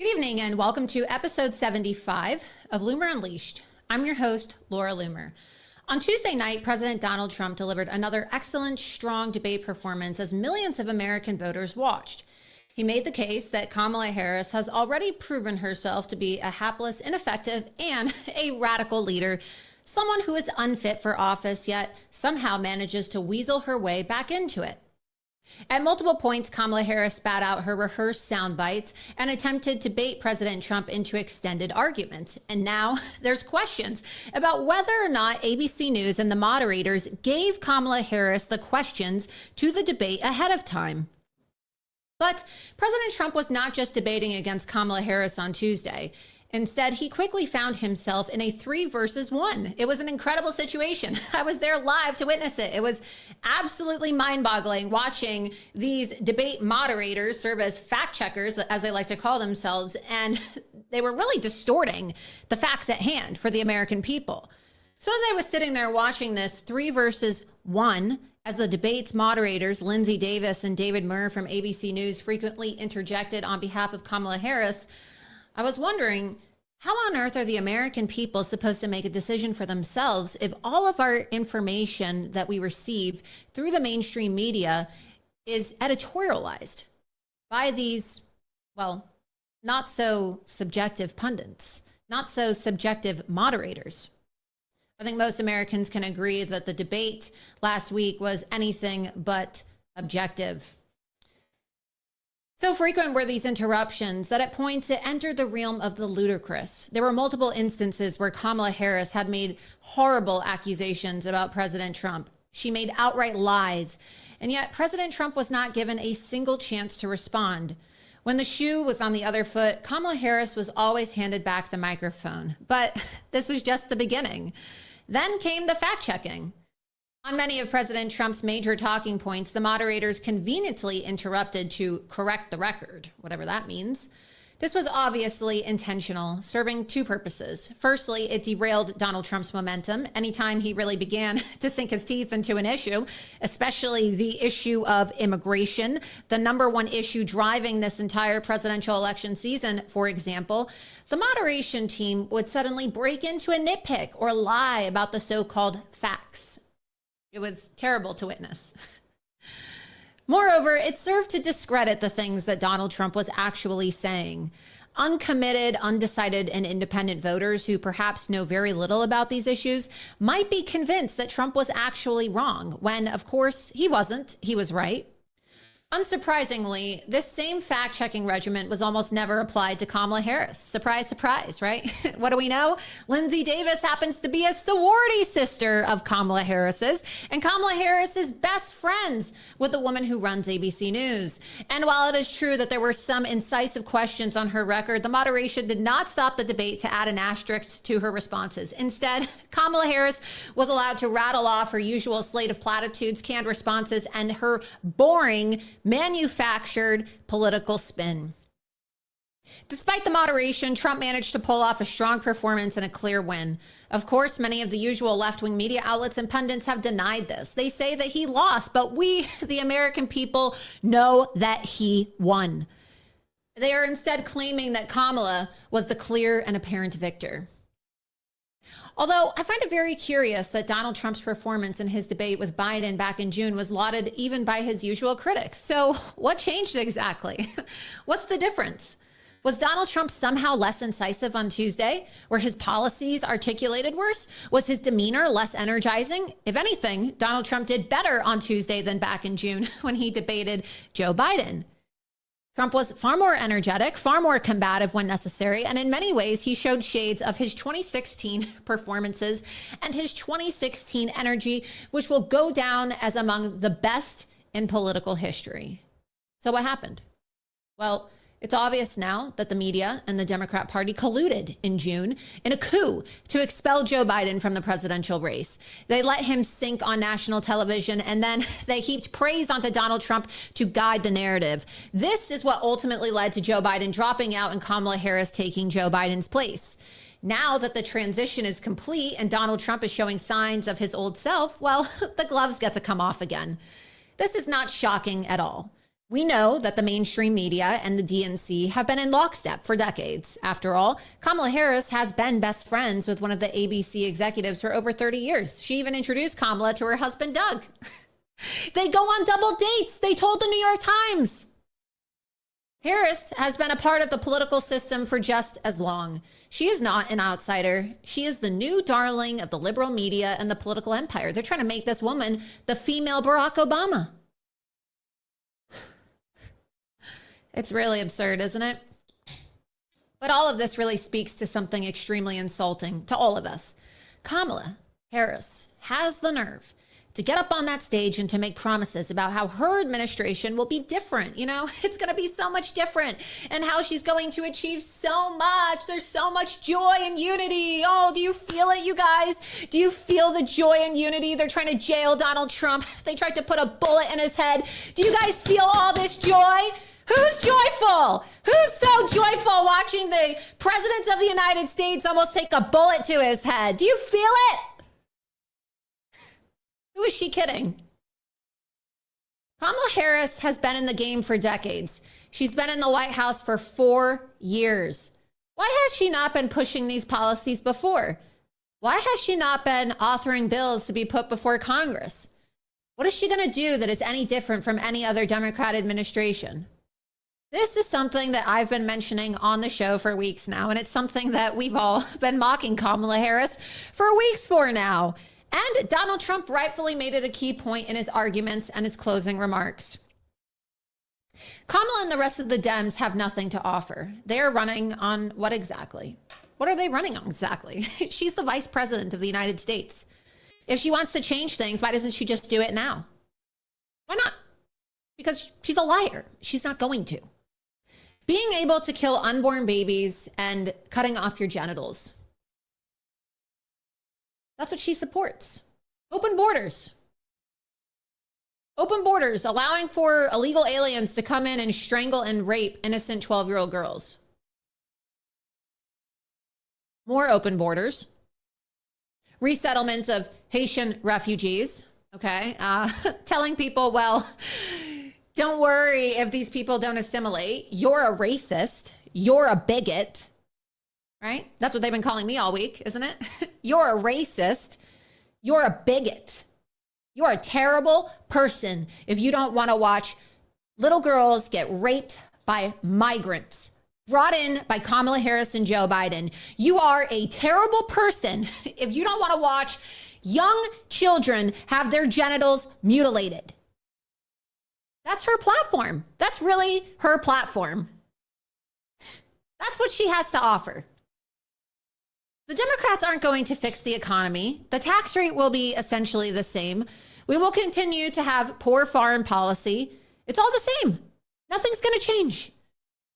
Good evening and welcome to episode 75 of Loomer Unleashed. I'm your host, Laura Loomer. On Tuesday night, President Donald Trump delivered another excellent, strong debate performance as millions of American voters watched. He made the case that Kamala Harris has already proven herself to be a hapless, ineffective, and a radical leader, someone who is unfit for office yet somehow manages to weasel her way back into it. At multiple points, Kamala Harris spat out her rehearsed sound bites and attempted to bait President Trump into extended arguments. And now there's questions about whether or not ABC News and the moderators gave Kamala Harris the questions to the debate ahead of time. But President Trump was not just debating against Kamala Harris on Tuesday. Instead, he quickly found himself in a 3 versus 1. It was an incredible situation. I was there live to witness it. It was absolutely mind-boggling watching these debate moderators serve as fact checkers, as they like to call themselves, and they were really distorting the facts at hand for the American people. So as I was sitting there watching this 3 versus 1, as the debate's moderators, Lindsay Davis and David Murr from ABC News, frequently interjected on behalf of Kamala Harris, I was wondering, how on earth are the American people supposed to make a decision for themselves if all of our information that we receive through the mainstream media is editorialized by these, well, not so subjective pundits, not so subjective moderators? I think most Americans can agree that the debate last week was anything but objective. So frequent were these interruptions that at points it entered the realm of the ludicrous. There were multiple instances where Kamala Harris had made horrible accusations about President Trump. She made outright lies, and yet President Trump was not given a single chance to respond. When the shoe was on the other foot, Kamala Harris was always handed back the microphone. But this was just the beginning. Then came the fact-checking. On many of President Trump's major talking points, the moderators conveniently interrupted to correct the record, whatever that means. This was obviously intentional, serving 2 purposes. Firstly, it derailed Donald Trump's momentum anytime he really began to sink his teeth into an issue, especially the issue of immigration, the #1 issue driving this entire presidential election season, for example. The moderation team would suddenly break into a nitpick or lie about the so-called facts. It was terrible to witness. Moreover, it served to discredit the things that Donald Trump was actually saying. Uncommitted, undecided, and independent voters who perhaps know very little about these issues might be convinced that Trump was actually wrong, when, of course, he wasn't. He was right. Unsurprisingly, this same fact-checking regimen was almost never applied to Kamala Harris. Surprise, surprise, right? What do we know? Lindsay Davis happens to be a sorority sister of Kamala Harris's, and Kamala Harris is best friends with the woman who runs ABC News. And while it is true that there were some incisive questions on her record, the moderation did not stop the debate to add an asterisk to her responses. Instead, Kamala Harris was allowed to rattle off her usual slate of platitudes, canned responses, and her boring, manufactured political spin. Despite the moderation, Trump managed to pull off a strong performance and a clear win. Of course, many of the usual left-wing media outlets and pundits have denied this. They say that he lost, but we, the American people, know that he won. They are instead claiming that Kamala was the clear and apparent victor. Although I find it very curious that Donald Trump's performance in his debate with Biden back in June was lauded even by his usual critics. So what changed exactly? What's the difference? Was Donald Trump somehow less incisive on Tuesday? Were his policies articulated worse? Was his demeanor less energizing? If anything, Donald Trump did better on Tuesday than back in June when he debated Joe Biden. Trump was far more energetic, far more combative when necessary, and in many ways, he showed shades of his 2016 performances and his 2016 energy, which will go down as among the best in political history. So what happened? Well, it's obvious now that the media and the Democrat Party colluded in June in a coup to expel Joe Biden from the presidential race. They let him sink on national television, and then they heaped praise onto Donald Trump to guide the narrative. This is what ultimately led to Joe Biden dropping out and Kamala Harris taking Joe Biden's place. Now that the transition is complete and Donald Trump is showing signs of his old self, well, the gloves get to come off again. This is not shocking at all. We know that the mainstream media and the DNC have been in lockstep for decades. After all, Kamala Harris has been best friends with one of the ABC executives for over 30 years. She even introduced Kamala to her husband, Doug. They go on double dates, they told the New York Times. Harris has been a part of the political system for just as long. She is not an outsider. She is the new darling of the liberal media and the political empire. They're trying to make this woman the female Barack Obama. It's really absurd, isn't it? But all of this really speaks to something extremely insulting to all of us. Kamala Harris has the nerve to get up on that stage and to make promises about how her administration will be different. You know, it's going to be so much different, and how she's going to achieve so much. There's so much joy and unity. Oh, do you feel it, you guys? Do you feel the joy and unity? They're trying to jail Donald Trump. They tried to put a bullet in his head. Do you guys feel all this joy? Who's joyful? Who's so joyful watching the president of the United States almost take a bullet to his head? Do you feel it? Who is she kidding? Kamala Harris has been in the game for decades. She's been in the White House for 4 years. Why has she not been pushing these policies before? Why has she not been authoring bills to be put before Congress? What is she going to do that is any different from any other Democrat administration? This is something that I've been mentioning on the show for weeks now, and it's something that we've all been mocking Kamala Harris for weeks for now. And Donald Trump rightfully made it a key point in his arguments and his closing remarks. Kamala and the rest of the Dems have nothing to offer. They are running on what exactly? What are they running on exactly? She's the vice president of the United States. If she wants to change things, why doesn't she just do it now? Why not? Because she's a liar. She's not going to. Being able to kill unborn babies and cutting off your genitals. That's what she supports. Open borders. Open borders, allowing for illegal aliens to come in and strangle and rape innocent 12-year-old girls. More open borders. Resettlement of Haitian refugees. Okay. Telling people, well, don't worry if these people don't assimilate. You're a racist. You're a bigot. Right? That's what they've been calling me all week, isn't it? You're a racist. You're a bigot. You're a terrible person if you don't want to watch little girls get raped by migrants brought in by Kamala Harris and Joe Biden. You are a terrible person if you don't want to watch young children have their genitals mutilated. That's her platform. That's really her platform. That's what she has to offer. The Democrats aren't going to fix the economy. The tax rate will be essentially the same. We will continue to have poor foreign policy. It's all the same. Nothing's going to change.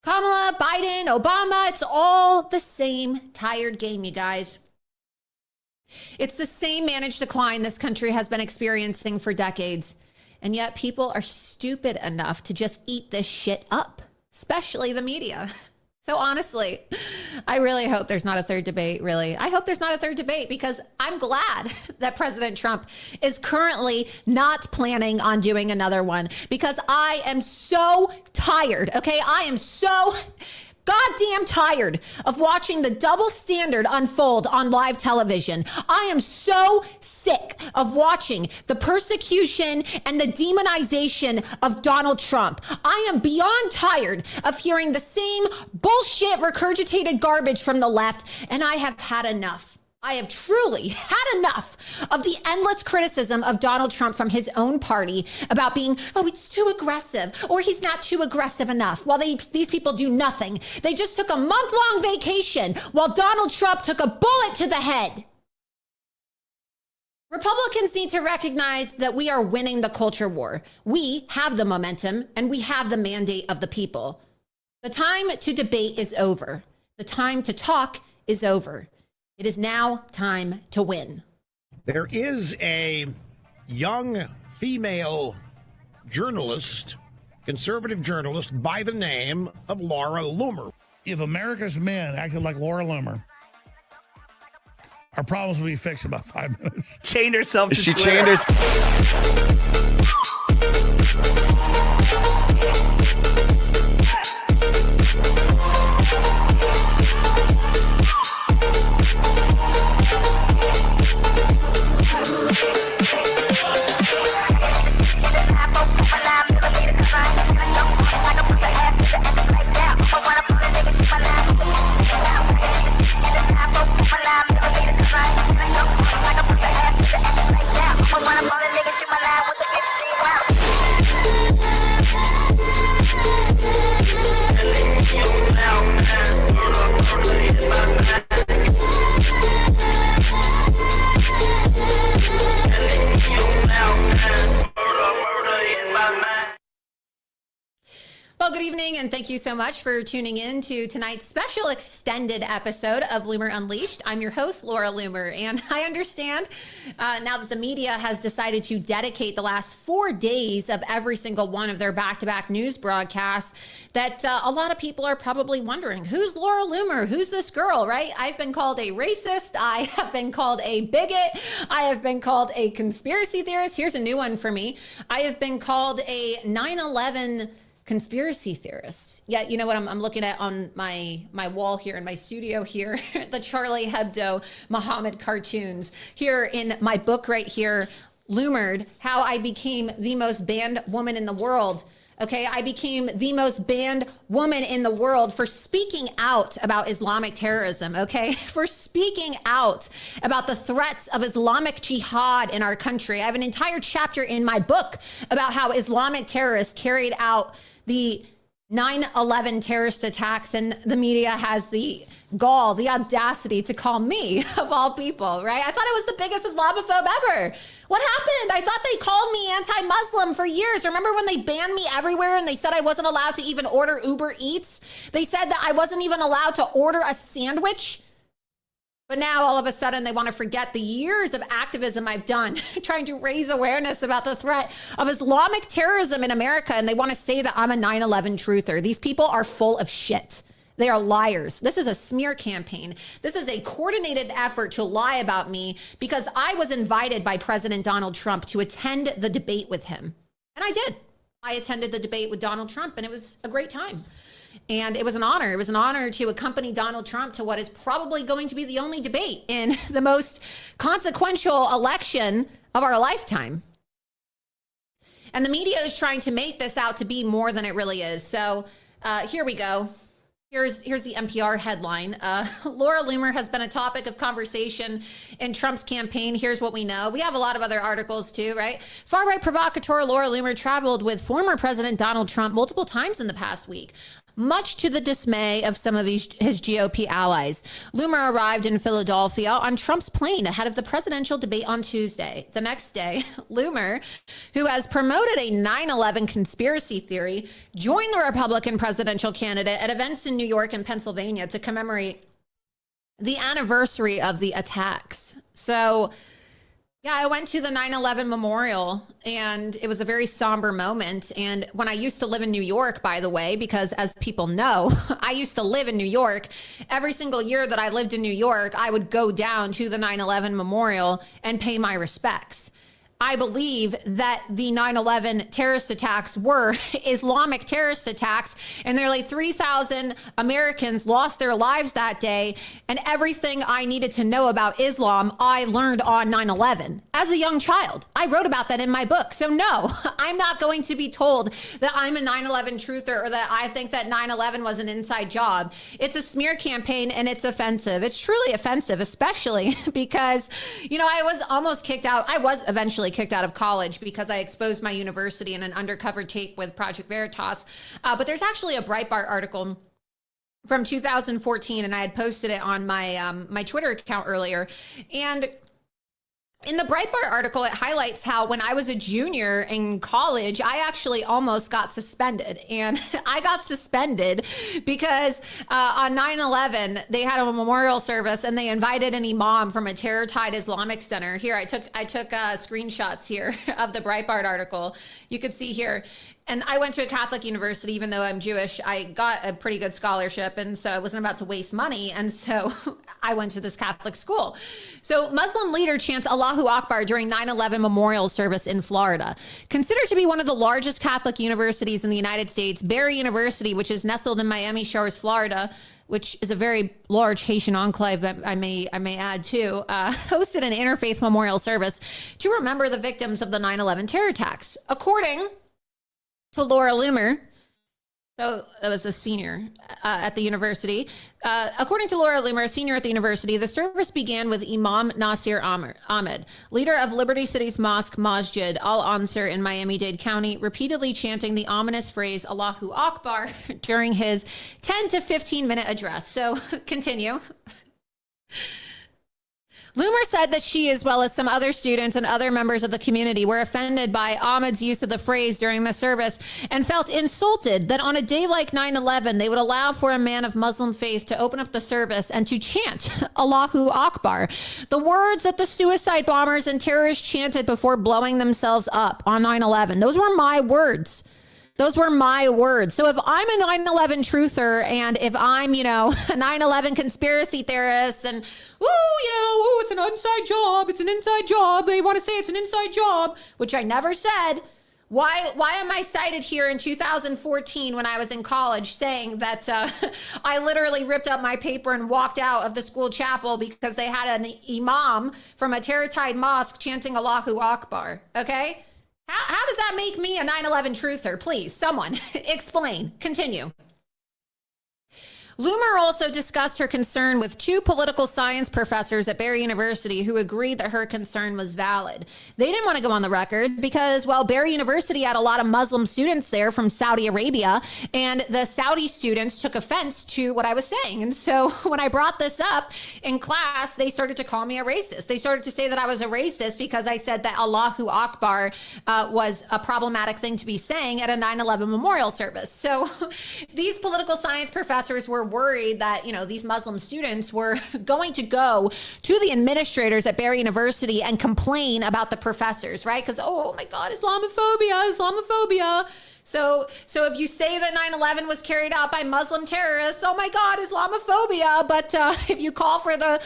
Kamala, Biden, Obama, it's all the same tired game, you guys. It's the same managed decline this country has been experiencing for decades. And yet people are stupid enough to just eat this shit up, especially the media. So honestly, I really hope there's not a third debate, really. I hope there's not a third debate because I'm glad that President Trump is currently not planning on doing another one because I am so tired, okay? I am so goddamn tired of watching the double standard unfold on live television. I am so sick of watching the persecution and the demonization of Donald Trump. I am beyond tired of hearing the same bullshit regurgitated garbage from the left, and I have had enough. I have truly had enough of the endless criticism of Donald Trump from his own party about being, oh, he's too aggressive or he's not too aggressive enough while these people do nothing. They just took a month-long vacation while Donald Trump took a bullet to the head. Republicans need to recognize that we are winning the culture war. We have the momentum and we have the mandate of the people. The time to debate is over. The time to talk is over. It is now time to win. There is a young female journalist, conservative journalist by the name of Laura Loomer. If America's men acted like Laura Loomer, our problems will be fixed in about 5 minutes. Chained herself to She Twitter. chained herself. Well, good evening, and thank you so much for tuning in to tonight's special extended episode of Loomer Unleashed. I'm your host, Laura Loomer, and I understand now that the media has decided to dedicate the last 4 days of every single one of their back-to-back news broadcasts that a lot of people are probably wondering, who's Laura Loomer? Who's this girl, right? I've been called a racist. I have been called a bigot. I have been called a conspiracy theorist. Here's a new one for me. I have been called a 9/11 conspiracy theorist. Yeah, you know what I'm looking at on my wall here in my studio here, the Charlie Hebdo Muhammad cartoons. Here in my book right here, Loomered, How I Became the Most Banned Woman in the World. Okay, I became the most banned woman in the world for speaking out about Islamic terrorism, okay? For speaking out about the threats of Islamic jihad in our country. I have an entire chapter in my book about how Islamic terrorists carried out the 9/11 terrorist attacks, and the media has the gall, the audacity to call me, of all people, right? I thought I was the biggest Islamophobe ever. What happened? I thought they called me anti-Muslim for years. Remember when they banned me everywhere and they said I wasn't allowed to even order Uber Eats? They said that I wasn't even allowed to order a sandwich. But now all of a sudden they want to forget the years of activism I've done trying to raise awareness about the threat of Islamic terrorism in America. And they want to say that I'm a 9/11 truther. These people are full of shit. They are liars. This is a smear campaign. This is a coordinated effort to lie about me because I was invited by President Donald Trump to attend the debate with him. And I did. I attended the debate with Donald Trump, and it was a great time. And it was an honor. It was an honor to accompany Donald Trump to what is probably going to be the only debate in the most consequential election of our lifetime. And the media is trying to make this out to be more than it really is. So here we go. Here's the NPR headline. Laura Loomer has been a topic of conversation in Trump's campaign. Here's what we know. We have a lot of other articles too, right? Far-right provocateur Laura Loomer traveled with former President Donald Trump multiple times in the past week, much to the dismay of some of his GOP allies. Loomer arrived in Philadelphia on Trump's plane ahead of the presidential debate on Tuesday. The next day, Loomer, who has promoted a 9/11 conspiracy theory, joined the Republican presidential candidate at events in New York and Pennsylvania to commemorate the anniversary of the attacks. So, yeah, I went to the 9/11 memorial, and it was a very somber moment. And when I used to live in New York, by the way, because as people know, I used to live in New York. Every single year that I lived in New York, I would go down to the 9/11 memorial and pay my respects. I believe that the 9/11 terrorist attacks were Islamic terrorist attacks, and nearly 3,000 Americans lost their lives that day. And everything I needed to know about Islam, I learned on 9/11 as a young child. I wrote about that in my book. So no, I'm not going to be told that I'm a 9/11 truther or that I think that 9/11 was an inside job. It's a smear campaign, and it's offensive. It's truly offensive, especially because, I was almost kicked out. I was eventually kicked out of college because I exposed my university in an undercover tape with Project Veritas. But there's actually a Breitbart article from 2014, and I had posted it on my Twitter account earlier. And in the Breitbart article, it highlights how when I was a junior in college, I actually almost got suspended. And I got suspended because on 9/11, they had a memorial service and they invited an imam from a terror-tied Islamic center. Here, I took screenshots here of the Breitbart article. You could see here. And I went to a Catholic university, even though I'm Jewish. I got a pretty good scholarship, and so I wasn't about to waste money. And so I went to this Catholic school. So Muslim leader chants Allahu Akbar during 9/11 memorial service in Florida. Considered to be one of the largest Catholic universities in the United States, Barry University, which is nestled in Miami Shores, Florida, which is a very large Haitian enclave, I may add too, hosted an interfaith memorial service to remember the victims of the 9/11 terror attacks. According to Laura Loomer, so it was a senior at the university. According to Laura Loomer, a senior at the university, the service began with Imam Nasir Ahmed, leader of Liberty City's mosque Masjid Al-Ansar in Miami-Dade County, repeatedly chanting the ominous phrase Allahu Akbar during his 10 to 15 minute address. So continue. Loomer said that she, as well as some other students and other members of the community, were offended by Ahmed's use of the phrase during the service and felt insulted that on a day like 9/11, they would allow for a man of Muslim faith to open up the service and to chant Allahu Akbar, the words that the suicide bombers and terrorists chanted before blowing themselves up on 9/11. Those were my words. Those were my words. So if I'm a 9/11 truther and if I'm, a 9/11 conspiracy theorist and, it's an inside job. It's an inside job. They want to say it's an inside job, which I never said. Why am I cited here in 2014 when I was in college saying that I literally ripped up my paper and walked out of the school chapel because they had an imam from a terror-tied mosque chanting Allahu Akbar, okay? How does that make me a 9/11 truther? Please, someone explain. Continue. Loomer also discussed her concern with two political science professors at Barry University who agreed that her concern was valid. They didn't want to go on the record because, Barry University had a lot of Muslim students there from Saudi Arabia, and the Saudi students took offense to what I was saying. And so when I brought this up in class, they started to call me a racist. They started to say that I was a racist because I said that Allahu Akbar was a problematic thing to be saying at a 9/11 memorial service. So these political science professors were worried that, these Muslim students were going to go to the administrators at Barry University and complain about the professors, right? Because, oh my God, Islamophobia. So if you say that 9/11 was carried out by Muslim terrorists, oh my God, Islamophobia. But if you call for the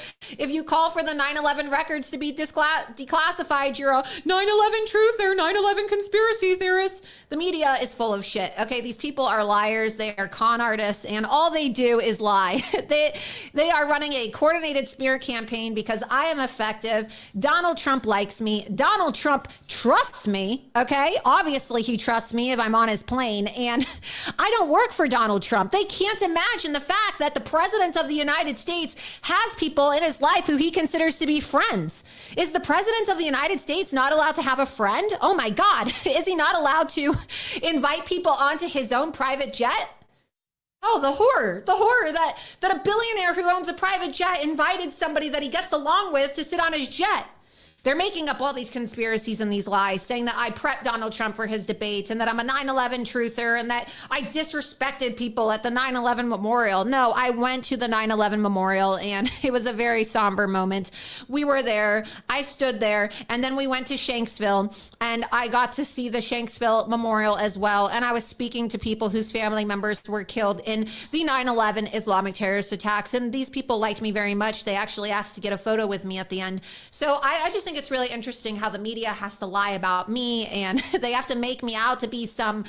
9/11 records to be declassified, you're a 9/11 truther, 9/11 conspiracy theorist. The media is full of shit. Okay, these people are liars. They are con artists, and all they do is lie. They are running a coordinated smear campaign because I am effective. Donald Trump likes me. Donald Trump trusts me. Okay, obviously he trusts me if I'm on his plane, and I don't work for Donald Trump. They can't imagine the fact that the president of the United States has people in his life who he considers to be friends. Is the president of the United States not allowed to have a friend? Oh my God, is he not allowed to invite people onto his own private jet? Oh, the horror that a billionaire who owns a private jet invited somebody that he gets along with to sit on his jet. They're making up all these conspiracies and these lies, saying that I prepped Donald Trump for his debates and that I'm a 9/11 truther and that I disrespected people at the 9/11 memorial. No, I went to the 9/11 memorial and it was a very somber moment. We were there. I stood there, and then we went to Shanksville and I got to see the Shanksville memorial as well. And I was speaking to people whose family members were killed in the 9/11 Islamic terrorist attacks. And these people liked me very much. They actually asked to get a photo with me at the end. So I just think it's really interesting how the media has to lie about me, and they have to make me out to be some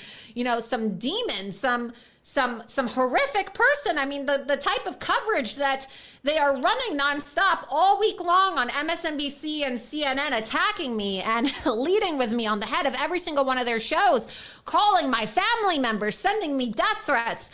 demon, some horrific person. I mean, the type of coverage that they are running nonstop all week long on MSNBC and CNN, attacking me and leading with me on the head of every single one of their shows, calling my family members, sending me death threats.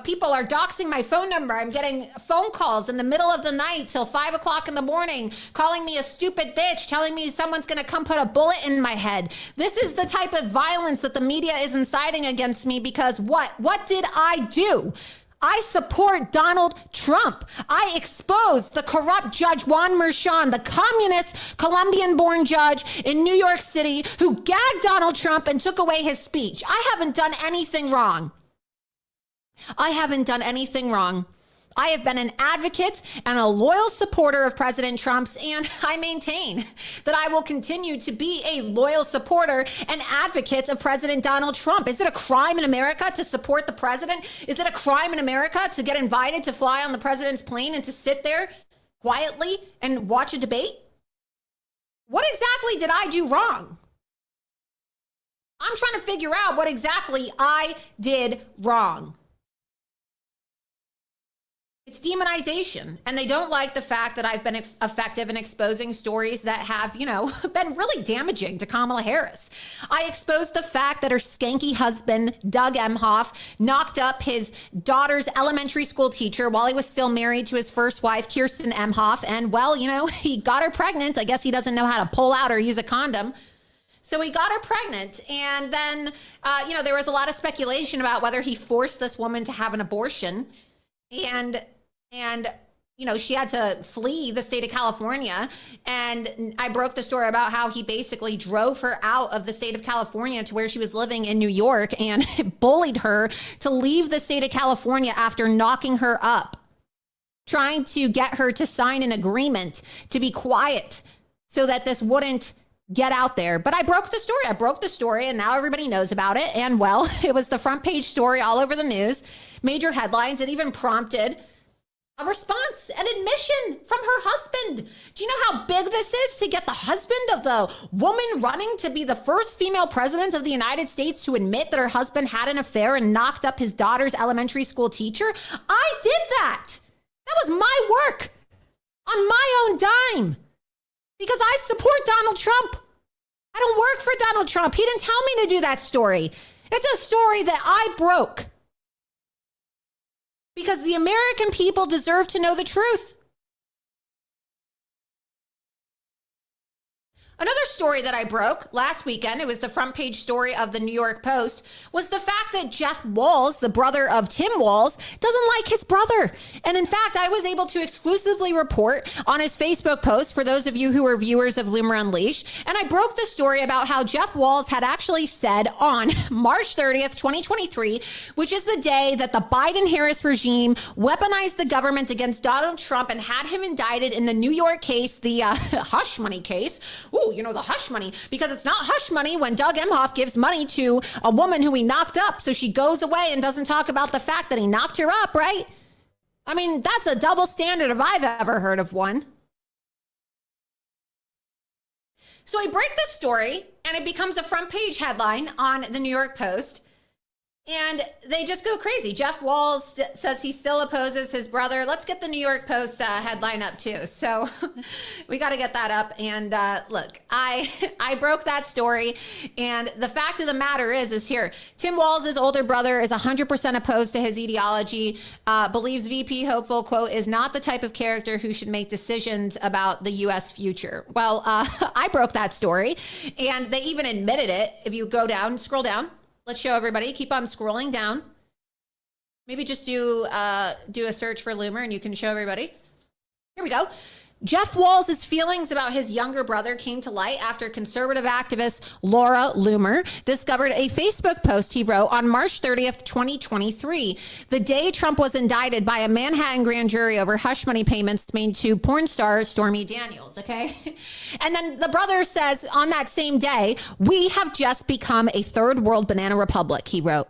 People are doxing my phone number. I'm getting phone calls in the middle of the night till 5 o'clock in the morning, calling me a stupid bitch, telling me someone's going to come put a bullet in my head. This is the type of violence that the media is inciting against me because what did I do? I support Donald Trump. I exposed the corrupt Judge Juan Merchan, the communist Colombian-born judge in New York City who gagged Donald Trump and took away his speech. I haven't done anything wrong. I have been an advocate and a loyal supporter of President Trump's, and I maintain that I will continue to be a loyal supporter and advocate of President Donald Trump. Is it a crime in America to support the president? Is it a crime in America to get invited to fly on the president's plane and to sit there quietly and watch a debate? What exactly did I do wrong? I'm trying to figure out what exactly I did wrong. It's demonization, and they don't like the fact that I've been effective in exposing stories that have, been really damaging to Kamala Harris. I exposed the fact that her skanky husband, Doug Emhoff, knocked up his daughter's elementary school teacher while he was still married to his first wife, Kirsten Emhoff, and he got her pregnant. I guess he doesn't know how to pull out or use a condom. So he got her pregnant, and then, there was a lot of speculation about whether he forced this woman to have an abortion. And she had to flee the state of California. And I broke the story about how he basically drove her out of the state of California to where she was living in New York and bullied her to leave the state of California after knocking her up, trying to get her to sign an agreement to be quiet so that this wouldn't get out there. But I broke the story. I broke the story, and now everybody knows about it. And well, it was the front page story all over the news, major headlines. It even prompted a response, an admission from her husband. Do you know how big this is to get the husband of the woman running to be the first female president of the United States to admit that her husband had an affair and knocked up his daughter's elementary school teacher? I did that. That was my work on my own dime because I support Donald Trump. I don't work for Donald Trump. He didn't tell me to do that story. It's a story that I broke. Because the American people deserve to know the truth. Another story that I broke last weekend, it was the front page story of the New York Post, was the fact that Jeff Walz, the brother of Tim Walz, doesn't like his brother. And in fact, I was able to exclusively report on his Facebook post for those of you who are viewers of Loomer Unleashed. And I broke the story about how Jeff Walz had actually said on March 30th, 2023, which is the day that the Biden-Harris regime weaponized the government against Donald Trump and had him indicted in the New York case, the hush money case. Ooh, the hush money, because it's not hush money when Doug Emhoff gives money to a woman who he knocked up. So she goes away and doesn't talk about the fact that he knocked her up, right? I mean, that's a double standard if I've ever heard of one. So I break this story and it becomes a front page headline on the New York Post. And they just go crazy. Jeff Walz says he still opposes his brother. Let's get the New York Post headline up too. So we got to get that up. And look, I broke that story. And the fact of the matter is here, Tim Walz's older brother is 100% opposed to his ideology, believes VP Hopeful, quote, is not the type of character who should make decisions about the U.S. future. Well, I broke that story and they even admitted it. If you go down, scroll down. Let's show everybody. Keep on scrolling down. Maybe just do a search for Loomer and you can show everybody. Here we go. Jeff Walz's feelings about his younger brother came to light after conservative activist Laura Loomer discovered a Facebook post he wrote on March 30th, 2023, the day Trump was indicted by a Manhattan grand jury over hush money payments made to porn star Stormy Daniels, okay? And then the brother says on that same day, we have just become a third world banana republic, he wrote.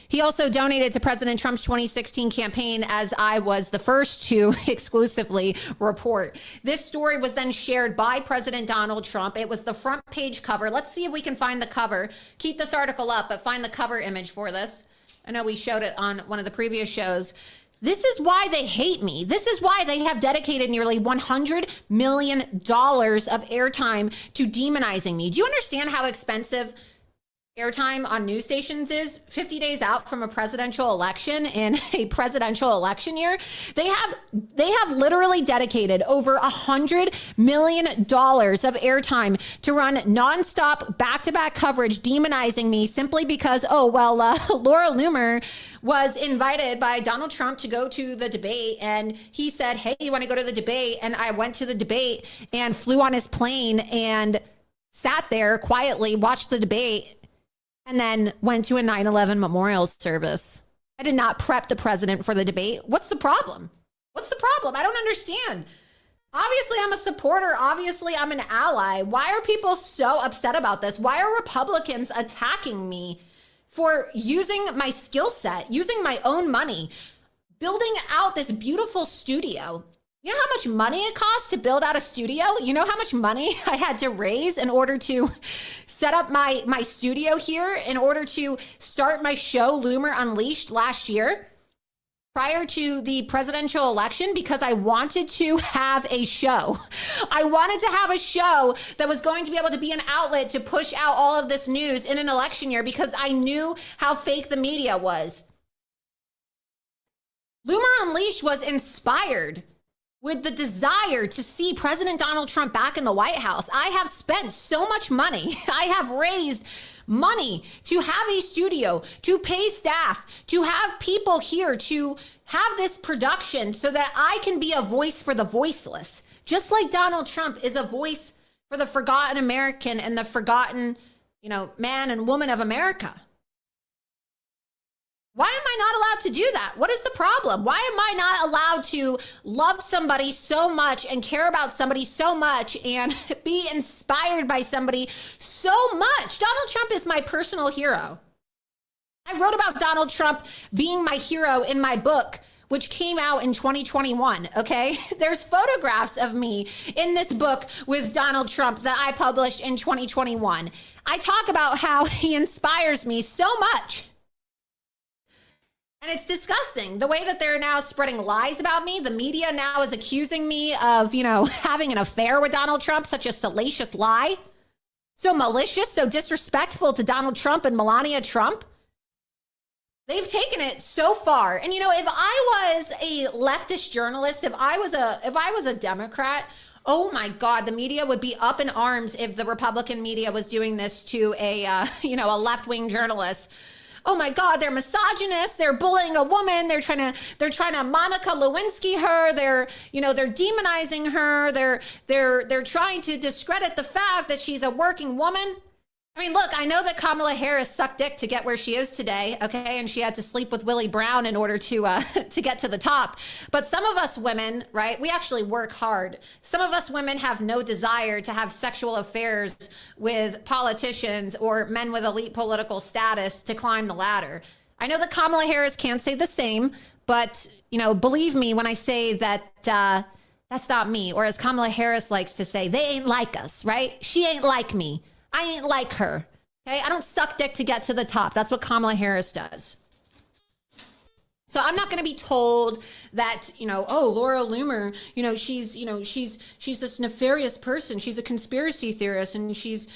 He also donated to President Trump's 2016 campaign, as I was the first to exclusively report. This story was then shared by President Donald Trump. It was the front page cover. Let's see if we can find the cover. Keep this article up, but find the cover image for this. I know we showed it on one of the previous shows. This is why they hate me. This is why they have dedicated nearly $100 million of airtime to demonizing me. Do you understand how expensive airtime on news stations is 50 days out from a presidential election in a presidential election year? They have literally dedicated over $100 million of airtime to run nonstop back-to-back coverage demonizing me simply because, Laura Loomer was invited by Donald Trump to go to the debate. And he said, hey, you want to go to the debate? And I went to the debate and flew on his plane and sat there quietly, watched the debate, and then went to a 9/11 memorial service. I did not prep the president for the debate. What's the problem? What's the problem? I don't understand. Obviously, I'm a supporter. Obviously, I'm an ally. Why are people so upset about this? Why are Republicans attacking me for using my skill set, using my own money, building out this beautiful studio? You know how much money it costs to build out a studio? You know how much money I had to raise in order to set up my studio here, in order to start my show, Loomer Unleashed, last year, prior to the presidential election, because I wanted to have a show. I wanted to have a show that was going to be able to be an outlet to push out all of this news in an election year, because I knew how fake the media was. Loomer Unleashed was inspired with the desire to see President Donald Trump back in the White House. I have spent so much money. I have raised money to have a studio, to pay staff, to have people here, to have this production so that I can be a voice for the voiceless. Just like Donald Trump is a voice for the forgotten American and the forgotten, man and woman of America. Why am I not allowed to do that? What is the problem? Why am I not allowed to love somebody so much and care about somebody so much and be inspired by somebody so much? Donald Trump is my personal hero. I wrote about Donald Trump being my hero in my book, which came out in 2021, okay? There's photographs of me in this book with Donald Trump that I published in 2021. I talk about how he inspires me so much. And it's disgusting the way that they're now spreading lies about me. The media now is accusing me of, having an affair with Donald Trump, such a salacious lie. So malicious, so disrespectful to Donald Trump and Melania Trump. They've taken it so far. And, if I was a leftist journalist, if I was a Democrat, oh my God, the media would be up in arms if the Republican media was doing this to a left-wing journalist. Oh my God, they're misogynists. They're bullying a woman. They're trying to Monica Lewinsky her. They're demonizing her. They're trying to discredit the fact that she's a working woman. I mean, look, I know that Kamala Harris sucked dick to get where she is today, okay? And she had to sleep with Willie Brown in order to get to the top. But some of us women, right, we actually work hard. Some of us women have no desire to have sexual affairs with politicians or men with elite political status to climb the ladder. I know that Kamala Harris can't say the same, but, believe me when I say that that's not me. Or as Kamala Harris likes to say, they ain't like us, right? She ain't like me. I ain't like her, okay? I don't suck dick to get to the top. That's what Kamala Harris does. So I'm not going to be told that, Laura Loomer, she's this nefarious person. She's a conspiracy theorist and she's,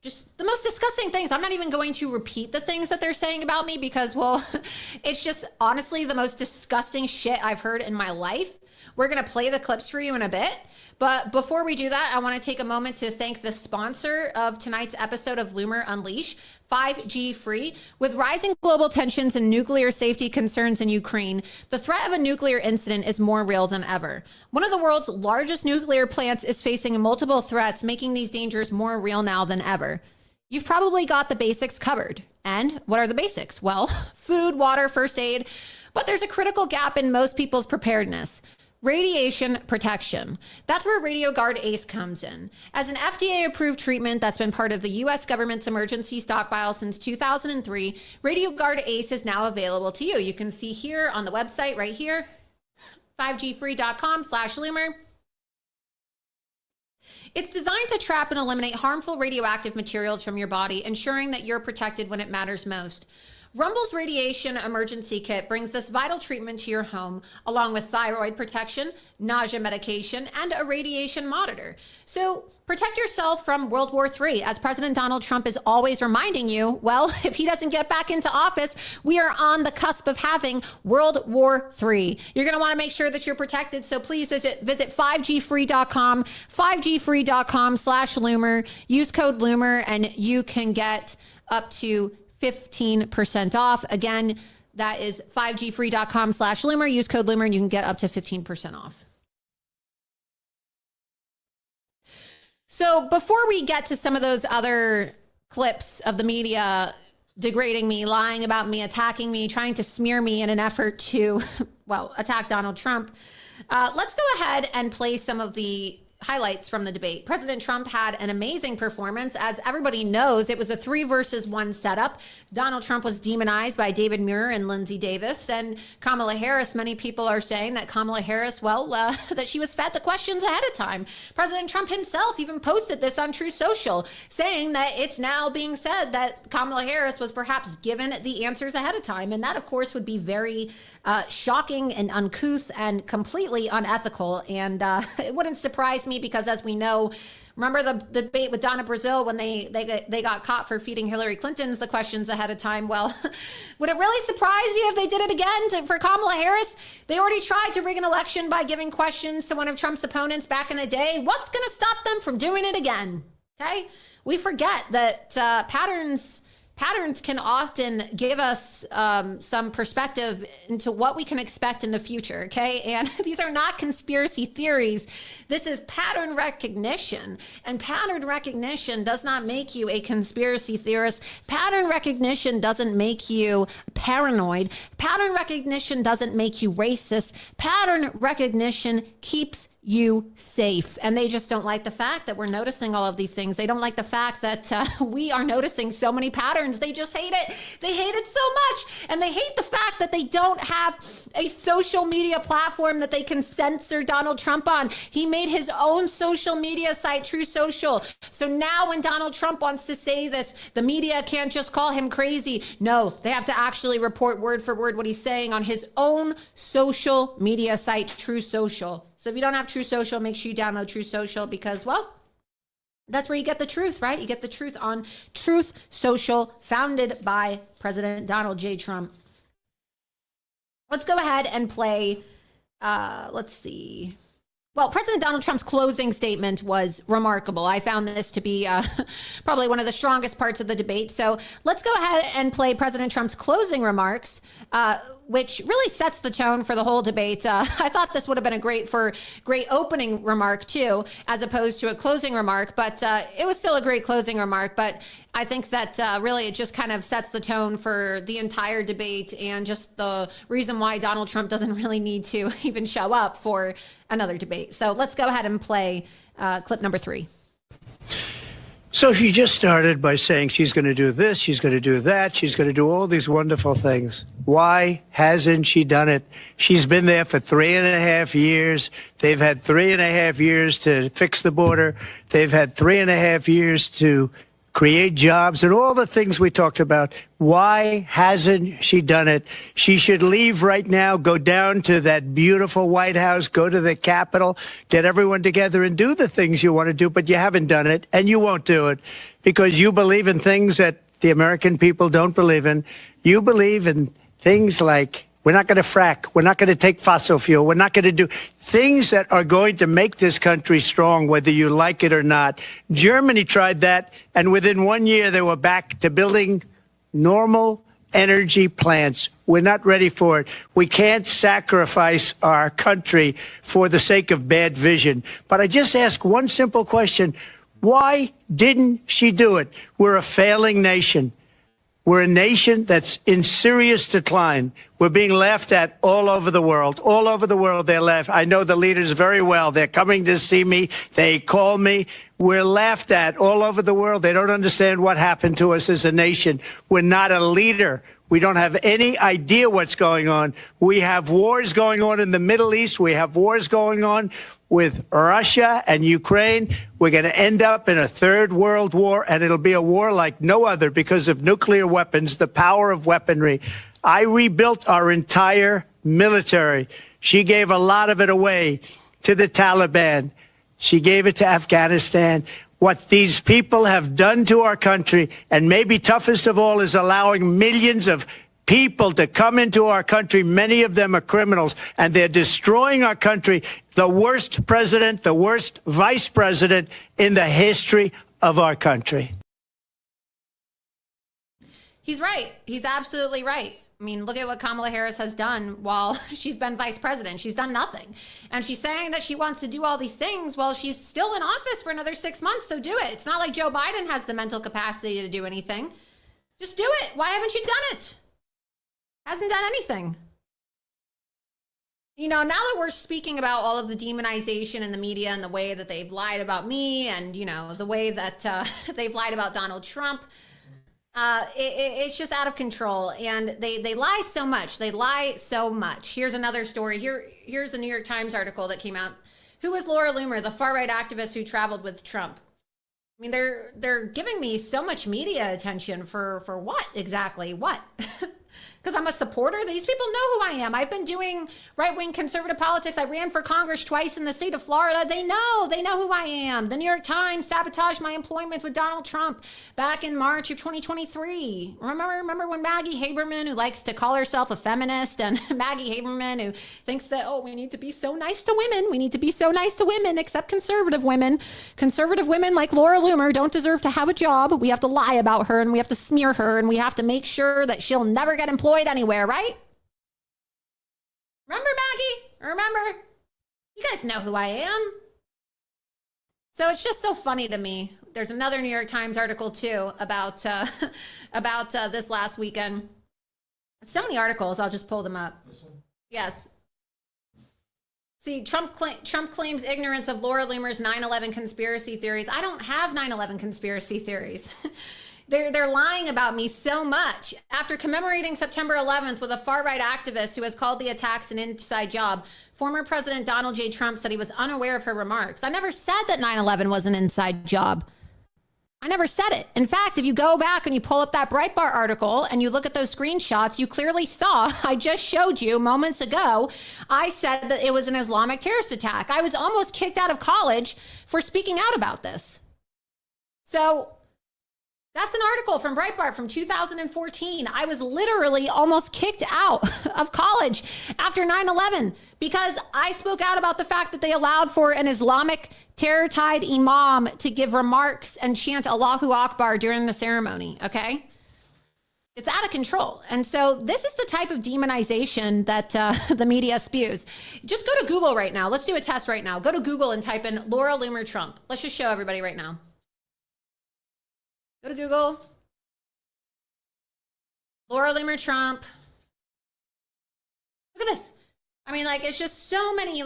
just the most disgusting things. I'm not even going to repeat the things that they're saying about me because, well, it's just honestly the most disgusting shit I've heard in my life. We're going to play the clips for you in a bit. But before we do that, I want to take a moment to thank the sponsor of tonight's episode of Loomer Unleashed, 5G Free. With rising global tensions and nuclear safety concerns in Ukraine, the threat of a nuclear incident is more real than ever. One of the world's largest nuclear plants is facing multiple threats, making these dangers more real now than ever. You've probably got the basics covered. And what are the basics? Well, food, water, first aid. But there's a critical gap in most people's preparedness. Radiation protection. That's where RadioGuard Ace comes in. As an FDA-approved treatment that's been part of the U.S. government's emergency stockpile since 2003, RadioGuard Ace is now available to you. You can see here on the website right here, 5gfree.com/Loomer. It's designed to trap and eliminate harmful radioactive materials from your body, ensuring that you're protected when it matters most. Rumble's Radiation Emergency Kit brings this vital treatment to your home, along with thyroid protection, nausea medication, and a radiation monitor. So protect yourself from World War III. As President Donald Trump is always reminding you, well, if he doesn't get back into office, we are on the cusp of having World War III. You're going to want to make sure that you're protected. So please visit 5gfree.com, 5gfree.com/Loomer. Use code Loomer and you can get up to 15% off. Again, that is 5gfree.com/Loomer. Use code Loomer and you can get up to 15% off. So before we get to some of those other clips of the media degrading me, lying about me, attacking me, trying to smear me in an effort to, well, attack Donald Trump, let's go ahead and play some of the highlights from the debate. President Trump had an amazing performance. As everybody knows, it was a 3 versus 1 setup. Donald Trump was demonized by David Muir and Lindsey Davis. And Kamala Harris, many people are saying that Kamala Harris, well, that she was fed the questions ahead of time. President Trump himself even posted this on True Social, saying that it's now being said that Kamala Harris was perhaps given the answers ahead of time. And that, of course, would be very shocking and uncouth and completely unethical. And it wouldn't surprise me because, as we know, remember the debate with Donna Brazile when they got caught for feeding Hillary Clinton's the questions ahead of time? Well, would it really surprise you if they did it again for Kamala Harris? They already tried to rig an election by giving questions to one of Trump's opponents back in the day. What's going to stop them from doing it again? Okay, we forget that patterns can often give us some perspective into what we can expect in the future, okay? And these are not conspiracy theories. This is pattern recognition. And pattern recognition does not make you a conspiracy theorist. Pattern recognition doesn't make you paranoid. Pattern recognition doesn't make you racist. Pattern recognition keeps you safe. And they just don't like the fact that we're noticing all of these things. They don't like the fact that we are noticing so many patterns. They just hate it. They hate it so much. And they hate the fact that they don't have a social media platform that they can censor Donald Trump on. He made his own social media site, True Social. So now when Donald Trump wants to say this, the media can't just call him crazy. No, they have to actually report word for word what he's saying on his own social media site, True Social. So if you don't have True Social, make sure you download True Social because, well, that's where you get the truth, right? You get the truth on Truth Social, founded by President Donald J. Trump. Let's go ahead and play, let's see. Well, President Donald Trump's closing statement was remarkable. I found this to be probably one of the strongest parts of the debate. So let's go ahead and play President Trump's closing remarks, which really sets the tone for the whole debate. I thought this would have been a great opening remark too, as opposed to a closing remark, but it was still a great closing remark. But I think that really it just kind of sets the tone for the entire debate and just the reason why Donald Trump doesn't really need to even show up for another debate. So let's go ahead and play clip number 3. So she just started by saying she's going to do this, she's going to do that, she's going to do all these wonderful things. Why hasn't she done it? She's been there for 3.5 years. They've had 3.5 years to fix the border. They've had 3.5 years to create jobs and all the things we talked about. Why hasn't she done it? She should leave right now, go down to that beautiful White House, go to the Capitol, get everyone together and do the things you want to do, but you haven't done it and you won't do it because you believe in things that the American people don't believe in. You believe in things like we're not going to frack. We're not going to take fossil fuel. We're not going to do things that are going to make this country strong, whether you like it or not. Germany tried that, and within 1 year, they were back to building normal energy plants. We're not ready for it. We can't sacrifice our country for the sake of bad vision. But I just ask one simple question. Why didn't she do it? We're a failing nation. We're a nation that's in serious decline. We're being laughed at all over the world. All over the world, they're laughed. I know the leaders very well. They're coming to see me. They call me. We're laughed at all over the world. They don't understand what happened to us as a nation. We're not a leader. We don't have any idea what's going on. We have wars going on in the Middle East. We have wars going on with Russia and Ukraine. We're going to end up in a third world war, and it'll be a war like no other because of nuclear weapons, the power of weaponry. I rebuilt our entire military. She gave a lot of it away to the Taliban. She gave it to Afghanistan. What these people have done to our country, and maybe toughest of all, is allowing millions of people to come into our country. Many of them are criminals, and they're destroying our country. The worst president, the worst vice president in the history of our country. He's right. He's absolutely right. I mean, look at what Kamala Harris has done while she's been vice president. She's done nothing. And she's saying that she wants to do all these things. Well, she's still in office for another 6 months, so do it. It's not like Joe Biden has the mental capacity to do anything. Just do it. Why haven't you done it? Hasn't done anything. You know, now that we're speaking about all of the demonization in the media and the way that they've lied about me and, you know, the way that they've lied about Donald Trump, it's just out of control. And they lie so much. They lie so much. Here's another story. Here's a New York Times article that came out. Who is Laura Loomer, the far-right activist who traveled with Trump? I mean, they're giving me so much media attention for what exactly? What? Because I'm a supporter. These people know who I am. I've been doing right-wing conservative politics. I ran for Congress twice in the state of Florida. They know who I am. The New York Times sabotaged my employment with Donald Trump back in March of 2023. Remember when Maggie Haberman, who likes to call herself a feminist, and Maggie Haberman, who thinks that, oh, we need to be so nice to women. We need to be so nice to women, except conservative women. Conservative women like Laura Loomer don't deserve to have a job. We have to lie about her, and we have to smear her, and we have to make sure that she'll never get employed anywhere, right? Remember, Maggie? Remember? You guys know who I am. So it's just so funny to me. There's another New York Times article too about this last weekend. So many articles. I'll just pull them up. This one? Yes. See, Trump claims ignorance of Laura Loomer's 9/11 conspiracy theories. I don't have 9/11 conspiracy theories. They're lying about me so much. After commemorating September 11th with a far-right activist who has called the attacks an inside job, former President Donald J. Trump said he was unaware of her remarks. I never said that 9/11 was an inside job. I never said it. In fact, if you go back and you pull up that Breitbart article and you look at those screenshots, you clearly saw, I just showed you moments ago, I said that it was an Islamic terrorist attack. I was almost kicked out of college for speaking out about this. So that's an article from Breitbart from 2014. I was literally almost kicked out of college after 9/11 because I spoke out about the fact that they allowed for an Islamic terror-tied imam to give remarks and chant Allahu Akbar during the ceremony, okay? It's out of control. And so this is the type of demonization that the media spews. Just go to Google right now. Let's do a test right now. Go to Google and type in Laura Loomer Trump. Let's just show everybody right now. Go to Google. Laura Loomer Trump. Look at this. I mean, like, it's just so many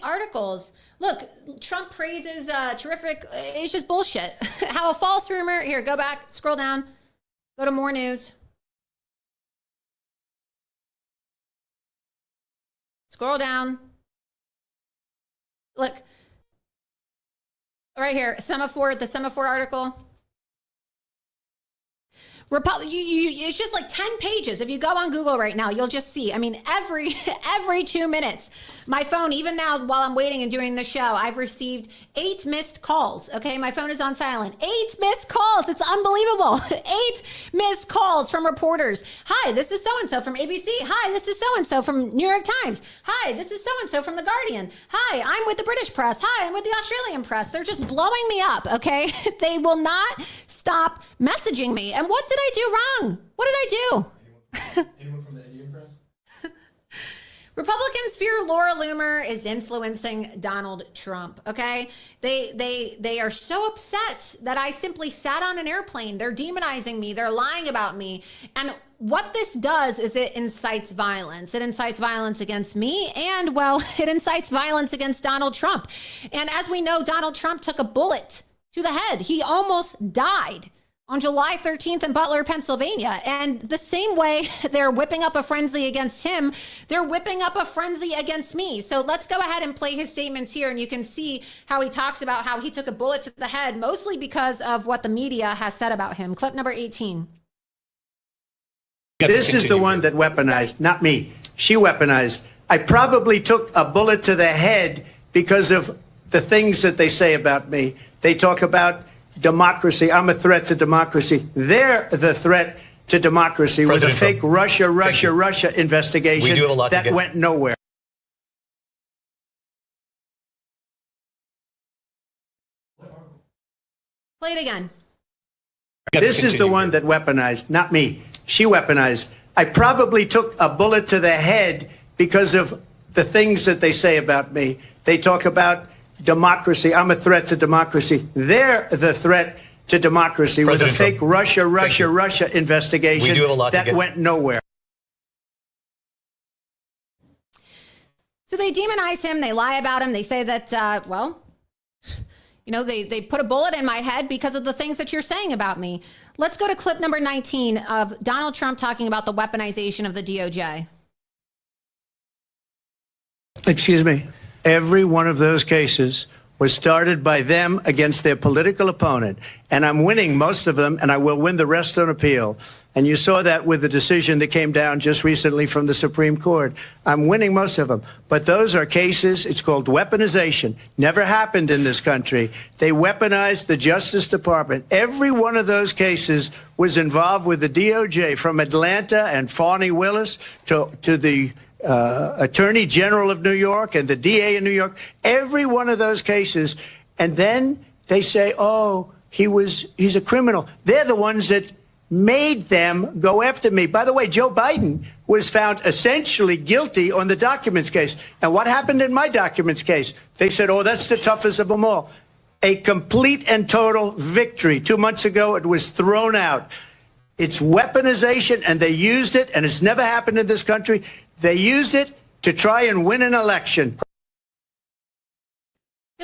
articles. Look, Trump praises terrific. It's just bullshit. How a false rumor. Here, go back, scroll down, go to more news. Scroll down. Look. Right here, the semaphore article. It's just like 10 pages. If you go on Google right now, you'll just see. I mean, every 2 minutes, my phone, even now while I'm waiting and doing the show, I've received 8 missed calls. Okay, my phone is on silent. 8 missed calls. It's unbelievable. 8 missed calls from reporters. Hi, this is so-and-so from ABC. Hi, this is so-and-so from New York Times. Hi, this is so-and-so from The Guardian. Hi, I'm with the British press. Hi, I'm with the Australian press. They're just blowing me up, okay? They will not stop messaging me. And what did I do wrong? What did I do? Anyone from the Indian press? Republicans fear Laura Loomer is influencing Donald Trump, okay? They are so upset that I simply sat on an airplane. They're demonizing me. They're lying about me. And what this does is it incites violence. It incites violence against me and, well, it incites violence against Donald Trump. And as we know, Donald Trump took a bullet to the head. He almost died on July 13th in Butler, Pennsylvania. And the same way they're whipping up a frenzy against him, they're whipping up a frenzy against me. So let's go ahead and play his statements here. And you can see how he talks about how he took a bullet to the head, mostly because of what the media has said about him. Clip number 18. This is the one that weaponized, not me. She weaponized. I probably took a bullet to the head because of the things that they say about me. They talk about democracy. I'm a threat to democracy. They're the threat to democracy with a fake Russia investigation that went nowhere. Play it again. This is the one that weaponized, not me. She weaponized. I probably took a bullet to the head because of the things that they say about me. They talk about democracy. I'm a threat to democracy. They're the threat to democracy with a fake Russia investigation that went nowhere. So they demonize him. They lie about him. They say that, they put a bullet in my head because of the things that you're saying about me. Let's go to clip number 19 of Donald Trump talking about the weaponization of the DOJ. Excuse me. Every one of those cases was started by them against their political opponent. And I'm winning most of them, and I will win the rest on appeal. And you saw that with the decision that came down just recently from the Supreme Court. I'm winning most of them. But those are cases, it's called weaponization. Never happened in this country. They weaponized the Justice Department. Every one of those cases was involved with the DOJ, from Atlanta and Fani Willis to the Attorney General of New York and the DA in New York. Every one of those cases. And then they say, oh, he's a criminal. They're the ones that made them go after me. By the way, Joe Biden was found essentially guilty on the documents case. And what happened in my documents case? They said, oh, that's the toughest of them all. A complete and total victory. 2 months ago, it was thrown out. It's weaponization, and they used it, and it's never happened in this country. They used it to try and win an election.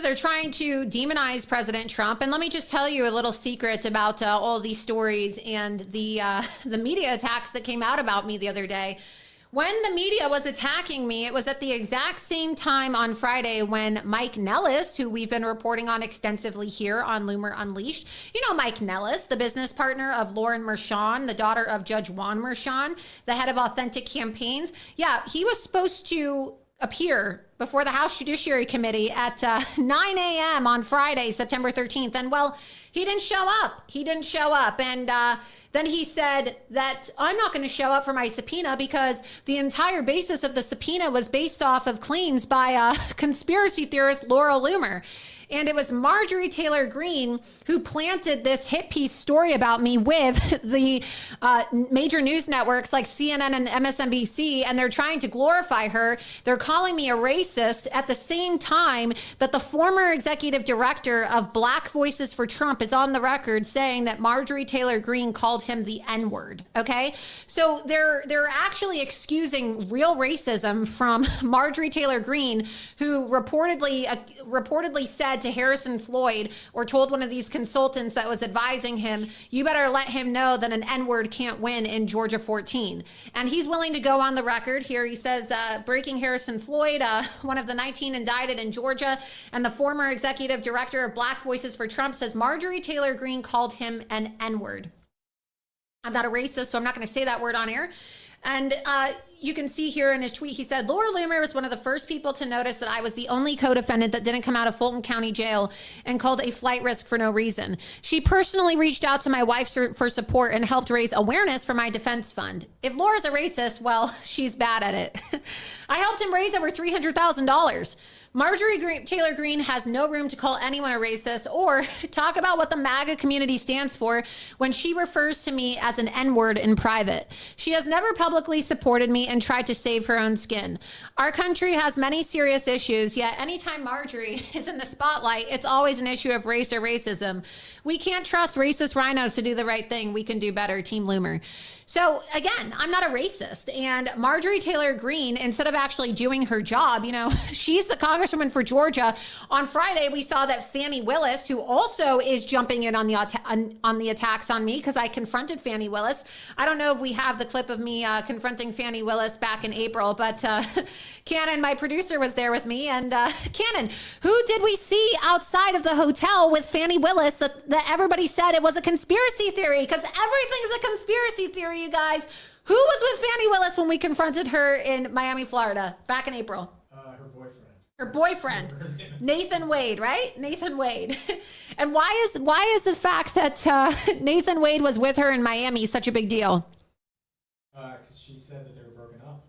They're trying to demonize President Trump. And let me just tell you a little secret about all these stories and the media attacks that came out about me the other day. When the media was attacking me, it was at the exact same time on Friday when Mike Nellis, who we've been reporting on extensively here on Loomer Unleashed. You know Mike Nellis, the business partner of Lauren Mershon, the daughter of Judge Juan Mershon, the head of Authentic Campaigns. Yeah, he was supposed to appear before the House Judiciary Committee at 9 a.m. on Friday, September 13th. And well, he didn't show up. He didn't show up. And then he said that I'm not going to show up for my subpoena because the entire basis of the subpoena was based off of claims by conspiracy theorist Laura Loomer. And it was Marjorie Taylor Greene who planted this hit piece story about me with the major news networks like CNN and MSNBC, and they're trying to glorify her. They're calling me a racist at the same time that the former executive director of Black Voices for Trump is on the record saying that Marjorie Taylor Greene called him the N-word. Okay, so they're actually excusing real racism from Marjorie Taylor Greene, who reportedly said to Harrison Floyd, or told one of these consultants that was advising him, you better let him know that an N-word can't win in Georgia 14. And he's willing to go on the record here. He says, breaking Harrison Floyd, one of the 19 indicted in Georgia, and the former executive director of Black Voices for Trump says Marjorie Taylor Greene called him an N-word. I'm not a racist, so I'm not going to say that word on air. And you can see here in his tweet, he said, Laura Loomer was one of the first people to notice that I was the only co-defendant that didn't come out of Fulton County Jail and called a flight risk for no reason. She personally reached out to my wife for support and helped raise awareness for my defense fund. If Laura's a racist, well, she's bad at it. I helped him raise over $300,000. Marjorie Taylor Greene has no room to call anyone a racist or talk about what the MAGA community stands for when she refers to me as an N-word in private. She has never publicly supported me and tried to save her own skin. Our country has many serious issues, yet anytime Marjorie is in the spotlight, it's always an issue of race or racism. We can't trust racist rhinos to do the right thing. We can do better, Team Loomer. So again, I'm not a racist. And Marjorie Taylor Greene, instead of actually doing her job, you know, she's the congresswoman for Georgia. On Friday, we saw that Fani Willis, who also is jumping in on the attacks on me because I confronted Fani Willis. I don't know if we have the clip of me confronting Fani Willis back in April, but Cannon, my producer, was there with me. And Cannon, who did we see outside of the hotel with Fani Willis that everybody said it was a conspiracy theory? Because everything's a conspiracy theory, you guys. Who was with Fani Willis when we confronted her in Miami, Florida, back in April? Her boyfriend, Nathan Wade, right? Nathan Wade. And why is the fact that Nathan Wade was with her in Miami such a big deal? Because she said that they were broken up.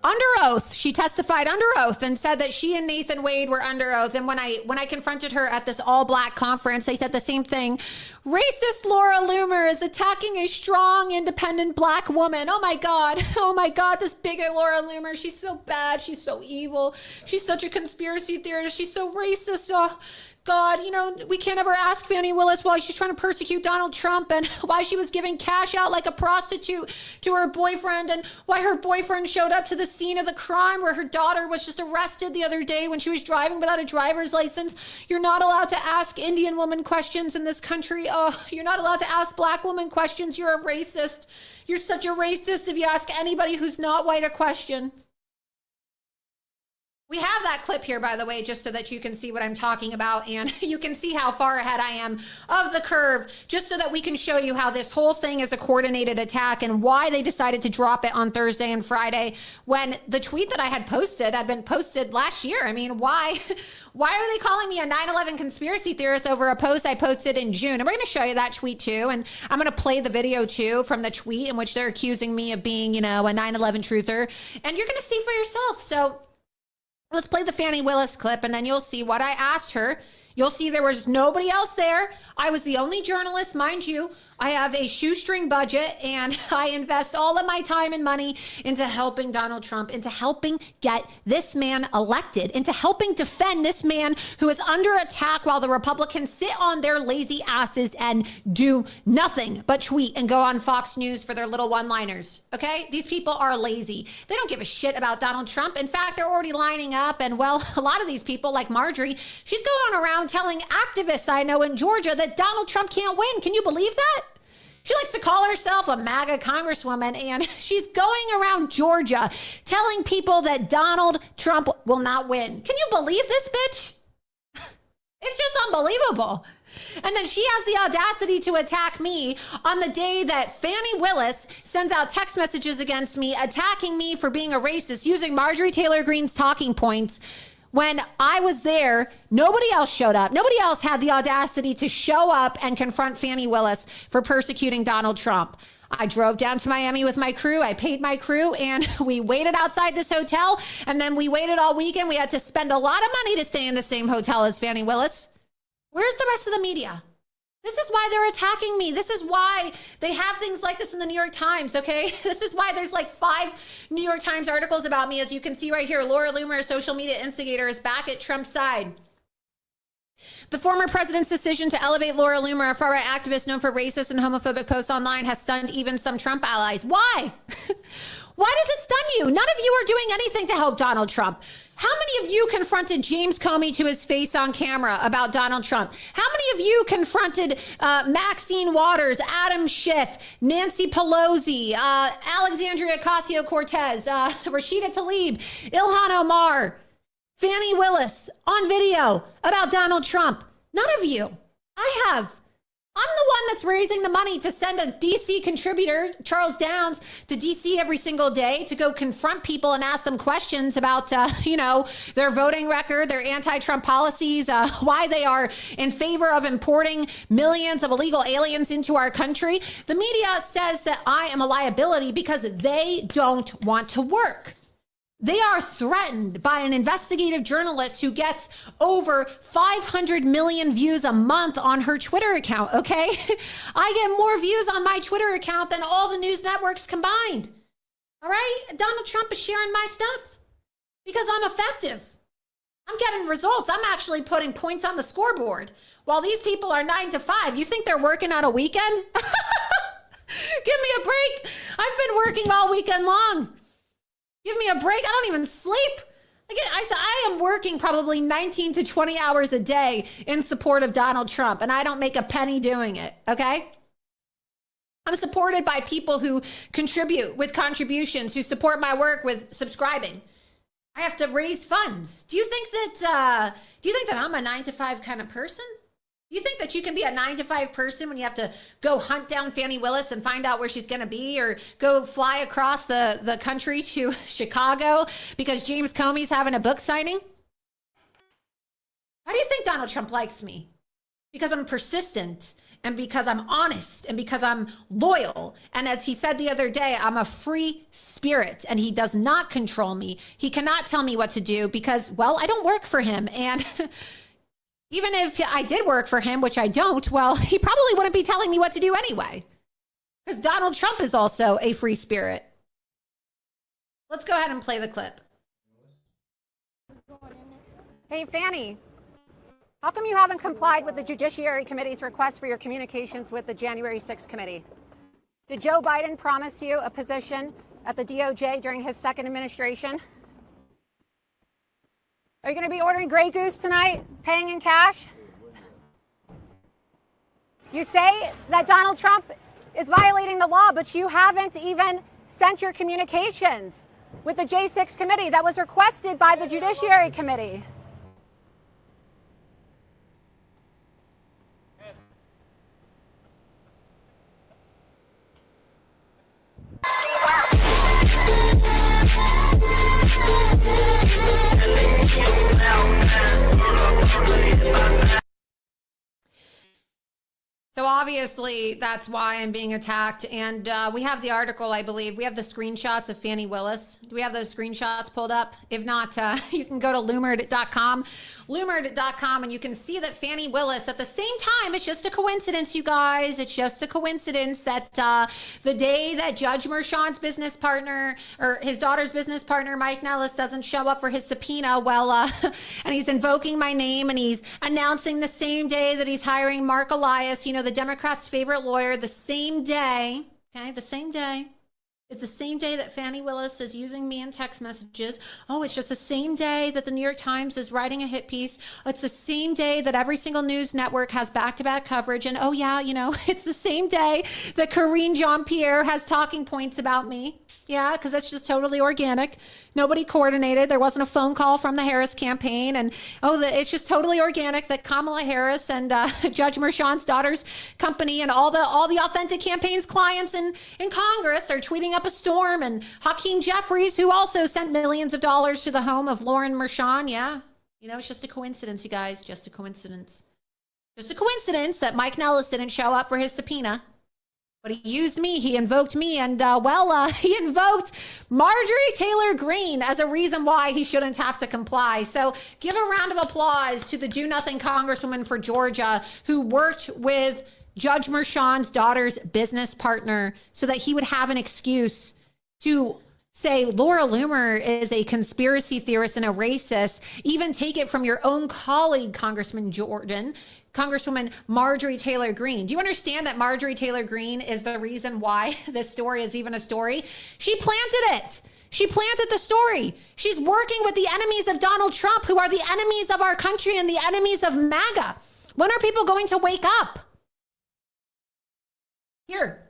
Under oath. She testified under oath and said that she and Nathan Wade were under oath. And when I confronted her at this all-black conference, they said the same thing. Racist Laura Loomer is attacking a strong, independent black woman. Oh my God. Oh my God, this bigot Laura Loomer. She's so bad. She's so evil. She's such a conspiracy theorist. She's so racist. Oh, God, you know, we can't ever ask Fani Willis why she's trying to persecute Donald Trump and why she was giving cash out like a prostitute to her boyfriend and why her boyfriend showed up to the scene of the crime where her daughter was just arrested the other day when she was driving without a driver's license. You're not allowed to ask Indian woman questions in this country. Oh, you're not allowed to ask black woman questions. You're a racist. You're such a racist if you ask anybody who's not white a question. We have that clip here, by the way, just so that you can see what I'm talking about, and you can see how far ahead I am of the curve, just so that we can show you how this whole thing is a coordinated attack and why they decided to drop it on Thursday and Friday when the tweet that I had posted had been posted last year. I mean, why are they calling me a 9/11 conspiracy theorist over a post I posted in June? And we're going to show you that tweet too, and I'm going to play the video too from the tweet in which they're accusing me of being, a 9/11 truther, and you're going to see for yourself. So let's play the Fani Willis clip, and then you'll see what I asked her. You'll see there was nobody else there. I was the only journalist, mind you. I have a shoestring budget, and I invest all of my time and money into helping Donald Trump, into helping get this man elected, into helping defend this man who is under attack while the Republicans sit on their lazy asses and do nothing but tweet and go on Fox News for their little one-liners, okay? These people are lazy. They don't give a shit about Donald Trump. In fact, they're already lining up, and well, a lot of these people, like Marjorie, she's going around telling activists I know in Georgia that Donald Trump can't win. Can you believe that? She likes to call herself a MAGA congresswoman, and she's going around Georgia telling people that Donald Trump will not win. Can you believe this bitch? It's just unbelievable. And then she has the audacity to attack me on the day that Fani Willis sends out text messages against me, attacking me for being a racist, using Marjorie Taylor Greene's talking points. When I was there, nobody else showed up. Nobody else had the audacity to show up and confront Fani Willis for persecuting Donald Trump. I drove down to Miami with my crew. I paid my crew, and we waited outside this hotel. And then we waited all weekend. We had to spend a lot of money to stay in the same hotel as Fani Willis. Where's the rest of the media? This is why they're attacking me. This is why they have things like this in the New York Times, okay? This is why there's like 5 New York Times articles about me. As you can see right here, Laura Loomer, a social media instigator, is back at Trump's side. The former president's decision to elevate Laura Loomer, a far-right activist known for racist and homophobic posts online, has stunned even some Trump allies. Why? Why does it stun you? None of you are doing anything to help Donald Trump. How many of you confronted James Comey to his face on camera about Donald Trump? How many of you confronted Maxine Waters, Adam Schiff, Nancy Pelosi, Alexandria Ocasio-Cortez, Rashida Tlaib, Ilhan Omar, Fani Willis on video about Donald Trump? None of you. I have. I'm the one that's raising the money to send a DC contributor, Charles Downs, to DC every single day to go confront people and ask them questions about, their voting record, their anti-Trump policies, why they are in favor of importing millions of illegal aliens into our country. The media says that I am a liability because they don't want to work. They are threatened by an investigative journalist who gets over 500 million views a month on her Twitter account, okay? I get more views on my Twitter account than all the news networks combined, all right? Donald Trump is sharing my stuff because I'm effective. I'm getting results. I'm actually putting points on the scoreboard while these people are 9 to 5. You think they're working on a weekend? Give me a break. I've been working all weekend long. Give me a break. I don't even sleep. I am working probably 19 to 20 hours a day in support of Donald Trump, and I don't make a penny doing it, okay? I'm supported by people who contribute with contributions, who support my work with subscribing. I have to raise funds. Do you think that I'm a 9 to 5 kind of person? You think that you can be a 9 to 5 person when you have to go hunt down Fani Willis and find out where she's going to be, or go fly across the country to Chicago because James Comey's having a book signing? Why do you think Donald Trump likes me? Because I'm persistent, and because I'm honest, and because I'm loyal. And as he said the other day, I'm a free spirit, and he does not control me. He cannot tell me what to do because, well, I don't work for him. And even if I did work for him, which I don't, well, he probably wouldn't be telling me what to do anyway. Because Donald Trump is also a free spirit. Let's go ahead and play the clip. Hey, Fani, how come you haven't complied with the Judiciary Committee's request for your communications with the January 6th committee? Did Joe Biden promise you a position at the DOJ during his second administration? Are you going to be ordering Grey Goose tonight, paying in cash? You say that Donald Trump is violating the law, but you haven't even sent your communications with the J6 committee that was requested by the Judiciary Committee. So obviously that's why I'm being attacked. And we have the article, I believe. We have the screenshots of Fani Willis. Do we have those screenshots pulled up? If not, you can go to Loomer.com. Loomer.com, and you can see that Fani Willis, at the same time, it's just a coincidence, you guys. It's just a coincidence that the day that Judge Merchan's business partner, or his daughter's business partner, Mike Nellis, doesn't show up for his subpoena, well, and he's invoking my name, and he's announcing the same day that he's hiring Mark Elias, you know, the Democrats' favorite lawyer, the same day, okay, the same day. It's the same day that Fani Willis is using me in text messages. Oh, it's just the same day that the New York Times is writing a hit piece. It's the same day that every single news network has back-to-back coverage. And oh yeah, you know, it's the same day that Karine Jean-Pierre has talking points about me. Yeah, because that's just totally organic. Nobody coordinated. There wasn't a phone call from the Harris campaign. And it's just totally organic that Kamala Harris and Judge Merchan's daughter's company and all the authentic campaign's clients in Congress are tweeting up a storm. And Hakeem Jeffries, who also sent millions of dollars to the home of Lauren Merchan. Yeah, you know, it's just a coincidence, you guys. Just a coincidence. Just a coincidence that Mike Nellis didn't show up for his subpoena. But he used me, he invoked me, and he invoked Marjorie Taylor Greene as a reason why he shouldn't have to comply. So give a round of applause to the do-nothing Congresswoman for Georgia who worked with Judge Merchan's daughter's business partner so that he would have an excuse to say Laura Loomer is a conspiracy theorist and a racist. Even take it from your own colleague, Congresswoman Marjorie Taylor Greene. Do you understand that Marjorie Taylor Greene is the reason why this story is even a story? She planted it. She planted the story. She's working with the enemies of Donald Trump, who are the enemies of our country and the enemies of MAGA. When are people going to wake up? Here.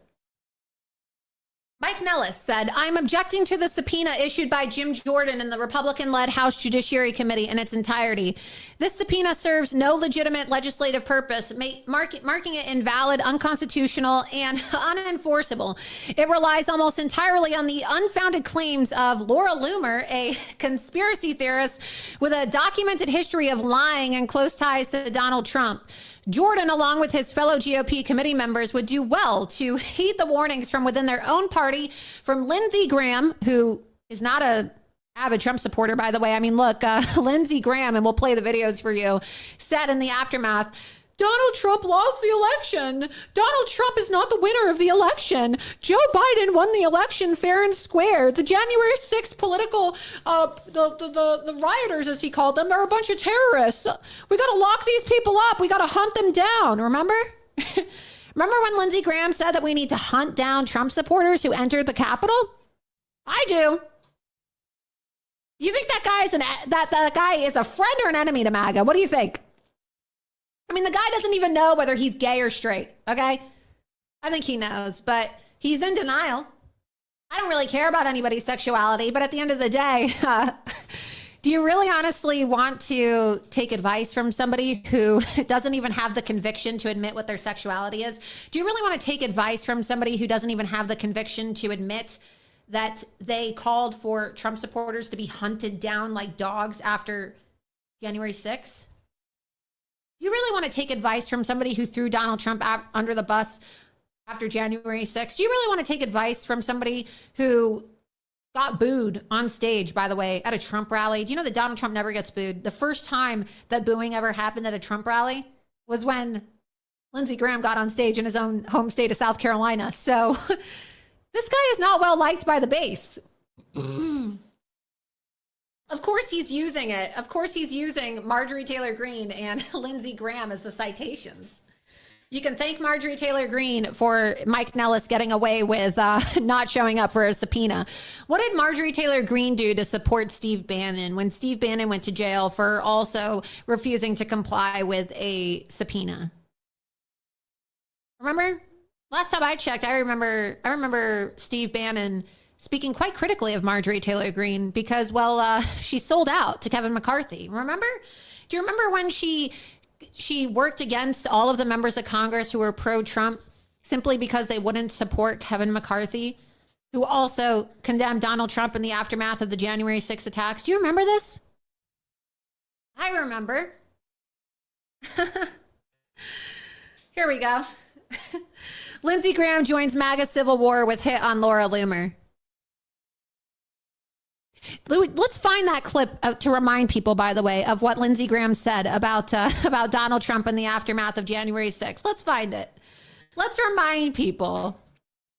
Mike Nellis said, I'm objecting to the subpoena issued by Jim Jordan and the Republican-led House Judiciary Committee in its entirety. This subpoena serves no legitimate legislative purpose, marking it invalid, unconstitutional, and unenforceable. It relies almost entirely on the unfounded claims of Laura Loomer, a conspiracy theorist with a documented history of lying and close ties to Donald Trump. Jordan, along with his fellow GOP committee members, would do well to heed the warnings from within their own party from Lindsey Graham, who is not a avid Trump supporter, by the way. I mean, look, Lindsey Graham, and we'll play the videos for you, said in the aftermath, Donald Trump lost the election. Donald Trump is not the winner of the election. Joe Biden won the election fair and square. The January 6th political, the rioters, as he called them, are a bunch of terrorists. We got to lock these people up. We got to hunt them down. Remember? Remember when Lindsey Graham said that we need to hunt down Trump supporters who entered the Capitol? I do. You think that guy is a friend or an enemy to MAGA? What do you think? I mean, the guy doesn't even know whether he's gay or straight, okay? I think he knows, but he's in denial. I don't really care about anybody's sexuality, but at the end of the day, do you really honestly want to take advice from somebody who doesn't even have the conviction to admit what their sexuality is? Do you really want to take advice from somebody who doesn't even have the conviction to admit that they called for Trump supporters to be hunted down like dogs after January 6th? You really want to take advice from somebody who threw Donald Trump under the bus after January 6th? Do you really want to take advice from somebody who got booed on stage, by the way, at a Trump rally? Do you know that Donald Trump never gets booed? The first time that booing ever happened at a Trump rally was when Lindsey Graham got on stage in his own home state of South Carolina. So this guy is not well liked by the base. Of course he's using it. Of course he's using Marjorie Taylor Greene and Lindsey Graham as the citations. You can thank Marjorie Taylor Greene for Mike Nellis getting away with not showing up for a subpoena. What did Marjorie Taylor Greene do to support Steve Bannon when Steve Bannon went to jail for also refusing to comply with a subpoena? Remember? Last time I checked, I remember Steve Bannon speaking quite critically of Marjorie Taylor Greene because, well, she sold out to Kevin McCarthy. Remember? Do you remember when she worked against all of the members of Congress who were pro-Trump simply because they wouldn't support Kevin McCarthy, who also condemned Donald Trump in the aftermath of the January 6th attacks? Do you remember this? I remember. Here we go. Lindsey Graham joins MAGA civil war with hit on Laura Loomer. Let's find that clip to remind people, by the way, of what Lindsey Graham said about Donald Trump in the aftermath of January 6th. Let's find it. Let's remind people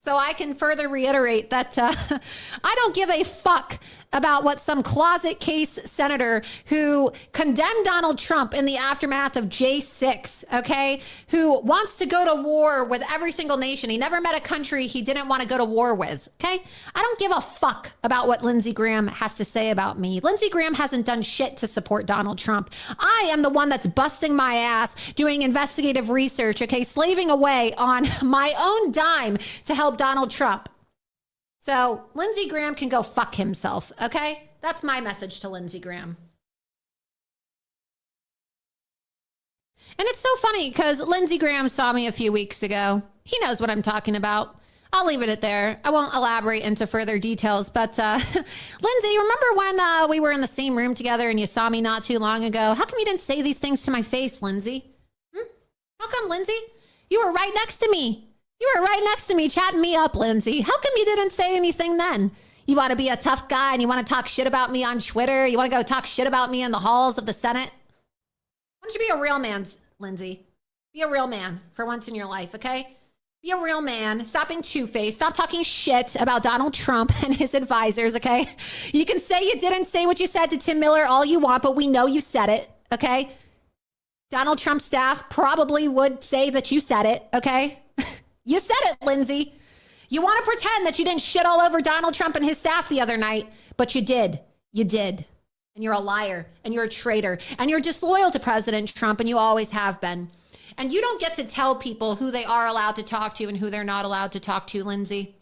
so I can further reiterate that I don't give a fuck about what some closet case senator who condemned Donald Trump in the aftermath of J6, okay, who wants to go to war with every single nation. He never met a country he didn't want to go to war with, okay? I don't give a fuck about what Lindsey Graham has to say about me. Lindsey Graham hasn't done shit to support Donald Trump. I am the one that's busting my ass, doing investigative research, okay, slaving away on my own dime to help Donald Trump. So Lindsey Graham can go fuck himself, okay? That's my message to Lindsey Graham. And it's so funny because Lindsey Graham saw me a few weeks ago. He knows what I'm talking about. I'll leave it at there. I won't elaborate into further details. But Lindsey, remember when we were in the same room together and you saw me not too long ago? How come you didn't say these things to my face, Lindsey? How come, Lindsey? You were right next to me. You were right next to me, chatting me up, Lindsey. How come you didn't say anything then? You want to be a tough guy and you want to talk shit about me on Twitter? You want to go talk shit about me in the halls of the Senate? Why don't you be a real man, Lindsey? Be a real man for once in your life, okay? Be a real man. Stop being two-faced. Stop talking shit about Donald Trump and his advisors, okay? You can say you didn't say what you said to Tim Miller all you want, but we know you said it, okay? Donald Trump's staff probably would say that you said it, okay? You said it, Lindsey. You want to pretend that you didn't shit all over Donald Trump and his staff the other night, but you did. You did. And you're a liar, and you're a traitor, and you're disloyal to President Trump, and you always have been. And you don't get to tell people who they are allowed to talk to and who they're not allowed to talk to, Lindsey.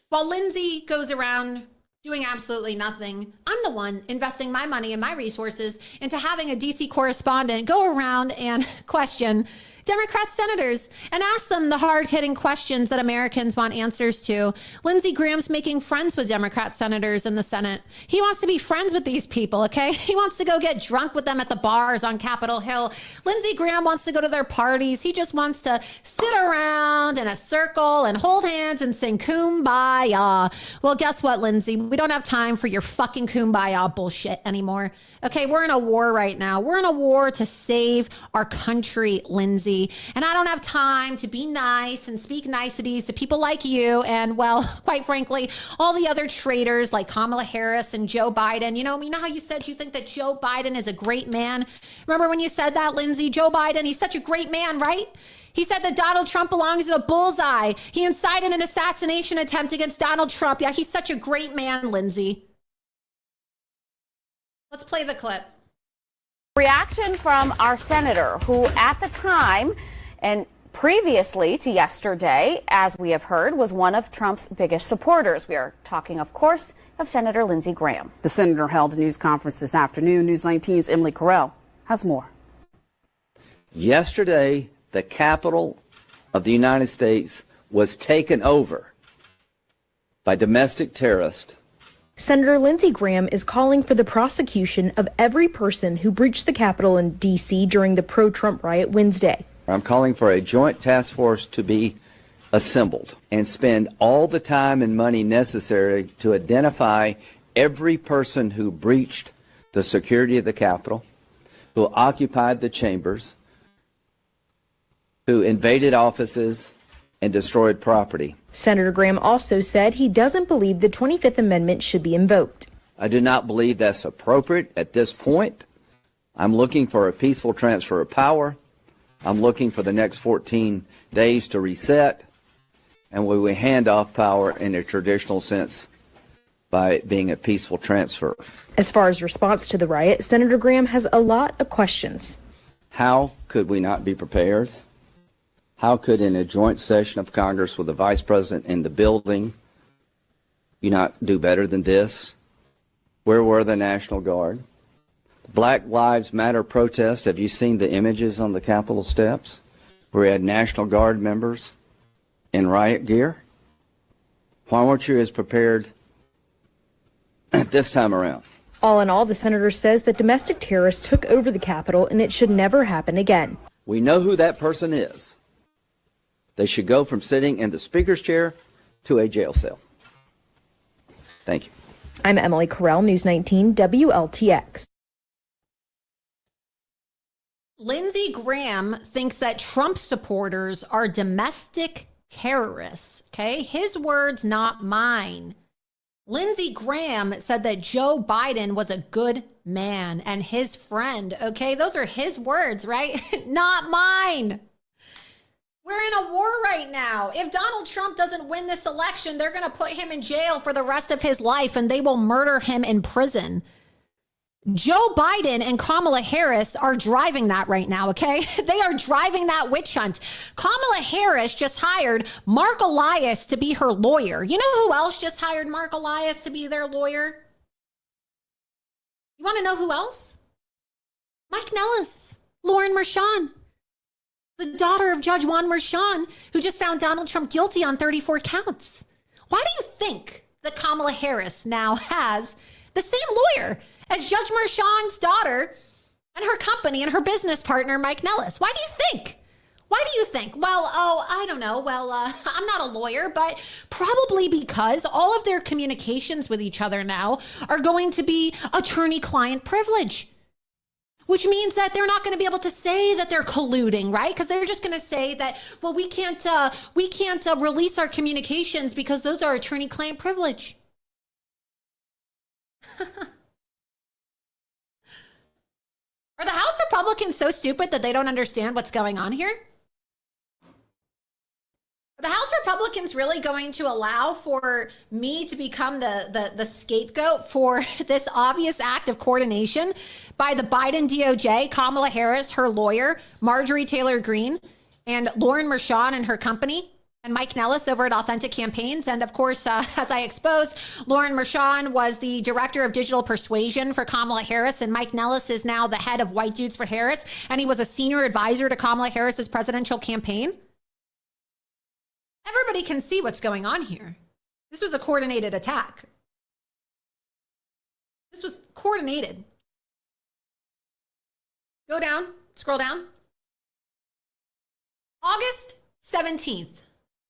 While Lindsey goes around doing absolutely nothing, I'm the one investing my money and my resources into having a DC correspondent go around and question Democrat senators and ask them the hard-hitting questions that Americans want answers to. Lindsey Graham's making friends with Democrat senators in the Senate. He wants to be friends with these people, okay? He wants to go get drunk with them at the bars on Capitol Hill. Lindsey Graham wants to go to their parties. He just wants to sit around in a circle and hold hands and sing Kumbaya. Well, guess what, Lindsey? We don't have time for your fucking Kumbaya bullshit anymore. Okay, we're in a war right now. We're in a war to save our country, Lindsey. And I don't have time to be nice and speak niceties to people like you and, well, quite frankly, all the other traitors like Kamala Harris and Joe Biden. You know how you said you think that Joe Biden is a great man? Remember when you said that, Lindsey? Joe Biden, he's such a great man, right? He said that Donald Trump belongs in a bullseye. He incited an assassination attempt against Donald Trump. Yeah, he's such a great man, Lindsey. Let's play the clip. Reaction from our senator, who at the time and previously to yesterday, as we have heard, was one of Trump's biggest supporters. We are talking, of course, of Senator Lindsey Graham. The senator held a news conference this afternoon. News 19's Emily Carell has more. Yesterday, the Capitol of the United States was taken over by domestic terrorists. Senator Lindsey Graham is calling for the prosecution of every person who breached the Capitol in D.C. during the pro-Trump riot Wednesday. I'm calling for a joint task force to be assembled and spend all the time and money necessary to identify every person who breached the security of the Capitol, who occupied the chambers, who invaded offices and destroyed property. Senator Graham also said he doesn't believe the 25th Amendment should be invoked. I do not believe that's appropriate at this point. I'm looking for a peaceful transfer of power. I'm looking for the next 14 days to reset, and we will hand off power in a traditional sense by being a peaceful transfer. As far as response to the riot, Senator Graham has a lot of questions. How could we not be prepared? How could, in a joint session of Congress with the Vice President in the building, you not do better than this? Where were the National Guard? Black Lives Matter protest, have you seen the images on the Capitol steps where we had National Guard members in riot gear? Why weren't you as prepared this time around? All in all, the senator says that domestic terrorists took over the Capitol and it should never happen again. We know who that person is. They should go from sitting in the speaker's chair to a jail cell. Thank you. I'm Emily Carell, News 19 WLTX. Lindsey Graham thinks that Trump supporters are domestic terrorists. Okay, his words, not mine. Lindsey Graham said that Joe Biden was a good man and his friend. Okay, those are his words, right? Not mine. We're in a war right now. If Donald Trump doesn't win this election, they're going to put him in jail for the rest of his life and they will murder him in prison. Joe Biden and Kamala Harris are driving that right now, okay? They are driving that witch hunt. Kamala Harris just hired Mark Elias to be her lawyer. You know who else just hired Mark Elias to be their lawyer? You want to know who else? Mike Nellis, Lauren Mershon, the daughter of Judge Juan Mershon, who just found Donald Trump guilty on 34 counts. Why do you think that Kamala Harris now has the same lawyer as Judge Mershon's daughter and her company and her business partner, Mike Nellis? Why do you think? Why do you think? Well, I don't know. Well, I'm not a lawyer, but probably because all of their communications with each other now are going to be attorney-client privilege, which means that they're not going to be able to say that they're colluding, right? Because they're just going to say that, well, we can't release our communications because those are attorney-client privilege. Are the House Republicans so stupid that they don't understand what's going on here? Are the House Republicans really going to allow for me to become the scapegoat for this obvious act of coordination by the Biden DOJ, Kamala Harris, her lawyer, Marjorie Taylor Greene, and Lauren Mershon and her company, and Mike Nellis over at Authentic Campaigns? And of course, as I exposed, Lauren Mershon was the director of digital persuasion for Kamala Harris, and Mike Nellis is now the head of White Dudes for Harris, and he was a senior advisor to Kamala Harris's presidential campaign. Everybody can see what's going on here. This was a coordinated attack. This was coordinated. Go down, scroll down. August 17th.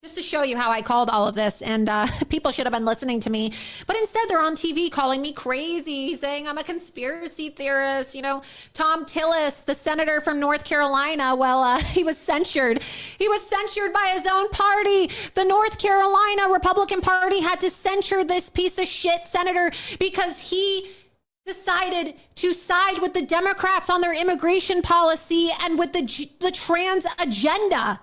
Just to show you how I called all of this, and people should have been listening to me, but instead they're on TV calling me crazy, saying I'm a conspiracy theorist. You know, Tom Tillis, the senator from North Carolina, well, he was censured. He was censured by his own party. The North Carolina Republican Party had to censure this piece of shit senator because he decided to side with the Democrats on their immigration policy and with the trans agenda.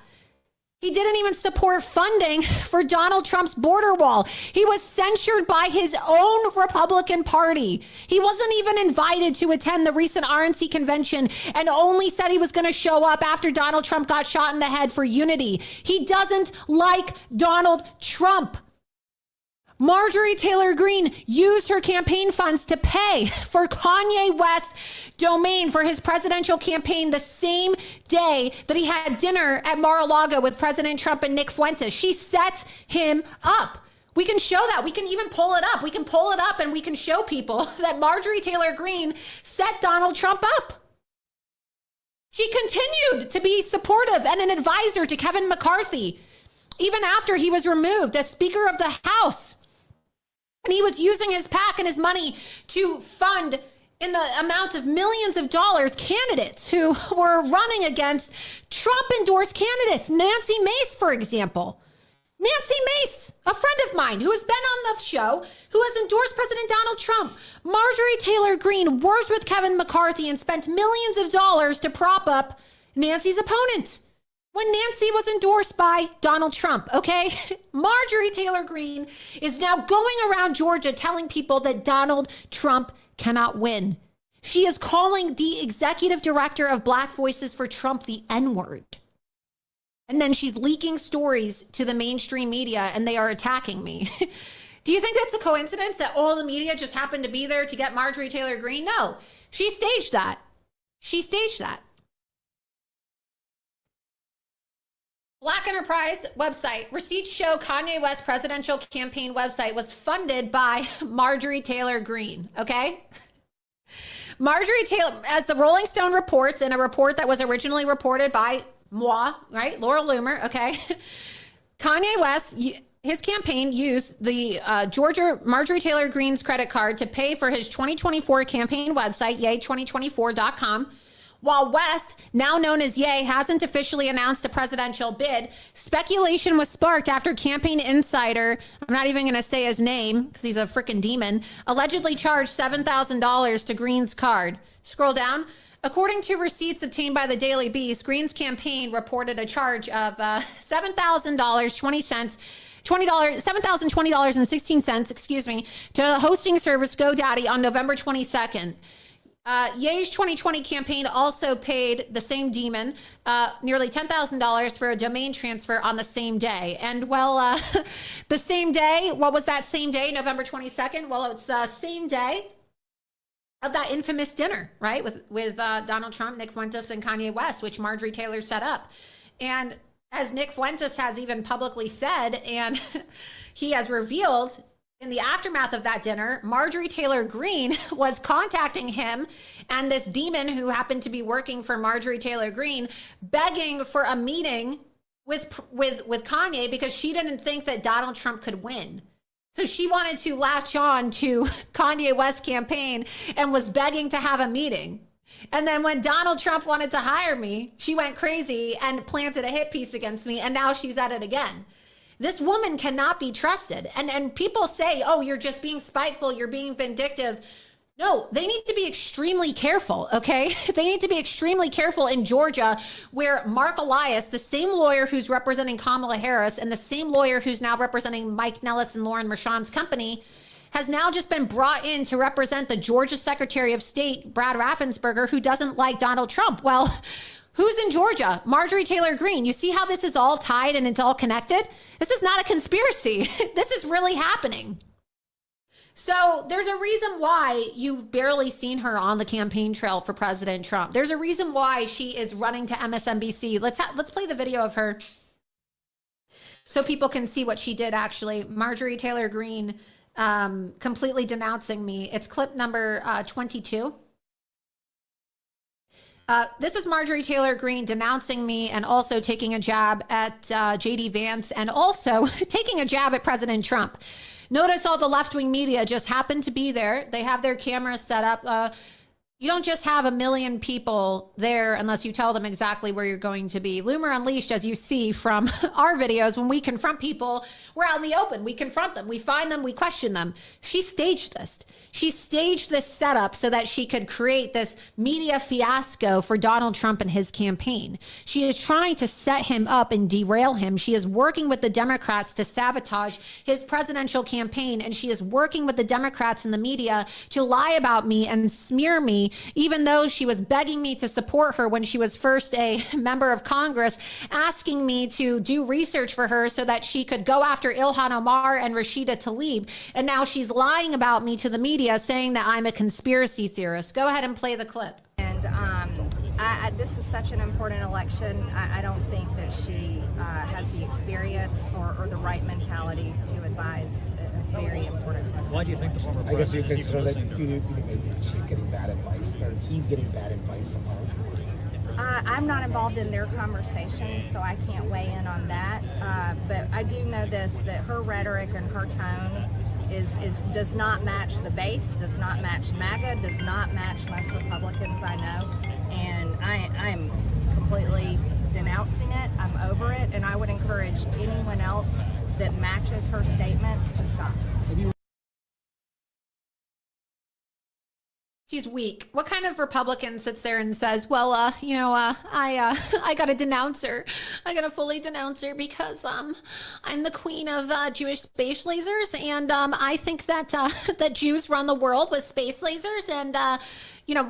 He didn't even support funding for Donald Trump's border wall. He was censured by his own Republican Party. He wasn't even invited to attend the recent RNC convention and only said he was going to show up after Donald Trump got shot in the head for unity. He doesn't like Donald Trump. Marjorie Taylor Greene used her campaign funds to pay for Kanye West's domain for his presidential campaign the same day that he had dinner at Mar-a-Lago with President Trump and Nick Fuentes. She set him up. We can show that. We can even pull it up. We can pull it up and we can show people that Marjorie Taylor Greene set Donald Trump up. She continued to be supportive and an advisor to Kevin McCarthy, even after he was removed as Speaker of the House. And he was using his PAC and his money to fund, in the amount of millions of dollars, candidates who were running against Trump-endorsed candidates. Nancy Mace, for example. Nancy Mace, a friend of mine who has been on the show, who has endorsed President Donald Trump. Marjorie Taylor Greene worked with Kevin McCarthy and spent millions of dollars to prop up Nancy's opponent when Nancy was endorsed by Donald Trump, okay? Marjorie Taylor Greene is now going around Georgia telling people that Donald Trump cannot win. She is calling the executive director of Black Voices for Trump the N-word. And then she's leaking stories to the mainstream media and they are attacking me. Do you think that's a coincidence that all the media just happened to be there to get Marjorie Taylor Greene? No, she staged that. She staged that. Black Enterprise website. Receipts show Kanye West presidential campaign website was funded by Marjorie Taylor Greene. Okay? Marjorie Taylor, as the Rolling Stone reports in a report that was originally reported by moi, right? Laura Loomer, okay? Kanye West, his campaign used the Georgia Marjorie Taylor Greene's credit card to pay for his 2024 campaign website, yay2024.com. While West, now known as Ye, hasn't officially announced a presidential bid, speculation was sparked after campaign insider, I'm not even going to say his name because he's a freaking demon, allegedly charged $7,000 to Greene's card. Scroll down. According to receipts obtained by the Daily Beast, Greene's campaign reported a charge of $7,020.16, to hosting service GoDaddy on November 22nd. Ye's 2020 campaign also paid the same demon nearly $10,000 for a domain transfer on the same day. And well, the same day, what was that same day, November 22nd? Well, it's the same day of that infamous dinner, right? With Donald Trump, Nick Fuentes, and Kanye West, which Marjorie Taylor set up. And as Nick Fuentes has even publicly said, and he has revealed, in the aftermath of that dinner, Marjorie Taylor Greene was contacting him and this demon who happened to be working for Marjorie Taylor Greene, begging for a meeting with Kanye because she didn't think that Donald Trump could win. So she wanted to latch on to Kanye West's campaign and was begging to have a meeting. And then when Donald Trump wanted to hire me, she went crazy and planted a hit piece against me, and now she's at it again. This woman cannot be trusted. And people say, oh, you're just being spiteful, you're being vindictive. No, they need to be extremely careful, okay? They need to be extremely careful in Georgia, where Mark Elias, the same lawyer who's representing Kamala Harris and the same lawyer who's now representing Mike Nellis and Lauren Mershon's company, has now just been brought in to represent the Georgia Secretary of State, Brad Raffensperger, who doesn't like Donald Trump. Well, who's in Georgia? Marjorie Taylor Greene. You see how this is all tied and it's all connected? This is not a conspiracy. This is really happening. So there's a reason why you've barely seen her on the campaign trail for President Trump. There's a reason why she is running to MSNBC. Let's play the video of her so people can see what she did actually. Marjorie Taylor Greene completely denouncing me. It's clip number 22. This is Marjorie Taylor Greene denouncing me and also taking a jab at J.D. Vance and also taking a jab at President Trump. Notice all the left-wing media just happened to be there. They have their cameras set up. You don't just have a million people there unless you tell them exactly where you're going to be. Loomer Unleashed, as you see from our videos, when we confront people, we're out in the open. We confront them. We find them. We question them. She staged this. She staged this setup so that she could create this media fiasco for Donald Trump and his campaign. She is trying to set him up and derail him. She is working with the Democrats to sabotage his presidential campaign, and she is working with the Democrats and the media to lie about me and smear me, even though she was begging me to support her when she was first a member of Congress, asking me to do research for her so that she could go after Ilhan Omar and Rashida Tlaib. And now she's lying about me to the media, saying that I'm a conspiracy theorist. Go ahead and play the clip. And this is such an important election. I don't think that she has the experience or the right mentality to advise a very important. Why do you think the former president is even listening to her? She's getting bad advice, or he's getting bad advice from her? I'm not involved in their conversations, so I can't weigh in on that. But I do know this, that her rhetoric and her tone does not match the base, does not match MAGA, does not match most Republicans I know. And I'm completely denouncing it. I'm over it. And I would encourage anyone else that matches her statements to stop. She's weak. What kind of Republican sits there and says, well, I got to denounce her. I got to fully denounce her because I'm the queen of Jewish space lasers. And I think that that Jews run the world with space lasers. And,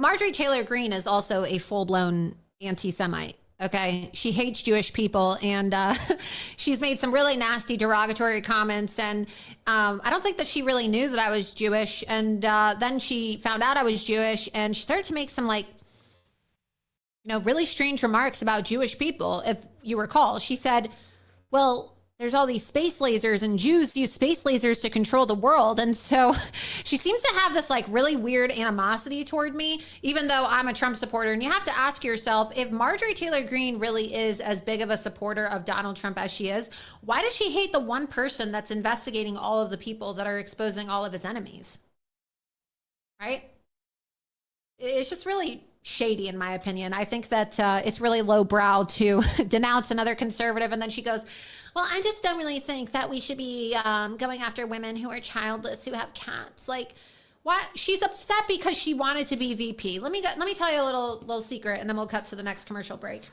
Marjorie Taylor Greene is also a full-blown anti-Semite. Okay. She hates Jewish people, and she's made some really nasty derogatory comments. And I don't think that she really knew that I was Jewish. And then she found out I was Jewish, and she started to make some really strange remarks about Jewish people. If you recall, she said, well, there's all these space lasers, and Jews use space lasers to control the world. And so she seems to have this really weird animosity toward me, even though I'm a Trump supporter. And you have to ask yourself, if Marjorie Taylor Greene really is as big of a supporter of Donald Trump as she is, why does she hate the one person that's investigating all of the people that are exposing all of his enemies? Right? It's just really shady, in my opinion. I think that it's really lowbrow to denounce another conservative, and then she goes, well, I just don't really think that we should be going after women who are childless, who have cats. What? She's upset because she wanted to be VP. Let me tell you a little secret, and then we'll cut to the next commercial break.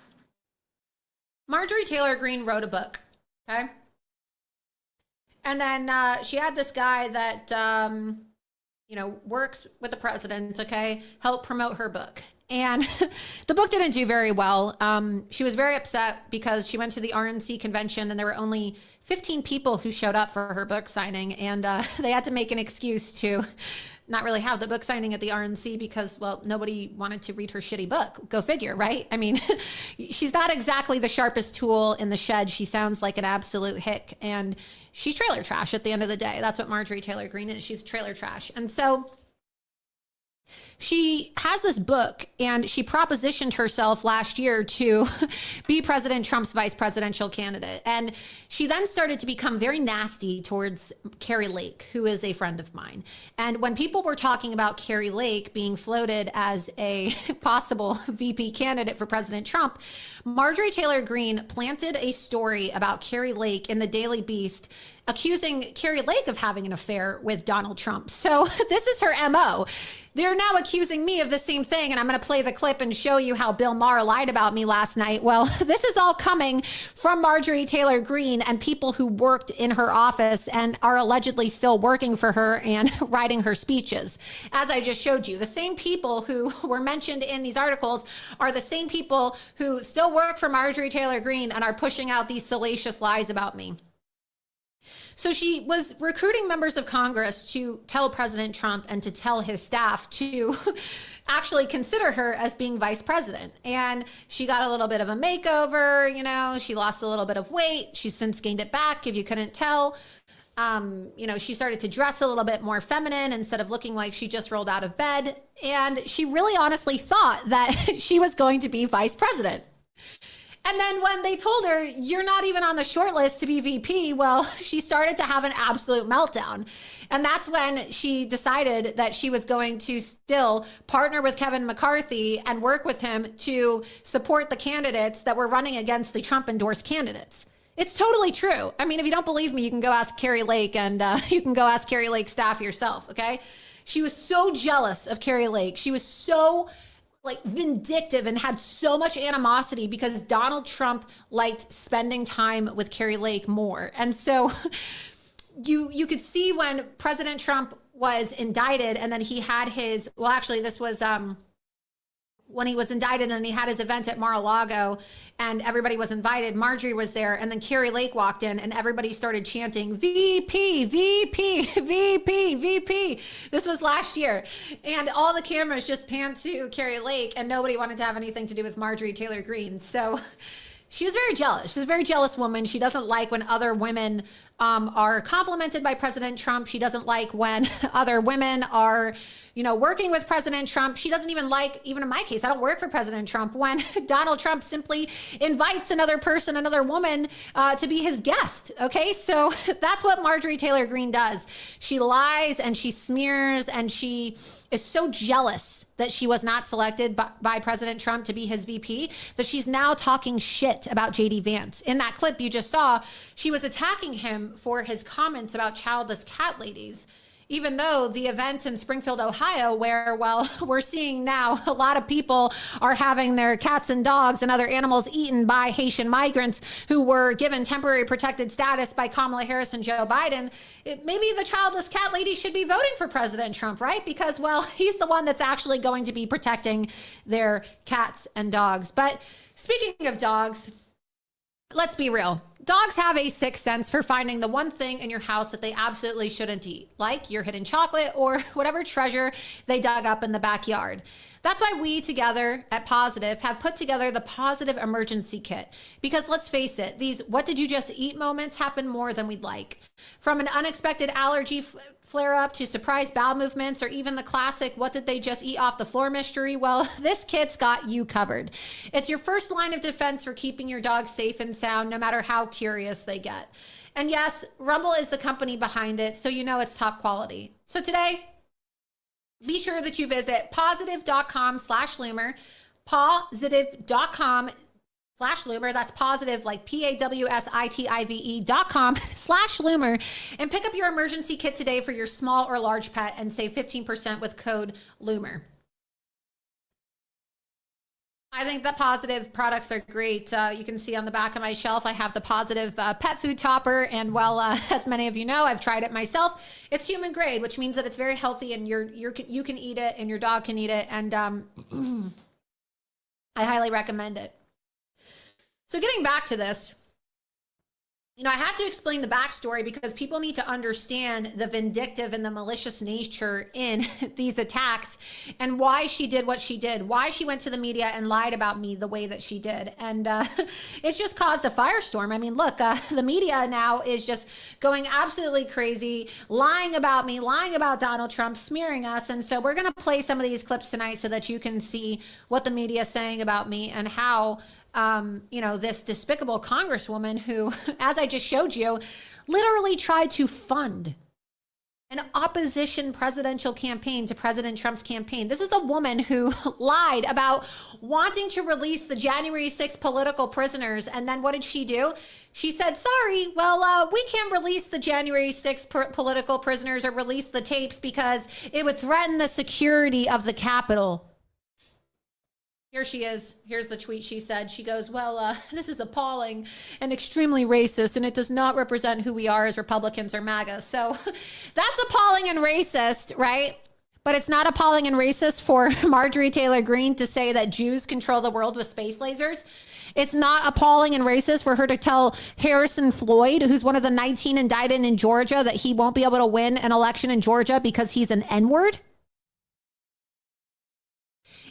Marjorie Taylor Greene wrote a book, okay? And then she had this guy that works with the president, okay, help promote her book. And the book didn't do very well. She was very upset because she went to the RNC convention and there were only 15 people who showed up for her book signing. And they had to make an excuse to not really have the book signing at the RNC because, well, nobody wanted to read her shitty book. Go figure, right? I mean, she's not exactly the sharpest tool in the shed. She sounds like an absolute hick. And she's trailer trash at the end of the day. That's what Marjorie Taylor Greene is. She's trailer trash. And so she has this book, and she propositioned herself last year to be President Trump's vice presidential candidate. And she then started to become very nasty towards Carrie Lake, who is a friend of mine. And when people were talking about Carrie Lake being floated as a possible VP candidate for President Trump, Marjorie Taylor Greene planted a story about Carrie Lake in the Daily Beast, accusing Carrie Lake of having an affair with Donald Trump. So this is her MO. They're now accusing me of the same thing, and I'm going to play the clip and show you how Bill Maher lied about me last night. Well, this is all coming from Marjorie Taylor Greene and people who worked in her office and are allegedly still working for her and writing her speeches. As I just showed you, the same people who were mentioned in these articles are the same people who still work for Marjorie Taylor Greene and are pushing out these salacious lies about me. So she was recruiting members of Congress to tell President Trump and to tell his staff to actually consider her as being vice president. And she got a little bit of a makeover, she lost a little bit of weight. She's since gained it back, if you couldn't tell. She started to dress a little bit more feminine instead of looking like she just rolled out of bed. And she really honestly thought that she was going to be vice president. And then when they told her, you're not even on the short list to be VP, well, she started to have an absolute meltdown. And that's when she decided that she was going to still partner with Kevin McCarthy and work with him to support the candidates that were running against the Trump-endorsed candidates. It's totally true. I mean, if you don't believe me, you can go ask Carrie Lake, and you can go ask Carrie Lake's staff yourself, okay? She was so jealous of Carrie Lake. She was so vindictive and had so much animosity because Donald Trump liked spending time with Carrie Lake more. And so you could see when President Trump was indicted and then he had his, well, actually this was when he was indicted and he had his event at Mar-a-Lago and everybody was invited. Marjorie was there, and then Carrie Lake walked in and everybody started chanting VP, VP, VP, VP. This was last year. And all the cameras just panned to Carrie Lake and nobody wanted to have anything to do with Marjorie Taylor Greene. So she was very jealous. She's a very jealous woman. She doesn't like when other women are complimented by President Trump. She doesn't like when other women are, working with President Trump. She doesn't even like, even in my case, I don't work for President Trump, when Donald Trump simply invites another person, another woman to be his guest. Okay, so that's what Marjorie Taylor Greene does. She lies and she smears, and she is so jealous that she was not selected by President Trump to be his VP that she's now talking shit about JD Vance. In that clip you just saw, she was attacking him for his comments about childless cat ladies, even though the event in Springfield, Ohio, where, well, we're seeing now a lot of people are having their cats and dogs and other animals eaten by Haitian migrants who were given temporary protected status by Kamala Harris and Joe Biden. Maybe the childless cat lady should be voting for President Trump, right? Because, well, he's the one that's actually going to be protecting their cats and dogs. But Speaking of dogs, let's be real. Dogs have a sixth sense for finding the one thing in your house that they absolutely shouldn't eat, like your hidden chocolate or whatever treasure they dug up in the backyard. That's why we together at Positive have put together the Positive Emergency Kit. Because let's face it, these what did you just eat moments happen more than we'd like. From an unexpected allergy flare-up to surprise bowel movements, or even the classic what did they just eat off the floor mystery, well, this kit's got you covered. It's your first line of defense for keeping your dog safe and sound, no matter how curious they get. And yes, Rumble is the company behind it, so you know it's top quality. So today, be sure that you visit positive.com/Loomer, positive.com/Loomer. That's positive like PAWSITIVE.com/Loomer, and pick up your emergency kit today for your small or large pet and save 15% with code Loomer. I think the Positive products are great. You can see on the back of my shelf, I have the Positive pet food topper. And well, as many of you know, I've tried it myself. It's human grade, which means that it's very healthy and you can eat it and your dog can eat it. And I highly recommend it. So getting back to this, you know, I have to explain the backstory because people need to understand the vindictive and the malicious nature in these attacks and why she did what she did, why she went to the media and lied about me the way that she did. And it's just caused a firestorm. I mean, look, the media now is just going absolutely crazy, lying about me, lying about Donald Trump, smearing us. And so we're going to play some of these clips tonight so that you can see what the media is saying about me and how you know, this despicable congresswoman who, as I just showed you, literally tried to fund an opposition presidential campaign to President Trump's campaign. This is a woman who lied about wanting to release the January 6th political prisoners. And then what did she do? She said, sorry, well, we can't release the January 6th political prisoners or release the tapes because it would threaten the security of the Capitol. Here she is. Here's the tweet she said. She goes, well, this is appalling and extremely racist, and it does not represent who we are as Republicans or MAGA. So that's appalling and racist, right? But it's not appalling and racist for Marjorie Taylor Greene to say that Jews control the world with space lasers. It's not appalling and racist for her to tell Harrison Floyd, who's one of the 19 indicted in Georgia, that he won't be able to win an election in Georgia because he's an N-word.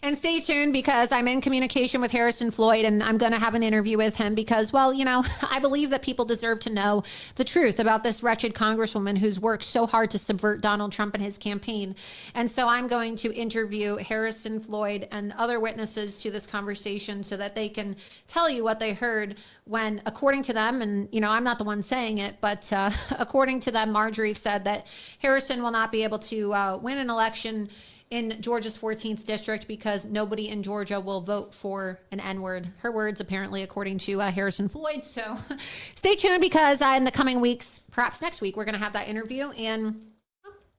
And stay tuned because I'm in communication with Harrison Floyd and I'm going to have an interview with him because, well, you know, I believe that people deserve to know the truth about this wretched congresswoman who's worked so hard to subvert Donald Trump and his campaign. And so I'm going to interview Harrison Floyd and other witnesses to this conversation so that they can tell you what they heard when, according to them, and, you know, I'm not the one saying it, but according to them, Marjorie said that Harrison will not be able to win an election in Georgia's 14th district because nobody in Georgia will vote for an N-word. Her words, apparently, according to Harrison Floyd. So stay tuned because in the coming weeks, perhaps next week, we're going to have that interview. And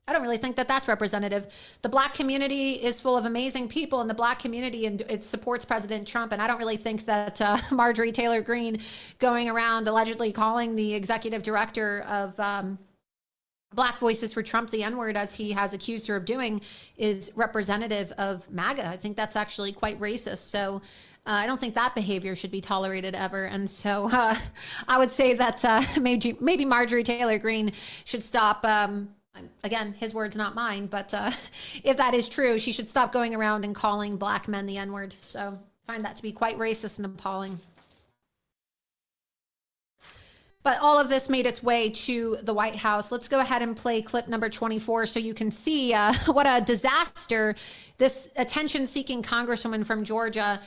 I don't really think that that's representative. The Black community is full of amazing people in the Black community, and it supports President Trump. And I don't really think that Marjorie Taylor Greene going around allegedly calling the executive director of Black Voices for Trump the N-word, as he has accused her of doing, is representative of MAGA. I think that's actually quite racist. So I don't think that behavior should be tolerated ever. And so I would say that maybe Marjorie Taylor Greene should stop. Again, his words, not mine. But if that is true, she should stop going around and calling Black men the N-word. So I find that to be quite racist and appalling. But all of this made its way to the White House. Let's go ahead and play clip number 24 so you can see what a disaster this attention-seeking congresswoman from Georgia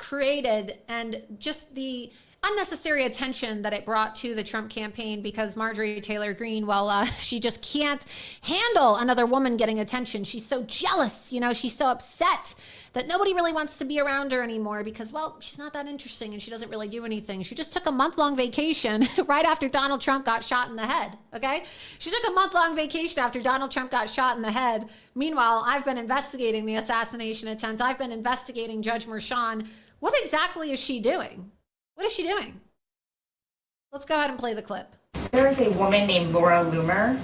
created, and just the unnecessary attention that it brought to the Trump campaign because Marjorie Taylor Greene, well, she just can't handle another woman getting attention. She's so jealous, you know, she's so upset that nobody really wants to be around her anymore because, well, she's not that interesting and she doesn't really do anything. She just took a month-long vacation right after Donald Trump got shot in the head, okay? She took a month-long vacation after Donald Trump got shot in the head. Meanwhile, I've been investigating the assassination attempt. I've been investigating Judge Merchan. What exactly is she doing? What is she doing? Let's go ahead and play the clip. There is a woman named Loomer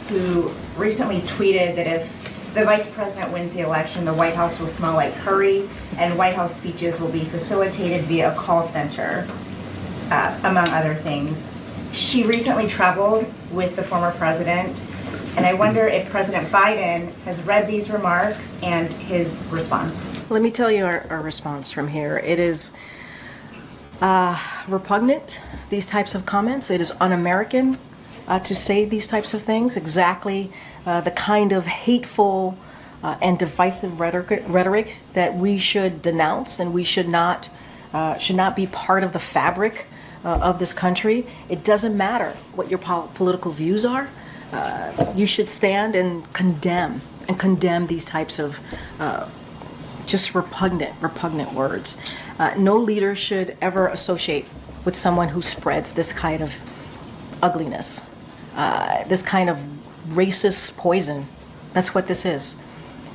who recently tweeted that if the vice president wins the election, the White House will smell like curry, and White House speeches will be facilitated via a call center, among other things. She recently traveled with the former president, and I wonder if President Biden has read these remarks and his response. Let me tell you our response from here. It is repugnant, these types of comments. It is un-American to say these types of things, exactly the kind of hateful and divisive rhetoric that we should denounce, and we should not be part of the fabric of this country. It doesn't matter what your political views are. You should stand and condemn these types of just repugnant words. No leader should ever associate with someone who spreads this kind of ugliness, this kind of racist poison. That's what this is.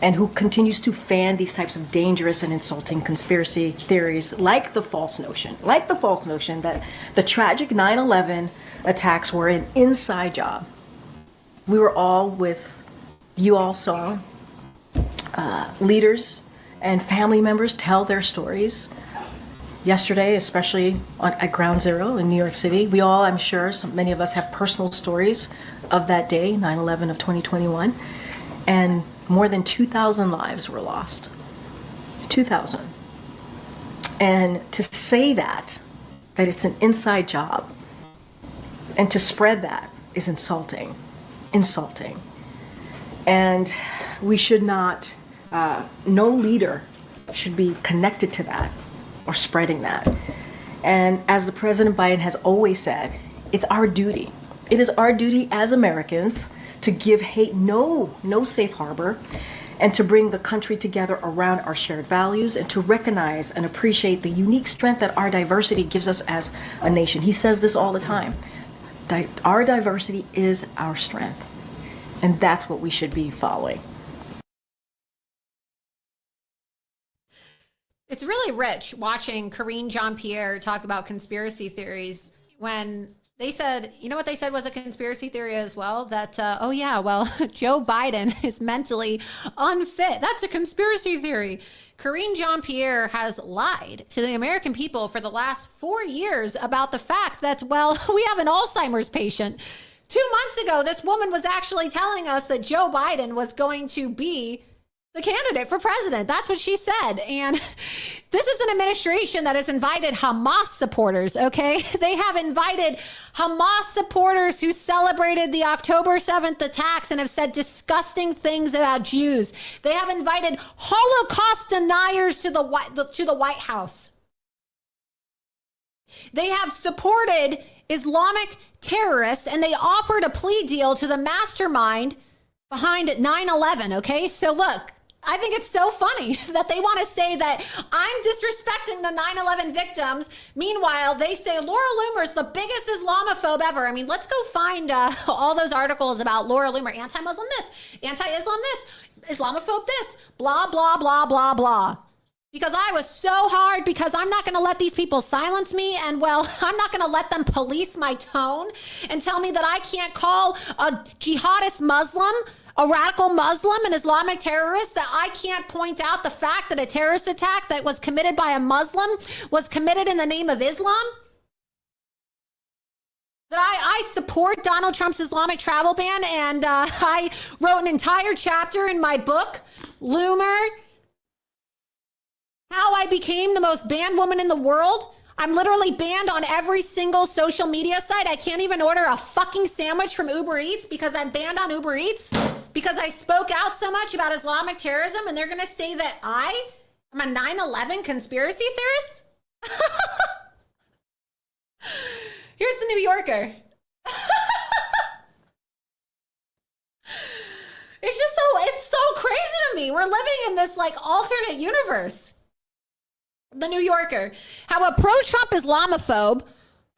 And who continues to fan these types of dangerous and insulting conspiracy theories, like the false notion that the tragic 9/11 attacks were an inside job. We were all you all saw leaders and family members tell their stories. Yesterday, especially at Ground Zero in New York City, we all, I'm sure, many of us have personal stories of that day, 9/11 of 2021, and more than 2,000 lives were lost. 2,000. And to say that it's an inside job, and to spread that is insulting. And we should not, no leader should be connected to that or spreading that. And as the President Biden has always said, it's our duty. It is our duty as Americans to give hate no safe harbor, and to bring the country together around our shared values, and to recognize and appreciate the unique strength that our diversity gives us as a nation. He says this all the time. Our diversity is our strength, and that's what we should be following. It's really rich watching Karine Jean-Pierre talk about conspiracy theories when they said, you know what they said was a conspiracy theory as well? That, Joe Biden is mentally unfit. That's a conspiracy theory. Karine Jean-Pierre has lied to the American people for the last 4 years about the fact that, we have an Alzheimer's patient. 2 months ago, this woman was actually telling us that Joe Biden was going to be the candidate for president. That's what she said. And this is an administration that has invited Hamas supporters, okay? They have invited Hamas supporters who celebrated the October 7th attacks and have said disgusting things about Jews. They have invited Holocaust deniers to the White House. They have supported Islamic terrorists, and they offered a plea deal to the mastermind behind 9/11, okay? So look, I think it's so funny that they want to say that I'm disrespecting the 9/11 victims. Meanwhile, they say Laura Loomer's the biggest Islamophobe ever. I mean, let's go find all those articles about Laura Loomer. Anti-Muslim this, anti-Islam this, Islamophobe this, blah, blah, blah, blah, blah. Because I was so hard, because I'm not going to let these people silence me. And I'm not going to let them police my tone and tell me that I can't call a jihadist Muslim, a radical Muslim, an Islamic terrorist, that I can't point out the fact that a terrorist attack that was committed by a Muslim was committed in the name of Islam. That I support Donald Trump's Islamic travel ban. And I wrote an entire chapter in my book, Loomer, How I Became the Most Banned Woman in the World. I'm literally banned on every single social media site. I can't even order a fucking sandwich from Uber Eats because I'm banned on Uber Eats because I spoke out so much about Islamic terrorism, and they're going to say that I am a 9/11 conspiracy theorist? Here's the New Yorker. It's so crazy to me. We're living in this alternate universe. The New Yorker, how a pro-Trump Islamophobe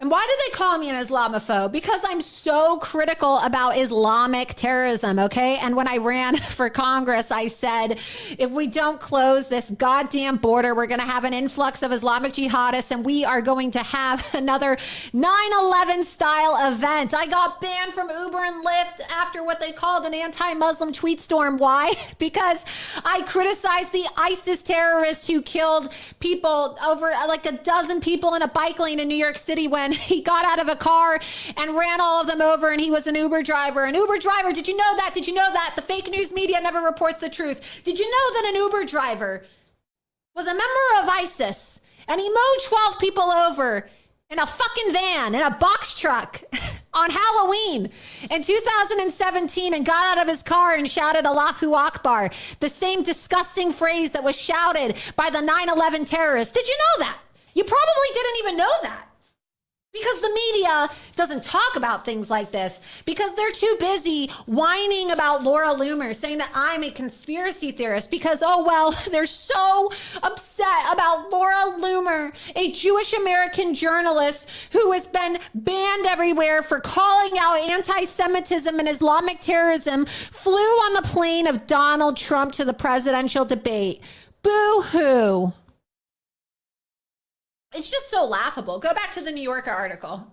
And why did they call me an Islamophobe? Because I'm so critical about Islamic terrorism, okay? And when I ran for Congress, I said, if we don't close this goddamn border, we're going to have an influx of Islamic jihadists, and we are going to have another 9/11 style event. I got banned from Uber and Lyft after what they called an anti-Muslim tweet storm. Why? Because I criticized the ISIS terrorist who killed people, over like a dozen people in a bike lane in New York City, when he got out of a car and ran all of them over, and he was an Uber driver. An Uber driver, did you know that? Did you know that? The fake news media never reports the truth. Did you know that an Uber driver was a member of ISIS, and he mowed 12 people over in a fucking van, in a box truck on Halloween in 2017, and got out of his car and shouted Allahu Akbar, the same disgusting phrase that was shouted by the 9/11 terrorists. Did you know that? You probably didn't even know that. Because the media doesn't talk about things like this, because they're too busy whining about Laura Loomer, saying that I'm a conspiracy theorist, because, oh, well, they're so upset about Laura Loomer, a Jewish American journalist who has been banned everywhere for calling out anti-Semitism and Islamic terrorism, flew on the plane of Donald Trump to the presidential debate. Boo-hoo. It's just so laughable. Go back to the New Yorker article.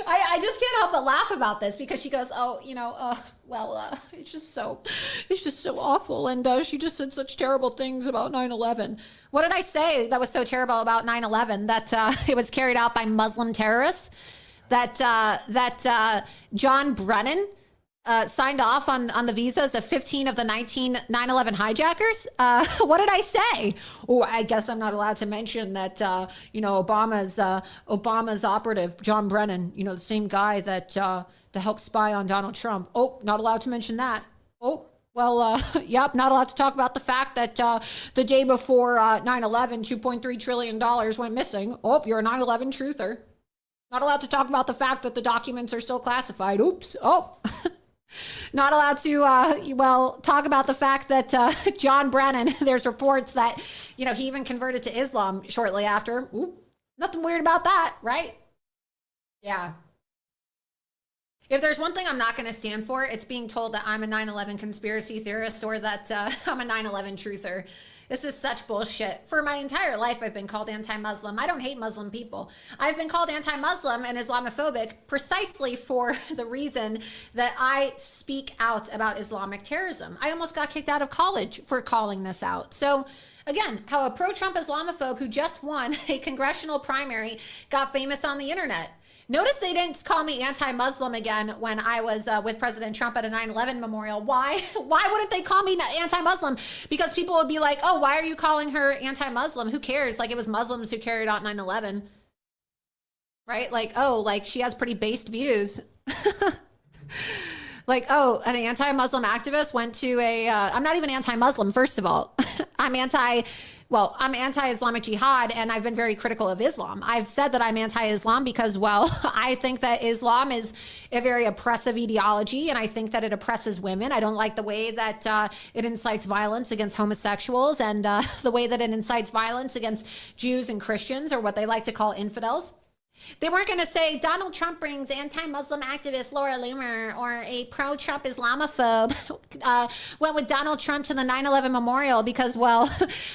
I just can't help but laugh about this, because she goes, oh, it's just so awful. And she just said such terrible things about 9/11. What did I say that was so terrible about 9/11? That it was carried out by Muslim terrorists? That John Brennan signed off on the visas of 15 of the 19 9/11 hijackers? What did I say? Oh, I guess I'm not allowed to mention that, Obama's operative, John Brennan, the same guy that helped spy on Donald Trump. Oh, not allowed to mention that. Oh, well, yep, not allowed to talk about the fact that the day before 9/11, $2.3 trillion went missing. Oh, you're a 9/11 truther. Not allowed to talk about the fact that the documents are still classified. Oops. Oh. Not allowed to, talk about the fact that John Brennan, there's reports that, he even converted to Islam shortly after. Ooh, nothing weird about that, right? Yeah. If there's one thing I'm not going to stand for, it's being told that I'm a 9/11 conspiracy theorist, or that I'm a 9/11 truther. This is such bullshit. For my entire life, I've been called anti-Muslim. I don't hate Muslim people. I've been called anti-Muslim and Islamophobic precisely for the reason that I speak out about Islamic terrorism. I almost got kicked out of college for calling this out. So again, how a pro-Trump Islamophobe who just won a congressional primary got famous on the internet. Notice they didn't call me anti-Muslim again when I was with President Trump at a 9/11 memorial. Why? Why wouldn't they call me anti-Muslim? Because people would be like, oh, why are you calling her anti-Muslim? Who cares? Like, it was Muslims who carried out 9/11. Right? Like, oh, like she has pretty based views. Like, oh, an anti-Muslim activist went to I'm not even anti-Muslim, first of all. I'm anti-Islamic jihad, and I've been very critical of Islam. I've said that I'm anti-Islam because, well, I think that Islam is a very oppressive ideology, and I think that it oppresses women. I don't like the way that it incites violence against homosexuals, and the way that it incites violence against Jews and Christians, or what they like to call infidels. They weren't going to say Donald Trump brings anti-Muslim activist Laura Loomer, or a pro-Trump Islamophobe went with Donald Trump to the 9/11 memorial because, well,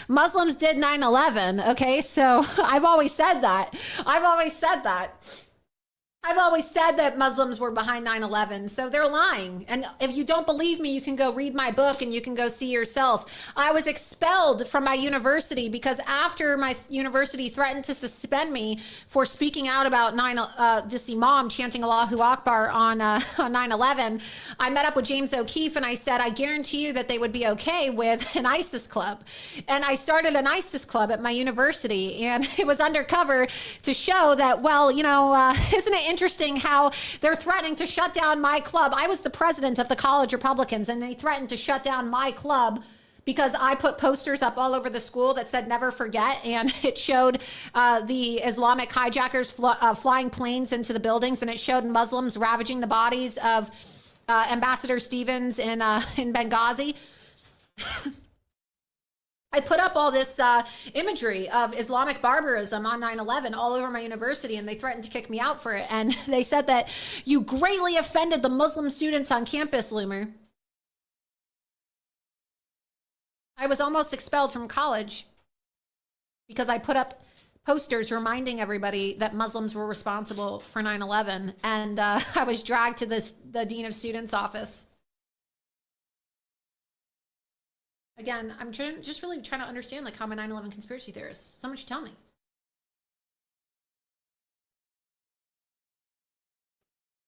Muslims did 9/11. Okay, so I've always said that. I've always said that Muslims were behind 9/11, so they're lying. And if you don't believe me, you can go read my book and you can go see yourself. I was expelled from my university because after my university threatened to suspend me for speaking out about this imam chanting Allahu Akbar on 9/11, I met up with James O'Keefe and I said, I guarantee you that they would be okay with an ISIS club. And I started an ISIS club at my university, and it was undercover to show that, well, isn't it interesting how they're threatening to shut down my club? I was the president of the college Republicans, and they threatened to shut down my club because I put posters up all over the school that said never forget, and it showed the Islamic hijackers flying planes into the buildings, and it showed Muslims ravaging the bodies of Ambassador Stevens in Benghazi. I put up all this imagery of Islamic barbarism on 9/11 all over my university, and they threatened to kick me out for it. And they said that you greatly offended the Muslim students on campus, Loomer. I was almost expelled from college because I put up posters reminding everybody that Muslims were responsible for 9/11, and I was dragged to the Dean of Students office. Again, I'm just really trying to understand like how I'm a 9/11 conspiracy theorist. Someone should tell me.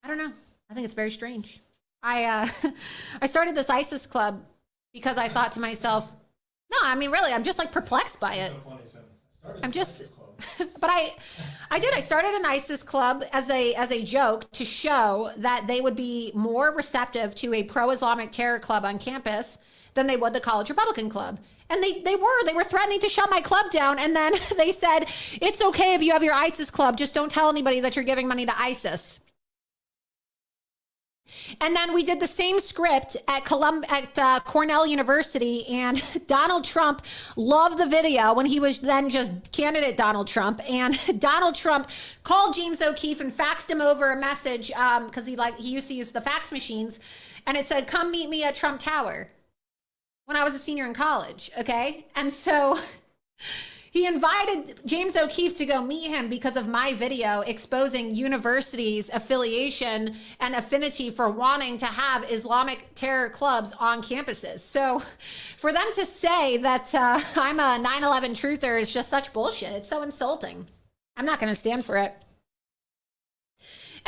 I don't know. I think it's very strange. I started this ISIS club because I thought to myself, no, I mean, really, I'm just like perplexed by it. I'm just, but I started an ISIS club as a joke to show that they would be more receptive to a pro-Islamic terror club on campus than they would the College Republican Club. And they were threatening to shut my club down. And then they said, it's okay if you have your ISIS club, just don't tell anybody that you're giving money to ISIS. And then we did the same script at Cornell University, and Donald Trump loved the video when he was then just candidate Donald Trump. And Donald Trump called James O'Keefe and faxed him over a message because he used to use the fax machines, and it said, "Come meet me at Trump Tower," when I was a senior in college. Okay, and so he invited James O'Keefe to go meet him because of my video exposing universities' affiliation and affinity for wanting to have Islamic terror clubs on campuses. So for them to say that I'm a 9/11 truther is just such bullshit. It's so insulting. I'm not going to stand for it.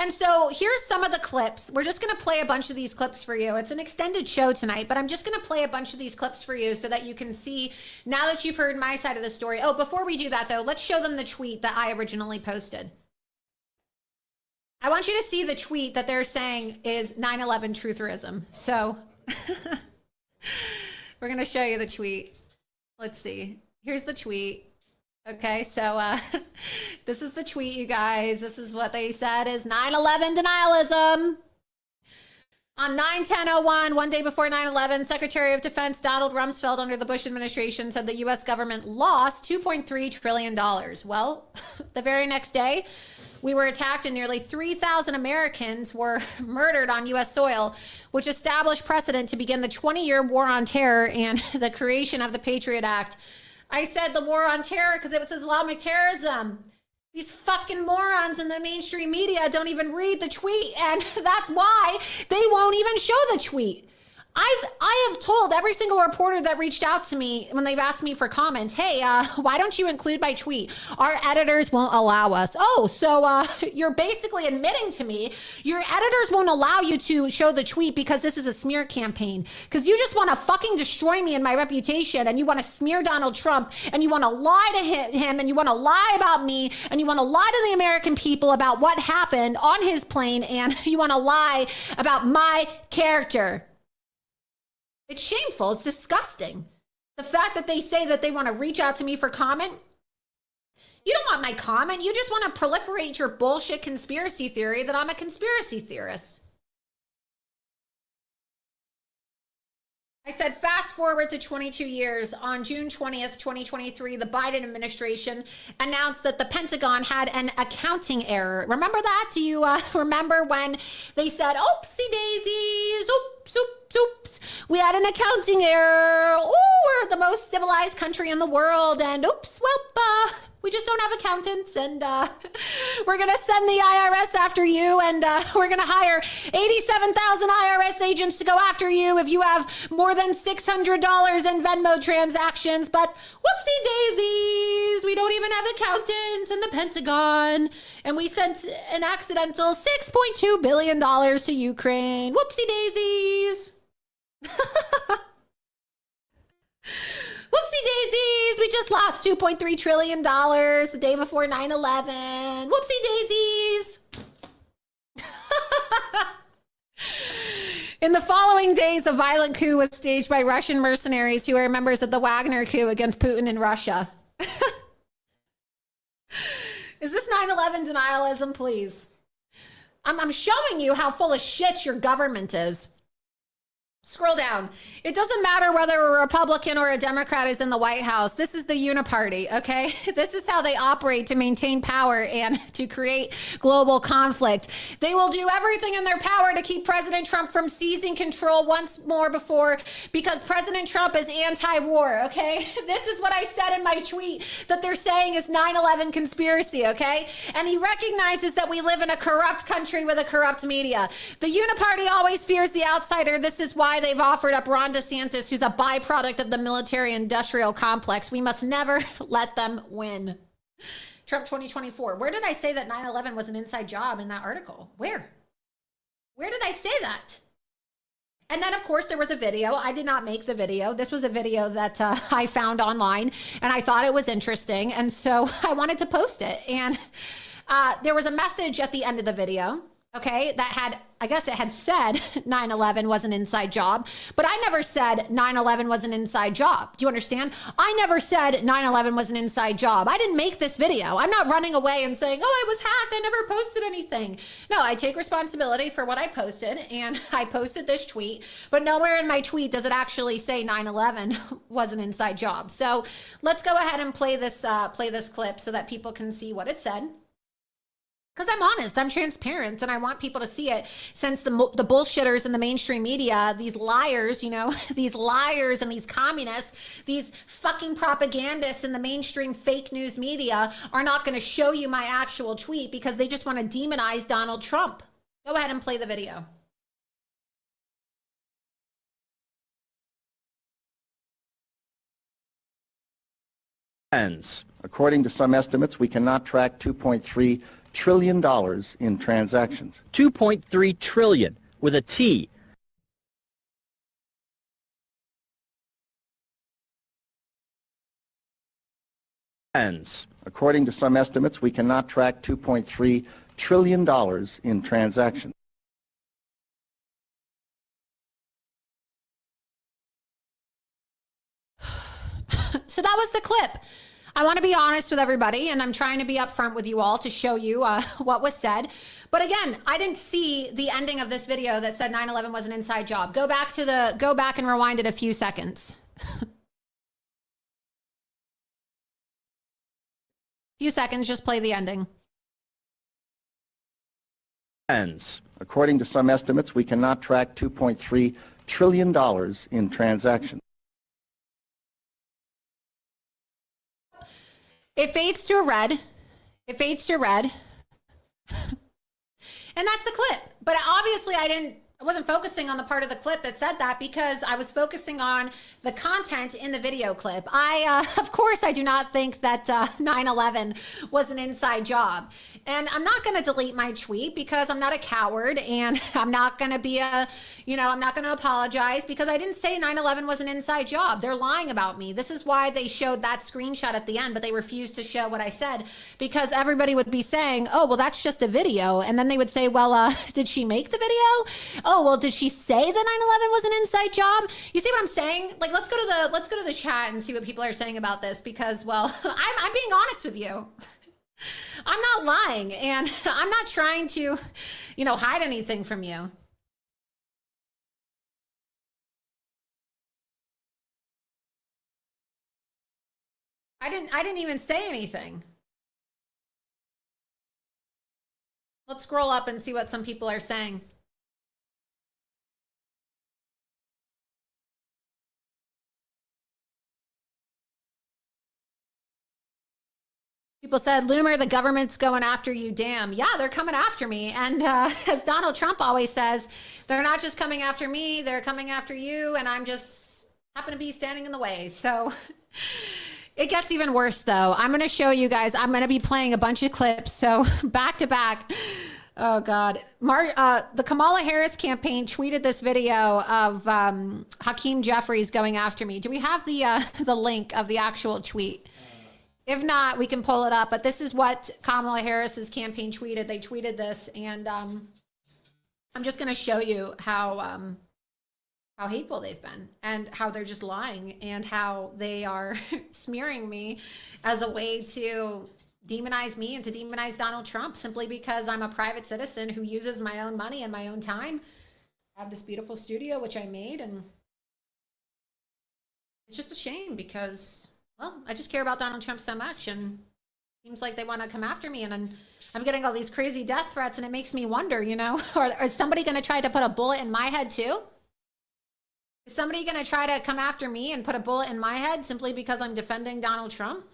And so here's some of the clips. We're just going to play a bunch of these clips for you. It's an extended show tonight, but I'm just going to play a bunch of these clips for you so that you can see now that you've heard my side of the story. Oh, before we do that, though, let's show them the tweet that I originally posted. I want you to see the tweet that they're saying is 9/11 trutherism. So we're going to show you the tweet. Let's see. Here's the tweet. Okay, so this is the tweet, you guys. This is what they said is 9/11 denialism. On 9/10/01, one day before 9/11, Secretary of Defense Donald Rumsfeld under the Bush administration said the U.S. government lost $2.3 trillion. Well, the very next day, we were attacked and nearly 3,000 Americans were murdered on U.S. soil, which established precedent to begin the 20-year war on terror and the creation of the Patriot Act. I said the war on terror because it was Islamic terrorism. These fucking morons in the mainstream media don't even read the tweet, and that's why they won't even show the tweet. I have told every single reporter that reached out to me when they've asked me for comments, hey, why don't you include my tweet? Our editors won't allow us. Oh, so you're basically admitting to me your editors won't allow you to show the tweet because this is a smear campaign. Because you just want to fucking destroy me and my reputation, and you want to smear Donald Trump, and you want to lie to him, and you want to lie about me, and you want to lie to the American people about what happened on his plane, and you want to lie about my character. It's shameful. It's disgusting. The fact that they say that they want to reach out to me for comment. You don't want my comment. You just want to proliferate your bullshit conspiracy theory that I'm a conspiracy theorist. I said, fast forward to 22 years. On June 20th, 2023, the Biden administration announced that the Pentagon had an accounting error. Remember that? Do you remember when they said, oopsie daisies, oops, oops, oops. We had an accounting error. Oh, we're the most civilized country in the world. And oops, well, we just don't have accountants. And we're going to send the IRS after you. And we're going to hire 87,000 IRS agents to go after you if you have more than $600 in Venmo transactions. But whoopsie daisies, we don't even have accountants in the Pentagon. And we sent an accidental $6.2 billion to Ukraine. Whoopsie daisies. Whoopsie daisies, we just lost $2.3 trillion the day before 9/11. Whoopsie daisies. In the following days, a violent coup was staged by Russian mercenaries who are members of the Wagner coup against Putin in Russia. Is this 9/11 denialism, please? I'm showing you how full of shit your government is. Scroll down. It doesn't matter whether a Republican or a Democrat is in the White House. This is the uniparty, okay? This is how they operate to maintain power and to create global conflict. They will do everything in their power to keep President Trump from seizing control once more because President Trump is anti-war, okay? This is what I said in my tweet that they're saying is 9/11 conspiracy, okay? And he recognizes that we live in a corrupt country with a corrupt media. The uniparty always fears the outsider. This is why they've offered up Ron DeSantis, who's a byproduct of the military-industrial complex. We must never let them win. Trump 2024. Where did I say that 9/11 was an inside job in that article? Where? Where did I say that? And then, of course, there was a video. I did not make the video. This was a video that I found online, and I thought it was interesting. And so I wanted to post it. And there was a message at the end of the video, okay, that had, I guess it had said 9/11 was an inside job, but I never said 9/11 was an inside job. Do you understand? I never said 9/11 was an inside job. I didn't make this video. I'm not running away and saying, oh, I was hacked. I never posted anything. No, I take responsibility for what I posted, and I posted this tweet, but nowhere in my tweet does it actually say 9/11 was an inside job. So let's go ahead and play this clip so that people can see what it said. Because I'm honest, I'm transparent, and I want people to see it, since the bullshitters in the mainstream media, these liars, you know, these liars and these communists, these fucking propagandists in the mainstream fake news media are not going to show you my actual tweet because they just want to demonize Donald Trump. Go ahead and play the video. According to some estimates, we cannot track $2.3 trillion in transactions. 2.3 trillion with a T. According to some estimates, we cannot track $2.3 trillion in transactions. So that was the clip. I want to be honest with everybody, and I'm trying to be upfront with you all to show you what was said. But again, I didn't see the ending of this video that said 9/11 was an inside job. Go back and rewind it a few seconds. Few seconds, just play the ending. According to some estimates, we cannot track $2.3 trillion in transactions. It fades to red. It fades to red. And that's the clip. But obviously I wasn't focusing on the part of the clip that said that because I was focusing on the content in the video clip. Of course, I do not think that 9/11 was an inside job. And I'm not going to delete my tweet because I'm not a coward, and I'm not going to be I'm not going to apologize because I didn't say 9/11 was an inside job. They're lying about me. This is why they showed that screenshot at the end, but they refused to show what I said because everybody would be saying, oh, well, that's just a video. And then they would say, well, did she make the video? Oh, well, did she say that 9/11 was an inside job? You see what I'm saying? Like, let's go to the chat and see what people are saying about this because, well, I'm being honest with you. I'm not lying, and I'm not trying to, hide anything from you. I didn't even say anything. Let's scroll up and see what some people are saying. People said, Loomer, the government's going after you, damn. Yeah, they're coming after me. And as Donald Trump always says, they're not just coming after me, they're coming after you, and I'm just happen to be standing in the way. So it gets even worse, though. I'm going to show you guys. I'm going to be playing a bunch of clips. So back to back. Oh, God. The Kamala Harris campaign tweeted this video of Hakeem Jeffries going after me. Do we have the link of the actual tweet? If not, we can pull it up. But this is what Kamala Harris's campaign tweeted. They tweeted this, and I'm just going to show you how hateful they've been and how they're just lying and how they are smearing me as a way to demonize me and to demonize Donald Trump simply because I'm a private citizen who uses my own money and my own time. I have this beautiful studio, which I made, and it's just a shame because, well, I just care about Donald Trump so much, and it seems like they want to come after me, and I'm getting all these crazy death threats, and it makes me wonder, you know, is somebody going to try to put a bullet in my head too? Is somebody going to try to come after me and put a bullet in my head simply because I'm defending Donald Trump?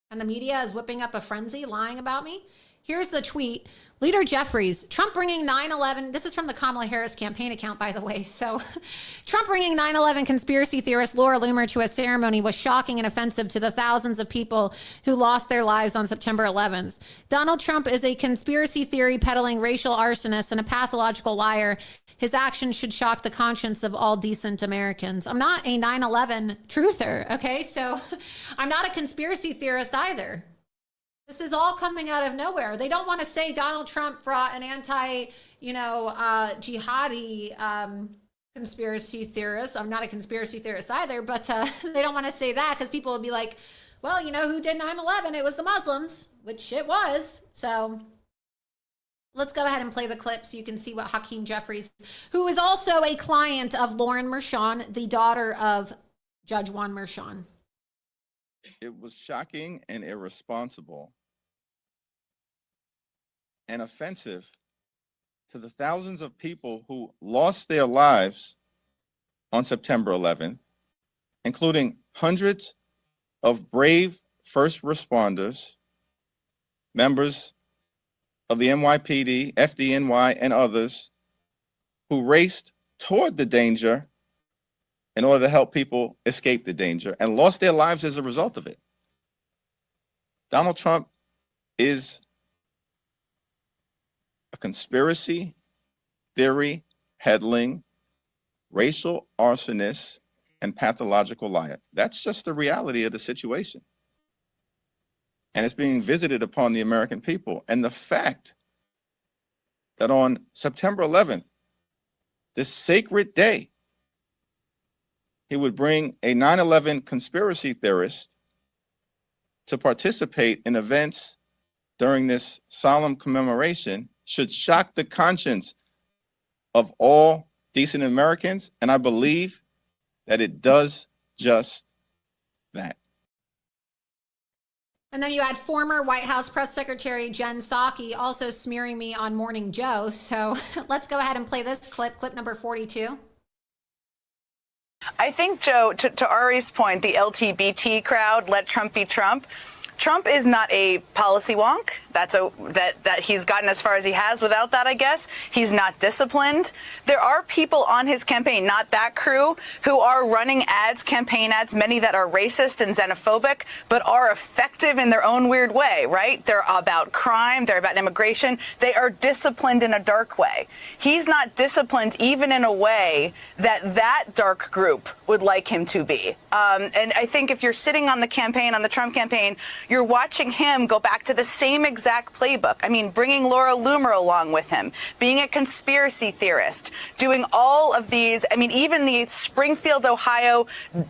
And the media is whipping up a frenzy, lying about me? Here's the tweet. Leader Jeffries, Trump bringing 9/11, this is from the Kamala Harris campaign account, by the way. So Trump bringing 9/11 conspiracy theorist Laura Loomer to a ceremony was shocking and offensive to the thousands of people who lost their lives on September 11th. Donald Trump is a conspiracy theory peddling racial arsonist and a pathological liar. His actions should shock the conscience of all decent Americans. I'm not a 9/11 truther, okay? So I'm not a conspiracy theorist either. This is all coming out of nowhere. They don't want to say Donald Trump brought an jihadi conspiracy theorist. I'm not a conspiracy theorist either, but they don't want to say that because people will be like, well, you know who did 9/11? It was the Muslims, which it was. So let's go ahead and play the clip so you can see what Hakeem Jeffries, who is also a client of Lauren Mershon, the daughter of Judge Juan Mershon. It was shocking and irresponsible and offensive to the thousands of people who lost their lives on September 11th, including hundreds of brave first responders, members of the NYPD, FDNY, and others who raced toward the danger in order to help people escape the danger and lost their lives as a result of it. Donald Trump is a conspiracy theory peddling, racial arsonist, and pathological liar. That's just the reality of the situation. And it's being visited upon the American people. And the fact that on September 11th, this sacred day, he would bring a 9/11 conspiracy theorist to participate in events during this solemn commemoration should shock the conscience of all decent Americans. And I believe that it does just that. And then you had former White House press secretary Jen Psaki also smearing me on Morning Joe. So let's go ahead and play this clip number 42. I think, Joe, to Ari's point, the LGBT crowd, let Trump be Trump. Trump is not a policy wonk. That he's gotten as far as he has without that, I guess. He's not disciplined. There are people on his campaign, not that crew, who are running ads, campaign ads, many that are racist and xenophobic, but are effective in their own weird way, right? They're about crime. They're about immigration. They are disciplined in a dark way. He's not disciplined even in a way that dark group would like him to be. And I think if you're sitting on the campaign, on the Trump campaign, you're watching him go back to the same exact playbook. I mean, bringing Laura Loomer along with him, being a conspiracy theorist, doing all of these. I mean, even the Springfield, Ohio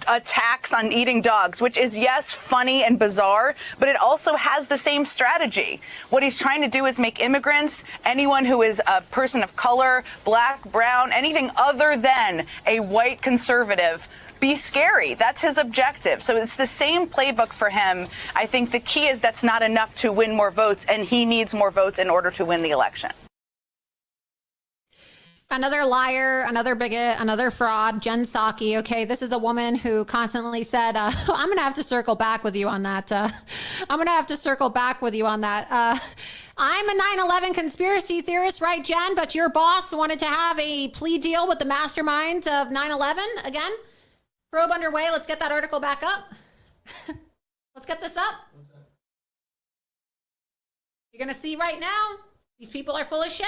attacks on eating dogs, which is, yes, funny and bizarre, but it also has the same strategy. What he's trying to do is make immigrants, anyone who is a person of color, black, brown, anything other than a white conservative, be scary. That's his objective. So it's the same playbook for him. I think the key is that's not enough to win more votes, and he needs more votes in order to win the election. Another liar, another bigot, another fraud, Jen Psaki. Okay, this is a woman who constantly said, I'm going to have to circle back with you on that. I'm going to have to circle back with you on that. I'm a 9/11 conspiracy theorist, right, Jen? But your boss wanted to have a plea deal with the masterminds of 9/11 again? Probe underway. Let's get that article back up. Let's get this up. You're going to see right now, these people are full of shit.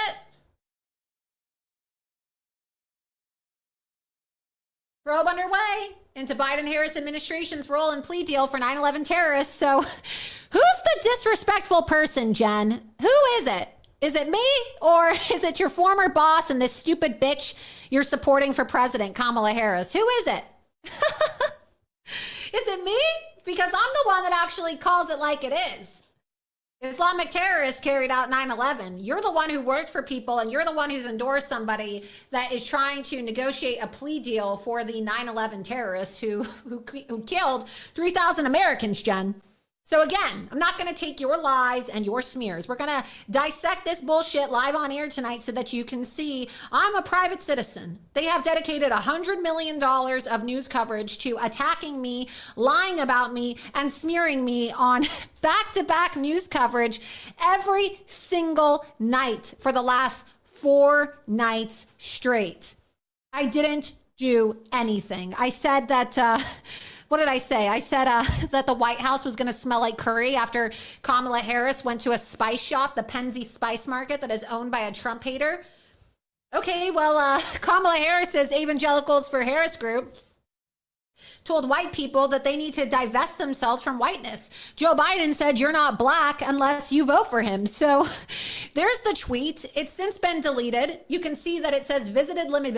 Probe underway into Biden-Harris administration's role in plea deal for 9/11 terrorists. So who's the disrespectful person, Jen? Who is it? Is it me, or is it your former boss and this stupid bitch you're supporting for president, Kamala Harris? Who is it? Is it me? Because I'm the one that actually calls it like it is. Islamic terrorists carried out 9/11. You're the one who worked for people, and you're the one who's endorsed somebody that is trying to negotiate a plea deal for the 9/11 terrorists who killed 3,000 Americans, Jen. So again, I'm not going to take your lies and your smears. We're going to dissect this bullshit live on air tonight so that you can see I'm a private citizen. They have dedicated $100 million of news coverage to attacking me, lying about me, and smearing me on back-to-back news coverage every single night for the last 4 nights straight. I didn't do anything. I said that... what did I say? I said that the White House was going to smell like curry after Kamala Harris went to a spice shop, the Penzi Spice Market, that is owned by a Trump hater. Okay, well, Kamala Harris's Evangelicals for Harris group told white people that they need to divest themselves from whiteness. Joe Biden said, you're not black unless you vote for him. So there's the tweet. It's since been deleted. You can see that it says visibility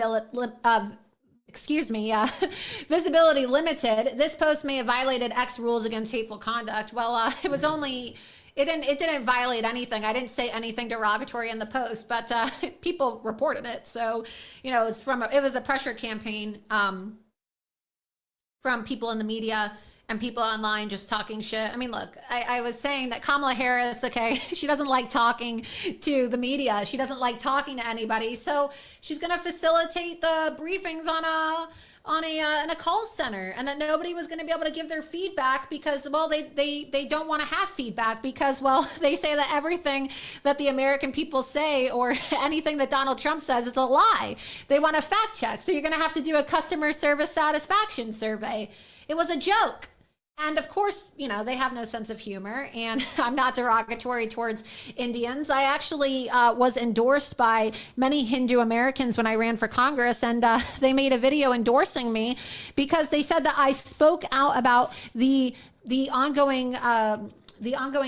limited. This post may have violated X rules against hateful conduct. Well, it was only, it didn't violate anything. I didn't say anything derogatory in the post, but people reported it. So, you know, it was a pressure campaign from people in the media and people online just talking shit. I mean, look, I was saying that Kamala Harris, okay, she doesn't like talking to the media. She doesn't like talking to anybody. So she's going to facilitate the briefings in a call center, and that nobody was going to be able to give their feedback because, well, they don't want to have feedback because, well, they say that everything that the American people say or anything that Donald Trump says is a lie. They want to fact check. So you're going to have to do a customer service satisfaction survey. It was a joke. And of course, you know, they have no sense of humor, and I'm not derogatory towards Indians. I actually was endorsed by many Hindu Americans when I ran for Congress, and they made a video endorsing me because they said that I spoke out about the ongoing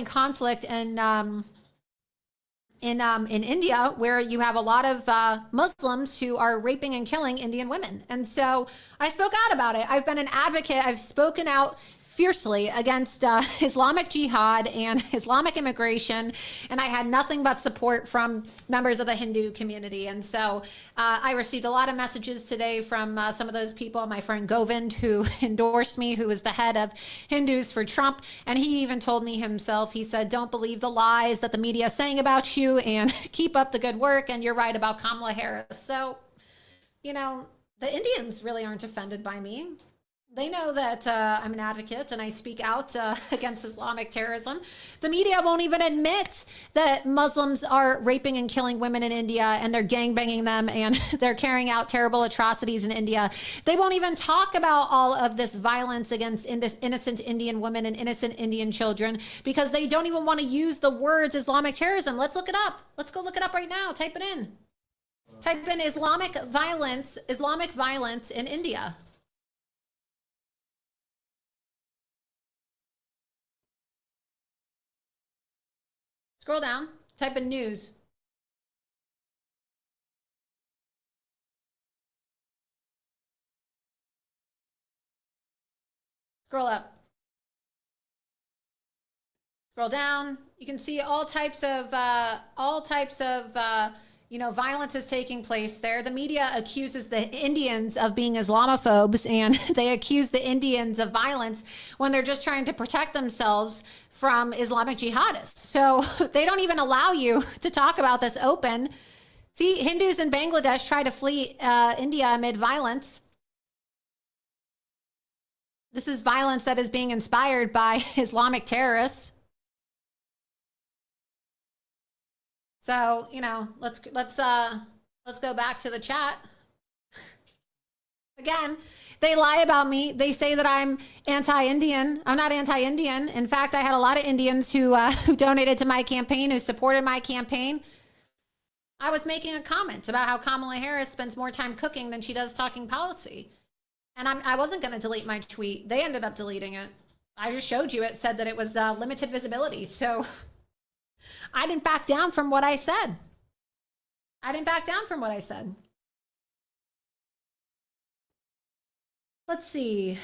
conflict in India, where you have a lot of Muslims who are raping and killing Indian women. And so I spoke out about it. I've been an advocate. I've spoken out fiercely against Islamic jihad and Islamic immigration, and I had nothing but support from members of the Hindu community. And so I received a lot of messages today from some of those people. My friend Govind, who endorsed me, who is the head of Hindus for Trump, and he even told me himself, he said, don't believe the lies that the media is saying about you, and keep up the good work, and you're right about Kamala Harris. So, you know, the Indians really aren't offended by me. They know that I'm an advocate and I speak out against Islamic terrorism. The media won't even admit that Muslims are raping and killing women in India, and they're gangbanging them, and they're carrying out terrible atrocities in India. They won't even talk about all of this violence against innocent Indian women and innocent Indian children because they don't even want to use the words Islamic terrorism. Let's look it up. Let's go look it up right now. Type it in. Type in Islamic violence in India. Scroll down, type in news. Scroll up. Scroll down. You can see all types of violence is taking place there. The media accuses the Indians of being Islamophobes, and they accuse the Indians of violence when they're just trying to protect themselves from Islamic jihadists. So they don't even allow you to talk about this open. See, Hindus in Bangladesh try to flee India amid violence. This is violence that is being inspired by Islamic terrorists. So, you know, let's go back to the chat. Again, they lie about me. They say that I'm anti-Indian. I'm not anti-Indian. In fact, I had a lot of Indians who donated to my campaign, who supported my campaign. I was making a comment about how Kamala Harris spends more time cooking than she does talking policy. And I wasn't going to delete my tweet. They ended up deleting it. I just showed you it said that it was limited visibility. So I didn't back down from what I said. Let's see.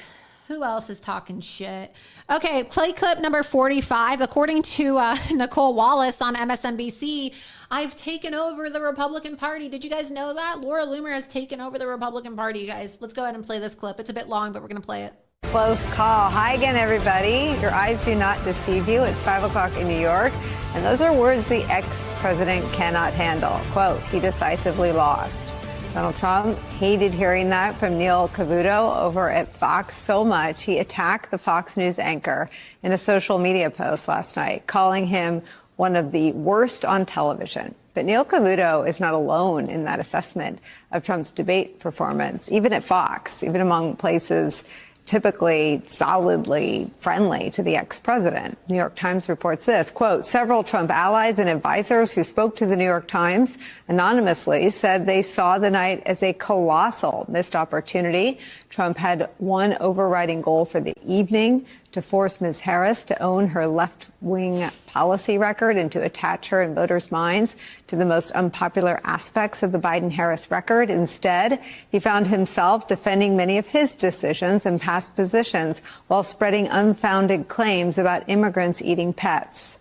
Who else is talking shit? Okay, play clip number 45. According to Nicole Wallace on MSNBC, I've taken over the Republican Party. Did you guys know that? Laura Loomer has taken over the Republican Party, you guys. Let's go ahead and play this clip. It's a bit long, but we're going to play it. Close call. Hi again, everybody. Your eyes do not deceive you. It's 5 o'clock in New York, and those are words the ex-president cannot handle. Quote, he decisively lost. Donald Trump hated hearing that from Neil Cavuto over at Fox so much, he attacked the Fox News anchor in a social media post last night, calling him one of the worst on television. But Neil Cavuto is not alone in that assessment of Trump's debate performance, even at Fox, even among places typically solidly friendly to the ex-president. New York Times reports this, quote, several Trump allies and advisors who spoke to the New York Times anonymously said they saw the night as a colossal missed opportunity. Trump had one overriding goal for the evening, to force Ms. Harris to own her left-wing policy record and to attach her in voters' minds to the most unpopular aspects of the Biden-Harris record. Instead, he found himself defending many of his decisions and past positions while spreading unfounded claims about immigrants eating pets.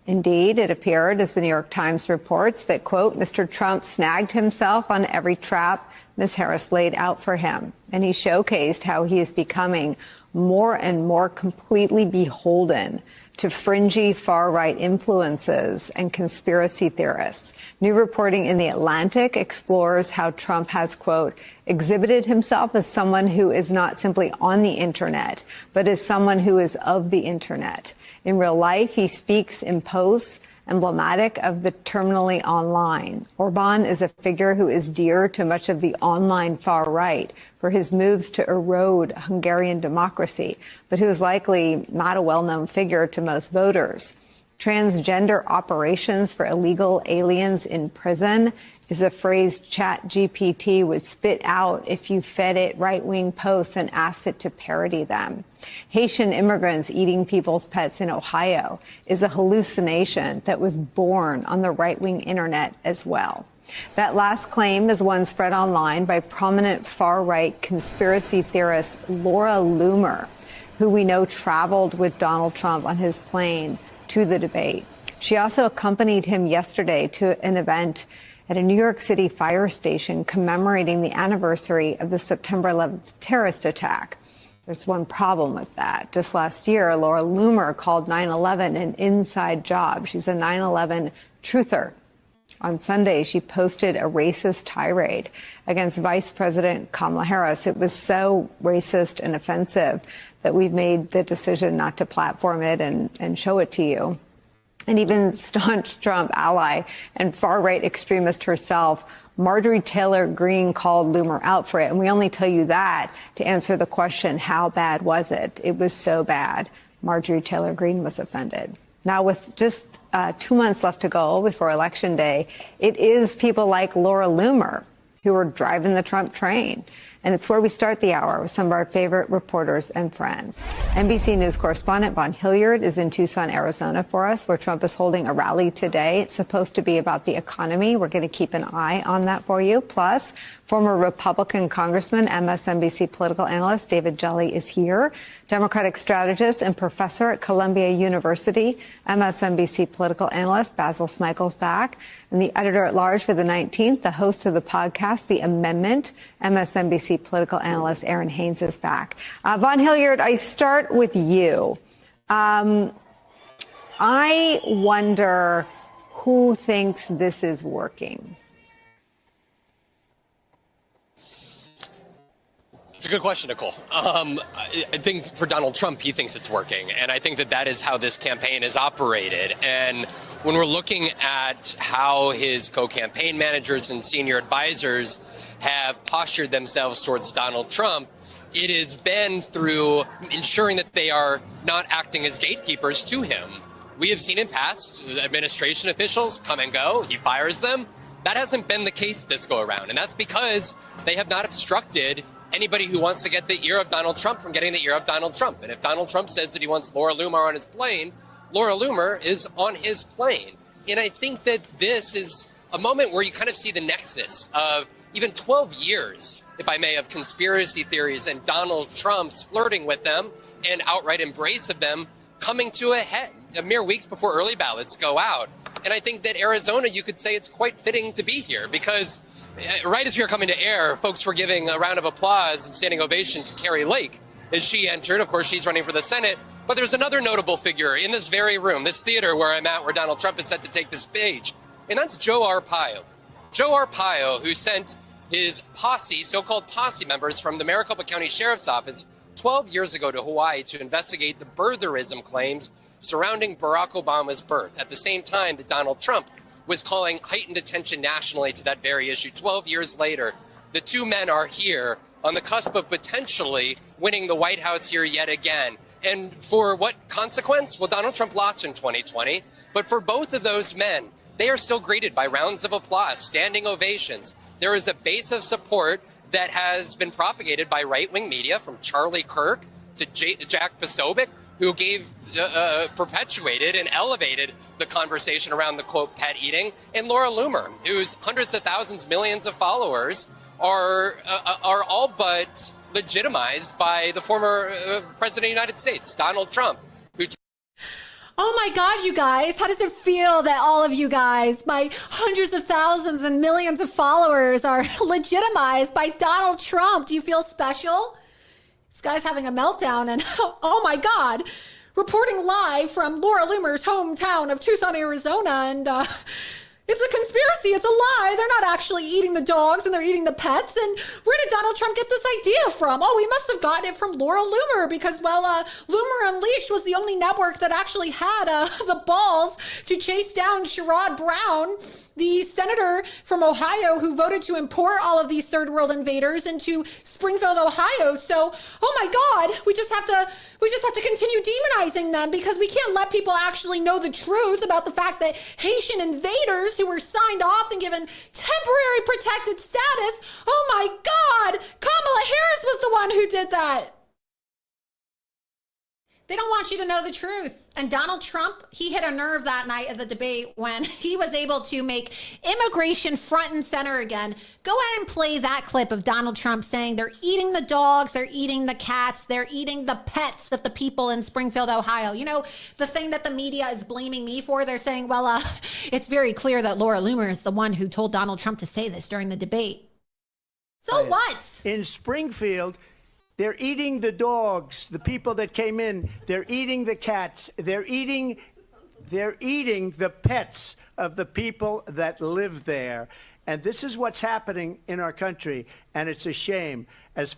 Indeed, it appeared, as the New York Times reports, that, quote, Mr. Trump snagged himself on every trap Ms. Harris laid out for him, and he showcased how he is becoming more and more completely beholden to fringy far-right influences and conspiracy theorists. New reporting in The Atlantic explores how Trump has, quote, exhibited himself as someone who is not simply on the internet, but as someone who is of the internet. In real life, he speaks in posts emblematic of the terminally online. Orban is a figure who is dear to much of the online far right for his moves to erode Hungarian democracy, but who is likely not a well-known figure to most voters. Transgender operations for illegal aliens in prison is a phrase ChatGPT would spit out if you fed it right-wing posts and asked it to parody them. Haitian immigrants eating people's pets in Ohio is a hallucination that was born on the right-wing internet as well. That last claim is one spread online by prominent far-right conspiracy theorist Laura Loomer, who we know traveled with Donald Trump on his plane to the debate. She also accompanied him yesterday to an event at a New York City fire station commemorating the anniversary of the September 11th terrorist attack. There's one problem with that. Just last year, Laura Loomer called 9/11 an inside job. She's a 9/11 truther. On Sunday, she posted a racist tirade against Vice President Kamala Harris. It was so racist and offensive that we've made the decision not to platform it and show it to you. And even staunch Trump ally and far-right extremist herself, Marjorie Taylor Greene, called Loomer out for it. And we only tell you that to answer the question, how bad was it? It was so bad. Marjorie Taylor Greene was offended. Now, with just 2 months left to go before Election Day, it is people like Laura Loomer who are driving the Trump train. And it's where we start the hour with some of our favorite reporters and friends. NBC News correspondent Von Hilliard is in Tucson, Arizona for us, where Trump is holding a rally today. It's supposed to be about the economy. We're going to keep an eye on that for you. Plus, former Republican Congressman, MSNBC political analyst David Jelly is here. Democratic strategist and professor at Columbia University, MSNBC political analyst Basil Smykel's back. And the editor-at-large for the 19th, the host of the podcast, The Amendment, MSNBC political analyst Aaron Haynes is back. Von Hilliard, I start with you. I wonder who thinks this is working. It's a good question, Nicole. I think for Donald Trump, he thinks it's working. And I think that that is how this campaign is operated. And when we're looking at how his co-campaign managers and senior advisors have postured themselves towards Donald Trump, it has been through ensuring that they are not acting as gatekeepers to him. We have seen in past administration officials come and go. He fires them. That hasn't been the case this go around. And that's because they have not obstructed anybody who wants to get the ear of Donald Trump from getting the ear of Donald Trump. And if Donald Trump says that he wants Laura Loomer on his plane, Laura Loomer is on his plane. And I think that this is a moment where you kind of see the nexus of even 12 years if I may, of conspiracy theories and Donald Trump's flirting with them and outright embrace of them coming to a head mere weeks before early ballots go out. And I think that Arizona, you could say it's quite fitting to be here because right as we were coming to air, folks were giving a round of applause and standing ovation to Carrie Lake as she entered. Of course, she's running for the Senate. But there's another notable figure in this very room, this theater where I'm at, where Donald Trump is set to take the stage. And that's Joe Arpaio. Joe Arpaio, who sent his posse, so-called posse members from the Maricopa County Sheriff's Office 12 years ago to Hawaii to investigate the birtherism claims surrounding Barack Obama's birth, at the same time that Donald Trump was calling heightened attention nationally to that very issue. 12 years later, the two men are here on the cusp of potentially winning the White House here yet again. And for what consequence? Well, Donald Trump lost in 2020, but for both of those men, they are still greeted by rounds of applause, standing ovations. There is a base of support that has been propagated by right-wing media, from Charlie Kirk to Jack Posobiec, who perpetuated and elevated the conversation around the, quote, pet eating, and Laura Loomer, whose hundreds of thousands, millions of followers are all but legitimized by the former president of the United States, Donald Trump, who... Oh my God, you guys, how does it feel that all of you guys, my hundreds of thousands and millions of followers, are legitimized by Donald Trump? Do you feel special? This guy's having a meltdown, and oh my God, reporting live from Laura Loomer's hometown of Tucson, Arizona, and it's a conspiracy, it's a lie. They're not actually eating the dogs and they're eating the pets. And where did Donald Trump get this idea from? Oh, we must have gotten it from Laura Loomer because, well, Loomer Unleashed was the only network that actually had the balls to chase down Sherrod Brown, the senator from Ohio who voted to import all of these third world invaders into Springfield, Ohio. So, oh my God, we just have to continue demonizing them because we can't let people actually know the truth about the fact that Haitian invaders who were signed off and given temporary protected status, oh my God, Kamala Harris was the one who did that. They don't want you to know the truth. And Donald Trump, he hit a nerve that night at the debate when he was able to make immigration front and center again. Go ahead and play that clip of Donald Trump saying they're eating the dogs, they're eating the cats, they're eating the pets of the people in Springfield, Ohio. You know, the thing that the media is blaming me for, they're saying, well, it's very clear that Laura Loomer is the one who told Donald Trump to say this during the debate. So what? In Springfield, they're eating the dogs, the people that came in. They're eating the cats. They're eating the pets of the people that live there. And this is what's happening in our country, and it's a shame. As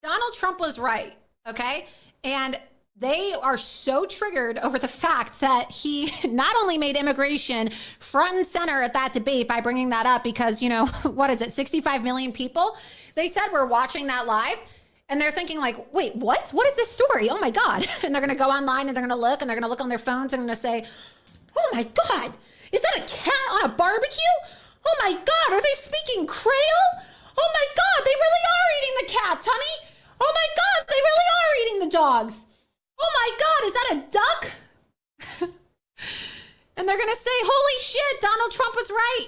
Donald Trump was right, okay? And they are so triggered over the fact that he not only made immigration front and center at that debate by bringing that up because, you know, what is it, 65 million people? They said we're watching that live and they're thinking like, wait, what? What is this story? Oh my God. And they're going to go online and they're going to look and they're going to look on their phones and they're going to say, oh my God, is that a cat on a barbecue? Oh my God, are they speaking Creole? Oh my God, they really are eating the cats, honey. Oh my God, they really are eating the dogs. Oh my God, is that a duck? And they're going to say, holy shit, Donald Trump was right.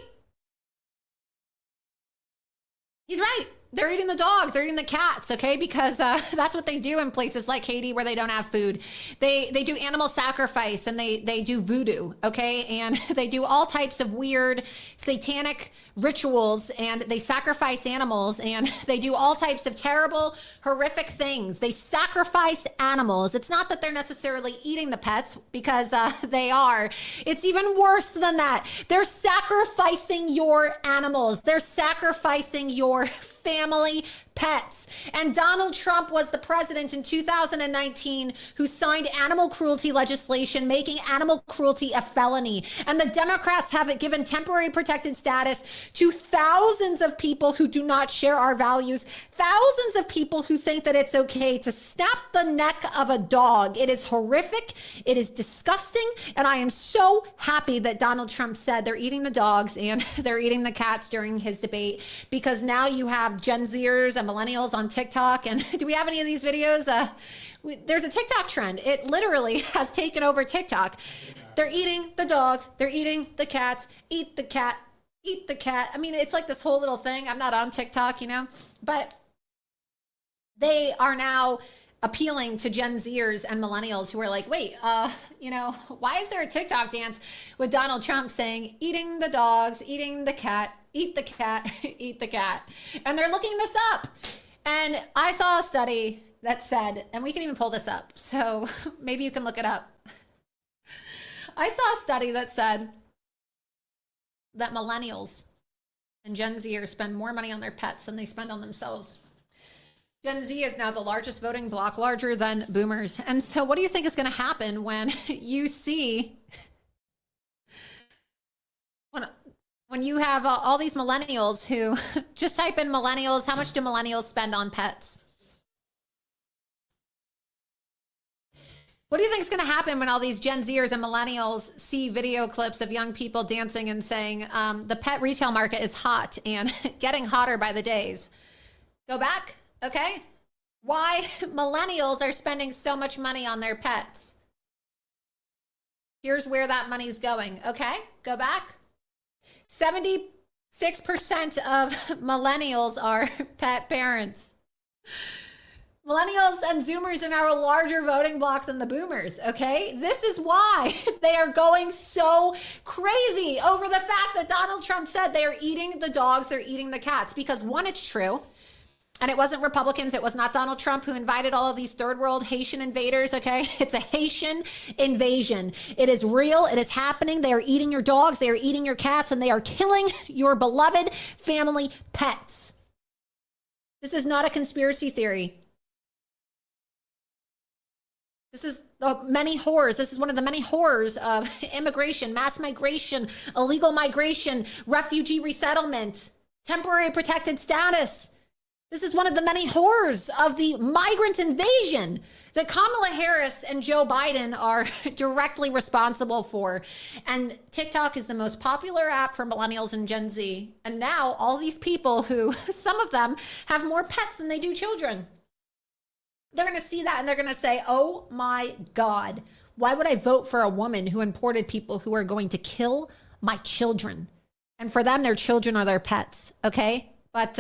He's right. They're eating the dogs. They're eating the cats, okay? Because that's what they do in places like Haiti where they don't have food. They do animal sacrifice and they do voodoo, okay? And they do all types of weird satanic rituals and they sacrifice animals and they do all types of terrible, horrific things. They sacrifice animals. It's not that they're necessarily eating the pets because they are. It's even worse than that. They're sacrificing your animals. They're sacrificing your family pets. And Donald Trump was the president in 2019 who signed animal cruelty legislation, making animal cruelty a felony. And the Democrats have it given temporary protected status to thousands of people who do not share our values, thousands of people who think that it's okay to snap the neck of a dog. It is horrific. It is disgusting. And I am so happy that Donald Trump said they're eating the dogs and they're eating the cats during his debate, because now you have Gen Zers and millennials on TikTok. And do we have any of these videos? There's a TikTok trend. It literally has taken over TikTok. They're eating the dogs. They're eating the cats. Eat the cat. eat the cat. I mean, it's like this whole little thing. I'm not on TikTok, but they are now appealing to Gen Zers and millennials who are like, wait, why is there a TikTok dance with Donald Trump saying, eating the dogs, eating the cat, eat the cat, eat the cat. And they're looking this up. And I saw a study that said, and we can even pull this up, so maybe you can look it up. I saw a study that said that millennials and Gen Zers spend more money on their pets than they spend on themselves. Gen Z is now the largest voting bloc, larger than boomers. And so what do you think is going to happen when you see, when you have all these millennials who just type in millennials, how much do millennials spend on pets? What do you think is going to happen when all these Gen Zers and millennials see video clips of young people dancing and saying the pet retail market is hot and getting hotter by the days? Go back, okay? Why millennials are spending so much money on their pets? Here's where that money's going, okay? Go back. 76% of millennials are pet parents. Millennials and Zoomers are now a larger voting bloc than the boomers, okay? This is why they are going so crazy over the fact that Donald Trump said they are eating the dogs, they're eating the cats. Because one, it's true. And it wasn't Republicans, it was not Donald Trump who invited all of these third world Haitian invaders, okay? It's a Haitian invasion. It is real, it is happening. They are eating your dogs, they are eating your cats, and they are killing your beloved family pets. This is not a conspiracy theory. This is the many horrors. This is one of the many horrors of immigration, mass migration, illegal migration, refugee resettlement, temporary protected status. This is one of the many horrors of the migrant invasion that Kamala Harris and Joe Biden are directly responsible for. And TikTok is the most popular app for millennials and Gen Z. And now all these people who, some of them, have more pets than they do children. They're going to see that and they're going to say, oh my God, why would I vote for a woman who imported people who are going to kill my children? And for them, their children are their pets, okay? But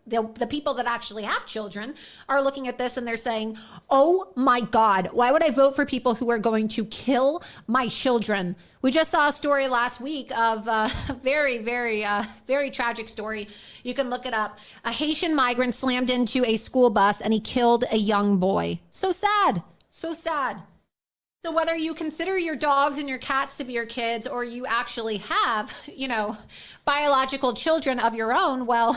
the people that actually have children are looking at this and they're saying, oh my God, why would I vote for people who are going to kill my children? We just saw a story last week of a very, very tragic story. You can look it up. A Haitian migrant slammed into a school bus and he killed a young boy. So sad, so sad. So whether you consider your dogs and your cats to be your kids or you actually have, biological children of your own, well,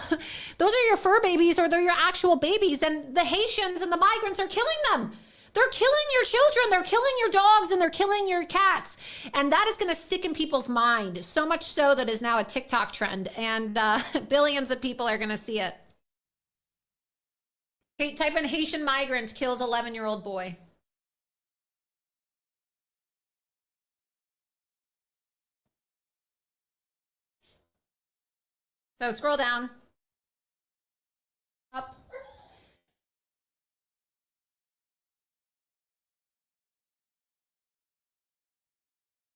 those are your fur babies or they're your actual babies. And the Haitians and the migrants are killing them. They're killing your children. They're killing your dogs and they're killing your cats. And that is going to stick in people's mind. So much so that is now a TikTok trend and billions of people are going to see it. Hey, type in Haitian migrant kills 11-year-old boy. So scroll down. Up.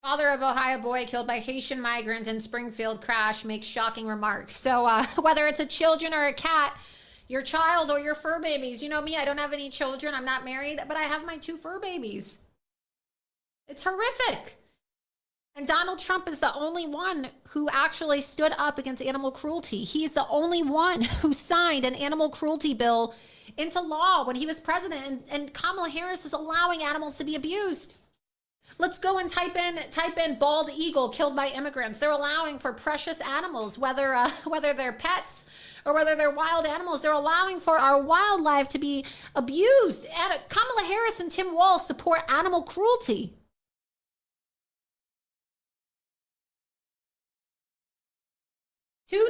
Father of Ohio boy killed by Haitian migrant in Springfield crash makes shocking remarks. So whether it's a children or a cat, your child or your fur babies, you know me, I don't have any children. I'm not married, but I have my 2 fur babies. It's horrific. And Donald Trump is the only one who actually stood up against animal cruelty. He's the only one who signed an animal cruelty bill into law when he was president. And Kamala Harris is allowing animals to be abused. Let's go and type in bald eagle killed by immigrants. They're allowing for precious animals, whether they're pets or whether they're wild animals. They're allowing for our wildlife to be abused. And Kamala Harris and Tim Walz support animal cruelty.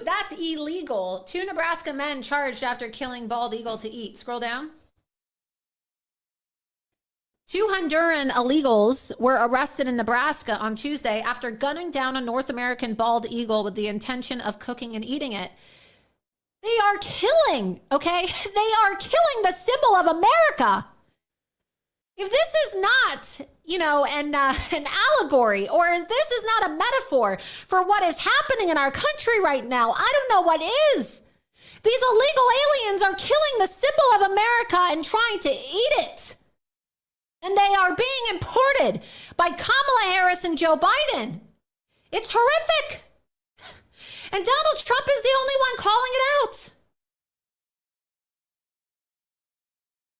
That's illegal. 2 Nebraska men charged after killing bald eagle to eat. Scroll down. 2 Honduran illegals were arrested in Nebraska on Tuesday after gunning down a North American bald eagle with the intention of cooking and eating it. They are killing, okay? They are killing the symbol of America. If this is not, an allegory, or this is not a metaphor for what is happening in our country right now. I don't know what is. These illegal aliens are killing the symbol of America and trying to eat it. And they are being imported by Kamala Harris and Joe Biden. It's horrific. And Donald Trump is the only one calling it out.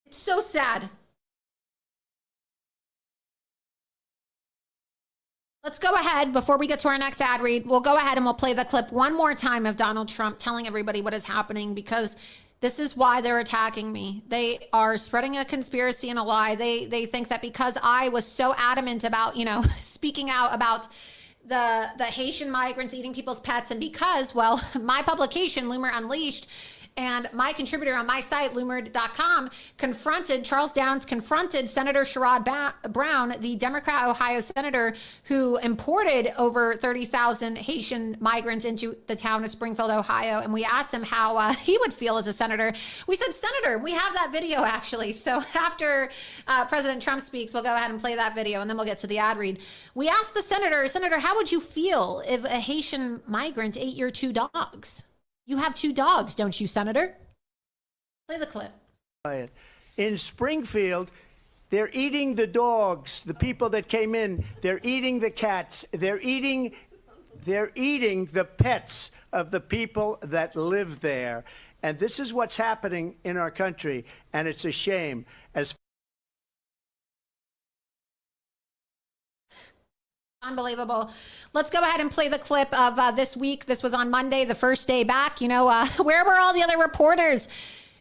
It's so sad. Let's go ahead, before we get to our next ad read, we'll go ahead and we'll play the clip one more time of Donald Trump telling everybody what is happening, because this is why they're attacking me. They are spreading a conspiracy and a lie. They think that because I was so adamant about, speaking out about the Haitian migrants eating people's pets, and because, well, my publication, Loomer Unleashed, and my contributor on my site, Loomer.com, Charles Downs confronted Senator Sherrod Brown, the Democrat Ohio senator who imported over 30,000 Haitian migrants into the town of Springfield, Ohio. And we asked him how he would feel as a senator. We said, Senator, we have that video actually. So after President Trump speaks, we'll go ahead and play that video and then we'll get to the ad read. We asked the Senator, how would you feel if a Haitian migrant ate your 2 dogs? You have 2 dogs, don't you, Senator? Play the clip. In Springfield, they're eating the dogs, the people that came in. They're eating the cats. They're eating the pets of the people that live there. And this is what's happening in our country, and it's a shame. Unbelievable. Let's go ahead and play the clip of this week. This was on Monday, the first day back. Where were all the other reporters?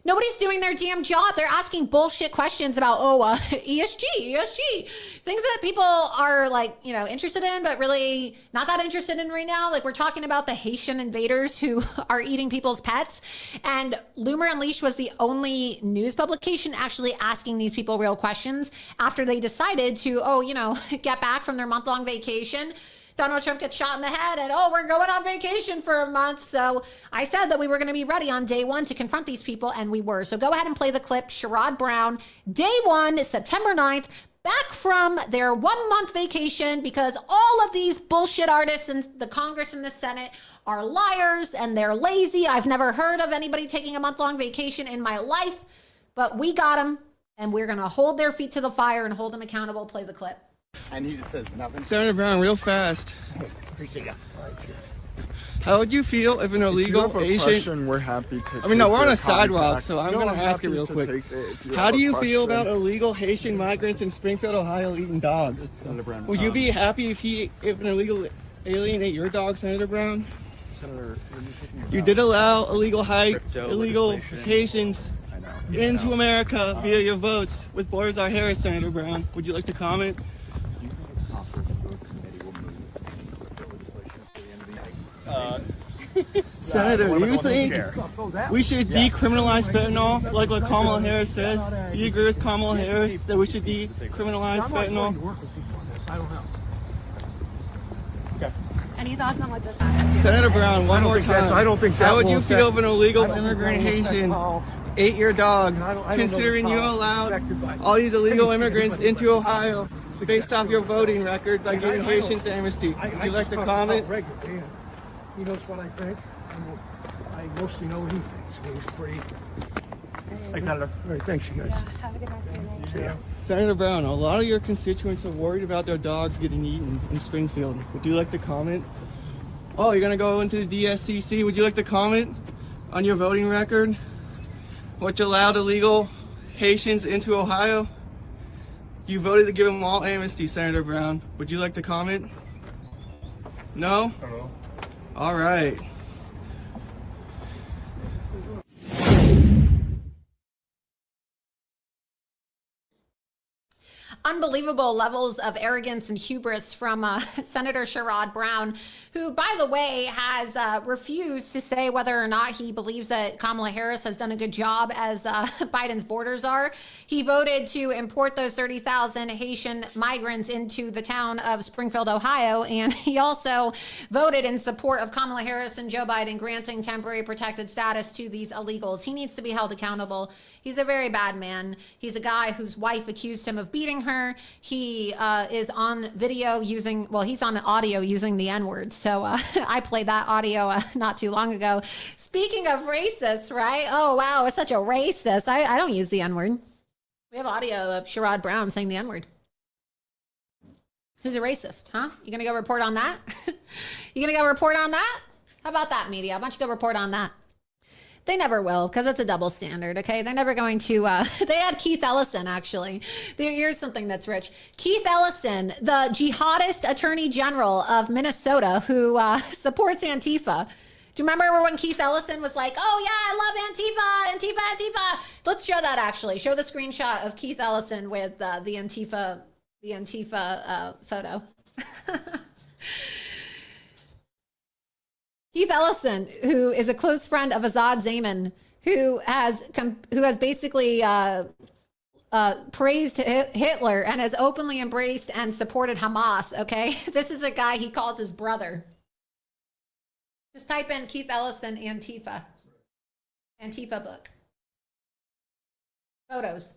Nobody's doing their damn job. They're asking bullshit questions about, ESG, things that people are interested in, but really not that interested in right now. Like, we're talking about the Haitian invaders who are eating people's pets. And Loomer Unleashed was the only news publication actually asking these people real questions after they decided to, get back from their month-long vacation. Donald Trump gets shot in the head and, we're going on vacation for a month. So I said that we were going to be ready on day 1 to confront these people, and we were. So go ahead and play the clip. Sherrod Brown, day 1, September 9th, back from their 1-month vacation, because all of these bullshit artists in the Congress and the Senate are liars and they're lazy. I've never heard of anybody taking a month-long vacation in my life, but we got them, and we're going to hold their feet to the fire and hold them accountable. Play the clip. And he just says nothing. Senator Brown, real fast. Appreciate you. How would you feel if an illegal if you have a Asian... question, we're happy to we're on a sidewalk, so I'm going to ask it real quick. How do you feel about illegal Haitian migrants in Springfield, Ohio eating dogs? Senator Brown, would you be happy if an illegal alien ate your dog, Senator Brown? Senator, you did allow illegal Haitians into America via your votes with Boris R. Harris, Senator Brown. Would you like to comment? Senator, do you think we should decriminalize fentanyl, like what Kamala Harris says? Do you agree with Kamala Harris that we should decriminalize fentanyl? I don't know. Any thoughts on what this? Senator Brown, one more time. I don't think that How would you feel if an illegal immigrant Haitian ate your dog, considering you allowed all these illegal immigrants into Ohio based off your voting record by giving Haitians amnesty? Would you like to comment? He knows what I think. I mostly know what he thinks. He was pretty. Thanks, Senator. All right, thanks, you guys. Yeah, have a good rest of your day. Senator Brown, a lot of your constituents are worried about their dogs getting eaten in Springfield. Would you like to comment? Oh, you're going to go into the DSCC. Would you like to comment on your voting record? Which allowed illegal Haitians into Ohio? You voted to give them all amnesty, Senator Brown. Would you like to comment? No? All right. Unbelievable levels of arrogance and hubris from Senator Sherrod Brown, who, by the way, has refused to say whether or not he believes that Kamala Harris has done a good job as Biden's borders are. He voted to import those 30,000 Haitian migrants into the town of Springfield, Ohio, and he also voted in support of Kamala Harris and Joe Biden granting temporary protected status to these illegals. He needs to be held accountable. He's a very bad man. He's a guy whose wife accused him of beating her Loomer. He is on video using, well, he's on audio using the N-word. So I played that audio not too long ago. Speaking of racist, right? Oh, wow, it's such a racist. I don't use the N-word. We have audio of Sherrod Brown saying the N-word. Who's a racist, huh? You gonna go report on that? You gonna go report on that? How about that, media? Why don't you go report on that? They never will, because it's a double standard, okay? They're never going to, they had Keith Ellison, actually. Here's something that's rich. Keith Ellison, the jihadist attorney general of Minnesota who supports Antifa. Do you remember when Keith Ellison was like, oh yeah, I love Antifa, Antifa, Antifa. Let's show that, actually. Show the screenshot of Keith Ellison with the Antifa photo. Keith Ellison, who is a close friend of Azad Zaman, who has basically praised Hitler and has openly embraced and supported Hamas, okay? This is a guy he calls his brother. Just type in Keith Ellison Antifa book. Photos.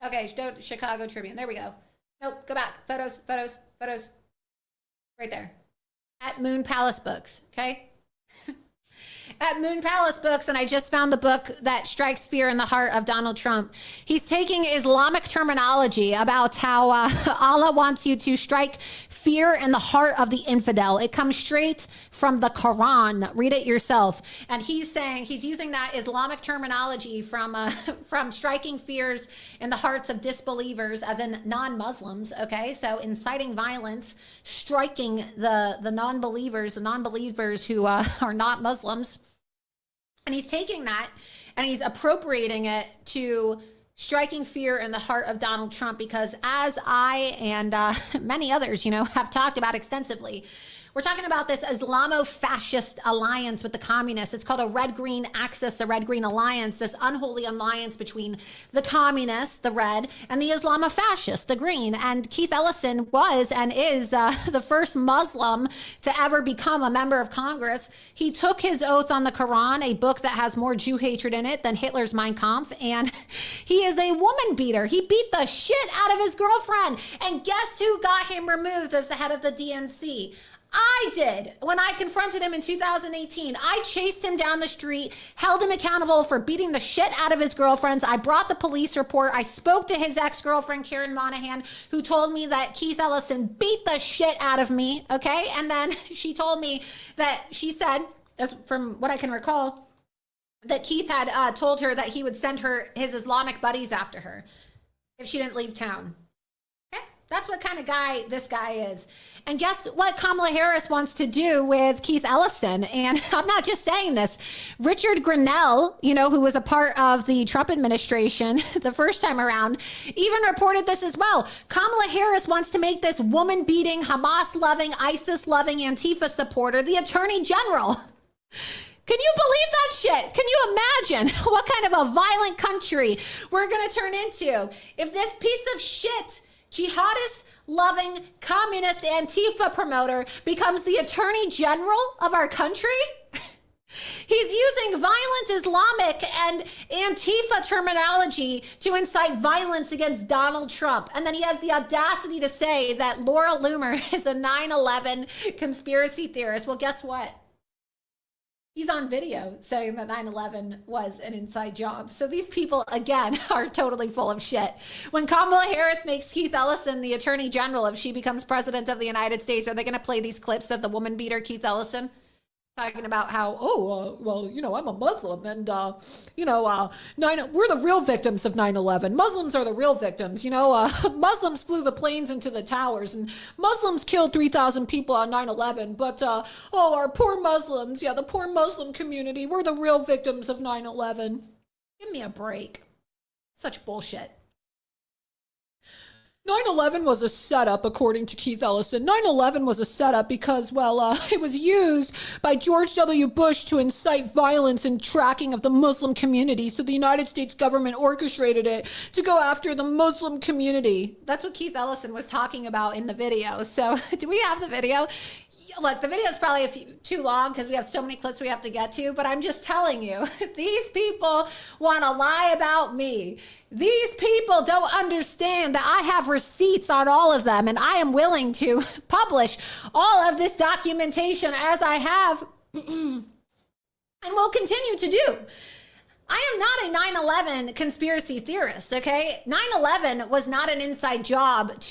Okay, Chicago Tribune. There we go. Nope, go back. Photos. Right there. At Moon Palace Books, okay? At Moon Palace Books, and I just found the book that strikes fear in the heart of Donald Trump. He's taking Islamic terminology about how Allah wants you to strike fear in the heart of the infidel. It comes straight from the Quran. Read it yourself. And he's saying, he's using that Islamic terminology from striking fears in the hearts of disbelievers, as in non-Muslims, okay? So inciting violence, striking the non-believers who are not Muslims. And he's taking that and he's appropriating it to striking fear in the heart of Donald Trump, because as I and many others, have talked about extensively, we're talking about this Islamo-fascist alliance with the communists. It's called a red-green axis, a red-green alliance, this unholy alliance between the communists, the red, and the Islamo-fascists, the green. And Keith Ellison was and is the first Muslim to ever become a member of Congress. He took his oath on the Quran, a book that has more Jew hatred in it than Hitler's Mein Kampf, and he is a woman beater. He beat the shit out of his girlfriend. And guess who got him removed as the head of the DNC? I did. When I confronted him in 2018, I chased him down the street, held him accountable for beating the shit out of his girlfriends. I brought the police report. I spoke to his ex-girlfriend, Karen Monahan, who told me that Keith Ellison beat the shit out of me, okay? And then she told me that she said, as from what I can recall, that Keith had told her that he would send her his Islamic buddies after her if she didn't leave town. Okay? That's what kind of guy this guy is. And guess what Kamala Harris wants to do with Keith Ellison? And I'm not just saying this. Richard Grenell, who was a part of the Trump administration the first time around, even reported this as well. Kamala Harris wants to make this woman-beating, Hamas-loving, ISIS-loving Antifa supporter the Attorney General. Can you believe that shit? Can you imagine what kind of a violent country we're going to turn into if this piece of shit, jihadist, loving communist Antifa promoter becomes the Attorney General of our country? He's using violent Islamic and Antifa terminology to incite violence against Donald Trump. And then he has the audacity to say that Laura Loomer is a 9/11 conspiracy theorist. Well, guess what? He's on video saying that 9/11 was an inside job. So these people, again, are totally full of shit. When Kamala Harris makes Keith Ellison the Attorney General, if she becomes President of the United States, are they going to play these clips of the woman beater Keith Ellison? Talking about how, I'm a Muslim and, we're the real victims of 9/11. Muslims are the real victims. Muslims flew the planes into the towers and Muslims killed 3,000 people on 9/11. But, our poor Muslims, the poor Muslim community, we're the real victims of 9/11. Give me a break. Such bullshit. 9/11 was a setup, according to Keith Ellison. 9/11 was a setup because, it was used by George W. Bush to incite violence and tracking of the Muslim community. So the United States government orchestrated it to go after the Muslim community. That's what Keith Ellison was talking about in the video. So do we have the video? Look, the video is probably too long because we have so many clips we have to get to, but I'm just telling you, these people want to lie about me. These people don't understand that I have receipts on all of them, and I am willing to publish all of this documentation as I have and will continue to do. I am not a 9/11 conspiracy theorist, okay? 9/11 was not an inside job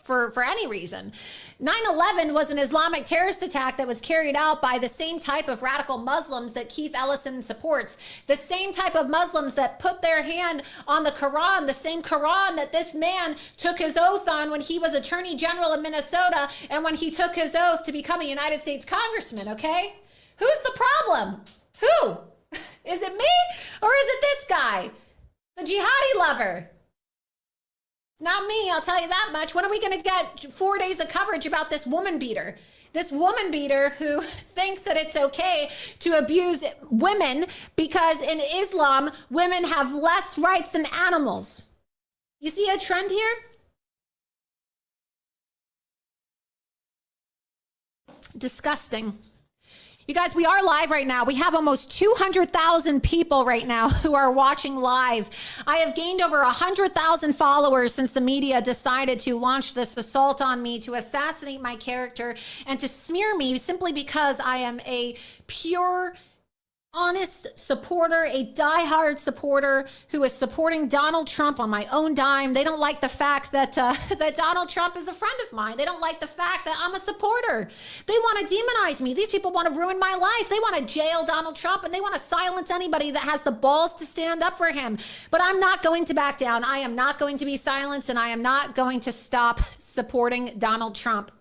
for any reason. 9/11 was an Islamic terrorist attack that was carried out by the same type of radical Muslims that Keith Ellison supports, the same type of Muslims that put their hand on the Quran, the same Quran that this man took his oath on when he was Attorney General of Minnesota and when he took his oath to become a United States Congressman, okay? Who's the problem? Who? Is it me or is it this guy? The jihadi lover? Not me, I'll tell you that much. When are we going to get 4 days of coverage about this woman beater? This woman beater who thinks that it's okay to abuse women because in Islam, women have less rights than animals. You see a trend here? Disgusting. You guys, we are live right now. We have almost 200,000 people right now who are watching live. I have gained over 100,000 followers since the media decided to launch this assault on me, to assassinate my character, and to smear me simply because I am a pure, honest supporter, a diehard supporter who is supporting Donald Trump on my own dime. They don't like the fact that that Donald Trump is a friend of mine. They don't like the fact that I'm a supporter. They want to demonize me. These people want to ruin my life. They want to jail Donald Trump, and they want to silence anybody that has the balls to stand up for him. But I'm not going to back down. I am not going to be silenced, and I am not going to stop supporting Donald Trump.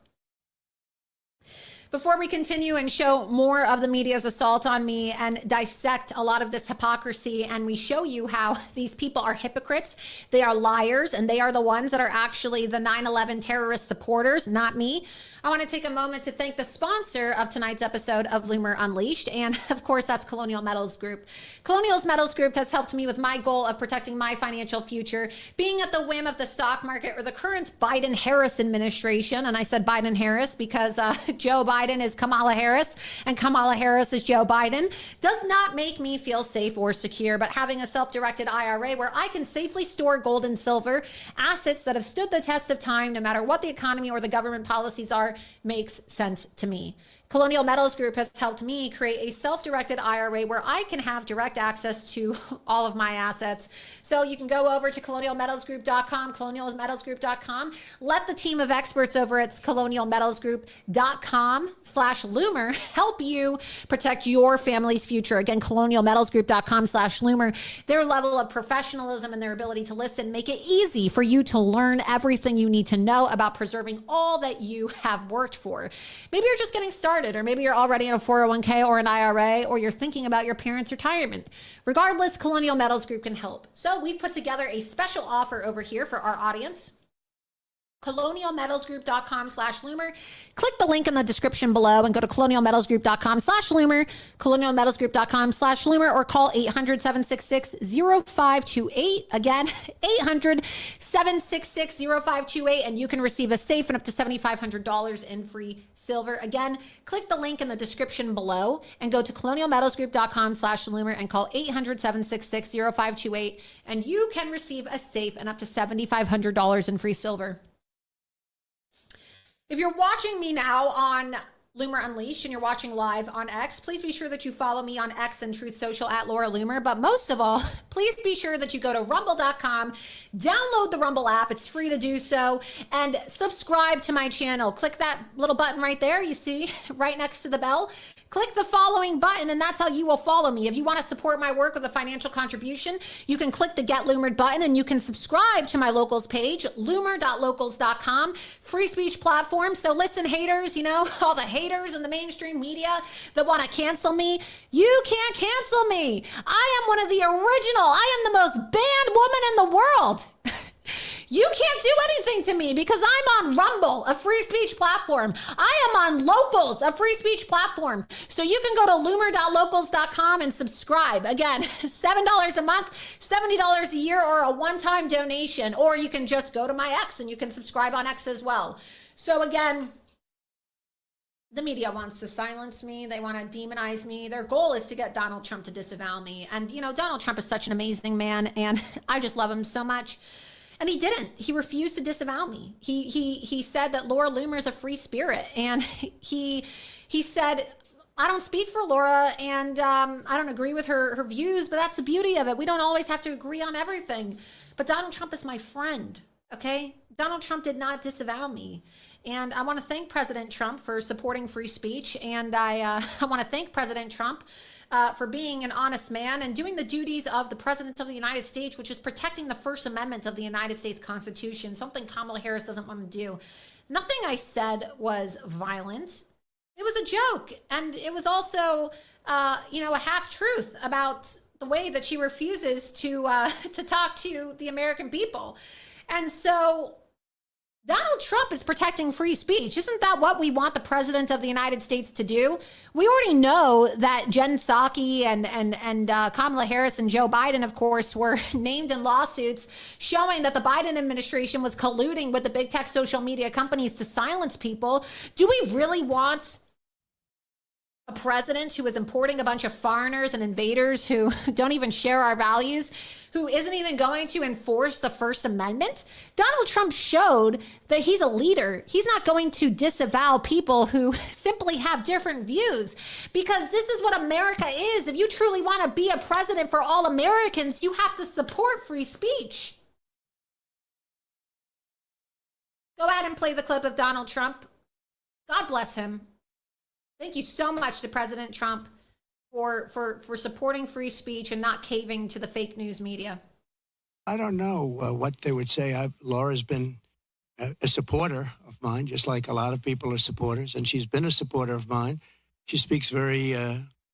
Before we continue and show more of the media's assault on me and dissect a lot of this hypocrisy, and we show you how these people are hypocrites, they are liars, and they are the ones that are actually the 9/11 terrorist supporters, not me, I want to take a moment to thank the sponsor of tonight's episode of Loomer Unleashed, and of course, that's Colonial Metals Group. Colonial Metals Group has helped me with my goal of protecting my financial future, being at the whim of the stock market or the current Biden-Harris administration, and I said Biden-Harris because Joe Biden is Kamala Harris, and Kamala Harris is Joe Biden, does not make me feel safe or secure, but having a self-directed IRA where I can safely store gold and silver, assets that have stood the test of time, no matter what the economy or the government policies are, makes sense to me. Colonial Metals Group has helped me create a self-directed IRA where I can have direct access to all of my assets. So you can go over to colonialmetalsgroup.com, colonialmetalsgroup.com. Let the team of experts over at colonialmetalsgroup.com/Loomer help you protect your family's future. Again, colonialmetalsgroup.com/Loomer. Their level of professionalism and their ability to listen make it easy for you to learn everything you need to know about preserving all that you have worked for. Maybe you're just getting started, or maybe you're already in a 401k or an IRA, or you're thinking about your parents' retirement. Regardless, Colonial Metals Group can help. So we've put together a special offer over here for our audience. colonialmetalsgroup.com/Loomer. Click the link in the description below and go to colonialmetalsgroup.com/Loomer, colonialmetalsgroup.com/Loomer, or call 800-766-0528. Again, 800-766-0528, and you can receive a safe and up to $7,500 in free silver. Again, click the link in the description below and go to colonialmetalsgroup.com/Loomer and call 800-766-0528, and you can receive a safe and up to $7,500 in free silver. If you're watching me now on Loomer Unleashed and you're watching live on X, please be sure that you follow me on X and Truth Social at Laura Loomer. But most of all, please be sure that you go to rumble.com, download the Rumble app. It's free to do so, and subscribe to my channel. Click that little button right there, you see, right next to the bell. Click the following button, and that's how you will follow me. If you want to support my work with a financial contribution, you can click the Get Loomered button, and you can subscribe to my locals page, loomer.locals.com, free speech platform. So listen, haters, you know, all the haters in the mainstream media that want to cancel me, you can't cancel me. I am one of the original. I am the most banned woman in the world. You can't do anything to me because I'm on Rumble, a free speech platform. I am on Locals, a free speech platform. So you can go to loomer.locals.com and subscribe. Again, $7 a month, $70 a year, or a one-time donation. Or you can just go to my X and you can subscribe on X as well. So again, the media wants to silence me. They want to demonize me. Their goal is to get Donald Trump to disavow me. And, you know, Donald Trump is such an amazing man, and I just love him so much. And he didn't. He refused to disavow me. He said that Laura Loomer is a free spirit. And he said, I don't speak for Laura, and I don't agree with her views, but that's the beauty of it. We don't always have to agree on everything. But Donald Trump is my friend, okay? Donald Trump did not disavow me. And I want to thank President Trump for supporting free speech. And I want to thank President Trump for being an honest man and doing the duties of the President of the United States, which is protecting the First Amendment of the United States Constitution, something Kamala Harris doesn't want to do. Nothing I said was violent. It was a joke. And it was also, you know, a half-truth about the way that she refuses to talk to the American people. And so Donald Trump is protecting free speech. Isn't that what we want the President of the United States to do? We already know that Jen Psaki and Kamala Harris and Joe Biden, of course, were named in lawsuits showing that the Biden administration was colluding with the big tech social media companies to silence people. Do we really want a president who is importing a bunch of foreigners and invaders who don't even share our values, who isn't even going to enforce the First Amendment? Donald Trump showed that he's a leader. He's not going to disavow people who simply have different views, because this is what America is. If you truly want to be a president for all Americans, you have to support free speech. Go ahead and play the clip of Donald Trump. God bless him. Thank you so much to President Trump for supporting free speech and not caving to the fake news media. I don't know what they would say. Laura's been a supporter of mine, just like a lot of people are supporters, and she's been a supporter of mine. She speaks very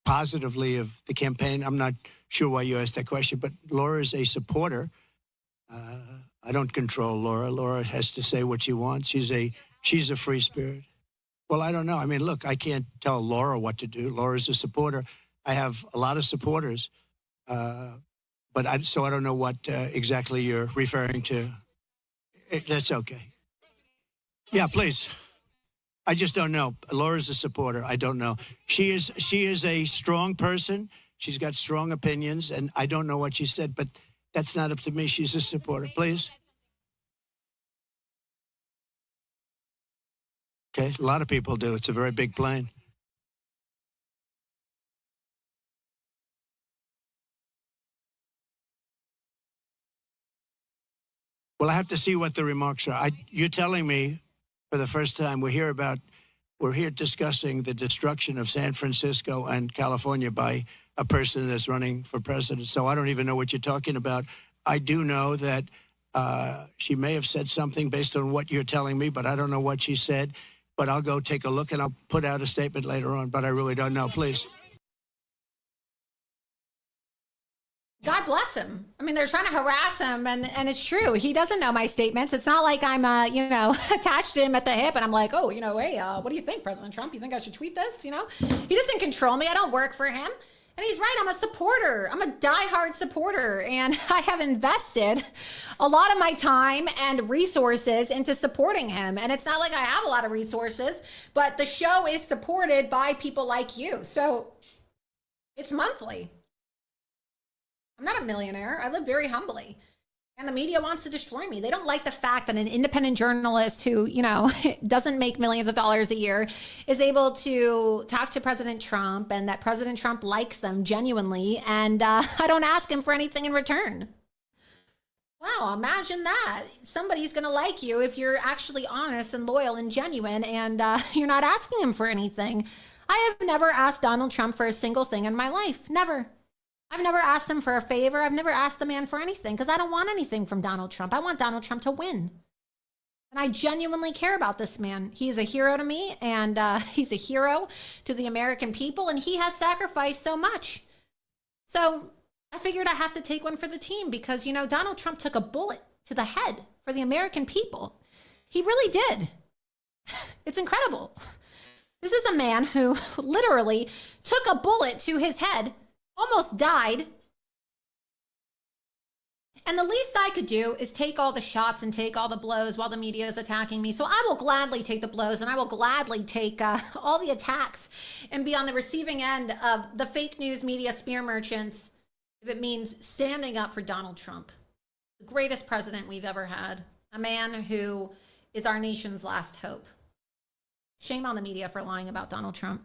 positively of the campaign. I'm not sure why you asked that question, but Laura is a supporter. I don't control Laura. Laura has to say what she wants. She's a free spirit. Well, I don't know. I mean, look, I can't tell Laura what to do. Laura's a supporter. I have a lot of supporters, but I don't know what exactly you're referring to. That's okay. Yeah, please. I just don't know. Laura's a supporter. I don't know. She is a strong person. She's got strong opinions, and I don't know what she said, but that's not up to me. She's a supporter. Please. Okay, a lot of people do. It's a very big plane. Well, I have to see what the remarks are. You're telling me for the first time we're here discussing the destruction of San Francisco and California by a person that's running for president. So I don't even know what you're talking about. I do know that she may have said something based on what you're telling me, but I don't know what she said. But I'll go take a look and I'll put out a statement later on, but I really don't know. Please. God bless him. I mean, they're trying to harass him, and it's true. He doesn't know my statements. It's not like I'm, attached to him at the hip, and I'm like, oh, hey, what do you think, President Trump? You think I should tweet this? He doesn't control me. I don't work for him. And he's right. I'm a supporter. I'm a diehard supporter. And I have invested a lot of my time and resources into supporting him. And it's not like I have a lot of resources, but the show is supported by people like you. So it's monthly. I'm not a millionaire. I live very humbly. And the media wants to destroy me. They don't like the fact that an independent journalist who, doesn't make millions of dollars a year is able to talk to President Trump, and that President Trump likes them genuinely. And I don't ask him for anything in return. Wow, imagine that. Somebody's going to like you if you're actually honest and loyal and genuine, and you're not asking him for anything. I have never asked Donald Trump for a single thing in my life. Never. I've never asked him for a favor. I've never asked the man for anything because I don't want anything from Donald Trump. I want Donald Trump to win. And I genuinely care about this man. He's a hero to me, and he's a hero to the American people, and he has sacrificed so much. So I figured I have to take one for the team because, Donald Trump took a bullet to the head for the American people. He really did. It's incredible. This is a man who literally took a bullet to his head, almost died. And the least I could do is take all the shots and take all the blows while the media is attacking me. So I will gladly take the blows, and I will gladly take all the attacks and be on the receiving end of the fake news media spear merchants if it means standing up for Donald Trump, the greatest president we've ever had, a man who is our nation's last hope. Shame on the media for lying about Donald Trump.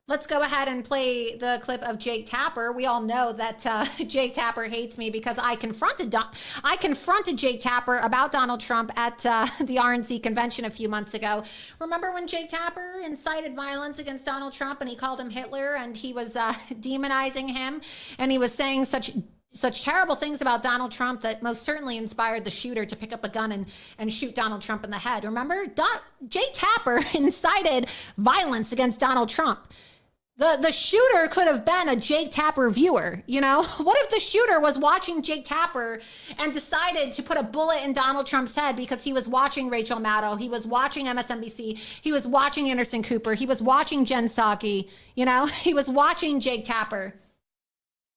Let's go ahead and play the clip of Jake Tapper. We all know that Jake Tapper hates me because I confronted Jake Tapper about Donald Trump at the RNC convention a few months ago. Remember when Jake Tapper incited violence against Donald Trump and he called him Hitler and he was demonizing him and he was saying such terrible things about Donald Trump that most certainly inspired the shooter to pick up a gun and shoot Donald Trump in the head. Remember? Jake Tapper incited violence against Donald Trump. The shooter could have been a Jake Tapper viewer, you know? What if the shooter was watching Jake Tapper and decided to put a bullet in Donald Trump's head because he was watching Rachel Maddow, he was watching MSNBC, he was watching Anderson Cooper, he was watching Jen Psaki, you know? He was watching Jake Tapper.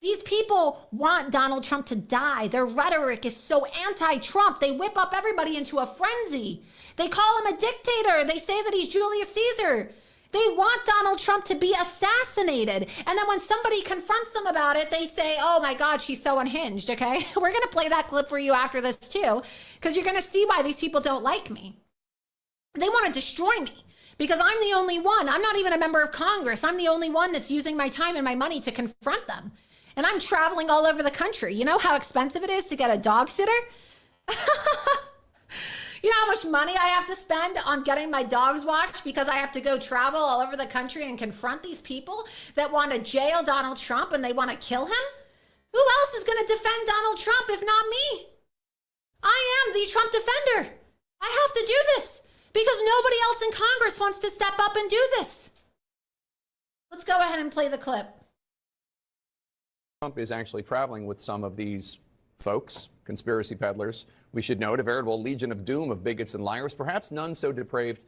These people want Donald Trump to die. Their rhetoric is so anti-Trump. They whip up everybody into a frenzy. They call him a dictator. They say that he's Julius Caesar. They want Donald Trump to be assassinated. And then when somebody confronts them about it, they say, oh my God, she's so unhinged, okay? We're going to play that clip for you after this too, because you're going to see why these people don't like me. They want to destroy me because I'm the only one. I'm not even a member of Congress. I'm the only one that's using my time and my money to confront them. And I'm traveling all over the country. You know how expensive it is to get a dog sitter? You know how much money I have to spend on getting my dogs watched because I have to go travel all over the country and confront these people that want to jail Donald Trump and they want to kill him? Who else is going to defend Donald Trump if not me? I am the Trump defender. I have to do this because nobody else in Congress wants to step up and do this. Let's go ahead and play the clip. Trump is actually traveling with some of these folks, conspiracy peddlers. We should note a veritable legion of doom of bigots and liars, perhaps none so depraved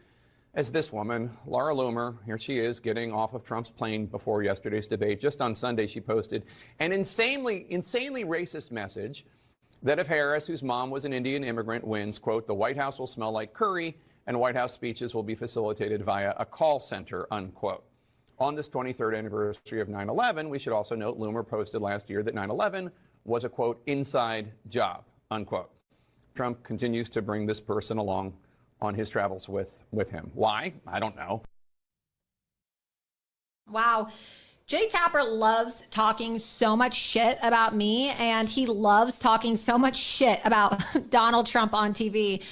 as this woman, Laura Loomer. Here she is getting off of Trump's plane before yesterday's debate. Just on Sunday, she posted an insanely racist message that if Harris, whose mom was an Indian immigrant, wins, quote, the White House will smell like curry and White House speeches will be facilitated via a call center, unquote. On this 23rd anniversary of 9/11, we should also note Loomer posted last year that 9/11 was a, quote, inside job, unquote. Trump continues to bring this person along on his travels with him. Why? I don't know. Wow. Jay Tapper loves talking so much shit about me, and he loves talking so much shit about Donald Trump on TV.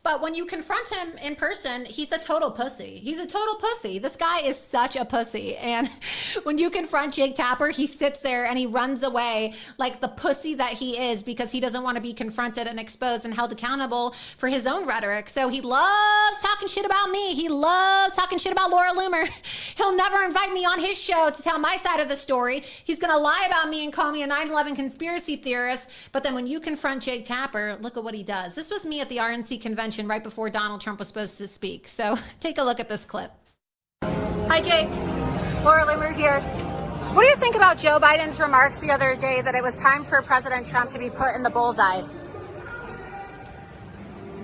But when you confront him in person, he's a total pussy. He's a total pussy. This guy is such a pussy. And when you confront Jake Tapper, he sits there and he runs away like the pussy that he is because he doesn't want to be confronted and exposed and held accountable for his own rhetoric. So he loves talking shit about me. He loves talking shit about Laura Loomer. He'll never invite me on his show to tell my side of the story. He's going to lie about me and call me a 9/11 conspiracy theorist. But then when you confront Jake Tapper, look at what he does. This was me at the RNC convention right before Donald Trump was supposed to speak. So take a look at this clip. Hi, Jake. Laura Loomer here. What do you think about Joe Biden's remarks the other day that it was time for President Trump to be put in the bullseye?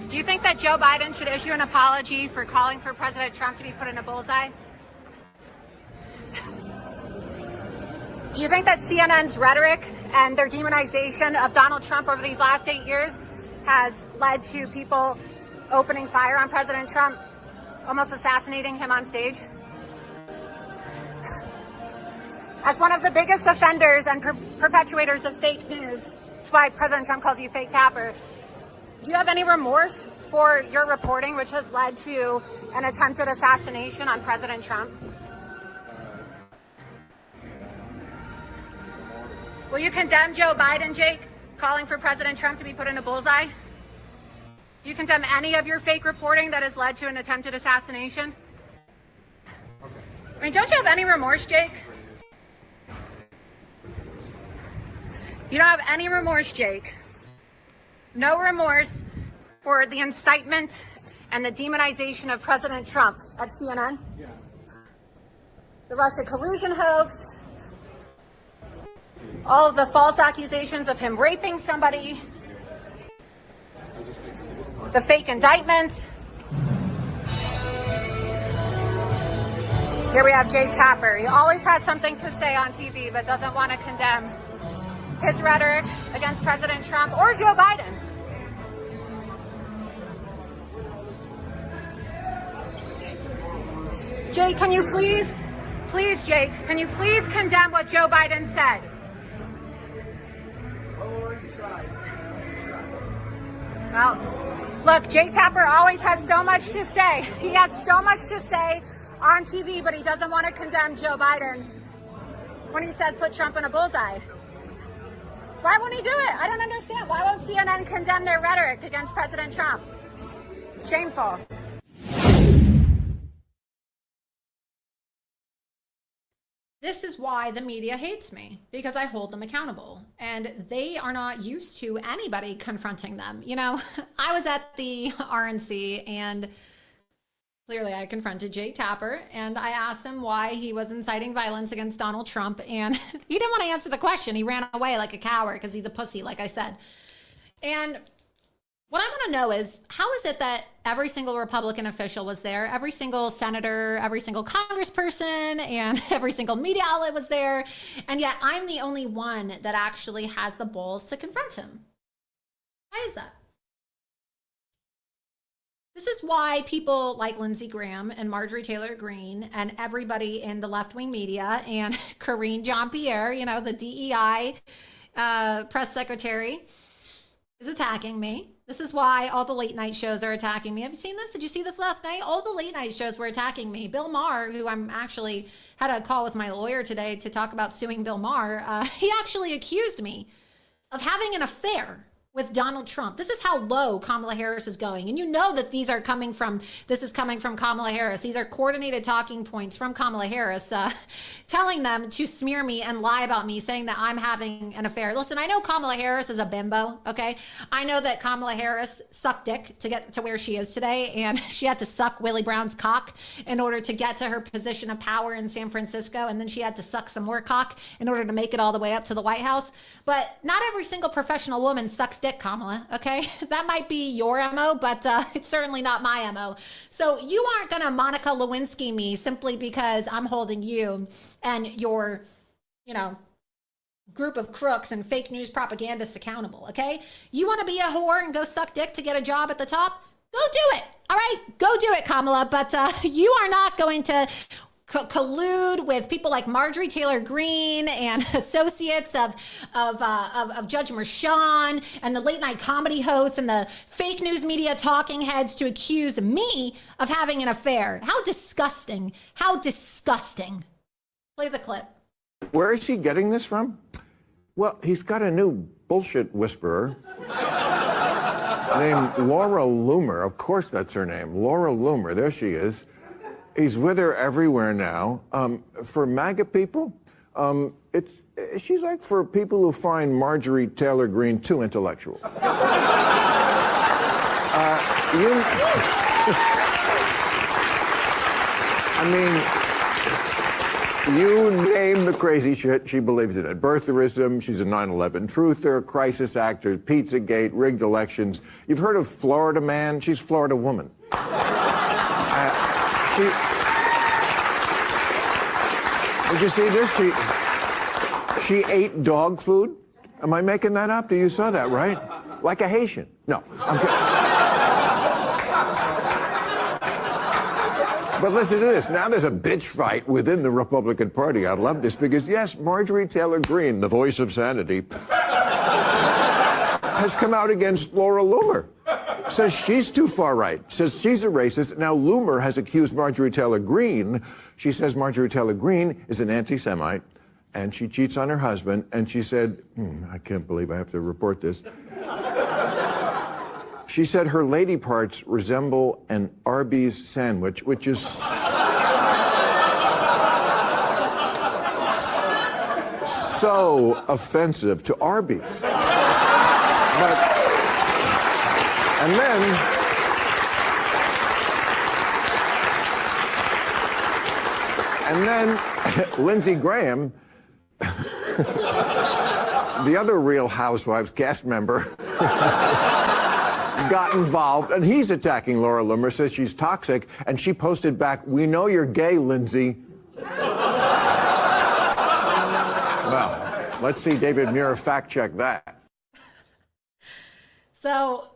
Do you think that Joe Biden should issue an apology for calling for President Trump to be put in a bullseye? Do you think that CNN's rhetoric and their demonization of Donald Trump over these last 8 years has led to people opening fire on President Trump, almost assassinating him on stage? As one of the biggest offenders and perpetuators of fake news, that's why President Trump calls you Fake Tapper, do you have any remorse for your reporting, which has led to an attempted assassination on President Trump? Will you condemn Joe Biden, Jake, calling for President Trump to be put in a bullseye? Do you condemn any of your fake reporting that has led to an attempted assassination? I mean, don't you have any remorse, Jake? You don't have any remorse, Jake. No remorse for the incitement and the demonization of President Trump at CNN. Yeah. The Russia collusion hoax. All of the false accusations of him raping somebody. The fake indictments. Here we have Jake Tapper. He always has something to say on TV, but doesn't want to condemn his rhetoric against President Trump or Joe Biden. Jake, can you please, Jake, can you please condemn what Joe Biden said? Well, look, Jake Tapper always has so much to say. He has so much to say on TV, but he doesn't want to condemn Joe Biden when he says put Trump in a bullseye. Why won't he do it? I don't understand. Why won't CNN condemn their rhetoric against President Trump? Shameful. This is why the media hates me, because I hold them accountable and they are not used to anybody confronting them. You know, I was at the RNC and clearly I confronted Jake Tapper and I asked him why he was inciting violence against Donald Trump, and he didn't want to answer the question. He ran away like a coward because he's a pussy, like I said. And what I want to know is, how is it that every single Republican official was there, every single senator, every single congressperson, and every single media outlet was there, and yet I'm the only one that actually has the balls to confront him? Why is that? This is why people like Lindsey Graham and Marjorie Taylor Greene and everybody in the left-wing media and Karine Jean-Pierre, you know, the DEI press secretary, is attacking me. This is why all the late night shows are attacking me. Have you seen this? Did you see this last night? All the late night shows were attacking me. Bill Maher, who I'm actually had a call with my lawyer today to talk about suing Bill Maher, he actually accused me of having an affair with Donald Trump. This is how low Kamala Harris is going. And you know that this is coming from Kamala Harris. These are coordinated talking points from Kamala Harris, telling them to smear me and lie about me, saying that I'm having an affair. Listen, I know Kamala Harris is a bimbo, okay? I know that Kamala Harris sucked dick to get to where she is today, and she had to suck Willie Brown's cock in order to get to her position of power in San Francisco, and then she had to suck some more cock in order to make it all the way up to the White House. But not every single professional woman sucks dick, Kamala, okay? That might be your MO, but it's certainly not my MO. So you aren't going to Monica Lewinsky me simply because I'm holding you and your, you know, group of crooks and fake news propagandists accountable, okay? You want to be a whore and go suck dick to get a job at the top? Go do it, all right? Go do it, Kamala, but you are not going to collude with people like Marjorie Taylor Greene and associates of Judge Merchan and the late night comedy hosts and the fake news media talking heads to accuse me of having an affair. How disgusting. How disgusting. Play the clip. Where is he getting this from? Well, he's got a new bullshit whisperer named Laura Loomer. Of course that's her name. Laura Loomer. There she is. He's with her everywhere now. For MAGA people, she's like for people who find Marjorie Taylor Greene too intellectual. You name the crazy shit, she believes in it. Birtherism, she's a 9/11 truther, crisis actor, Pizzagate, rigged elections. You've heard of Florida Man? She's Florida Woman. Did you see this? She ate dog food. Am I making that up? You saw that, right? Like a Haitian. No, I'm kidding. But listen to this. Now there's a bitch fight within the Republican Party. I love this because, yes, Marjorie Taylor Greene, the voice of sanity, has come out against Laura Loomer. Says she's too far right. Says she's a racist. Now Loomer has accused Marjorie Taylor Greene. She says Marjorie Taylor Greene is an anti-Semite, and she cheats on her husband. And she said, I can't believe I have to report this. She said her lady parts resemble an Arby's sandwich, which is so offensive to Arby's. And then Lindsey Graham, the other Real Housewives cast member, got involved, and he's attacking Laura Loomer, says she's toxic, and she posted back, "We know you're gay, Lindsey." Well, let's see David Muir fact check that. So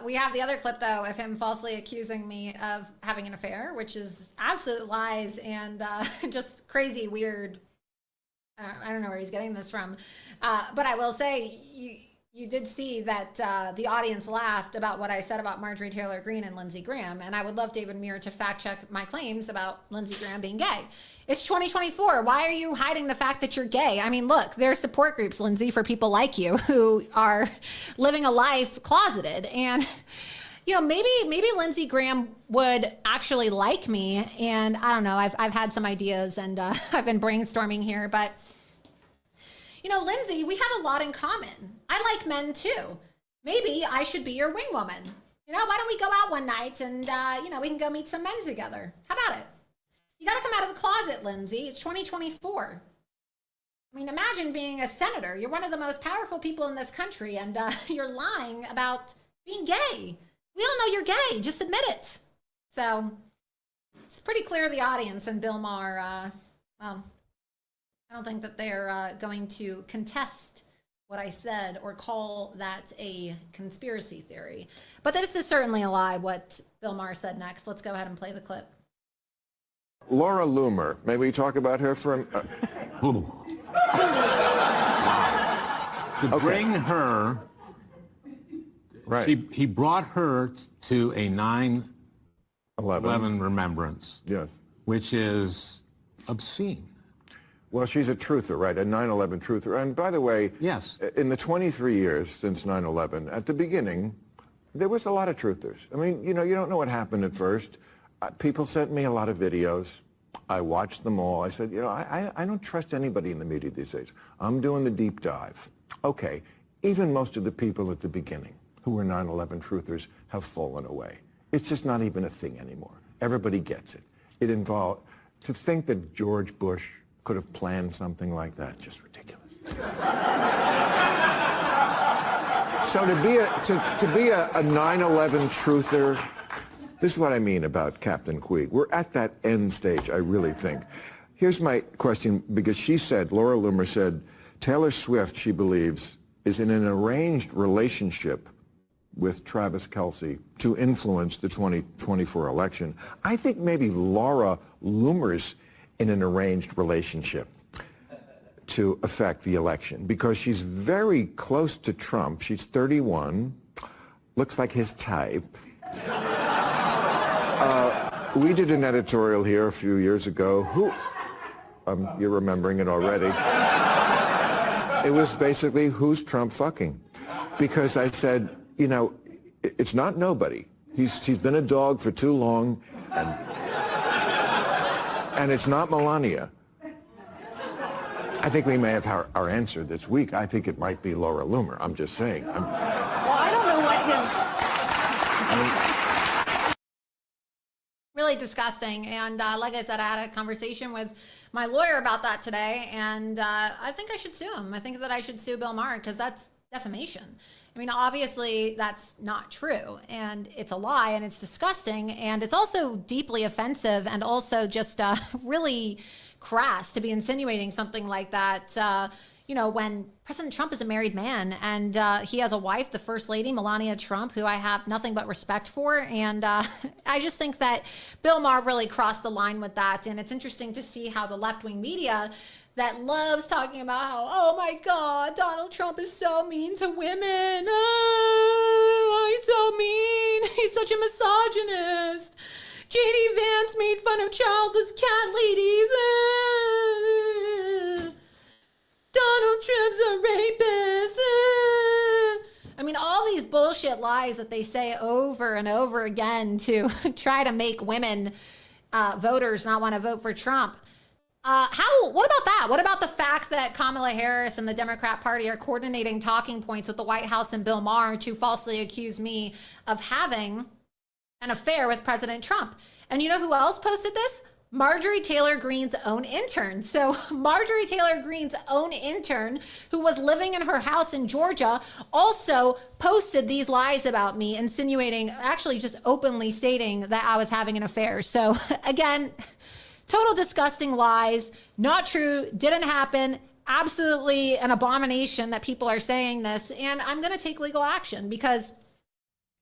we have the other clip, though, of him falsely accusing me of having an affair, which is absolute lies and just crazy, weird. I don't know where he's getting this from. But I will say, you did see that the audience laughed about what I said about Marjorie Taylor Greene and Lindsey Graham. And I would love David Muir to fact check my claims about Lindsey Graham being gay. It's 2024. Why are you hiding the fact that you're gay? I mean, look, there's support groups, Lindsey, for people like you who are living a life closeted. And, you know, maybe Lindsey Graham would actually like me. And I don't know, I've had some ideas and I've been brainstorming here, but you know, Lindsey, we have a lot in common. I like men too. Maybe I should be your wing woman. You know, why don't we go out one night and, you know, we can go meet some men together. How about it? You got to come out of the closet, Lindsey. It's 2024. I mean, imagine being a senator. You're one of the most powerful people in this country, and you're lying about being gay. We all know you're gay. Just admit it. So it's pretty clear the audience and Bill Maher, well, I don't think that they're going to contest what I said or call that a conspiracy theory. But this is certainly a lie, what Bill Maher said next. Let's go ahead and play the clip. Laura Loomer, may we talk about her for a To bring her, right. He brought her to a 9/11 remembrance, yes, which is obscene. Well, she's a truther, right? A 9/11 truther. And by the way, yes, in the 23 years since 9/11, at the beginning, there was a lot of truthers. I mean, you know, you don't know what happened at first. People sent me a lot of videos. I watched them all. I said, you know, I don't trust anybody in the media these days. I'm doing the deep dive. Okay, even most of the people at the beginning who were 9/11 truthers have fallen away. It's just not even a thing anymore. Everybody gets it. It involved, to think that George Bush could have planned something like that, just ridiculous. So to be a 9/11 truther, this is what I mean about Captain Queeg. We're at that end stage, I really think. Here's my question, because she said, Laura Loomer said, Taylor Swift, she believes, is in an arranged relationship with Travis Kelce to influence the 2024 election. I think maybe Laura Loomer's in an arranged relationship to affect the election, because she's very close to Trump. She's 31, looks like his type. We did an editorial here a few years ago. You're remembering it already. It was basically, who's Trump fucking? Because I said, you know, it's not nobody. He's been a dog for too long, and it's not Melania. I think we may have our answer this week. I think it might be Laura Loomer. I'm just saying. Well, I don't know what his... Really disgusting. And like I said, I had a conversation with my lawyer about that today, and I think I should sue him. I think that I should sue Bill Maher, because that's defamation. I mean, obviously that's not true, and it's a lie, and it's disgusting, and it's also deeply offensive, and also just really crass to be insinuating something like that, you know, when President Trump is a married man, and he has a wife, the First Lady, Melania Trump, who I have nothing but respect for. And I just think that Bill Maher really crossed the line with that. And it's interesting to see how the left-wing media that loves talking about how, oh my God, Donald Trump is so mean to women. Oh, he's so mean. He's such a misogynist. J.D. Vance made fun of childless cat ladies. Donald Trump's a rapist. I mean, all these bullshit lies that they say over and over again to try to make women voters not want to vote for Trump. What about that? What about the fact that Kamala Harris and the Democrat Party are coordinating talking points with the White House and Bill Maher to falsely accuse me of having an affair with President Trump? And you know who else posted this? Marjorie Taylor Greene's own intern. So Marjorie Taylor Greene's own intern, who was living in her house in Georgia, also posted these lies about me, insinuating, actually just openly stating that I was having an affair. So again, total disgusting lies, not true, didn't happen, absolutely an abomination that people are saying this. And I'm going to take legal action because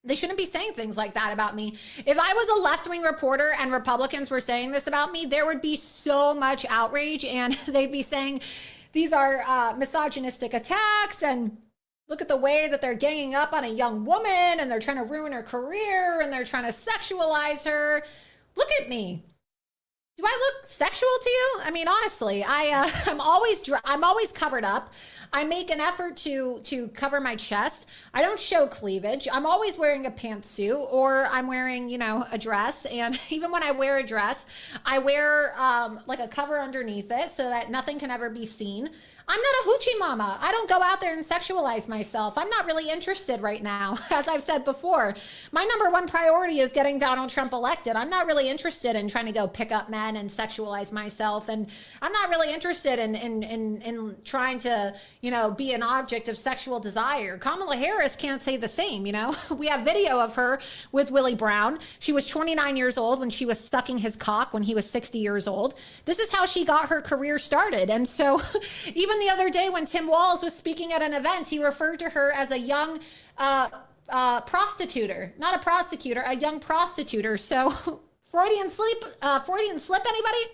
they shouldn't be saying things like that about me. If I was a left-wing reporter and Republicans were saying this about me, there would be so much outrage, and they'd be saying these are misogynistic attacks, and look at the way that they're ganging up on a young woman, and they're trying to ruin her career, and they're trying to sexualize her. Look at me. Do I look sexual to you? I mean, honestly, I'm always covered up. I make an effort to cover my chest. I don't show cleavage. I'm always wearing a pantsuit, or I'm wearing, a dress. And even when I wear a dress, I wear like a cover underneath it so that nothing can ever be seen. I'm not a hoochie mama. I don't go out there and sexualize myself. I'm not really interested right now. As I've said before, my number one priority is getting Donald Trump elected. I'm not really interested in trying to go pick up men and sexualize myself. And I'm not really interested in trying to, be an object of sexual desire. Kamala Harris can't say the same, We have video of her with Willie Brown. She was 29 years old when she was sucking his cock when he was 60 years old. This is how she got her career started. And so even the other day when Tim Walz was speaking at an event, he referred to her as a young prostituter, not a prosecutor, a young prostituter. So Freudian slip, anybody?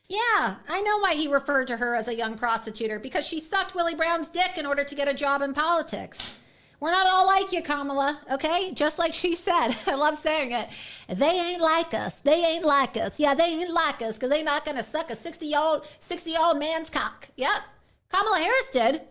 Yeah, I know why he referred to her as a young prostituter, because she sucked Willie Brown's dick in order to get a job in politics. We're not all like you, Kamala, okay? Just like she said. I love saying it. They ain't like us. They ain't like us. Yeah, they ain't like us because they're not going to suck a 60-year-old man's cock. Yep. Kamala Harris did.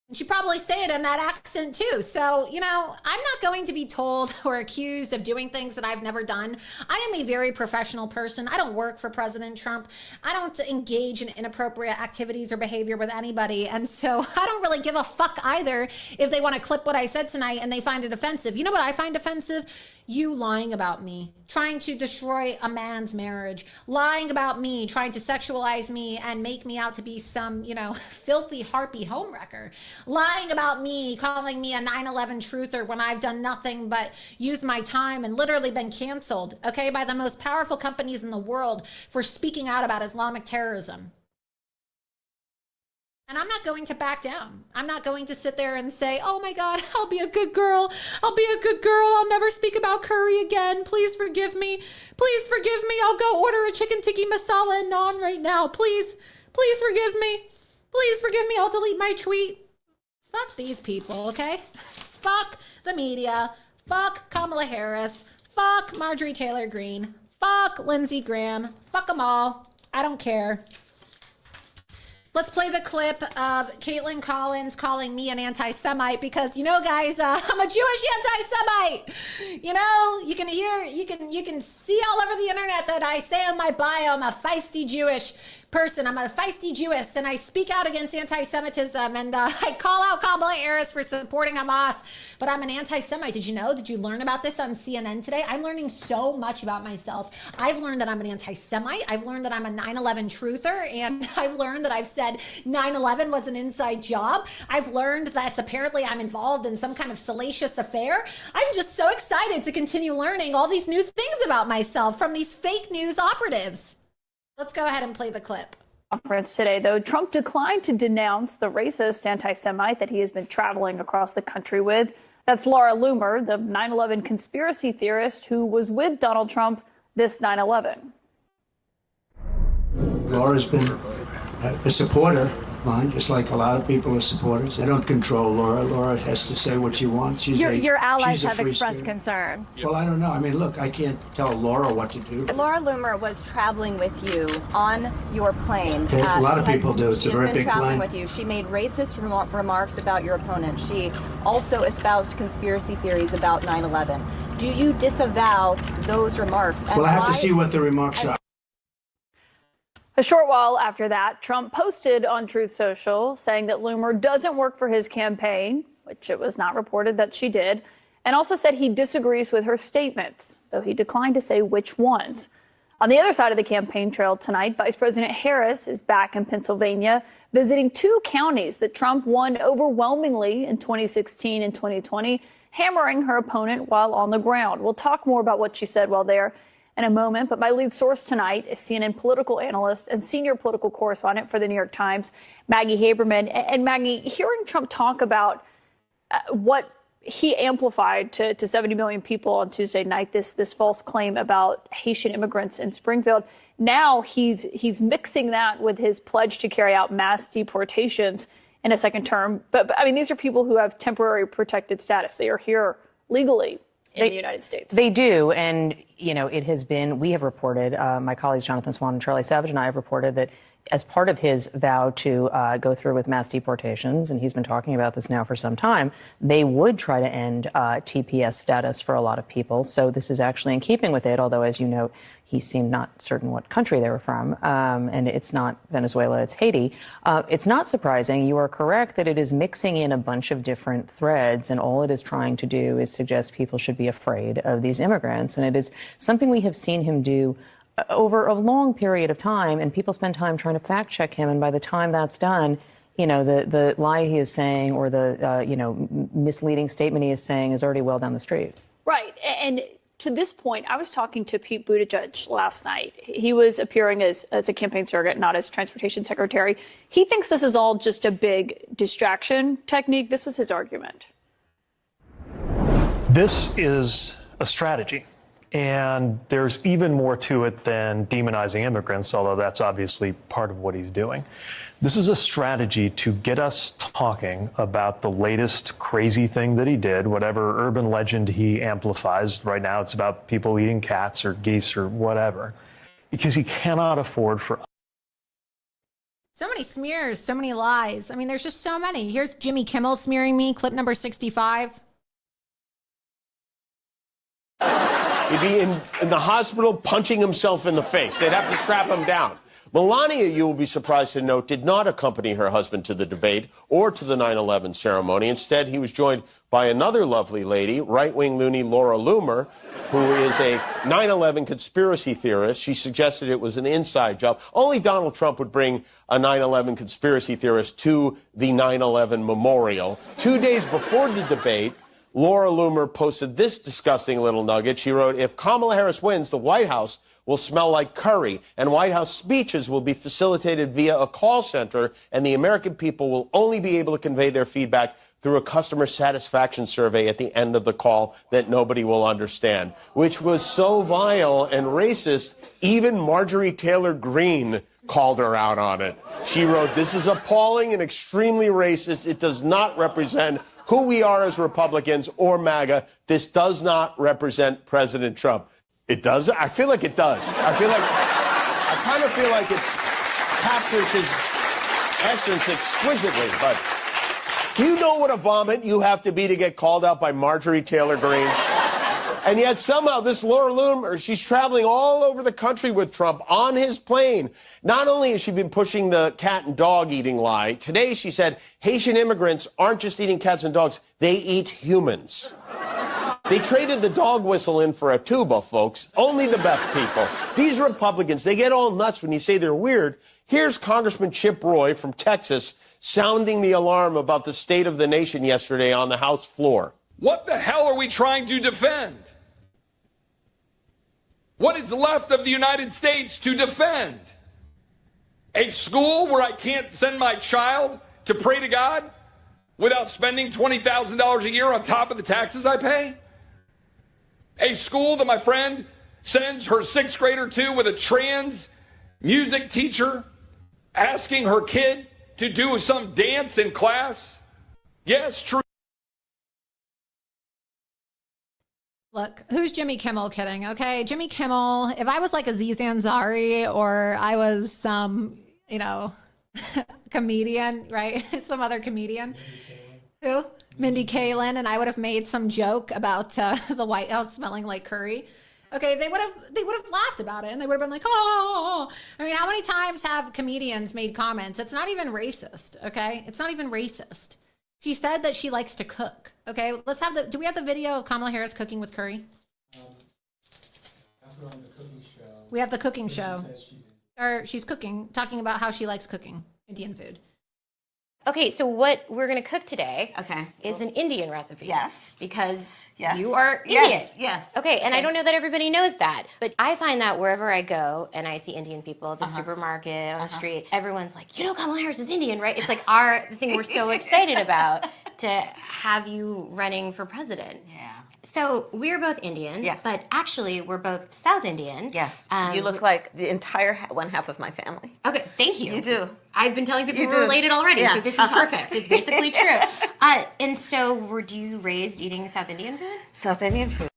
And she probably say it in that accent too. So, I'm not going to be told or accused of doing things that I've never done. I am a very professional person. I don't work for President Trump. I don't engage in inappropriate activities or behavior with anybody. And so I don't really give a fuck either if they want to clip what I said tonight and they find it offensive. You know what I find offensive? You lying about me, trying to destroy a man's marriage, lying about me, trying to sexualize me and make me out to be some, filthy harpy homewrecker, lying about me, calling me a 9/11 truther when I've done nothing but use my time and literally been canceled, okay, by the most powerful companies in the world for speaking out about Islamic terrorism. And I'm not going to back down. I'm not going to sit there and say, oh my God, I'll be a good girl. I'll be a good girl. I'll never speak about curry again. Please forgive me. Please forgive me. I'll go order a chicken tikka masala and naan right now. Please forgive me. Please forgive me. I'll delete my tweet. Fuck these people, okay? Fuck the media. Fuck Kamala Harris. Fuck Marjorie Taylor Greene. Fuck Lindsey Graham. Fuck them all. I don't care. Let's play the clip of Caitlin Collins calling me an anti-Semite because, guys, I'm a Jewish anti-Semite. You can see all over the internet that I say on my bio I'm a feisty Jewish person. I'm a feisty Jewess, and I speak out against anti-Semitism, and I call out Kamala Harris for supporting Hamas, but I'm an anti-Semite. Did you know? Did you learn about this on CNN today? I'm learning so much about myself. I've learned that I'm an anti-Semite. I've learned that I'm a 9/11 truther, and I've learned that I've said 9/11 was an inside job. I've learned that apparently I'm involved in some kind of salacious affair. I'm just so excited to continue learning all these new things about myself from these fake news operatives. Let's go ahead and play the clip. Conference today, though, Trump declined to denounce the racist anti-Semite that he has been traveling across the country with. That's Laura Loomer, the 9/11 conspiracy theorist who was with Donald Trump this 9/11. Laura's been a supporter of mine, just like a lot of people are supporters. I don't control Laura. Laura has to say what she wants. Your allies have expressed concern. Well, I don't know. I mean, look, I can't tell Laura what to do. Laura Loomer was traveling with you on your plane. Okay, a lot of people do. It's a very big plane. She's been traveling with you. She made racist remarks about your opponent. She also espoused conspiracy theories about 9/11. Do you disavow those remarks? Well, I have to see what the remarks are. A short while after that, Trump posted on Truth Social saying that Loomer doesn't work for his campaign, which it was not reported that she did, and also said he disagrees with her statements, though he declined to say which ones. On the other side of the campaign trail tonight, Vice President Harris is back in Pennsylvania, visiting 2 counties that Trump won overwhelmingly in 2016 and 2020, hammering her opponent while on the ground. We'll talk more about what she said while there in a moment, but my lead source tonight is CNN political analyst and senior political correspondent for the New York Times, Maggie Haberman. And Maggie, hearing Trump talk about what he amplified to 70 million people on Tuesday night, this false claim about Haitian immigrants in Springfield, now he's mixing that with his pledge to carry out mass deportations in a second term. But I mean, these are people who have temporary protected status. They are here legally in the United States. They do. And, you know, it has been, we have reported, my colleagues Jonathan Swan and Charlie Savage and I have reported that as part of his vow to go through with mass deportations, and he's been talking about this now for some time, they would try to end TPS status for a lot of people. So this is actually in keeping with it, although, as you know, he seemed not certain what country they were from. And it's not Venezuela, it's Haiti. It's not surprising. You are correct that it is mixing in a bunch of different threads, and all it is trying to do is suggest people should be afraid of these immigrants. And it is something we have seen him do over a long period of time, and people spend time trying to fact check him. And by the time that's done, you know, the lie he is saying or the, misleading statement he is saying is already well down the street. Right. And to this point, I was talking to Pete Buttigieg last night. He was appearing as a campaign surrogate, not as transportation secretary. He thinks this is all just a big distraction technique. This was his argument. This is a strategy. And there's even more to it than demonizing immigrants, although that's obviously part of what he's doing. This is a strategy to get us talking about the latest crazy thing that he did, whatever urban legend he amplifies. Right now, it's about people eating cats or geese or whatever, because he cannot afford for. So many smears, so many lies. I mean, there's just so many. Here's Jimmy Kimmel smearing me, clip number 65. He'd be in the hospital punching himself in the face. They'd have to strap him down. Melania, you will be surprised to note, did not accompany her husband to the debate or to the 9/11 ceremony. Instead, he was joined by another lovely lady, right-wing loony Laura Loomer, who is a 9/11 conspiracy theorist. She suggested it was an inside job. Only Donald Trump would bring a 9/11 conspiracy theorist to the 9/11 memorial. 2 days before the debate, Laura Loomer posted this disgusting little nugget. She wrote, "If Kamala Harris wins, the White House will smell like curry, and White House speeches will be facilitated via a call center, and the American people will only be able to convey their feedback through a customer satisfaction survey at the end of the call that nobody will understand," which was so vile and racist, even Marjorie Taylor Greene called her out on it. She wrote, "This is appalling and extremely racist. It does not represent who we are as Republicans or MAGA. This does not represent President Trump." It does? I feel like it does. I kind of feel like it captures his essence exquisitely. But do you know what a vomit you have to be to get called out by Marjorie Taylor Greene? And yet somehow this Laura Loomer, she's traveling all over the country with Trump on his plane. Not only has she been pushing the cat and dog eating lie, today she said Haitian immigrants aren't just eating cats and dogs, they eat humans. They traded the dog whistle in for a tuba, folks. Only the best people. These Republicans, they get all nuts when you say they're weird. Here's Congressman Chip Roy from Texas sounding the alarm about the state of the nation yesterday on the House floor. What the hell are we trying to defend? What is left of the United States to defend? A school where I can't send my child to pray to God without spending $20,000 a year on top of the taxes I pay? A school that my friend sends her sixth grader to with a trans music teacher asking her kid to do some dance in class? Yes, true. Look, who's Jimmy Kimmel kidding? Okay, Jimmy Kimmel, if I was like Aziz Ansari or I was some, comedian, right? Some other comedian. Who? Mindy Kaling, and I would have made some joke about the White House smelling like curry. Okay, they would have laughed about it, and they would have been like, oh. I mean, how many times have comedians made comments? It's not even racist, okay? It's not even racist. She said that she likes to cook, okay? Let's have do we have the video of Kamala Harris cooking with curry? After on the cooking show. We have the cooking show. Or she's cooking, talking about how she likes cooking Indian food. Okay, so what we're going to cook today is an Indian recipe. Yes. Because Yes. you are Indian. Yes, yes. Okay, and I Okay. don't know that everybody knows that, but I find that wherever I go and I see Indian people at the supermarket, on the street, everyone's like, you know Kamala Harris is Indian, right? It's like the thing we're so excited about to have you running for president. Yeah. So we're both Indian, Yes. but actually we're both South Indian. Yes. You look like the entire one half of my family. Okay, thank you. You do. I've been telling people You we're do. related already, Yeah. so this is perfect. It's basically true. And so were you raised eating South Indian food? South Indian food.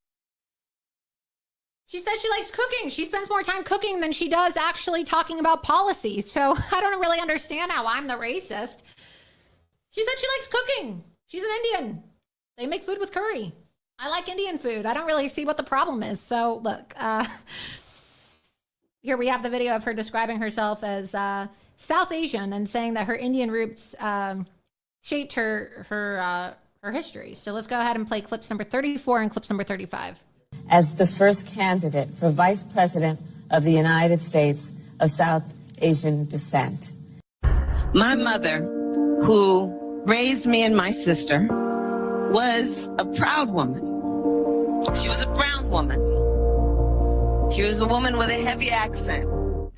She says she likes cooking. She spends more time cooking than she does actually talking about policy. So I don't really understand how I'm the racist. She said she likes cooking. She's an Indian. They make food with curry. I like Indian food. I don't really see what the problem is. So look, here we have the video of her describing herself as South Asian and saying that her Indian roots shaped her history. So let's go ahead and play clips number 34 and clips number 35. As the first candidate for Vice President of the United States of South Asian descent. My mother, who raised me and my sister, was a proud woman. She was a brown woman. She was a woman with a heavy accent.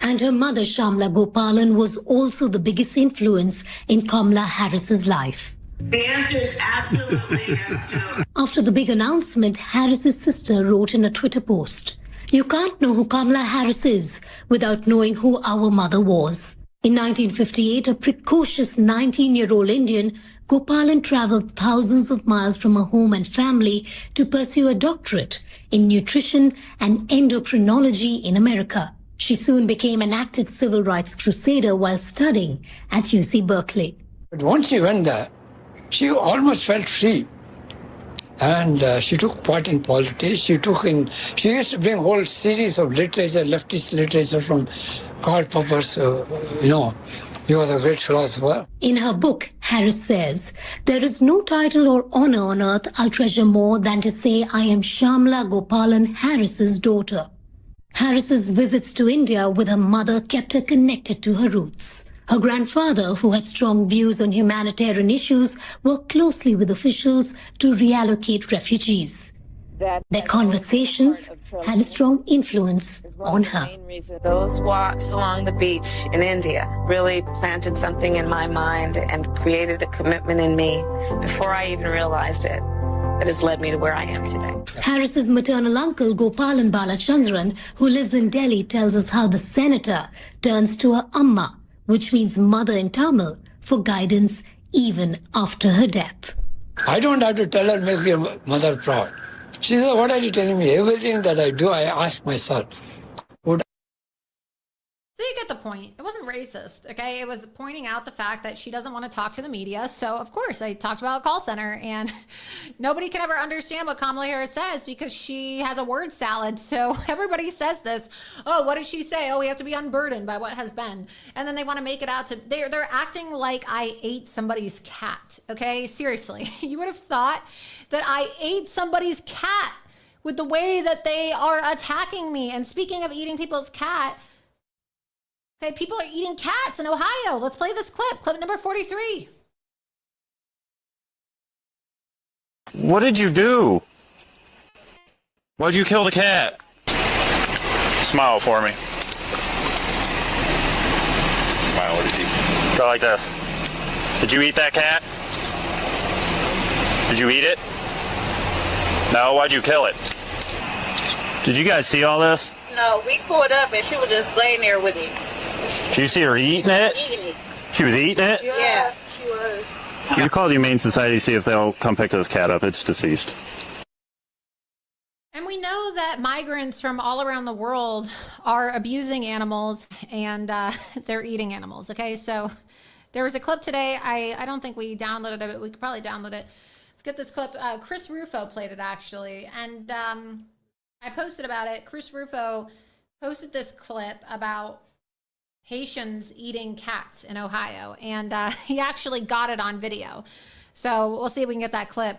And her mother, Shamla Gopalan, was also the biggest influence in Kamala Harris's life. The answer is absolutely yes, Joe. After the big announcement, Harris's sister wrote in a Twitter post, "You can't know who Kamala Harris is without knowing who our mother was." In 1958, a precocious 19-year-old Indian, Gopalan traveled thousands of miles from her home and family to pursue a doctorate in nutrition and endocrinology in America. She soon became an active civil rights crusader while studying at UC Berkeley. But once she went there, she almost felt free. And she took part in politics. She used to bring a whole series of literature, leftist literature from Karl Popper's, he was a great philosopher. In her book, Harris says, "There is no title or honor on earth I'll treasure more than to say I am Shamla Gopalan Harris's daughter." Harris's visits to India with her mother kept her connected to her roots. Her grandfather, who had strong views on humanitarian issues, worked closely with officials to reallocate refugees. Their conversations had a strong influence on her. Those walks along the beach in India really planted something in my mind and created a commitment in me before I even realized it. That has led me to where I am today. Harris's maternal uncle, Gopalan Balachandran, who lives in Delhi, tells us how the senator turns to her amma, which means mother in Tamil, for guidance even after her death. I don't have to tell her, make your mother proud. She said, what are you telling me? Everything that I do, I ask myself. So you get the point. It wasn't racist, okay? It was pointing out the fact that she doesn't want to talk to the media. So, of course, I talked about a call center, and nobody can ever understand what Kamala Harris says because she has a word salad. So everybody says this. Oh, what did she say? Oh, we have to be unburdened by what has been. And then they want to make it out to... They're acting like I ate somebody's cat, okay? Seriously. You would have thought that I ate somebody's cat with the way that they are attacking me. And speaking of eating people's cat... Okay, people are eating cats in Ohio. Let's play this clip number 43. What did you do? Why'd you kill the cat? Smile for me. Smile, what did you? Go like this. Did you eat that cat? Did you eat it? No, why'd you kill it? Did you guys see all this? No, we pulled up and she was just laying there with him. Did you see her eating it? Eating it. She was eating it? Yeah, she was. You call the Humane Society, see if they'll come pick this cat up. It's deceased. And we know that migrants from all around the world are abusing animals and they're eating animals, okay? So there was a clip today. I don't think we downloaded it, but we could probably download it. Let's get this clip. Chris Rufo played it, actually. And I posted about it. Chris Rufo posted this clip about Haitians eating cats in Ohio, and he actually got it on video. So we'll see if we can get that clip.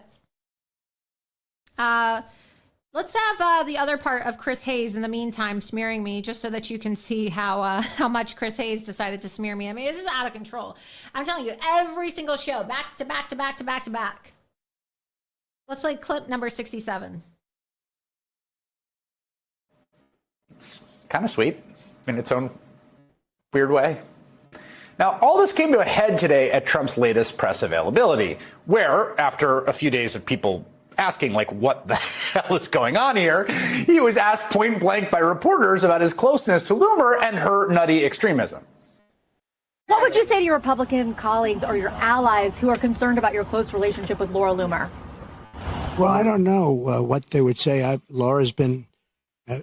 Let's have the other part of Chris Hayes in the meantime smearing me, just so that you can see how much Chris Hayes decided to smear me. I mean, it's just out of control. I'm telling you, every single show, back to back to back to back to back. Let's play clip number 67. It's kind of sweet in its own weird way. Now, all this came to a head today at Trump's latest press availability, where, after a few days of people asking, like, what the hell is going on here, he was asked point blank by reporters about his closeness to Loomer and her nutty extremism. What would you say to your Republican colleagues or your allies who are concerned about your close relationship with Laura Loomer? Well, I don't know what they would say. Laura's been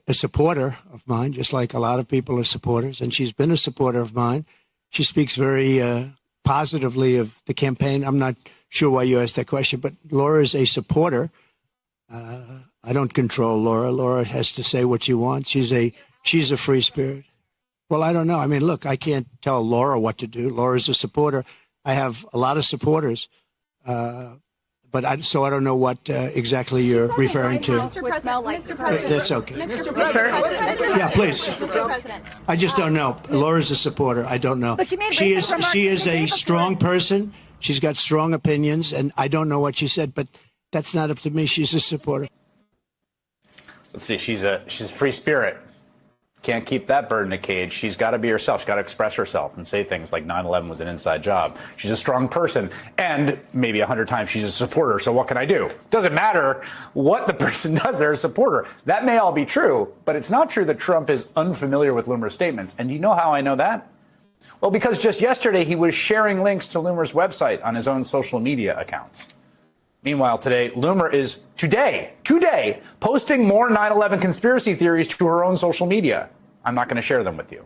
a supporter of mine, just like a lot of people are supporters, and she's been a supporter of mine. She speaks very positively of the campaign. I'm not sure why you asked that question, but Laura is a supporter. I don't control Laura. Laura has to say what she wants. She's a free spirit. Well, I don't know. I mean, look, I can't tell Laura what to do. Laura's a supporter. I have a lot of supporters. But I don't know what exactly you're referring to. Mr. President. That's okay. Mr. President. Yeah, please. Mr. President. I just don't know. Laura's a supporter. I don't know. But She is a strong person. She's got strong opinions, and I don't know what she said, but that's not up to me. She's a supporter. Let's see. She's a free spirit. Can't keep that bird in a cage. She's got to be herself. She's got to express herself and say things like 9/11 was an inside job. She's a strong person, and maybe 100 times she's a supporter. So what can I do? Doesn't matter what the person does. They're a supporter. That may all be true, but it's not true that Trump is unfamiliar with Loomer's statements. And you know how I know that? Well, because just yesterday he was sharing links to Loomer's website on his own social media accounts. Meanwhile, today, Loomer is today, posting more 9/11 conspiracy theories to her own social media. I'm not going to share them with you.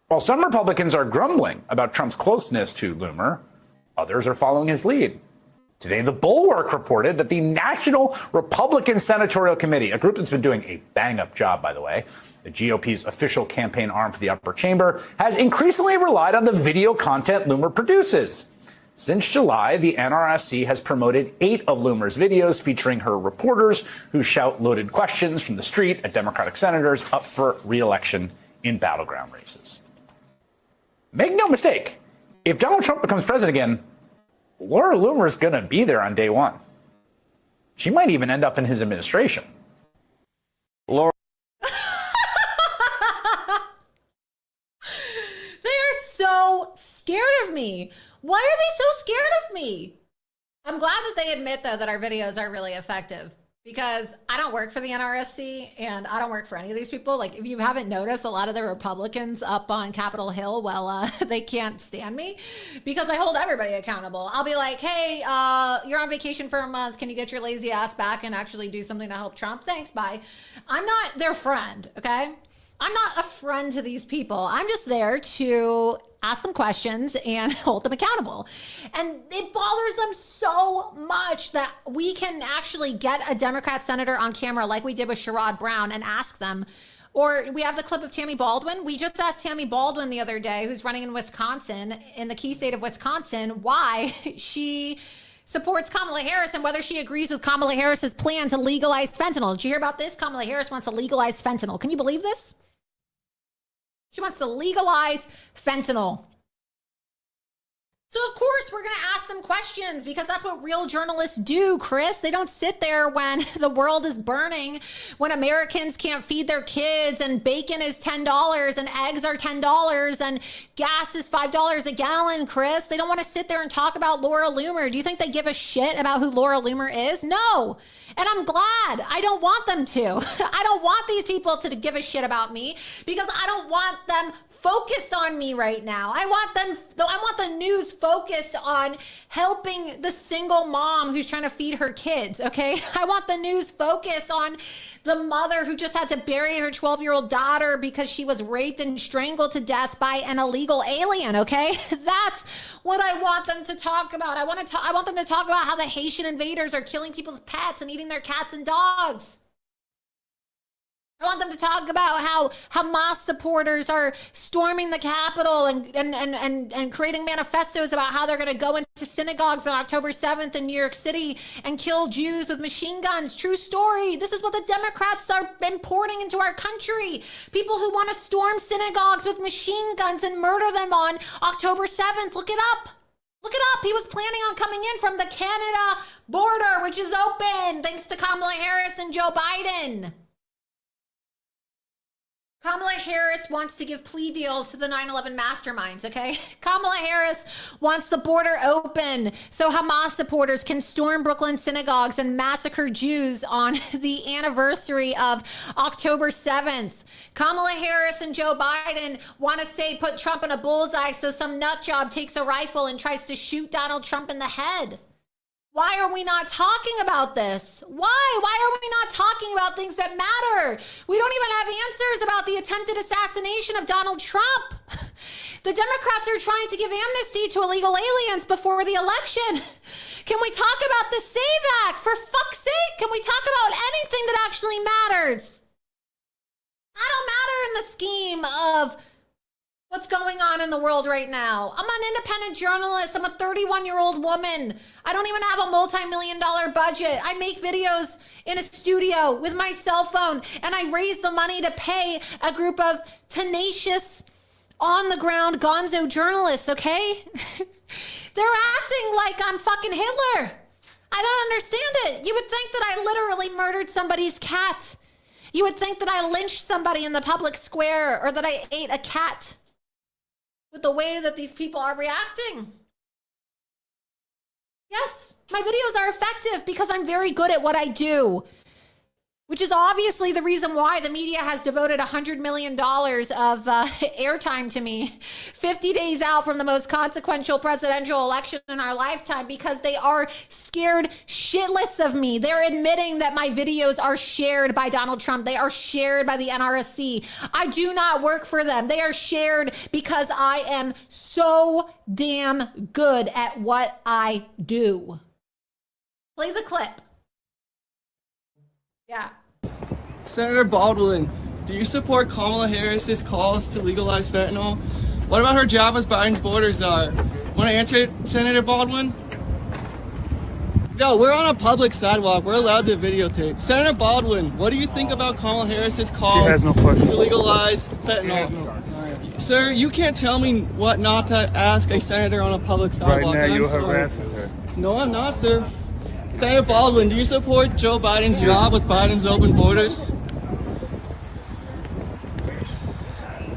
While some Republicans are grumbling about Trump's closeness to Loomer, others are following his lead. Today, The Bulwark reported that the National Republican Senatorial Committee, a group that's been doing a bang-up job, by the way, the GOP's official campaign arm for the upper chamber, has increasingly relied on the video content Loomer produces. Since July, the NRSC has promoted 8 of Loomer's videos featuring her reporters who shout loaded questions from the street at Democratic senators up for re-election in battleground races. Make no mistake, if Donald Trump becomes president again, Laura Loomer's going to be there on day one. She might even end up in his administration. They are so scared of me. Why are they so scared of me? I'm glad that they admit, though, that our videos are really effective, because I don't work for the NRSC and I don't work for any of these people. Like, if you haven't noticed, a lot of the Republicans up on Capitol Hill, well, they can't stand me because I hold everybody accountable. I'll be like, hey, you're on vacation for a month. Can you get your lazy ass back and actually do something to help Trump? Thanks, bye. I'm not their friend, okay? I'm not a friend to these people. I'm just there to ask them questions and hold them accountable. And it bothers them so much that we can actually get a Democrat senator on camera like we did with Sherrod Brown and ask them. Or we have the clip of Tammy Baldwin. We just asked Tammy Baldwin the other day, who's running in Wisconsin, in the key state of Wisconsin, why she supports Kamala Harris and whether she agrees with Kamala Harris's plan to legalize fentanyl. Did you hear about this? Kamala Harris wants to legalize fentanyl. Can you believe this? She wants to legalize fentanyl. So, of course, we're going to ask them questions because that's what real journalists do, Chris. They don't sit there when the world is burning, when Americans can't feed their kids and bacon is $10 and eggs are $10 and gas is $5 a gallon, Chris. They don't want to sit there and talk about Laura Loomer. Do you think they give a shit about who Laura Loomer is? No. And I'm glad. I don't want them to. I don't want these people to give a shit about me because I don't want them focused on me right now. I want the news focused on helping the single mom who's trying to feed her kids, okay? I want the news focused on the mother who just had to bury her 12-year-old daughter because she was raped and strangled to death by an illegal alien, okay? That's what I want them to talk about. I want them to talk about how the Haitian invaders are killing people's pets and eating their cats and dogs. I want them to talk about how Hamas supporters are storming the Capitol and creating manifestos about how they're going to go into synagogues on October 7th in New York City and kill Jews with machine guns. True story. This is what the Democrats are importing into our country. People who want to storm synagogues with machine guns and murder them on October 7th. Look it up. Look it up. He was planning on coming in from the Canada border, which is open thanks to Kamala Harris and Joe Biden. Kamala Harris wants to give plea deals to the 9/11 masterminds, okay? Kamala Harris wants the border open so Hamas supporters can storm Brooklyn synagogues and massacre Jews on the anniversary of October 7th. Kamala Harris and Joe Biden want to say put Trump in a bullseye so some nutjob takes a rifle and tries to shoot Donald Trump in the head. Why are we not talking about this? Why? Why are we not talking about things that matter? We don't even have answers about the attempted assassination of Donald Trump. The Democrats are trying to give amnesty to illegal aliens before the election. Can we talk about the SAVE Act? For fuck's sake, can we talk about anything that actually matters? I don't matter in the scheme of what's going on in the world right now. I'm an independent journalist. I'm a 31-year-old woman. I don't even have a multi-million-dollar budget. I make videos in a studio with my cell phone, and I raise the money to pay a group of tenacious, on-the-ground gonzo journalists, okay? They're acting like I'm fucking Hitler. I don't understand it. You would think that I literally murdered somebody's cat. You would think that I lynched somebody in the public square or that I ate a cat. With the way that these people are reacting. Yes, my videos are effective because I'm very good at what I do, which is obviously the reason why the media has devoted $100 million of airtime to me 50 days out from the most consequential presidential election in our lifetime, because they are scared shitless of me. They're admitting that my videos are shared by Donald Trump. They are shared by the NRSC. I do not work for them. They are shared because I am so damn good at what I do. Play the clip. Yeah. Senator Baldwin, do you support Kamala Harris's calls to legalize fentanyl? What about her job as Biden's border czar? Want to answer, Senator Baldwin? No, we're on a public sidewalk. We're allowed to videotape. Senator Baldwin, what do you think about Kamala Harris's calls to legalize fentanyl? Sir, you can't tell me what not to ask a senator on a public sidewalk. Right now, you're harassing her. No, I'm not, sir. Senator Baldwin, do you support Joe Biden's job with Biden's open borders?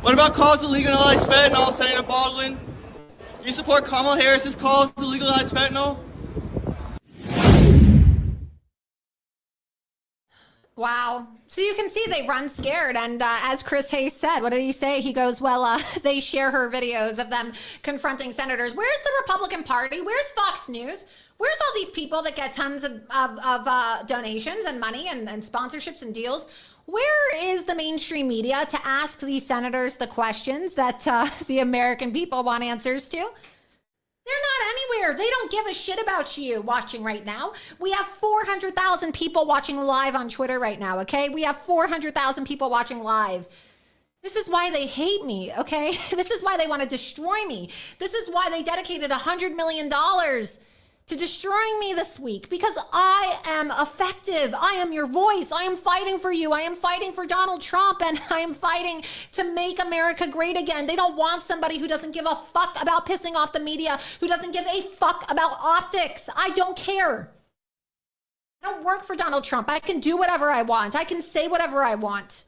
What about calls to legalize fentanyl, Senator Baldwin? Do you support Kamala Harris's calls to legalize fentanyl? Wow. So you can see they run scared. And as Chris Hayes said, what did he say? He goes, well, they share her videos of them confronting senators. Where's the Republican Party? Where's Fox News? Where's all these people that get tons of donations and money and sponsorships and deals? Where is the mainstream media to ask these senators the questions that the American people want answers to? They're not anywhere. They don't give a shit about you watching right now. We have 400,000 people watching live on Twitter right now, okay? We have 400,000 people watching live. This is why they hate me, okay? This is why they want to destroy me. This is why they dedicated $100 million to destroying me this week, because I am effective. I am your voice. I am fighting for you. I am fighting for Donald Trump, and I am fighting to make America great again. They don't want somebody who doesn't give a fuck about pissing off the media, who doesn't give a fuck about optics. I don't care. I don't work for Donald Trump. I can do whatever I want. I can say whatever I want.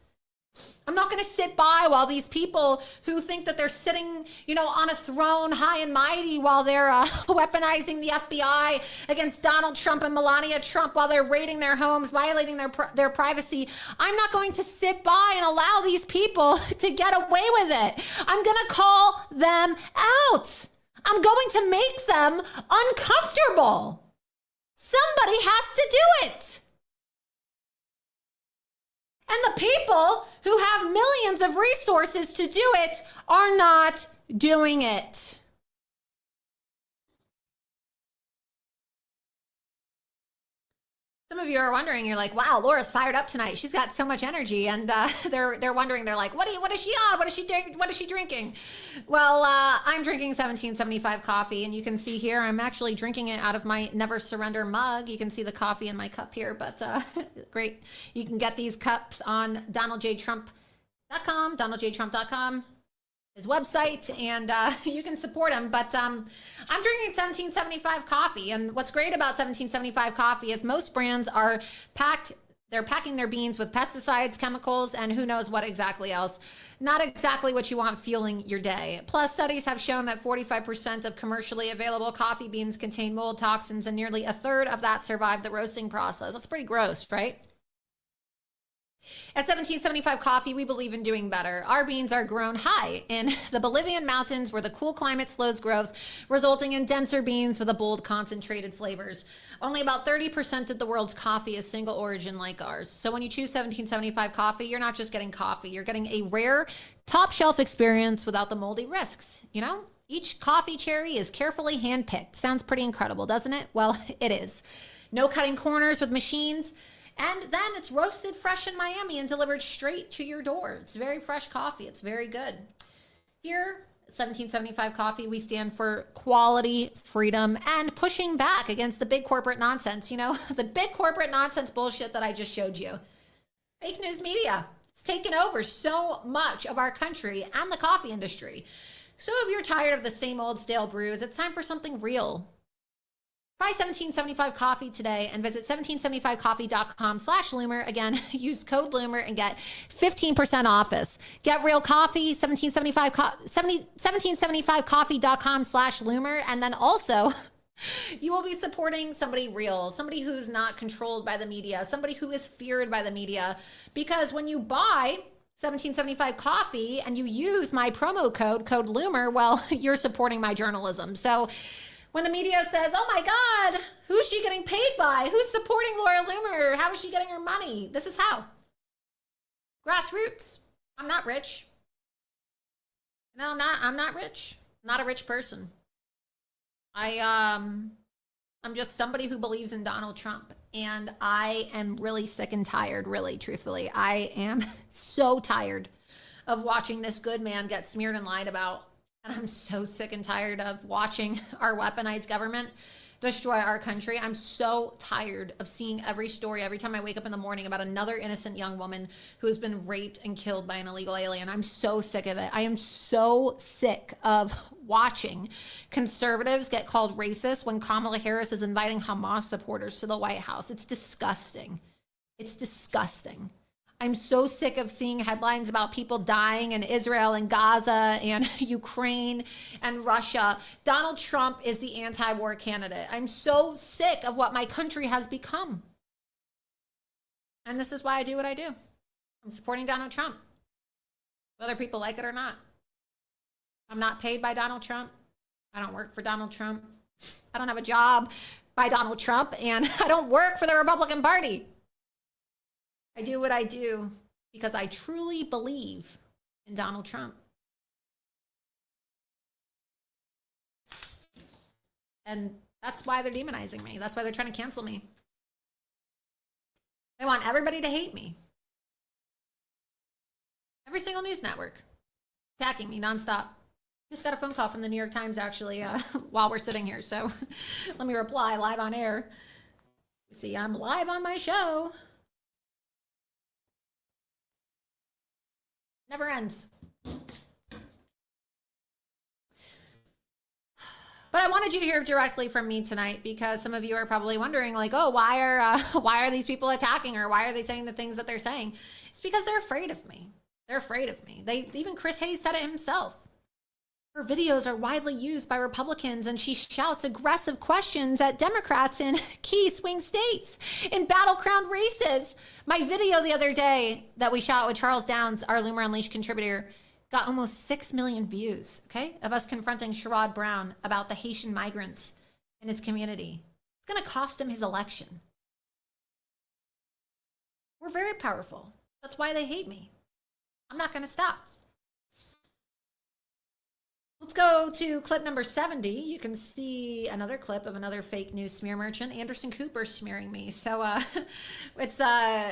I'm not going to sit by while these people who think that they're sitting, on a throne high and mighty while they're weaponizing the FBI against Donald Trump and Melania Trump while they're raiding their homes, violating their privacy. I'm not going to sit by and allow these people to get away with it. I'm going to call them out. I'm going to make them uncomfortable. Somebody has to do it. And the people who have millions of resources to do it are not doing it. Some of you are wondering, you're like, wow, Laura's fired up tonight. She's got so much energy. And they're wondering, they're like, what is she on? What is she drinking? Well, I'm drinking 1775 coffee. And you can see here, I'm actually drinking it out of my Never Surrender mug. You can see the coffee in my cup here, but great. You can get these cups on DonaldJTrump.com, DonaldJTrump.com. his website, and you can support him. But I'm drinking 1775 coffee, and what's great about 1775 coffee is most brands are packing their beans with pesticides, chemicals, and who knows what exactly else. Not exactly what you want fueling your day. Plus, studies have shown that 45% of commercially available coffee beans contain mold toxins, and nearly a third of that survive the roasting process. That's pretty gross, right? At 1775 Coffee, we believe in doing better. Our beans are grown high in the Bolivian mountains where the cool climate slows growth, resulting in denser beans with a bold, concentrated flavors. Only about 30% of the world's coffee is single origin like ours. So when you choose 1775 Coffee, you're not just getting coffee. You're getting a rare, top shelf experience without the moldy risks. You know, each coffee cherry is carefully handpicked. Sounds pretty incredible, doesn't it? Well, it is. No cutting corners with machines. And then it's roasted fresh in Miami and delivered straight to your door. It's very fresh coffee. It's very good. Here at 1775 Coffee, we stand for quality, freedom, and pushing back against the big corporate nonsense. You know, the big corporate nonsense bullshit that I just showed you. Fake news media. It's taken over so much of our country and the coffee industry. So if you're tired of the same old stale brews, it's time for something real. Try 1775 Coffee today and visit 1775coffee.com/Loomer. Again, use code Loomer and get 15% off this. Get real coffee, 1775coffee.com/Loomer. And then also, you will be supporting somebody real, somebody who's not controlled by the media, somebody who is feared by the media. Because when you buy 1775 Coffee and you use my promo code Loomer, well, you're supporting my journalism. So when the media says, oh my God, who's she getting paid by? Who's supporting Laura Loomer? How is she getting her money? This is how. Grassroots. I'm not rich. No, I'm not rich. I'm not a rich person. I'm just somebody who believes in Donald Trump. And I am really sick and tired, really, truthfully. I am so tired of watching this good man get smeared and lied about. And I'm so sick and tired of watching our weaponized government destroy our country. I'm so tired of seeing every story every time I wake up in the morning about another innocent young woman who has been raped and killed by an illegal alien. I'm so sick of it. I am so sick of watching conservatives get called racist when Kamala Harris is inviting Hamas supporters to the White House. It's disgusting. It's disgusting. I'm so sick of seeing headlines about people dying in Israel and Gaza and Ukraine and Russia. Donald Trump is the anti-war candidate. I'm so sick of what my country has become. And this is why I do what I do. I'm supporting Donald Trump, whether people like it or not. I'm not paid by Donald Trump. I don't work for Donald Trump. I don't have a job by Donald Trump, and I don't work for the Republican Party. I do what I do because I truly believe in Donald Trump. And that's why they're demonizing me. That's why they're trying to cancel me. They want everybody to hate me. Every single news network attacking me nonstop. Just got a phone call from the New York Times, actually, while we're sitting here. So let me reply live on air. See, I'm live on my show. Never ends. But I wanted you to hear directly from me tonight because some of you are probably wondering, like, oh, why are these people attacking her? Why are they saying the things that they're saying? It's because they're afraid of me. They're afraid of me. Even Chris Hayes said it himself. Her videos are widely used by Republicans, and she shouts aggressive questions at Democrats in key swing states, in battle-crowned races. My video the other day that we shot with Charles Downs, our Loomer Unleashed contributor, got almost 6 million views, okay, of us confronting Sherrod Brown about the Haitian migrants in his community. It's going to cost him his election. We're very powerful. That's why they hate me. I'm not going to stop. Let's go to clip number 70. You can see another clip of another fake news smear merchant, Anderson Cooper, smearing me. So it's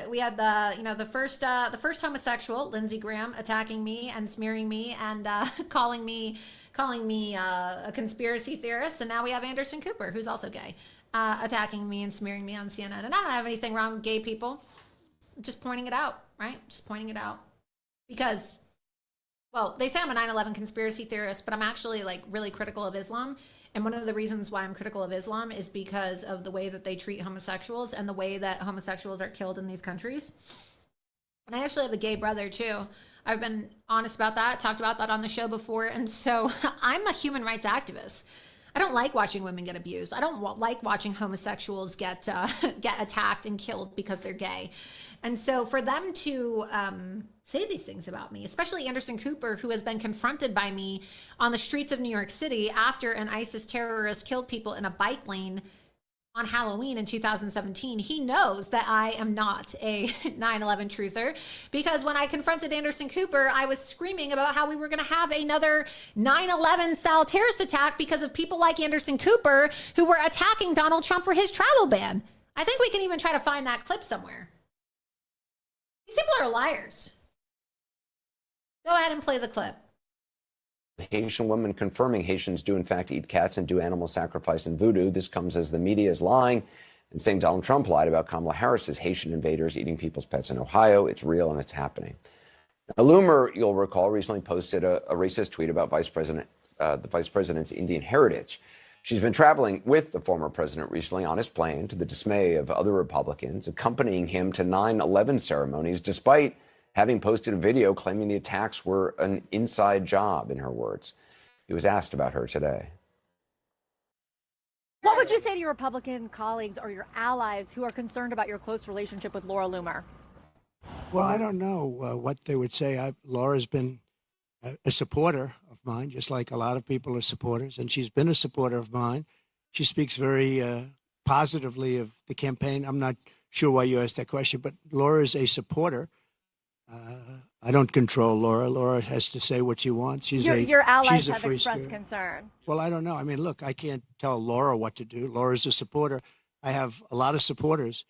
we had the first homosexual, Lindsey Graham, attacking me and smearing me and calling me a conspiracy theorist, and now we have Anderson Cooper, who's also gay, attacking me and smearing me on CNN. And I don't have anything wrong with gay people. I'm just pointing it out, right? Just pointing it out because. Well, they say I'm a 9/11 conspiracy theorist, but I'm actually like really critical of Islam. And one of the reasons why I'm critical of Islam is because of the way that they treat homosexuals and the way that homosexuals are killed in these countries. And I actually have a gay brother too. I've been honest about that, talked about that on the show before. And so I'm a human rights activist. I don't like watching women get abused. I don't like watching homosexuals get attacked and killed because they're gay. And so for them to say these things about me, especially Anderson Cooper, who has been confronted by me on the streets of New York City after an ISIS terrorist killed people in a bike lane on Halloween in 2017, he knows that I am not a 9/11 truther, because when I confronted Anderson Cooper, I was screaming about how we were going to have another 9/11 style terrorist attack because of people like Anderson Cooper who were attacking Donald Trump for his travel ban. I think we can even try to find that clip somewhere. These people are liars. Go ahead and play the clip. Haitian woman confirming Haitians do in fact eat cats and do animal sacrifice and voodoo. This comes as the media is lying and saying Donald Trump lied about Kamala Harris's Haitian invaders eating people's pets in Ohio. It's real and it's happening. Now, Loomer, you'll recall, recently posted a racist tweet about the vice president's Indian heritage. She's been traveling with the former president recently on his plane, to the dismay of other Republicans, accompanying him to 9/11 ceremonies, despite having posted a video claiming the attacks were an inside job, in her words. He was asked about her today. What would you say to your Republican colleagues or your allies who are concerned about your close relationship with Laura Loomer? Well, I don't know what they would say. Laura's been a supporter of mine, just like a lot of people are supporters, and she's been a supporter of mine. She speaks very positively of the campaign. I'm not sure why you asked that question, but Laura is a supporter. I don't control Laura. Laura has to say what she wants. Your allies she's a have free expressed spirit. concern. Well, I don't know. I mean, look, I can't tell Laura what to do. Laura's a supporter. I have a lot of supporters,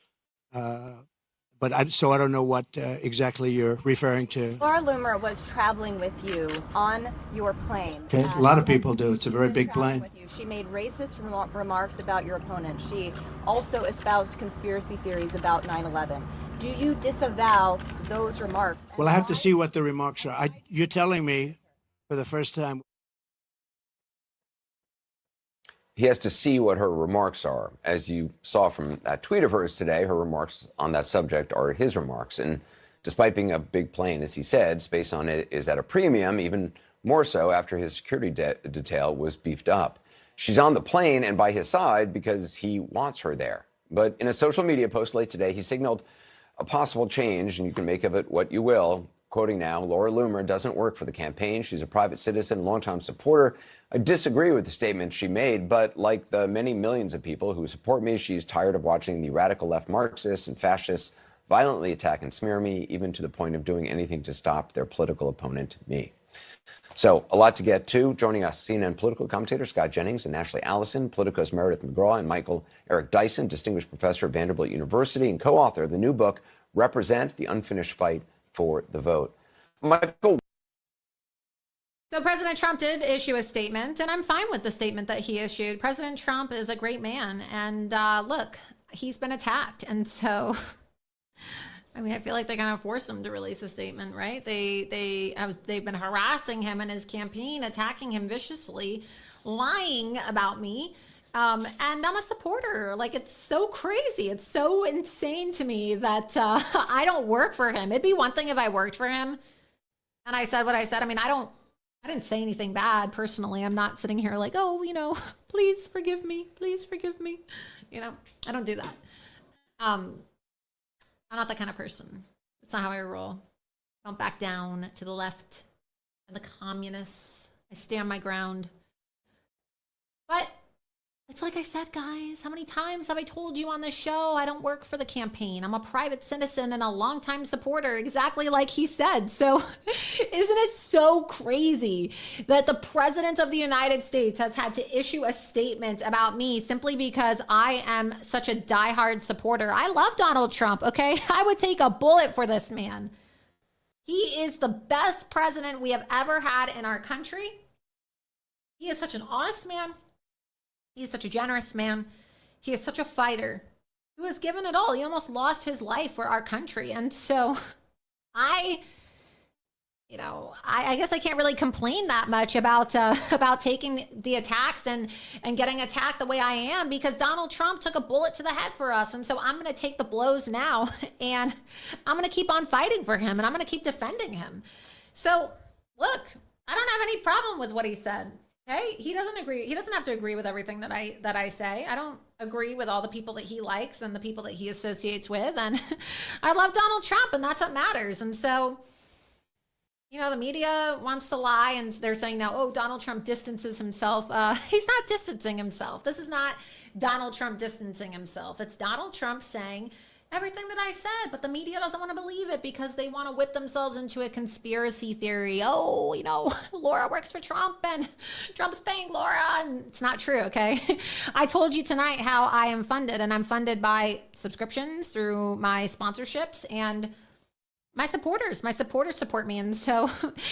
but I don't know what exactly you're referring to. Laura Loomer was traveling with you on your plane. Okay, a lot of people do. It's a very big plane. With you. She made racist remarks about your opponent. She also espoused conspiracy theories about 9/11. Do you disavow those remarks? Well, I have to see what the remarks are. You're telling me for the first time. He has to see what her remarks are. As you saw from that tweet of hers today, her remarks on that subject are his remarks. And despite being a big plane, as he said, space on it is at a premium, even more so after his security detail was beefed up. She's on the plane and by his side because he wants her there. But in a social media post late today, he signaled a possible change, and you can make of it what you will. Quoting now, Laura Loomer doesn't work for the campaign. She's a private citizen, longtime supporter. I disagree with the statement she made, but like the many millions of people who support me, she's tired of watching the radical left Marxists and fascists violently attack and smear me, even to the point of doing anything to stop their political opponent, me. So a lot to get to. Joining us, CNN political commentator Scott Jennings and Ashley Allison, Politico's Meredith McGraw, and Michael Eric Dyson, distinguished professor at Vanderbilt University and co-author of the new book, Represent: The Unfinished Fight for the Vote. Michael. So President Trump did issue a statement, and I'm fine with the statement that he issued. President Trump is a great man, and look, he's been attacked, and so I mean, I feel like they kind of forced him to release a statement, right? They've been harassing him in his campaign, attacking him viciously, lying about me. And I'm a supporter. Like, it's so crazy. It's so insane to me that I don't work for him. It'd be one thing if I worked for him and I said what I said. I mean, I didn't say anything bad personally. I'm not sitting here like, oh, please forgive me. Please forgive me. I don't do that. I'm not that kind of person. That's not how I roll. I don't back down to the left and the communists. I stand my ground. But It's like I said, guys, how many times have I told you on this show I don't work for the campaign? I'm a private citizen and a longtime supporter, exactly like he said. So isn't it so crazy that the president of the United States has had to issue a statement about me simply because I am such a diehard supporter? I love Donald Trump, okay? I would take a bullet for this man. He is the best president we have ever had in our country. He is such an honest man. He is such a generous man. He is such a fighter who has given it all. He almost lost his life for our country. And so I guess I can't really complain that much about taking the attacks and getting attacked the way I am, because Donald Trump took a bullet to the head for us. And so I'm going to take the blows now, and I'm going to keep on fighting for him, and I'm going to keep defending him. So look, I don't have any problem with what he said. Okay, he doesn't agree. He doesn't have to agree with everything that I say. I don't agree with all the people that he likes and the people that he associates with. And I love Donald Trump, and that's what matters. And so, the media wants to lie, and they're saying now, oh, Donald Trump distances himself. He's not distancing himself. This is not Donald Trump distancing himself. It's Donald Trump saying everything that I said, but the media doesn't want to believe it because they want to whip themselves into a conspiracy theory. Oh, Laura works for Trump and Trump's paying Laura, and it's not true, okay? I told you tonight how I am funded, and I'm funded by subscriptions through my sponsorships and my supporters. My supporters support me, and so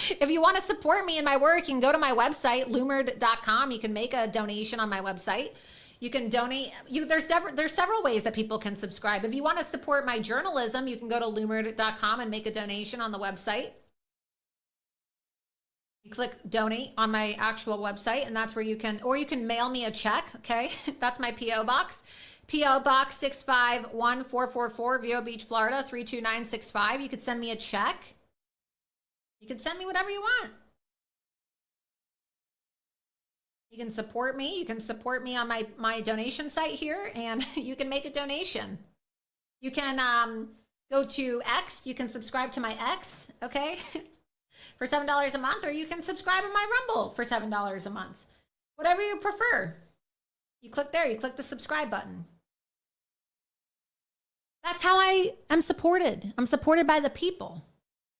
if you want to support me in my work, you can go to my website, Loomer.com. You can make a donation on my website. You can donate. There's several ways that people can subscribe. If you want to support my journalism, you can go to Loomer.com and make a donation on the website. You click donate on my actual website, and that's where you can mail me a check, okay? That's my P.O. Box. P.O. Box 651444, Vero Beach, Florida, 32965. You could send me a check. You can send me whatever you want. You can support me. You can support me on my donation site here, and you can make a donation. You can go to X. You can subscribe to my X, okay, for $7 a month, or you can subscribe in my Rumble for $7 a month. Whatever you prefer. You click there. You click the subscribe button. That's how I am supported. I'm supported by the people.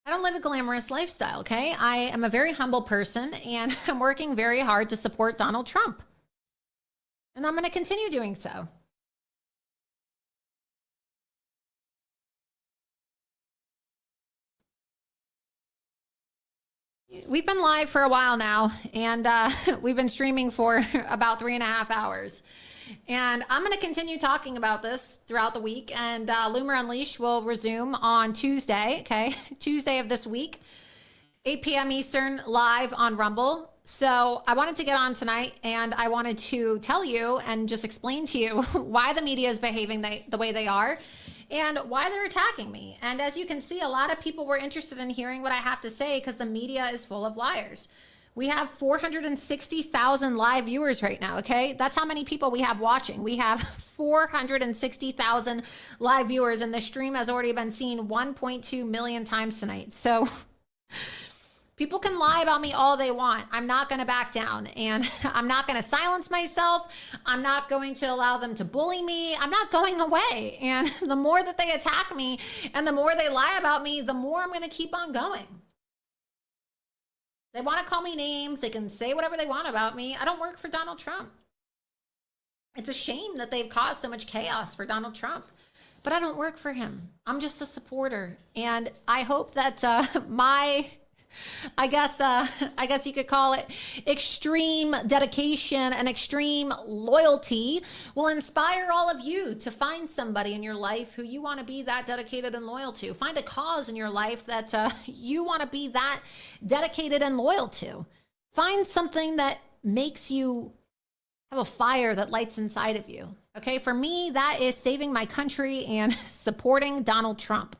I don't live a glamorous lifestyle, okay? I am a very humble person, and I'm working very hard to support Donald Trump. And I'm going to continue doing so. We've been live for a while now, and we've been streaming for about 3.5 hours. And I'm going to continue talking about this throughout the week. And Loomer Unleashed will resume on Tuesday, okay? Tuesday of this week, 8 p.m. Eastern, live on Rumble. So I wanted to get on tonight, and I wanted to tell you and just explain to you why the media is behaving the way they are and why they're attacking me. And as you can see, a lot of people were interested in hearing what I have to say because the media is full of liars. We have 460,000 live viewers right now, okay? That's how many people we have watching. We have 460,000 live viewers, and the stream has already been seen 1.2 million times tonight. So people can lie about me all they want. I'm not going to back down, and I'm not going to silence myself. I'm not going to allow them to bully me. I'm not going away. And the more that they attack me and the more they lie about me, the more I'm going to keep on going. They want to call me names. They can say whatever they want about me. I don't work for Donald Trump. It's a shame that they've caused so much chaos for Donald Trump, but I don't work for him. I'm just a supporter. And I hope that I guess you could call it extreme dedication and extreme loyalty will inspire all of you to find somebody in your life who you want to be that dedicated and loyal to. Find a cause in your life that you want to be that dedicated and loyal to. Find something that makes you have a fire that lights inside of you. Okay, for me, that is saving my country and supporting Donald Trump.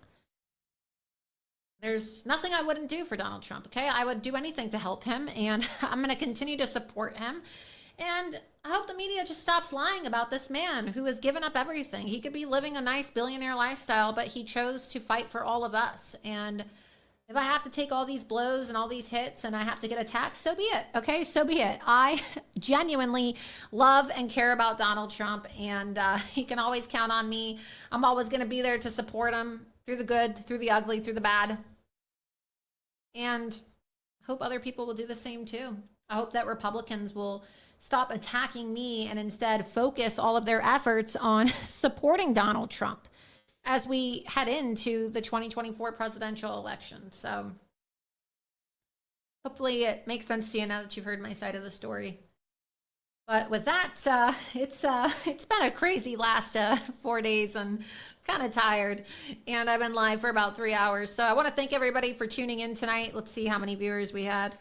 There's nothing I wouldn't do for Donald Trump, okay? I would do anything to help him, and I'm going to continue to support him. And I hope the media just stops lying about this man who has given up everything. He could be living a nice billionaire lifestyle, but he chose to fight for all of us. And If I have to take all these blows and all these hits and I have to get attacked, so be it. Okay, so be it. I genuinely love and care about Donald Trump, and he can always count on me. I'm always going to be there to support him through the good, through the ugly, through the bad. And hope other people will do the same too. I hope that Republicans will stop attacking me and instead focus all of their efforts on supporting Donald Trump as we head into the 2024 presidential election. So hopefully it makes sense to you now that you've heard my side of the story. But with that, it's been a crazy last 4 days. I'm kind of tired, and I've been live for about 3 hours. So I want to thank everybody for tuning in tonight. Let's see how many viewers we had.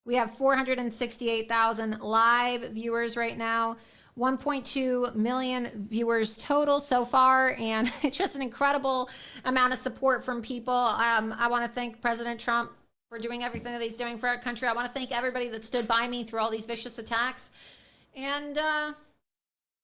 We have 468,000 live viewers right now. 1.2 million viewers total so far, and it's just an incredible amount of support from people. I want to thank President Trump for doing everything that he's doing for our country. I want to thank everybody that stood by me through all these vicious attacks, and I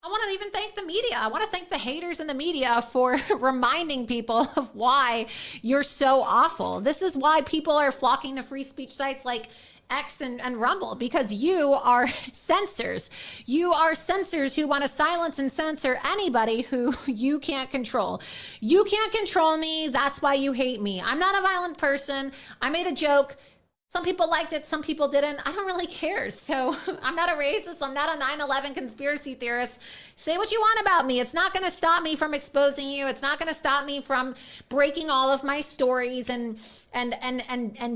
want to even thank the media. I want to thank the haters in the media for reminding people of why you're so awful. This is why people are flocking to free speech sites like X and Rumble, because you are censors. You are censors who want to silence and censor anybody who you can't control. You can't control me. That's why you hate me. I'm not a violent person. I made a joke. Some people liked it, some people didn't. I don't really care. So I'm not a racist. I'm not a 9/11 conspiracy theorist. Say what you want about me. It's not going to stop me from exposing you. It's not going to stop me from breaking all of my stories and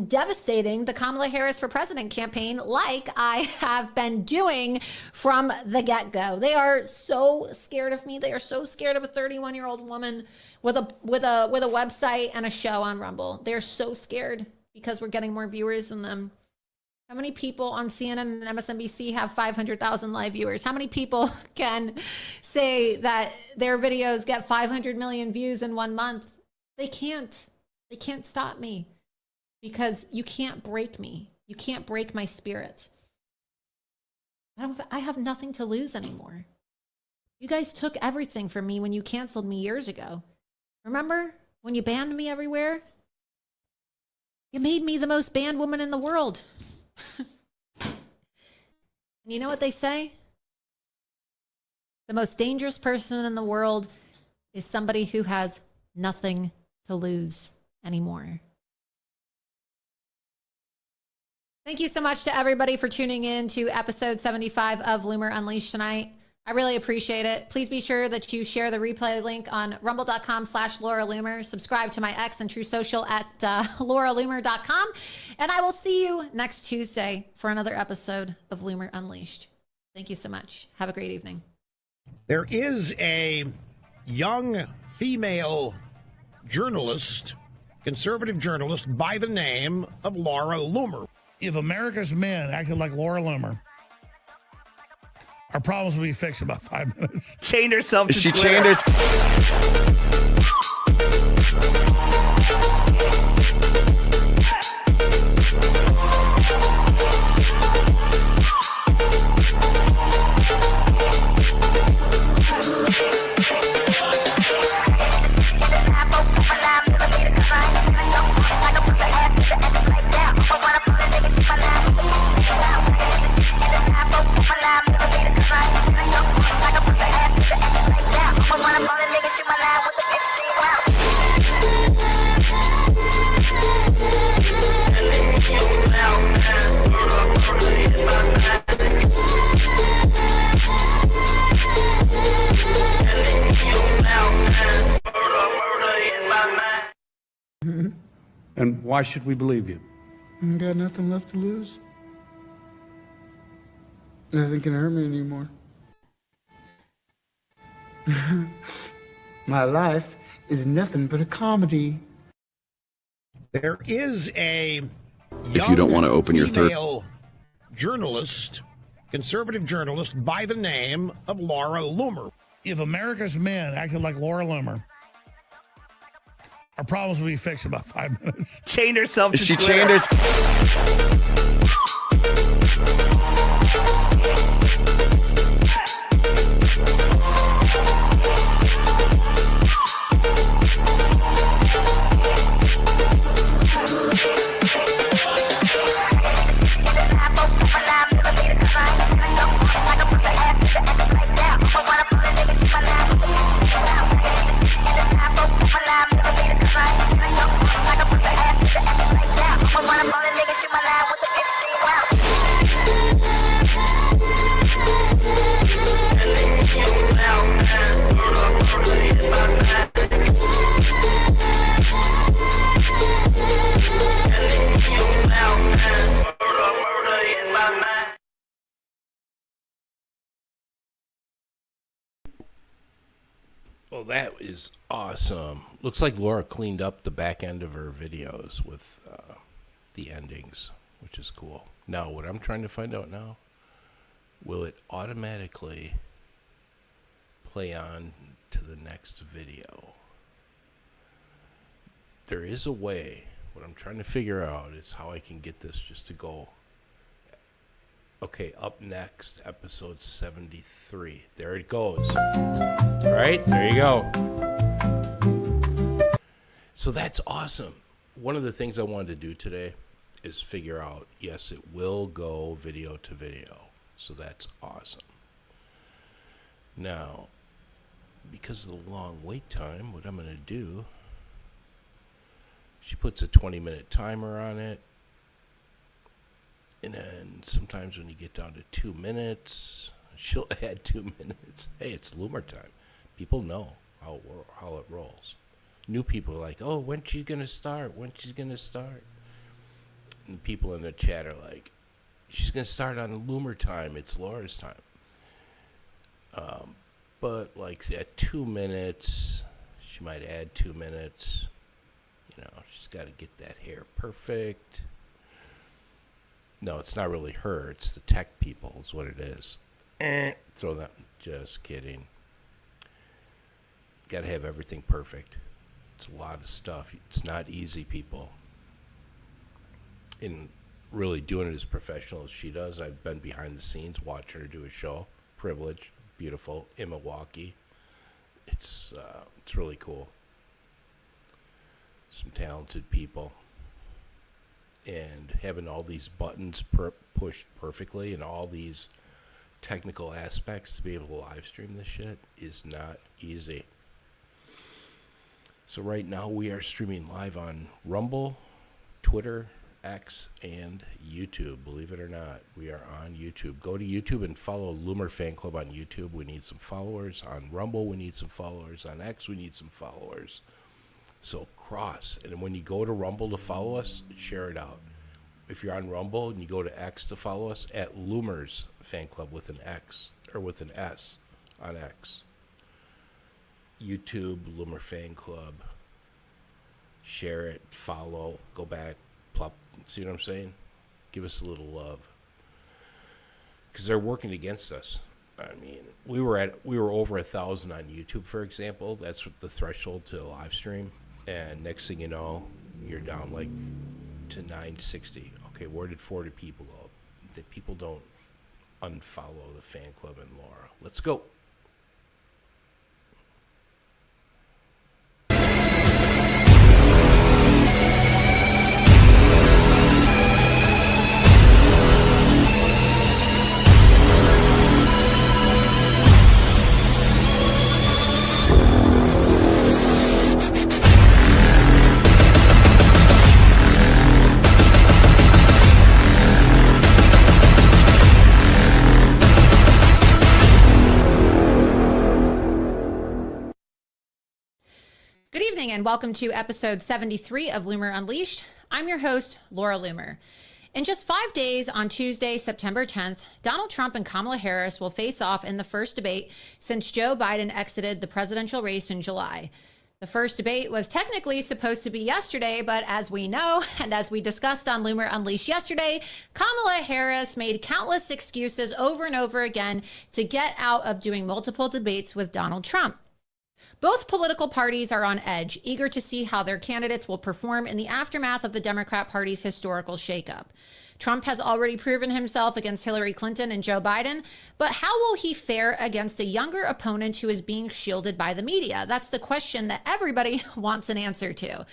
devastating the Kamala Harris for President campaign like I have been doing from the get-go. They are so scared of me. They are so scared of a 31-year-old woman with a website and a show on Rumble. They're so scared, because we're getting more viewers than them. How many people on CNN and MSNBC have 500,000 live viewers? How many people can say that their videos get 500 million views in 1 month? They can't. They can't stop me, because you can't break me. You can't break my spirit. I have nothing to lose anymore. You guys took everything from me when you canceled me years ago. Remember when you banned me everywhere? You made me the most banned woman in the world. And you know what they say? The most dangerous person in the world is somebody who has nothing to lose anymore. Thank you so much to everybody for tuning in to episode 75 of Loomer Unleashed tonight. I really appreciate it. Please be sure that you share the replay link on rumble.com/Laura Loomer. Subscribe to my X and True Social at lauraloomer.com. And I will see you next Tuesday for another episode of Loomer Unleashed. Thank you so much. Have a great evening. There is a young female journalist, conservative journalist, by the name of Laura Loomer. If America's men acted like Laura Loomer, our problems will be fixed in about 5 minutes. Chained herself to She Twitter. chained And why should we believe you? I got nothing left to lose. Nothing can hurt me anymore. My life is nothing but a comedy. There is a If you don't want to open your third female journalist, conservative journalist, by the name of Laura Loomer. If America's men acted like Laura Loomer, our problems will be fixed in about 5 minutes. Chained herself to She Twitter. chained her. Well, that is awesome. Looks like Laura cleaned up the back end of her videos with the endings, which is cool. Now, what I'm trying to find out now, will it automatically play on to the next video? There is a way. What I'm trying to figure out is how I can get this just to go. Okay, up next, episode 73. There it goes. Right? There you go. So that's awesome. One of the things I wanted to do today is figure out, yes, it will go video to video. So that's awesome. Now, because of the long wait time, what I'm going to do, she puts a 20-minute timer on it. And then sometimes when you get down to 2 minutes, she'll add 2 minutes. Hey, it's Loomer time. People know how it rolls. New people are like, oh, when's she going to start? When's she going to start? And people in the chat are like, she's going to start on Loomer time. It's Laura's time. But like at 2 minutes, she might add 2 minutes. You know, she's got to get that hair perfect. No, it's not really her. It's the tech people is what it is. Throw that. Just kidding. Got to have everything perfect. It's a lot of stuff. It's not easy, people. In really doing it as professional as she does, I've been behind the scenes watching her do a show. Privilege, beautiful, in Milwaukee. It's really cool. Some talented people. And having all these buttons pushed perfectly and all these technical aspects to be able to live stream this shit is not easy. So right now we are streaming live on Rumble, Twitter, X, and YouTube. Believe it or not, we are on YouTube. Go to YouTube and follow Loomer Fan Club on YouTube. We need some followers. On Rumble, we need some followers. On X, we need some followers. So cross. And when you go to Rumble to follow us, share it out. If you're on Rumble and you go to X to follow us, at Loomer's Fan Club with an X, or with an S on X. YouTube, Loomer Fan Club. Share it, follow, go back, plop. See what I'm saying? Give us a little love. Because they're working against us. I mean, we were over 1,000 on YouTube, for example. That's what the threshold to live stream. And next thing you know, you're down like to 960. Okay, where did 40 people go? The people don't unfollow the fan club and Laura. Let's go. Good evening and welcome to episode 73 of Loomer Unleashed. I'm your host, Laura Loomer. In just 5 days, on Tuesday, September 10th, Donald Trump and Kamala Harris will face off in the first debate since Joe Biden exited the presidential race in July. The first debate was technically supposed to be yesterday, but as we know, and as we discussed on Loomer Unleashed yesterday, Kamala Harris made countless excuses over and over again to get out of doing multiple debates with Donald Trump. Both political parties are on edge, eager to see how their candidates will perform in the aftermath of the Democrat Party's historical shakeup. Trump has already proven himself against Hillary Clinton and Joe Biden, but how will he fare against a younger opponent who is being shielded by the media? That's the question that everybody wants an answer to.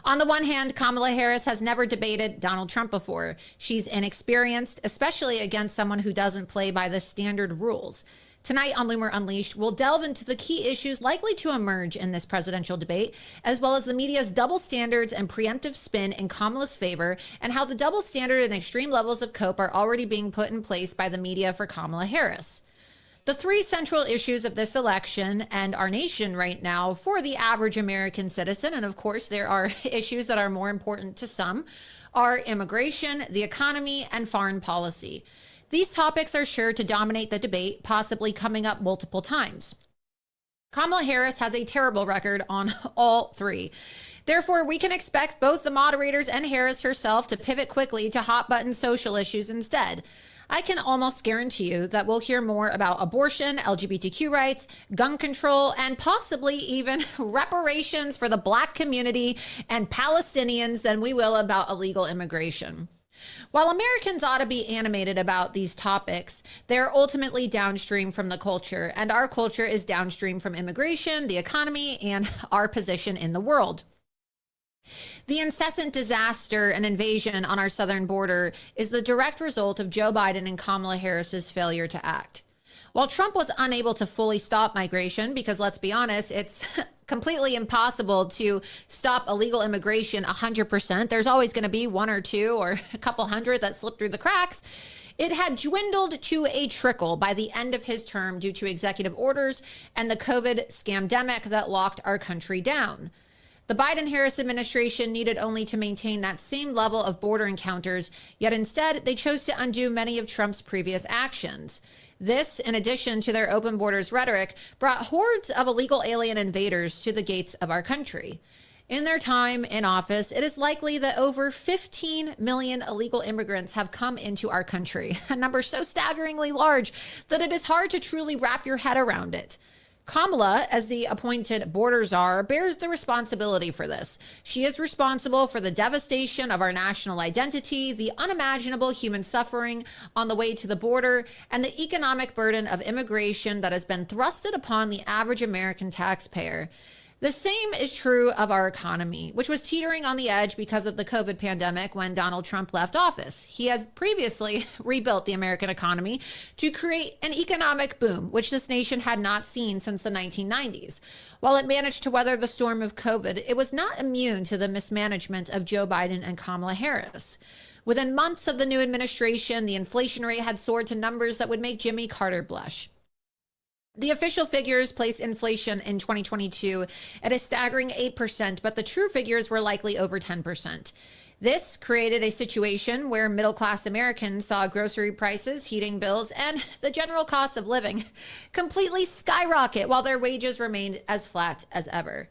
On the one hand, Kamala Harris has never debated Donald Trump before. She's inexperienced, especially against someone who doesn't play by the standard rules. Tonight on Loomer Unleashed, we'll delve into the key issues likely to emerge in this presidential debate, as well as the media's double standards and preemptive spin in Kamala's favor, and how the double standard and extreme levels of cope are already being put in place by the media for Kamala Harris. The three central issues of this election and our nation right now for the average American citizen, and of course there are issues that are more important to some, are immigration, the economy, and foreign policy. These topics are sure to dominate the debate, possibly coming up multiple times. Kamala Harris has a terrible record on all three. Therefore, we can expect both the moderators and Harris herself to pivot quickly to hot-button social issues instead. I can almost guarantee you that we'll hear more about abortion, LGBTQ rights, gun control, and possibly even reparations for the Black community and Palestinians than we will about illegal immigration. While Americans ought to be animated about these topics, they're ultimately downstream from the culture, and our culture is downstream from immigration, the economy, and our position in the world. The incessant disaster and invasion on our southern border is the direct result of Joe Biden and Kamala Harris's failure to act. While Trump was unable to fully stop migration, because let's be honest, it's completely impossible to stop illegal immigration 100%. There's always going to be one or two or a couple hundred that slip through the cracks. It had dwindled to a trickle by the end of his term due to executive orders and the COVID scamdemic that locked our country down. The Biden-Harris administration needed only to maintain that same level of border encounters, yet instead they chose to undo many of Trump's previous actions. This, in addition to their open borders rhetoric, brought hordes of illegal alien invaders to the gates of our country. In their time in office, it is likely that over 15 million illegal immigrants have come into our country, a number so staggeringly large that it is hard to truly wrap your head around it. Kamala, as the appointed border czar, bears the responsibility for this. She is responsible for the devastation of our national identity, the unimaginable human suffering on the way to the border, and the economic burden of immigration that has been thrusted upon the average American taxpayer. The same is true of our economy, which was teetering on the edge because of the COVID pandemic when Donald Trump left office. He has previously rebuilt the American economy to create an economic boom, which this nation had not seen since the 1990s. While it managed to weather the storm of COVID, it was not immune to the mismanagement of Joe Biden and Kamala Harris. Within months of the new administration, the inflation rate had soared to numbers that would make Jimmy Carter blush. The official figures place inflation in 2022 at a staggering 8%, but the true figures were likely over 10%. This created a situation where middle-class Americans saw grocery prices, heating bills, and the general cost of living completely skyrocket while their wages remained as flat as ever.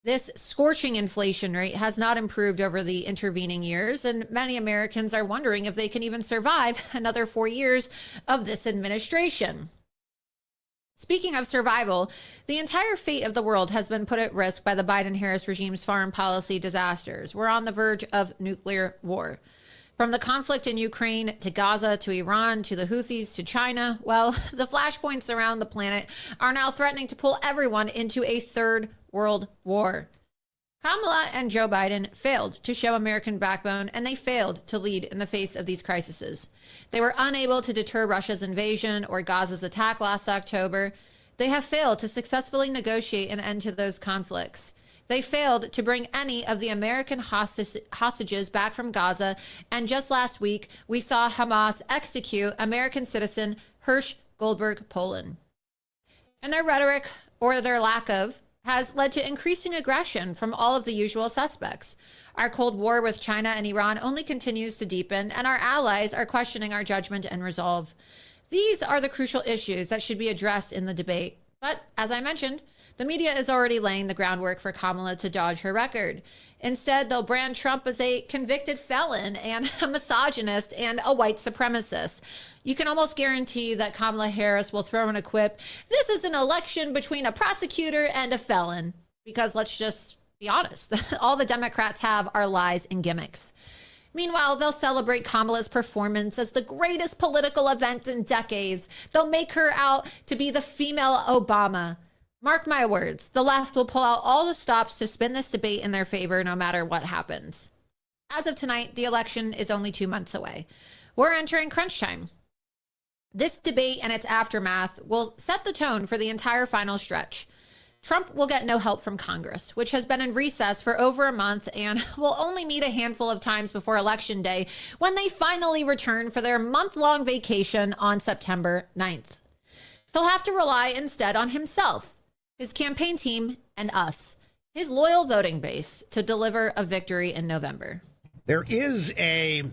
This scorching inflation rate has not improved over the intervening years, and many Americans are wondering if they can even survive another 4 years of this administration. Speaking of survival, the entire fate of the world has been put at risk by the Biden-Harris regime's foreign policy disasters. We're on the verge of nuclear war. From the conflict in Ukraine to Gaza to Iran to the Houthis to China, well, the flashpoints around the planet are now threatening to pull everyone into a third world war. Kamala and Joe Biden failed to show American backbone, and they failed to lead in the face of these crises. They were unable to deter Russia's invasion or Gaza's attack last October. They have failed to successfully negotiate an end to those conflicts. They failed to bring any of the American hostages back from Gaza, and just last week, we saw Hamas execute American citizen Hersh Goldberg Poland. And their rhetoric, or their lack of, has led to increasing aggression from all of the usual suspects. Our Cold War with China and Iran only continues to deepen, and our allies are questioning our judgment and resolve. These are the crucial issues that should be addressed in the debate. But, as I mentioned, the media is already laying the groundwork for Kamala to dodge her record. Instead, they'll brand Trump as a convicted felon and a misogynist and a white supremacist. You can almost guarantee that Kamala Harris will throw in a quip, "This is an election between a prosecutor and a felon." Because let's just be honest, all the Democrats have are lies and gimmicks. Meanwhile, they'll celebrate Kamala's performance as the greatest political event in decades. They'll make her out to be the female Obama. Mark my words, the left will pull out all the stops to spin this debate in their favor no matter what happens. As of tonight, the election is only 2 months away. We're entering crunch time. This debate and its aftermath will set the tone for the entire final stretch. Trump will get no help from Congress, which has been in recess for over a month and will only meet a handful of times before Election Day when they finally return for their month-long vacation on September 9th. He'll have to rely instead on himself, his campaign team, and us, his loyal voting base, to deliver a victory in November. There is a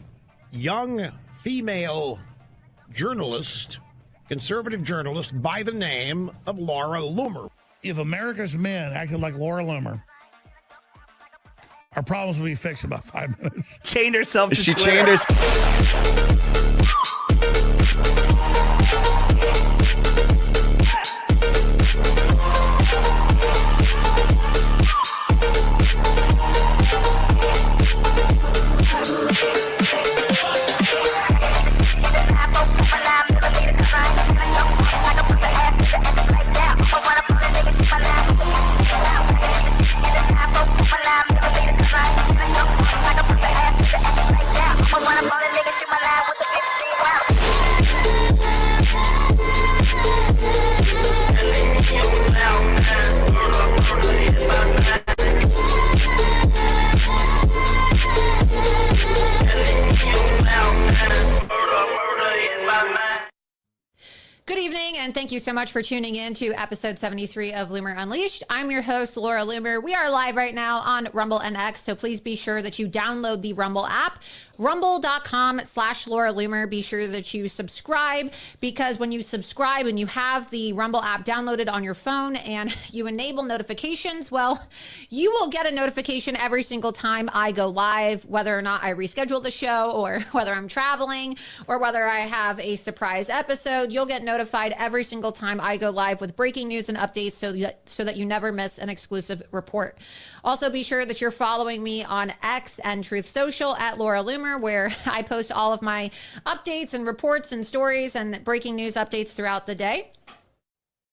young female journalist, conservative journalist by the name of Loomer. if America's men acted like Laura Loomer, our problems would be fixed in about 5 minutes. Chained herself to She Twitter. chained herself. Good evening, and thank you so much for tuning in to episode 73 of Loomer Unleashed. I'm your host, Laura Loomer. We are live right now on Rumble and X, so please be sure that you download the Rumble app, rumble.com/Laura Loomer. Be sure that you subscribe, because when you subscribe and you have the Rumble app downloaded on your phone and you enable notifications, well, you will get a notification every single time I go live, whether or not I reschedule the show, or whether I'm traveling, or whether I have a surprise episode. You'll get notified every single time I go live with breaking news and updates, so that you never miss an exclusive report. Also, be sure that you're following me on X and Truth Social at Laura Loomer, where I post all of my updates and reports and stories and breaking news updates throughout the day.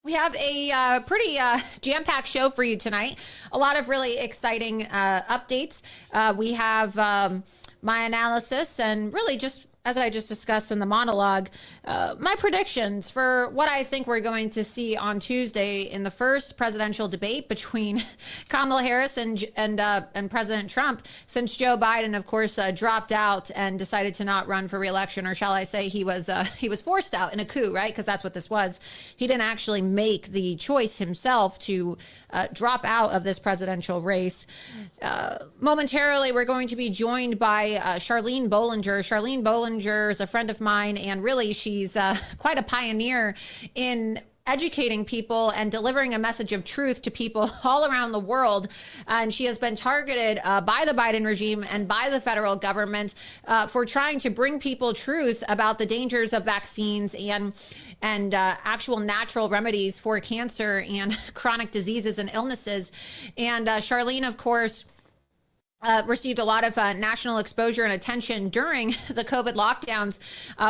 We have a pretty jam-packed show for you tonight. A lot of really exciting updates. We have my analysis, and really just, as I just discussed in the monologue, my predictions for what I think we're going to see on Tuesday in the first presidential debate between Kamala Harris and President Trump, since Joe Biden, of course, dropped out and decided to not run for re-election, or shall I say he was forced out in a coup, right? Because that's what this was. He didn't actually make the choice himself to drop out of this presidential race. Momentarily, we're going to be joined by Charlene Bollinger. Charlene Bollinger is a friend of mine, and really she's quite a pioneer in educating people and delivering a message of truth to people all around the world. And she has been targeted by the Biden regime and by the federal government for trying to bring people truth about the dangers of vaccines and actual natural remedies for cancer and chronic diseases and illnesses. And Charlene, of course, received a lot of national exposure and attention during the COVID lockdowns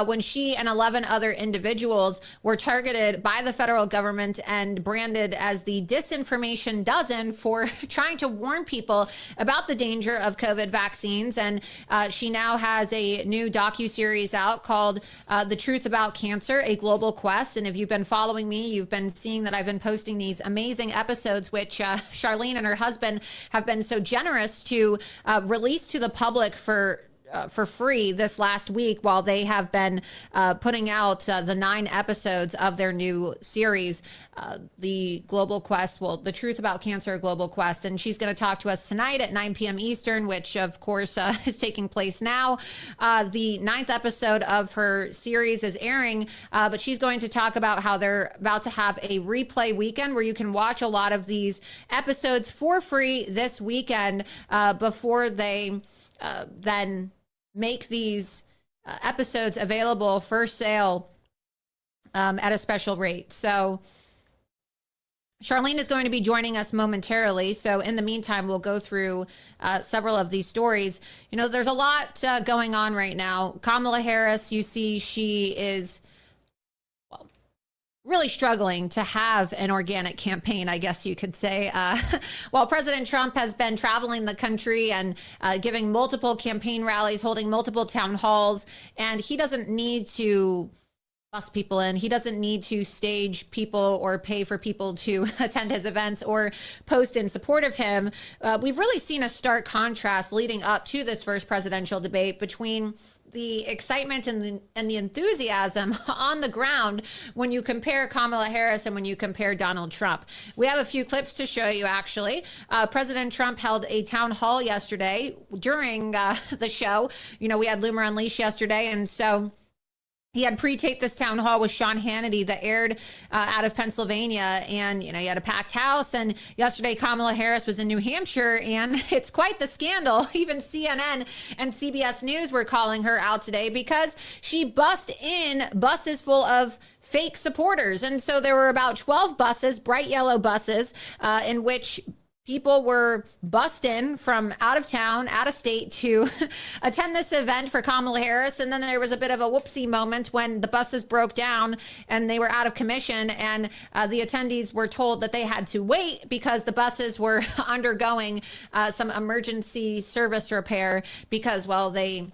when she and 11 other individuals were targeted by the federal government and branded as the disinformation dozen for trying to warn people about the danger of COVID vaccines. And she now has a new docuseries out called The Truth About Cancer, A Global Quest. And if you've been following me, you've been seeing that I've been posting these amazing episodes, which Charlene and her husband have been so generous to released to the public for free this last week, while they have been putting out the 9 episodes of their new series, The Global Quest, The Truth About Cancer, Global Quest. And she's going to talk to us tonight at 9 p.m. Eastern, which of course is taking place now. The 9th episode of her series is airing, but she's going to talk about how they're about to have a replay weekend where you can watch a lot of these episodes for free this weekend before they then make these episodes available for sale at a special rate. So Charlene is going to be joining us momentarily. So in the meantime, we'll go through several of these stories. You know, there's a lot going on right now. Kamala Harris, you see, she is really struggling to have an organic campaign, I guess you could say. While President Trump has been traveling the country and giving multiple campaign rallies, holding multiple town halls, and he doesn't need to bus people in. He doesn't need to stage people or pay for people to attend his events or post in support of him. We've really seen a stark contrast leading up to this first presidential debate between the excitement and the enthusiasm on the ground when you compare Kamala Harris and when you compare Donald Trump. We have a few clips to show you, actually. President Trump held a town hall yesterday during the show. You know, we had Loomer Unleashed yesterday, and so He had pre-taped this town hall with Sean Hannity that aired out of Pennsylvania, and you had a packed house. And yesterday, Kamala Harris was in New Hampshire, and it's quite the scandal. Even CNN and CBS News were calling her out today because she bussed in buses full of fake supporters. And so there were about 12 buses, bright yellow buses, in which people were bussed in from out of town, out of state to attend this event for Kamala Harris. And then there was a bit of a whoopsie moment when the buses broke down and they were out of commission. And the attendees were told that they had to wait because the buses were undergoing some emergency service repair because, well, they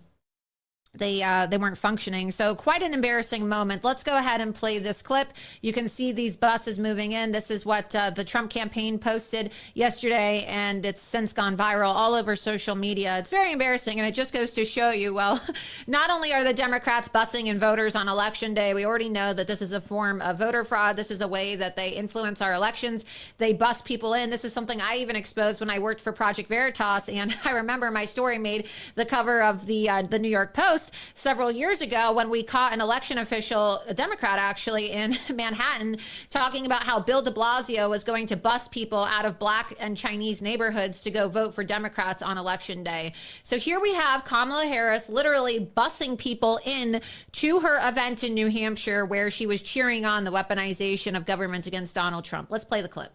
weren't functioning. So quite an embarrassing moment. Let's go ahead and play this clip. You can see these buses moving in. This is what the Trump campaign posted yesterday, and it's since gone viral all over social media. It's very embarrassing, and it just goes to show you, well, not only are the Democrats bussing in voters on election day, we already know that this is a form of voter fraud. This is a way that they influence our elections. They bus people in. This is something I even exposed when I worked for Project Veritas, and I remember my story made the cover of the New York Post several years ago when we caught an election official, a Democrat actually, in Manhattan, talking about how Bill de Blasio was going to bus people out of Black and Chinese neighborhoods to go vote for Democrats on election day. So here we have Kamala Harris literally busing people in to her event in New Hampshire where she was cheering on the weaponization of government against Donald Trump. Let's play the clip.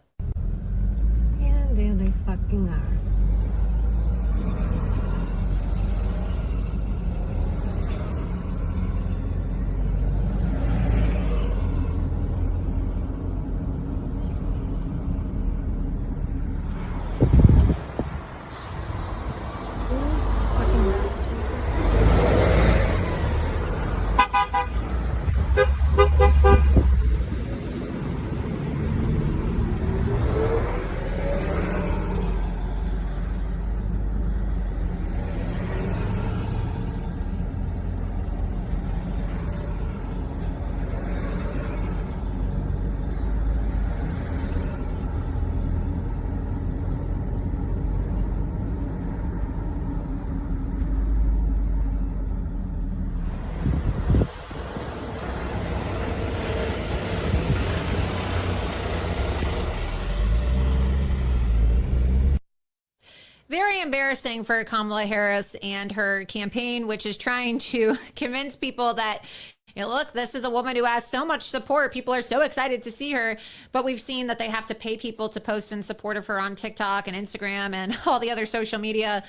Yeah, there they fucking are. Very embarrassing for Kamala Harris and her campaign, which is trying to convince people that, look, this is a woman who has so much support. People are so excited to see her. But we've seen that they have to pay people to post in support of her on TikTok and Instagram and all the other social media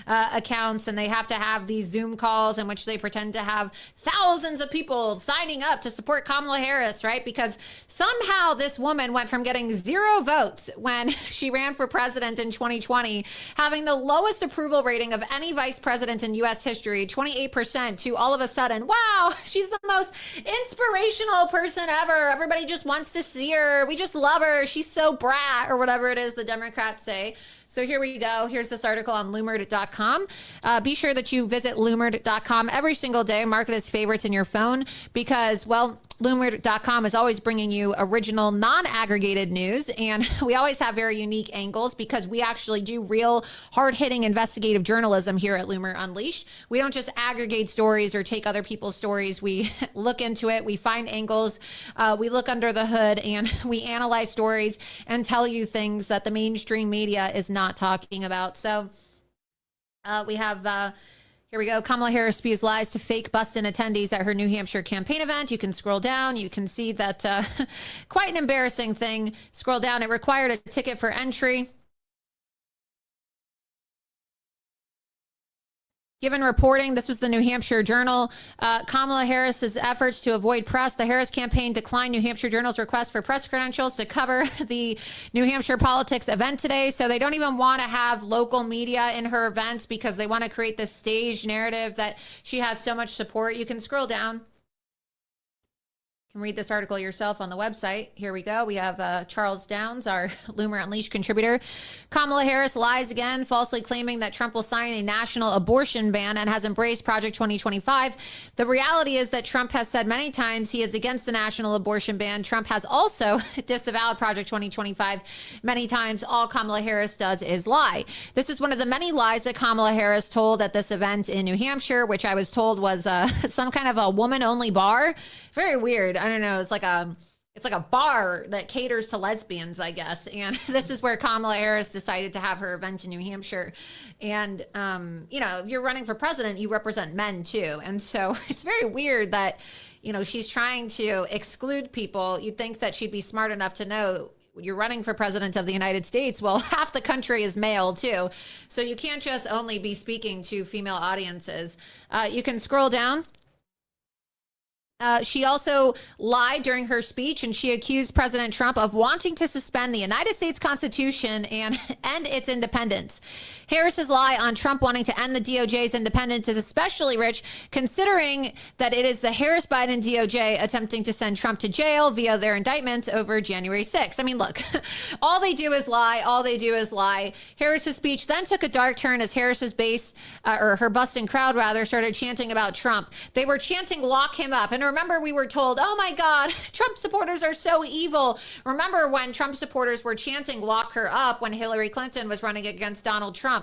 accounts, and they have to have these Zoom calls in which they pretend to have thousands of people signing up to support Kamala Harris, right? Because somehow this woman went from getting 0 votes when she ran for president in 2020, having the lowest approval rating of any vice president in U.S. history, 28%, to all of a sudden, wow, she's the most inspirational person ever. Everybody just wants to see her. We just love her. She's so brat, or whatever it is the Democrats say. So here we go. Here's this article on Loomer.com. Be sure that you visit Loomer.com every single day. Mark it as favorites in your phone because, well, Loomer.com is always bringing you original, non-aggregated news. And we always have very unique angles because we actually do real hard-hitting investigative journalism here at Loomer Unleashed. We don't just aggregate stories or take other people's stories. We look into it. We find angles. We look under the hood and we analyze stories and tell you things that the mainstream media is not talking about. So we have... Here we go. Kamala Harris spews lies to fake bust-in attendees at her New Hampshire campaign event. You can scroll down. You can see that quite an embarrassing thing. Scroll down. It required a ticket for entry. Given reporting, this was the New Hampshire Journal, Kamala Harris's efforts to avoid press. The Harris campaign declined New Hampshire Journal's request for press credentials to cover the New Hampshire politics event today. So they don't even want to have local media in her events because they want to create this staged narrative that she has so much support. You can scroll down. can read this article yourself on the website. Here we go. We have Charles Downs, our Loomer Unleashed contributor. Kamala Harris lies again, falsely claiming that Trump will sign a national abortion ban and has embraced Project 2025. The reality is that Trump has said many times he is against the national abortion ban. Trump has also disavowed Project 2025 many times. All Kamala Harris does is lie. This is one of the many lies that Kamala Harris told at this event in New Hampshire, which I was told was some kind of a woman-only bar. Very weird. I don't know. It's like a bar that caters to lesbians, I guess. And this is where Kamala Harris decided to have her event in New Hampshire. And, if you're running for president, you represent men too. And so it's very weird that, she's trying to exclude people. You'd think that she'd be smart enough to know you're running for president of the United States. Well, half the country is male too. So you can't just only be speaking to female audiences. You can scroll down. She also lied during her speech, and she accused President Trump of wanting to suspend the United States Constitution and end its independence. Harris's lie on Trump wanting to end the DOJ's independence is especially rich, considering that it is the Harris-Biden DOJ attempting to send Trump to jail via their indictment over January 6th. I mean, look, all they do is lie. All they do is lie. Harris's speech then took a dark turn as Harris's base, or her busting crowd rather, started chanting about Trump. They were chanting, "Lock him up." And remember, we were told, oh my God, Trump supporters are so evil. Remember when Trump supporters were chanting, "Lock her up," when Hillary Clinton was running against Donald Trump.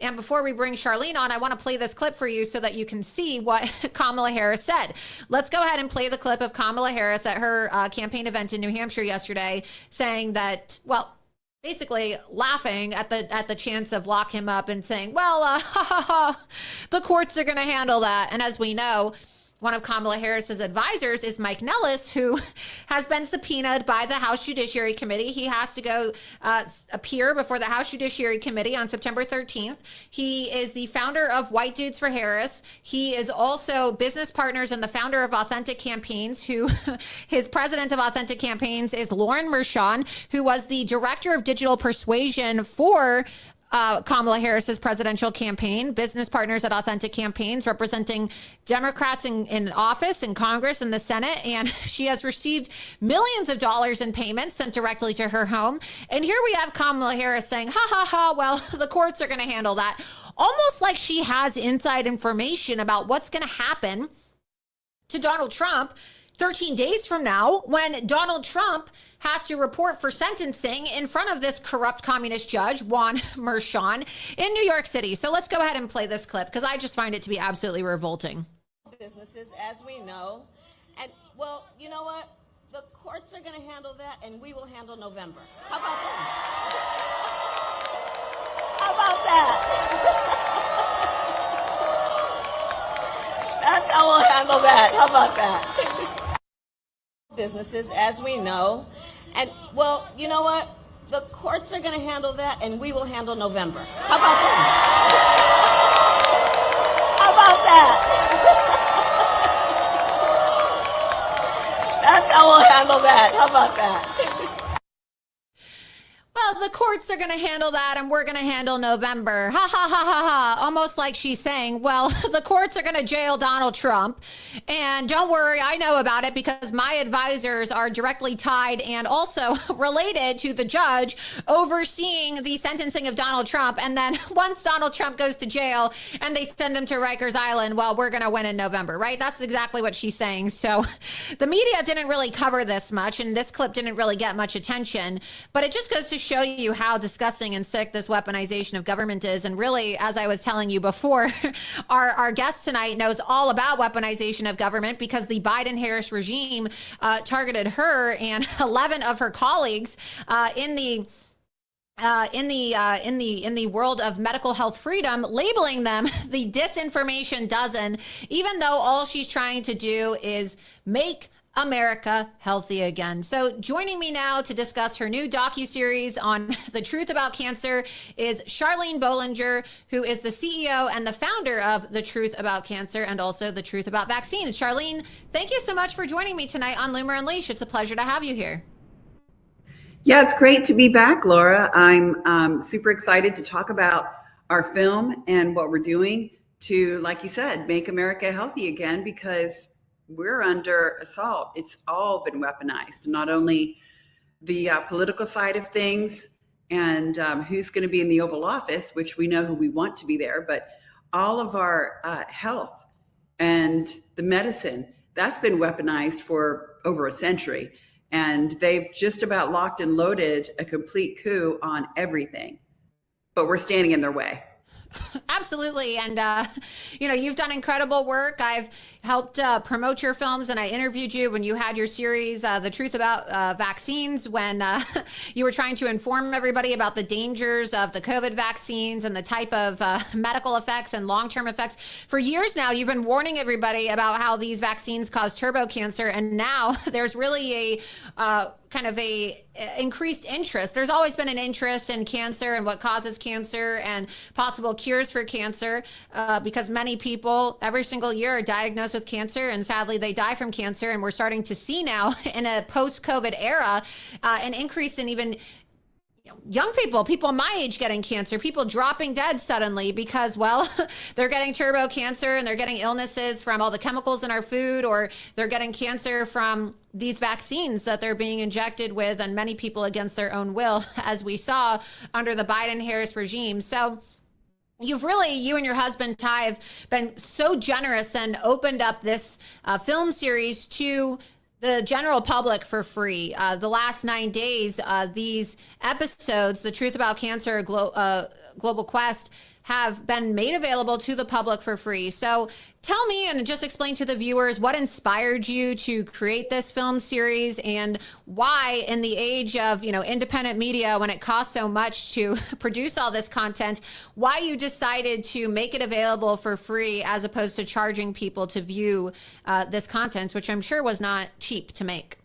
And before we bring Charlene on, I want to play this clip for you so that you can see what Kamala Harris said. Let's go ahead and play the clip of Kamala Harris at her campaign event in New Hampshire yesterday, saying that, well, basically laughing at the chance of "lock him up" and saying, well, the courts are going to handle that. And as we know, one of Kamala Harris's advisors is Mike Nellis, who has been subpoenaed by the House Judiciary Committee. He has to go appear before the House Judiciary Committee on September 13th. He is the founder of White Dudes for Harris. He is also business partners and the founder of Authentic Campaigns, who his president of Authentic Campaigns is Lauren Mershon, who was the director of digital persuasion for Kamala Harris's presidential campaign. Business partners at Authentic Campaigns, representing Democrats in office, in Congress, and the Senate. And she has received millions of dollars in payments sent directly to her home. And here we have Kamala Harris saying, ha ha ha, well, the courts are going to handle that. Almost like she has inside information about what's going to happen to Donald Trump 13 days from now, when Donald Trump has to report for sentencing in front of this corrupt communist judge, Juan Mershon, in New York City. So let's go ahead and play this clip, because I just find it to be absolutely revolting. Businesses, as we know. And, well, you know what? The courts are going to handle that, and we will handle November. How about that? How about that? That's how we'll handle that. How about that? Businesses, as we know. And, well, you know what? The courts are going to handle that, and we will handle November. How about that? How about that? That's how we'll handle that. How about that? Well, the courts are going to handle that, and we're going to handle November. Ha, ha, ha, ha, ha. Almost like she's saying, well, the courts are going to jail Donald Trump. And don't worry, I know about it because my advisors are directly tied and also related to the judge overseeing the sentencing of Donald Trump. And then once Donald Trump goes to jail and they send him to Rikers Island, well, we're going to win in November, right? That's exactly what she's saying. So the media didn't really cover this much, and this clip didn't really get much attention. But it just goes to show you how disgusting and sick this weaponization of government is. And really, as I was telling you before, our guest tonight knows all about weaponization of government, because the Biden-Harris regime targeted her and 11 of her colleagues in the world of medical health freedom, labeling them the disinformation dozen, even though all she's trying to do is make America healthy again. So joining me now to discuss her new docuseries on the truth about cancer is Charlene Bollinger, who is the CEO and the founder of The Truth About Cancer and also The Truth About Vaccines. Charlene, thank you so much for joining me tonight on Loomer Unleashed. It's a pleasure to have you here. Yeah, it's great to be back, Laura. I'm super excited to talk about our film and what we're doing to, like you said, make America healthy again, because we're under assault. It's all been weaponized, not only the political side of things and who's going to be in the Oval Office, which we know who we want to be there, but all of our health and the medicine, that's been weaponized for over a century. And they've just about locked and loaded a complete coup on everything. But we're standing in their way. Absolutely. And, you've done incredible work. I've helped promote your films, and I interviewed you when you had your series, The Truth About Vaccines, when you were trying to inform everybody about the dangers of the COVID vaccines and the type of medical effects and long-term effects. For years now, you've been warning everybody about how these vaccines cause turbo cancer. And now there's really a kind of a increased interest. There's always been an interest in cancer and what causes cancer and possible cures for cancer, because many people every single year are diagnosed with cancer, and sadly they die from cancer. And we're starting to see now in a post-COVID era an increase in even young people my age getting cancer, people dropping dead suddenly because, well, they're getting turbo cancer and they're getting illnesses from all the chemicals in our food, or they're getting cancer from these vaccines that they're being injected with, and many people against their own will, as we saw under the Biden-Harris regime. So you and your husband, Ty, have been so generous and opened up this film series to the general public for free. The last 9 days, these episodes, The Truth About Cancer, Global Quest, have been made available to the public for free. So tell me and just explain to the viewers what inspired you to create this film series, and why, in the age of independent media, when it costs so much to produce all this content, why you decided to make it available for free as opposed to charging people to view this content, which I'm sure was not cheap to make.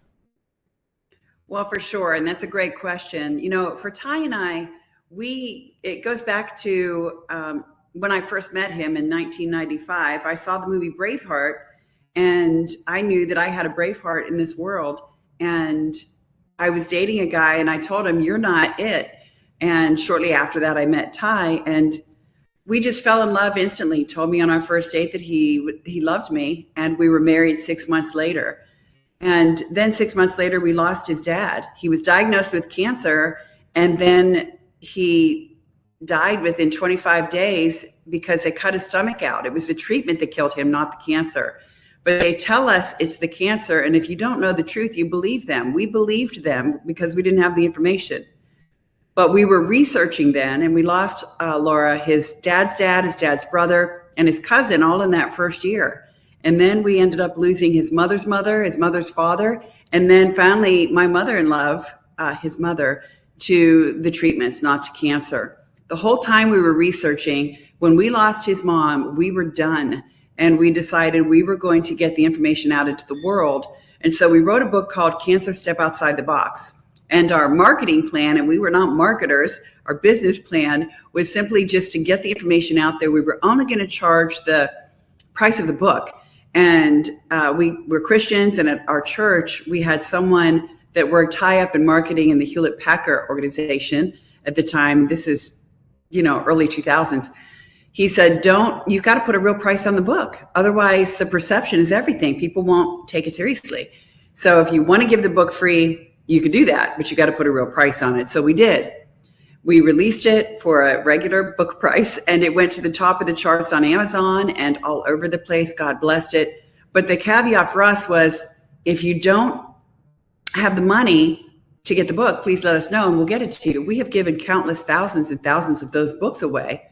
Well, for sure. And that's a great question. For Ty and I, it goes back to when I first met him in 1995. I saw the movie Braveheart, and I knew that I had a Braveheart in this world. And I was dating a guy, and I told him, "You're not it." And shortly after that, I met Ty, and we just fell in love instantly. He told me on our first date that he loved me, and we were married 6 months later. And then 6 months later, we lost his dad. He was diagnosed with cancer, and then he died within 25 days because they cut his stomach out. It was the treatment that killed him, not the cancer. But they tell us it's the cancer, and if you don't know the truth, you believe them. We believed them because we didn't have the information. But we were researching then, and we lost Laura, his dad's dad, his dad's brother, and his cousin, all in that first year. And then we ended up losing his mother's mother, his mother's father, and then finally my mother-in-law, his mother, to the treatments, not to cancer. The whole time we were researching, when we lost his mom, we were done. And we decided we were going to get the information out into the world. And so we wrote a book called Cancer Step Outside the Box. And our marketing plan, and we were not marketers, our business plan was simply just to get the information out there. We were only going to charge the price of the book. And we were Christians, and at our church, we had someone that worked high up in marketing in the Hewlett-Packard organization at the time. This is, early 2000s. He said, you've got to put a real price on the book. Otherwise, the perception is everything. People won't take it seriously. So if you want to give the book free, you could do that, but you got to put a real price on it. So we did. We released it for a regular book price, and it went to the top of the charts on Amazon and all over the place. God blessed it. But the caveat for us was, if you don't have the money to get the book, please let us know and we'll get it to you. We have given countless thousands and thousands of those books away.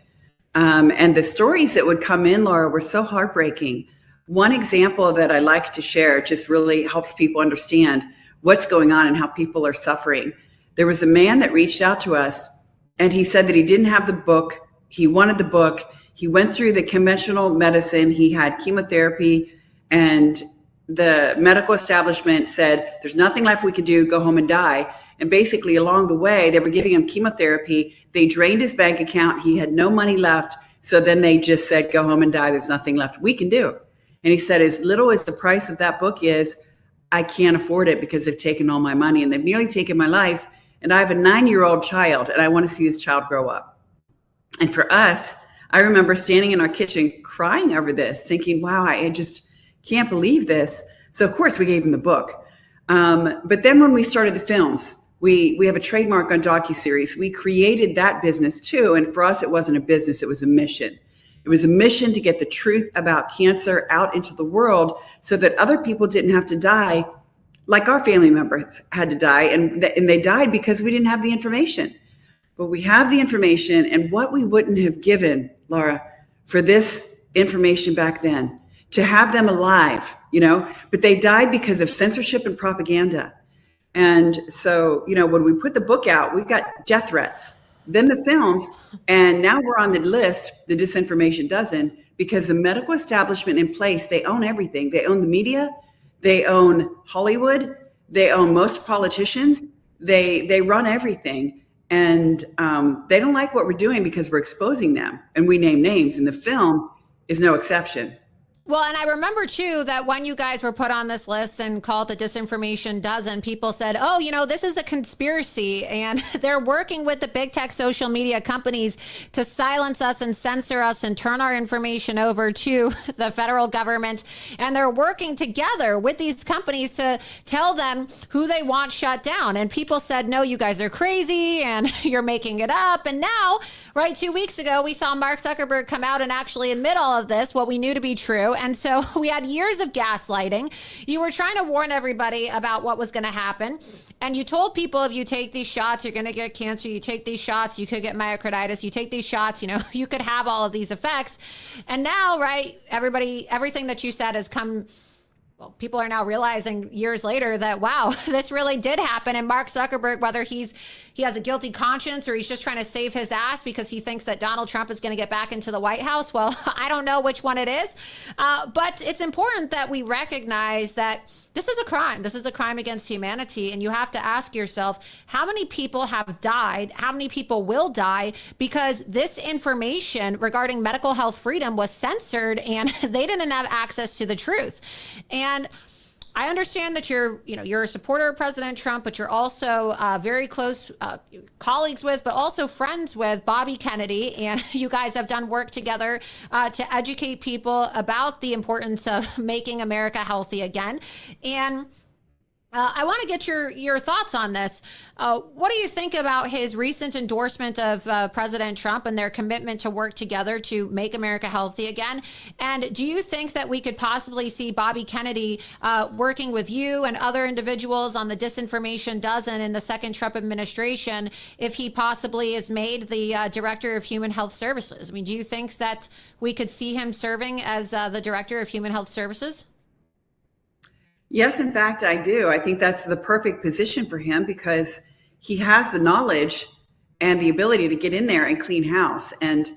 And the stories that would come in, Laura, were so heartbreaking. One example that I like to share just really helps people understand what's going on and how people are suffering. There was a man that reached out to us, and he said that he didn't have the book. He wanted the book. He went through the conventional medicine. He had chemotherapy, and the medical establishment said, there's nothing left we could do, go home and die. And basically along the way, they were giving him chemotherapy. They drained his bank account. He had no money left. So then they just said, go home and die. There's nothing left we can do. And he said, as little as the price of that book is, I can't afford it because they've taken all my money and they've nearly taken my life. And I have a 9-year-old child, and I want to see this child grow up. And for us, I remember standing in our kitchen crying over this, thinking, wow, Can't believe this. So of course we gave him the book. But then when we started the films, we have a trademark on docuseries. We created that business too. And for us, it wasn't a business, it was a mission. It was a mission to get the truth about cancer out into the world so that other people didn't have to die like our family members had to die. And they died because we didn't have the information. But we have the information, and what we wouldn't have given, Laura, for this information back then, to have them alive, but they died because of censorship and propaganda. And so, when we put the book out, we got death threats, then the films, and now we're on the list, the Disinformation Dozen, because the medical establishment in place, they own everything. They own the media, they own Hollywood, they own most politicians, they run everything. And they don't like what we're doing because we're exposing them, and we name names, and the film is no exception. Well, and I remember, too, that when you guys were put on this list and called the Disinformation Dozen, people said, oh, this is a conspiracy, and they're working with the big tech social media companies to silence us and censor us and turn our information over to the federal government. And they're working together with these companies to tell them who they want shut down. And people said, no, you guys are crazy and you're making it up. And now, right, 2 weeks ago, we saw Mark Zuckerberg come out and actually admit all of this, what we knew to be true. And so we had years of gaslighting. You were trying to warn everybody about what was going to happen. And you told people, if you take these shots, you're going to get cancer. You take these shots, you could get myocarditis. You take these shots, you could have all of these effects. And now, right, everything that you said has come. Well, people are now realizing years later that, wow, this really did happen. And Mark Zuckerberg, whether he has a guilty conscience or he's just trying to save his ass because he thinks that Donald Trump is going to get back into the White House, well, I don't know which one it is. But it's important that we recognize that this is a crime. This is a crime against humanity. And you have to ask yourself, how many people have died? How many people will die because this information regarding medical health freedom was censored and they didn't have access to the truth? And I understand that you're a supporter of President Trump, but you're also very close colleagues with, but also friends with Bobby Kennedy. And you guys have done work together to educate people about the importance of making America healthy again. And I want to get your thoughts on this. What do you think about his recent endorsement of President Trump and their commitment to work together to make America healthy again? And do you think that we could possibly see Bobby Kennedy working with you and other individuals on the Disinformation Dozen in the second Trump administration if he possibly is made the Director of Human Health Services? I mean, do you think that we could see him serving as the Director of Human Health Services? Yes, in fact, I do. I think that's the perfect position for him because he has the knowledge and the ability to get in there and clean house. And,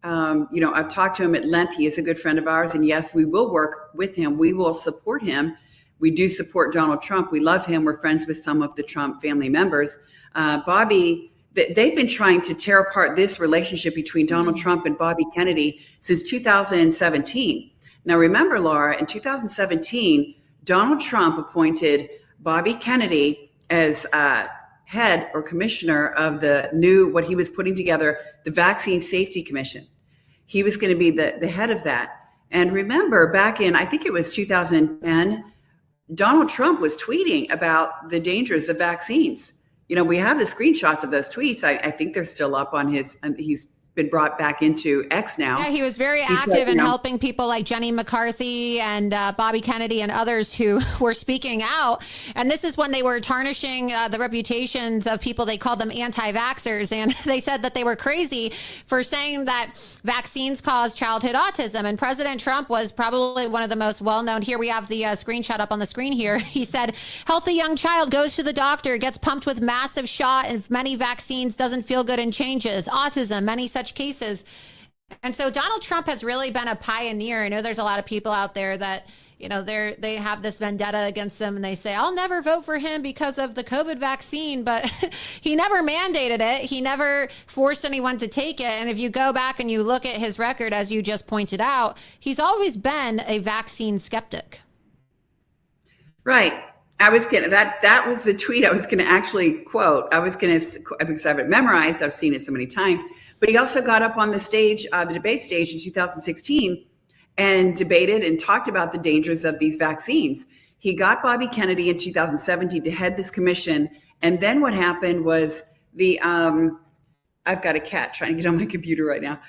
I've talked to him at length. He is a good friend of ours. And yes, we will work with him. We will support him. We do support Donald Trump. We love him. We're friends with some of the Trump family members. Bobby, they've been trying to tear apart this relationship between Donald Trump and Bobby Kennedy since 2017. Now, remember, Laura, in 2017, Donald Trump appointed Bobby Kennedy as head or commissioner of what he was putting together, the Vaccine Safety Commission. He was going to be the head of that. And remember, back in, I think it was 2010, Donald Trump was tweeting about the dangers of vaccines. We have the screenshots of those tweets. I think they're still up on he's been brought back into X now. Yeah, he was very active in helping people like Jenny McCarthy and Bobby Kennedy and others who were speaking out. And this is when they were tarnishing the reputations of people. They called them anti-vaxxers. And they said that they were crazy for saying that vaccines cause childhood autism. And President Trump was probably one of the most well-known. Here we have the screenshot up on the screen here. He said, healthy young child goes to the doctor, gets pumped with massive shot and many vaccines, doesn't feel good and changes. Autism, many such cases. And so Donald Trump has really been a pioneer. I know there's a lot of people out there that, they have this vendetta against him and they say, I'll never vote for him because of the COVID vaccine, but he never mandated it. He never forced anyone to take it. And if you go back and you look at his record, as you just pointed out, he's always been a vaccine skeptic. Right. I was going to, that was the tweet I was going to actually quote. I was going to, because I have it memorized, I've seen it so many times, but he also got up on the stage, the debate stage in 2016 and debated and talked about the dangers of these vaccines. He got Bobby Kennedy in 2017 to head this commission. And then what happened was I've got a cat trying to get on my computer right now.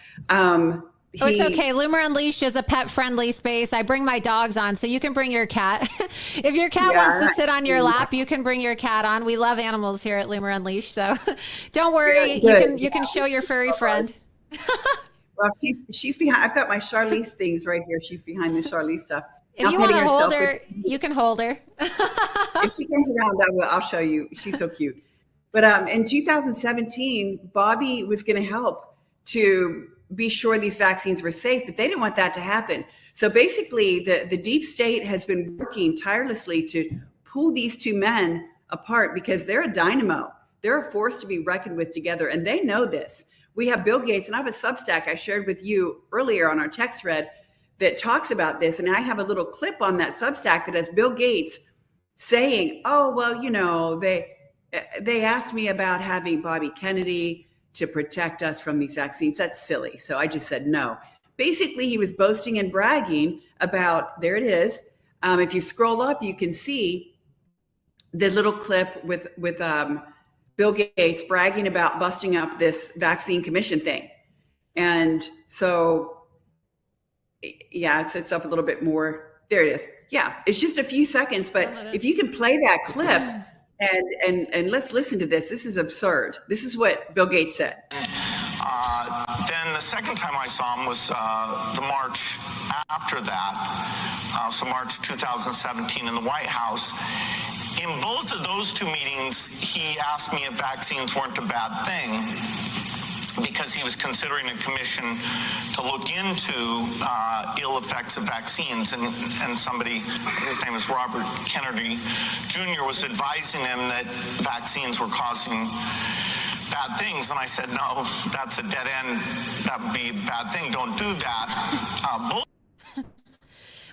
It's okay. Loomer Unleashed is a pet-friendly space. I bring my dogs on, so you can bring your cat. If your cat wants to sit on your lap, you can bring your cat on. We love animals here at Loomer Unleashed, so don't worry. You can show your furry friend. Well, she's behind. I've got my Charlize things right here. She's behind the Charlize stuff. If you want to hold her, you can hold her. If she comes around, I'll show you. She's so cute. But in 2017, Bobby was going to help to be sure these vaccines were safe, but they didn't want that to happen. So basically, the deep state has been working tirelessly to pull these two men apart because they're a dynamo. They're a force to be reckoned with together, and they know this. We have Bill Gates, and I have a Substack I shared with you earlier on our text thread that talks about this, and I have a little clip on that Substack that has Bill Gates saying, oh, well, you know, they asked me about having Bobby Kennedy to protect us from these vaccines. That's silly. So I just said no. Basically, he was boasting and bragging about, there it is. If you scroll up, you can see the little clip with Bill Gates bragging about busting up this vaccine commission thing. And so, yeah, it's up a little bit more. There it is. Yeah, it's just a few seconds, but if you can play that clip and let's listen to this. This is absurd. This is what Bill Gates said. Then the second time I saw him was the March after that, so March 2017 in the White House. In both of those two meetings, he asked me if vaccines weren't a bad thing, because he was considering a commission to look into ill effects of vaccines. And somebody, his name is Robert Kennedy Jr., was advising him that vaccines were causing bad things. And I said, no, that's a dead end. That would be a bad thing. Don't do that.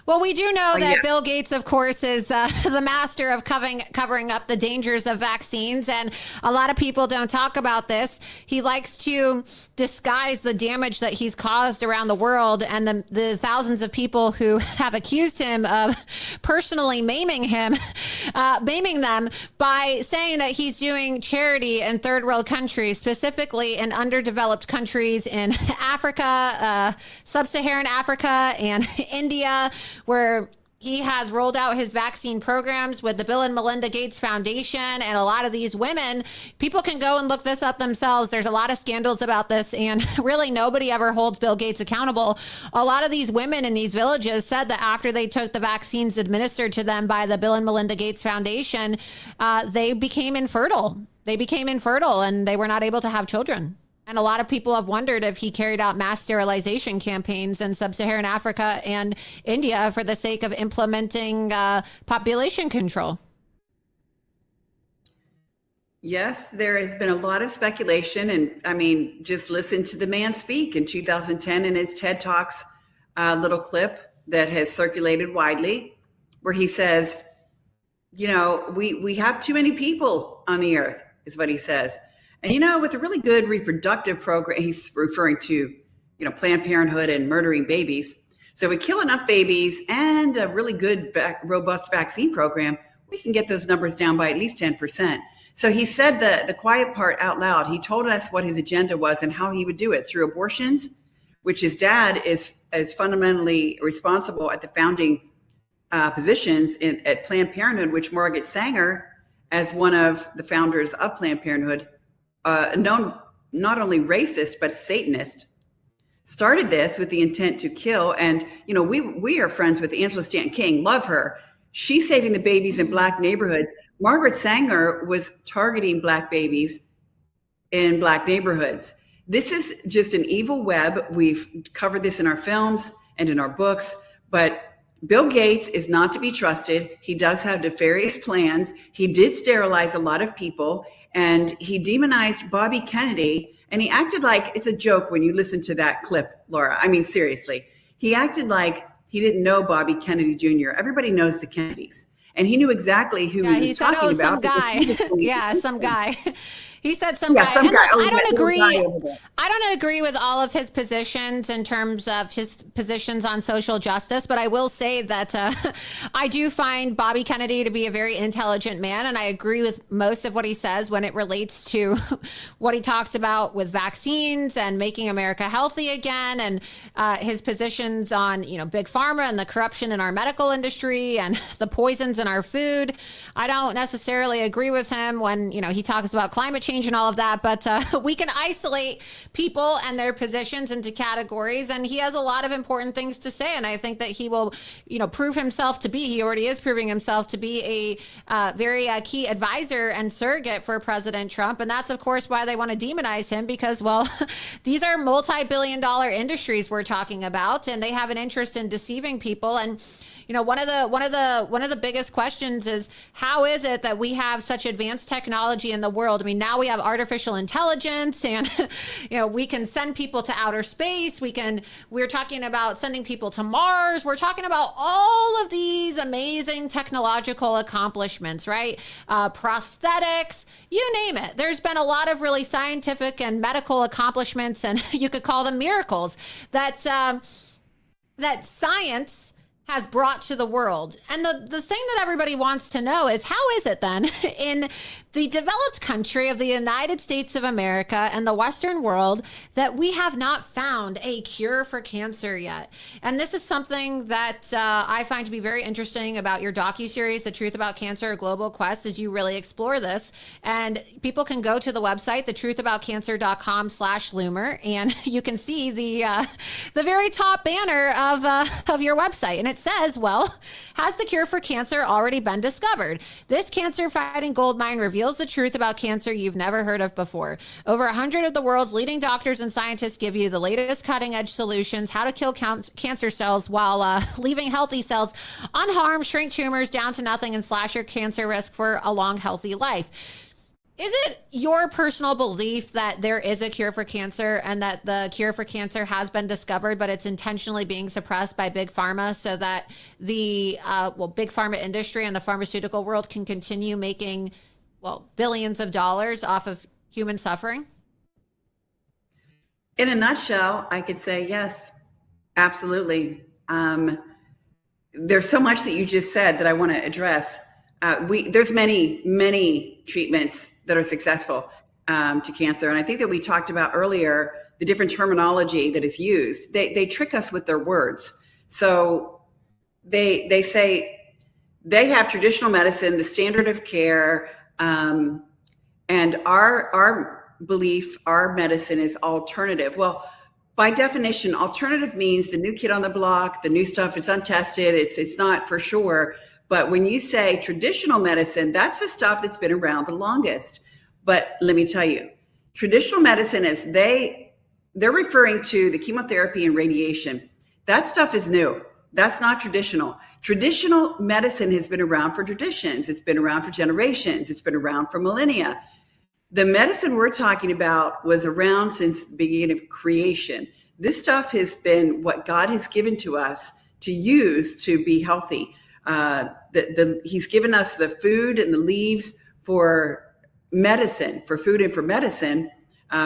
Well, we do know that Bill Gates, of course, is the master of covering up the dangers of vaccines. And a lot of people don't talk about this. He likes to disguise the damage that he's caused around the world and the thousands of people who have accused him of personally maiming them by saying that he's doing charity in third world countries, specifically in underdeveloped countries in Africa, sub-Saharan Africa, and India, where he has rolled out his vaccine programs with the Bill and Melinda Gates Foundation. And a lot of these women, people can go and look this up themselves. There's a lot of scandals about this, and really nobody ever holds Bill Gates accountable. A lot of these women in these villages said that after they took the vaccines administered to them by the Bill and Melinda Gates Foundation, they became infertile. And they were not able to have children. And a lot of people have wondered if he carried out mass sterilization campaigns in sub-Saharan Africa and India for the sake of implementing population control. Yes, there has been a lot of speculation. And I mean, just listen to the man speak in 2010 in his TED Talks little clip that has circulated widely, where he says, you know, we have too many people on the earth, is what he says. And, you know, with a really good reproductive program, he's referring to, you know, Planned Parenthood and murdering babies. So if we kill enough babies and a really good, robust vaccine program, we can get those numbers down by at least 10%. So he said the quiet part out loud. He told us what his agenda was and how he would do it through abortions, which his dad is fundamentally responsible at the founding positions at Planned Parenthood, which Margaret Sanger, as one of the founders of Planned Parenthood, known not only racist but Satanist, started this with the intent to kill. And you know, we are friends with Angela Stanton King, love her. She's saving the babies in Black neighborhoods. Margaret Sanger was targeting Black babies in Black neighborhoods. This is just an evil web. We've covered this in our films and in our books, but Bill Gates is not to be trusted. He does have nefarious plans. He did sterilize a lot of people, and he demonized Bobby Kennedy, and he acted like it's a joke when you listen to that clip, Laura. I mean, seriously. He acted like he didn't know Bobby Kennedy Jr. Everybody knows the Kennedys, and he knew exactly who he was talking about. Some guy. Yeah, some guy. He said some Yeah, guy. some And guy. look, Oh, I that don't little agree. guy over there. I don't agree with all of his positions in terms of his positions on social justice, but I will say that I do find Bobby Kennedy to be a very intelligent man, and I agree with most of what he says when it relates to what he talks about with vaccines and making America healthy again, and his positions on, you know, big pharma and the corruption in our medical industry and the poisons in our food. I don't necessarily agree with him when, you know, he talks about climate change and all of that, but we can isolate people and their positions into categories, and he has a lot of important things to say, and I think that he will, you know, prove himself to be, he already is proving himself to be a very key advisor and surrogate for President Trump, and that's of course why they want to demonize him, because, well, these are multi-billion-dollar industries we're talking about, and they have an interest in deceiving people. And you know, one of the biggest questions is, how is it that we have such advanced technology in the world? I mean, now we have artificial intelligence, and you know, we can send people to outer space. We're talking about sending people to Mars. We're talking about all of these amazing technological accomplishments, right? Prosthetics, you name it. There's been a lot of really scientific and medical accomplishments, and you could call them miracles that science has brought to the world. And the thing that everybody wants to know is, how is it then in the developed country of the United States of America and the Western world that we have not found a cure for cancer yet? And this is something that I find to be very interesting about your docuseries, The Truth About Cancer, A Global Quest, as you really explore this. And people can go to the website, thetruthaboutcancer.com/Loomer, and you can see the very top banner of your website. And it says, well, has the cure for cancer already been discovered? This cancer-fighting gold mine reveals the truth about cancer you've never heard of before. Over 100 of the world's leading doctors and scientists give you the latest cutting-edge solutions, how to kill cancer cells while leaving healthy cells unharmed, shrink tumors down to nothing, and slash your cancer risk for a long, healthy life. Is it your personal belief that there is a cure for cancer, and that the cure for cancer has been discovered, but it's intentionally being suppressed by big pharma so that the big pharma industry and the pharmaceutical world can continue making, well, billions of dollars off of human suffering? In a nutshell, I could say yes, absolutely. There's so much that you just said that I want to address. There's many treatments that are successful to cancer. And I think that we talked about earlier the different terminology that is used. They trick us with their words. So they say they have traditional medicine, the standard of care, and our belief, our medicine is alternative. Well, by definition, alternative means the new kid on the block, the new stuff, it's untested, it's not for sure. But when you say traditional medicine, that's the stuff that's been around the longest. But let me tell you, traditional medicine is they're referring to the chemotherapy and radiation. That stuff is new. That's not traditional. Traditional medicine has been around for traditions. It's been around for generations. It's been around for millennia. The medicine we're talking about was around since the beginning of creation. This stuff has been what God has given to us to use to be healthy. He's given us the food and the leaves for medicine, for food and for medicine,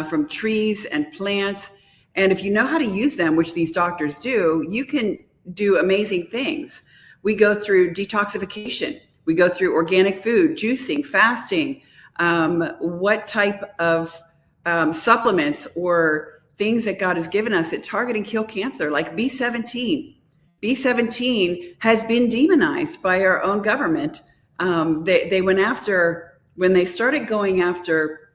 from trees and plants. And if you know how to use them, which these doctors do, you can do amazing things. We go through detoxification. We go through organic food, juicing, fasting, what type of supplements or things that God has given us that target and kill cancer, like B17. B17 has been demonized by our own government. They went after, when they started going after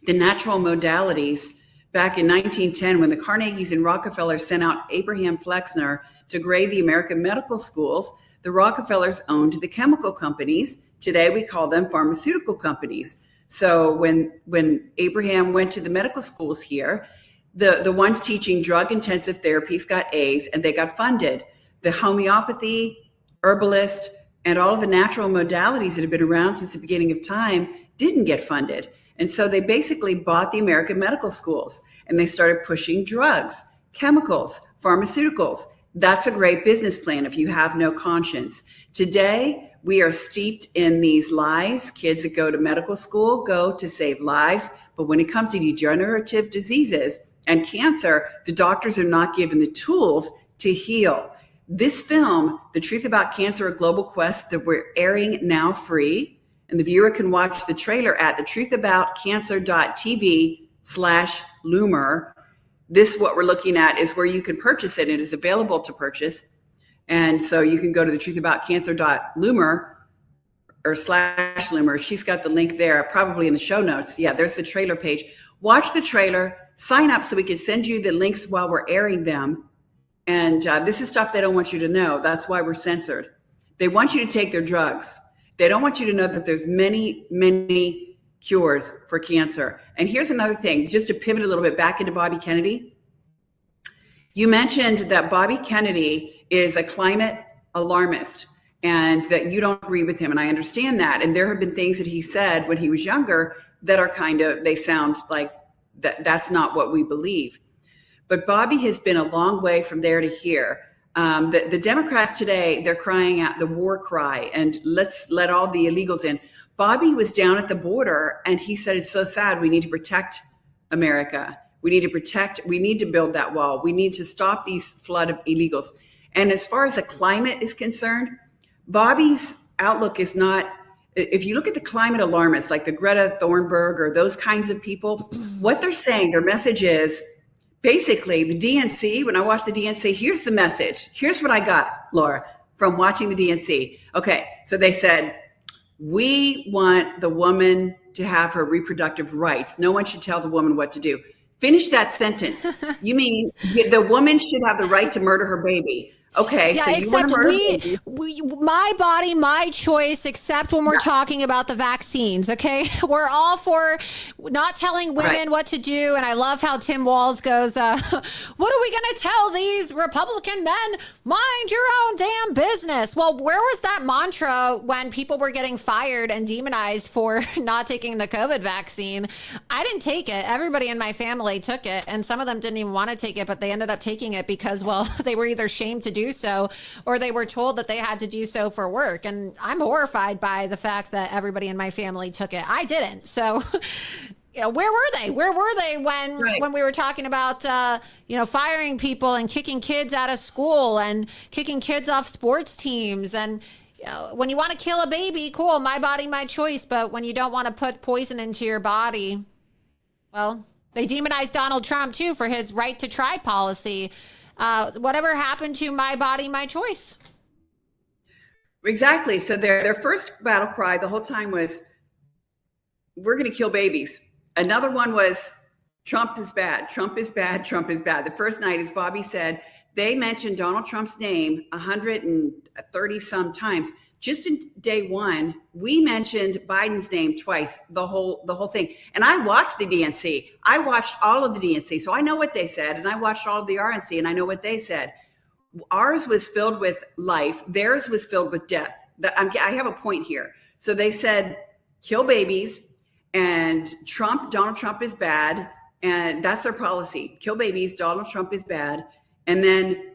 the natural modalities back in 1910, when the Carnegies and Rockefellers sent out Abraham Flexner to grade the American medical schools, the Rockefellers owned the chemical companies. Today we call them pharmaceutical companies. So when Abraham went to the medical schools here, the ones teaching drug intensive therapies got A's and they got funded. The homeopathy, herbalist, and all of the natural modalities that have been around since the beginning of time didn't get funded. And so they basically bought the American medical schools and they started pushing drugs, chemicals, pharmaceuticals. That's a great business plan if you have no conscience. Today, We are steeped in these lies. Kids that go to medical school go to save lives. But when it comes to degenerative diseases and cancer, the doctors are not given the tools to heal. This film, The Truth About Cancer, A Global Quest, that we're airing now free, and the viewer can watch the trailer at thetruthaboutcancer.tv/Loomer. This, what we're looking at, is where you can purchase it. It is available to purchase. And so you can go to thetruthaboutcancer.loomer or /Loomer. She's got the link there, probably in the show notes. Yeah, there's the trailer page. Watch the trailer, sign up so we can send you the links while we're airing them. And this is stuff they don't want you to know. That's why we're censored. They want you to take their drugs. They don't want you to know that there's many, many cures for cancer. And here's another thing, just to pivot a little bit back into Bobby Kennedy. You mentioned that Bobby Kennedy is a climate alarmist and that you don't agree with him. And I understand that. And there have been things that he said when he was younger that are they sound like that's not what we believe. But Bobby has been a long way from there to here. The Democrats today, they're crying out the war cry and let's let all the illegals in. Bobby was down at the border and he said, it's so sad. We need to protect America. We need to build that wall. We need to stop these flood of illegals. And as far as the climate is concerned, Bobby's outlook is not, if you look at the climate alarmists like the Greta Thunberg or those kinds of people, what they're saying, their message is basically the DNC. When I watch the DNC, here's the message. Here's what I got, Laura, from watching the DNC. Okay, so they said, we want the woman to have her reproductive rights. No one should tell the woman what to do. Finish that sentence. You mean the woman should have the right to murder her baby? Okay, yeah, so you want to murder babies. My body, my choice, except when we're talking about the vaccines, okay? We're all for not telling women what to do, and I love how Tim Walz goes, what are we going to tell these Republican men? Mind your own damn business. Well, where was that mantra when people were getting fired and demonized for not taking the COVID vaccine? I didn't take it. Everybody in my family took it, and some of them didn't even want to take it, but they ended up taking it because, well, they were either shamed to do so or they were told that they had to do so for work. And I'm horrified by the fact that everybody in my family took it. I didn't. So where were they when we were talking about firing people and kicking kids out of school and kicking kids off sports teams? And when you want to kill a baby, cool, my body, my choice. But when you don't want to put poison into your body, well, they demonized Donald Trump too for his right to try policy. Whatever happened to my body, my choice? Exactly. So their first battle cry the whole time was, we're going to kill babies. Another one was, Trump is bad. Trump is bad. Trump is bad. The first night, as Bobby said, they mentioned Donald Trump's name 130 some times. Just in day one, we mentioned Biden's name twice, the whole thing. And I watched the DNC. I watched all of the DNC. So I know what they said. And I watched all of the RNC and I know what they said. Ours was filled with life. Theirs was filled with death. I have a point here. So they said, kill babies and Donald Trump is bad. And that's their policy. Kill babies. Donald Trump is bad. And then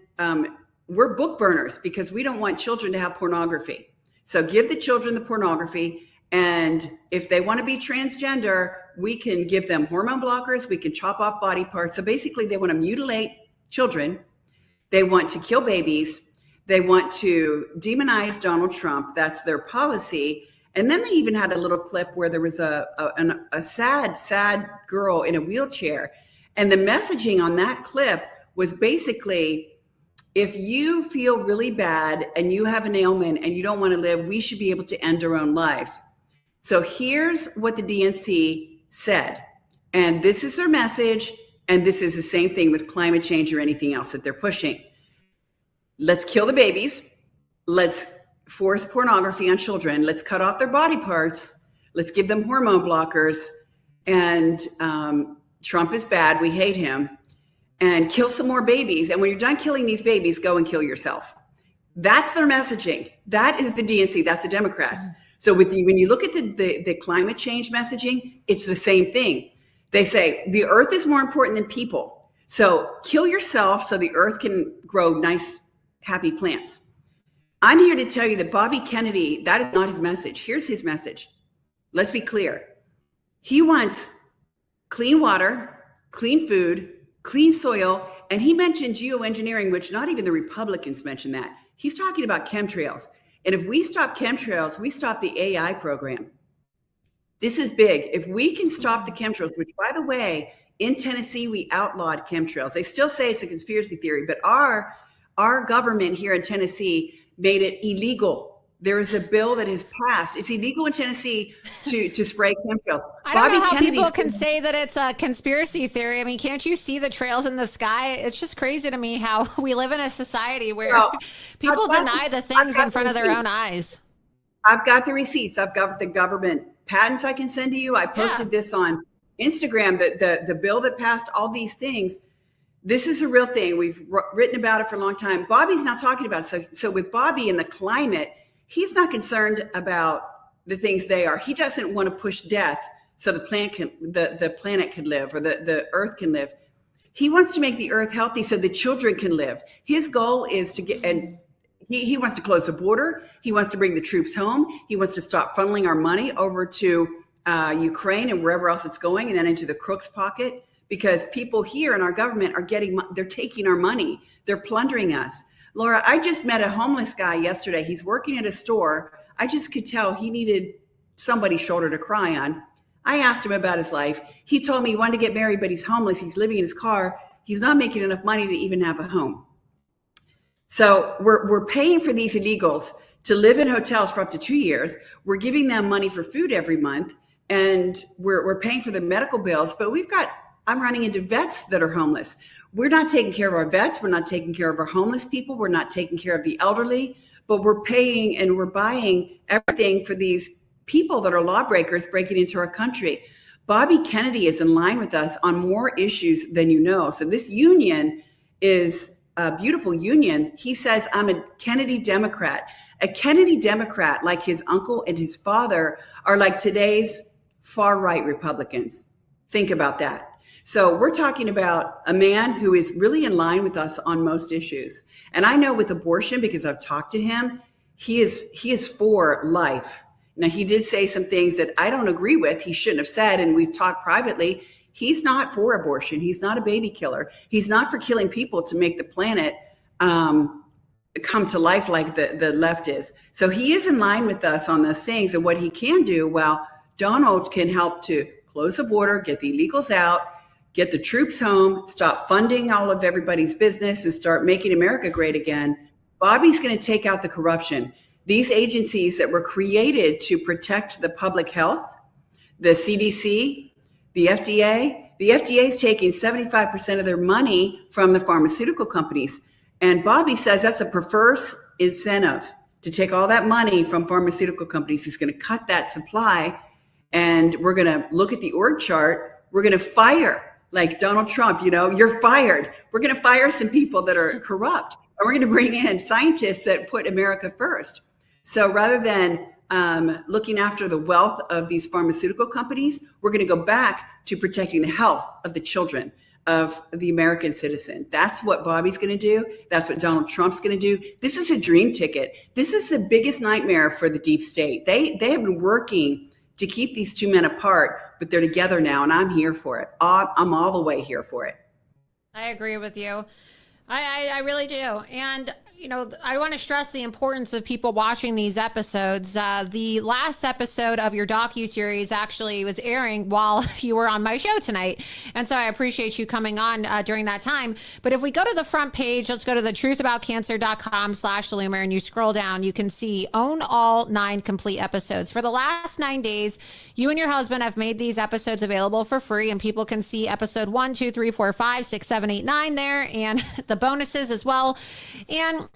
we're book burners because we don't want children to have pornography. So give the children the pornography. And if they want to be transgender, we can give them hormone blockers. We can chop off body parts. So basically they want to mutilate children. They want to kill babies. They want to demonize Donald Trump. That's their policy. And then they even had a little clip where there was a sad girl in a wheelchair. And the messaging on that clip was basically, if you feel really bad and you have an ailment and you don't want to live, we should be able to end our own lives. So here's what the DNC said. And this is their message. And this is the same thing with climate change or anything else that they're pushing. Let's kill the babies. Let's force pornography on children. Let's cut off their body parts. Let's give them hormone blockers. And Trump is bad. We hate him. And kill some more babies. And when you're done killing these babies, go and kill yourself. That's their messaging. That is the DNC. That's the Democrats. So when you look at the climate change messaging, it's the same thing. They say the earth is more important than people. So kill yourself so the earth can grow nice, happy plants. I'm here to tell you that Bobby Kennedy, that is not his message. Here's his message. Let's be clear. He wants clean water, clean food, clean soil, and he mentioned geoengineering, which not even the Republicans mentioned that. He's talking about chemtrails. And if we stop chemtrails, we stop the AI program. This is big. If we can stop the chemtrails, which, by the way, in Tennessee, we outlawed chemtrails. They still say it's a conspiracy theory, but our government here in Tennessee made it illegal. There is a bill that has passed. It's illegal in Tennessee to spray chemtrails. I don't know how people can say that it's a conspiracy theory. I mean, can't you see the trails in the sky? It's just crazy to me how we live in a society where people deny the things in front of their own eyes. I've got the receipts. I've got the government patents I can send to you. I posted this on Instagram, the bill that passed all these things. This is a real thing. We've written about it for a long time. Bobby's not talking about it. So with Bobby and the climate, he's not concerned about the things they are. He doesn't want to push death so the planet can live, or the earth can live. He wants to make the earth healthy so the children can live. His goal is to get, and he wants to close the border. He wants to bring the troops home. He wants to stop funneling our money over to Ukraine and wherever else it's going, and then into the crook's pocket. Because people here in our government they're taking our money. They're plundering us. Laura, I just met a homeless guy yesterday. He's working at a store. I just could tell he needed somebody's shoulder to cry on. I asked him about his life. He told me he wanted to get married, but he's homeless. He's living in his car. He's not making enough money to even have a home. So we're paying for these illegals to live in hotels for up to 2 years. We're giving them money for food every month, and we're paying for the medical bills. But I'm running into vets that are homeless. We're not taking care of our vets. We're not taking care of our homeless people. We're not taking care of the elderly, but we're paying and we're buying everything for these people that are lawbreakers breaking into our country. Bobby Kennedy is in line with us on more issues than you know. So this union is a beautiful union. He says, I'm a Kennedy Democrat. A Kennedy Democrat, like his uncle and his father, are like today's far-right Republicans. Think about that. So we're talking about a man who is really in line with us on most issues. And I know with abortion, because I've talked to him, he is for life. Now, he did say some things that I don't agree with. He shouldn't have said, and we've talked privately. He's not for abortion. He's not a baby killer. He's not for killing people to make the planet come to life like the left is. So he is in line with us on those things. And what he can do, well, Donald can help to close the border, get the illegals out, get the troops home, stop funding all of everybody's business, and start making America great again. Bobby's going to take out the corruption. These agencies that were created to protect the public health, the CDC, the FDA is taking 75% of their money from the pharmaceutical companies. And Bobby says that's a perverse incentive to take all that money from pharmaceutical companies. He's going to cut that supply, and we're going to look at the org chart. We're going to fire, like Donald Trump, you're fired. We're going to fire some people that are corrupt, and we're going to bring in scientists that put America first. So rather than looking after the wealth of these pharmaceutical companies, we're going to go back to protecting the health of the children of the American citizen. That's what Bobby's going to do. That's what Donald Trump's going to do. This is a dream ticket. This is the biggest nightmare for the deep state. They have been working to keep these two men apart, but they're together now, and I'm here for it. I'm all the way here for it. I agree with you. I really do. And, I want to stress the importance of people watching these episodes. The last episode of your docuseries actually was airing while you were on my show tonight. And so I appreciate you coming on during that time. But if we go to the front page, let's go to thetruthaboutcancer.com/Loomer, and you scroll down, you can see own all 9 complete episodes. For the last 9 days, you and your husband have made these episodes available for free, and people can see episode 1, 2, 3, 4, 5, 6, 7, 8, 9 there, and the bonuses as well. And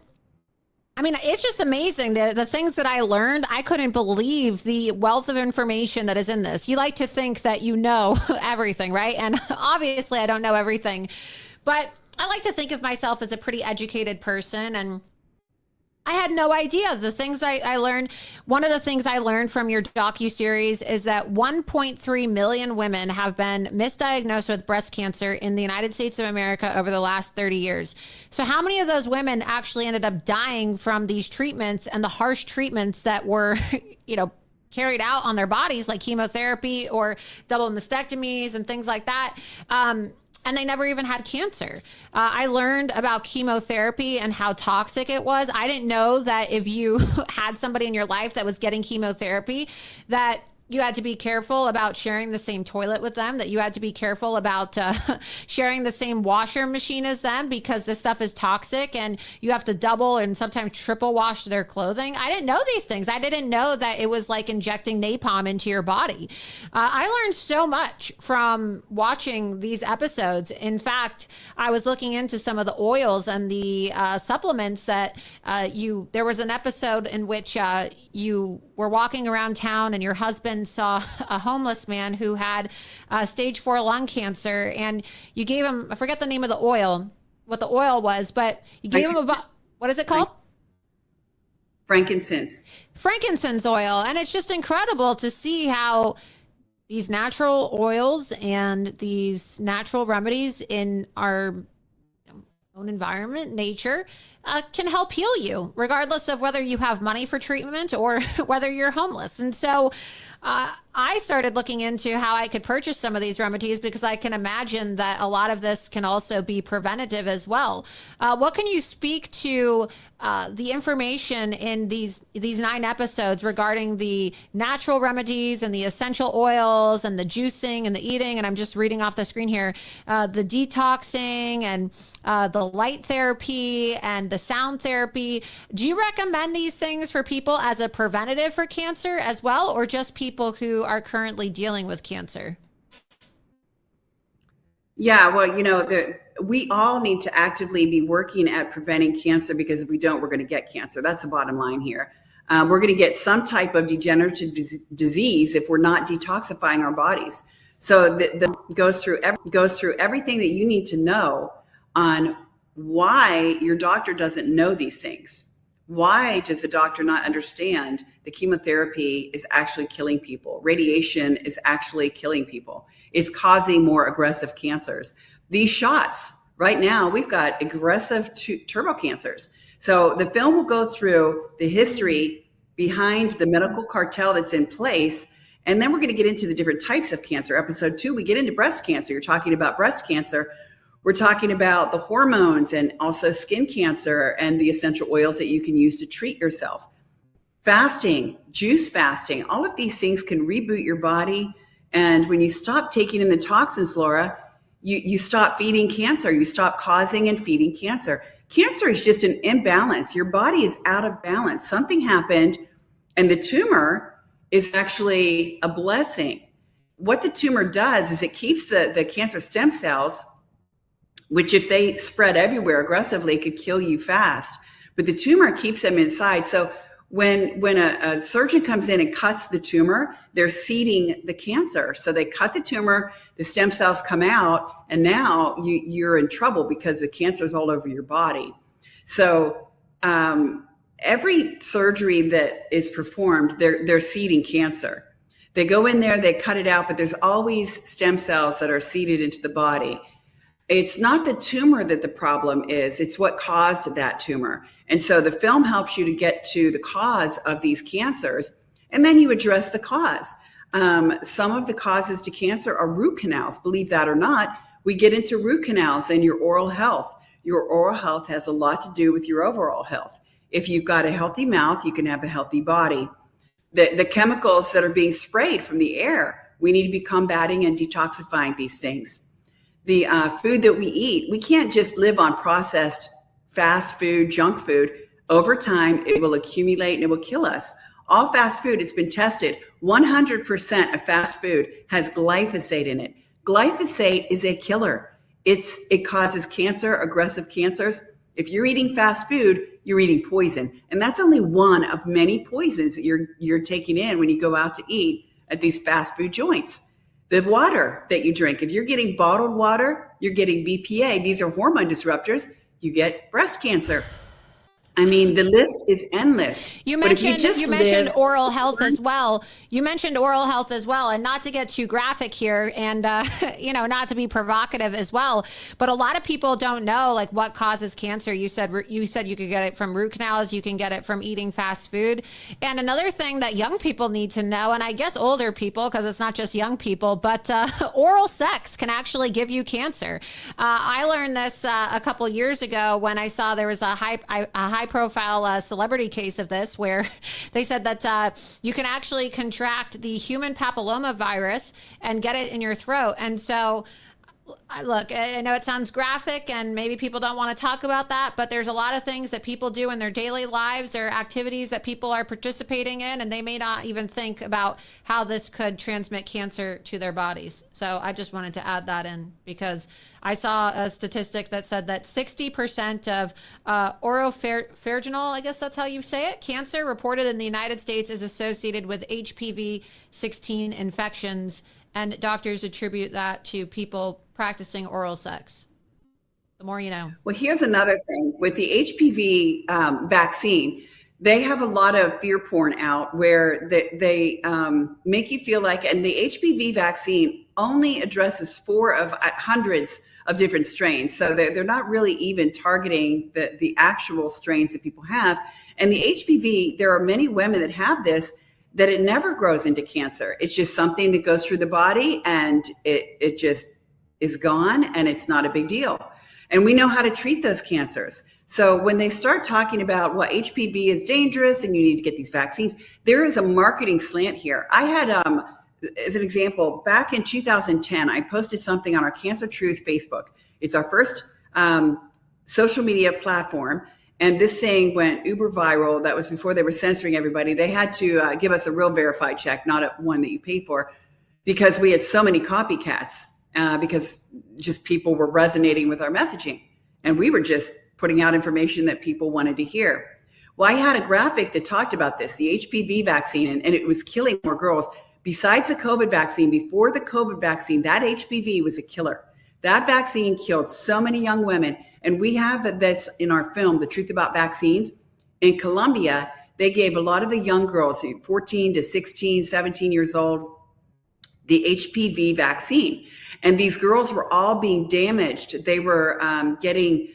I mean, it's just amazing. The things that I learned, I couldn't believe the wealth of information that is in this. You like to think that you know everything, right? And obviously I don't know everything, but I like to think of myself as a pretty educated person. And I had no idea. The things I learned, one of the things I learned from your docuseries is that 1.3 million women have been misdiagnosed with breast cancer in the United States of America over the last 30 years. So how many of those women actually ended up dying from these treatments and the harsh treatments that were, carried out on their bodies, like chemotherapy or double mastectomies and things like that? And they never even had cancer. I learned about chemotherapy and how toxic it was. I didn't know that if you had somebody in your life that was getting chemotherapy, that you had to be careful about sharing the same toilet with them, that you had to be careful about sharing the same washer machine as them, because this stuff is toxic and you have to double and sometimes triple wash their clothing. I didn't know these things. I didn't know that it was like injecting napalm into your body. I learned so much from watching these episodes. In fact, I was looking into some of the oils and the supplements that there was an episode in which you were walking around town and your husband saw a homeless man who had stage 4 lung cancer, and you gave him, I forget the name of the oil, what the oil was, but you gave him what is it called? Frankincense oil. And it's just incredible to see how these natural oils and these natural remedies in our own environment, nature, can help heal you, regardless of whether you have money for treatment or whether you're homeless. And so I started looking into how I could purchase some of these remedies, because I can imagine that a lot of this can also be preventative as well. What can you speak to the information in these 9 episodes regarding the natural remedies and the essential oils and the juicing and the eating? And I'm just reading off the screen here, the detoxing and the light therapy and the sound therapy. Do you recommend these things for people as a preventative for cancer as well, or just people who are currently dealing with cancer? Yeah, well, we all need to actively be working at preventing cancer, because if we don't, we're going to get cancer. That's the bottom line here. We're going to get some type of degenerative disease if we're not detoxifying our bodies. So that goes through everything that you need to know on why your doctor doesn't know these things. Why does the doctor not understand that chemotherapy is actually killing people? Radiation is actually killing people. It's causing more aggressive cancers. These shots, right now, we've got aggressive turbo cancers. So the film will go through the history behind the medical cartel that's in place. And then we're going to get into the different types of cancer. Episode 2, we get into breast cancer. You're talking about breast cancer. We're talking about the hormones and also skin cancer and the essential oils that you can use to treat yourself. Fasting, juice fasting, all of these things can reboot your body. And when you stop taking in the toxins, Laura, you stop feeding cancer. You stop causing and feeding cancer. Cancer is just an imbalance. Your body is out of balance. Something happened, and the tumor is actually a blessing. What the tumor does is it keeps the cancer stem cells, which if they spread everywhere aggressively could kill you fast, but the tumor keeps them inside. So when a surgeon comes in and cuts the tumor, they're seeding the cancer. So they cut the tumor, the stem cells come out, and now you're in trouble because the cancer is all over your body. So every surgery that is performed, they're seeding cancer. They go in there, they cut it out, but there's always stem cells that are seeded into the body. It's not the tumor that the problem is, it's what caused that tumor. And so the film helps you to get to the cause of these cancers, and then you address the cause. Some of the causes to cancer are root canals. Believe that or not, we get into root canals and your oral health. Your oral health has a lot to do with your overall health. If you've got a healthy mouth, you can have a healthy body. The chemicals that are being sprayed from the air, we need to be combating and detoxifying these things. The food that we eat, we can't just live on processed fast food, junk food. Over time, it will accumulate and it will kill us. All fast food, it's been tested. 100% of fast food has glyphosate in it. Glyphosate is a killer. It causes cancer, aggressive cancers. If you're eating fast food, you're eating poison. And that's only one of many poisons that you're taking in when you go out to eat at these fast food joints. The water that you drink, if you're getting bottled water, you're getting BPA. These are hormone disruptors. You get breast cancer. I mean, the list is endless. You But if mentioned you mentioned live- oral health as well. You mentioned oral health as well, and not to get too graphic here, and not to be provocative as well. But a lot of people don't know like what causes cancer. You said you could get it from root canals. You can get it from eating fast food. And another thing that young people need to know, and I guess older people, because it's not just young people, but oral sex can actually give you cancer. I learned this a couple years ago when I saw there was a high-profile celebrity case of this, where they said that you can actually contract the human papilloma virus and get it in your throat. And so, look, I know it sounds graphic and maybe people don't want to talk about that, but there's a lot of things that people do in their daily lives or activities that people are participating in, and they may not even think about how this could transmit cancer to their bodies. So I just wanted to add that in, because I saw a statistic that said that 60% of oropharyngeal, I guess that's how you say it, cancer reported in the United States is associated with HPV-16 infections, and doctors attribute that to people practicing oral sex. The more you know. Well, here's another thing. With the HPV vaccine, they have a lot of fear porn out where they make you feel like, and the HPV vaccine only addresses 4 of hundreds of different strains. So they're not really even targeting the actual strains that people have. And the HPV, there are many women that have this, that it never grows into cancer. It's just something that goes through the body, and it just is gone, and it's not a big deal. And we know how to treat those cancers. So when they start talking about, well, HPV is dangerous and you need to get these vaccines, there is a marketing slant here. I had, as an example, back in 2010, I posted something on our Cancer Truth Facebook. It's our first social media platform. And this saying went uber viral. That was before they were censoring everybody. They had to give us a real verified check, not one that you pay for, because we had so many copycats, because just people were resonating with our messaging. And we were just putting out information that people wanted to hear. Well, I had a graphic that talked about this, the HPV vaccine, and it was killing more girls. Besides the COVID vaccine, before the COVID vaccine, that HPV was a killer. That vaccine killed so many young women. And we have this in our film, The Truth About Vaccines. In Colombia, they gave a lot of the young girls, 14 to 16, 17 years old, the HPV vaccine. And these girls were all being damaged. They were getting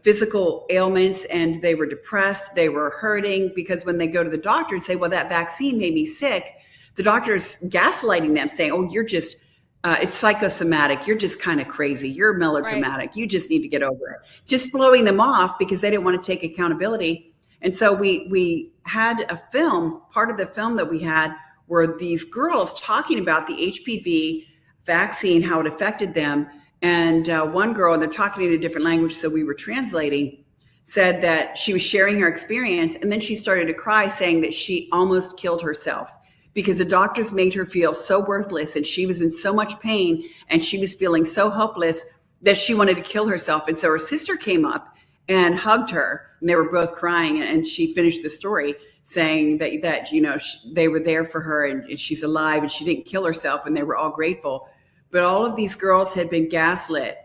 physical ailments, and they were depressed. They were hurting, because when they go to the doctor and say, well, that vaccine made me sick, the doctor's gaslighting them, saying, oh, you're just, it's psychosomatic. You're just kind of crazy. You're melodramatic. Right. You just need to get over it. Just blowing them off because they didn't want to take accountability. And so we had a film, part of the film that we had, were these girls talking about the HPV vaccine, how it affected them. And one girl, and they're talking in a different language, so we were translating, said that she was sharing her experience. And then she started to cry, saying that she almost killed herself because the doctors made her feel so worthless, and she was in so much pain, and she was feeling so hopeless that she wanted to kill herself. And so her sister came up and hugged her, and they were both crying. And she finished the story saying that you know, they were there for her, and she's alive, and she didn't kill herself, and they were all grateful. But all of these girls had been gaslit.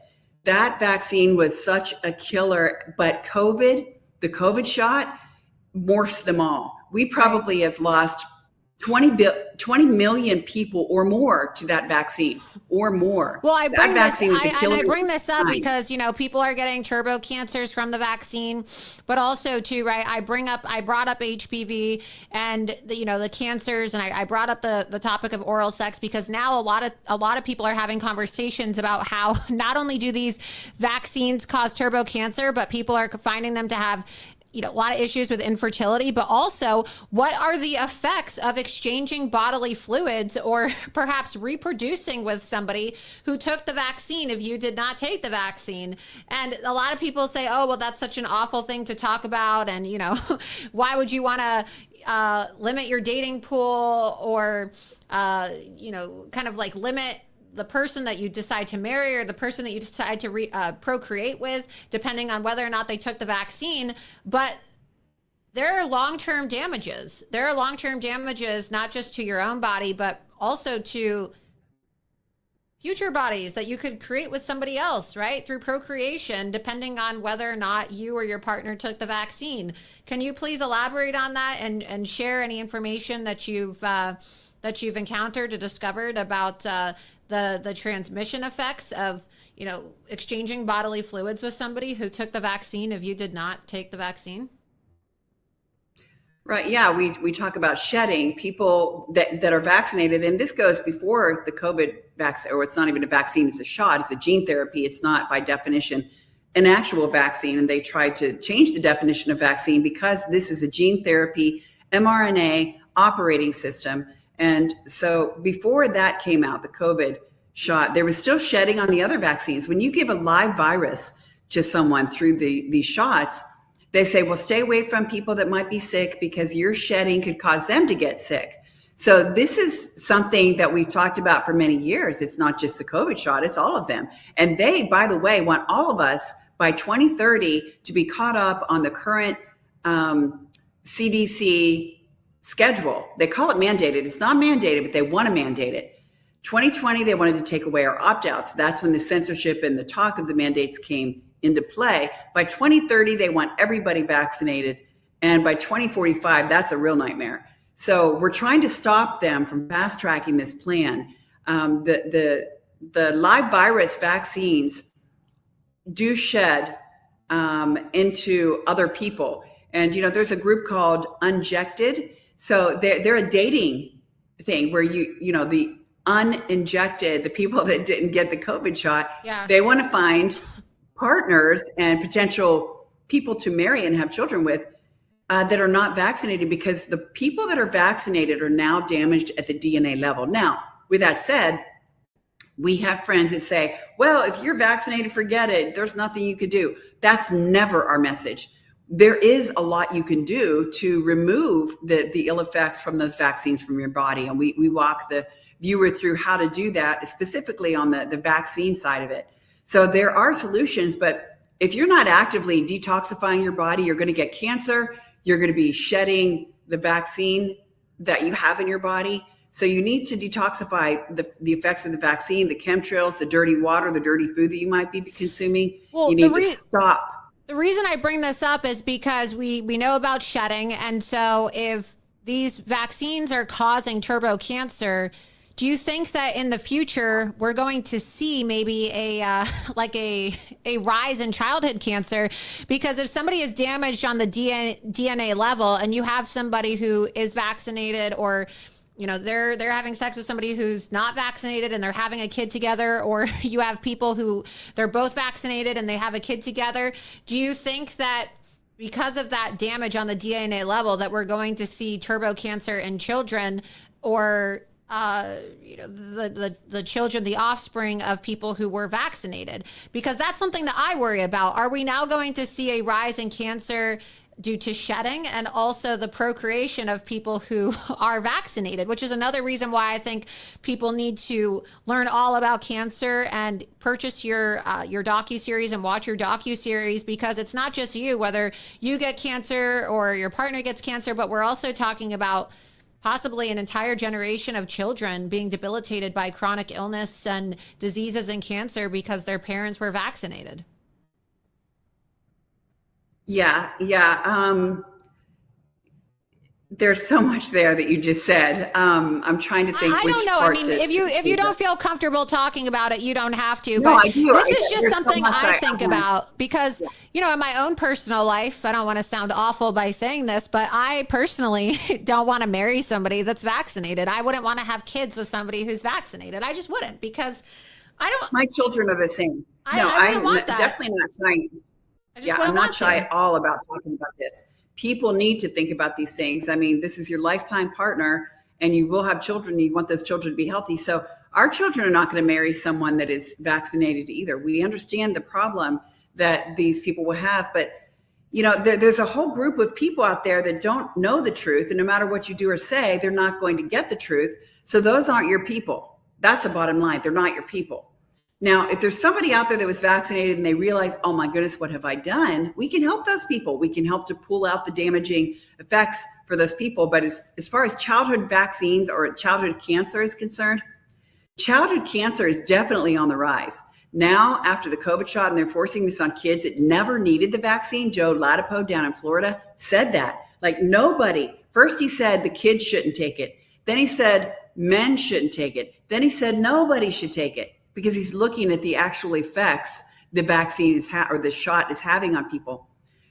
That vaccine was such a killer, but the COVID shot morphs them all. We probably have lost 20 million people or more to that vaccine, or more. Well, I bring this up because, you know, people are getting turbo cancers from the vaccine, but also too, right, I brought up HPV and the cancers, and I brought up the topic of oral sex because now a lot of people are having conversations about how not only do these vaccines cause turbo cancer, but people are finding them to have a lot of issues with infertility, but also what are the effects of exchanging bodily fluids or perhaps reproducing with somebody who took the vaccine if you did not take the vaccine. And a lot of people say, oh, well, that's such an awful thing to talk about. And, why would you want to limit your dating pool or, kind of like limit the person that you decide to marry or the person that you decide to procreate with, depending on whether or not they took the vaccine. But there are long-term damages. There are long-term damages, not just to your own body, but also to future bodies that you could create with somebody else, right? Through procreation, depending on whether or not you or your partner took the vaccine. Can you please elaborate on that and share any information that you've encountered or discovered about the transmission effects of, exchanging bodily fluids with somebody who took the vaccine if you did not take the vaccine? Right. Yeah. We talk about shedding people that are vaccinated. And this goes before the COVID vaccine, or it's not even a vaccine, it's a shot. It's a gene therapy. It's not by definition an actual vaccine. And they tried to change the definition of vaccine because this is a gene therapy mRNA operating system. And so before that came out, the COVID shot, there was still shedding on the other vaccines. When you give a live virus to someone through these shots, they say, well, stay away from people that might be sick because your shedding could cause them to get sick. So this is something that we've talked about for many years. It's not just the COVID shot, it's all of them. And they, by the way, want all of us by 2030 to be caught up on the current CDC schedule. They call it mandated. It's not mandated, but they want to mandate it. 2020, they wanted to take away our opt-outs. That's when the censorship and the talk of the mandates came into play. By 2030, they want everybody vaccinated. And by 2045, that's a real nightmare. So we're trying to stop them from fast tracking this plan. The live virus vaccines do shed into other people. And, there's a group called Unjected. So they're a dating thing where the uninjected, the people that didn't get the COVID shot, they want to find partners and potential people to marry and have children with that are not vaccinated, because the people that are vaccinated are now damaged at the DNA level. Now, with that said, we have friends that say, well, if you're vaccinated, forget it. There's nothing you could do. That's never our message. There is a lot you can do to remove the ill effects from those vaccines from your body. And we walk the viewer through how to do that, specifically on the vaccine side of it. So there are solutions, but if you're not actively detoxifying your body, you're going to get cancer. You're going to be shedding the vaccine that you have in your body. So you need to detoxify the effects of the vaccine, the chemtrails, the dirty water, the dirty food that you might be consuming. Well, you need to stop. The reason I bring this up is because we know about shedding. And so if these vaccines are causing turbo cancer, do you think that in the future we're going to see maybe a rise in childhood cancer? Because if somebody is damaged on the DNA level and you have somebody who is vaccinated, or they're having sex with somebody who's not vaccinated and they're having a kid together, or you have people who they're both vaccinated and they have a kid together, do you think that because of that damage on the DNA level that we're going to see turbo cancer in children, or the children, the offspring of people who were vaccinated? Because that's something that I worry about. Are we now going to see a rise in cancer due to shedding, and also the procreation of people who are vaccinated, which is another reason why I think people need to learn all about cancer and purchase your docuseries and watch your docuseries, because it's not just you, whether you get cancer or your partner gets cancer, but we're also talking about possibly an entire generation of children being debilitated by chronic illness and diseases and cancer because their parents were vaccinated. Yeah. There's so much there that you just said. I'm trying to think. I don't know. I mean, if you don't feel comfortable talking about it, you don't have to. No, but I do. This is just something I think about, because, in my own personal life, I don't want to sound awful by saying this, but I personally don't want to marry somebody that's vaccinated. I wouldn't want to have kids with somebody who's vaccinated. I just wouldn't, because I don't. My children are the same. I'm definitely not shy. Yeah, I'm not shy at all about talking about this. People need to think about these things. I mean, this is your lifetime partner, and you will have children. You want those children to be healthy. So our children are not going to marry someone that is vaccinated either. We understand the problem that these people will have, but there's a whole group of people out there that don't know the truth, and no matter what you do or say, they're not going to get the truth. So those aren't your people. That's the bottom line. They're not your people. Now, if there's somebody out there that was vaccinated and they realize, oh my goodness, what have I done? We can help those people. We can help to pull out the damaging effects for those people. But as far as childhood vaccines or childhood cancer is concerned, Childhood cancer is definitely on the rise. Now, after the COVID shot, and they're forcing this on kids that never needed the vaccine, Joe Latipo down in Florida said that. Like nobody. First he said the kids shouldn't take it. Then he said men shouldn't take it. Then he said nobody should take it because he's looking at the actual effects the vaccine is or the shot is having on people.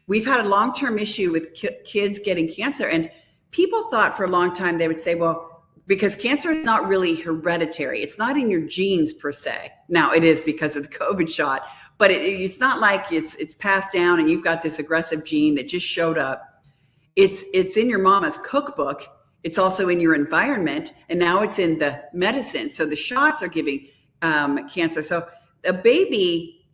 We've had a long-term issue with kids getting cancer, and people thought for a long time they would say, well, because cancer is not really hereditary. It's not in your genes per se. Now it is because of the COVID shot, but it's not like it's passed down and you've got this aggressive gene that just showed up. It's in your mama's cookbook. It's also in your environment, and now it's in the medicine. So the shots are giving cancer. So a baby,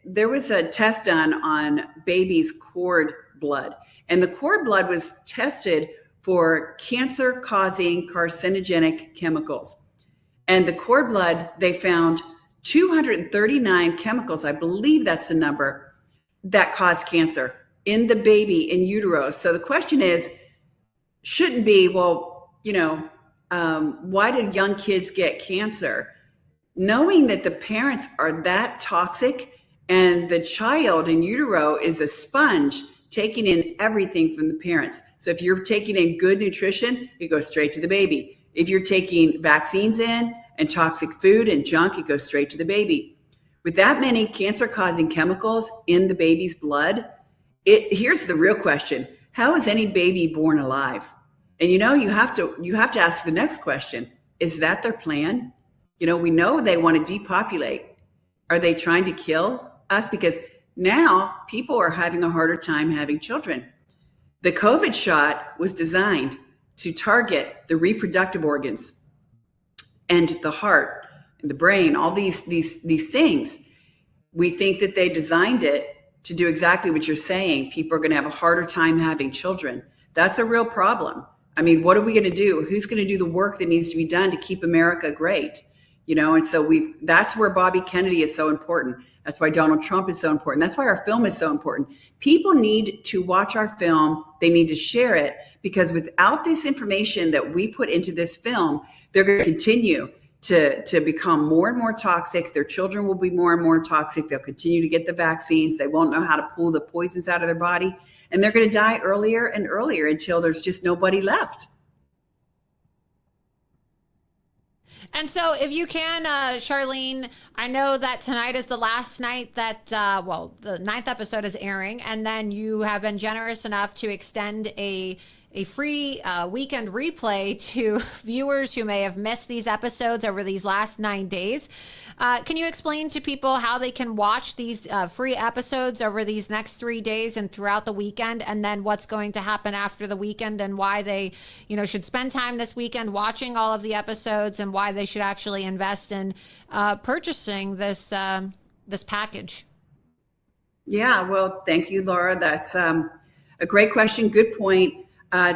there was a test done on babies' cord blood, and the cord blood was tested for cancer-causing carcinogenic chemicals. And the cord blood, they found 239 chemicals, I believe that's the number, that caused cancer in the baby in utero. So the question is, shouldn't be, well, why did young kids get cancer? Knowing that the parents are that toxic and the child in utero is a sponge taking in everything from the parents. So if you're taking in good nutrition, it goes straight to the baby. If you're taking vaccines in and toxic food and junk, it goes straight to the baby. With that many cancer-causing chemicals in the baby's blood, here's the real question. How is any baby born alive? And you have to ask the next question. Is that their plan? We know they want to depopulate. Are they trying to kill us? Because now people are having a harder time having children. The COVID shot was designed to target the reproductive organs and the heart and the brain, all these things. We think that they designed it to do exactly what you're saying. People are going to have a harder time having children. That's a real problem. I mean, what are we going to do? Who's going to do the work that needs to be done to keep America great? And so that's where Bobby Kennedy is so important. That's why Donald Trump is so important. That's why our film is so important. People need to watch our film. They need to share it, because without this information that we put into this film, they're going to continue to become more and more toxic. Their children will be more and more toxic. They'll continue to get the vaccines. They won't know how to pull the poisons out of their body. And they're going to die earlier and earlier until there's just nobody left. And so if you can, Charlene, I know that tonight is the last night that, the 9th episode is airing, and then you have been generous enough to extend a free weekend replay to viewers who may have missed these episodes over these last 9 days. Can you explain to people how they can watch these free episodes over these next 3 days and throughout the weekend, and then what's going to happen after the weekend, and why they, should spend time this weekend watching all of the episodes, and why they should actually invest in purchasing this package? Yeah, well, thank you, Laura. That's a great question. Good point.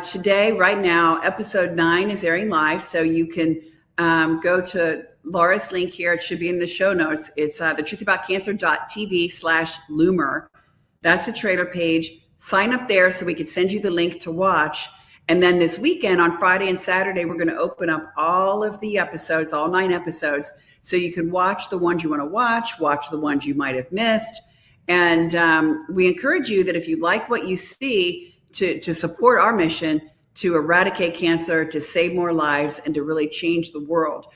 Today, right now, episode 9 is airing live, so you can go to Laura's link here. It should be in the show notes. It's thetruthaboutcancer.tv/Loomer. That's a trailer page. Sign up there so we can send you the link to watch. And then this weekend on Friday and Saturday, we're going to open up all of the episodes, all 9 episodes, so you can watch the ones you want to watch the ones you might have missed. And we encourage you that if you like what you see, to support our mission to eradicate cancer, to save more lives, and to really change the world.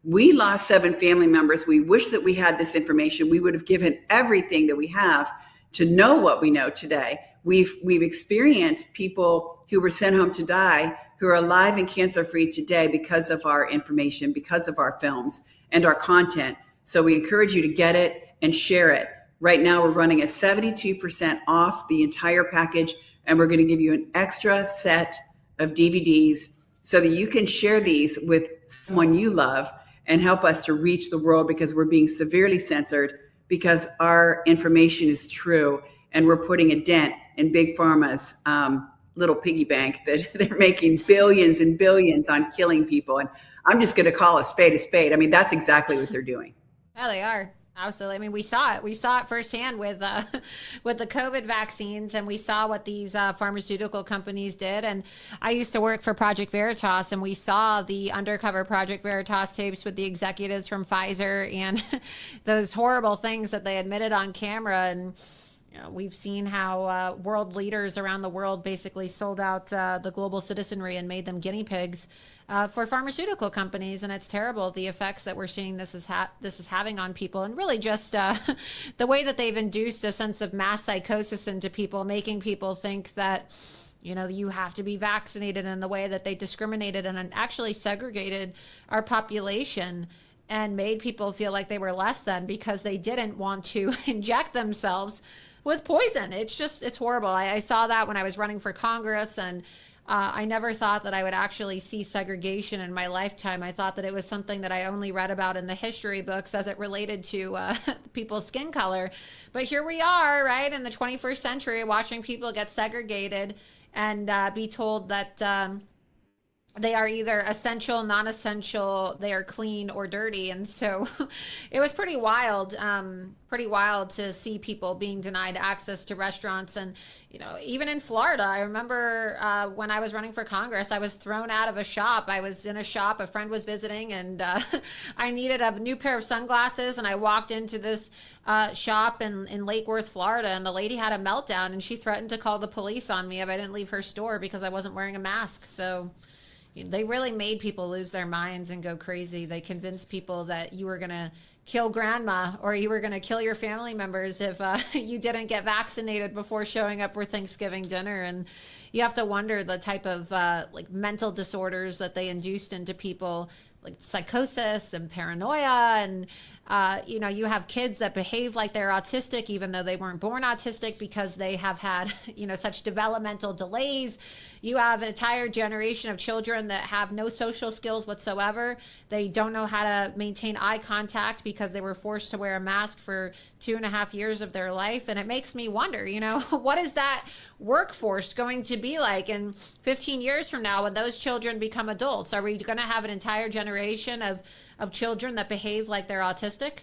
We lost 7 family members. We wish that we had this information. We would have given everything that we have to know what we know today. We've experienced people who were sent home to die who are alive and cancer-free today because of our information, because of our films and our content. So we encourage you to get it and share it. Right now, we're running a 72% off the entire package, and we're going to give you an extra set of DVDs so that you can share these with someone you love and help us to reach the world, because we're being severely censored, because our information is true, and we're putting a dent in Big Pharma's little piggy bank that they're making billions and billions on killing people. And I'm just going to call a spade a spade. I mean, that's exactly what they're doing. Yeah, they are. Absolutely. I mean, we saw it. We saw it firsthand with the COVID vaccines, and we saw what these pharmaceutical companies did. And I used to work for Project Veritas, and we saw the undercover Project Veritas tapes with the executives from Pfizer and those horrible things that they admitted on camera. And we've seen how world leaders around the world basically sold out the global citizenry and made them guinea pigs for pharmaceutical companies. And it's terrible, the effects that we're seeing this is having on people, and really just the way that they've induced a sense of mass psychosis into people, making people think that, you have to be vaccinated, in the way that they discriminated and actually segregated our population and made people feel like they were less than because they didn't want to inject themselves with poison. It's horrible. I saw that when I was running for Congress, and I never thought that I would actually see segregation in my lifetime. I thought that it was something that I only read about in the history books as it related to people's skin color. But here we are, right, in the 21st century, watching people get segregated and be told that they are either essential, non-essential, they are clean or dirty. And so it was pretty wild to see people being denied access to restaurants. And, even in Florida, I remember when I was running for Congress, I was thrown out of a shop. I was in a shop, a friend was visiting, and I needed a new pair of sunglasses. And I walked into this shop in Lake Worth, Florida, and the lady had a meltdown, and she threatened to call the police on me if I didn't leave her store because I wasn't wearing a mask. So they really made people lose their minds and go crazy. They convinced people that you were going to kill grandma or you were going to kill your family members if you didn't get vaccinated before showing up for Thanksgiving dinner. And you have to wonder the type of mental disorders that they induced into people, like psychosis and paranoia. And you have kids that behave like they're autistic even though they weren't born autistic because they have had such developmental delays. You have an entire generation of children that have no social skills whatsoever. They don't know how to maintain eye contact because they were forced to wear a mask for 2.5 years of their life. And it makes me wonder, what is that workforce going to be like in 15 years from now when those children become adults? Are we going to have an entire generation of children that behave like they're autistic?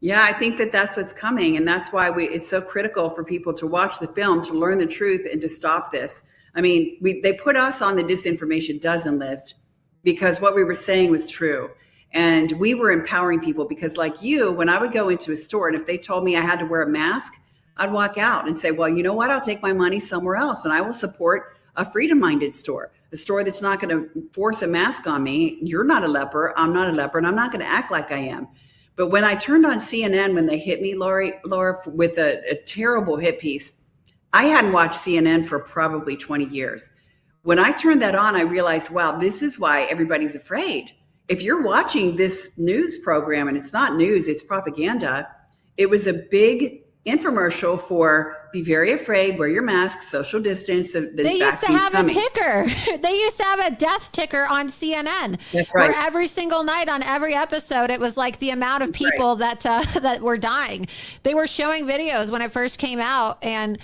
Yeah, I think that's what's coming. And that's why it's so critical for people to watch the film, to learn the truth, and to stop this. I mean, they put us on the disinformation dozen list because what we were saying was true. And we were empowering people because, like you, when I would go into a store and if they told me I had to wear a mask, I'd walk out and say, well, you know what? I'll take my money somewhere else and I will support a freedom-minded store, a store that's not going to force a mask on me. You're not a leper. I'm not a leper. And I'm not going to act like I am. But when I turned on CNN, when they hit me, Laura, with a terrible hit piece, I hadn't watched CNN for probably 20 years. When I turned that on, I realized, wow, this is why everybody's afraid. If you're watching this news program, and it's not news, it's propaganda, it was a big infomercial for be very afraid, wear your mask, social distance. They used to have a ticker. They used to have a death ticker on CNN. That's right. Where every single night on every episode, it was like the amount of people that were dying. They were showing videos when it first came out. And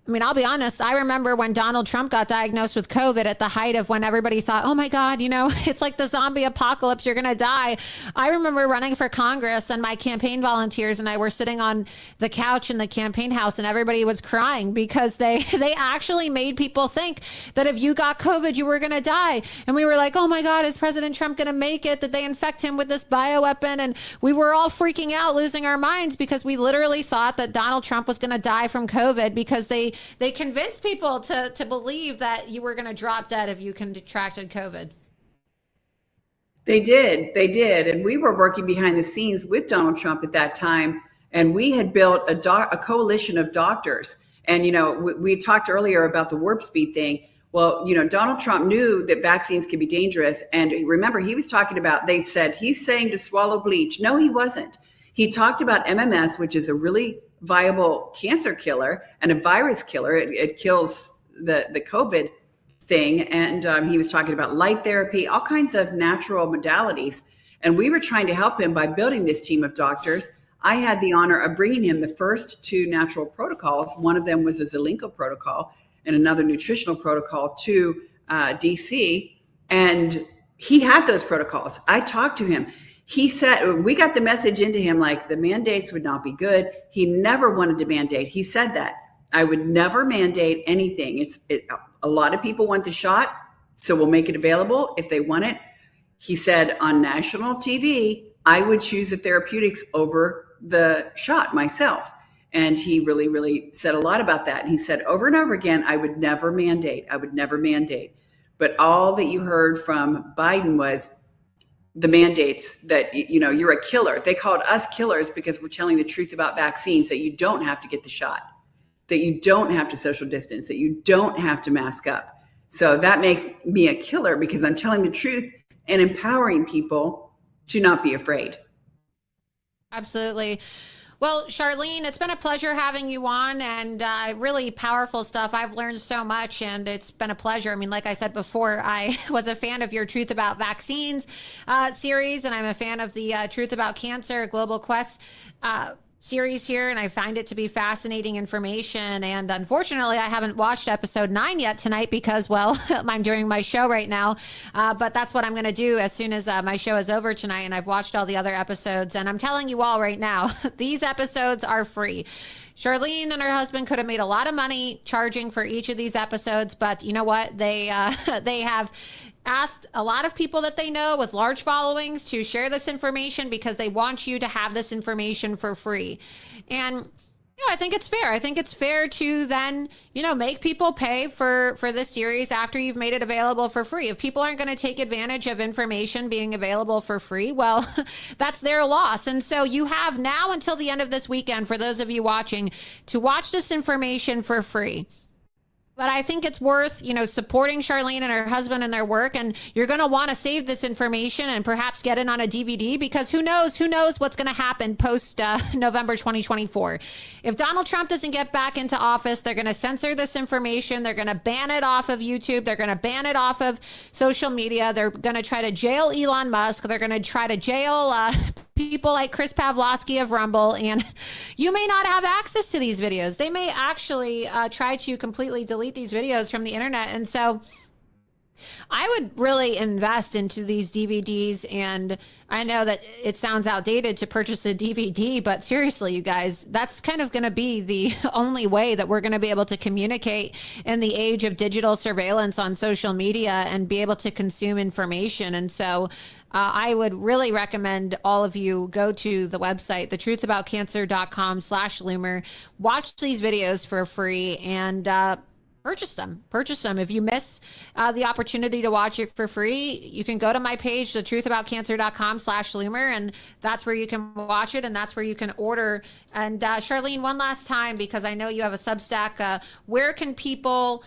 I mean, I'll be honest. I remember when Donald Trump got diagnosed with COVID at the height of when everybody thought, oh my God, it's like the zombie apocalypse. You're going to die. I remember running for Congress and my campaign volunteers and I were sitting on the couch in the campaign house and everybody was crying because they actually made people think that if you got COVID, you were going to die. And we were like, oh my God, is President Trump going to make it? Did they infect him with this bioweapon? And we were all freaking out, losing our minds because we literally thought that Donald Trump was going to die from COVID because they convinced people to believe that you were going to drop dead if you contracted COVID. They did. And we were working behind the scenes with Donald Trump at that time. And we had built a coalition of doctors. And, we talked earlier about the warp speed thing. Well, Donald Trump knew that vaccines could be dangerous. And remember, he was talking about, they said, he's saying to swallow bleach. No, he wasn't. He talked about MMS, which is a really viable cancer killer and a virus killer. It kills the COVID thing. And he was talking about light therapy, all kinds of natural modalities. And we were trying to help him by building this team of doctors. I had the honor of bringing him the first 2 natural protocols. One of them was a Zelenko protocol and another nutritional protocol to DC. And he had those protocols. I talked to him. He said, we got the message into him like the mandates would not be good. He never wanted to mandate. He said that I would never mandate anything. A lot of people want the shot, so we'll make it available if they want it. He said on national TV, I would choose the therapeutics over the shot myself. And he really, really said a lot about that. And he said over and over again, I would never mandate. I would never mandate. But all that you heard from Biden was the mandates that, you're a killer. They called us killers because we're telling the truth about vaccines, that you don't have to get the shot, that you don't have to social distance, that you don't have to mask up. So that makes me a killer because I'm telling the truth and empowering people to not be afraid. Absolutely. Well, Charlene, it's been a pleasure having you on, and really powerful stuff. I've learned so much, and it's been a pleasure. I mean, like I said before, I was a fan of your Truth About Vaccines series, and I'm a fan of the Truth About Cancer Global Quest series here, and I find it to be fascinating information. And unfortunately, I haven't watched episode 9 yet tonight because, well, I'm doing my show right now. But that's what I'm going to do as soon as my show is over tonight and I've watched all the other episodes. And I'm telling you all right now, these episodes are free. Charlene and her husband could have made a lot of money charging for each of these episodes, but you know what? They have asked a lot of people that they know with large followings to share this information because they want you to have this information for free. And I think it's fair. I think it's fair to then, make people pay for this series after you've made it available for free. If people aren't going to take advantage of information being available for free, well, that's their loss. And so you have now until the end of this weekend, for those of you watching, to watch this information for free. But I think it's worth, supporting Charlene and her husband and their work. And you're going to want to save this information and perhaps get it on a DVD, because who knows what's going to happen post November 2024. If Donald Trump doesn't get back into office, they're going to censor this information. They're going to ban it off of YouTube. They're going to ban it off of social media. They're going to try to jail Elon Musk. They're going to try to jail people like Chris Pavlovsky of Rumble, and you may not have access to these videos. They may actually try to completely delete these videos from the internet. And so I would really invest into these DVDs. And I know that it sounds outdated to purchase a DVD, but seriously, you guys, that's kind of going to be the only way that we're going to be able to communicate in the age of digital surveillance on social media and be able to consume information. And so I would really recommend all of you go to the website, thetruthaboutcancer.com/Loomer, watch these videos for free, and purchase them. If you miss the opportunity to watch it for free, you can go to my page, thetruthaboutcancer.com/Loomer, and that's where you can watch it, and that's where you can order. And Charlene, one last time, because I know you have a Substack, where can people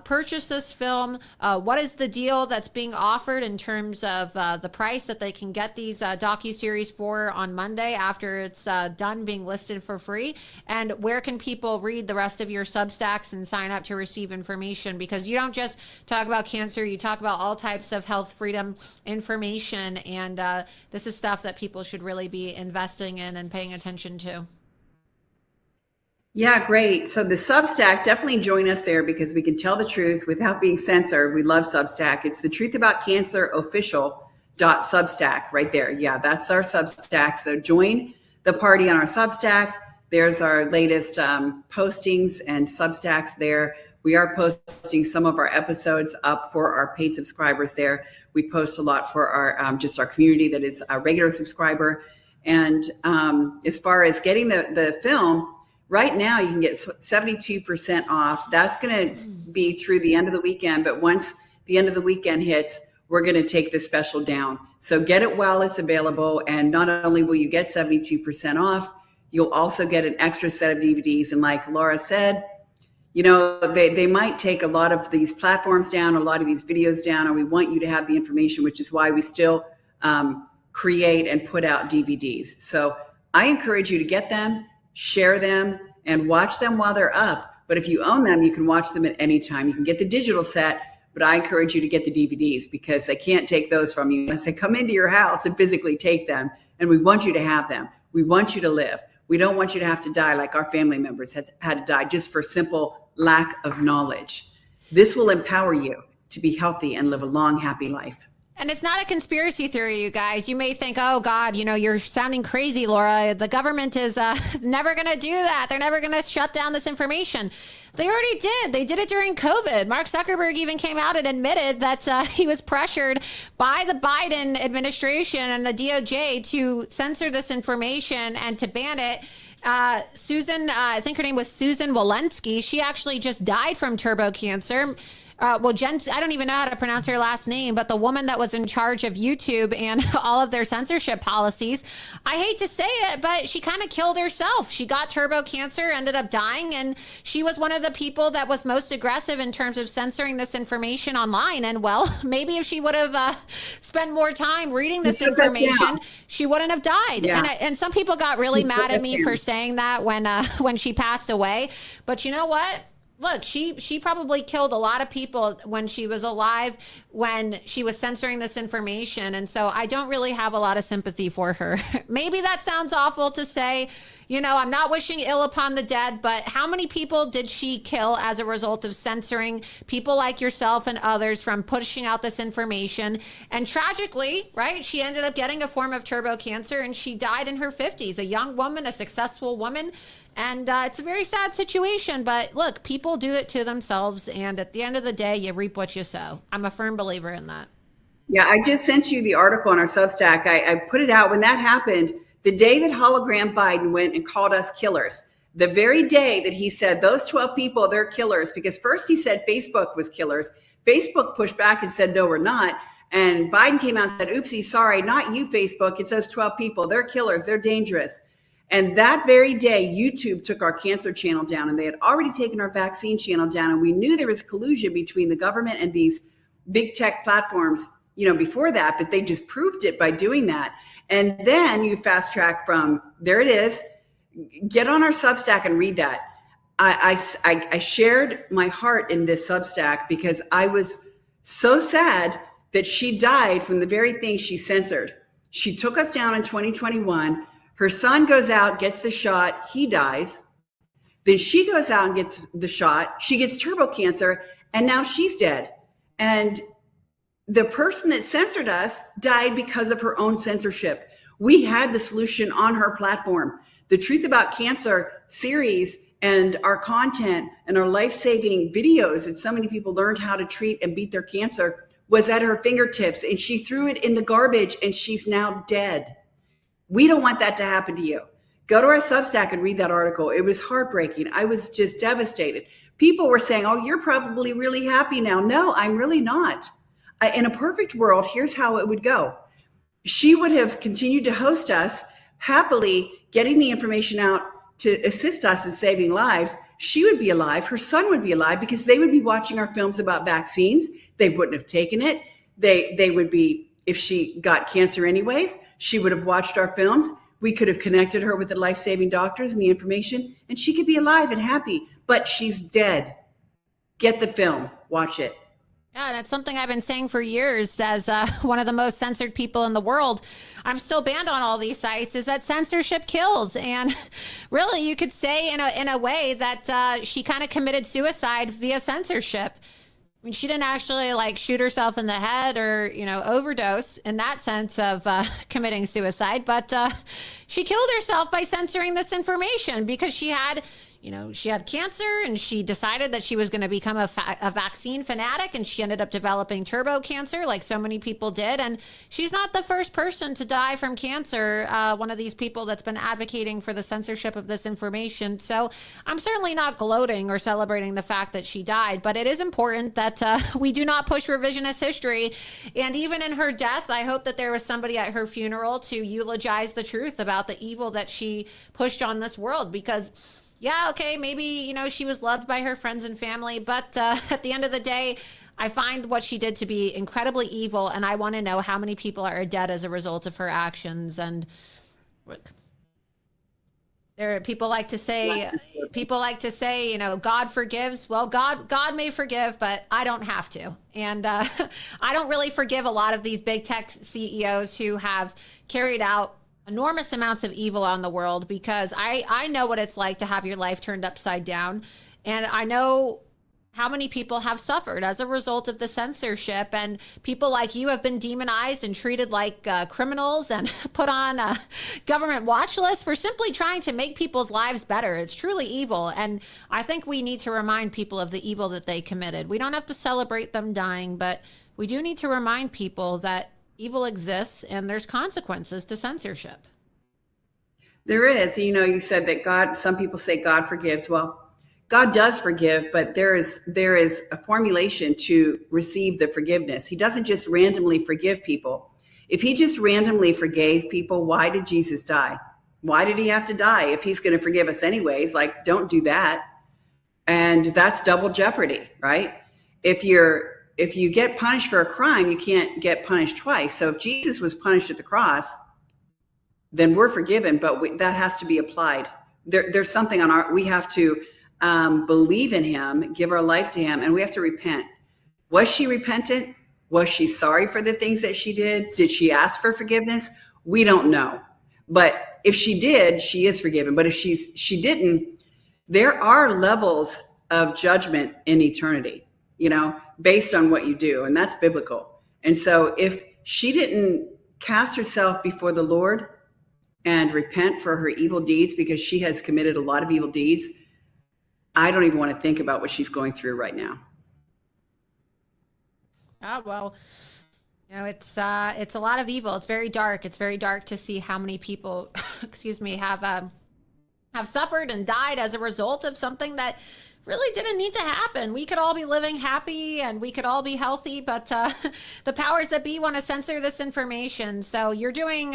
purchase this film? What is the deal that's being offered in terms of the price that they can get these docuseries for on Monday after it's done being listed for free? And where can people read the rest of your Substacks and sign up to receive information? Because you don't just talk about cancer, you talk about all types of health freedom information, and this is stuff that people should really be investing in and paying attention to. Yeah, great. So the Substack, definitely join us there because we can tell the truth without being censored. We love Substack. It's the Truth About Cancer official.substack right there. Yeah, that's our Substack. So join the party on our Substack. There's our latest postings and Substacks there. We are posting some of our episodes up for our paid subscribers there. We post a lot for our just our community that is a regular subscriber. And as far as getting the film, right now, you can get 72% off. That's going to be through the end of the weekend. But once the end of the weekend hits, we're going to take the special down. So get it while it's available. And not only will you get 72% off, you'll also get an extra set of DVDs. And like Laura said, they might take a lot of these platforms down, a lot of these videos down, and we want you to have the information, which is why we still create and put out DVDs. So I encourage you to get them, share them, and watch them while they're up. But if you own them, you can watch them at any time. You can get the digital set, but I encourage you to get the DVDs because they can't take those from you unless they come into your house and physically take them. And we want you to have them. We want you to live. We don't want you to have to die like our family members had to die just for simple lack of knowledge. This will empower you to be healthy and live a long, happy life. And it's not a conspiracy theory, you guys. You may think, oh, God, you're sounding crazy, Laura. The government is never going to do that. They're never going to shut down this information. They already did. They did it during COVID. Mark Zuckerberg even came out and admitted that he was pressured by the Biden administration and the DOJ to censor this information and to ban it. Susan, I think her name was Susan Walensky. She actually just died from turbo cancer. Jen, I don't even know how to pronounce her last name, but the woman that was in charge of YouTube and all of their censorship policies, I hate to say it, but she kind of killed herself. She got turbo cancer, ended up dying, and she was one of the people that was most aggressive in terms of censoring this information online. And well, maybe if she would have spent more time reading this information, she wouldn't have died. Yeah. And some people got really mad at me for saying that when she passed away. But you know what? Look, she probably killed a lot of people when she was alive, when she was censoring this information. And so I don't really have a lot of sympathy for her. Maybe that sounds awful to say, I'm not wishing ill upon the dead, but how many people did she kill as a result of censoring people like yourself and others from pushing out this information? And tragically, right, she ended up getting a form of turbo cancer and she died in her 50s, a young woman, a successful woman. And it's a very sad situation, but look, people do it to themselves. And at the end of the day, you reap what you sow. I'm a firm believer in that. Yeah, I just sent you the article on our Substack. I put it out when that happened, the day that hologram Biden went and called us killers, the very day that he said those 12 people, they're killers, because first he said Facebook was killers. Facebook pushed back and said, no, we're not. And Biden came out and said, oopsie, sorry, not you, Facebook. It's those 12 people. They're killers. They're dangerous. And that very day, YouTube took our cancer channel down, and they had already taken our vaccine channel down. And we knew there was collusion between the government and these big tech platforms, before that, but they just proved it by doing that. And then you fast track from there it is, get on our Substack and read that. I shared my heart in this Substack because I was so sad that she died from the very thing she censored. She took us down in 2021. Her son goes out, gets the shot, he dies. Then she goes out and gets the shot. She gets turbo cancer, and now she's dead. And the person that censored us died because of her own censorship. We had the solution on her platform. The Truth About Cancer series and our content and our life-saving videos that so many people learned how to treat and beat their cancer was at her fingertips, and she threw it in the garbage, and she's now dead. We don't want that to happen to you. Go to our Substack and read that article. It was heartbreaking. I was just devastated. People were saying, oh, you're probably really happy now. No, I'm really not. In a perfect world, here's how it would go. She would have continued to host us, happily getting the information out to assist us in saving lives. She would be alive. Her son would be alive because they would be watching our films about vaccines. They wouldn't have taken it. They would be, if she got cancer anyways, she would have watched our films. We could have connected her with the life-saving doctors and the information, and she could be alive and happy, but she's dead. Get the film, watch it. Yeah, that's something I've been saying for years as one of the most censored people in the world. I'm still banned on all these sites, is that censorship kills. And really, you could say in a way that she kind of committed suicide via censorship. I mean, she didn't actually shoot herself in the head or, overdose in that sense of committing suicide. But she killed herself by censoring this information because she had cancer and she decided that she was going to become a vaccine fanatic, and she ended up developing turbo cancer like so many people did. And she's not the first person to die from cancer, one of these people that's been advocating for the censorship of this information. So I'm certainly not gloating or celebrating the fact that she died, but it is important that we do not push revisionist history. And even in her death, I hope that there was somebody at her funeral to eulogize the truth about the evil that she pushed on this world, because yeah, okay, maybe, she was loved by her friends and family, but at the end of the day, I find what she did to be incredibly evil, and I want to know how many people are dead as a result of her actions. And look, people like to say, God forgives. Well, God may forgive, but I don't have to. And I don't really forgive a lot of these big tech CEOs who have carried out enormous amounts of evil on the world, because I know what it's like to have your life turned upside down. And I know how many people have suffered as a result of the censorship, and people like you have been demonized and treated like criminals and put on a government watch list for simply trying to make people's lives better. It's truly evil. And I think we need to remind people of the evil that they committed. We don't have to celebrate them dying, but we do need to remind people that evil exists and there's consequences to censorship. There is. You said that God, some people say God forgives. Well, God does forgive, but there is a formulation to receive the forgiveness. He doesn't just randomly forgive people. If he just randomly forgave people, why did Jesus die? Why did he have to die if he's going to forgive us anyways? Like, don't do that. And that's double jeopardy, right? If you get punished for a crime, you can't get punished twice. So if Jesus was punished at the cross, then we're forgiven, but that has to be applied. There's something we have to believe in him, give our life to him, and we have to repent. Was she repentant? Was she sorry for the things that she did? Did she ask for forgiveness? We don't know. But if she did, she is forgiven. But if she didn't, there are levels of judgment in eternity, based on what you do. And that's biblical. And so if she didn't cast herself before the Lord and repent for her evil deeds, because she has committed a lot of evil deeds, I don't even want to think about what she's going through right now. Well, it's a lot of evil. It's very dark. It's very dark to see how many people, have suffered and died as a result of something that really didn't need to happen. We could all be living happy and we could all be healthy, but the powers that be want to censor this information. So you're doing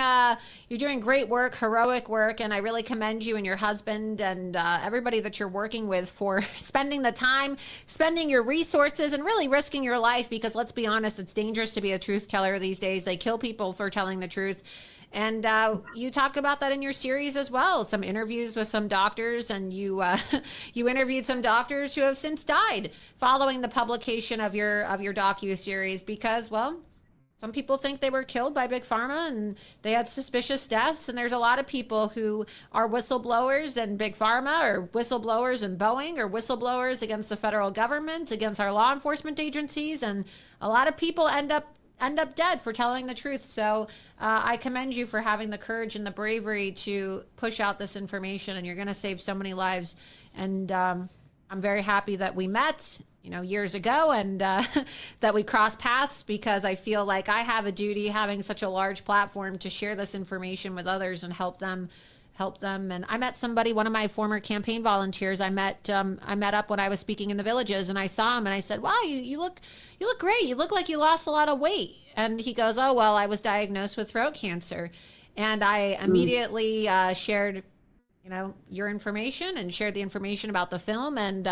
great work, heroic work, and I really commend you and your husband and everybody that you're working with for spending the time, spending your resources, and really risking your life, because let's be honest, it's dangerous to be a truth teller these days. They kill people for telling the truth. And you talk about that in your series as well. Some interviews with some doctors, and you interviewed some doctors who have since died following the publication of your docu-series, because, well, some people think they were killed by Big Pharma and they had suspicious deaths. And there's a lot of people who are whistleblowers in Big Pharma, or whistleblowers in Boeing, or whistleblowers against the federal government, against our law enforcement agencies. And a lot of people end up dead for telling the truth. So I commend you for having the courage and the bravery to push out this information, and you're going to save so many lives. And I'm very happy that we met, years ago, and that we crossed paths, because I feel like I have a duty, having such a large platform, to share this information with others and help them. And I met somebody, one of my former campaign volunteers, I met up when I was speaking in the villages, and I saw him and I said, wow, you look great. You look like you lost a lot of weight. And he goes, oh, well, I was diagnosed with throat cancer. And I immediately shared, your information, and shared the information about the film, and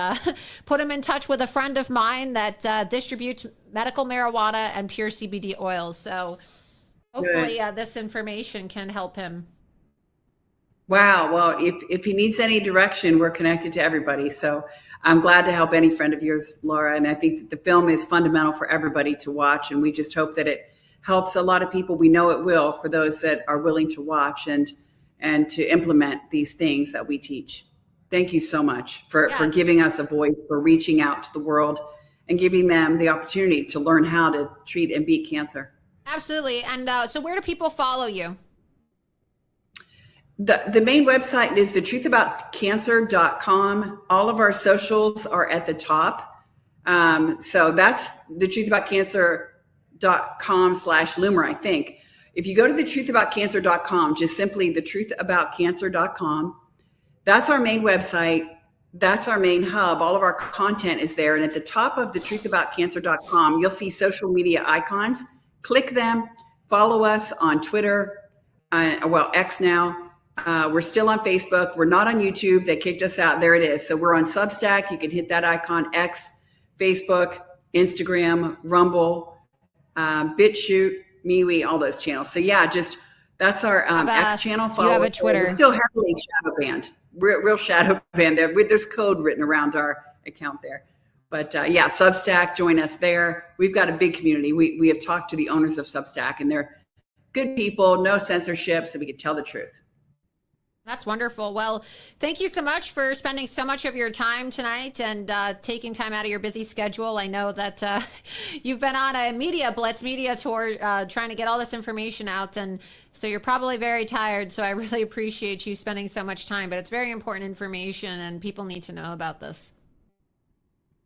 put him in touch with a friend of mine that distributes medical marijuana and pure CBD oils. So hopefully this information can help him. Wow. Well, if he needs any direction, we're connected to everybody. So I'm glad to help any friend of yours, Laura. And I think that the film is fundamental for everybody to watch. And we just hope that it helps a lot of people. We know it will, for those that are willing to watch and to implement these things that we teach. Thank you so much for giving us a voice, for reaching out to the world and giving them the opportunity to learn how to treat and beat cancer. Absolutely. And so where do people follow you? The main website is thetruthaboutcancer.com. All of our socials are at the top. So that's thetruthaboutcancer.com/Loomer, I think. If you go to thetruthaboutcancer.com, just simply thetruthaboutcancer.com, that's our main website. That's our main hub. All of our content is there. And at the top of thetruthaboutcancer.com, you'll see social media icons. Click them, follow us on Twitter, X now. We're still on Facebook. We're not on YouTube. They kicked us out. There it is. So we're on Substack. You can hit that icon, X, Facebook, Instagram, Rumble, BitChute, MeWe, all those channels. So that's our X channel. Follow you have a us. Twitter. We're still heavily shadow banned. Real shadow banned. There's code written around our account there. But Substack, join us there. We've got a big community. We have talked to the owners of Substack, and they're good people, no censorship, so we can tell the truth. That's wonderful. Well, thank you so much for spending so much of your time tonight and taking time out of your busy schedule. I know that you've been on a media tour trying to get all this information out. And so you're probably very tired. So I really appreciate you spending so much time. But it's very important information and people need to know about this.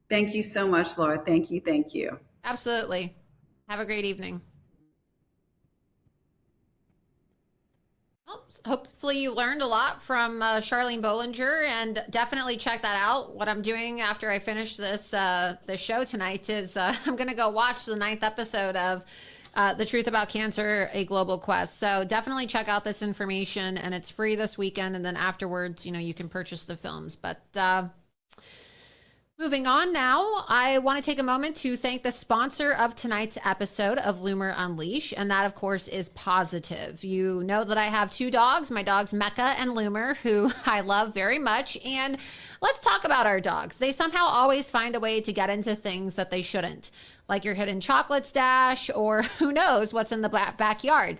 Thank you so much, Laura. Thank you. Thank you. Absolutely. Have a great evening. Hopefully you learned a lot from Charlene Bollinger, and definitely check that out. What I'm doing after I finish this show tonight is I'm going to go watch the 9th episode of The Truth About Cancer, A Global Quest. So definitely check out this information, and it's free this weekend. And then afterwards, you can purchase the films. But moving on now, I want to take a moment to thank the sponsor of tonight's episode of Loomer Unleash, and that, of course, is Positive. You know that I have 2 dogs, my dogs Mecca and Loomer, who I love very much, and let's talk about our dogs. They somehow always find a way to get into things that they shouldn't, like your hidden chocolate stash, or who knows what's in the backyard.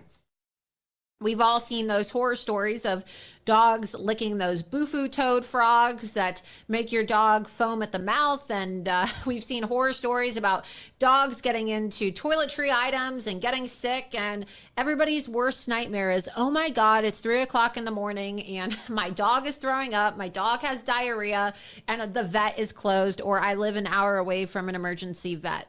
We've all seen those horror stories of dogs licking those Bufu toad frogs that make your dog foam at the mouth. And we've seen horror stories about dogs getting into toiletry items and getting sick. And everybody's worst nightmare is, oh my God, it's 3 o'clock in the morning and my dog is throwing up. My dog has diarrhea and the vet is closed, or I live an hour away from an emergency vet.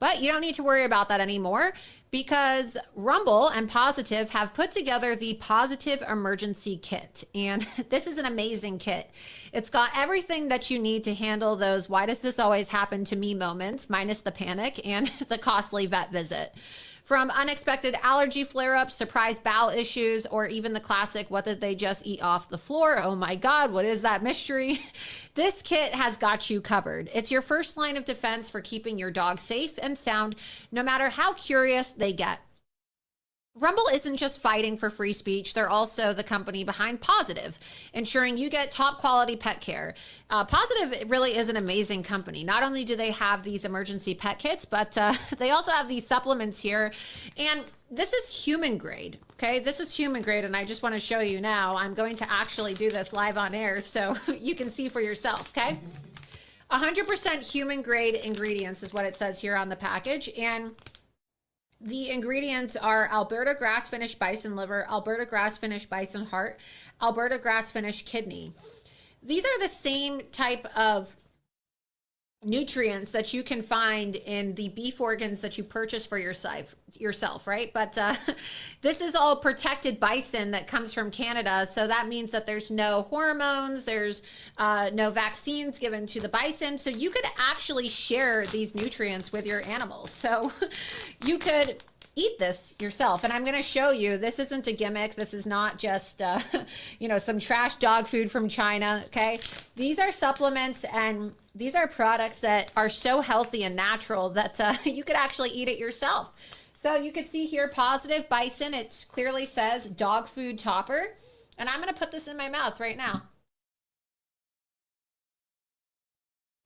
But you don't need to worry about that anymore, because Rumble and Positive have put together the Positive Emergency Kit. And this is an amazing kit. It's got everything that you need to handle those "why does this always happen to me" moments, minus the panic and the costly vet visit. From unexpected allergy flare-ups, surprise bowel issues, or even the classic, what did they just eat off the floor? Oh my God, what is that mystery? This kit has got you covered. It's your first line of defense for keeping your dog safe and sound, no matter how curious they get. Rumble isn't just fighting for free speech. They're also the company behind Positive, ensuring you get top quality pet care. Positive really is an amazing company. Not only do they have these emergency pet kits, but they also have these supplements here. And this is human grade. Okay, this is human grade. And I just want to show you now. I'm going to actually do this live on air so you can see for yourself. Okay, 100% human grade ingredients is what it says here on the package. And the ingredients are Alberta grass-finished bison liver, Alberta grass-finished bison heart, Alberta grass-finished kidney. These are the same type of nutrients that you can find in the beef organs that you purchase for yourself, right? But this is all protected bison that comes from Canada. So that means that there's no hormones, there's no vaccines given to the bison. So you could actually share these nutrients with your animals. So you could eat this yourself. And I'm going to show you, this isn't a gimmick. This is not just, some trash dog food from China. Okay. These are supplements, and these are products that are so healthy and natural that you could actually eat it yourself. So you can see here, Positive Bison. It clearly says dog food topper. And I'm going to put this in my mouth right now.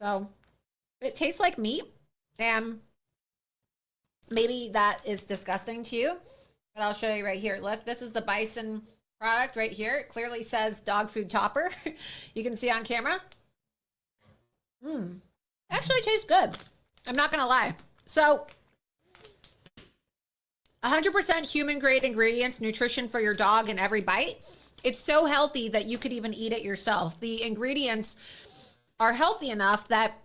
So it tastes like meat, and maybe that is disgusting to you, but I'll show you right here. Look, this is the bison product right here. It clearly says dog food topper. You can see on camera. Actually tastes good. I'm not going to lie. So 100% human grade ingredients, nutrition for your dog in every bite. It's so healthy that you could even eat it yourself. The ingredients are healthy enough that,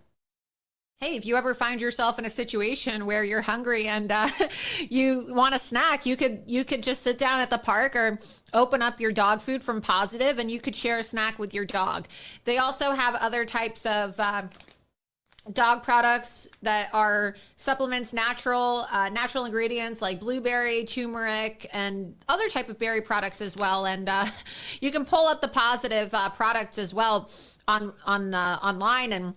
hey, if you ever find yourself in a situation where you're hungry and you want a snack, you could just sit down at the park or open up your dog food from Positive, and you could share a snack with your dog. They also have other types of dog products that are supplements, natural ingredients like blueberry, turmeric, and other type of berry products as well. And you can pull up the Positive products as well online, and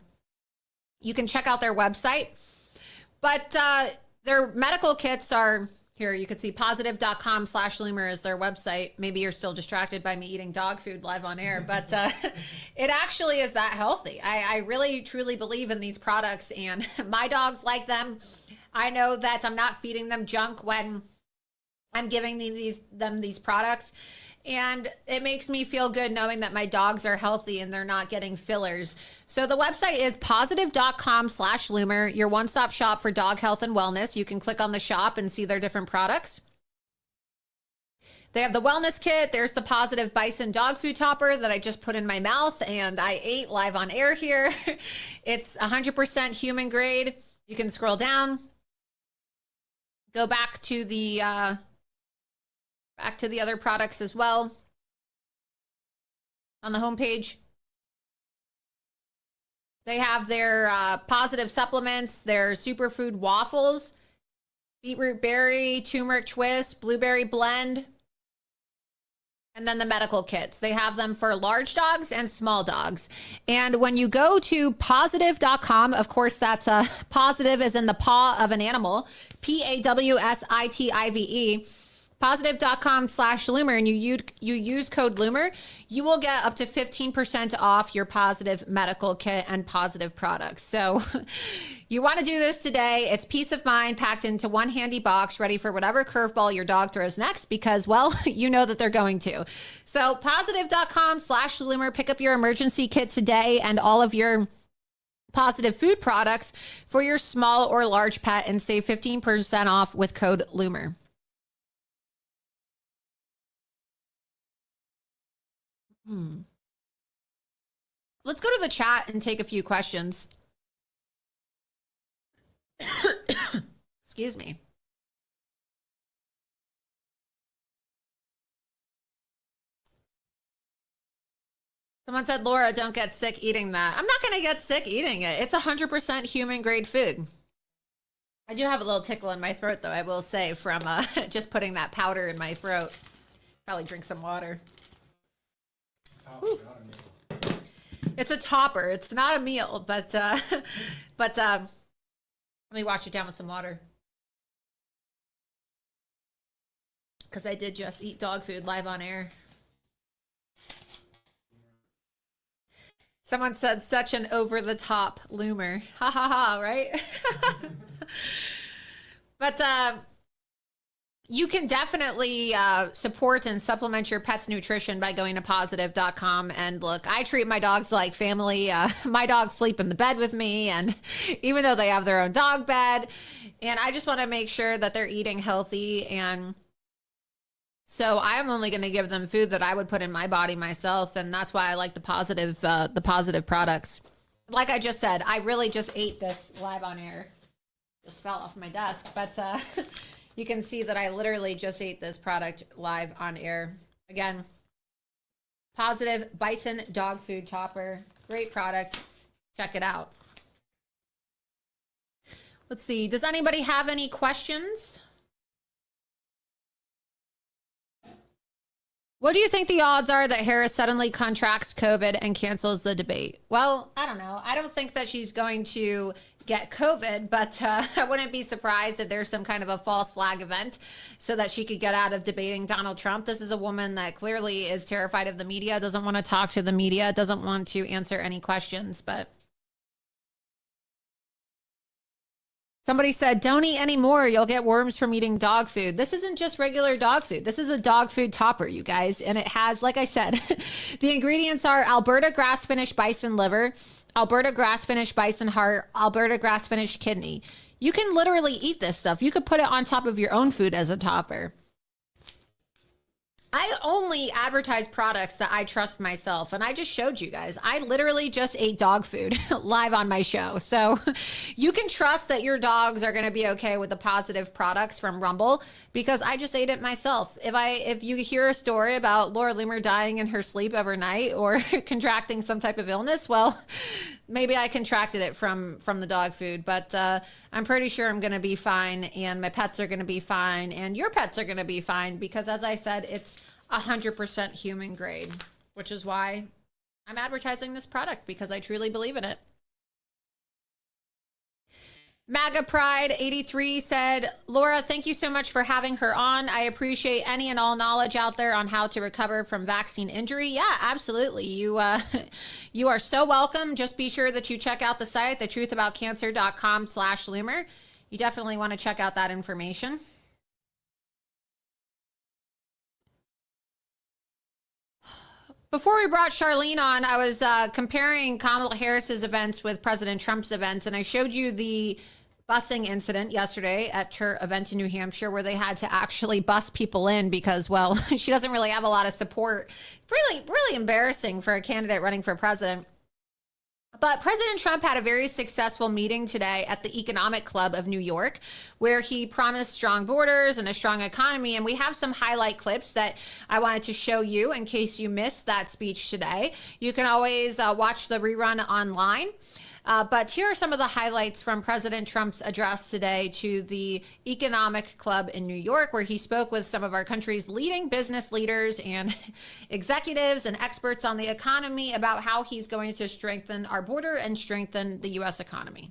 you can check out their website. But their medical kits are here. You can see positive.com/Loomer is their website. Maybe you're still distracted by me eating dog food live on air, but it actually is that healthy. I really, truly believe in these products, and my dogs like them. I know that I'm not feeding them junk when I'm giving them these products. And it makes me feel good knowing that my dogs are healthy and they're not getting fillers. So the website is positive.com/Loomer, your one-stop shop for dog health and wellness. You can click on the shop and see their different products. They have the wellness kit. There's the Positive Bison dog food topper that I just put in my mouth and I ate live on air here. It's 100% human grade. You can scroll down, go back to the other products as well on the homepage. They have their positive supplements, their superfood waffles, beetroot berry, turmeric twist, blueberry blend, and then the medical kits. They have them for large dogs and small dogs. And when you go to positive.com, of course, that's positive as in the paw of an animal, PAWSITIVE, positive.com/Loomer, and you use code Loomer, you will get up to 15% off your Positive medical kit and Positive products. So you want to do this today. It's peace of mind packed into one handy box, ready for whatever curveball your dog throws next, because, well, you know that they're going to. So positive.com/Loomer, pick up your emergency kit today and all of your Positive food products for your small or large pet and save 15% off with code Loomer. Let's go to the chat and take a few questions. Excuse me. Someone said, Laura, don't get sick eating that. I'm not going to get sick eating it. It's 100% human grade food. I do have a little tickle in my throat, though, I will say, from just putting that powder in my throat. Probably drink some water. It's a topper. It's not a meal, but let me wash it down with some water. Because I did just eat dog food live on air. Someone said such an over-the-top Loomer. Ha ha ha, right? But you can definitely support and supplement your pet's nutrition by going to positive.com. And look, I treat my dogs like family. My dogs sleep in the bed with me, and even though they have their own dog bed, and I just want to make sure that they're eating healthy. And so I'm only going to give them food that I would put in my body myself. And that's why I like the positive products. Like I just said, I really just ate this live on air. Just fell off my desk, but you can see that I literally just ate this product live on air. Again, Positive Bison dog food topper. Great product. Check it out. Let's see. Does anybody have any questions? What do you think the odds are that Harris suddenly contracts COVID and cancels the debate? Well, I don't know. I don't think that she's going to get COVID, but I wouldn't be surprised if there's some kind of a false flag event so that she could get out of debating Donald Trump. This is a woman that clearly is terrified of the media, doesn't want to talk to the media, doesn't want to answer any questions, but somebody said, don't eat anymore. You'll get worms from eating dog food. This isn't just regular dog food. This is a dog food topper, you guys. And it has, like I said, the ingredients are Alberta grass-finished bison liver, Alberta grass-finished bison heart, Alberta grass-finished kidney. You can literally eat this stuff. You could put it on top of your own food as a topper. I only advertise products that I trust myself. And I just showed you guys. I literally just ate dog food live on my show. So you can trust that your dogs are going to be okay with the positive products from Rumble because I just ate it myself. If you hear a story about Laura Loomer dying in her sleep overnight or contracting some type of illness, well, maybe I contracted it from the dog food. But I'm pretty sure I'm going to be fine, and my pets are going to be fine, and your pets are going to be fine because, as I said, it's 100% human grade, which is why I'm advertising this product, because I truly believe in it. MAGA Pride 83 said, Laura, thank you so much for having her on. I appreciate any and all knowledge out there on how to recover from vaccine injury. Yeah, absolutely. You are so welcome. Just be sure that you check out the site, thetruthaboutcancer.com/Loomer. You definitely want to check out that information. Before we brought Charlene on, I was comparing Kamala Harris's events with President Trump's events, and I showed you the busing incident yesterday at her event in New Hampshire where they had to actually bus people in because, well, she doesn't really have a lot of support. Really, really embarrassing for a candidate running for president. But President Trump had a very successful meeting today at the Economic Club of New York, where he promised strong borders and a strong economy. And we have some highlight clips that I wanted to show you in case you missed that speech today. You can always watch the rerun online. But here are some of the highlights from President Trump's address today to the Economic Club in New York, where he spoke with some of our country's leading business leaders and executives and experts on the economy about how he's going to strengthen our border and strengthen the U.S. economy.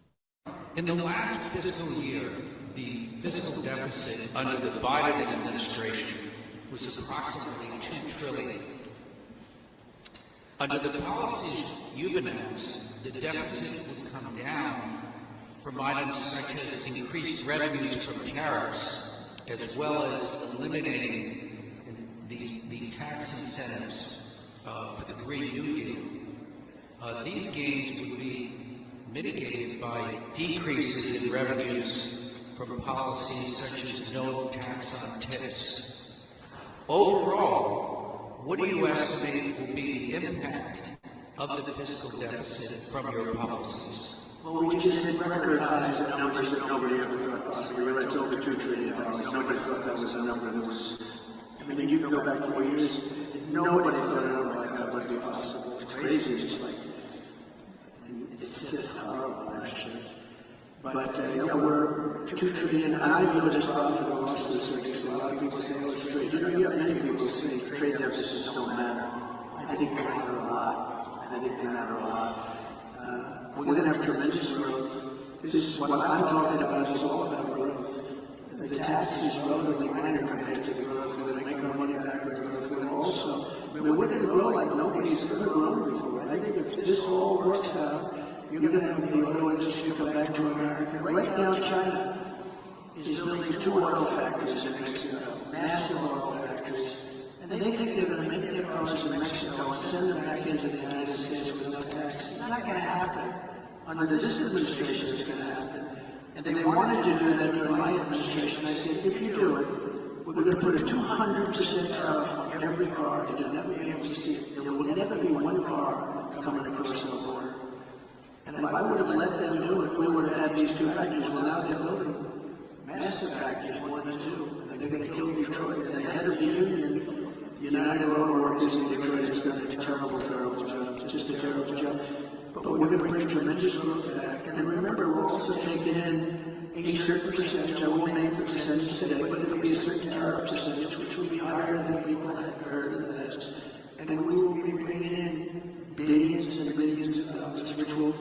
In the last fiscal year, the fiscal deficit under the Biden administration was approximately $2 trillion. Under the policies you've announced, the deficit would come down from items such as increased revenues from tariffs, as well as eliminating the tax incentives for the Green New Deal. These gains would be mitigated by decreases in revenues from policies such as no tax on tips. Overall, what do you estimate will be the impact of the fiscal deficit from your policies? Well, we just hit record highs of numbers that nobody ever thought possible. We went to over $2 trillion. Nobody thought that was a number that was, I mean, you can go back 4 years, nobody thought a number like that would be possible. It's crazy, it's like, it's just horrible, actually. But, yeah, we're $2 trillion, and I view it as profit and loss to a certain extent. A lot of people say, oh, it's trade. You know, you have many people say trade deficits don't matter. I think they matter a lot. We're going to have tremendous growth. This is what I'm talking about is all about growth. The tax is relatively minor compared to the growth. We're going to make our money back with growth. We're going to also, we're going to grow like nobody's ever grown before. I think if this all works out, you're going to have the auto industry come back to America. Right now, China is building 2 auto factories in Mexico, massive auto factories. And they think they're going to make their cars in Mexico and send them back into the United States with no tax. It's not going to happen. Under this administration, it's going to happen. And they wanted to do that during my administration. I said, if you do it, we're going to put a 200% tariff on every car, and you'll never be able to see it. There will never be one car coming across the border. And if I would have let them do it, we would have had these 2 factories. Well, now they're building massive factories, more than 2. And they're going to kill Detroit. And the head of the union, United Auto Workers in Detroit, has done a terrible, terrible job. Just a terrible job. But we're going to bring tremendous growth back. And remember, we're also taking in a certain percentage. I won't name the percentage today, but it'll be a certain tariff percentage, which will be higher than people had heard in the past. And then we will be bringing in billions and billions of dollars, which will,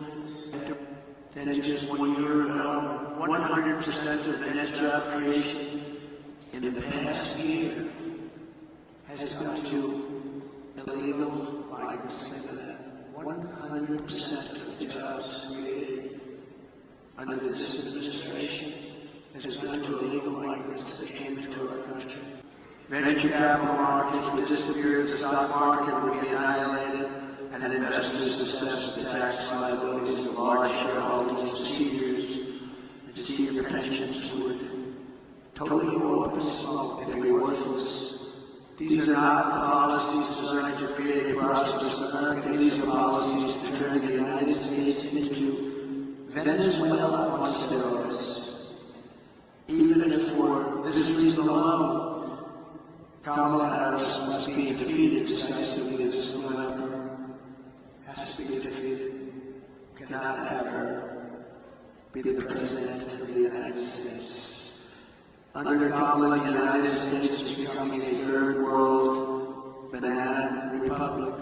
then just 1 year ago, 100% of the net job creation in the past year has gone to illegal migrants. Think of that. 100% of the jobs created under this administration has gone to illegal migrants that came into our country. Venture capital markets would disappear, the stock market would be annihilated, and investors assess the tax liabilities of large shareholders, seniors, and senior pensions would totally go up in smoke. They'd be worthless. These are not policies designed to create a prosperous America. These are policies to turn the United States into Venezuela on steroids. Even if for this reason alone, Kamala Harris must be defeated decisively this November. Has to be defeated. Cannot have her be the President of the United States. Under Kamala, the United States is becoming a third world banana republic.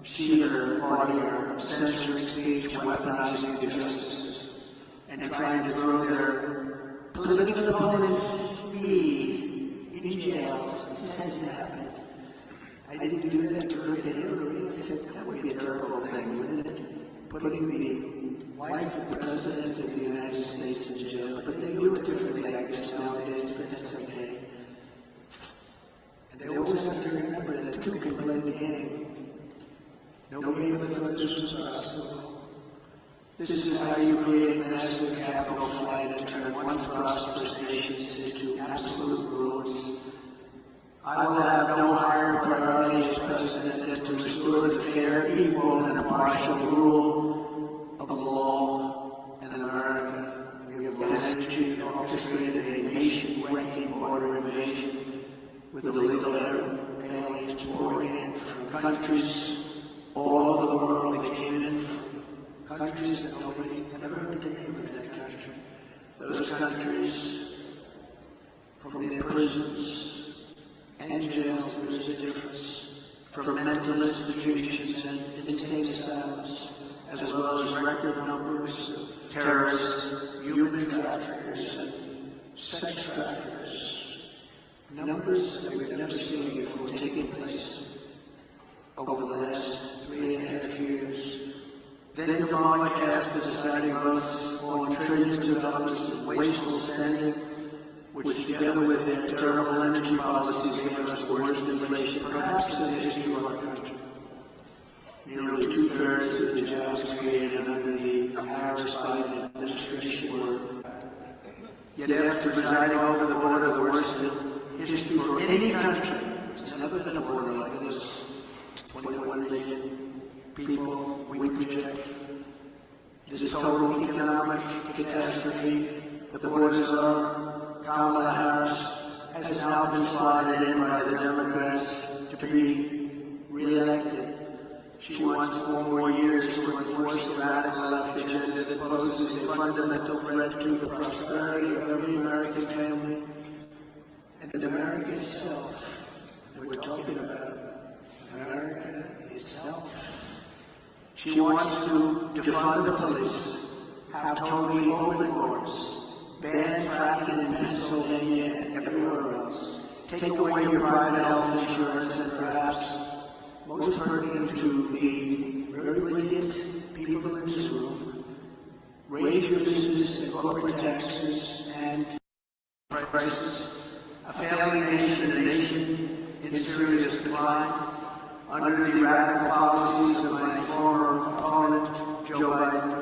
She and her party are censoring speech, weaponizing the justices, and trying to throw their political opponents in jail. This hasn't happened. I didn't do that to hurt Hillary. I said that would be a terrible thing, wouldn't it? Putting the wife of the President of the United States in jail. But they do it differently, I guess, nowadays, but that's okay. And they always have to remember that 2 can play the game. Nobody ever thought this was possible. This is how you create massive capital flight and turn once prosperous nations into absolute ruins. I will have no higher priority as president than to restore the fair, equal, and impartial rule of law in America. We have energy and orchestrated a nation-wrecking border invasion with illegal aliens pouring in from countries all over the world. They came in from countries that nobody ever heard the name of that country. Those countries, from their prisons and jails, there is a difference. From mental institutions and insane asylums, as well as record numbers of terrorists, human traffickers, and sex traffickers. Numbers that we've never seen before taking place over the last 3.5 years. Then Kamala cast the deciding votes on trillions of dollars in wasteful spending, which together with their terrible energy policies gave us the worst inflation perhaps in the history of our country. Nearly 2/3 of the jobs created under the Harris-Biden administration were. Yet after presiding over the border, the worst in history for any country, there's never been a border like this. 21 million people, we project. This total economic catastrophe, the borders are. Kamala Harris has now been slotted in by the Democrats to be reelected. She wants 4 more years to enforce a radical left agenda that poses a fundamental threat to the prosperity of every American family and America itself. And we're talking about America itself. She wants to defund the police, have totally open borders, ban fracking in Pennsylvania and everywhere else, take away your private health insurance, and perhaps most pertinent to the very brilliant people in this room, raise your business and corporate taxes and prices. A failing nation, a nation in serious decline, under the radical policies of my former opponent, Joe Biden,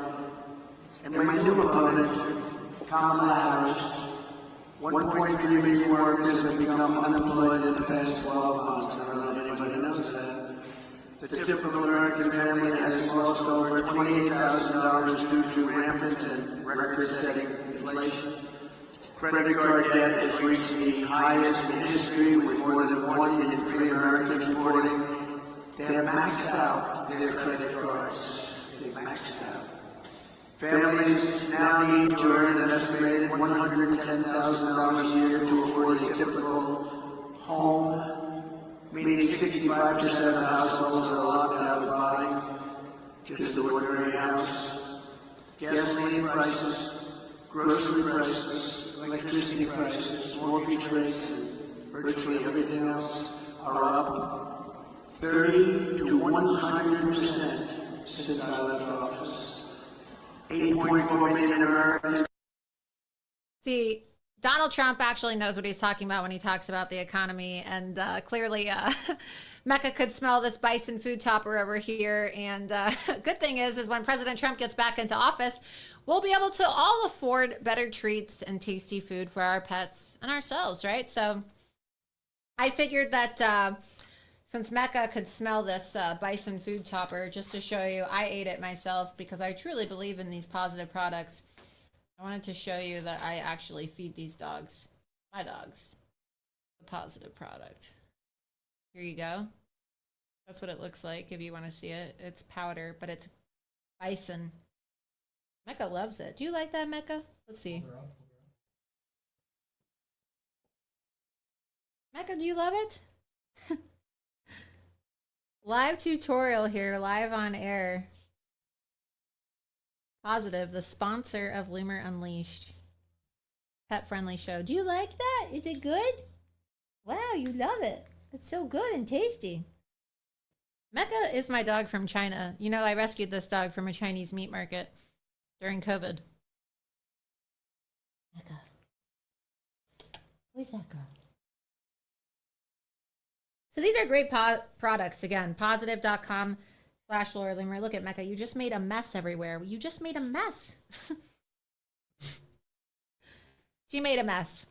and my new opponent, Kamala Harris. 1.3 million workers have become unemployed in the past 12 months. I don't know if anybody knows that. The typical American family has lost over $28,000 due to rampant and record-setting inflation. Credit card debt has reached the highest in history, with more than 1 in 3 Americans reporting they have maxed out their credit cards. They've maxed out. Families now need to earn an estimated $110,000 a year to afford a typical home, meaning 65% of households are locked out of buying just an ordinary house. Gasoline prices, grocery prices, electricity prices, mortgage rates, and virtually everything else are up 30 to 100% since I left office. 8.4 million Americans. See, Donald Trump actually knows what he's talking about when he talks about the economy, and clearly Mecca could smell this bison food topper over here. And good thing is when President Trump gets back into office, we'll be able to all afford better treats and tasty food for our pets and ourselves, right? So I figured that since Mecca could smell this bison food topper, just to show you, I ate it myself because I truly believe in these positive products. I wanted to show you that I actually feed these dogs, my dogs, a positive product. Here you go. That's what it looks like if you want to see it. It's powder, but it's bison. Mecca loves it. Do you like that, Mecca? Let's see. Mecca, do you love it? Live tutorial here, live on air. Positive, the sponsor of Loomer Unleashed. Pet-friendly show. Do you like that? Is it good? Wow, you love it. It's so good and tasty. Mecca is my dog from China. You know, I rescued this dog from a Chinese meat market during COVID. Mecca. Where's that girl? So these are great products. Again, positive.com Laura Loomer. Look at Mecca. You just made a mess everywhere. You just made a mess. She made a mess.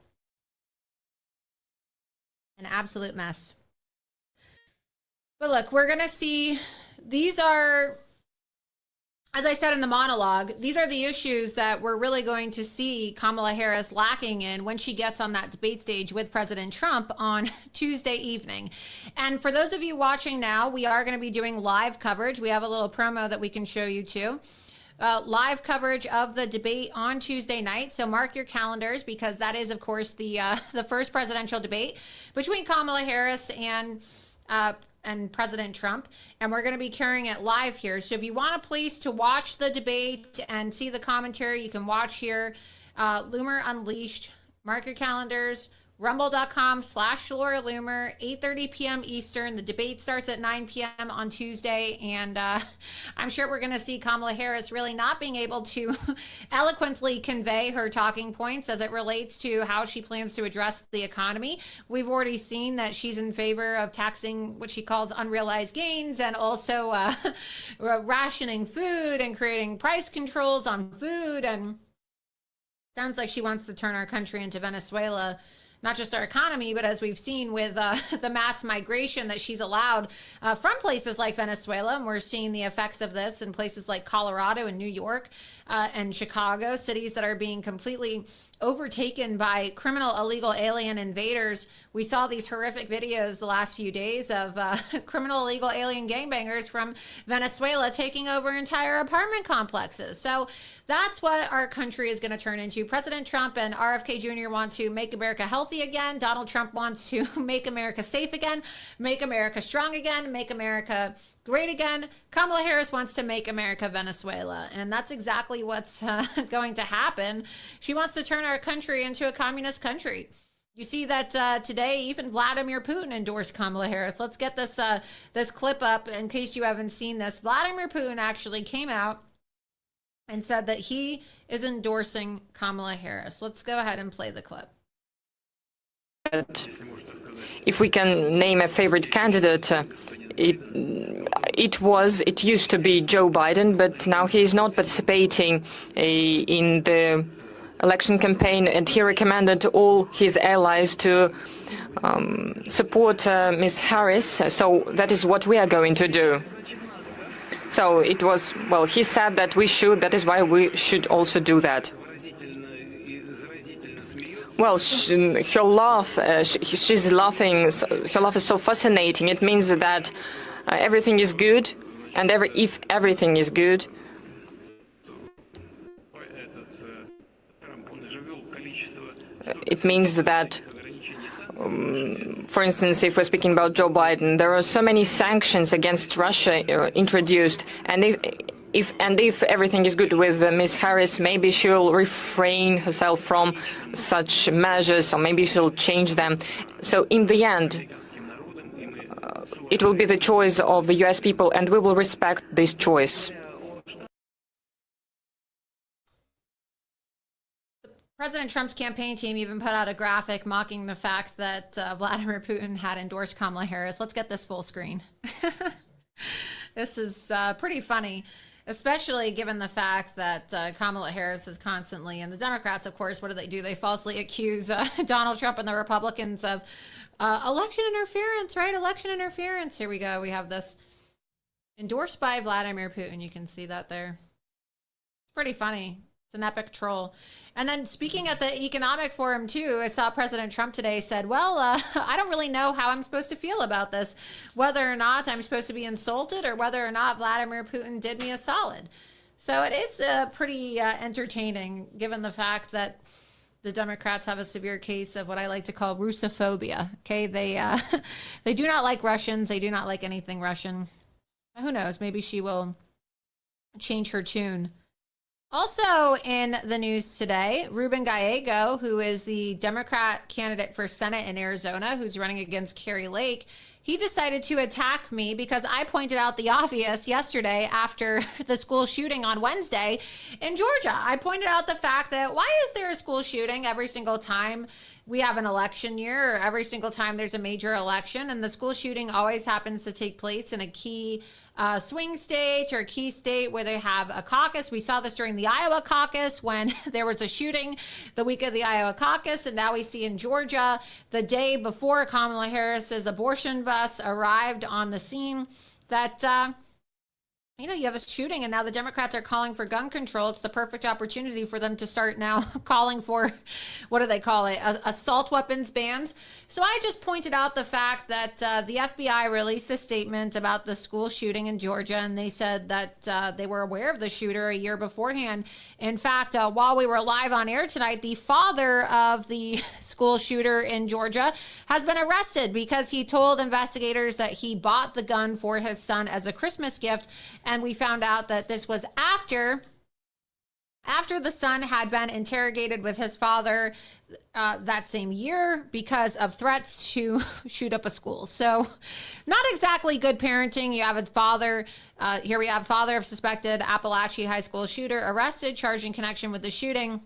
An absolute mess. But look, we're going to see, these are, as I said in the monologue, these are the issues that we're really going to see Kamala Harris lacking in when she gets on that debate stage with President Trump on Tuesday evening. And for those of you watching now, we are going to be doing live coverage. We have a little promo that we can show you too. Live coverage of the debate on Tuesday night. So mark your calendars, because that is, of course, the first presidential debate between Kamala Harris and President Trump, and we're going to be carrying it live here. So if you want a place to watch the debate and see the commentary, you can watch here. Loomer Unleashed. Mark your calendars. Rumble.com/Laura Loomer, 8:30 p.m. Eastern. The debate starts at 9 p.m. on Tuesday, and I'm sure we're going to see Kamala Harris really not being able to eloquently convey her talking points as it relates to how she plans to address the economy. We've already seen that she's in favor of taxing what she calls unrealized gains, and also rationing food and creating price controls on food, and sounds like she wants to turn our country into Venezuela. Not just our economy, but as we've seen with the mass migration that she's allowed from places like Venezuela. And we're seeing the effects of this in places like Colorado and New York and Chicago, cities that are being completely overtaken by criminal illegal alien invaders. We saw these horrific videos the last few days of criminal illegal alien gangbangers from Venezuela taking over entire apartment complexes. So that's what our country is going to turn into. President Trump and RFK Jr. want to make America healthy again. Donald Trump wants to make America safe again, make America strong again, make America great again. Kamala Harris wants to make America Venezuela, and that's exactly what's going to happen. She wants to turn our country into a communist country. You see that today, even Vladimir Putin endorsed Kamala Harris. Let's get this this clip up in case you haven't seen this. Vladimir Putin actually came out and said that he is endorsing Kamala Harris. Let's go ahead and play the clip. If we can name a favorite candidate, it used to be Joe Biden, but now he is not participating in the election campaign, and he recommended all his allies to support Ms. Harris. So that is what we are going to do. So it was, well, he said that we should, that is why we should also do that. Well, her laugh, she's laughing, her laugh is so fascinating. It means that everything is good, and if everything is good, it means that, for instance, if we're speaking about Joe Biden, there are so many sanctions against Russia introduced, and if everything is good with Ms. Harris, maybe she'll refrain herself from such measures, or maybe she'll change them. So in the end, it will be the choice of the U.S. people, and we will respect this choice. President Trump's campaign team even put out a graphic mocking the fact that Vladimir Putin had endorsed Kamala Harris. Let's get this full screen. This is pretty funny, especially given the fact that Kamala Harris is constantly, and the Democrats, of course, what do? They falsely accuse Donald Trump and the Republicans of election interference, right? Election interference. Here we go. We have this endorsed by Vladimir Putin. You can see that there. Pretty funny. It's an epic troll. And then speaking at the economic forum too, I saw President Trump today said, well, I don't really know how I'm supposed to feel about this, whether or not I'm supposed to be insulted or whether or not Vladimir Putin did me a solid. So it is pretty entertaining, given the fact that the Democrats have a severe case of what I like to call Russophobia. Okay, they do not like Russians. They do not like anything Russian. Who knows? Maybe she will change her tune. Also in the news today, Ruben Gallego, who is the Democrat candidate for Senate in Arizona, who's running against Kari Lake, he decided to attack me because I pointed out the obvious yesterday after the school shooting on Wednesday in Georgia. I pointed out the fact that why is there a school shooting every single time we have an election year, or every single time there's a major election, and the school shooting always happens to take place in a key swing state or a key state where they have a caucus. We saw this during the Iowa caucus when there was a shooting the week of the Iowa caucus, and now we see in Georgia the day before Kamala Harris's abortion bus arrived on the scene that you have a shooting, and now the Democrats are calling for gun control. It's the perfect opportunity for them to start now calling for, what do they call it, assault weapons bans. So I just pointed out the fact that the FBI released a statement about the school shooting in Georgia, and they said that they were aware of the shooter a year beforehand. In fact, while we were live on air tonight, the father of the school shooter in Georgia has been arrested because he told investigators that he bought the gun for his son as a Christmas gift. And we found out that this was after the son had been interrogated with his father that same year because of threats to shoot up a school. So not exactly good parenting. You have a father, here we have father of suspected Appalachia High School shooter arrested, charged in connection with the shooting.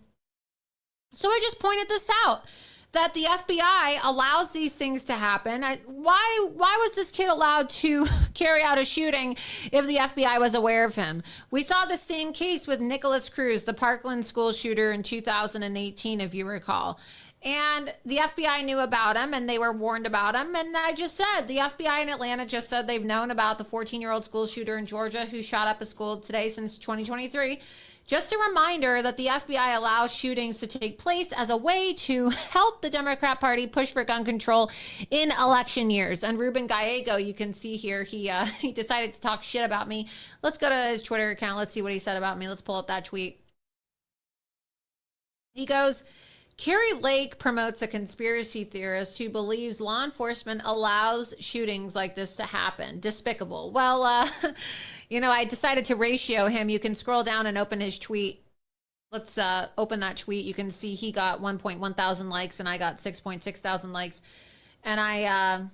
So I just pointed this out, that the FBI allows these things to happen. Why was this kid allowed to carry out a shooting if the FBI was aware of him? We saw the same case with Nicholas Cruz, the Parkland school shooter in 2018, if you recall. And the FBI knew about him, and they were warned about him. And I just said, the FBI in Atlanta just said they've known about the 14-year-old school shooter in Georgia who shot up a school today since 2023. Just a reminder that the FBI allows shootings to take place as a way to help the Democrat Party push for gun control in election years. And Ruben Gallego, you can see here, he decided to talk shit about me. Let's go to his Twitter account. Let's see what he said about me. Let's pull up that tweet. He goes, Carrie Lake promotes a conspiracy theorist who believes law enforcement allows shootings like this to happen. Despicable. Well, I decided to ratio him. You can scroll down and open his tweet. Let's open that tweet. You can see he got 1.1 thousand likes and I got 6.6 thousand likes. And I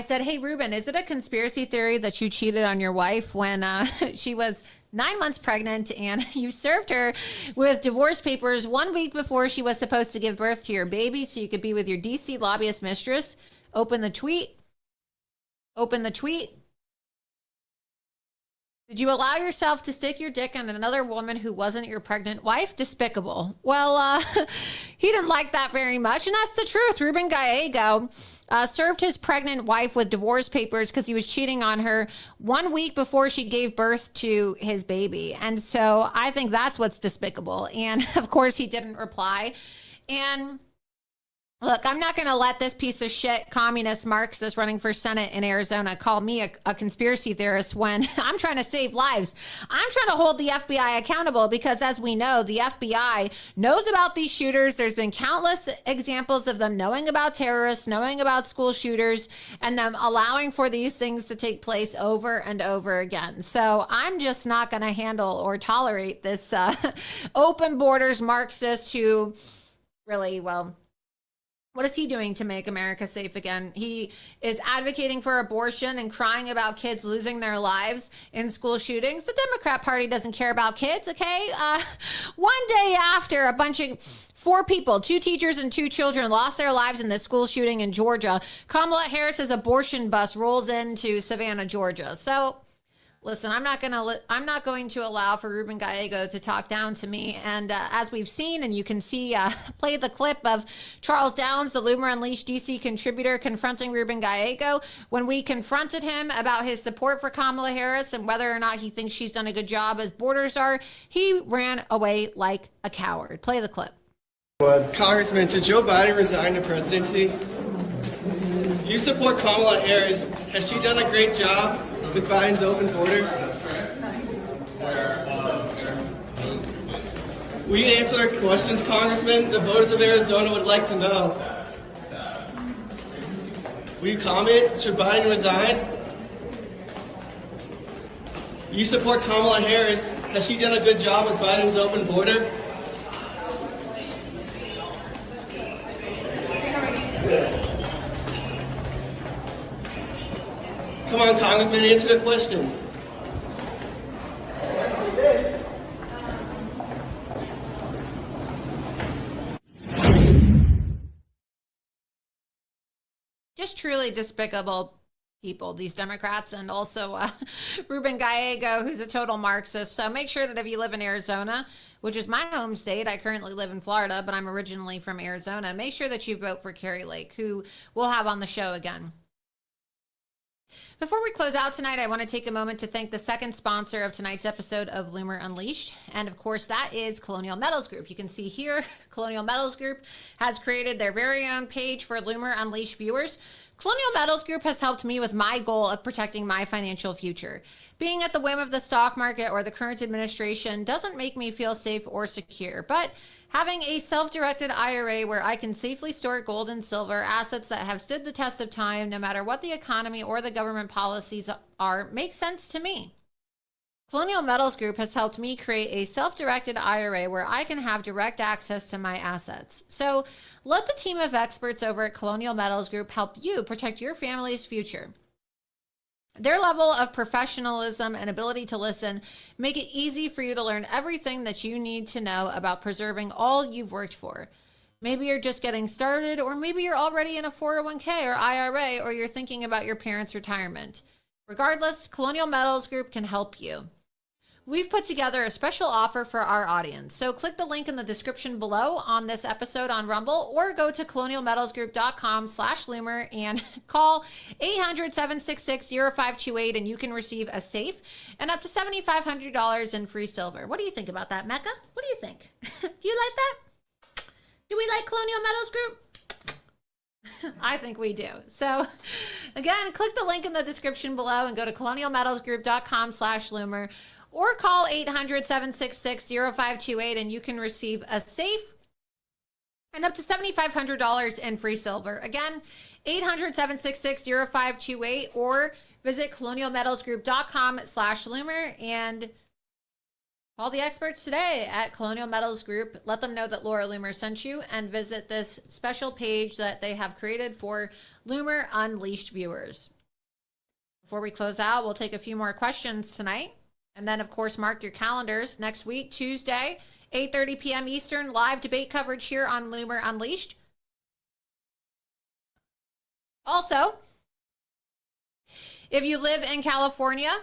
said, hey, Ruben, is it a conspiracy theory that you cheated on your wife when she was 9 months pregnant and you served her with divorce papers 1 week before she was supposed to give birth to your baby so you could be with your DC lobbyist mistress? Open the tweet. Open the tweet. Did you allow yourself to stick your dick in another woman who wasn't your pregnant wife? Despicable. Well, he didn't like that very much, and that's the truth. Ruben Gallego served his pregnant wife with divorce papers because he was cheating on her 1 week before she gave birth to his baby. And so I think that's what's despicable. And, of course, he didn't reply. And look, I'm not going to let this piece of shit communist Marxist running for Senate in Arizona call me a conspiracy theorist when I'm trying to save lives. I'm trying to hold the FBI accountable because, as we know, the FBI knows about these shooters. There's been countless examples of them knowing about terrorists, knowing about school shooters, and them allowing for these things to take place over and over again. So I'm just not going to handle or tolerate this open borders Marxist who really, well, what is he doing to make America safe again? He is advocating for abortion and crying about kids losing their lives in school shootings. The Democrat Party doesn't care about kids, okay? One day after a bunch of 4 people, 2 teachers and 2 children lost their lives in this school shooting in Georgia, Kamala Harris's abortion bus rolls into Savannah, Georgia. So listen, I'm not going to allow for Ruben Gallego to talk down to me. And as we've seen, and you can see, play the clip of Charles Downs, the Loomer Unleashed DC contributor, confronting Ruben Gallego. When we confronted him about his support for Kamala Harris and whether or not he thinks she's done a good job as borders are, he ran away like a coward. Play the clip. Congressman, should Joe Biden resign the presidency? You support Kamala Harris. Has she done a great job with Biden's open border? Will you answer our questions, Congressman? The voters of Arizona would like to know. Will you comment? Should Biden resign? You support Kamala Harris. Has she done a good job with Biden's open border? Come on, Congressman, answer the question. just truly despicable people, these Democrats, and also Ruben Gallego, who's a total Marxist. So make sure that if you live in Arizona, which is my home state, I currently live in Florida, but I'm originally from Arizona, make sure that you vote for Carrie Lake, who we'll have on the show again. Before we close out tonight, I want to take a moment to thank the second sponsor of tonight's episode of Loomer Unleashed. And of course, that is Colonial Metals Group. You can see here, Colonial Metals Group has created their very own page for Loomer Unleashed viewers. Colonial Metals Group has helped me with my goal of protecting my financial future. Being at the whim of the stock market or the current administration doesn't make me feel safe or secure, but having a self-directed IRA where I can safely store gold and silver, assets that have stood the test of time no matter what the economy or the government policies are, makes sense to me. Colonial Metals Group has helped me create a self-directed IRA where I can have direct access to my assets. So let the team of experts over at Colonial Metals Group help you protect your family's future. Their level of professionalism and ability to listen make it easy for you to learn everything that you need to know about preserving all you've worked for. Maybe you're just getting started, or maybe you're already in a 401k or IRA, or you're thinking about your parents' retirement. Regardless, Colonial Metals Group can help you. We've put together a special offer for our audience. So click the link in the description below on this episode on Rumble, or go to colonialmetalsgroup.com/Loomer and call 800-766-0528 and you can receive a safe and up to $7,500 in free silver. What do you think about that, Mecca? What do you think? Do you like that? Do we like Colonial Metals Group? I think we do. So again, click the link in the description below and go to colonialmetalsgroup.com/Loomer. Or call 800-766-0528 and you can receive a safe and up to $7,500 in free silver. Again, 800-766-0528 or visit colonialmetalsgroup.com/Loomer and call the experts today at Colonial Metals Group. Let them know that Laura Loomer sent you and visit this special page that they have created for Loomer Unleashed viewers. Before we close out, we'll take a few more questions tonight. And then, of course, mark your calendars. Next week, Tuesday, 8:30 p.m. Eastern, live debate coverage here on Loomer Unleashed. Also, if you live in California,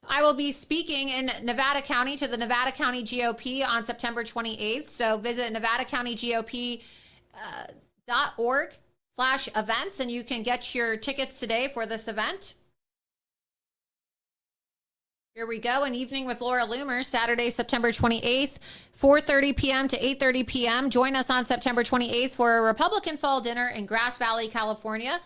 I will be speaking in Nevada County to the Nevada County GOP on September 28th. So visit nevadacounty.org/events and you can get your tickets today for this event. Here we go, an evening with Laura Loomer, Saturday, September 28th, 4:30 p.m. to 8:30 p.m. Join us on September 28th for a Republican fall dinner in Grass Valley, California.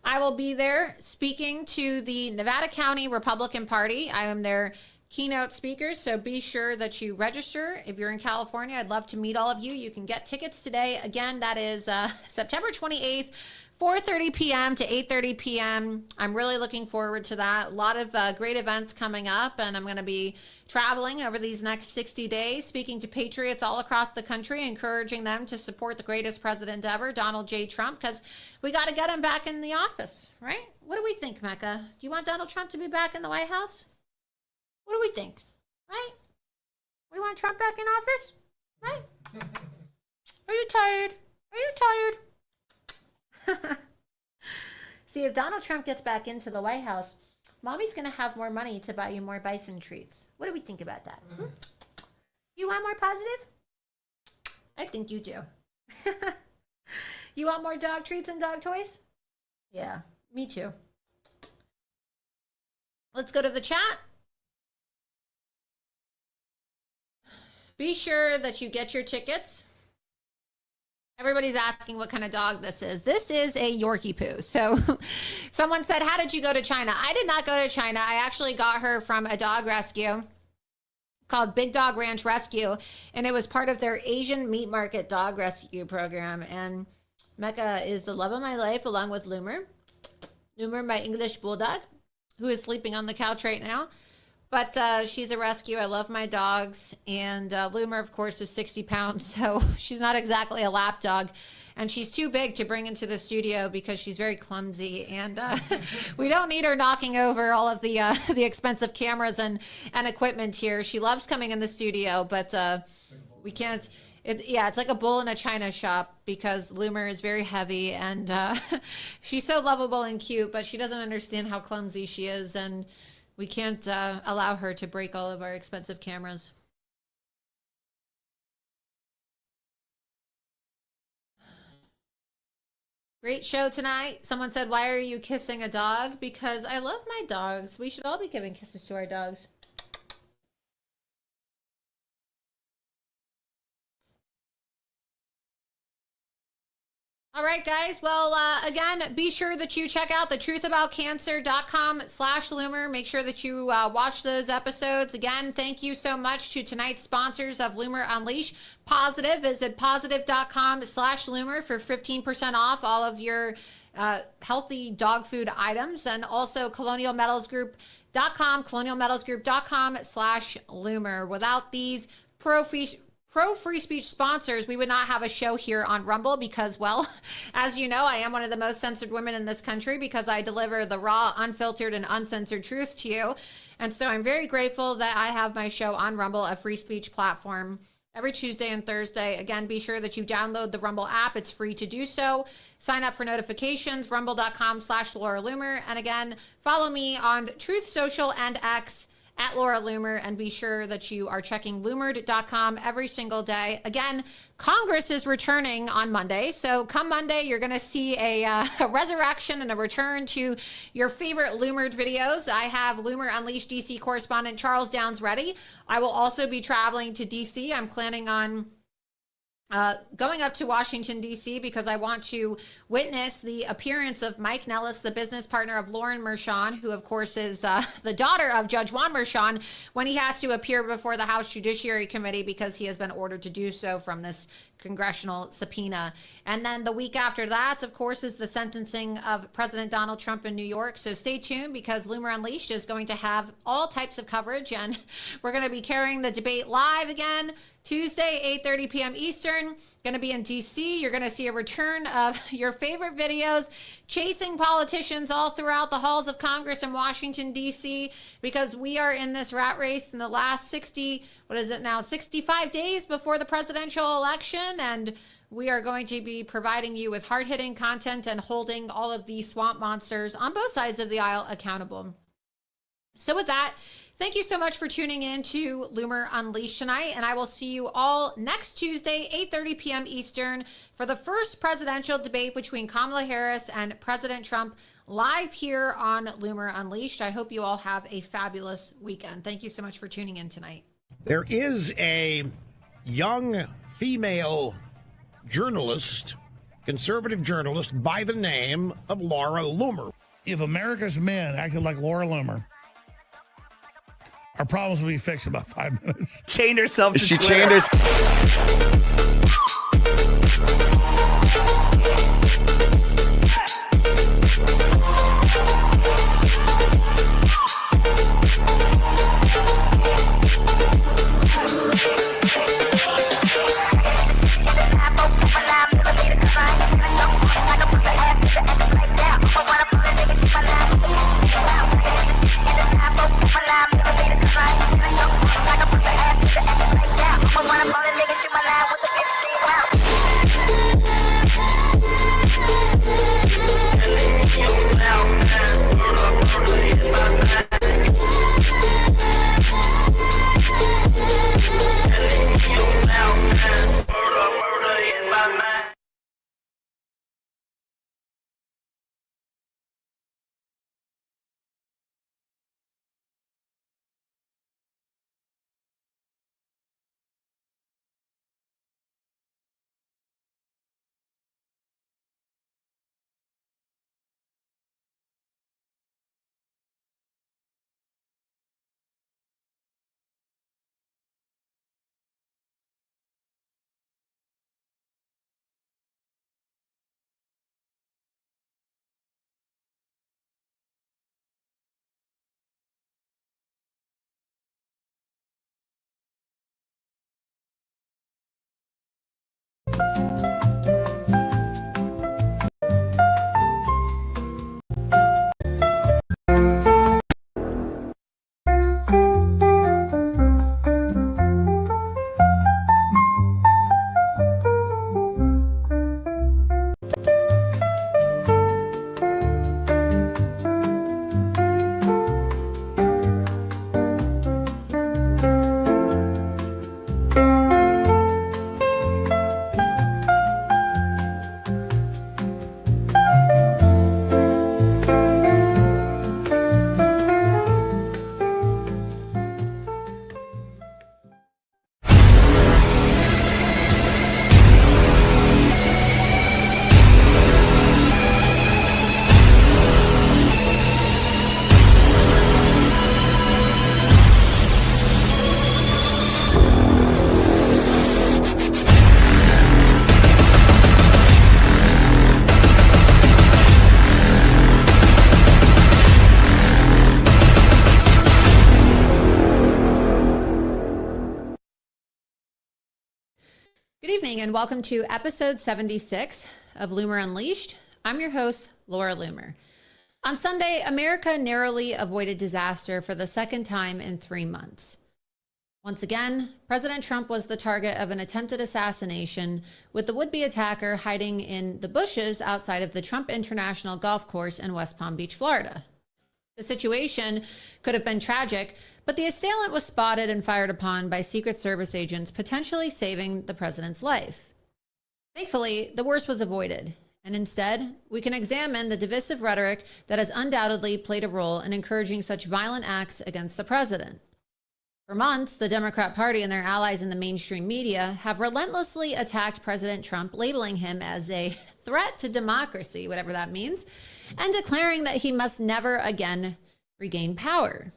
I will be there speaking to the Nevada County Republican Party. I am their keynote speaker, so be sure that you register. If you're in California, I'd love to meet all of you. You can get tickets today. Again, that is September 28th, 4:30 p.m. to 8:30 p.m. I'm really looking forward to that. A lot of great events coming up, and I'm going to be traveling over these next 60 days, speaking to patriots all across the country, encouraging them to support the greatest president ever, Donald J. Trump, because we got to get him back in the office, right? What do we think, Mecca? Do you want Donald Trump to be back in the White House? What do we think, right? We want Trump back in office, right? Are you tired? Are you tired? See, if Donald Trump gets back into the White House, Mommy's going to have more money to buy you more bison treats. What do we think about that? You want more positive? I think you do. You want more dog treats and dog toys? Yeah, me too. Let's go to the chat. Be sure that you get your tickets. Everybody's asking what kind of dog this is. This is a Yorkie Poo. So someone said, how did you go to China? I did not go to China. I actually got her from a dog rescue called Big Dog Ranch Rescue. And it was part of their Asian meat market dog rescue program. And Mecca is the love of my life along with Loomer. Loomer, my English bulldog, who is sleeping on the couch right now. But she's a rescue. I love my dogs. And Loomer, of course, is 60 pounds. So she's not exactly a lap dog. And she's too big to bring into the studio because she's very clumsy. And we don't need her knocking over all of the expensive cameras and equipment here. She loves coming in the studio, but we can't. It's like a bull in a china shop because Loomer is very heavy and she's so lovable and cute, but she doesn't understand how clumsy she is, and we can't allow her to break all of our expensive cameras. Great show tonight. Someone said, why are you kissing a dog? Because I love my dogs. We should all be giving kisses to our dogs. All right, guys. Well, again, be sure that you check out thetruthaboutcancer.com/Loomer. Make sure that you watch those episodes. Again, thank you so much to tonight's sponsors of Loomer Unleashed. Positive, visit positive.com/Loomer for 15% off all of your healthy dog food items. And also colonialmetalsgroup.com/Loomer. Without these pro-free speech sponsors, we would not have a show here on Rumble because, well, as you know, I am one of the most censored women in this country because I deliver the raw, unfiltered, and uncensored truth to you. And so I'm very grateful that I have my show on Rumble, a free speech platform, every Tuesday and Thursday. Again, be sure that you download the Rumble app. It's free to do so. Sign up for notifications, rumble.com/Laura Loomer. And again, follow me on Truth Social and X at Laura Loomer, and be sure that you are checking loomer.com every single day. Again, Congress is returning on Monday, so come Monday, you're going to see a resurrection and a return to your favorite Loomered videos. I have Loomer Unleashed DC correspondent Charles Downs ready. I will also be traveling to DC. I'm planning on going up to Washington, D.C. because I want to witness the appearance of Mike Nellis, the business partner of Lauren Mershon, who, of course, is the daughter of Judge Juan Mershon, when he has to appear before the House Judiciary Committee because he has been ordered to do so from this congressional subpoena. And then the week after that, of course, is the sentencing of President Donald Trump in New York. So stay tuned because Loomer Unleashed is going to have all types of coverage, and we're going to be carrying the debate live again Tuesday, 8:30 p.m. Eastern. Going to be in D.C. You're going to see a return of your favorite videos, chasing politicians all throughout the halls of Congress in Washington, D.C., because we are in this rat race in the last 65 days before the presidential election, and we are going to be providing you with hard-hitting content and holding all of these swamp monsters on both sides of the aisle accountable. So with that, thank you so much for tuning in to Loomer Unleashed tonight, and I will see you all next Tuesday, 8:30 p.m. Eastern, for the first presidential debate between Kamala Harris and President Trump, live here on Loomer Unleashed. I hope you all have a fabulous weekend. Thank you so much for tuning in tonight. There is a young female journalist, conservative journalist, by the name of Laura Loomer. If America's men acted like Laura Loomer, our problems will be fixed in about 5 minutes. Chained herself to She Twitter. chained When I'm on a nigga, shoot my line with the 15 round. evening and welcome to episode 76 of Loomer Unleashed. I'm your host, Laura Loomer. On Sunday, America narrowly avoided disaster for the second time in 3 months. Once again, President Trump was the target of an attempted assassination, with the would-be attacker hiding in the bushes outside of the Trump International Golf Course in West Palm Beach, Florida. The situation could have been tragic, but the assailant was spotted and fired upon by Secret Service agents, potentially saving the president's life. Thankfully, the worst was avoided, and instead, we can examine the divisive rhetoric that has undoubtedly played a role in encouraging such violent acts against the president. For months, the Democrat Party and their allies in the mainstream media have relentlessly attacked President Trump, labeling him as a threat to democracy, whatever that means, and declaring that he must never again regain power.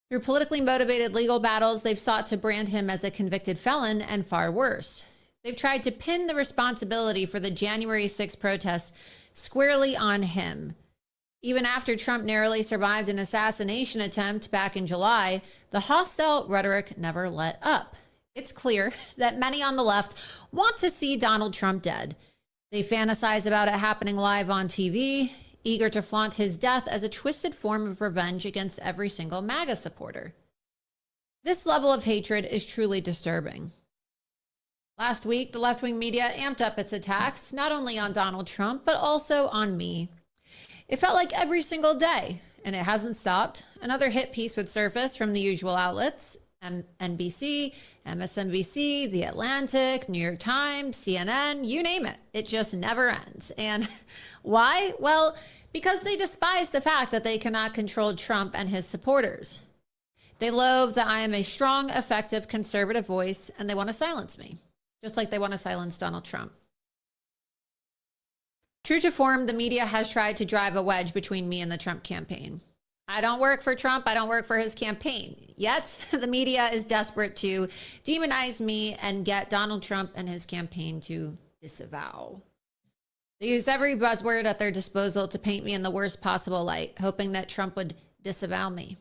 Through politically motivated legal battles, they've sought to brand him as a convicted felon and far worse. They've tried to pin the responsibility for the January 6 protests squarely on him. Even after Trump narrowly survived an assassination attempt back in July, the hostile rhetoric never let up. It's clear that many on the left want to see Donald Trump dead. They fantasize about it happening live on TV, eager to flaunt his death as a twisted form of revenge against every single MAGA supporter. This level of hatred is truly disturbing. Last week, the left-wing media amped up its attacks, not only on Donald Trump, but also on me. It felt like every single day, and it hasn't stopped. Another hit piece would surface from the usual outlets, NBC, MSNBC, The Atlantic, New York Times, CNN, you name it. It just never ends. And why? Well, because they despise the fact that they cannot control Trump and his supporters. They loathe that I am a strong, effective, conservative voice, and they want to silence me, just like they want to silence Donald Trump. True to form, the media has tried to drive a wedge between me and the Trump campaign. I don't work for Trump. I don't work for his campaign. Yet, the media is desperate to demonize me and get Donald Trump and his campaign to disavow. They use every buzzword at their disposal to paint me in the worst possible light, hoping that Trump would disavow me.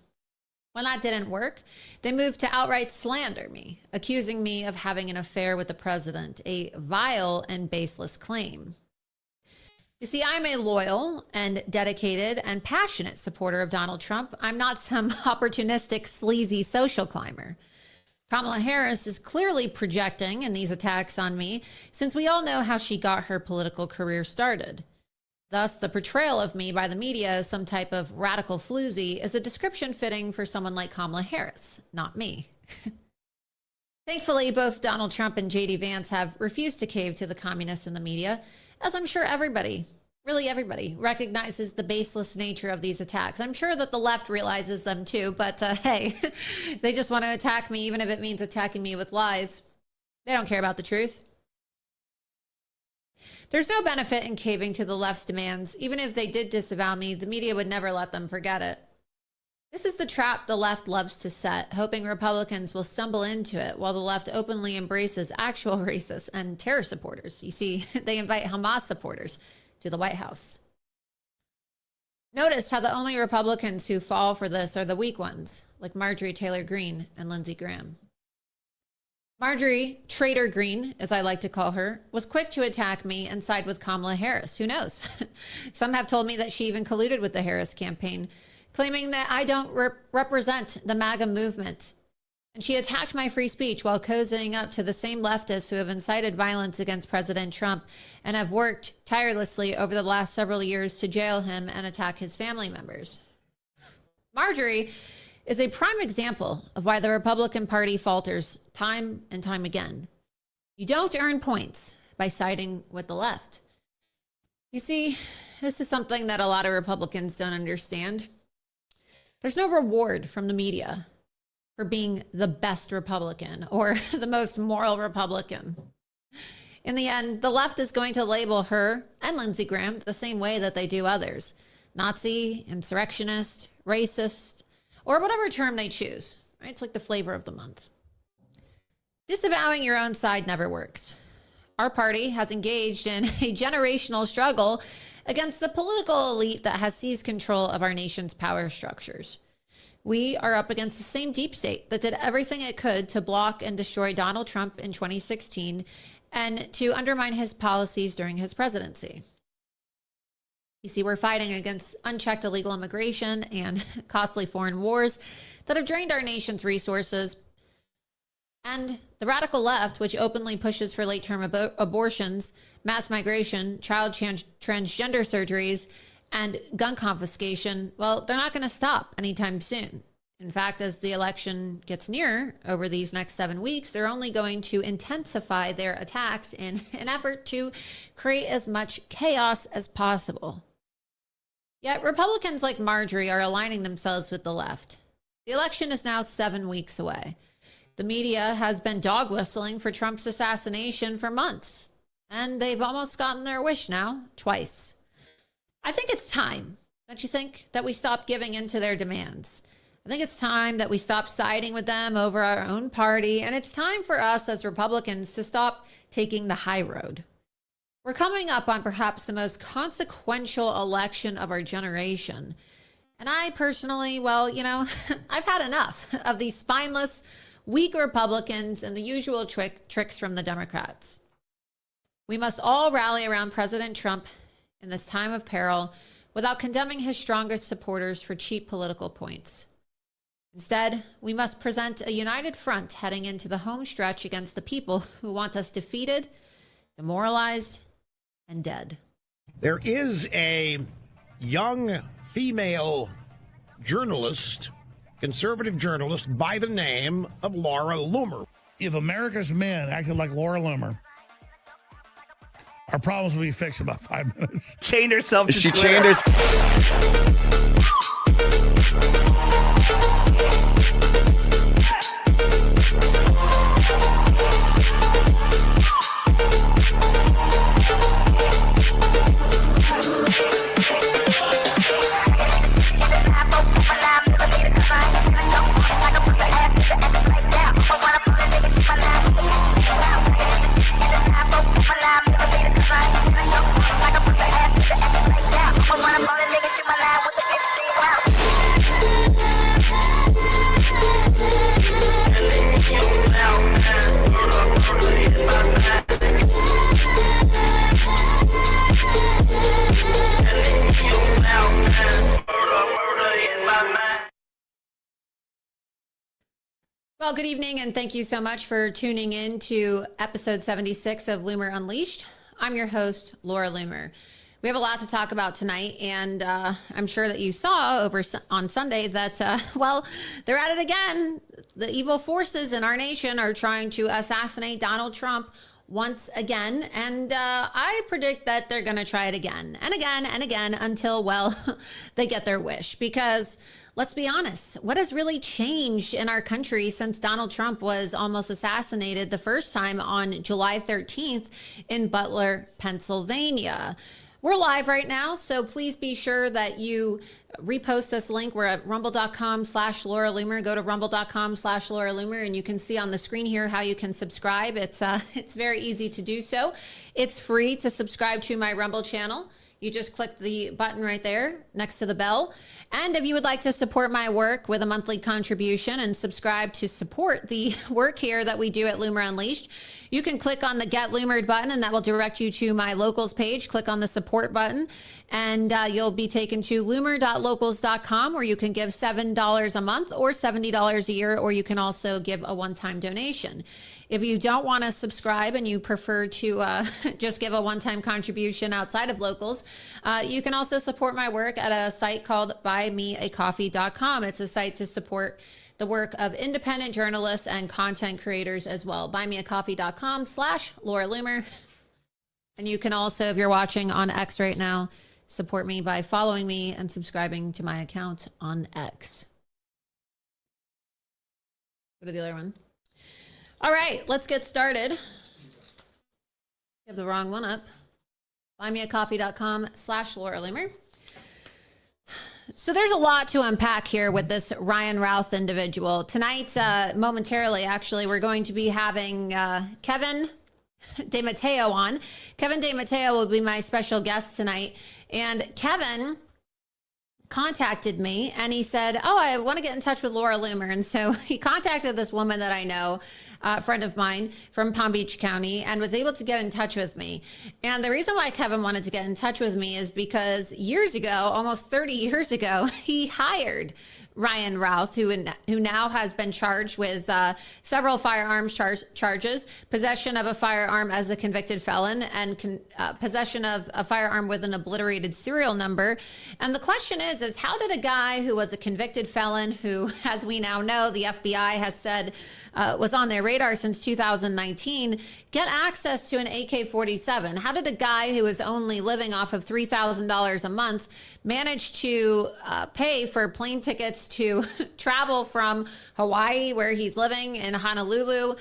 When that didn't work, they moved to outright slander me, accusing me of having an affair with the president, a vile and baseless claim. You see, I'm a loyal and dedicated and passionate supporter of Donald Trump. I'm not some opportunistic, sleazy social climber. Kamala Harris is clearly projecting in these attacks on me, since we all know how she got her political career started. Thus, the portrayal of me by the media as some type of radical floozy is a description fitting for someone like Kamala Harris, not me. Thankfully, both Donald Trump and J.D. Vance have refused to cave to the communists in the media, as I'm sure everybody, really everybody, recognizes the baseless nature of these attacks. I'm sure that the left realizes them too, but hey, they just want to attack me even if it means attacking me with lies. They don't care about the truth. There's no benefit in caving to the left's demands. Even if they did disavow me, the media would never let them forget it. This is the trap the left loves to set, hoping Republicans will stumble into it while the left openly embraces actual racists and terror supporters. You see, they invite Hamas supporters to the White House. Notice how the only Republicans who fall for this are the weak ones, like Marjorie Taylor Greene and Lindsey Graham. Marjorie Traitor Greene, as I like to call her, was quick to attack me and side with Kamala Harris. Who knows? Some have told me that she even colluded with the Harris campaign, claiming that I don't represent the MAGA movement. And she attacked my free speech while cozying up to the same leftists who have incited violence against President Trump and have worked tirelessly over the last several years to jail him and attack his family members. Marjorie is a prime example of why the Republican Party falters time and time again. You don't earn points by siding with the left. You see, this is something that a lot of Republicans don't understand. There's no reward from the media for being the best Republican or the most moral Republican. In the end, the left is going to label her and Lindsey Graham the same way that they do others: Nazi, insurrectionist, racist, or whatever term they choose. Right? It's like the flavor of the month. Disavowing your own side never works. Our party has engaged in a generational struggle against the political elite that has seized control of our nation's power structures. We are up against the same deep state that did everything it could to block and destroy Donald Trump in 2016 and to undermine his policies during his presidency. You see, we're fighting against unchecked illegal immigration and costly foreign wars that have drained our nation's resources. And the radical left, which openly pushes for late-term abortions, mass migration, child transgender surgeries, and gun confiscation, well, they're not going to stop anytime soon. In fact, as the election gets nearer over these next 7 weeks, they're only going to intensify their attacks in an effort to create as much chaos as possible. Yet Republicans like Marjorie are aligning themselves with the left. The election is now 7 weeks away. The media has been dog whistling for Trump's assassination for months, and they've almost gotten their wish now, twice. I think it's time, don't you think, that we stop giving in to their demands? I think it's time that we stop siding with them over our own party, and it's time for us as Republicans to stop taking the high road. We're coming up on perhaps the most consequential election of our generation. And I personally, well, I've had enough of these spineless, weak Republicans and the usual tricks from the Democrats. We must all rally around President Trump in this time of peril without condemning his strongest supporters for cheap political points. Instead, we must present a united front heading into the home stretch against the people who want us defeated, demoralized, and dead. There is a young female journalist, conservative journalist by the name of Laura Loomer. If America's men acted like Laura Loomer, our problems would be fixed in about 5 minutes. Chained herself to She Twitter. chained herself. Well, good evening, and thank you so much for tuning in to episode 76 of Loomer Unleashed. I'm your host, Laura Loomer. We have a lot to talk about tonight, and I'm sure that you saw over on Sunday that, they're at it again. The evil forces in our nation are trying to assassinate Donald Trump once again, and I predict that they're going to try it again and again and again until, well, they get their wish. Because let's be honest, what has really changed in our country since Donald Trump was almost assassinated the first time on July 13th in Butler, Pennsylvania? We're live right now, so please be sure that you repost this link. We're at rumble.com/Laura Loomer. Go to rumble.com/Laura Loomer, and you can see on the screen here how you can subscribe. It's very easy to do so. It's free to subscribe to my Rumble channel. You just click the button right there next to the bell. And if you would like to support my work with a monthly contribution and subscribe to support the work here that we do at Loomer Unleashed, you can click on the Get Loomered button, and that will direct you to my locals page. Click on the support button, and you'll be taken to loomer.locals.com, where you can give $7 a month or $70 a year, or you can also give a one-time donation. If you don't want to subscribe and you prefer to just give a one-time contribution outside of locals, you can also support my work at a site called buymeacoffee.com. It's a site to support the work of independent journalists and content creators as well. Buymeacoffee.com/Laura Loomer. And you can also, if you're watching on X right now, support me by following me and subscribing to my account on X. Go to the other one. All right, let's get started. You have the wrong one up. Buymeacoffee.com/Laura Loomer. So there's a lot to unpack here with this Ryan Routh individual. Tonight, momentarily, actually, we're going to be having Kevin DeMatteo on. Kevin DeMatteo will be my special guest tonight. And Kevin contacted me and he said, oh, I want to get in touch with Laura Loomer. And so he contacted this woman that I know, a friend of mine from Palm Beach County, and was able to get in touch with me. And the reason why Kevin wanted to get in touch with me is because years ago, almost 30 years ago, he hired Ryan Routh, who now has been charged with several firearms charges, possession of a firearm as a convicted felon, and possession of a firearm with an obliterated serial number. And the question is how did a guy who was a convicted felon, who, as we now know, the FBI has said was on their radar since 2019, get access to an AK-47? How did a guy who was only living off of $3,000 a month manage to pay for plane tickets to travel from Hawaii, where he's living in Honolulu,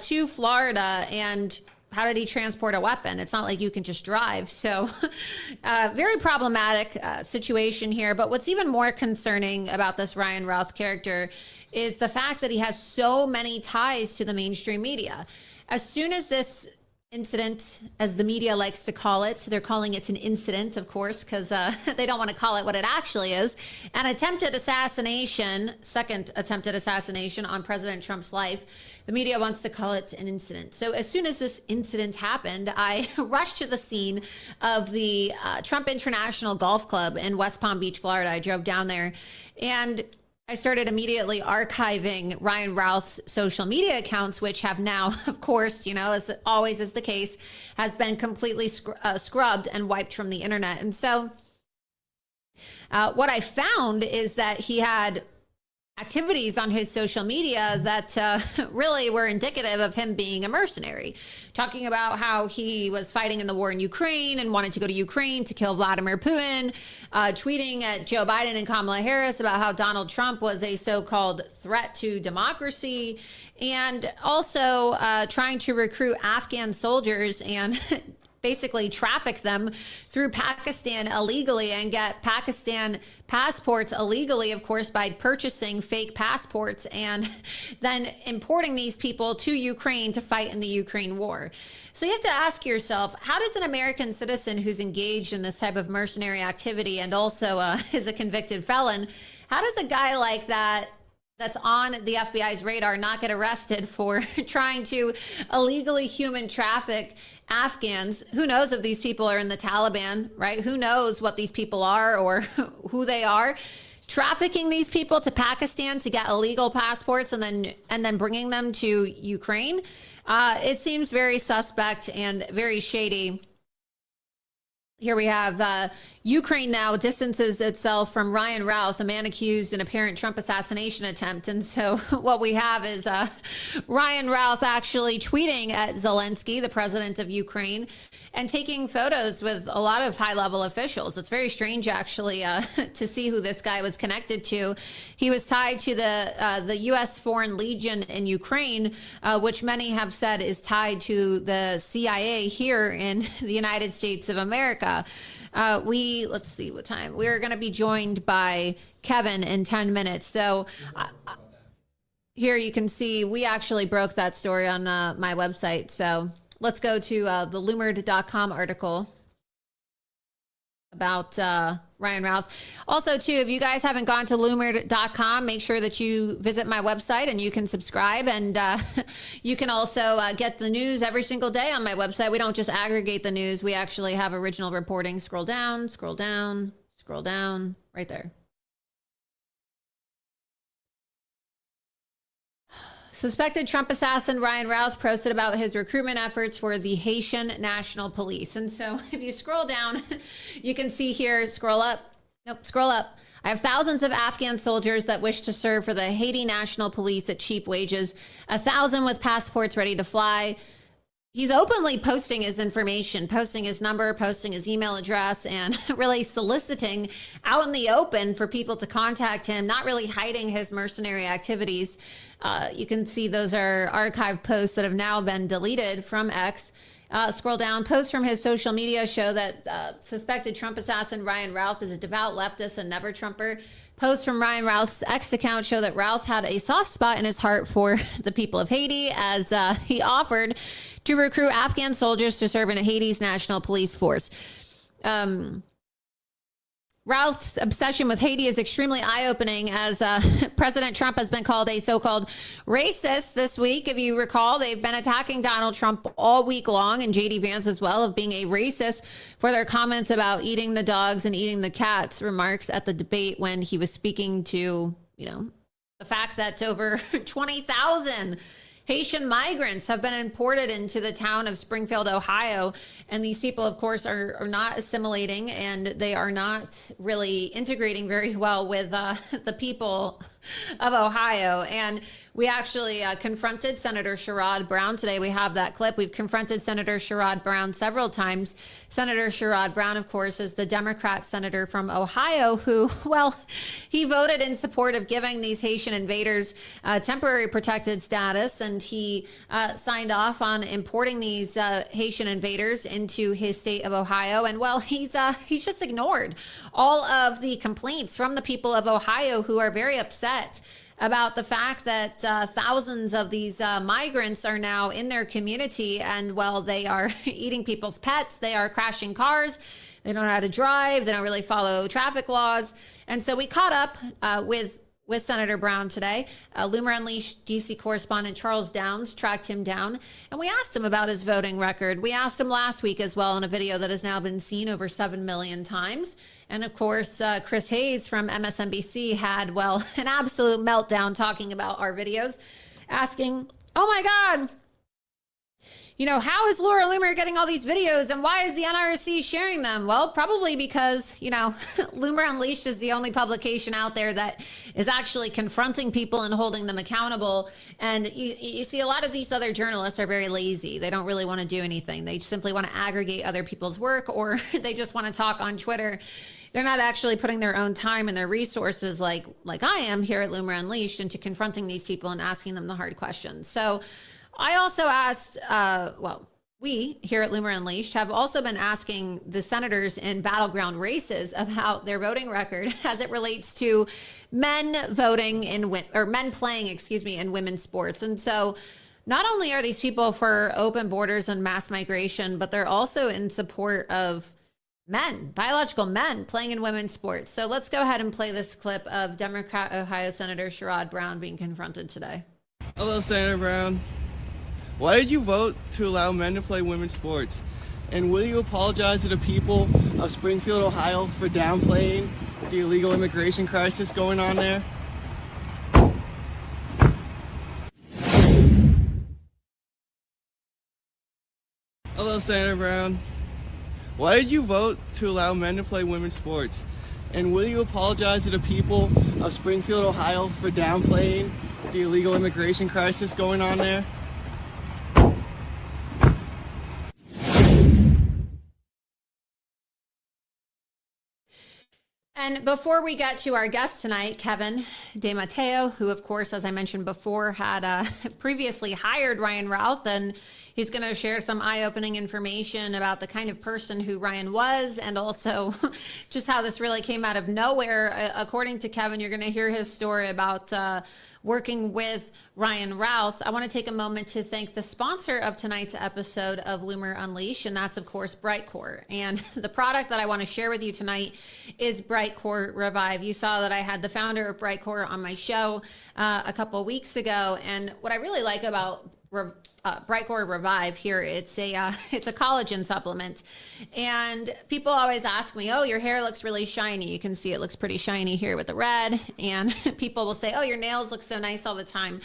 to Florida? And how did he transport a weapon? It's not like you can just drive. So very problematic situation here. But what's even more concerning about this Ryan Routh character is the fact that he has so many ties to the mainstream media. As soon as this incident, as the media likes to call it, they're calling it an incident, of course, because they don't want to call it what it actually is, an attempted assassination, second attempted assassination on President Trump's life. The media wants to call it an incident. So as soon as this incident happened, I rushed to the scene of the Trump International Golf Club in West Palm Beach, Florida. I drove down there and I started immediately archiving Ryan Routh's social media accounts, which have now, of course, as always is the case, has been completely scrubbed and wiped from the internet. And so what I found is that he had activities on his social media that really were indicative of him being a mercenary, talking about how he was fighting in the war in Ukraine and wanted to go to Ukraine to kill Vladimir Putin, tweeting at Joe Biden and Kamala Harris about how Donald Trump was a so-called threat to democracy, and also trying to recruit Afghan soldiers and basically traffic them through Pakistan illegally and get Pakistan passports illegally, of course, by purchasing fake passports and then importing these people to Ukraine to fight in the Ukraine war. So you have to ask yourself, how does an American citizen who's engaged in this type of mercenary activity and also is a convicted felon, how does a guy like that that's on the FBI's radar not get arrested for trying to illegally human traffic Afghans? Who knows if these people are in the Taliban, right? Who knows what these people are or who they are? Trafficking these people to Pakistan to get illegal passports and then bringing them to Ukraine. It seems very suspect and very shady. Here we have Ukraine now distances itself from Ryan Routh, a man accused in apparent Trump assassination attempt. And so what we have is Ryan Routh actually tweeting at Zelensky, the president of Ukraine, and taking photos with a lot of high-level officials. It's very strange, actually, to see who this guy was connected to. He was tied to the U.S. Foreign Legion in Ukraine, which many have said is tied to the CIA here in the United States of America. Let's see what time. We're going to be joined by Kevin in 10 minutes. So here you can see we actually broke that story on my website. So let's go to the Loomer.com article about Ryan Routh. Also, too, if you guys haven't gone to Loomer.com, make sure that you visit my website and you can subscribe. And you can also get the news every single day on my website. We don't just aggregate the news. We actually have original reporting. Scroll down, scroll down, scroll down, right there. Suspected Trump assassin Ryan Routh posted about his recruitment efforts for the Haitian National Police. And so if you scroll down, you can see here, scroll up. Nope, scroll up. I have thousands of Afghan soldiers that wish to serve for the Haiti National Police at cheap wages, 1,000 with passports ready to fly. He's openly posting his information, posting his number, posting his email address, and really soliciting out in the open for people to contact him, not really hiding his mercenary activities. You can see those are archived posts that have now been deleted from X. Scroll down. Posts from his social media show that suspected Trump assassin Ryan Routh is a devout leftist and never Trumper. Posts from Ryan Routh's X account show that Routh had a soft spot in his heart for the people of Haiti, as he offered to recruit Afghan soldiers to serve in Haiti's national police force. Ryan Ralph's obsession with Haiti is extremely eye-opening, as President Trump has been called a so-called racist this week. If you recall, they've been attacking Donald Trump all week long, and J.D. Vance as well, of being a racist for their comments about eating the dogs and eating the cats, remarks at the debate when he was speaking to, the fact that over 20,000 Haitian migrants have been imported into the town of Springfield, Ohio. And these people, of course, are not assimilating, and they are not really integrating very well with the people of Ohio. And we actually confronted Senator Sherrod Brown today. We have that clip. We've confronted Senator Sherrod Brown several times. Senator Sherrod Brown, of course, is the Democrat senator from Ohio who, well, he voted in support of giving these Haitian invaders temporary protected status, and he signed off on importing these Haitian invaders into his state of Ohio. And well, he's just ignored all of the complaints from the people of Ohio, who are very upset about the fact that thousands of these migrants are now in their community, and well, they are eating people's pets, they are crashing cars, they don't know how to drive, they don't really follow traffic laws. And so we caught up with Senator Brown today. Loomer Unleashed DC correspondent Charles Downs tracked him down, and we asked him about his voting record. We asked him last week as well in a video that has now been seen over 7 million times. And of course, Chris Hayes from MSNBC had, well, an absolute meltdown talking about our videos, asking, oh my God, how is Laura Loomer getting all these videos, and why is the NRC sharing them? Well, probably because, Loomer Unleashed is the only publication out there that is actually confronting people and holding them accountable. And you see, a lot of these other journalists are very lazy. They don't really want to do anything. They simply want to aggregate other people's work, or they just want to talk on Twitter. They're not actually putting their own time and their resources like I am here at Loomer Unleashed into confronting these people and asking them the hard questions. So I also asked, we here at Loomer Unleashed have also been asking the senators in battleground races about their voting record as it relates to men voting men playing, in women's sports. And so not only are these people for open borders and mass migration, but they're also in support of men, biological men playing in women's sports. So let's go ahead and play this clip of Democrat Ohio Senator Sherrod Brown being confronted today. Hello, Senator Brown. Why did you vote to allow men to play women's sports? And will you apologize to the people of Springfield, Ohio for downplaying the illegal immigration crisis going on there? Hello, Senator Brown. Why did you vote to allow men to play women's sports? And will you apologize to the people of Springfield, Ohio for downplaying the illegal immigration crisis going on there? And before we get to our guest tonight, Kevin DeMatteo, who, of course, as I mentioned before, had previously hired Ryan Routh, and he's going to share some eye-opening information about the kind of person who Ryan was, and also just how this really came out of nowhere. According to Kevin, you're going to hear his story about working with Ryan Routh. I want to take a moment to thank the sponsor of tonight's episode of Loomer Unleashed, and that's, of course, Brightcore. And the product that I want to share with you tonight is Brightcore Revive. You saw that I had the founder of Brightcore on my show a couple weeks ago, and what I really like about Brightcore Revive here, it's a collagen supplement, and people always ask me, oh, your hair looks really shiny. You can see it looks pretty shiny here with the red, and people will say, oh, your nails look so nice all the time.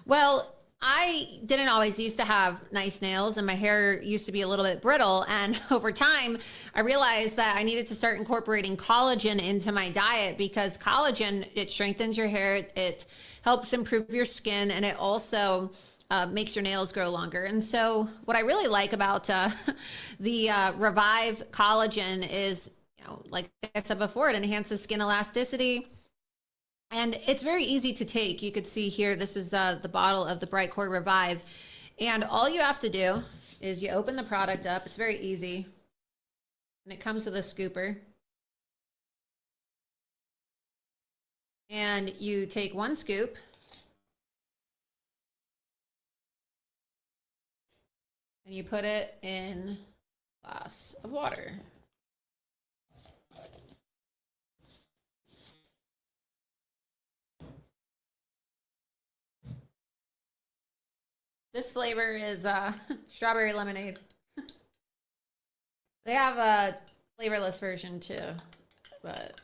Well, I didn't always used to have nice nails, and my hair used to be a little bit brittle, and over time I realized that I needed to start incorporating collagen into my diet, because collagen, it strengthens your hair, it helps improve your skin, and it also makes your nails grow longer. And so what I really like about the Revive collagen is, like I said before, it enhances skin elasticity, and it's very easy to take. You could see here, this is the bottle of the Brightcore Revive, and all you have to do is you open the product up. It's very easy, and it comes with a scooper, and you take one scoop, and you put it in a glass of water. This flavor is strawberry lemonade. They have a flavorless version too, but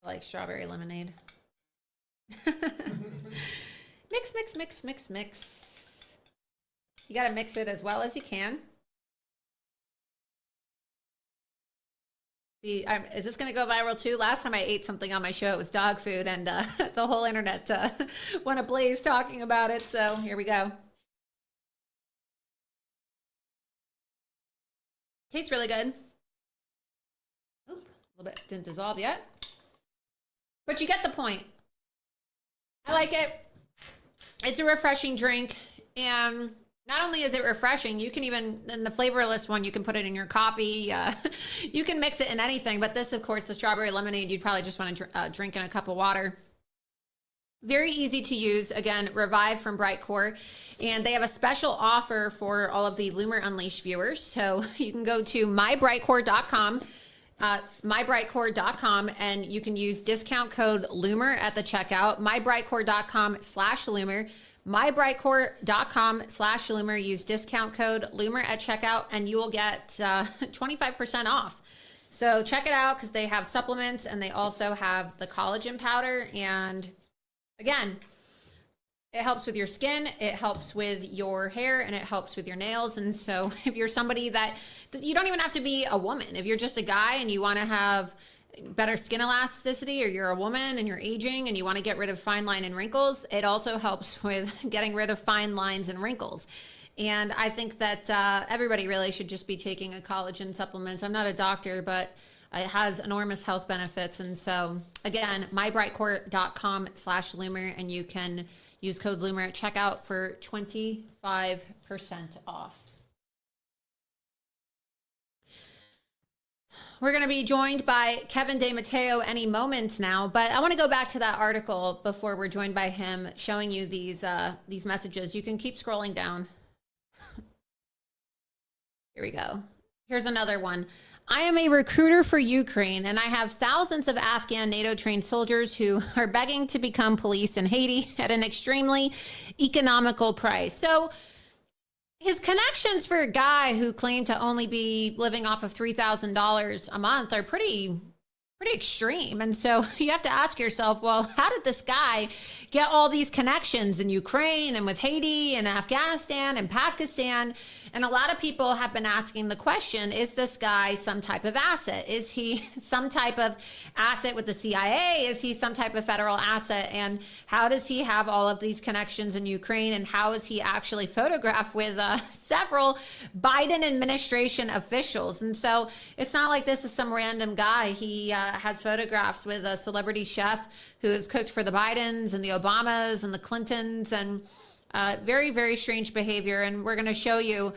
I like strawberry lemonade. Mix, mix, mix, mix, mix. You got to mix it as well as you can. See, is this going to go viral too? Last time I ate something on my show, it was dog food, and the whole internet went ablaze talking about it. So here we go. Tastes really good. Oop, a little bit didn't dissolve yet, but you get the point. I like it. It's a refreshing drink, and not only is it refreshing, you can even, in the flavorless one, you can put it in your coffee. You can mix it in anything, but this, of course, the strawberry lemonade, you'd probably just want to drink in a cup of water. Very easy to use. Again, Revive from Brightcore. And they have a special offer for all of the Loomer Unleashed viewers. So you can go to mybrightcore.com, mybrightcore.com, and you can use discount code Loomer at the checkout, mybrightcore.com/Loomer, mybrightcore.com/Loomer. Use discount code Loomer at checkout, and you will get 25% off. So check it out, because they have supplements, and they also have the collagen powder. And again, it helps with your skin, it helps with your hair, and it helps with your nails. And so if you're somebody that you don't even have to be a woman, if you're just a guy and you want to have better skin elasticity, or you're a woman and you're aging and you want to get rid of fine line and wrinkles, it also helps with getting rid of fine lines and wrinkles. And I think that everybody really should just be taking a collagen supplement. I'm not a doctor, but it has enormous health benefits. And so again, mybrightcore.com/Loomer, and you can use code Loomer at checkout for 25% off. We're going to be joined by Kevin DeMatteo any moment now, but I want to go back to that article before we're joined by him, showing you these messages. You can keep scrolling down. Here we go. Here's another one. I am a recruiter for Ukraine, and I have thousands of Afghan NATO-trained soldiers who are begging to become police in Haiti at an extremely economical price. So his connections for a guy who claimed to only be living off of $3,000 a month are pretty extreme. And so you have to ask yourself, well, how did this guy get all these connections in Ukraine and with Haiti and Afghanistan and Pakistan? And a lot of people have been asking the question, is this guy some type of asset? Is he some type of asset with the CIA? Is he some type of federal asset? And how does he have all of these connections in Ukraine? And how is he actually photographed with several Biden administration officials? And so it's not like this is some random guy. He has photographs with a celebrity chef who has cooked for the Bidens and the Obamas and the Clintons, and very, very strange behavior. And we're going to show you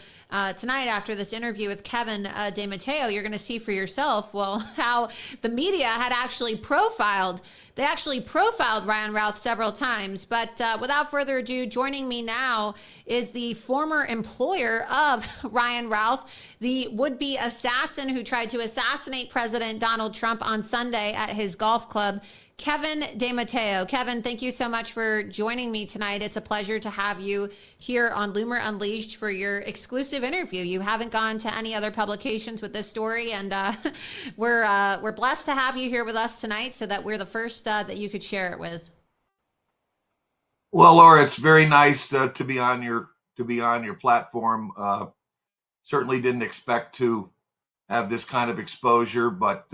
tonight, after this interview with Kevin DeMatteo, you're going to see for yourself, well, how the media had actually profiled. They actually profiled Ryan Routh several times. But without further ado, joining me now is the former employer of Ryan Routh, the would-be assassin who tried to assassinate President Donald Trump on Sunday at his golf club, Kevin DeMatteo. Kevin, thank you so much for joining me tonight. It's a pleasure to have you here on Loomer Unleashed for your exclusive interview. You haven't gone to any other publications with this story, and we're blessed to have you here with us tonight, so that we're the first that you could share it with. Well, Laura, it's very nice to be on your platform. Certainly didn't expect to have this kind of exposure, but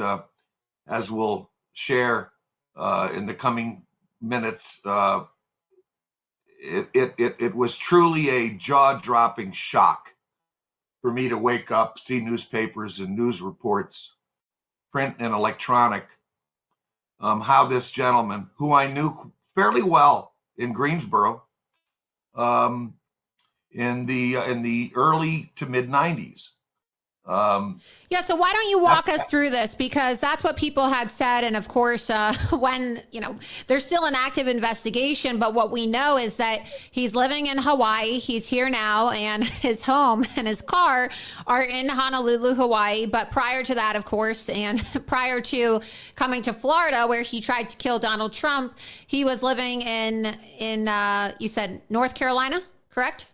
as we'll share in the coming minutes, it was truly a jaw-dropping shock for me to wake up, see newspapers and news reports, print and electronic, how this gentleman, who I knew fairly well in Greensboro, in the early to mid 90s, Yeah, so why don't you walk us through this? Because that's what people had said. And of course, when, there's still an active investigation, but what we know is that he's living in Hawaii. He's here now, and his home and his car are in Honolulu, Hawaii. But prior to that, of course, and prior to coming to Florida, where he tried to kill Donald Trump, he was living in you said North Carolina, correct?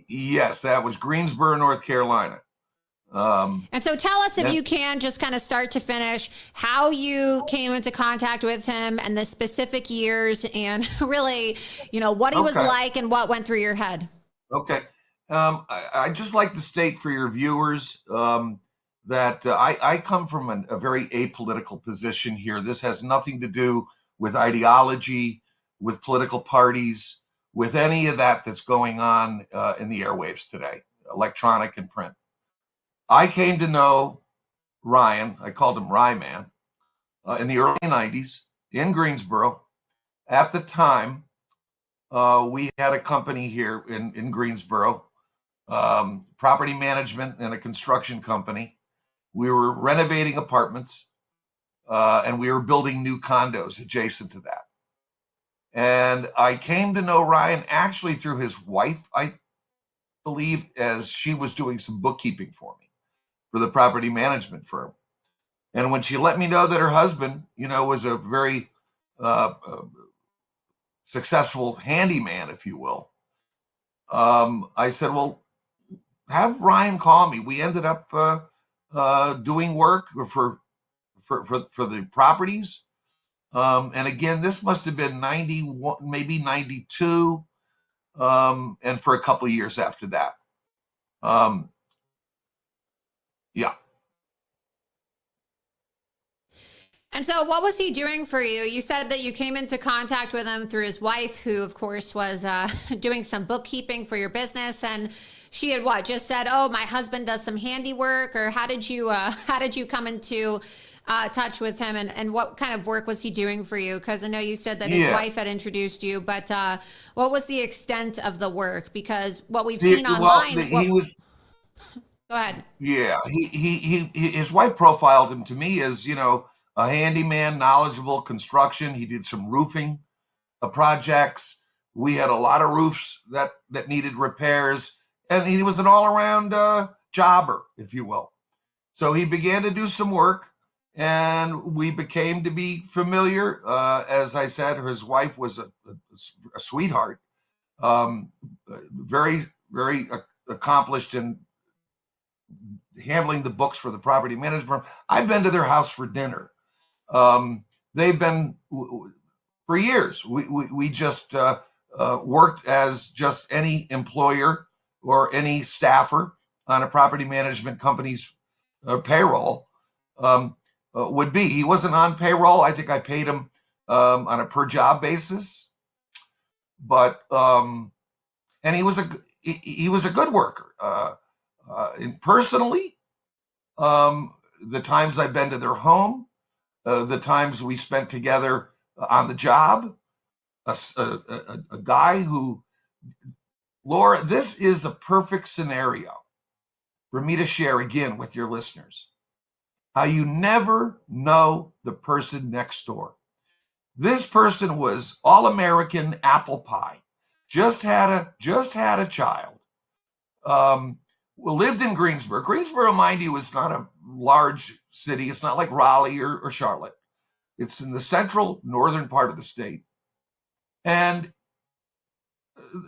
Yes, that was Greensboro, North Carolina. And so tell us, if you can, just kind of start to finish, how you came into contact with him and the specific years, and really, what he was like and what went through your head. Okay. I'd just like to state for your viewers that I come from a very apolitical position here. This has nothing to do with ideology, with political parties, with any of that that's going on in the airwaves today, electronic and print. I came to know Ryan, I called him Ryman, in the early 90s in Greensboro. At the time, we had a company here in Greensboro, property management and a construction company. We were renovating apartments, and we were building new condos adjacent to that. And I came to know Ryan actually through his wife, I believe, as she was doing some bookkeeping for me for the property management firm. And when she let me know that her husband, was a very successful handyman, if you will, I said, well, have Ryan call me. We ended up doing work for the properties. And again, this must have been 91, maybe 92, and for a couple of years after that. Yeah. And so what was he doing for you? You said that you came into contact with him through his wife, who, of course, was doing some bookkeeping for your business. And she had just said, oh, my husband does some handiwork? Or how did you come into touch with him? And what kind of work was he doing for you? Because I know you said that his wife had introduced you, but what was the extent of the work? Because what we've seen online... Go ahead. Yeah, his wife profiled him to me as, a handyman, knowledgeable, construction. He did some roofing projects. We had a lot of roofs that needed repairs, and he was an all-around jobber, if you will. So he began to do some work, and we became to be familiar. As I said, his wife was a sweetheart, very, very accomplished in handling the books for the property management firm. I've been to their house for dinner. They've been for years. We just worked as just any employer or any staffer on a property management company's payroll would be. He wasn't on payroll. I think I paid him on a per job basis, but and he was a good worker. And personally, the times I've been to their home, the times we spent together on the job, a guy who, Laura, this is a perfect scenario for me to share again with your listeners, how you never know the person next door. This person was all-American apple pie, just had a child. Lived in Greensboro. Greensboro, mind you, is not a large city. It's not like Raleigh or Charlotte. It's in the central northern part of the state. And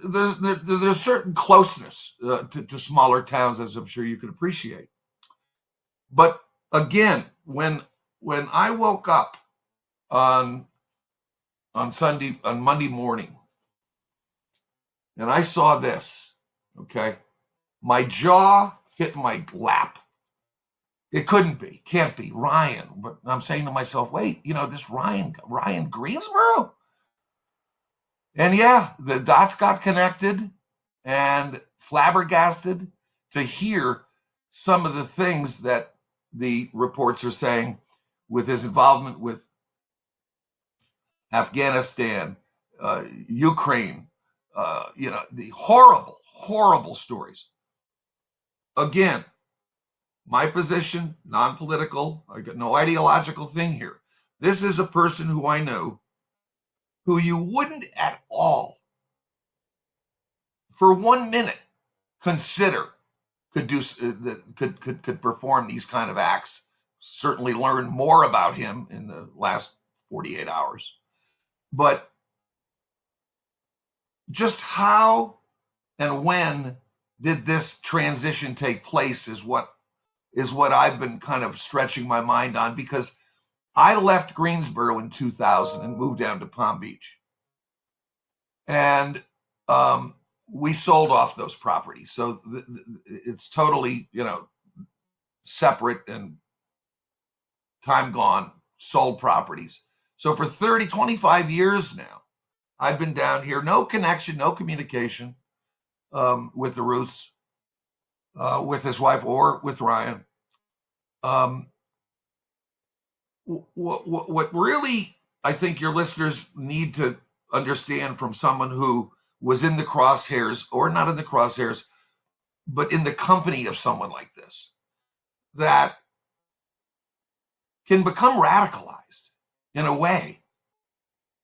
there's certain closeness to smaller towns, as I'm sure you can appreciate. But again, when I woke up on Monday morning, and I saw this, okay, my jaw hit my lap. It couldn't be, can't be Ryan. But I'm saying to myself, wait, this Ryan Greensboro? And yeah, the dots got connected, and flabbergasted to hear some of the things that the reports are saying with his involvement with Afghanistan, Ukraine, the horrible, horrible stories. Again, my position, non-political. I got no ideological thing here. This is a person who I knew, who you wouldn't at all, for 1 minute, consider could perform these kind of acts. Certainly learned more about him in the last 48 hours. But just how and when did this transition take place is what I've been kind of stretching my mind on, because I left Greensboro in 2000 and moved down to Palm Beach. And we sold off those properties. So it's totally, separate and time gone, sold properties. So for 25 years now, I've been down here, no connection, no communication with the Ruths, with his wife or with Ryan. What really I think your listeners need to understand from someone who was in the crosshairs, or not in the crosshairs, but in the company of someone like this, that can become radicalized in a way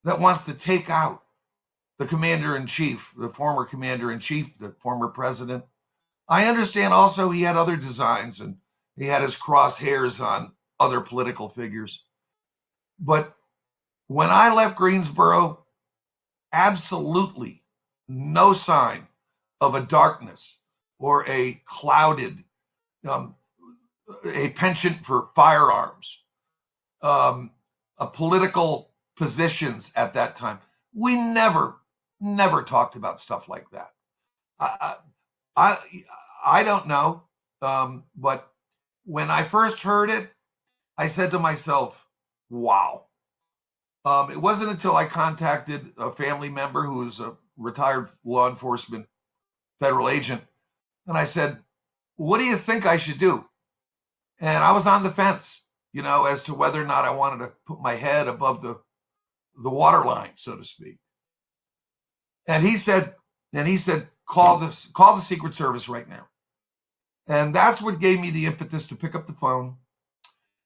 that wants to take out the commander-in-chief, the former commander-in-chief, the former president. I understand also he had other designs and he had his crosshairs on other political figures. But when I left Greensboro, absolutely no sign of a darkness or a clouded, a penchant for firearms, a political positions at that time. We never talked about stuff like that. I don't know, but when I first heard it, I said to myself, wow. It wasn't until I contacted a family member who was a retired law enforcement federal agent, and I said, what do you think I should do? And I was on the fence, as to whether or not I wanted to put my head above the water line, so to speak. And he said, call the Secret Service right now. And that's what gave me the impetus to pick up the phone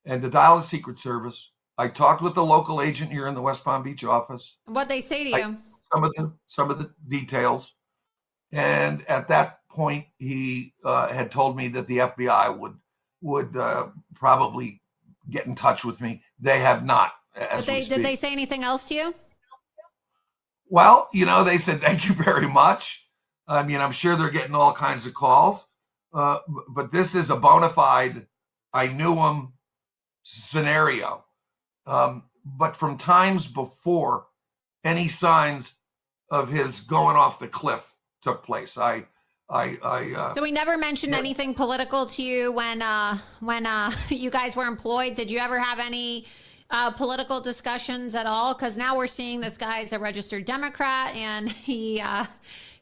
and to dial the Secret Service. I talked with the local agent here in the West Palm Beach office. What'd they say to you? Some of the details. And at that point, he had told me that the FBI would probably get in touch with me. They have not. Did they say anything else to you? Well, they said, thank you very much. I mean, I'm sure they're getting all kinds of calls. But this is a bona fide, I knew him scenario. But from times before any signs of his going off the cliff took place, So he never mentioned anything political to you when you guys were employed. Did you ever have any political discussions at all? Because now we're seeing this guy's a registered Democrat and he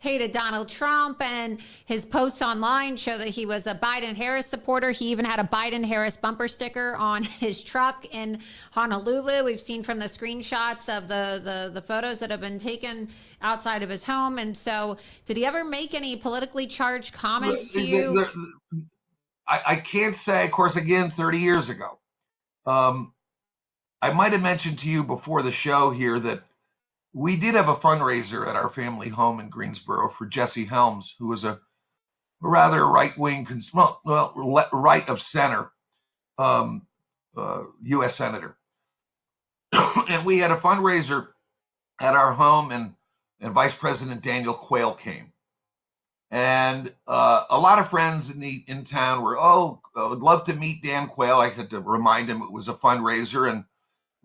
hated Donald Trump, and his posts online show that he was a Biden-Harris supporter. He even had a Biden-Harris bumper sticker on his truck in Honolulu. We've seen from the screenshots of the photos that have been taken outside of his home. And so did he ever make any politically charged comments to you? I can't say, of course, again, 30 years ago. I might have mentioned to you before the show here that we did have a fundraiser at our family home in Greensboro for Jesse Helms, who was a rather right-wing, right of center U.S. senator. And we had a fundraiser at our home, and Vice President Daniel Quayle came. And a lot of friends in town were, I would love to meet Dan Quayle. I had to remind him it was a fundraiser, and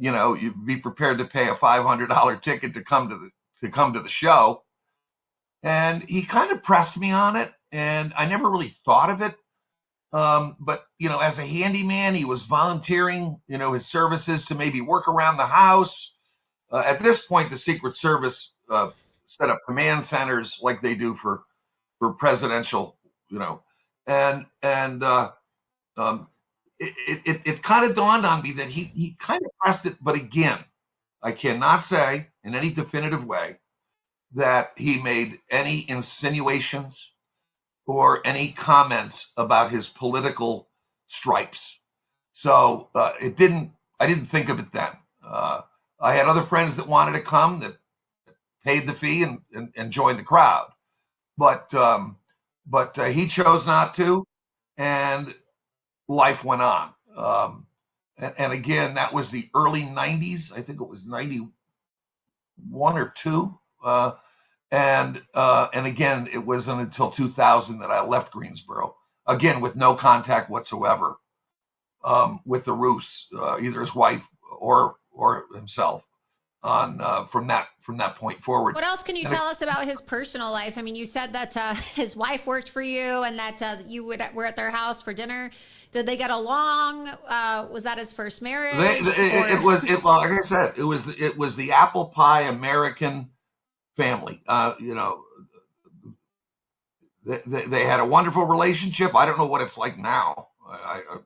you'd be prepared to pay a $500 ticket to come to the show. And he kind of pressed me on it, and I never really thought of it. But as a handyman, he was volunteering, his services to maybe work around the house. At this point, the Secret Service set up command centers like they do for presidential, and it kind of dawned on me that he kind of pressed it. But again, I cannot say in any definitive way that he made any insinuations or any comments about his political stripes. So I didn't think of it then. I had other friends that wanted to come that paid the fee and joined the crowd, but he chose not to, and life went on. And again, that was the early 90s. I think it was 91 or 2. And again, it wasn't until 2000 that I left Greensboro, again, with no contact whatsoever with the Roos, either his wife or himself, from that point forward. What else can you tell us about his personal life? I mean, you said that his wife worked for you and that you were at their house for dinner. Did they get along? Was that his first marriage? It was like I said, it was the apple pie American family. They had a wonderful relationship. I don't know what it's like now.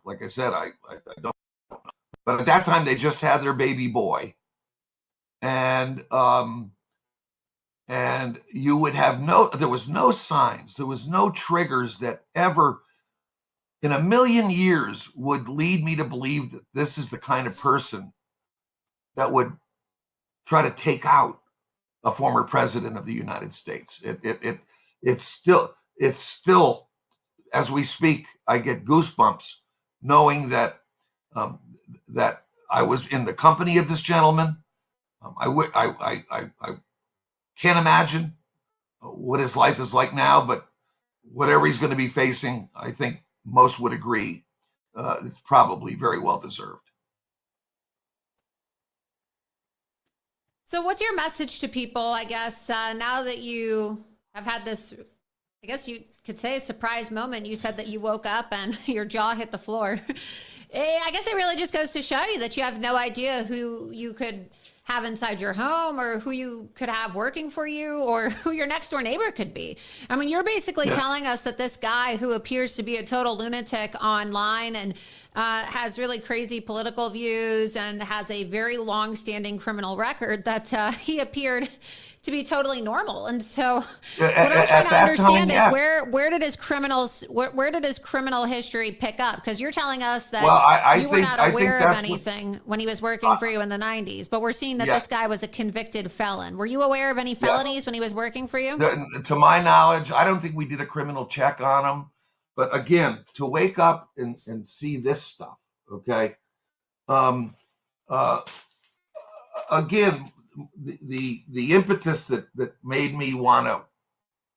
Like I said, I don't know. But at that time, they just had their baby boy, and you would have there was no signs, there was no triggers that ever in a million years would lead me to believe that this is the kind of person that would try to take out a former president of the United States. It's still, as we speak, I get goosebumps knowing that that I was in the company of this gentleman. I can't imagine what his life is like now, but whatever he's going to be facing, I think most would agree it's probably very well deserved. So what's your message to people, I guess, now that you have had this, I guess you could say, a surprise moment? You said that you woke up and your jaw hit the floor. I guess it really just goes to show you that you have no idea who you could have inside your home, or who you could have working for you, or who your next door neighbor could be. I mean, you're basically telling us that this guy who appears to be a total lunatic online and has really crazy political views and has a very long-standing criminal record, that he appeared to be totally normal. And so what I'm trying to understand is where did his criminal history pick up? Because you're telling us that you were not aware of anything when he was working for you in the 90s, but we're seeing that this guy was a convicted felon. Were you aware of any felonies when he was working for you? To my knowledge, I don't think we did a criminal check on him. But again, to wake up and see this stuff, okay? Again, the impetus that made me want to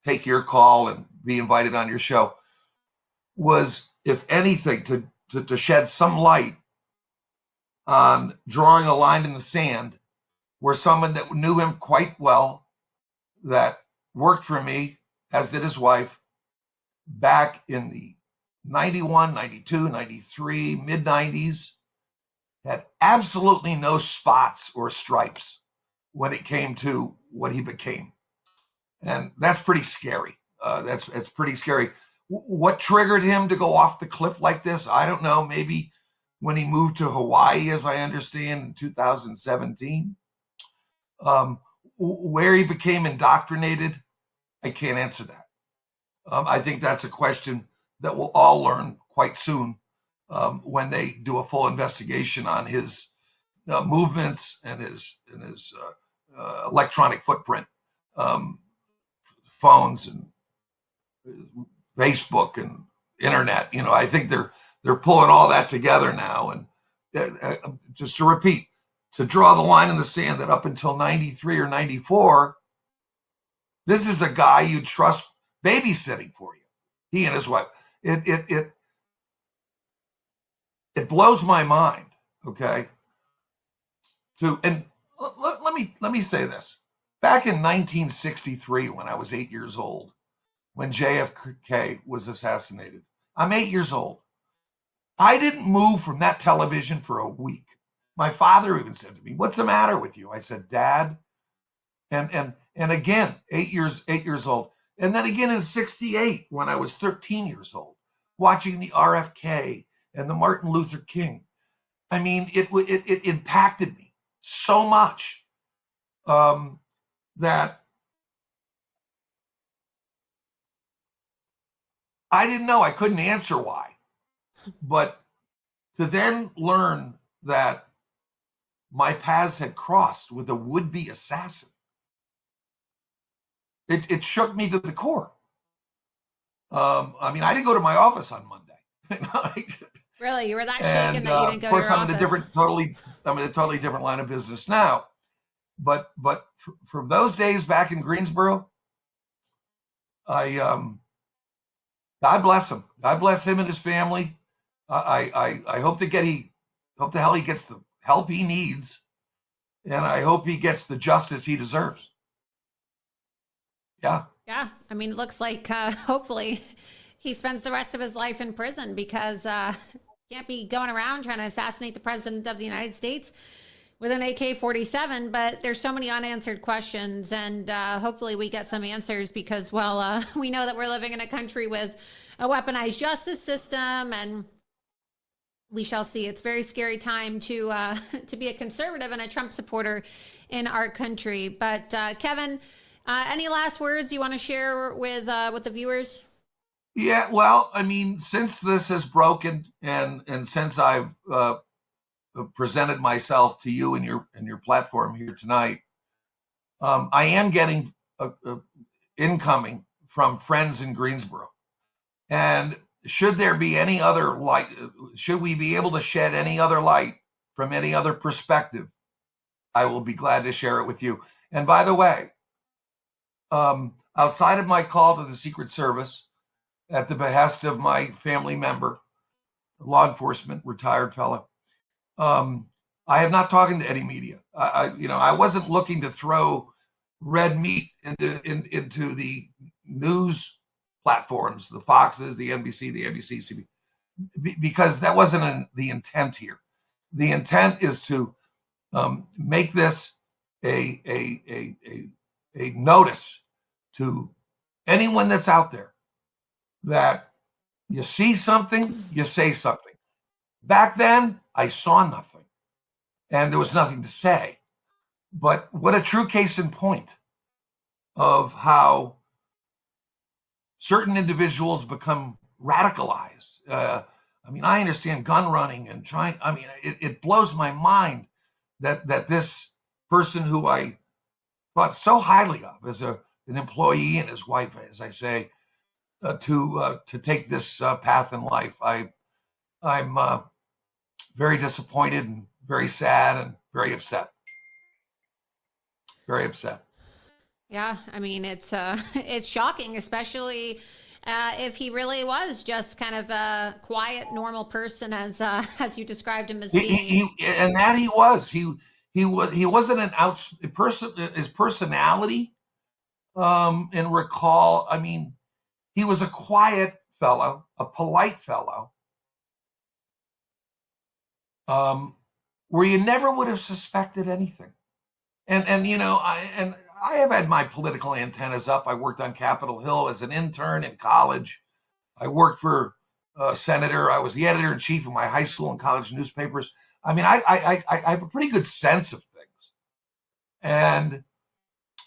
take your call and be invited on your show was, if anything, to shed some light on drawing a line in the sand where someone that knew him quite well, that worked for me, as did his wife, back in the 91, 92, 93, mid-90s, had absolutely no spots or stripes when it came to what he became. And that's pretty scary. That's pretty scary. What triggered him to go off the cliff like this? I don't know. Maybe when he moved to Hawaii, as I understand, in 2017. Where he became indoctrinated, I can't answer that. I think that's a question that we'll all learn quite soon when they do a full investigation on his movements and his electronic footprint, phones and Facebook and internet. I think they're pulling all that together now. And just to repeat, to draw the line in the sand that up until 93 or 94, this is a guy you trust babysitting for you, he and his wife. It blows my mind. Okay. And let me say this. Back in 1963, when I was 8 years old, when JFK was assassinated, I'm 8 years old. I didn't move from that television for a week. My father even said to me, "What's the matter with you?" I said, "Dad." And again, 8 years old. And then again in 68, when I was 13 years old, watching the RFK and the Martin Luther King. I mean, it impacted me so much that I didn't know. I couldn't answer why. But to then learn that my paths had crossed with a would-be assassin, it shook me to the core. I mean, I didn't go to my office on Monday. Really? You were that shaken that you didn't go of course, to your I'm in a totally different line of business now. But from those days back in Greensboro, God bless him. God bless him and his family. I hope hope the hell he gets the help he needs, and I hope he gets the justice he deserves. Yeah. Yeah. I mean, it looks like hopefully he spends the rest of his life in prison, because can't be going around trying to assassinate the president of the United States with an AK-47. But there's so many unanswered questions, and hopefully we get some answers, because, well, we know that we're living in a country with a weaponized justice system, and we shall see. It's a very scary time to be a conservative and a Trump supporter in our country. But Kevin, any last words you want to share with the viewers? Yeah, well, I mean, since this has broken, and since I've presented myself to you and your platform here tonight, I am getting incoming from friends in Greensboro, and should there be any other light, should we be able to shed any other light from any other perspective, I will be glad to share it with you. And by the way, outside of my call to the Secret Service at the behest of my family member, law enforcement, retired fellow, I have not talked to any media. I wasn't looking to throw red meat into the news platforms, the Foxes, the NBC, the ABC, CBS, because that wasn't the intent here. The intent is to make this a notice to anyone that's out there that you see something, you say something. Back then, I saw nothing, and there was nothing to say. But what a true case in point of how certain individuals become radicalized. I mean, I understand gun running and trying. I mean, it blows my mind that this person who I thought so highly of as an employee, and his wife, as I say, to take this path in life. I'm very disappointed and very sad and very upset. Very upset. Yeah, I mean, it's shocking, especially if he really was just kind of a quiet, normal person, as you described him as being. He was. He wasn't an person. His personality, and recall. I mean, he was a quiet fellow, a polite fellow, where you never would have suspected anything. And you know, I have had my political antennas up. I worked on Capitol Hill as an intern in college. I worked for a senator. I was the editor-in-chief of my high school and college newspapers. I mean, I have a pretty good sense of things. And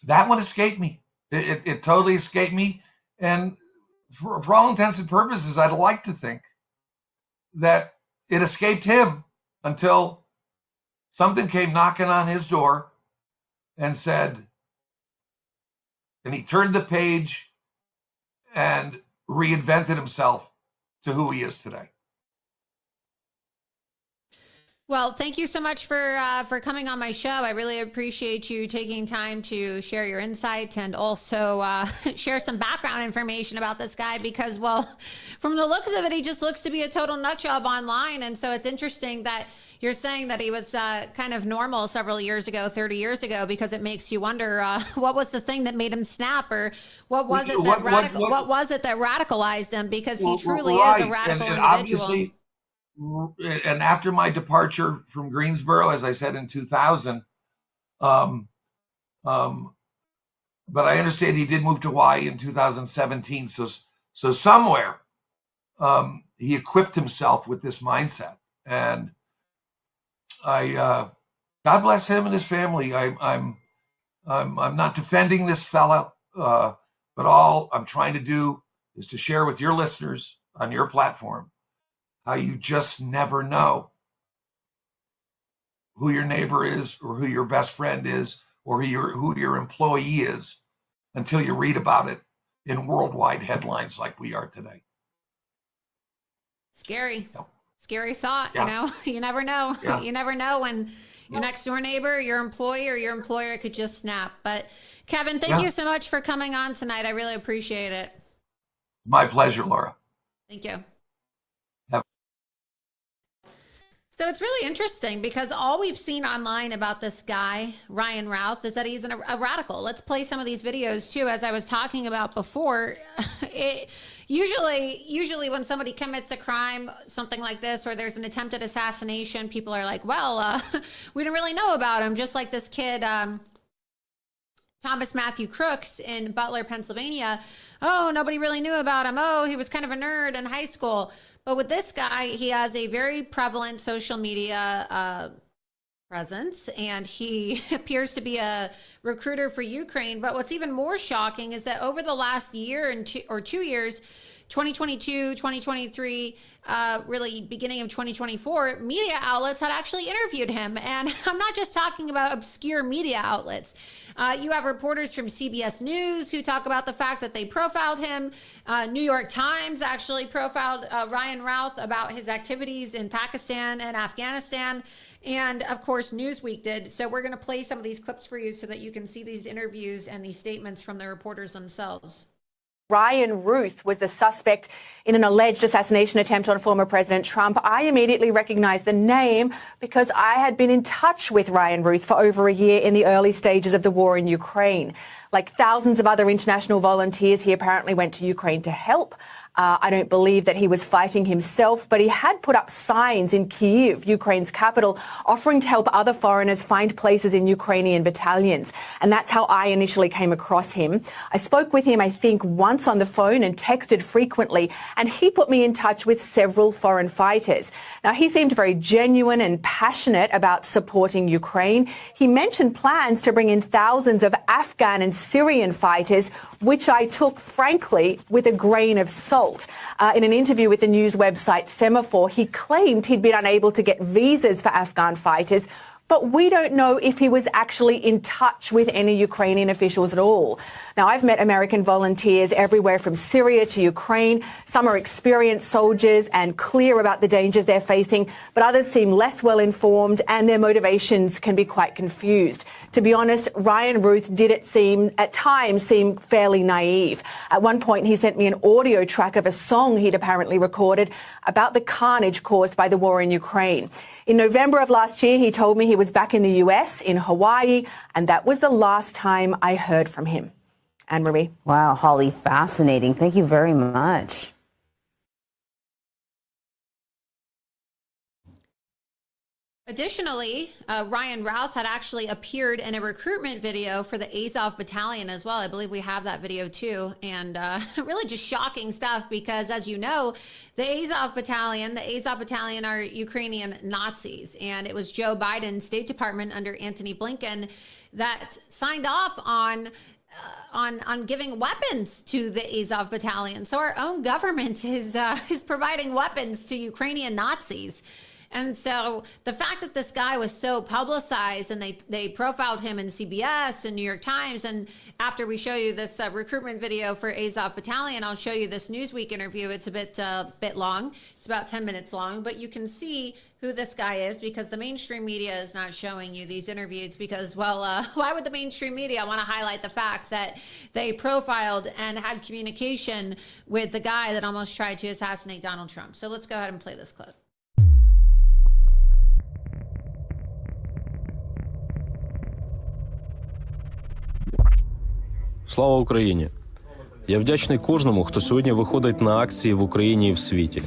that one escaped me. It totally escaped me. And for all intents and purposes, I'd like to think that it escaped him until something came knocking on his door and said, and he turned the page and reinvented himself to who he is today. Well, thank you so much for coming on my show. I really appreciate you taking time to share your insight and also share some background information about this guy, because, well, from the looks of it, he just looks to be a total nut job online. And so it's interesting that you're saying that he was kind of normal several years ago, 30 years ago, because it makes you wonder what was the thing that made him snap, or what was it that radicalized him, because he truly is a radical individual. And after my departure from Greensboro, as I said, in 2000, but I understand he did move to Hawaii in 2017. So somewhere he equipped himself with this mindset, and God bless him and his family. I'm not defending this fellow, but all I'm trying to do is to share with your listeners on your platform how you just never know who your neighbor is or who your best friend is or who your employee is until you read about it in worldwide headlines like we are today. Scary. Yep. Scary thought, Yeah. you know? You never know. Yeah. You never know when your next door neighbor, your employee, or your employer could just snap. But Kevin, thank you so much for coming on tonight. I really appreciate it. My pleasure, Laura. Thank you. Yep. So it's really interesting because all we've seen online about this guy, Ryan Routh, is that he's a radical. Let's play some of these videos too. As I was talking about before, usually when somebody commits a crime, something like this, or there's an attempted assassination, people are like, well, we didn't really know about him. Just like this kid, Thomas Matthew Crooks in Butler, Pennsylvania. Oh, nobody really knew about him. Oh, he was kind of a nerd in high school. But with this guy, he has a very prevalent social media presence, and he appears to be a recruiter for Ukraine. But what's even more shocking is that over the last year or 2 years, 2022, 2023, really beginning of 2024, media outlets had actually interviewed him. And I'm not just talking about obscure media outlets. You have reporters from CBS News who talk about the fact that they profiled him. New York Times actually profiled Ryan Routh about his activities in Pakistan and Afghanistan. And of course, Newsweek did. So we're going to play some of these clips for you so that you can see these interviews and these statements from the reporters themselves. Ryan Routh was the suspect in an alleged assassination attempt on former President Trump. I immediately recognized the name because I had been in touch with Ryan Routh for over a year in the early stages of the war in Ukraine. Like thousands of other international volunteers, he apparently went to Ukraine to help. I don't believe that he was fighting himself, but he had put up signs in Kyiv, Ukraine's capital, offering to help other foreigners find places in Ukrainian battalions. And that's how I initially came across him. I spoke with him, I think, once on the phone and texted frequently, and he put me in touch with several foreign fighters. Now, he seemed very genuine and passionate about supporting Ukraine. He mentioned plans to bring in thousands of Afghan and Syrian fighters, which I took, frankly, with a grain of salt. In an interview with the news website Semaphore, he claimed he'd been unable to get visas for Afghan fighters, but we don't know if he was actually in touch with any Ukrainian officials at all. Now, I've met American volunteers everywhere from Syria to Ukraine. Some are experienced soldiers and clear about the dangers they're facing, but others seem less well informed and their motivations can be quite confused. To be honest, Ryan Routh did at times seem fairly naive. At one point, he sent me an audio track of a song he'd apparently recorded about the carnage caused by the war in Ukraine. In November of last year, he told me he was back in the US, in Hawaii, and that was the last time I heard from him. Anne-Marie. Wow, Holly, fascinating. Thank you very much. Additionally, Ryan Routh had actually appeared in a recruitment video for the Azov Battalion as well. I believe we have that video too. And really just shocking stuff because, as you know, the Azov Battalion are Ukrainian Nazis. And it was Joe Biden's State Department under Antony Blinken that signed off on giving weapons to the Azov Battalion. So our own government is providing weapons to Ukrainian Nazis. And so the fact that this guy was so publicized and they profiled him in CBS and New York Times, and after we show you this recruitment video for Azov Battalion, I'll show you this Newsweek interview. It's a bit long. It's about 10 minutes long, but you can see who this guy is because the mainstream media is not showing you these interviews because, well, why would the mainstream media want to highlight the fact that they profiled and had communication with the guy that almost tried to assassinate Donald Trump? So let's go ahead and play this clip. Слава Україні! Я вдячний кожному, хто сьогодні виходить на акції в Україні і в світі.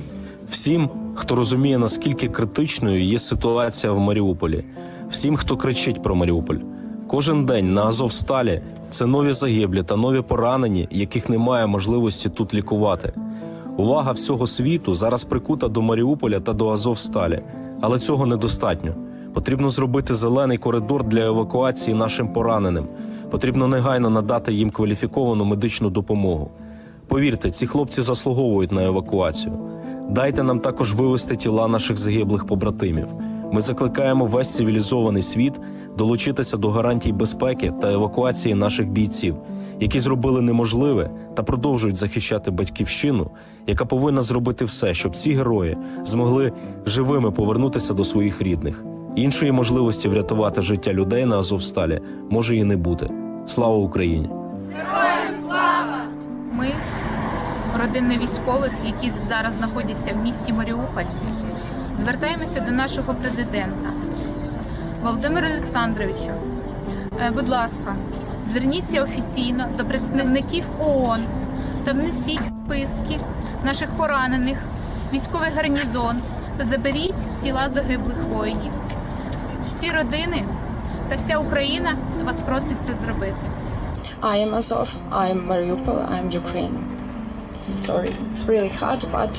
Всім, хто розуміє, наскільки критичною є ситуація в Маріуполі. Всім, хто кричить про Маріуполь. Кожен день на Азовсталі – це нові загиблі та нові поранені, яких немає можливості тут лікувати. Увага всього світу зараз прикута до Маріуполя та до Азовсталі. Але цього недостатньо. Потрібно зробити зелений коридор для евакуації нашим пораненим. Потрібно негайно надати їм кваліфіковану медичну допомогу. Повірте, ці хлопці заслуговують на евакуацію. Дайте нам також вивезти тіла наших загиблих побратимів. Ми закликаємо весь цивілізований світ долучитися до гарантій безпеки та евакуації наших бійців, які зробили неможливе та продовжують захищати батьківщину, яка повинна зробити все, щоб ці герої змогли живими повернутися до своїх рідних. Іншої можливості врятувати життя людей на Азовсталі може і не бути. Слава Україні! Героям слава! Ми, родини військових, які зараз знаходяться в місті Маріуполь, звертаємося до нашого президента Володимира Олександровича. Будь ласка, зверніться офіційно до представників ООН та внесіть в списки наших поранених військовий гарнізон та заберіть тіла загиблих воїнів. Всі родини та вся Україна вас просить це зробити. I am Azov, I am Mariupol, I am Ukraine. Sorry, it's really hard, but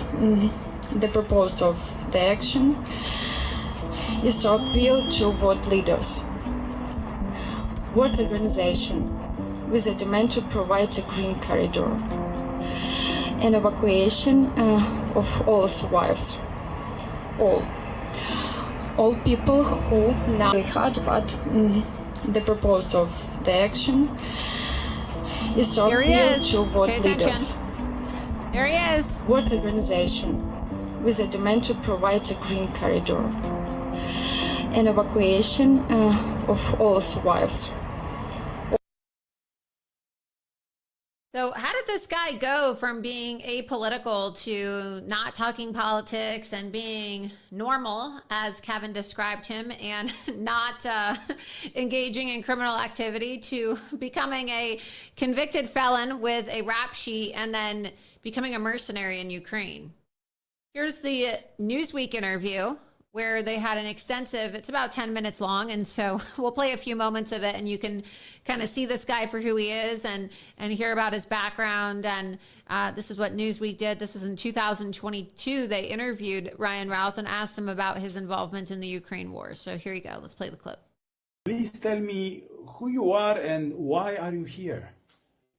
the purpose of the action is to appeal to world leaders, world organization with a demand to provide a green corridor and evacuation of all survivors, all people who now hard, but the purpose of the action is to appeal to world leaders. There he is. World organization with a demand to provide a green corridor and evacuation of all survivors. So how did this guy go from being apolitical to not talking politics and being normal, as Kevin described him, and not engaging in criminal activity, to becoming a convicted felon with a rap sheet and then becoming a mercenary in Ukraine? Here's the Newsweek interview where they had an extensive, it's about 10 minutes long, and so we'll play a few moments of it and you can kind of see this guy for who he is and hear about his background. And this is what Newsweek did. This was in 2022. They interviewed Ryan Routh and asked him about his involvement in the Ukraine war. So here you go. Let's play the clip. Please tell me who you are and why are you here?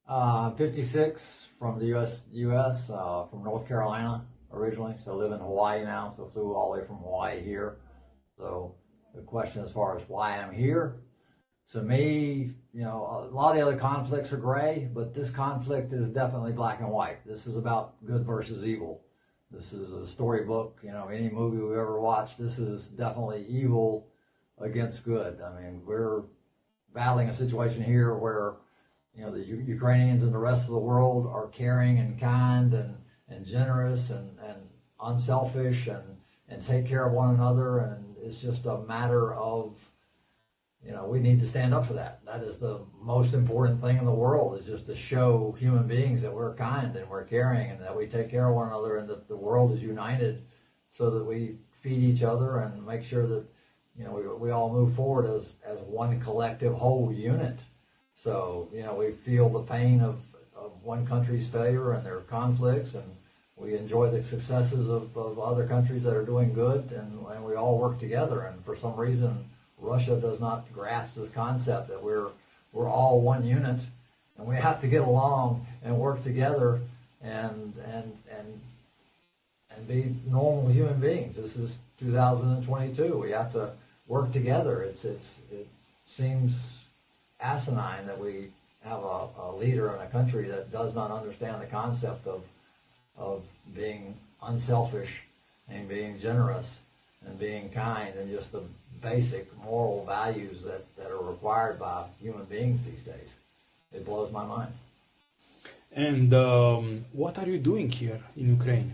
I'm 56 from the U.S. From North Carolina originally, so I live in Hawaii now, so flew all the way from Hawaii here. So the question as far as why I'm here, to me, you know, a lot of the other conflicts are gray, but this conflict is definitely black and white. This is about good versus evil. This is a storybook, you know, any movie we've ever watched, this is definitely evil against good. I mean, we're battling a situation here where, you know, the Ukrainians and the rest of the world are caring and kind and generous and unselfish and take care of one another, and it's just a matter of, you know, we need to stand up for that. That is the most important thing in the world, is just to show human beings that we're kind and we're caring and that we take care of one another and that the world is united so that we feed each other and make sure that, you know, we all move forward as one collective whole unit. So, you know, we feel the pain of one country's failure and their conflicts, and we enjoy the successes of other countries that are doing good, and we all work together. And for some reason, Russia does not grasp this concept that we're all one unit, and we have to get along and work together and be normal human beings. This is 2022. We have to work together. It seems asinine that we have a leader in a country that does not understand the concept of being unselfish and being generous and being kind and just the basic moral values that are required by human beings these days. It blows my mind. And what are you doing here in Ukraine?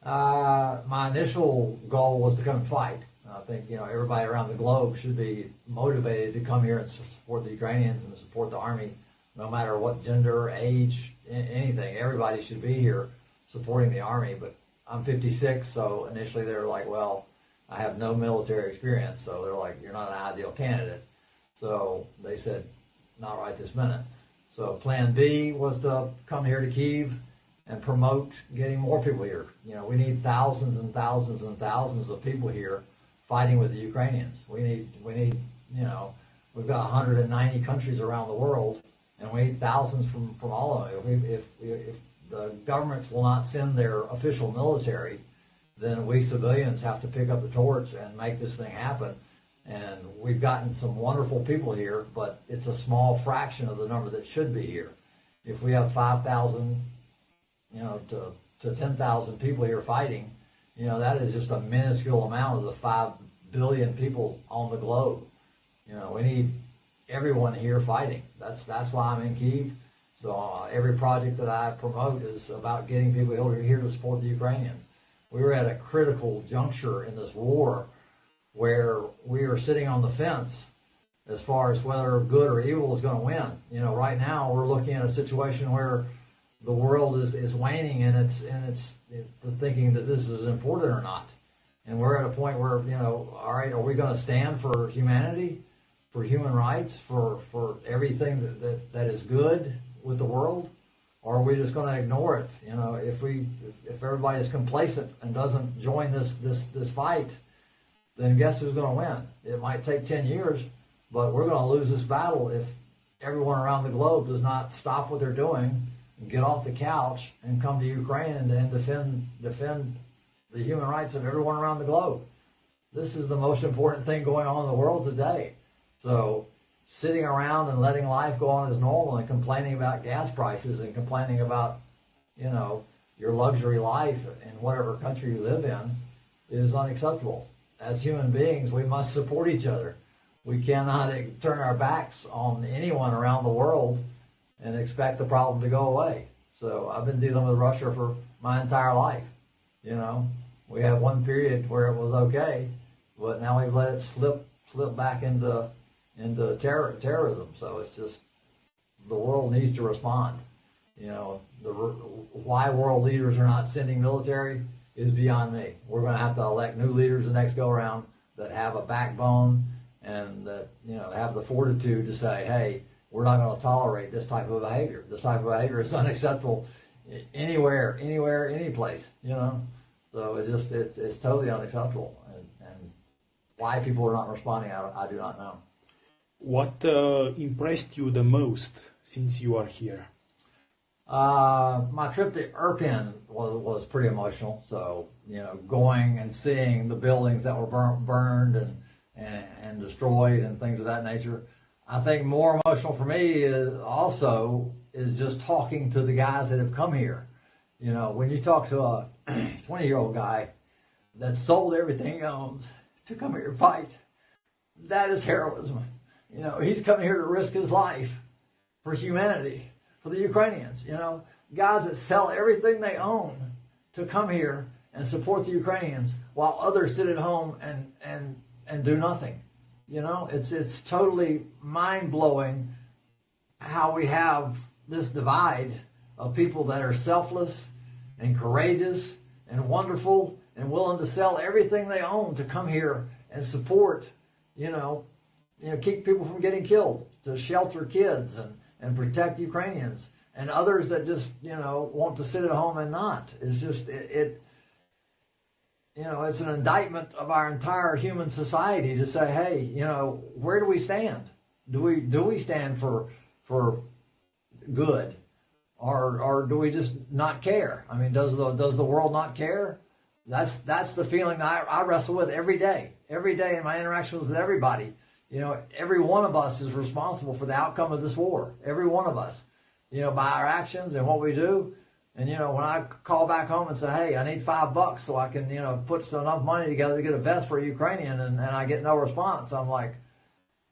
My initial goal was to come and fight. I think, you know, everybody around the globe should be motivated to come here and support the Ukrainians and support the army, no matter what gender, age, anything. Everybody should be here supporting the army. But I'm 56, so initially they were like, well, I have no military experience, so they're like, you're not an ideal candidate. So they said, not right this minute. So plan B was to come here to Kyiv and promote getting more people here. You know, we need thousands and thousands and thousands of people here fighting with the Ukrainians. We need, you know, we've got 190 countries around the world, and we need thousands from all of them. If the governments will not send their official military, then we civilians have to pick up the torch and make this thing happen. And we've gotten some wonderful people here, but it's a small fraction of the number that should be here. If we have 5,000, to 10,000 people here fighting, that is just a minuscule amount of the 5 billion people on the globe. We need everyone here fighting. That's why I'm in Kyiv. So every project that I promote is about getting people here to support the Ukrainians. We were at a critical juncture in this war where we are sitting on the fence as far as whether good or evil is going to win. Right now we're looking at a situation where the world is waning and it's thinking that this is important or not. And we're at a point where, all right, are we going to stand for humanity, for human rights, for everything that is good with the world? Or are we just going to ignore it? If everybody is complacent and doesn't join this fight, then guess who's going to win? It might take 10 years, but we're going to lose this battle if everyone around the globe does not stop what they're doing and get off the couch and come to Ukraine and defend the human rights of everyone around the globe. This is the most important thing going on in the world today. So sitting around and letting life go on as normal and complaining about gas prices and complaining about, your luxury life in whatever country you live in is unacceptable. As human beings, we must support each other. We cannot turn our backs on anyone around the world and expect the problem to go away. So I've been dealing with Russia for my entire life. We had one period where it was okay, but now we've let it slip back into terrorism. So it's just, the world needs to respond. Why world leaders are not sending military is beyond me. We're going to have to elect new leaders the next go around that have a backbone and that have the fortitude to say, hey, we're not going to tolerate this type of behavior. This type of behavior is unacceptable anywhere, any place. So it's totally unacceptable. And why people are not responding, I do not know. What impressed you the most since you are here? My trip to Irpin was pretty emotional. So, going and seeing the buildings that were burned and destroyed and things of that nature. I think more emotional for me is just talking to the guys that have come here. When you talk to a 20-year-old guy that sold everything he owns to come here and fight, that is heroism. He's coming here to risk his life for humanity, for the Ukrainians. Guys that sell everything they own to come here and support the Ukrainians while others sit at home and do nothing. It's totally mind-blowing how we have this divide of people that are selfless and courageous and wonderful and willing to sell everything they own to come here and support, keep people from getting killed, to shelter kids and protect Ukrainians, and others that just, want to sit at home and not. It's just, it's an indictment of our entire human society to say, hey, where do we stand? Do we stand for good, or do we just not care? I mean, does the world not care? That's the feeling that I wrestle with every day in my interactions with everybody. Every one of us is responsible for the outcome of this war. Every one of us, by our actions and what we do. And, when I call back home and say, hey, I need $5 so I can, put enough money together to get a vest for a Ukrainian, and I get no response, I'm like,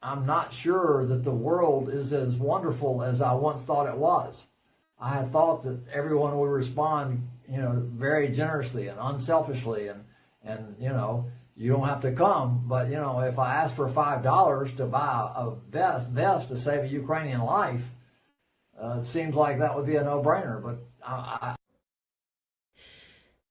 I'm not sure that the world is as wonderful as I once thought it was. I had thought that everyone would respond, very generously and unselfishly, and you don't have to come, but, if I ask for $5 to buy a vest to save a Ukrainian life, it seems like that would be a no-brainer, but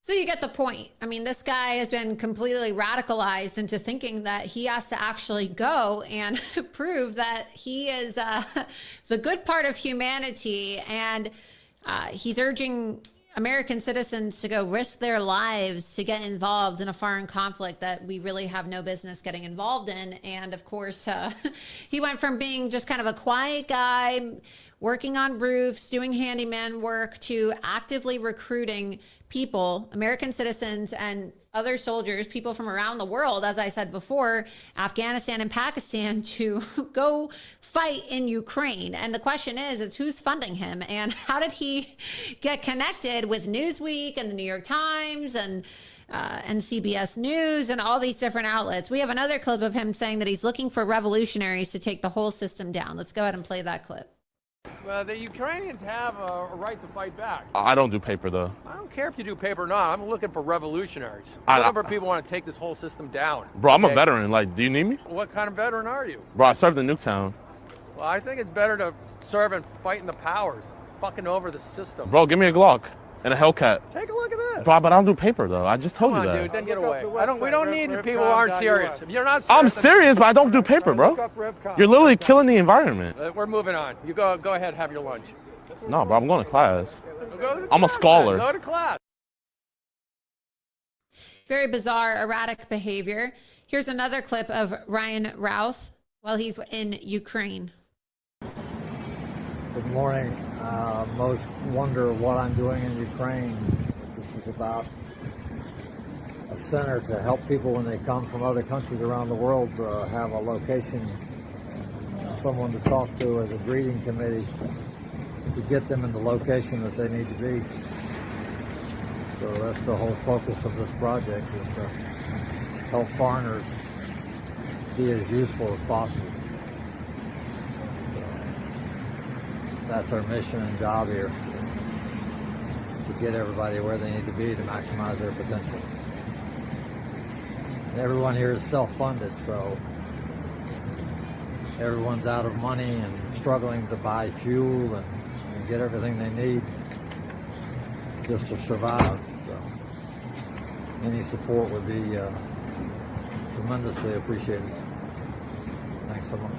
So you get the point. I mean, this guy has been completely radicalized into thinking that he has to actually go and prove that he is the good part of humanity. And he's urging American citizens to go risk their lives to get involved in a foreign conflict that we really have no business getting involved in. And of course, he went from being just kind of a quiet guy, working on roofs, doing handyman work, to actively recruiting people, American citizens and other soldiers, people from around the world, as I said before, Afghanistan and Pakistan, to go fight in Ukraine. And the question is who's funding him, and how did he get connected with Newsweek and the New York Times and CBS News and all these different outlets? We have another clip of him saying that he's looking for revolutionaries to take the whole system down. Let's go ahead and play that clip. Well, the Ukrainians have a right to fight back. I don't do paper, though. I don't care if you do paper or not. I'm looking for revolutionaries. I'm looking for people who want to take this whole system down. Bro, I'm a veteran. Like, do you need me? What kind of veteran are you? Bro, I served in Nuketown. Well, I think it's better to serve and fight in the powers, fucking over the system. Bro, give me a Glock and a Hellcat. Take a look at this. Bro, but I don't do paper, though. I just told you that. Dude, then get away. We don't need people who aren't serious. If you're not serious, I'm serious, but I don't do paper, bro. You're literally killing the environment. We're moving on. You go ahead, have your lunch. No, bro, I'm going to class. Go to I'm a class, scholar. then. Go to class. Very bizarre, erratic behavior. Here's another clip of Ryan Routh while he's in Ukraine. Good morning. Most wonder what I'm doing in Ukraine. This is about a center to help people when they come from other countries around the world have a location, someone to talk to as a greeting committee to get them in the location that they need to be. So that's the whole focus of this project, is to help foreigners be as useful as possible. That's our mission and job here, to get everybody where they need to be to maximize their potential. And everyone here is self-funded, so everyone's out of money and struggling to buy fuel and get everything they need just to survive. So any support would be tremendously appreciated. Thanks so much.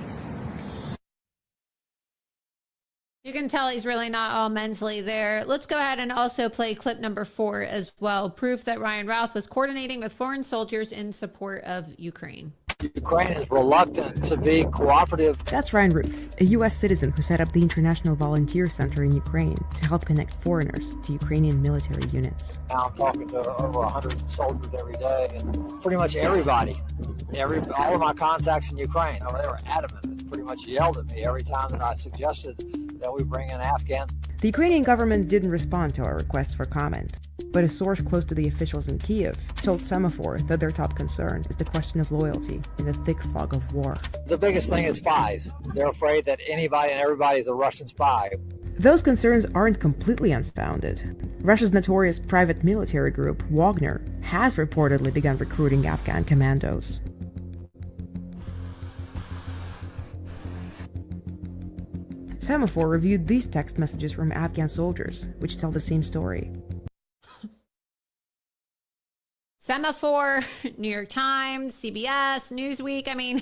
You can tell he's really not all mentally there. Let's go ahead and also play clip number 4 as well. Proof that Ryan Routh was coordinating with foreign soldiers in support of Ukraine. Ukraine is reluctant to be cooperative. That's Ryan Routh, a U.S. citizen who set up the International Volunteer Center in Ukraine to help connect foreigners to Ukrainian military units. Now I'm talking to over 100 soldiers every day, and pretty much everybody, all of my contacts in Ukraine, they were adamant and pretty much yelled at me every time that I suggested that we bring in Afghans. The Ukrainian government didn't respond to our request for comment, but a source close to the officials in Kyiv told Semaphore that their top concern is the question of loyalty in the thick fog of war. The biggest thing is spies. They're afraid that anybody and everybody is a Russian spy. Those concerns aren't completely unfounded. Russia's notorious private military group, Wagner, has reportedly begun recruiting Afghan commandos. Semaphore reviewed these text messages from Afghan soldiers, which tell the same story. Semaphore, New York Times, CBS, Newsweek. I mean,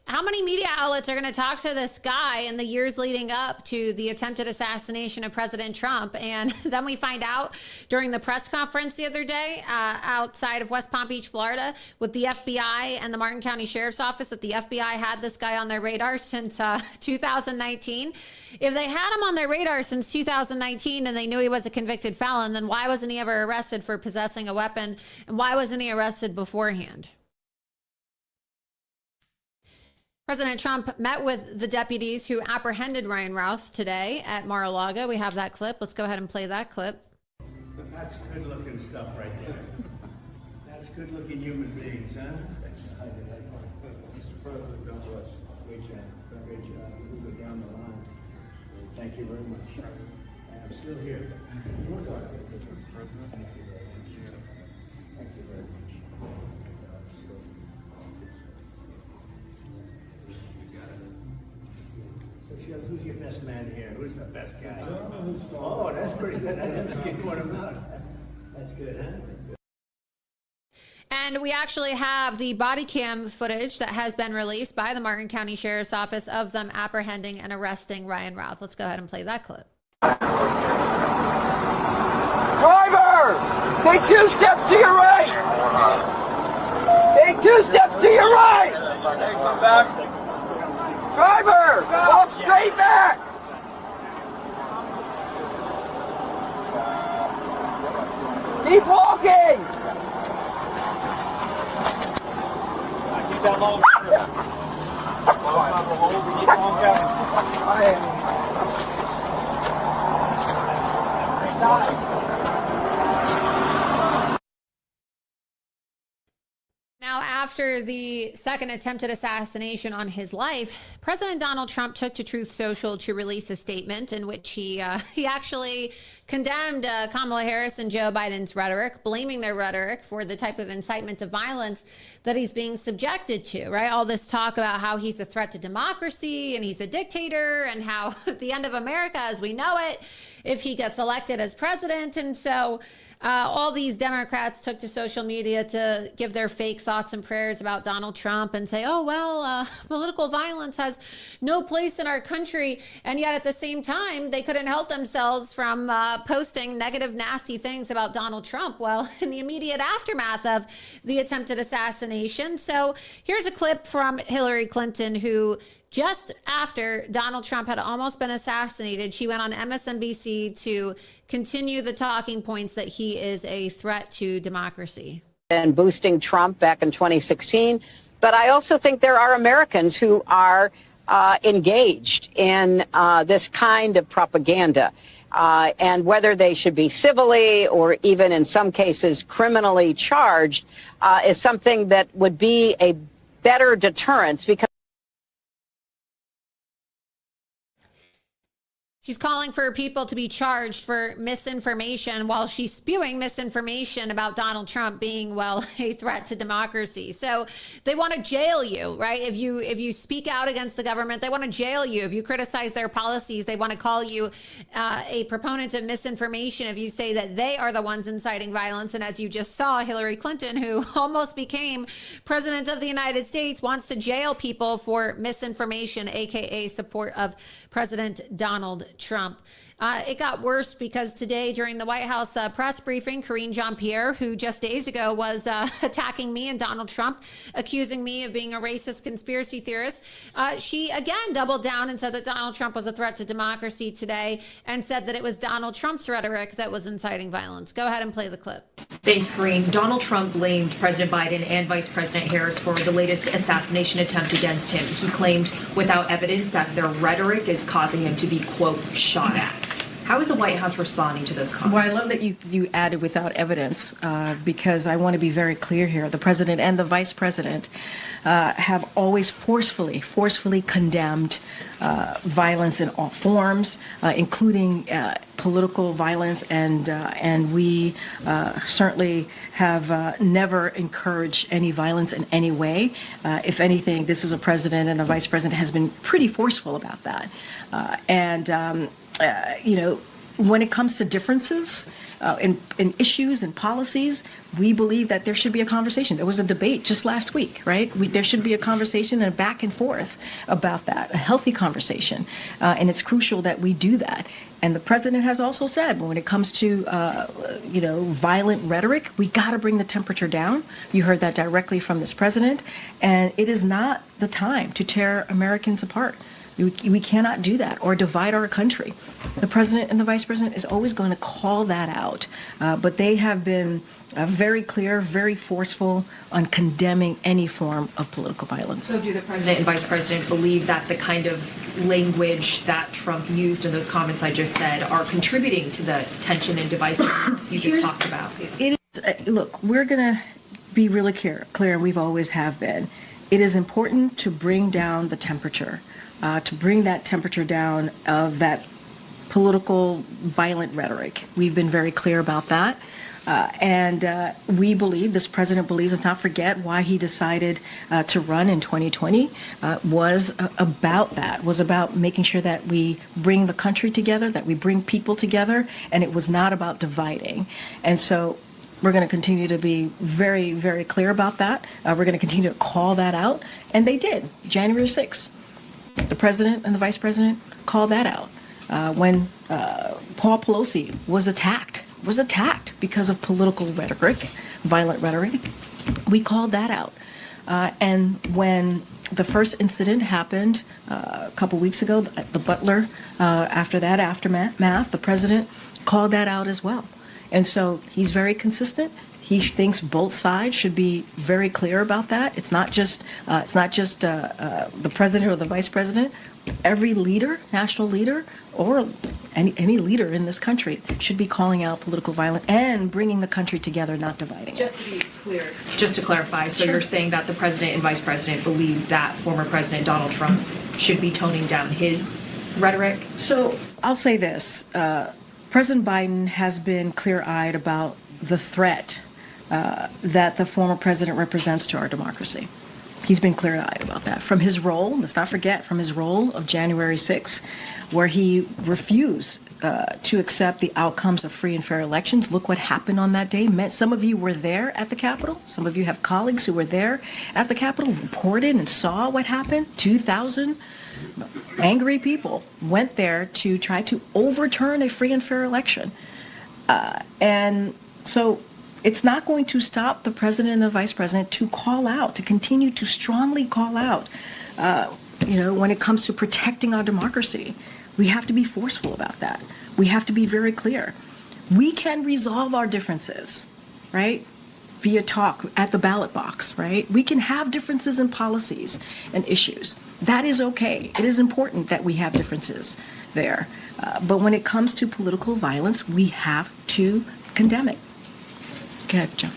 how many media outlets are going to talk to this guy in the years leading up to the attempted assassination of President Trump? And then we find out during the press conference the other day outside of West Palm Beach, Florida, with the FBI and the Martin County Sheriff's Office, that the FBI had this guy on their radar since 2019. If they had him on their radar since 2019 and they knew he was a convicted felon, then why wasn't he ever arrested for possessing a weapon? And why wasn't he arrested beforehand? President Trump met with the deputies who apprehended Ryan Routh today at Mar-a-Lago. We have that clip. Let's go ahead and play that clip. That's good-looking stuff right there. That's good-looking human beings, huh? Mr. President, God bless. Great job. Great job. We go down the line. Thank you very much. I'm still here. Thank you very much. Thank you very much. Who's your best man here? Who's the best guy? Oh, that's pretty good. I didn't get one of them. That's good, huh? And we actually have the body cam footage that has been released by the Martin County Sheriff's Office of them apprehending and arresting Ryan Routh. Let's go ahead and play that clip. Driver, take 2 steps to your right. Take 2 steps to your right. Come back. Driver, walk straight back. Keep walking. Keep that low. Now, after the second attempted assassination on his life, President Donald Trump took to Truth Social to release a statement in which he actually condemned Kamala Harris and Joe Biden's rhetoric, blaming their rhetoric for the type of incitement to violence that he's being subjected to, right? All this talk about how he's a threat to democracy and he's a dictator and how the end of America as we know it if he gets elected as president. And so all these Democrats took to social media to give their fake thoughts and prayers about Donald Trump and say, oh, well, political violence has no place in our country. And yet at the same time, they couldn't help themselves from posting negative, nasty things about Donald Trump. Well, in the immediate aftermath of the attempted assassination. So here's a clip from Hillary Clinton, who just after Donald Trump had almost been assassinated, she went on MSNBC to continue the talking points that he is a threat to democracy. And boosting Trump back in 2016. But I also think there are Americans who are engaged in this kind of propaganda. And whether they should be civilly or even in some cases criminally charged is something that would be a better deterrence, because she's calling for people to be charged for misinformation while she's spewing misinformation about Donald Trump being, well, a threat to democracy. So they want to jail you, right? If you speak out against the government, they want to jail you. If you criticize their policies, they want to call you a proponent of misinformation if you say that they are the ones inciting violence. And as you just saw, Hillary Clinton, who almost became president of the United States, wants to jail people for misinformation, aka support of President Donald Trump. It got worse because today during the White House press briefing, Karine Jean-Pierre, who just days ago was attacking me and Donald Trump, accusing me of being a racist conspiracy theorist, she again doubled down and said that Donald Trump was a threat to democracy today and said that it was Donald Trump's rhetoric that was inciting violence. Go ahead and play the clip. Thanks, Karine. Donald Trump blamed President Biden and Vice President Harris for the latest assassination attempt against him. He claimed without evidence that their rhetoric is causing him to be, quote, shot at. How is the White House responding to those comments? Well, I love that you added without evidence, because I want to be very clear here. The president and the vice president have always forcefully condemned violence in all forms, including political violence, and we certainly have never encouraged any violence in any way. If anything, this is a president and a vice president has been pretty forceful about that. You know, when it comes to differences in issues and policies, we believe that there should be a conversation. There was a debate just last week, right? There should be a conversation and a back and forth about that, a healthy conversation. And it's crucial that we do that. And the president has also said, when it comes to, violent rhetoric, we got to bring the temperature down. You heard that directly from this president. And it is not the time to tear Americans apart. We cannot do that or divide our country. The president and the vice president is always going to call that out. But they have been very clear, very forceful on condemning any form of political violence. So do the president and vice president believe that the kind of language that Trump used in those comments I just said are contributing to the tension and divisiveness you just talked about? It is, look, we're going to be really clear, and we've always have been. It is important to bring down the temperature. To bring that temperature down of that political violent rhetoric. We've been very clear about that. And we believe, this president believes, let's not forget why he decided to run in 2020, was about that, was about making sure that we bring the country together, that we bring people together, and it was not about dividing. And so we're going to continue to be very, very clear about that. We're going to continue to call that out. And they did, January 6th. The president and the vice president called that out when Paul Pelosi was attacked was attacked because of political rhetoric, violent rhetoric. We called that out. And when the first incident happened a couple weeks ago, the butler, after that aftermath, the president called that out as well. And so he's very consistent. He thinks both sides should be very clear about that. It's not just the president or the vice president. Every leader, national leader, or any leader in this country should be calling out political violence and bringing the country together, not dividing it. Just to be clear, just to clarify, so you're saying that the president and vice president believe that former President Donald Trump should be toning down his rhetoric? So I'll say this. President Biden has been clear-eyed about the threat that the former president represents to our democracy. He's been clear-eyed about that. From his role, let's not forget, from his role of January 6th, where he refused to accept the outcomes of free and fair elections. Look what happened on that day. Some of you were there at the Capitol. Some of you have colleagues who were there at the Capitol, reported and saw what happened. 2,000 angry people went there to try to overturn a free and fair election. And so it's not going to stop the president and the vice president to call out, to continue to strongly call out, when it comes to protecting our democracy. We have to be forceful about that. We have to be very clear. We can resolve our differences, right? Via talk at the ballot box, right? We can have differences in policies and issues. That is okay. It is important that we have differences there. But when it comes to political violence, we have to condemn it. Go ahead, John.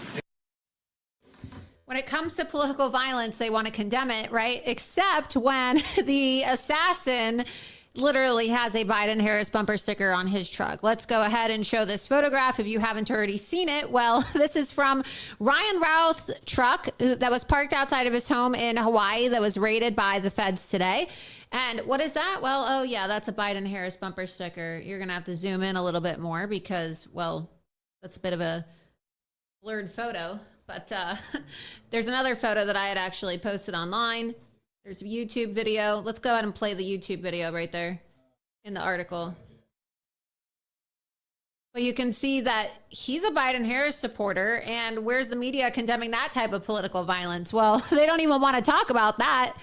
When it comes to political violence, they want to condemn it, right? Except when the assassin literally has a Biden-Harris bumper sticker on his truck. Let's go ahead and show this photograph if you haven't already seen it. Well, this is from Ryan Routh's truck that was parked outside of his home in Hawaii that was raided by the feds today. And what is that? Well, oh yeah, that's a Biden-Harris bumper sticker. You're going to have to zoom in a little bit more because, well, that's a bit of a blurred photo. But there's another photo that I had actually posted online. There's a YouTube video. Let's go ahead and play the YouTube video right there in the article. But you can see that he's a Biden-Harris supporter, and where's the media condemning that type of political violence? Well, they don't even want to talk about that.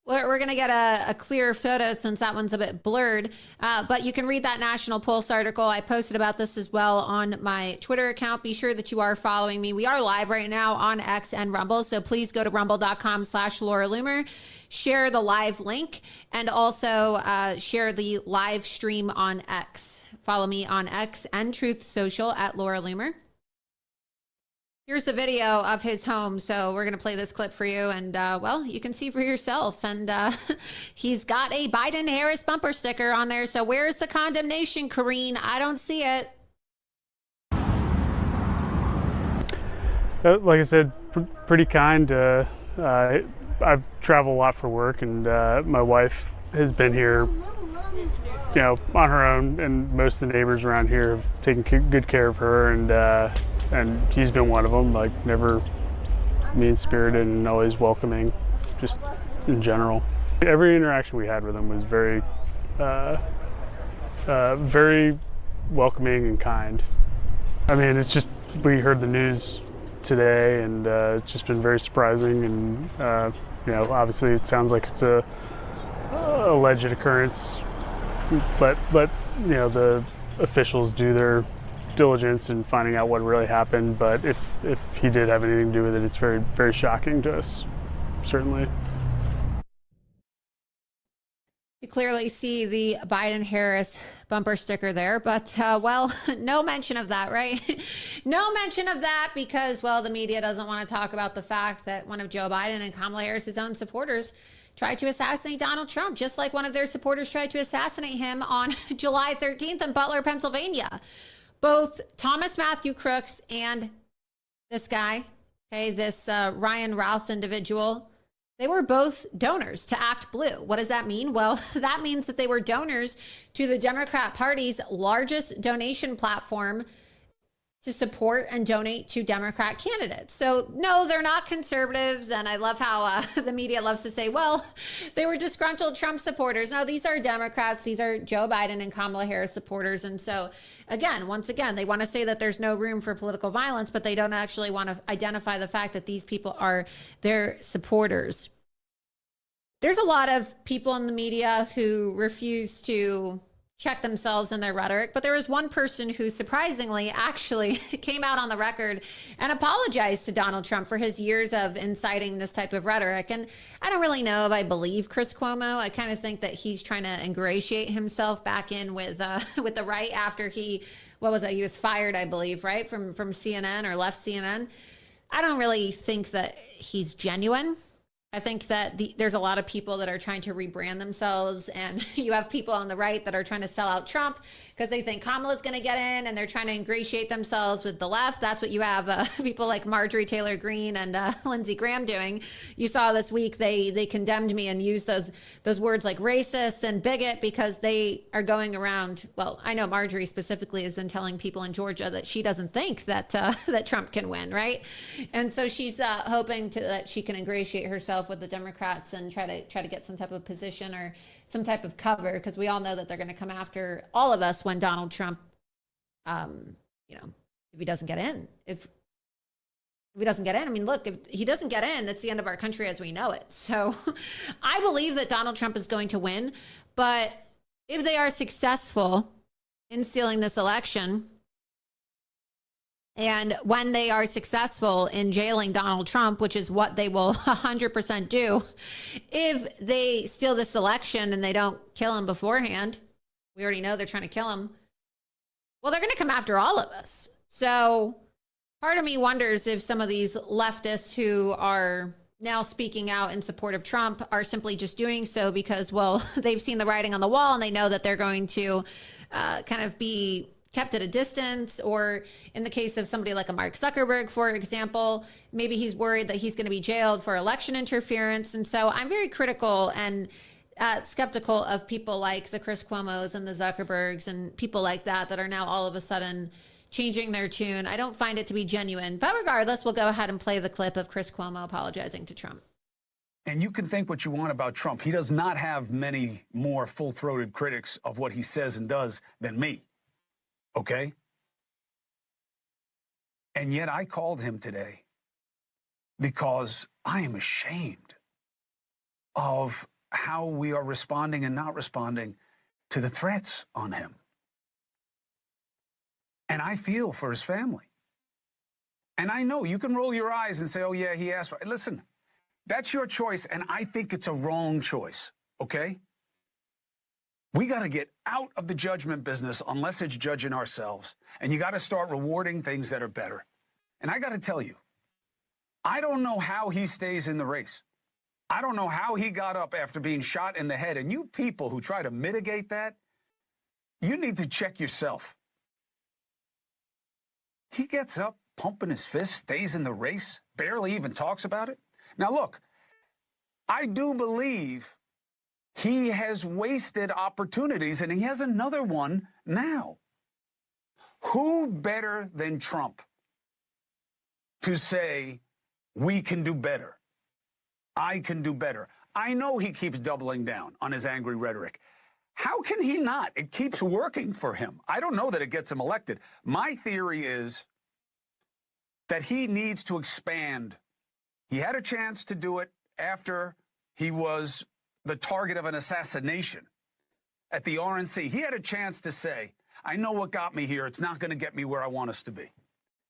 We're going to get a clear photo since that one's a bit blurred. But you can read that National Pulse article. I posted about this as well on my Twitter account. Be sure that you are following me. We are live right now on X and Rumble. So please go to rumble.com/Laura Loomer. Share the live link and also share the live stream on X. Follow me on X and Truth Social at Laura Loomer. Here's the video of his home. So we're going to play this clip for you. And, well, you can see for yourself. And he's got a Biden-Harris bumper sticker on there. So where's the condemnation, Karine? I don't see it. Like I said, pretty kind. I've traveled a lot for work, and my wife has been here, on her own. And most of the neighbors around here have taken good care of her. And he's been one of them, like never mean-spirited and always welcoming, just in general. Every interaction we had with him was very, very welcoming and kind. I mean, it's just, we heard the news today, and it's just been very surprising. And obviously it sounds like it's a alleged occurrence, but the officials do their diligence in finding out what really happened. But if he did have anything to do with it, it's very, very shocking to us, certainly. You clearly see the Biden-Harris bumper sticker there, but well, no mention of that, right? No mention of that because, well, the media doesn't want to talk about the fact that one of Joe Biden and Kamala Harris's own supporters tried to assassinate Donald Trump, just like one of their supporters tried to assassinate him on July 13th in Butler, Pennsylvania. Both Thomas Matthew Crooks and this guy, okay, this Ryan Routh individual, they were both donors to Act Blue. What does that mean? Well, that means that they were donors to the Democrat Party's largest donation platform to support and donate to Democrat candidates. So no, they're not conservatives. And I love how the media loves to say, well, they were disgruntled Trump supporters. No, these are Democrats. These are Joe Biden and Kamala Harris supporters. And so again, once again, they want to say that there's no room for political violence, but they don't actually want to identify the fact that these people are their supporters. There's a lot of people in the media who refuse to check themselves in their rhetoric, but there was one person who surprisingly actually came out on the record and apologized to Donald Trump for his years of inciting this type of rhetoric. And I don't really know if I believe Chris Cuomo. I kind of think that he's trying to ingratiate himself back in with the right after he was fired, I believe, right, from CNN or left CNN. I don't really think that he's genuine. I think that there's a lot of people that are trying to rebrand themselves, and you have people on the right that are trying to sell out Trump because they think Kamala's going to get in, and they're trying to ingratiate themselves with the left. That's what you have people like Marjorie Taylor Greene and Lindsey Graham doing. You saw this week they condemned me and used those words like racist and bigot because they are going around. Well, I know Marjorie specifically has been telling people in Georgia that she doesn't think that that Trump can win, right? And so she's hoping that she can ingratiate herself with the Democrats and try to get some type of position or some type of cover, because we all know that they're going to come after all of us when Donald Trump, if he doesn't get in. If he doesn't get in, I mean, look, if he doesn't get in, that's the end of our country as we know it. So I believe that Donald Trump is going to win, but if they are successful in stealing this election, and when they are successful in jailing Donald Trump, which is what they will 100% do, if they steal this election and they don't kill him beforehand, we already know they're trying to kill him, well, they're going to come after all of us. So part of me wonders if some of these leftists who are now speaking out in support of Trump are simply just doing so because, well, they've seen the writing on the wall and they know that they're going to kind of be kept at a distance, or in the case of somebody like a Mark Zuckerberg, for example, maybe he's worried that he's going to be jailed for election interference. And so I'm very critical and skeptical of people like the Chris Cuomos and the Zuckerbergs and people like that are now all of a sudden changing their tune. I don't find it to be genuine. But regardless, we'll go ahead and play the clip of Chris Cuomo apologizing to Trump. And you can think what you want about Trump. He does not have many more full-throated critics of what he says and does than me. Okay? And yet I called him today because I am ashamed of how we are responding and not responding to the threats on him. And I feel for his family. And I know you can roll your eyes and say, oh, yeah, he asked for it. Listen, that's your choice, and I think it's a wrong choice, okay? We got to get out of the judgment business unless it's judging ourselves. And you got to start rewarding things that are better. And I got to tell you, I don't know how he stays in the race. I don't know how he got up after being shot in the head. And you people who try to mitigate that, you need to check yourself. He gets up, pumping his fist, stays in the race, barely even talks about it. Now, look, I do believe he has wasted opportunities, and he has another one now. Who better than Trump to say, we can do better? I can do better. I know he keeps doubling down on his angry rhetoric. How can he not? It keeps working for him. I don't know that it gets him elected. My theory is that he needs to expand. He had a chance to do it after he was the target of an assassination at the RNC. He had a chance to say, I know what got me here. It's not going to get me where I want us to be.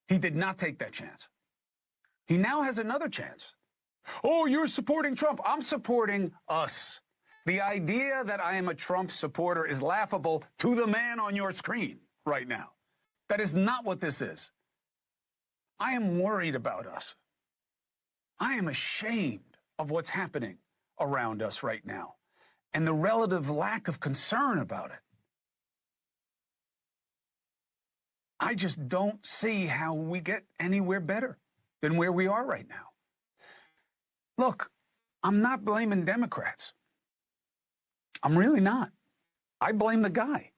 He did not take that chance. He now has another chance. Oh, you're supporting Trump. I'm supporting us. The idea that I am a Trump supporter is laughable to the man on your screen right now. That is not what this is. I am worried about us. I am ashamed of what's happening around us right now and the relative lack of concern about it. I just don't see how we get anywhere better than where we are right now. Look, I'm not blaming Democrats. I'm really not. I blame the guy.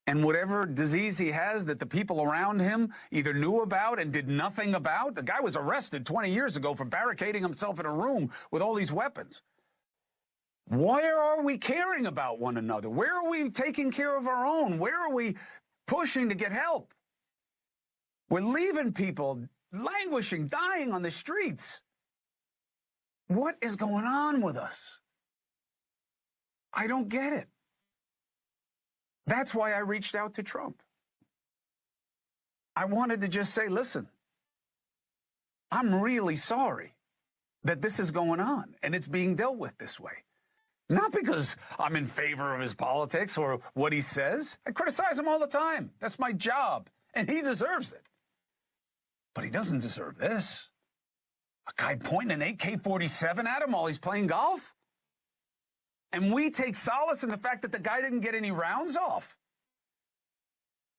And whatever disease he has that the people around him either knew about and did nothing about. The guy was arrested 20 years ago for barricading himself in a room with all these weapons. Where are we caring about one another? Where are we taking care of our own? Where are we pushing to get help? We're leaving people languishing, dying on the streets. What is going on with us? I don't get it. That's why I reached out to Trump. I wanted to just say, listen, I'm really sorry that this is going on and it's being dealt with this way. Not because I'm in favor of his politics or what he says. I criticize him all the time. That's my job, and he deserves it. But he doesn't deserve this. A guy pointing an AK-47 at him while he's playing golf? And we take solace in the fact that the guy didn't get any rounds off.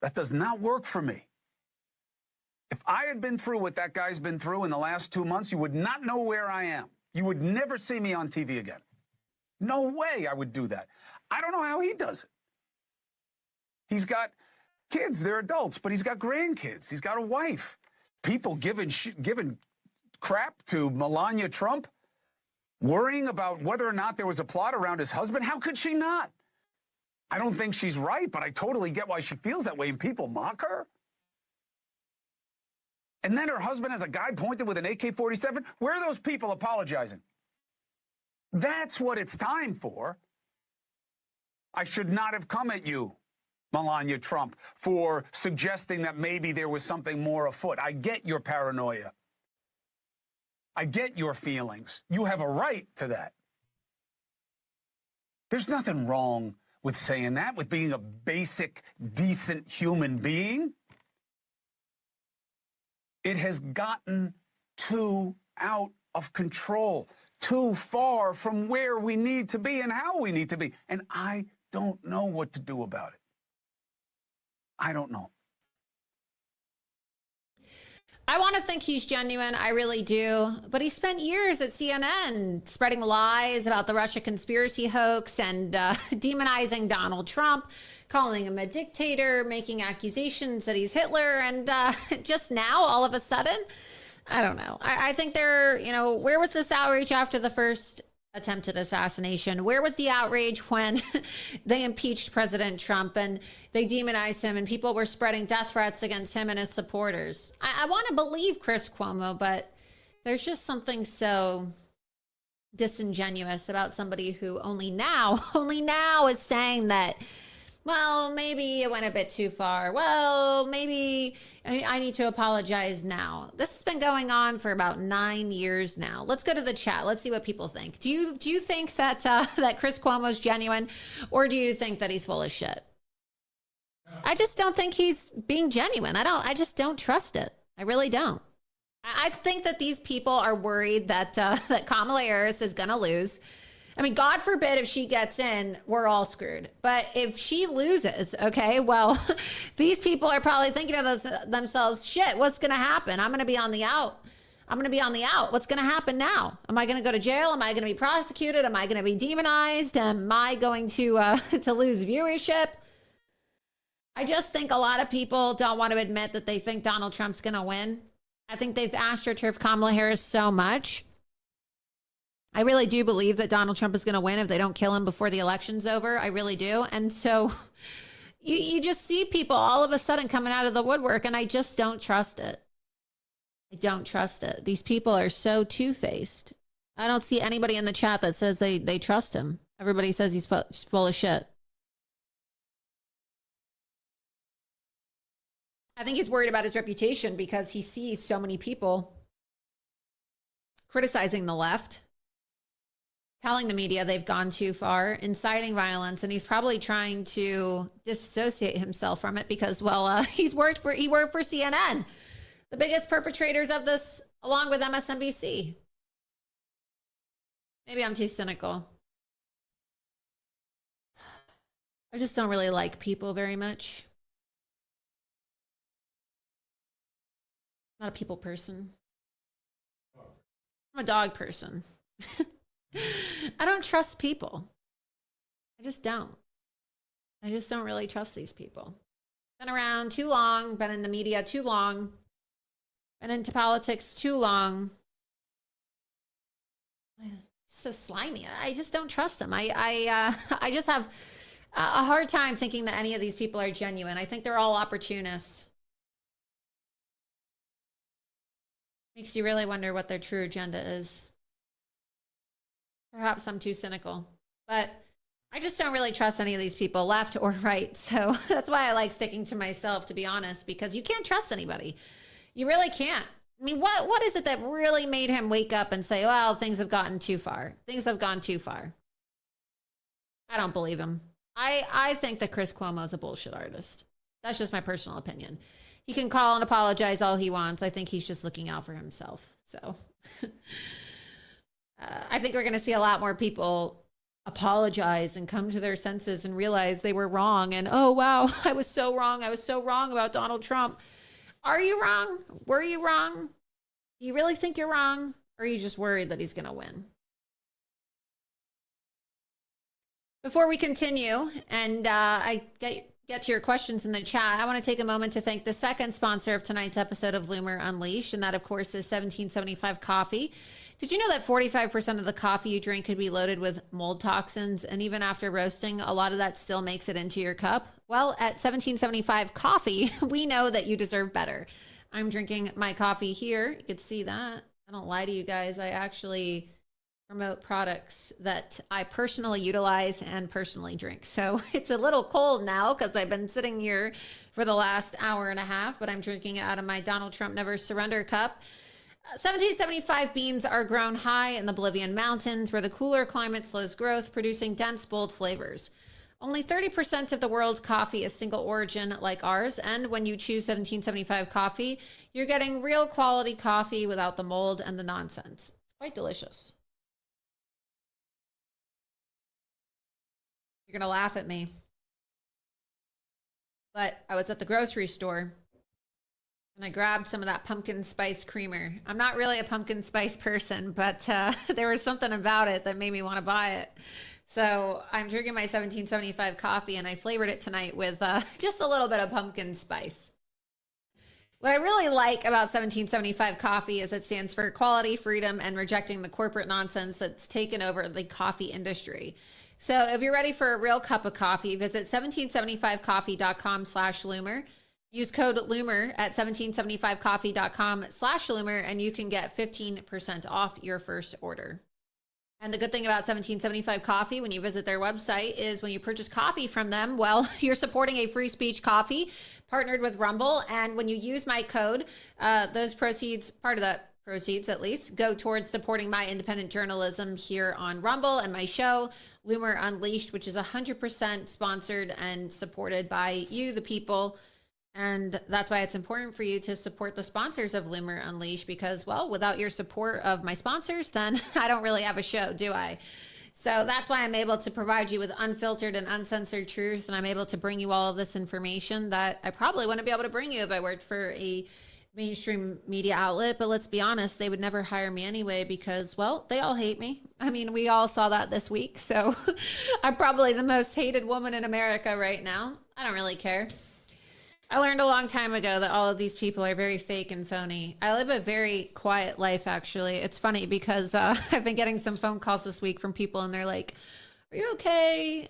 That does not work for me. If I had been through what that guy's been through in the last 2 months, you would not know where I am. You would never see me on TV again. No way I would do that. I don't know how he does it. He's got kids, they're adults, but he's got grandkids. He's got a wife. People giving crap to Melania Trump, worrying about whether or not there was a plot around his husband. How could she not? I don't think she's right, but I totally get why she feels that way, and people mock her. And then her husband has a guy pointed with an AK-47. Where are those people apologizing? That's what it's time for. I should not have come at you, Melania Trump, for suggesting that maybe there was something more afoot. I get your paranoia. I get your feelings. You have a right to that. There's nothing wrong with saying that, with being a basic, decent human being. It has gotten too out of control, too far from where we need to be and how we need to be. And I don't know what to do about it. I don't know. I want to think he's genuine. I really do. But he spent years at CNN spreading lies about the Russia conspiracy hoax and demonizing Donald Trump, calling him a dictator, making accusations that he's Hitler. And just now, all of a sudden, I don't know. I think where was this outrage after the first attempted assassination? Where was the outrage when they impeached President Trump and they demonized him and people were spreading death threats against him and his supporters? I want to believe Chris Cuomo, but there's just something so disingenuous about somebody who only now is saying that, well, maybe it went a bit too far. Well, maybe I need to apologize now. This has been going on for about 9 years now. Let's go to the chat. Let's see what people think. Do you think that that Chris Cuomo's genuine, or do you think that he's full of shit? I just don't think he's being genuine. I just don't trust it. I really don't. I think that these people are worried that that Kamala Harris is going to lose. I mean, God forbid if she gets in, we're all screwed. But if she loses, okay, well, these people are probably thinking of themselves, shit, what's going to happen? I'm going to be on the out. What's going to happen now? Am I going to go to jail? Am I going to be prosecuted? Am I going to be demonized? Am I going to lose viewership? I just think a lot of people don't want to admit that they think Donald Trump's going to win. I think they've astroturfed Kamala Harris so much. I really do believe that Donald Trump is going to win if they don't kill him before the election's over. I really do. And so you just see people all of a sudden coming out of the woodwork, and I just don't trust it. I don't trust it. These people are so two-faced. I don't see anybody in the chat that says they trust him. Everybody says he's full of shit. I think he's worried about his reputation because he sees so many people criticizing the left, telling the media they've gone too far, inciting violence, and he's probably trying to disassociate himself from it because, well, he worked for CNN, the biggest perpetrators of this, along with MSNBC. Maybe I'm too cynical. I just don't really like people very much. Not a people person. I'm a dog person. I don't trust people. I just don't. I just don't really trust these people. Been around too long, been in the media too long, been into politics too long. So slimy. I just don't trust them. I just have a hard time thinking that any of these people are genuine. I think they're all opportunists. Makes you really wonder what their true agenda is. Perhaps I'm too cynical, but I just don't really trust any of these people, left or right. So that's why I like sticking to myself, to be honest, because you can't trust anybody. You really can't. I mean, what is it that really made him wake up and say, well, things have gotten too far. Things have gone too far. I don't believe him. I think that Chris Cuomo is a bullshit artist. That's just my personal opinion. He can call and apologize all he wants. I think he's just looking out for himself. So I think we're going to see a lot more people apologize and come to their senses and realize they were wrong. And, oh, wow, I was so wrong. I was so wrong about Donald Trump. Are you wrong? Were you wrong? Do you really think you're wrong? Or are you just worried that he's going to win? Before we continue and I get to your questions in the chat, I want to take a moment to thank the second sponsor of tonight's episode of Loomer Unleashed, and that, of course, is 1775 Coffee. Did you know that 45% of the coffee you drink could be loaded with mold toxins, and even after roasting, a lot of that still makes it into your cup? Well, at 1775 Coffee, we know that you deserve better. I'm drinking my coffee here. You could see that. I don't lie to you guys. I actually promote products that I personally utilize and personally drink. So it's a little cold now because I've been sitting here for the last hour and a half, but I'm drinking it out of my Donald Trump Never Surrender cup. 1775 beans are grown high in the Bolivian mountains where the cooler climate slows growth, producing dense, bold flavors. Only 30% of the world's coffee is single origin like ours, and when you choose 1775 coffee, you're getting real quality coffee without the mold and the nonsense. It's quite delicious. You're going to laugh at me. But I was at the grocery store and I grabbed some of that pumpkin spice creamer. I'm not really a pumpkin spice person, but there was something about it that made me want to buy it. So I'm drinking my 1775 coffee and I flavored it tonight with just a little bit of pumpkin spice. What I really like about 1775 coffee is it stands for quality, freedom, and rejecting the corporate nonsense that's taken over the coffee industry. So if you're ready for a real cup of coffee, visit 1775coffee.com/Loomer. Use code Loomer at 1775coffee.com/Loomer and you can get 15% off your first order. And the good thing about 1775 Coffee when you visit their website is when you purchase coffee from them, well, you're supporting a free speech coffee partnered with Rumble. And when you use my code, those proceeds, part of that proceeds at least, go towards supporting my independent journalism here on Rumble and my show, Loomer Unleashed, which is 100% sponsored and supported by you, the people. And that's why it's important for you to support the sponsors of Loomer Unleashed because, well, without your support of my sponsors, then I don't really have a show, do I? So that's why I'm able to provide you with unfiltered and uncensored truth, and I'm able to bring you all of this information that I probably wouldn't be able to bring you if I worked for a mainstream media outlet. But let's be honest, they would never hire me anyway because, well, they all hate me. I mean, we all saw that this week. So I'm probably the most hated woman in America right now. I don't really care. I learned a long time ago that all of these people are very fake and phony. I live a very quiet life, actually. It's funny because I've been getting some phone calls this week from people and they're like, are you okay?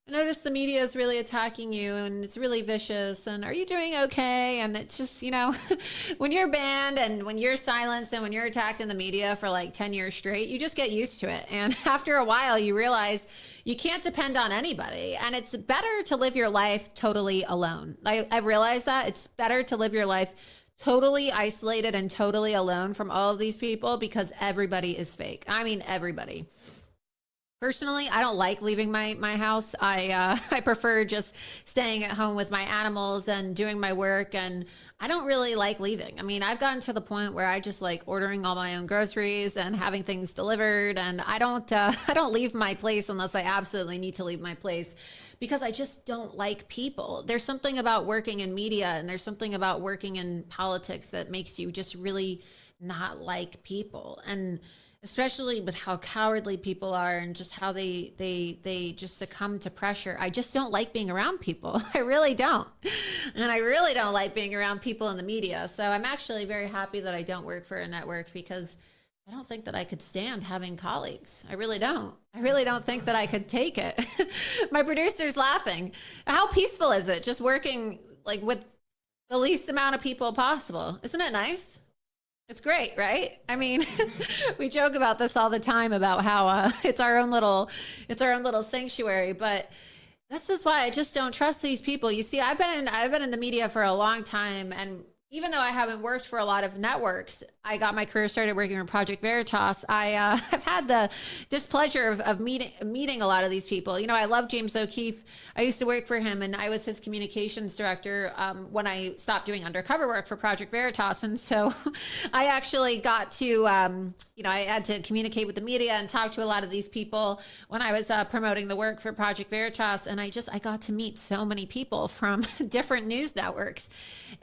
I noticed the media is really attacking you and it's really vicious. And are you doing okay? And it's just, you know, when you're banned and when you're silenced and when you're attacked in the media for like 10 years straight, you just get used to it. And after a while, you realize you can't depend on anybody. And it's better to live your life totally alone. I've realized that it's better to live your life totally isolated and totally alone from all of these people because everybody is fake. I mean, everybody. Personally, I don't like leaving my house. I prefer just staying at home with my animals and doing my work, and I don't really like leaving. I mean, I've gotten to the point where I just like ordering all my own groceries and having things delivered, and I don't leave my place unless I absolutely need to leave my place because I just don't like people. There's something about working in media and there's something about working in politics that makes you just really not like people. And especially with how cowardly people are and just how they just succumb to pressure. I just don't like being around people. I really don't. And I really don't like being around people in the media. So I'm actually very happy that I don't work for a network, because I don't think that I could stand having colleagues. I really don't. I really don't think that I could take it. My producer's laughing. How peaceful is it just working like with the least amount of people possible? Isn't it nice? It's great, right? I mean, we joke about this all the time about how it's our own little sanctuary, but this is why I just don't trust these people. You see, I've been in the media for a long time, and even though I haven't worked for a lot of networks, I got my career started working for Project Veritas. I have had the displeasure of meeting a lot of these people. You know, I love James O'Keefe. I used to work for him, and I was his communications director when I stopped doing undercover work for Project Veritas. And so I actually got to, you know, I had to communicate with the media and talk to a lot of these people when I was promoting the work for Project Veritas. And I got to meet so many people from different news networks.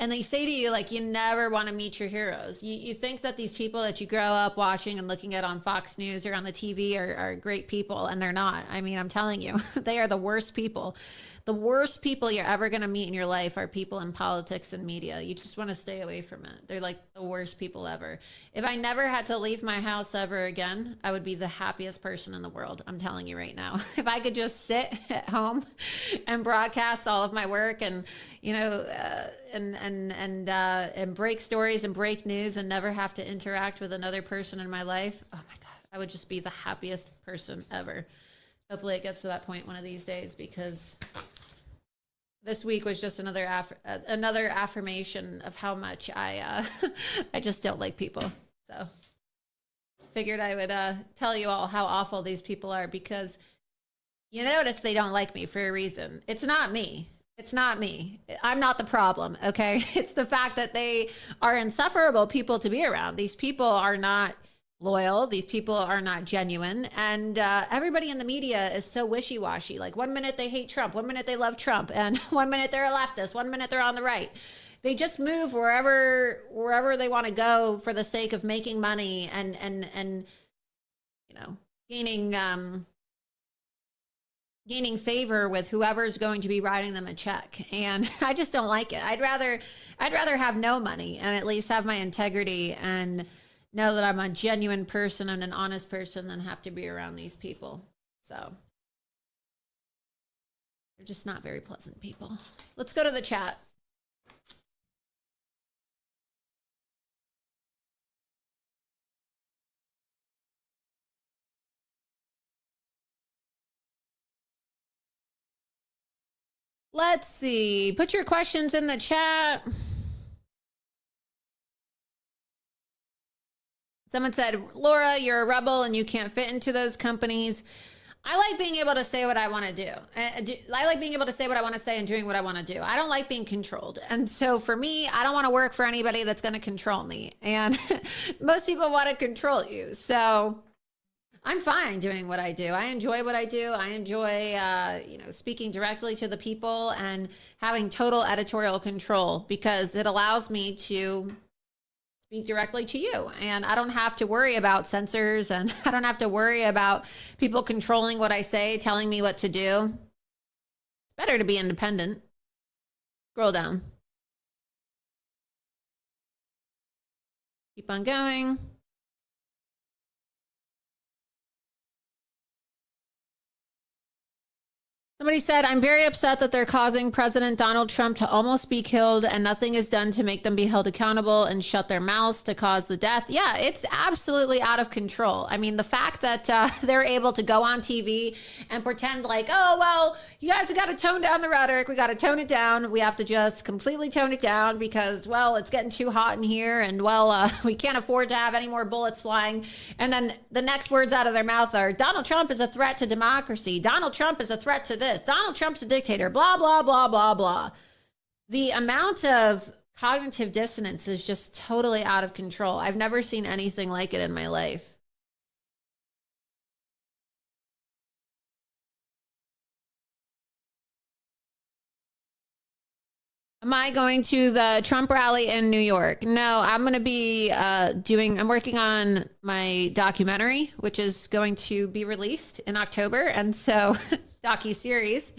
And they say to you, like, you never want to meet your heroes. You think that these people that you grow up watching and looking at on Fox News or on the TV are great people, and they're not. I mean, I'm telling you, they are the worst people. The worst people you're ever going to meet in your life are people in politics and media. You just want to stay away from it. They're like the worst people ever. If I never had to leave my house ever again, I would be the happiest person in the world. I'm telling you right now. If I could just sit at home and broadcast all of my work and, you know, and break stories and break news and never have to interact with another person in my life, oh my God, I would just be the happiest person ever. Hopefully it gets to that point one of these days, because this week was just another affirmation of how much I I just don't like people. So figured I would tell you all how awful these people are, because you notice they don't like me for a reason. It's not me. It's not me. I'm not the problem, okay? It's the fact that they are insufferable people to be around. These people are not loyal. These people are not genuine. And everybody in the media is so wishy-washy. Like, one minute they hate Trump, one minute they love Trump, and one minute they're a leftist, one minute they're on the right. They just move wherever they want to go for the sake of making money and you know, gaining favor with whoever's going to be writing them a check. And I just don't like it. I'd rather have no money and at least have my integrity and know that I'm a genuine person and an honest person than have to be around these people. So they're just not very pleasant people. Let's go to the chat. Let's see. Put your questions in the chat. Someone said, Laura, you're a rebel and you can't fit into those companies. I like being able to say what I want to do. I like being able to say what I want to say and doing what I want to do. I don't like being controlled. And so for me, I don't want to work for anybody that's going to control me. And most people want to control you. So I'm fine doing what I do. I enjoy what I do. I enjoy, you know, speaking directly to the people and having total editorial control, because it allows me to speak directly to you. And I don't have to worry about censors, and I don't have to worry about people controlling what I say, telling me what to do. It's better to be independent. Scroll down. Keep on going. Somebody said, I'm very upset that they're causing President Donald Trump to almost be killed and nothing is done to make them be held accountable and shut their mouths to cause the death. Yeah, it's absolutely out of control. I mean, the fact that they're able to go on TV and pretend like, oh, well, you guys, we got to tone down the rhetoric. We got to tone it down. We have to just completely tone it down because, well, it's getting too hot in here. And, well, we can't afford to have any more bullets flying. And then the next words out of their mouth are, Donald Trump is a threat to democracy. Donald Trump is a threat to this. Donald Trump's a dictator, blah, blah, blah, blah, blah. The amount of cognitive dissonance is just totally out of control. I've never seen anything like it in my life. Am I going to the Trump rally in New York? No, I'm going to be I'm working on my documentary, which is going to be released in October. And so docu-series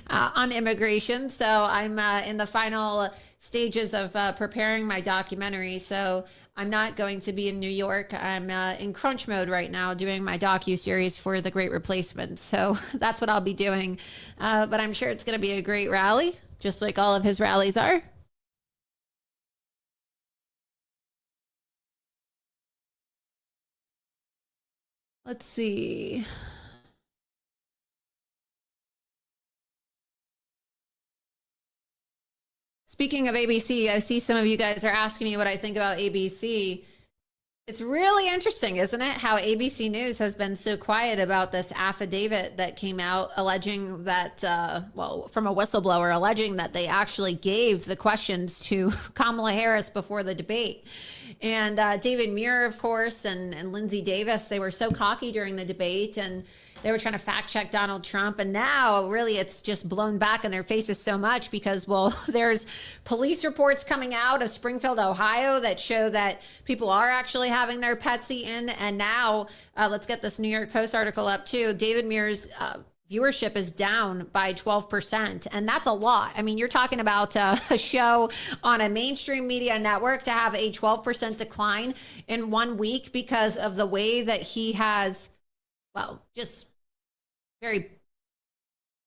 on immigration. So I'm in the final stages of preparing my documentary. So I'm not going to be in New York. I'm in crunch mode right now doing my docu-series for The Great Replacement. So that's what I'll be doing. But I'm sure it's going to be a great rally, just like all of his rallies are. Let's see. Speaking of ABC, I see some of you guys are asking me what I think about ABC. It's really interesting, isn't it? How ABC News has been so quiet about this affidavit that came out alleging that, from a whistleblower, alleging that they actually gave the questions to Kamala Harris before the debate. And David Muir, of course, and Lindsey Davis, they were so cocky during the debate, and they were trying to fact check Donald Trump. And now really it's just blown back in their faces so much because, well, there's police reports coming out of Springfield, Ohio that show that people are actually having their pets eaten. And now let's get this New York Post article up too. David Muir's viewership is down by 12%. And that's a lot. I mean, you're talking about a show on a mainstream media network to have a 12% decline in 1 week because of the way that he has, just very,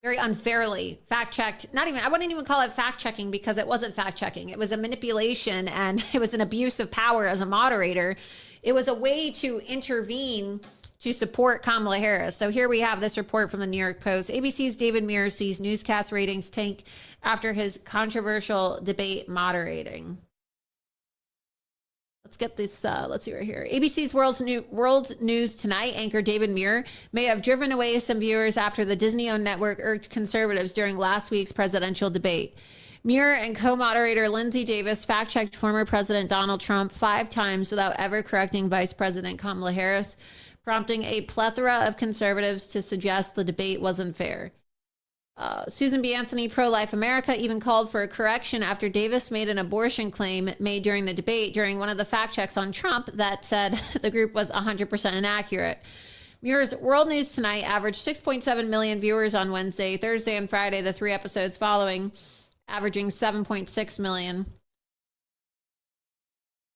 very unfairly fact-checked. I wouldn't even call it fact-checking because it wasn't fact-checking. It was a manipulation and it was an abuse of power as a moderator. It was a way to intervene to support Kamala Harris. So here we have this report from the New York Post. ABC's David Muir sees newscast ratings tank after his controversial debate moderating. Let's get this, let's see right here. ABC's World News Tonight anchor David Muir may have driven away some viewers after the Disney-owned network irked conservatives during last week's presidential debate. Muir and co-moderator Lindsey Davis fact-checked former President Donald Trump 5 times without ever correcting Vice President Kamala Harris, prompting a plethora of conservatives to suggest the debate wasn't fair. Susan B. Anthony, Pro-Life America, even called for a correction after Davis made an abortion claim made during the debate during one of the fact checks on Trump that said the group was 100% inaccurate. Muir's World News Tonight averaged 6.7 million viewers on Wednesday, Thursday, and Friday, the 3 episodes following, averaging 7.6 million.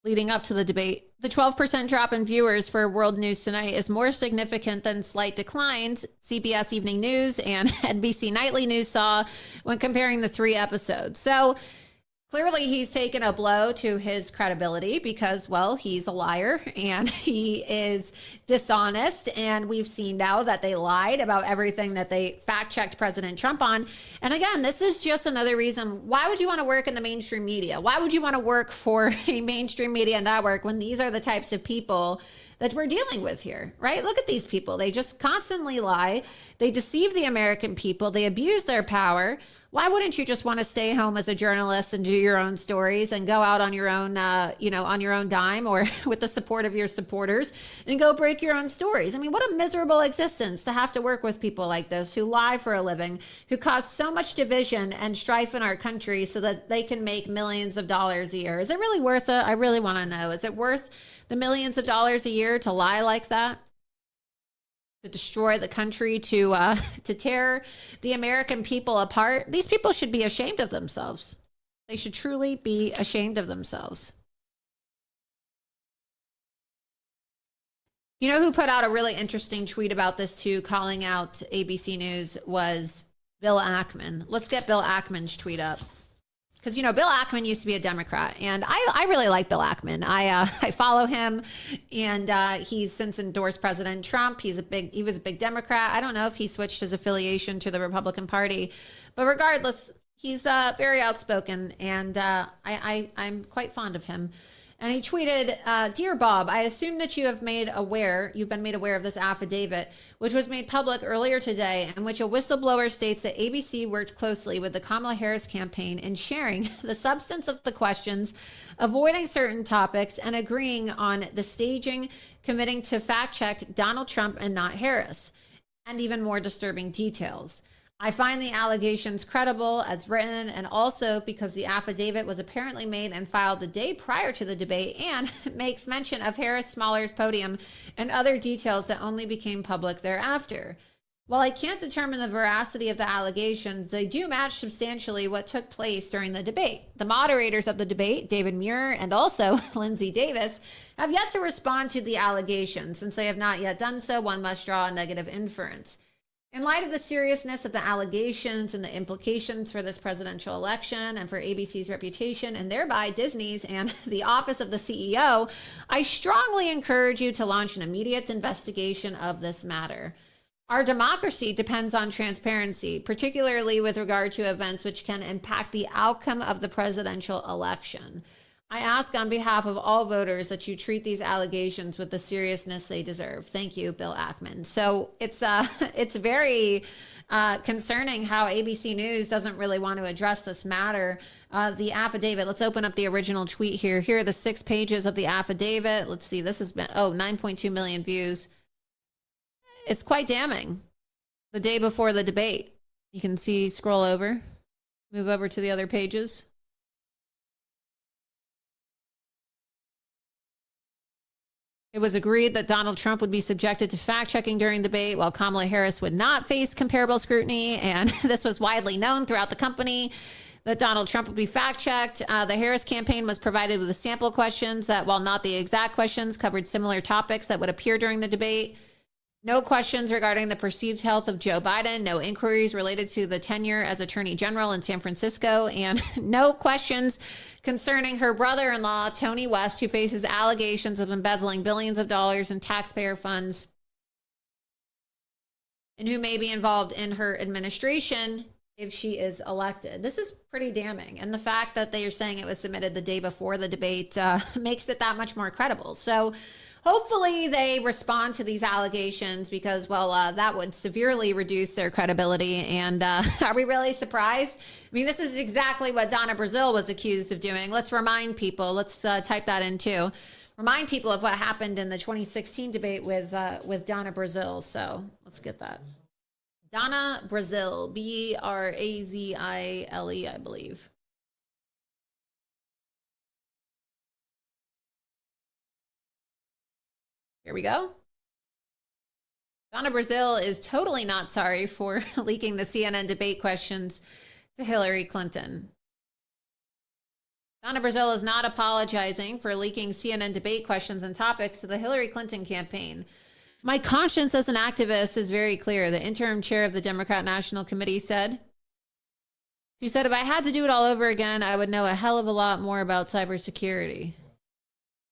Leading up to the debate, the 12% drop in viewers for World News Tonight is more significant than slight declines CBS Evening News and NBC Nightly News saw when comparing the 3 episodes. So clearly he's taken a blow to his credibility because, well, he's a liar and he is dishonest. And we've seen now that they lied about everything that they fact-checked President Trump on. And again, this is just another reason. Why would you want to work in the mainstream media? Why would you want to work for a mainstream media network when these are the types of people that we're dealing with here, right? Look at these people. They just constantly lie. They deceive the American people. They abuse their power. Why wouldn't you just want to stay home as a journalist and do your own stories and go out on your own, on your own dime or with the support of your supporters and go break your own stories? I mean, what a miserable existence to have to work with people like this who lie for a living, who cause so much division and strife in our country so that they can make millions of dollars a year. Is it really worth it? I really want to know. Is it worth the millions of dollars a year to lie like that? To destroy the country, to tear the American people apart? These people should be ashamed of themselves. They should truly be ashamed of themselves. You know who put out a really interesting tweet about this too, calling out ABC News, was Bill Ackman. Let's get Bill Ackman's tweet up. Because, Bill Ackman used to be a Democrat, and I really like Bill Ackman. I follow him, and he's since endorsed President Trump. He was a big Democrat. I don't know if he switched his affiliation to the Republican Party, but regardless, he's very outspoken, and I'm quite fond of him. And he tweeted, "Dear Bob, I assume that you've been made aware of this affidavit, which was made public earlier today, in which a whistleblower states that ABC worked closely with the Kamala Harris campaign in sharing the substance of the questions, avoiding certain topics, and agreeing on the staging, committing to fact check Donald Trump and not Harris, and even more disturbing details. I find the allegations credible as written, and also because the affidavit was apparently made and filed the day prior to the debate and makes mention of Harris Smoller's podium and other details that only became public thereafter. While I can't determine the veracity of the allegations, they do match substantially what took place during the debate. The moderators of the debate, David Muir and also Lindsay Davis, have yet to respond to the allegations. Since they have not yet done so, one must draw a negative inference. In light of the seriousness of the allegations and the implications for this presidential election and for ABC's reputation and thereby Disney's and the office of the CEO, I strongly encourage you to launch an immediate investigation of this matter. Our democracy depends on transparency, particularly with regard to events which can impact the outcome of the presidential election. I ask on behalf of all voters that you treat these allegations with the seriousness they deserve. Thank you, Bill Ackman. So it's very concerning how ABC News doesn't really want to address this matter. The affidavit, let's open up the original tweet here. Here are the 6 pages of the affidavit. Let's see, this has been, 9.2 million views. It's quite damning. The day before the debate. You can see, scroll over, move over to the other pages. It was agreed that Donald Trump would be subjected to fact-checking during debate, while Kamala Harris would not face comparable scrutiny. And this was widely known throughout the company that Donald Trump would be fact-checked. The Harris campaign was provided with sample questions that, while not the exact questions, covered similar topics that would appear during the debate. No questions regarding the perceived health of Joe Biden, no inquiries related to the tenure as Attorney General in San Francisco, and no questions concerning her brother-in-law, Tony West, who faces allegations of embezzling billions of dollars in taxpayer funds and who may be involved in her administration if she is elected. This is pretty damning. And the fact that they are saying it was submitted the day before the debate makes it that much more credible. So hopefully they respond to these allegations because, well, that would severely reduce their credibility. And are we really surprised? I mean, this is exactly what Donna Brazile was accused of doing. Let's remind people. Let's type that in too. Remind people of what happened in the 2016 debate with Donna Brazile. So let's get that. Donna Brazile, Brazile, I believe. Here we go. Donna Brazile is totally not sorry for leaking the CNN debate questions to Hillary Clinton. Donna Brazile is not apologizing for leaking CNN debate questions and topics to the Hillary Clinton campaign. My conscience as an activist is very clear, the interim chair of the Democrat National Committee said. She said, if I had to do it all over again, I would know a hell of a lot more about cybersecurity.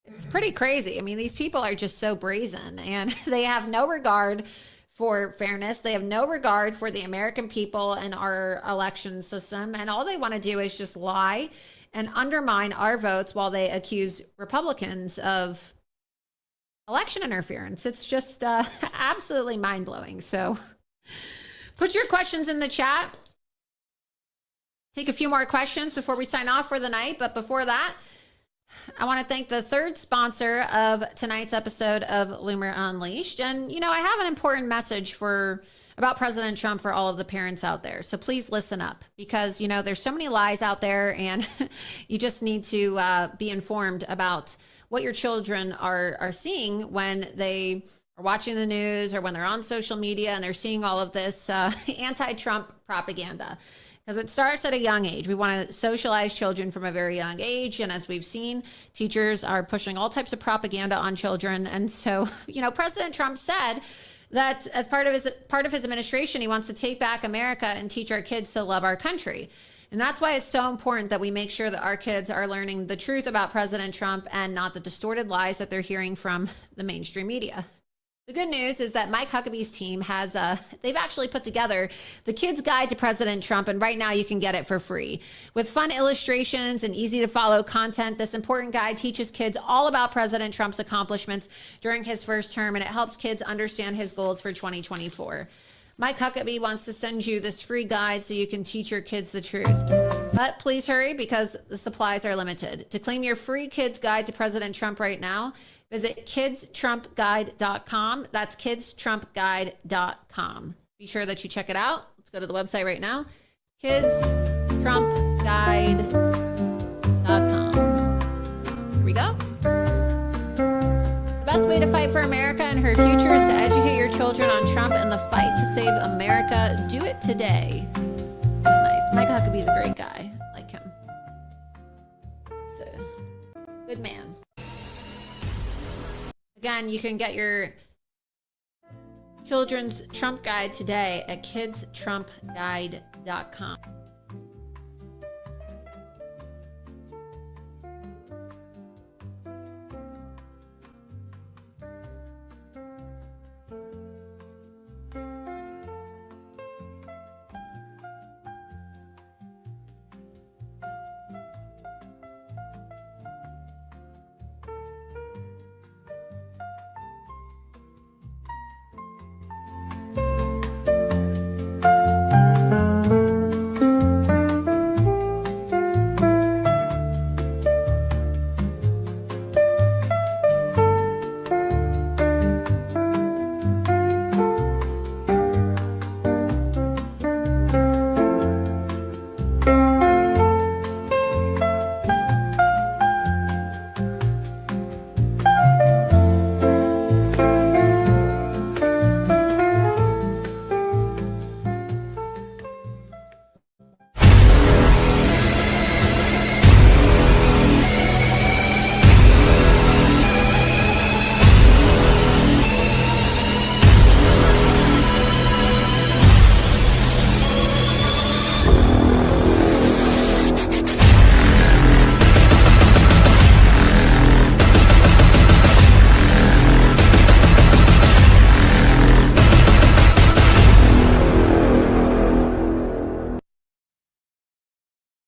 It's pretty crazy. I mean, these people are just so brazen and they have no regard for fairness. They have no regard for the American people and our election system. And all they want to do is just lie and undermine our votes while they accuse Republicans of election interference. It's just absolutely mind-blowing. So put your questions in the chat. Take a few more questions before we sign off for the night. But before that, I want to thank the third sponsor of tonight's episode of Loomer Unleashed. And, you know, I have an important message about President Trump for all of the parents out there. So please listen up because, you know, there's so many lies out there and you just need to be informed about what your children are seeing when they are watching the news or when they're on social media and they're seeing all of this anti-Trump propaganda. Because it starts at a young age. We want to socialize children from a very young age. And as we've seen, teachers are pushing all types of propaganda on children. And so, you know, President Trump said that as part of his administration, he wants to take back America and teach our kids to love our country. And that's why it's so important that we make sure that our kids are learning the truth about President Trump and not the distorted lies that they're hearing from the mainstream media. The good news is that Mike Huckabee's team has, they've actually put together the Kids Guide to President Trump, and right now you can get it for free. With fun illustrations and easy to follow content, this important guide teaches kids all about President Trump's accomplishments during his first term, and it helps kids understand his goals for 2024. Mike Huckabee wants to send you this free guide so you can teach your kids the truth. But please hurry because the supplies are limited. To claim your free Kids Guide to President Trump right now, visit kidstrumpguide.com. That's kidstrumpguide.com. Be sure that you check it out. Let's go to the website right now. KidsTrumpGuide.com. Here we go. The best way to fight for America and her future is to educate your children on Trump and the fight to save America. Do it today. That's nice. Mike Huckabee's a great guy. I like him. He's a good man. Again, you can get your children's Trump guide today at KidsTrumpGuide.com.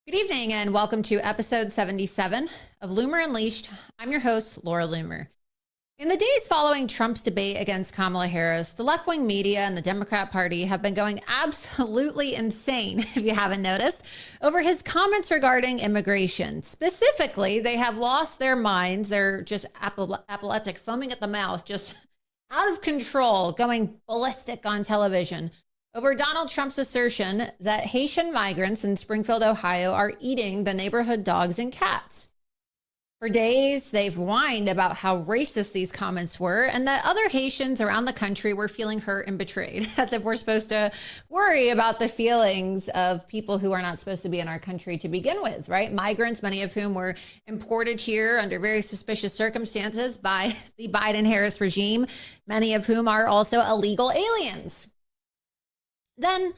Good evening and welcome to episode 77 of Loomer Unleashed. I'm your host, Laura Loomer. In the days following Trump's debate against Kamala Harris, the left-wing media and the Democrat Party have been going absolutely insane, if you haven't noticed, over his comments regarding immigration. Specifically, they have lost their minds. They're just apoplectic, foaming at the mouth, just out of control, going ballistic on television over Donald Trump's assertion that Haitian migrants in Springfield, Ohio are eating the neighborhood dogs and cats. For days, they've whined about how racist these comments were and that other Haitians around the country were feeling hurt and betrayed, as if we're supposed to worry about the feelings of people who are not supposed to be in our country to begin with, right? Migrants, many of whom were imported here under very suspicious circumstances by the Biden-Harris regime, many of whom are also illegal aliens. Then,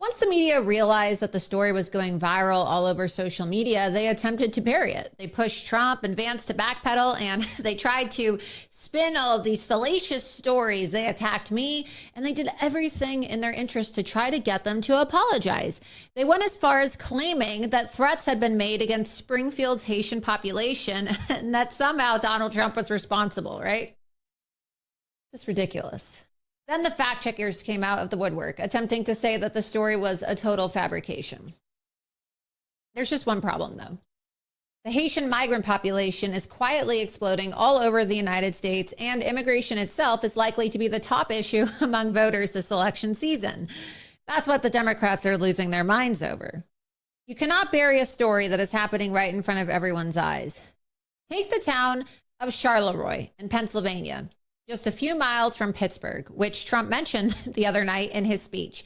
once the media realized that the story was going viral all over social media, they attempted to bury it. They pushed Trump and Vance to backpedal, and they tried to spin all of these salacious stories. They attacked me, and they did everything in their interest to try to get them to apologize. They went as far as claiming that threats had been made against Springfield's Haitian population, and that somehow Donald Trump was responsible, right? It's ridiculous. Then the fact checkers came out of the woodwork, attempting to say that the story was a total fabrication. There's just one problem, though. The Haitian migrant population is quietly exploding all over the United States, and immigration itself is likely to be the top issue among voters this election season. That's what the Democrats are losing their minds over. You cannot bury a story that is happening right in front of everyone's eyes. Take the town of Charleroi in Pennsylvania, just a few miles from Pittsburgh, which Trump mentioned the other night in his speech.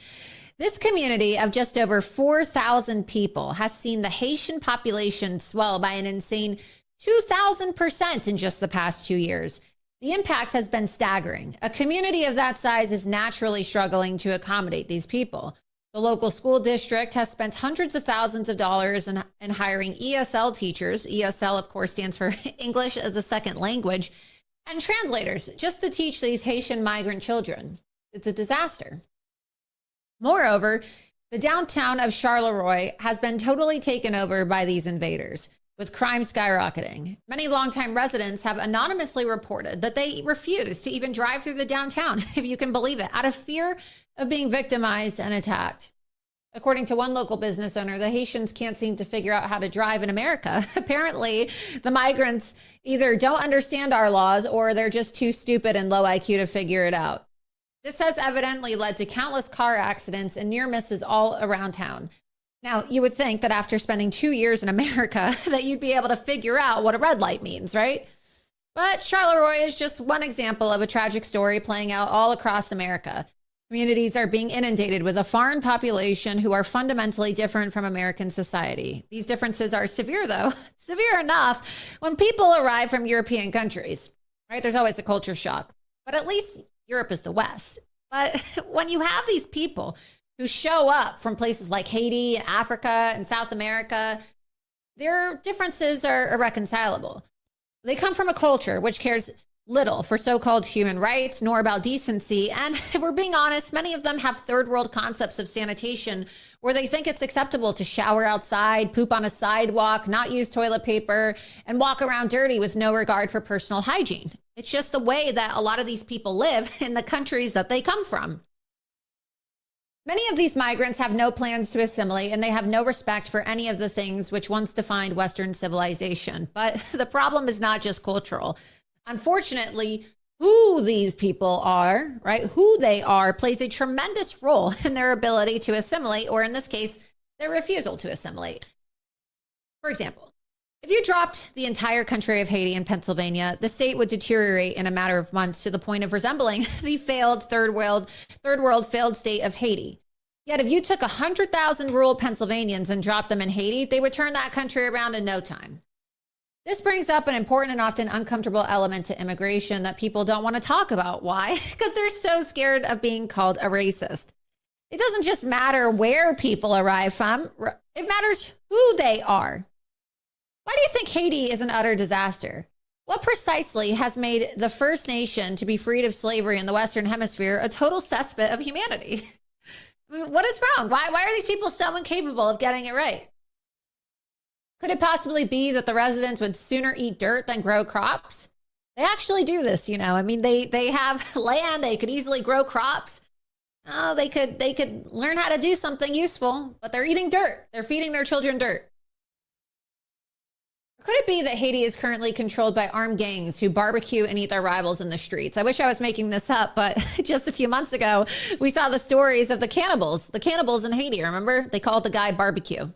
This community of just over 4,000 people has seen the Haitian population swell by an insane 2,000% in just the past 2 years. The impact has been staggering. A community of that size is naturally struggling to accommodate these people. The local school district has spent hundreds of thousands of dollars in hiring ESL teachers. ESL, of course, stands for English as a Second Language, and translators just to teach these Haitian migrant children. It's a disaster. Moreover, the downtown of Charleroi has been totally taken over by these invaders, with crime skyrocketing. Many longtime residents have anonymously reported that they refuse to even drive through the downtown, if you can believe it, out of fear of being victimized and attacked. According to one local business owner, the Haitians can't seem to figure out how to drive in America. Apparently, the migrants either don't understand our laws or they're just too stupid and low IQ to figure it out. This has evidently led to countless car accidents and near misses all around town. Now, you would think that after spending 2 years in America that you'd be able to figure out what a red light means, right? But Charleroi is just one example of a tragic story playing out all across America. Communities are being inundated with a foreign population who are fundamentally different from American society. These differences are severe, though, severe enough when people arrive from European countries, right? There's always a culture shock, but at least Europe is the West. But when you have these people who show up from places like Haiti, Africa, and South America, their differences are irreconcilable. They come from a culture which cares little for so-called human rights, nor about decency. And if we're being honest, many of them have third world concepts of sanitation where they think it's acceptable to shower outside, poop on a sidewalk, not use toilet paper, and walk around dirty with no regard for personal hygiene. It's just the way that a lot of these people live in the countries that they come from. Many of these migrants have no plans to assimilate, and they have no respect for any of the things which once defined Western civilization. But the problem is not just cultural. Unfortunately, who these people are, right, who they are, plays a tremendous role in their ability to assimilate, or in this case, their refusal to assimilate. For example, if you dropped the entire country of Haiti and Pennsylvania, the state would deteriorate in a matter of months to the point of resembling the failed third world failed state of Haiti. Yet if you took 100,000 rural Pennsylvanians and dropped them in Haiti, they would turn that country around in no time. This brings up an important and often uncomfortable element to immigration that people don't want to talk about. Why? Because they're so scared of being called a racist. It doesn't just matter where people arrive from. It matters who they are. Why do you think Haiti is an utter disaster? What precisely has made the first nation to be freed of slavery in the Western Hemisphere a total cesspit of humanity? I mean, what is wrong? Why are these people so incapable of getting it right? Could it possibly be that the residents would sooner eat dirt than grow crops? They actually do this, you know. I mean, they have land. They could easily grow crops. Oh, they could learn how to do something useful, but they're eating dirt. They're feeding their children dirt. Or could it be that Haiti is currently controlled by armed gangs who barbecue and eat their rivals in the streets? I wish I was making this up, but just a few months ago, we saw the stories of the cannibals in Haiti. Remember? They called the guy barbecue.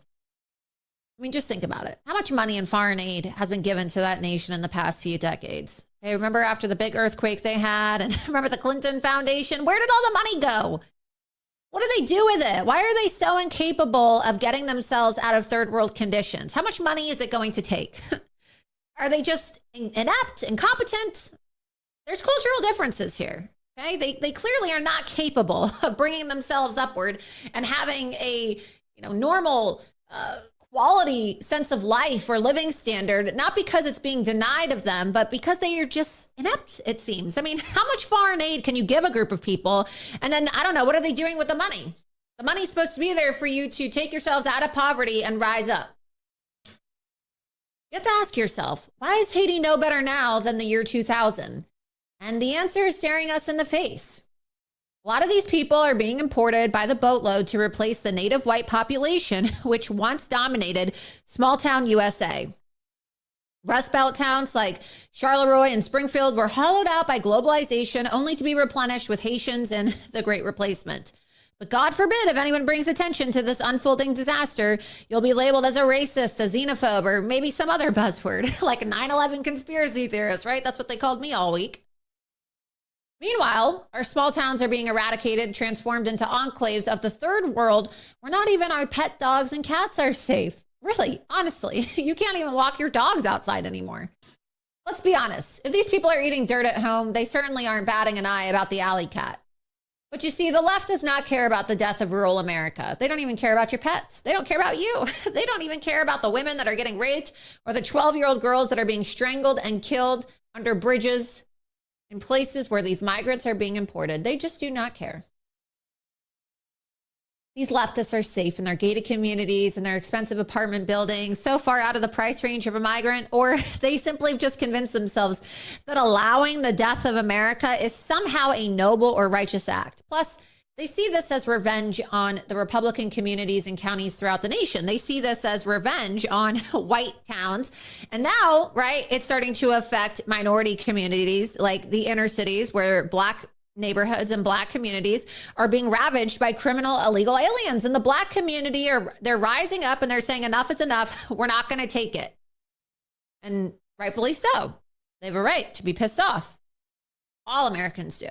I mean, just think about it. How much money in foreign aid has been given to that nation in the past few decades? Hey, remember after the big earthquake they had? And remember the Clinton Foundation? Where did all the money go? What do they do with it? Why are they so incapable of getting themselves out of third world conditions? How much money is it going to take? Are they just inept, incompetent? There's cultural differences here. Okay, they clearly are not capable of bringing themselves upward and having a normal quality sense of life or living standard, not because it's being denied of them, but because they are just inept, it seems. I mean, how much foreign aid can you give a group of people? And then, I don't know, what are they doing with the money? The money's supposed to be there for you to take yourselves out of poverty and rise up. You have to ask yourself, why is Haiti no better now than the year 2000? And the answer is staring us in the face. A lot of these people are being imported by the boatload to replace the native white population, which once dominated small town USA. Rust Belt towns like Charleroi and Springfield were hollowed out by globalization, only to be replenished with Haitians in the Great Replacement. But God forbid if anyone brings attention to this unfolding disaster, you'll be labeled as a racist, a xenophobe, or maybe some other buzzword, like a 9/11 conspiracy theorist, right? That's what they called me all week. Meanwhile, our small towns are being eradicated, transformed into enclaves of the third world where not even our pet dogs and cats are safe. Really, honestly, you can't even walk your dogs outside anymore. Let's be honest. If these people are eating dirt at home, they certainly aren't batting an eye about the alley cat. But you see, the left does not care about the death of rural America. They don't even care about your pets. They don't care about you. They don't even care about the women that are getting raped or the 12-year-old girls that are being strangled and killed under bridges in places where these migrants are being imported. They just do not care. These leftists are safe in their gated communities and their expensive apartment buildings, so far out of the price range of a migrant, or they simply just convince themselves that allowing the death of America is somehow a noble or righteous act. Plus, they see this as revenge on the Republican communities and counties throughout the nation. They see this as revenge on white towns. And now, right, it's starting to affect minority communities like the inner cities where Black neighborhoods and black communities are being ravaged by criminal illegal aliens. And the black community they're rising up and they're saying enough is enough. We're not going to take it. And rightfully so. They have a right to be pissed off. All Americans do.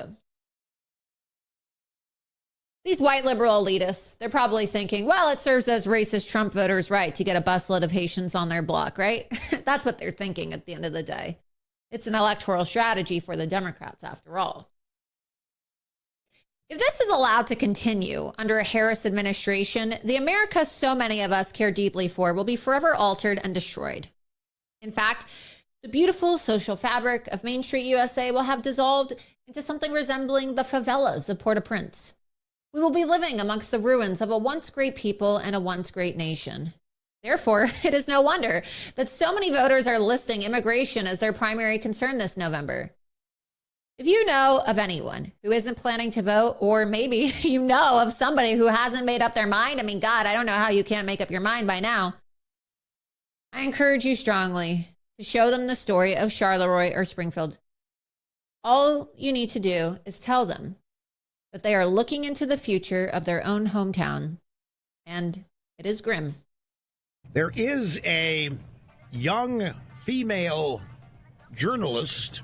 These white liberal elitists, they're probably thinking, well, it serves as racist Trump voters' right to get a busload of Haitians on their block, right? That's what they're thinking at the end of the day. It's an electoral strategy for the Democrats, after all. If this is allowed to continue under a Harris administration, the America so many of us care deeply for will be forever altered and destroyed. In fact, the beautiful social fabric of Main Street USA will have dissolved into something resembling the favelas of Port-au-Prince. We will be living amongst the ruins of a once great people and a once great nation. Therefore, it is no wonder that so many voters are listing immigration as their primary concern this November. If you know of anyone who isn't planning to vote, or maybe you know of somebody who hasn't made up their mind, I mean, God, I don't know how you can't make up your mind by now. I encourage you strongly to show them the story of Charleroi or Springfield. All you need to do is tell them that they are looking into the future of their own hometown, and it is grim. There is a young female journalist,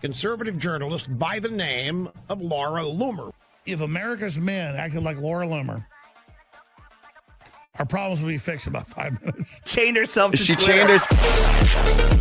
conservative journalist, by the name of Laura Loomer. If America's men acted like Laura Loomer, our problems will be fixed in about 5 minutes. Chained herself to She Twitter. chained herself.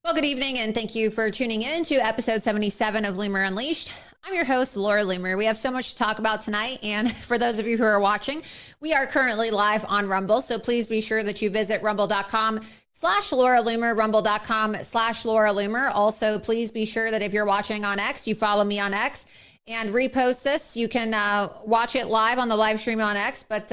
Well, good evening, and thank you for tuning in to episode 77 of Loomer Unleashed. I'm your host, Laura Loomer. We have so much to talk about tonight, and for those of you who are watching, we are currently live on Rumble, so please be sure that you visit rumble.com/Laura Loomer, rumble.com/Laura Loomer. Also, please be sure that if you're watching on X, you follow me on X and repost this. You can watch it live on the live stream on X, but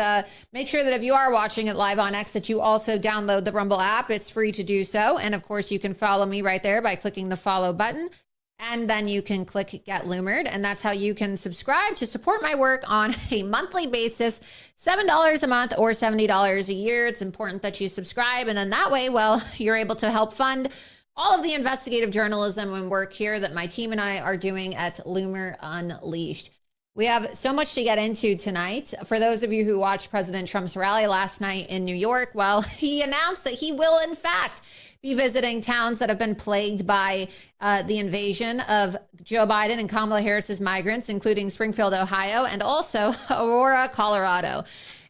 make sure that if you are watching it live on X, that you also download the Rumble app. It's free to do so. And of course, you can follow me right there by clicking the follow button. And then you can click Get Loomered. And that's how you can subscribe to support my work on a monthly basis, $7 a month or $70 a year. It's important that you subscribe. And then that way, well, you're able to help fund all of the investigative journalism and work here that my team and I are doing at Loomer Unleashed. We have so much to get into tonight. For those of you who watched President Trump's rally last night in New York, well, he announced that he will, in fact, be visiting towns that have been plagued by the invasion of Joe Biden and Kamala Harris's migrants, including Springfield, Ohio, and also Aurora, Colorado.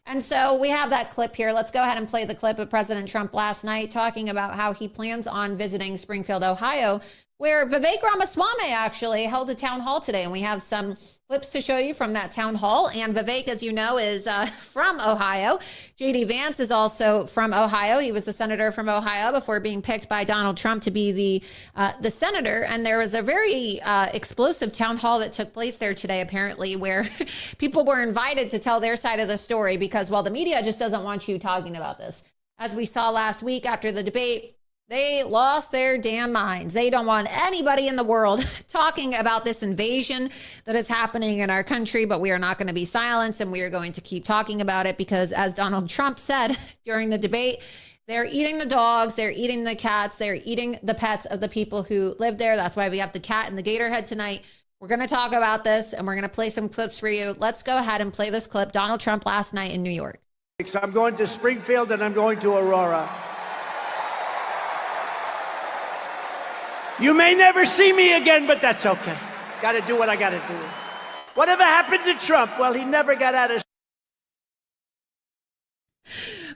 And so we have that clip here. Let's go ahead and play the clip of President Trump last night talking about how he plans on visiting Springfield, Ohio, where Vivek Ramaswamy actually held a town hall today. And we have some clips to show you from that town hall. And Vivek, as you know, is from Ohio. J.D. Vance is also from Ohio. He was the senator from Ohio before being picked by Donald Trump to be the senator. And there was a very explosive town hall that took place there today, apparently, where people were invited to tell their side of the story because, well, the media just doesn't want you talking about this. As we saw last week after the debate, they lost their damn minds. They don't want anybody in the world talking about this invasion that is happening in our country, but we are not going to be silenced, and we are going to keep talking about it because, as Donald Trump said during the debate, they're eating the dogs, they're eating the cats, they're eating the pets of the people who live there. That's why we have the cat and the gator head tonight. We're going to talk about this, and we're going to play some clips for you. Let's go ahead and play this clip. Donald Trump last night in New York. So I'm going to Springfield and I'm going to Aurora. You may never see me again, but that's okay. Got to do what I got to do. Whatever happened to Trump? Well, he never got out of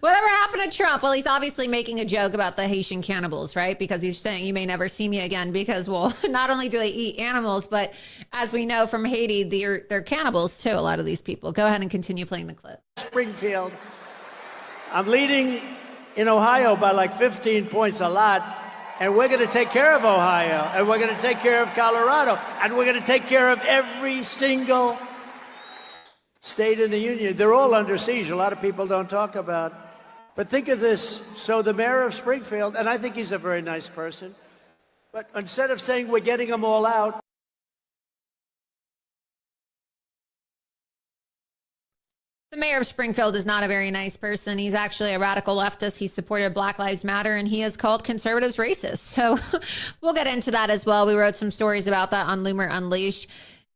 Whatever happened to Trump? Well, he's obviously making a joke about the Haitian cannibals, right? Because he's saying you may never see me again because, well, not only do they eat animals, but as we know from Haiti, they're cannibals too, a lot of these people. Go ahead and continue playing the clip. Springfield. I'm leading in Ohio by like 15 points, a lot. And we're going to take care of Ohio. And we're going to take care of Colorado. And we're going to take care of every single state in the union. They're all under siege. A lot of people don't talk about. But think of this. So the mayor of Springfield, and I think he's a very nice person, but instead of saying we're getting them all out. The mayor of Springfield is not a very nice person. He's actually a radical leftist. He supported Black Lives Matter, and he has called conservatives racist. So we'll get into that as well. We wrote some stories about that on Loomer Unleashed.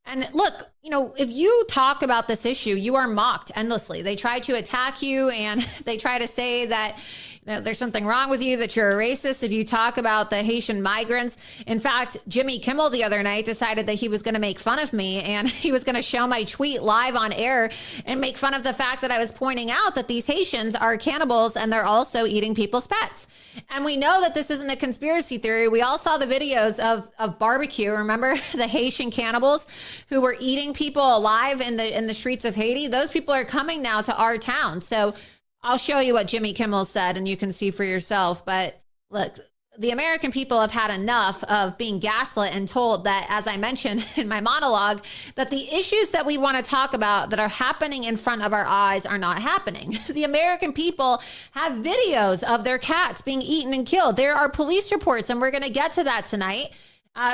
And look, you know, if you talk about this issue, you are mocked endlessly. They try to attack you and they try to say that there's something wrong with you, that you're a racist if you talk about the Haitian migrants. In fact, Jimmy Kimmel the other night decided that he was going to make fun of me and he was going to show my tweet live on air and make fun of the fact that I was pointing out that these Haitians are cannibals and they're also eating people's pets. And we know that this isn't a conspiracy theory. We all saw the videos of barbecue. Remember the Haitian cannibals who were eating people alive in the streets of Haiti? Those people are coming now to our town. So I'll show you what Jimmy Kimmel said and you can see for yourself. But look, the American people have had enough of being gaslit and told that, as I mentioned in my monologue, that the issues that we want to talk about that are happening in front of our eyes are not happening. The American people have videos of their cats being eaten and killed. There are police reports, and we're going to get to that tonight.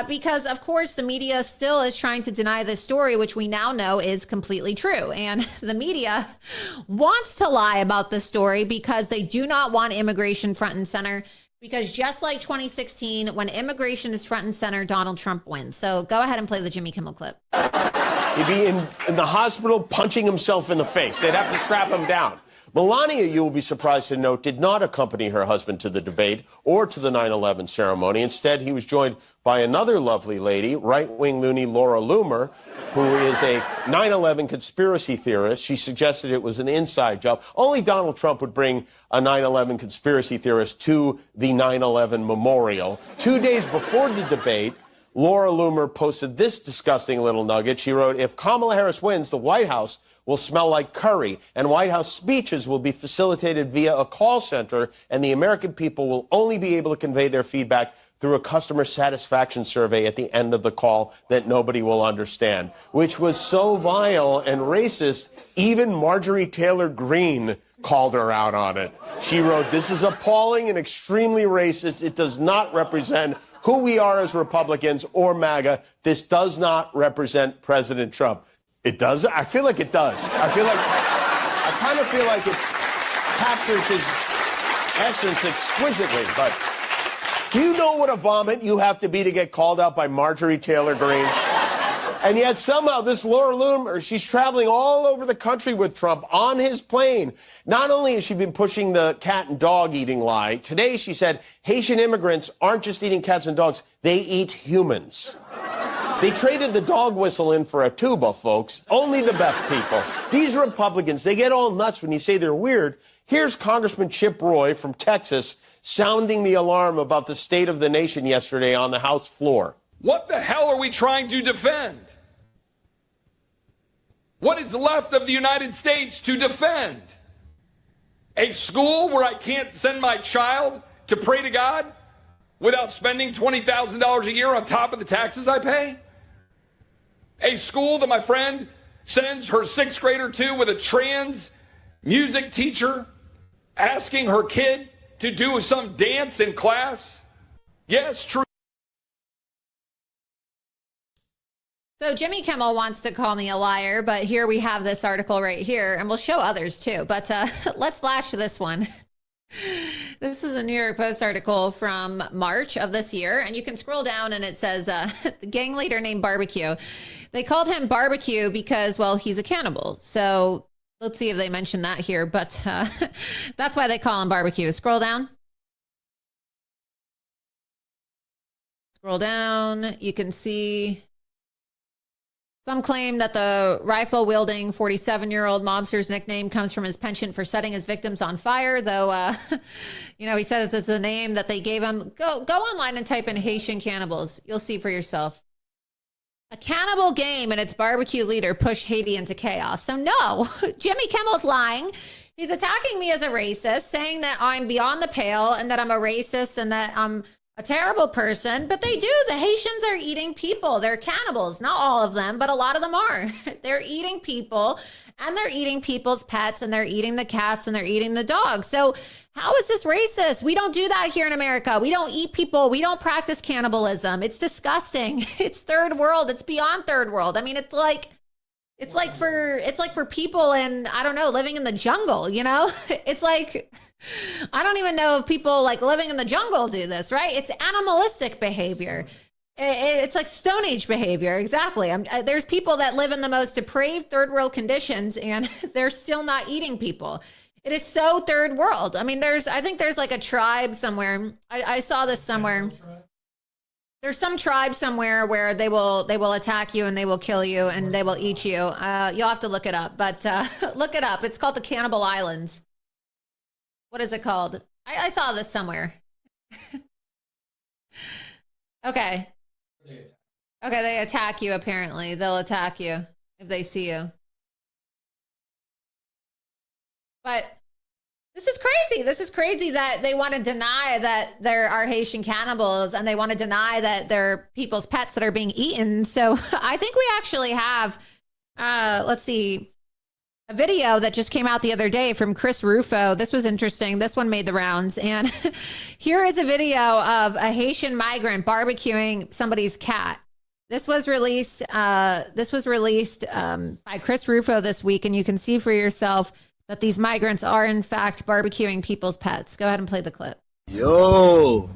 Because, of course, the media still is trying to deny this story, which we now know is completely true. And the media wants to lie about this story because they do not want immigration front and center. Because just like 2016, when immigration is front and center, Donald Trump wins. So go ahead and play the Jimmy Kimmel clip. He'd be in the hospital punching himself in the face. They'd have to strap him down. Melania, you will be surprised to note, did not accompany her husband to the debate or to the 9/11 ceremony. Instead, he was joined by another lovely lady, right-wing loony Laura Loomer, who is a 9/11 conspiracy theorist. She suggested it was an inside job. Only Donald Trump would bring a 9/11 conspiracy theorist to the 9/11 memorial. 2 days before the debate, Laura Loomer posted this disgusting little nugget. She wrote, "If Kamala Harris wins, the White House will smell like curry, and White House speeches will be facilitated via a call center, and the American people will only be able to convey their feedback through a customer satisfaction survey at the end of the call that nobody will understand," which was so vile and racist, even Marjorie Taylor Greene called her out on it. She wrote, "This is appalling and extremely racist. It does not represent who we are as Republicans or MAGA. This does not represent President Trump." It does? I feel like it does. I kind of feel like it captures his essence exquisitely. But do you know what a vomit you have to be to get called out by Marjorie Taylor Greene? And yet somehow this Laura Loomer, she's traveling all over the country with Trump on his plane. Not only has she been pushing the cat and dog eating lie, today she said Haitian immigrants aren't just eating cats and dogs, they eat humans. They traded the dog whistle in for a tuba, folks. Only the best people. These Republicans, they get all nuts when you say they're weird. Here's Congressman Chip Roy from Texas sounding the alarm about the state of the nation yesterday on the House floor. What the hell are we trying to defend? What is left of the United States to defend? A school where I can't send my child to pray to God without spending $20,000 a year on top of the taxes I pay? A school that my friend sends her sixth grader to with a trans music teacher asking her kid to do some dance in class? Yes, true. So Jimmy Kimmel wants to call me a liar, but here we have this article right here, and we'll show others too. But let's flash to this one. This is a New York Post article from March of this year, and you can scroll down and it says the gang leader named Barbecue. They called him Barbecue because, well, he's a cannibal. So let's see if they mention that here, but that's why they call him Barbecue. Scroll down. Scroll down. You can see Some claim that the rifle-wielding 47-year-old mobster's nickname comes from his penchant for setting his victims on fire, though, he says it's a name that they gave him. Go online and type in Haitian cannibals. You'll see for yourself. A cannibal game and its barbecue leader push Haiti into chaos. So no, Jimmy Kimmel's lying. He's attacking me as a racist, saying that I'm beyond the pale and that I'm a racist and that I'm a terrible person. But they do. The Haitians are eating people. They're cannibals. Not all of them, but a lot of them are. They're eating people, and they're eating people's pets, and they're eating the cats, and they're eating the dogs. So how is this racist? We don't do that here in America. We don't eat people. We don't practice cannibalism. It's disgusting. It's third world. It's beyond third world. I mean, it's like for people in, I don't know, living in the jungle, It's like, I don't even know if people like living in the jungle do this, right? It's animalistic behavior. It's like Stone Age behavior. Exactly. There's people that live in the most depraved third world conditions and they're still not eating people. It is so third world. I mean, I think there's like a tribe somewhere. I saw this somewhere. There's some tribe somewhere where they will attack you and they will kill you and they will eat you. You'll have to look it up, but look it up. It's called the Cannibal Islands. What is it called? I saw this somewhere. Okay. Okay, they attack you apparently. They'll attack you if they see you. But this is crazy. This is crazy that they want to deny that there are Haitian cannibals and they want to deny that they're people's pets that are being eaten. So I think we actually have, let's see, a video that just came out the other day from Chris Rufo. This was interesting. This one made the rounds. And here is a video of a Haitian migrant barbecuing somebody's cat. This was released by Chris Rufo this week. And you can see for yourself that these migrants are, in fact, barbecuing people's pets. Go ahead and play the clip. Yo,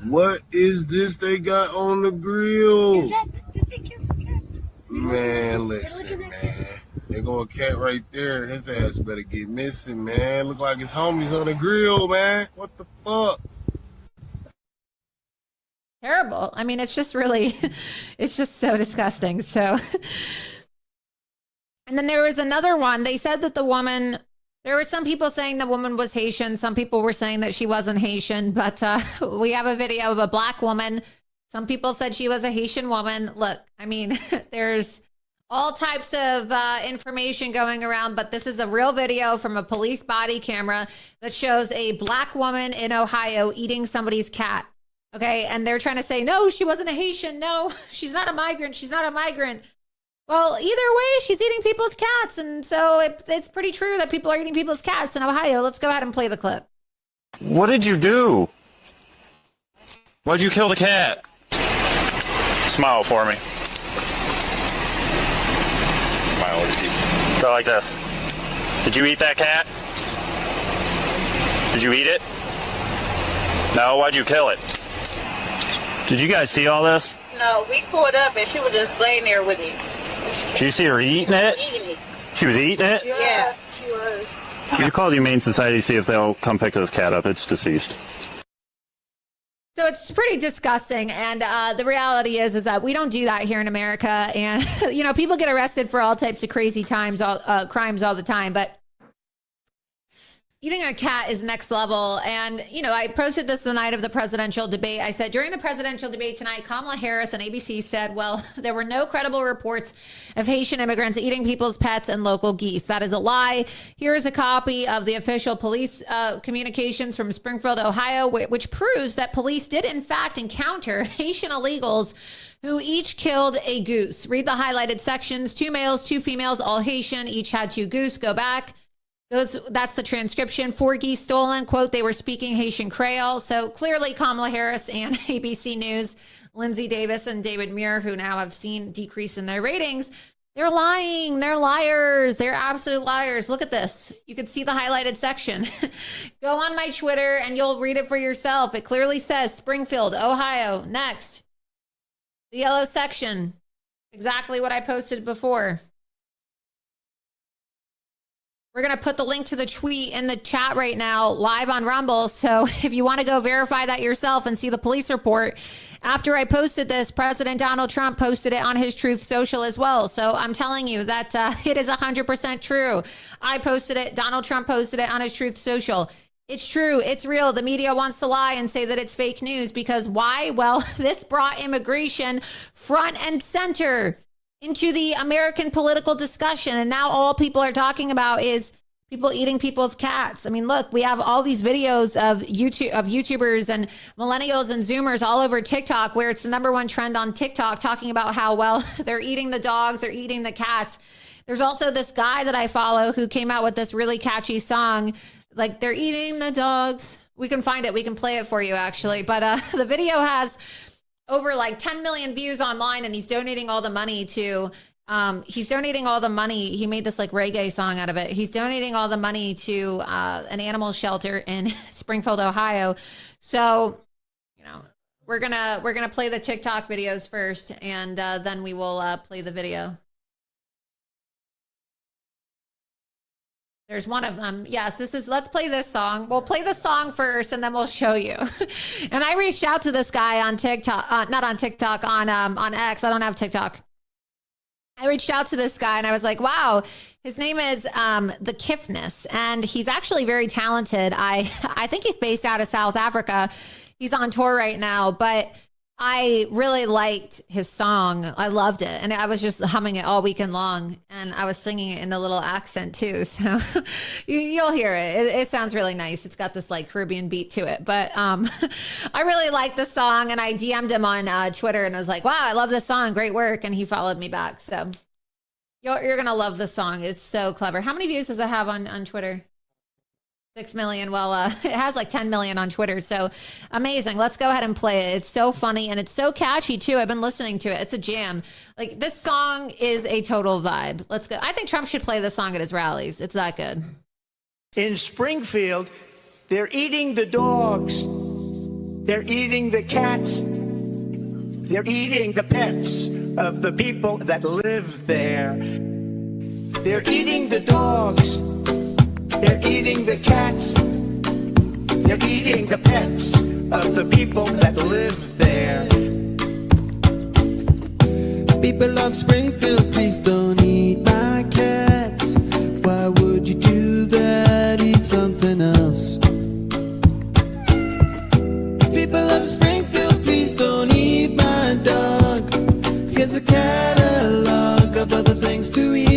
what is this they got on the grill? Is that the biggest cats? Man, listen, man. There go a cat right there. His ass better get missing, man. Look like his homies on the grill, man. What the fuck? Terrible. I mean, it's just really, it's just so disgusting. So... And then there was another one. They said that the woman, there were some people saying the woman was Haitian. Some people were saying that she wasn't Haitian, but we have a video of a black woman. Some people said she was a Haitian woman. Look, I mean, there's all types of information going around, but this is a real video from a police body camera that shows a black woman in Ohio eating somebody's cat. Okay. And they're trying to say, no, she wasn't a Haitian. No, she's not a migrant. She's not a migrant. Well, either way, she's eating people's cats. And so it's pretty true that people are eating people's cats in Ohio. Let's go ahead and play the clip. What did you do? Why'd you kill the cat? Smile for me. Smile with you. Go like this. Did you eat that cat? Did you eat it? No, why'd you kill it? Did you guys see all this? No, we pulled up and she was just laying there with it. Did you see her eating it? Eating it. She was eating it? Yeah, she was. You call the Humane Society, see if they'll come pick this cat up. It's deceased. So it's pretty disgusting. And the reality is that we don't do that here in America. And, people get arrested for all types of crazy crimes all the time. But eating a cat is next level. And, I posted this the night of the presidential debate. I said, during the presidential debate tonight, Kamala Harris and ABC said, well, there were no credible reports of Haitian immigrants eating people's pets and local geese. That is a lie. Here is a copy of the official police communications from Springfield, Ohio, which proves that police did, in fact, encounter Haitian illegals who each killed a goose. Read the highlighted sections. 2 males, 2 females, all Haitian, each had 2 goose. Go back. That's the transcription. 4 geese stolen. Quote, they were speaking Haitian Creole. So clearly Kamala Harris and ABC News, Lindsay Davis and David Muir, who now have seen decrease in their ratings, they're lying. They're liars. They're absolute liars. Look at this. You can see the highlighted section. Go on my Twitter and you'll read it for yourself. It clearly says Springfield, Ohio. Next. The yellow section. Exactly what I posted before. We're going to put the link to the tweet in the chat right now, live on Rumble. So if you want to go verify that yourself and see the police report After I posted this, President Donald Trump posted it on his Truth Social as well. So I'm telling you that it is 100% true. I posted it. Donald Trump posted it on his Truth Social. It's true. It's real. The media wants to lie and say that it's fake news because why? Well, this brought immigration front and center into the American political discussion. And now all people are talking about is people eating people's cats. I mean, look, we have all these videos of YouTubers and millennials and Zoomers all over TikTok where it's the #1 trend on TikTok talking about how, well, they're eating the dogs, they're eating the cats. There's also this guy that I follow who came out with this really catchy song, like they're eating the dogs. We can find it. We can play it for you, actually. But the video has over like 10 million views online, and he's donating all the money to he made this like reggae song out of it. He's donating all the money to an animal shelter in Springfield, Ohio. So, you know, we're gonna play the TikTok videos first, and then we will play the video. There's one of them. Yes, let's play this song. We'll play the song first and then we'll show you. And I reached out to this guy on TikTok, not on TikTok, on X. I don't have TikTok. I reached out to this guy and I was like, wow, his name is The Kiffness, and he's actually very talented. I think he's based out of South Africa. He's on tour right now, but I really liked his song. I loved it. And I was just humming it all weekend long. And I was singing it in the little accent too. So you'll hear it. It sounds really nice. It's got this like Caribbean beat to it. But I really liked the song. And I DM'd him on Twitter and I was like, wow, I love this song. Great work. And he followed me back. So you're going to love the song. It's so clever. How many views does it have on Twitter? 6 million. Well, it has like 10 million on Twitter. So amazing. Let's go ahead and play it. It's so funny and it's so catchy too. I've been listening to it. It's a jam. Like this song is a total vibe. Let's go. I think Trump should play this song at his rallies. It's that good. In Springfield, they're eating the dogs. They're eating the cats. They're eating the pets of the people that live there. They're eating the dogs. They're eating the cats. They're eating the pets of the people that live there. People of Springfield, please don't eat my cats. Why would you do that? Eat something else. People of Springfield, please don't eat my dog. Here's a catalog of other things to eat.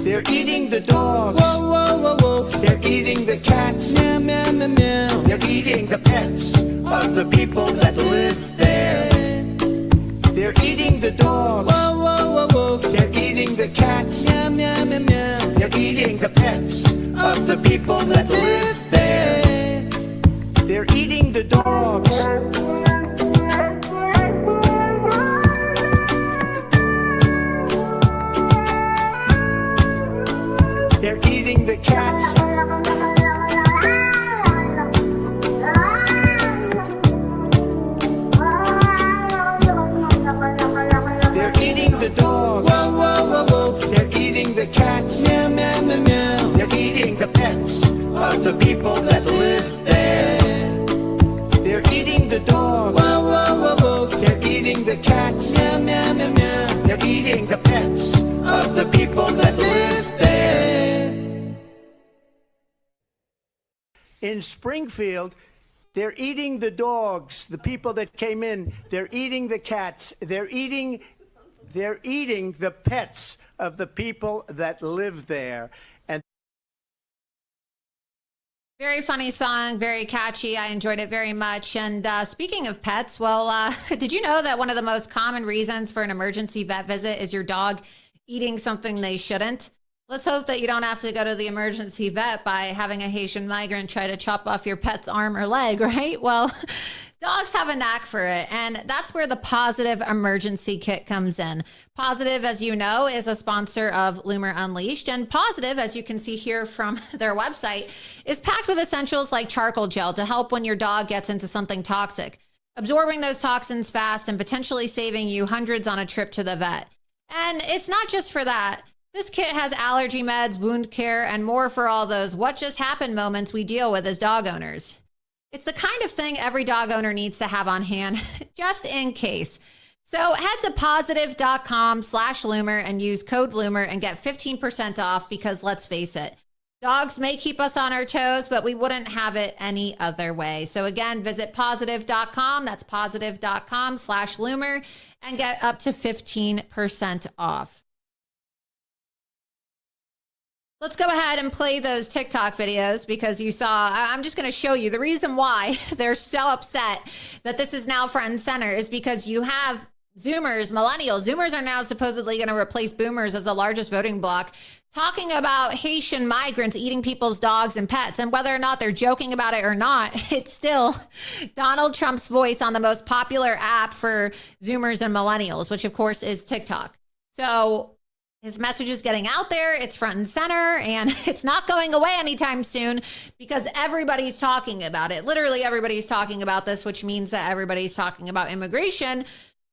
They're eating the dogs. Whoa, whoa, whoa, whoa. They're eating the cats. Meow, meow, meow, meow. They're eating the pets of the people that live there. They're eating the dogs. Whoa, whoa, whoa, whoa. They're eating the cats. Meow, meow, meow, meow. They're eating the pets of the people that live there. They're eating the dogs. They're eating the cats. They're eating the dogs. Whoa, whoa, whoa, whoa. They're eating the cats. Meow, meow, meow, meow. They're eating the pets of the people that live there. They're eating the dogs. Whoa, whoa, whoa, whoa. They're eating the cats. Meow, meow, meow, meow. They're eating the pets of the people that live there. In Springfield, they're eating the dogs, the people that came in. They're eating the cats. They're eating the pets of the people that live there. And Very funny song, very catchy. I enjoyed it very much. And speaking of pets, well, did you know that one of the most common reasons for an emergency vet visit is your dog eating something they shouldn't? Let's hope that you don't have to go to the emergency vet by having a Haitian migrant try to chop off your pet's arm or leg, right? Well, dogs have a knack for it, and that's where the Positive Emergency Kit comes in. Positive, as you know, is a sponsor of Loomer Unleashed, and Positive, as you can see here from their website, is packed with essentials like charcoal gel to help when your dog gets into something toxic, absorbing those toxins fast and potentially saving you hundreds on a trip to the vet. And it's not just for that. This kit has allergy meds, wound care, and more for all those what just happened moments we deal with as dog owners. It's the kind of thing every dog owner needs to have on hand, just in case. So head to positive.com/Loomer and use code Loomer and get 15% off because let's face it, dogs may keep us on our toes, but we wouldn't have it any other way. So again, visit positive.com. That's positive.com/Loomer and get up to 15% off. Let's go ahead and play those TikTok videos because you saw, I'm just going to show you the reason why they're so upset that this is now front and center is because you have Zoomers, millennials. Zoomers are now supposedly going to replace boomers as the largest voting bloc, talking about Haitian migrants eating people's dogs and pets. And whether or not they're joking about it or not, it's still Donald Trump's voice on the most popular app for Zoomers and millennials, which of course is TikTok. So his message is getting out there. It's front and center, and it's not going away anytime soon because everybody's talking about it. Literally everybody's talking about this, which means that everybody's talking about immigration.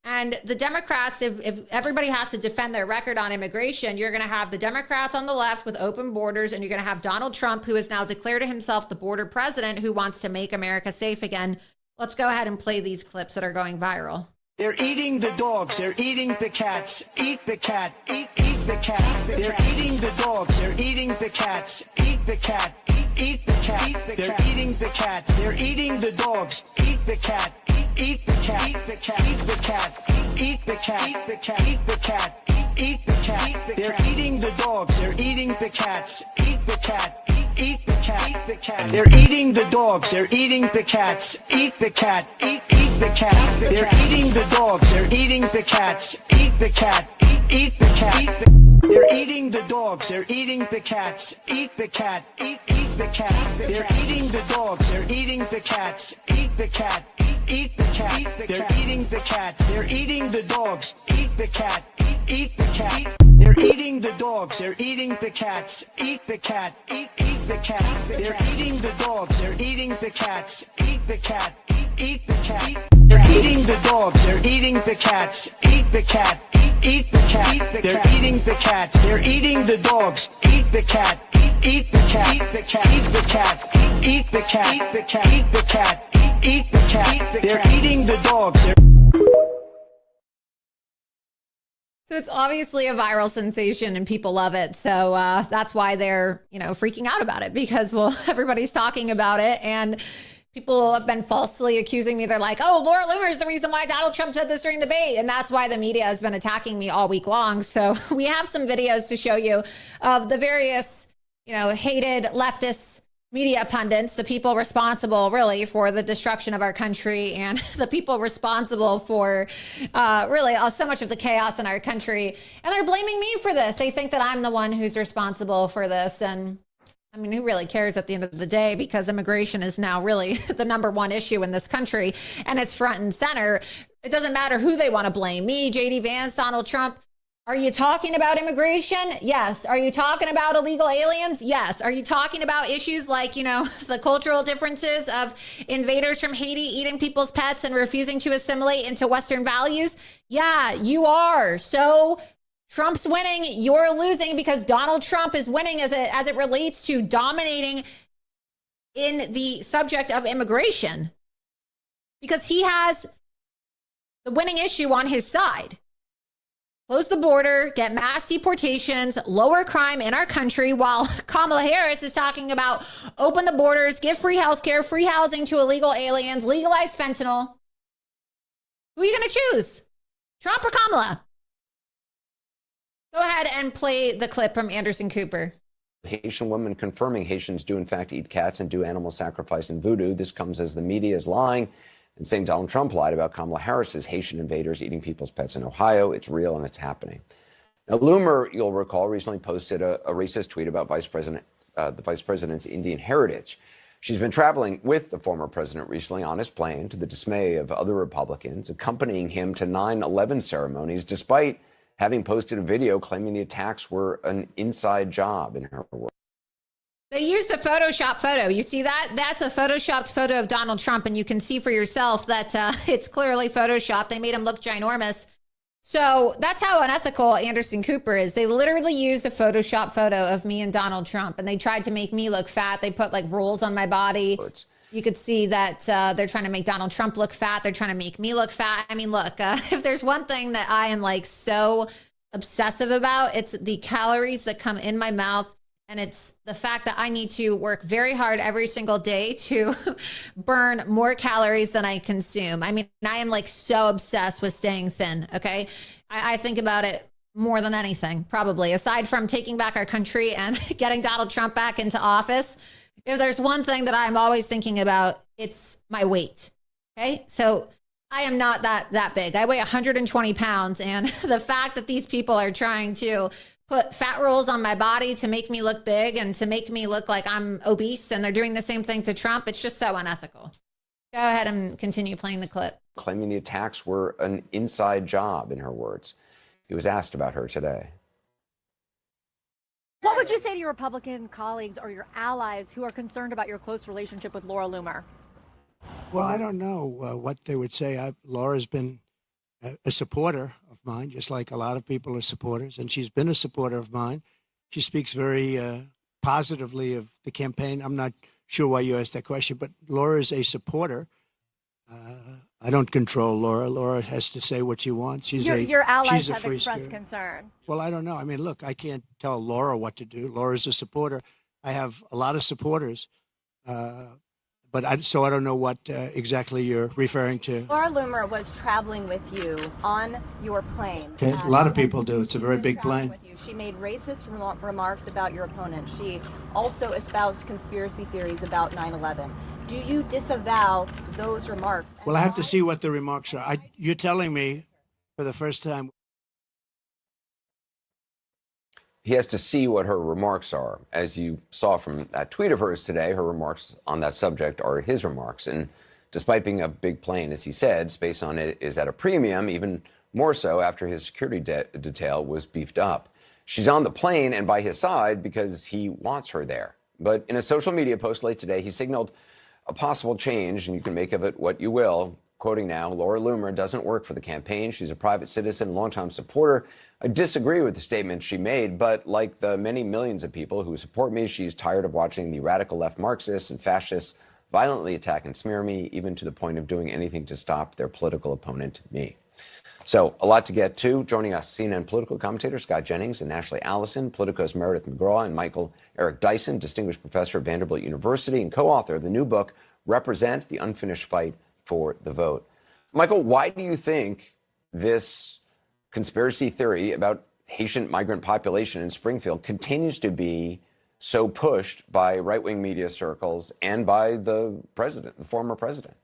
And the Democrats, if everybody has to defend their record on immigration, you're going to have the Democrats on the left with open borders, and you're going to have Donald Trump, who has now declared himself the border president, who wants to make America safe again. Let's go ahead and play these clips that are going viral. They're eating the dogs, they're eating the cats. Eat the cat, eat the cat. They're eating the dogs, they're eating the cats. Eat the cat, eat the cat. They're eating the cats, they're eating the dogs. Eat the cat, eat the cat. Eat the cat, eat the cat. Eat the cat, eat the cat. Eat the cat, eat the cat. They're eating the dogs, they're eating the cats. Eat the cat. Eat the cat, eat the cat. They're eating the dogs, they're eating the cats. Eat the cat, eat the cat. They're eating the dogs, they're eating the cats. Eat the cat, eat the cat. They're eating the dogs, they're eating the cats. Eat the cat, eat the cat. They're eating the dogs, they're eating the cats. Eat the cat, eat the cat. They're eating the cats, they're eating the dogs. Eat the cat, eat the cat. They're eating the dogs, they're eating the cats. Eat the cat, eat the cat. They're eating the dogs, they're eating the cats. Eat the cat, eat the cat. They're eating the dogs, they're eating the cats. Eat the cat, eat the cat. They're eating the cats, they're eating the dogs. Eat the cat, eat the cat. Eat the cat, eat the cat. Eat the cat, eat the cat. Eat the cat, eat the cat. They're eating the dogs. So it's obviously a viral sensation and people love it. So that's why they're, freaking out about it because, well, everybody's talking about it and people have been falsely accusing me. They're like, oh, Laura Loomer is the reason why Donald Trump said this during the debate. And that's why the media has been attacking me all week long. So we have some videos to show you of the various, hated leftist media pundits, the people responsible really for the destruction of our country and the people responsible for really so much of the chaos in our country. And they're blaming me for this. They think that I'm the one who's responsible for this. And I mean, who really cares at the end of the day? Because immigration is now really the #1 issue in this country and it's front and center. It doesn't matter who they want to blame, me, JD Vance, Donald Trump. Are you talking about immigration? Yes. Are you talking about illegal aliens? Yes. Are you talking about issues like, the cultural differences of invaders from Haiti eating people's pets and refusing to assimilate into Western values? Yeah, you are. So Trump's winning. You're losing because Donald Trump is winning as it relates to dominating in the subject of immigration because he has the winning issue on his side. Close the border, get mass deportations, lower crime in our country, while Kamala Harris is talking about open the borders, give free healthcare, free housing to illegal aliens, legalize fentanyl. Who are you going to choose? Trump or Kamala? Go ahead and play the clip from Anderson Cooper. Haitian woman confirming Haitians do in fact eat cats and do animal sacrifice and voodoo. This comes as the media is lying and saying Donald Trump lied about Kamala Harris's Haitian invaders eating people's pets in Ohio. It's real and it's happening. Now, Loomer, you'll recall, recently posted a racist tweet about the vice president's Indian heritage. She's been traveling with the former president recently on his plane to the dismay of other Republicans, accompanying him to 9/11 ceremonies, despite having posted a video claiming the attacks were an inside job in her work. They used a Photoshop photo. You see that? That's a Photoshopped photo of Donald Trump, and you can see for yourself that it's clearly Photoshopped. They made him look ginormous. So that's how unethical Anderson Cooper is. They literally used a Photoshop photo of me and Donald Trump, and they tried to make me look fat. They put like rolls on my body. You could see that they're trying to make Donald Trump look fat. They're trying to make me look fat. I mean, look, if there's one thing that I am like so obsessive about, it's the calories that come in my mouth. And it's the fact that I need to work very hard every single day to burn more calories than I consume. I mean, I am like so obsessed with staying thin. Okay. I think about it more than anything, probably, aside from taking back our country and getting Donald Trump back into office. If there's one thing that I'm always thinking about, it's my weight. Okay. So I am not that big. I weigh 120 pounds. And the fact that these people are trying to put fat rolls on my body to make me look big and to make me look like I'm obese, and they're doing the same thing to Trump, it's just so unethical. Go ahead and continue playing the clip. Claiming the attacks were an inside job, in her words. He was asked about her today. What would you say to your Republican colleagues or your allies who are concerned about your close relationship with Laura Loomer? Well, I don't know what they would say. Laura's been a supporter of mine, just like a lot of people are supporters, and she's been a supporter of mine. She speaks very positively of the campaign. I'm not sure why you asked that question, but Laura is a supporter. I don't control Laura. Laura has to say what she wants. Your allies she's a have free expressed spirit. concern. Well, I don't know. I mean, look, I can't tell Laura what to do. Laura's a supporter. I have a lot of supporters, so I don't know what exactly you're referring to. Laura Loomer was traveling with you on your plane. Okay, a lot of people do. It's a very big plane. With you. She made racist remarks about your opponent. She also espoused conspiracy theories about 9/11. Do you disavow those remarks? Well, I have to see what the remarks are. You're telling me for the first time. He has to see what her remarks are. As you saw from that tweet of hers today, her remarks on that subject are his remarks. And despite being a big plane, as he said, space on it is at a premium, even more so after his security detail was beefed up. She's on the plane and by his side because he wants her there. But in a social media post late today, he signaled a possible change, and you can make of it what you will. Quoting now, Laura Loomer doesn't work for the campaign. She's a private citizen, longtime supporter. I disagree with the statement she made, but like the many millions of people who support me, she's tired of watching the radical left Marxists and fascists violently attack and smear me, even to the point of doing anything to stop their political opponent, me. So a lot to get to. Joining us, CNN political commentator Scott Jennings and Ashley Allison, Politico's Meredith McGraw, and Michael Eric Dyson, distinguished professor at Vanderbilt University and co-author of the new book, Represent: The Unfinished Fight for the Vote. Michael, why do you think this conspiracy theory about Haitian migrant population in Springfield continues to be so pushed by right-wing media circles and by the president, the former president?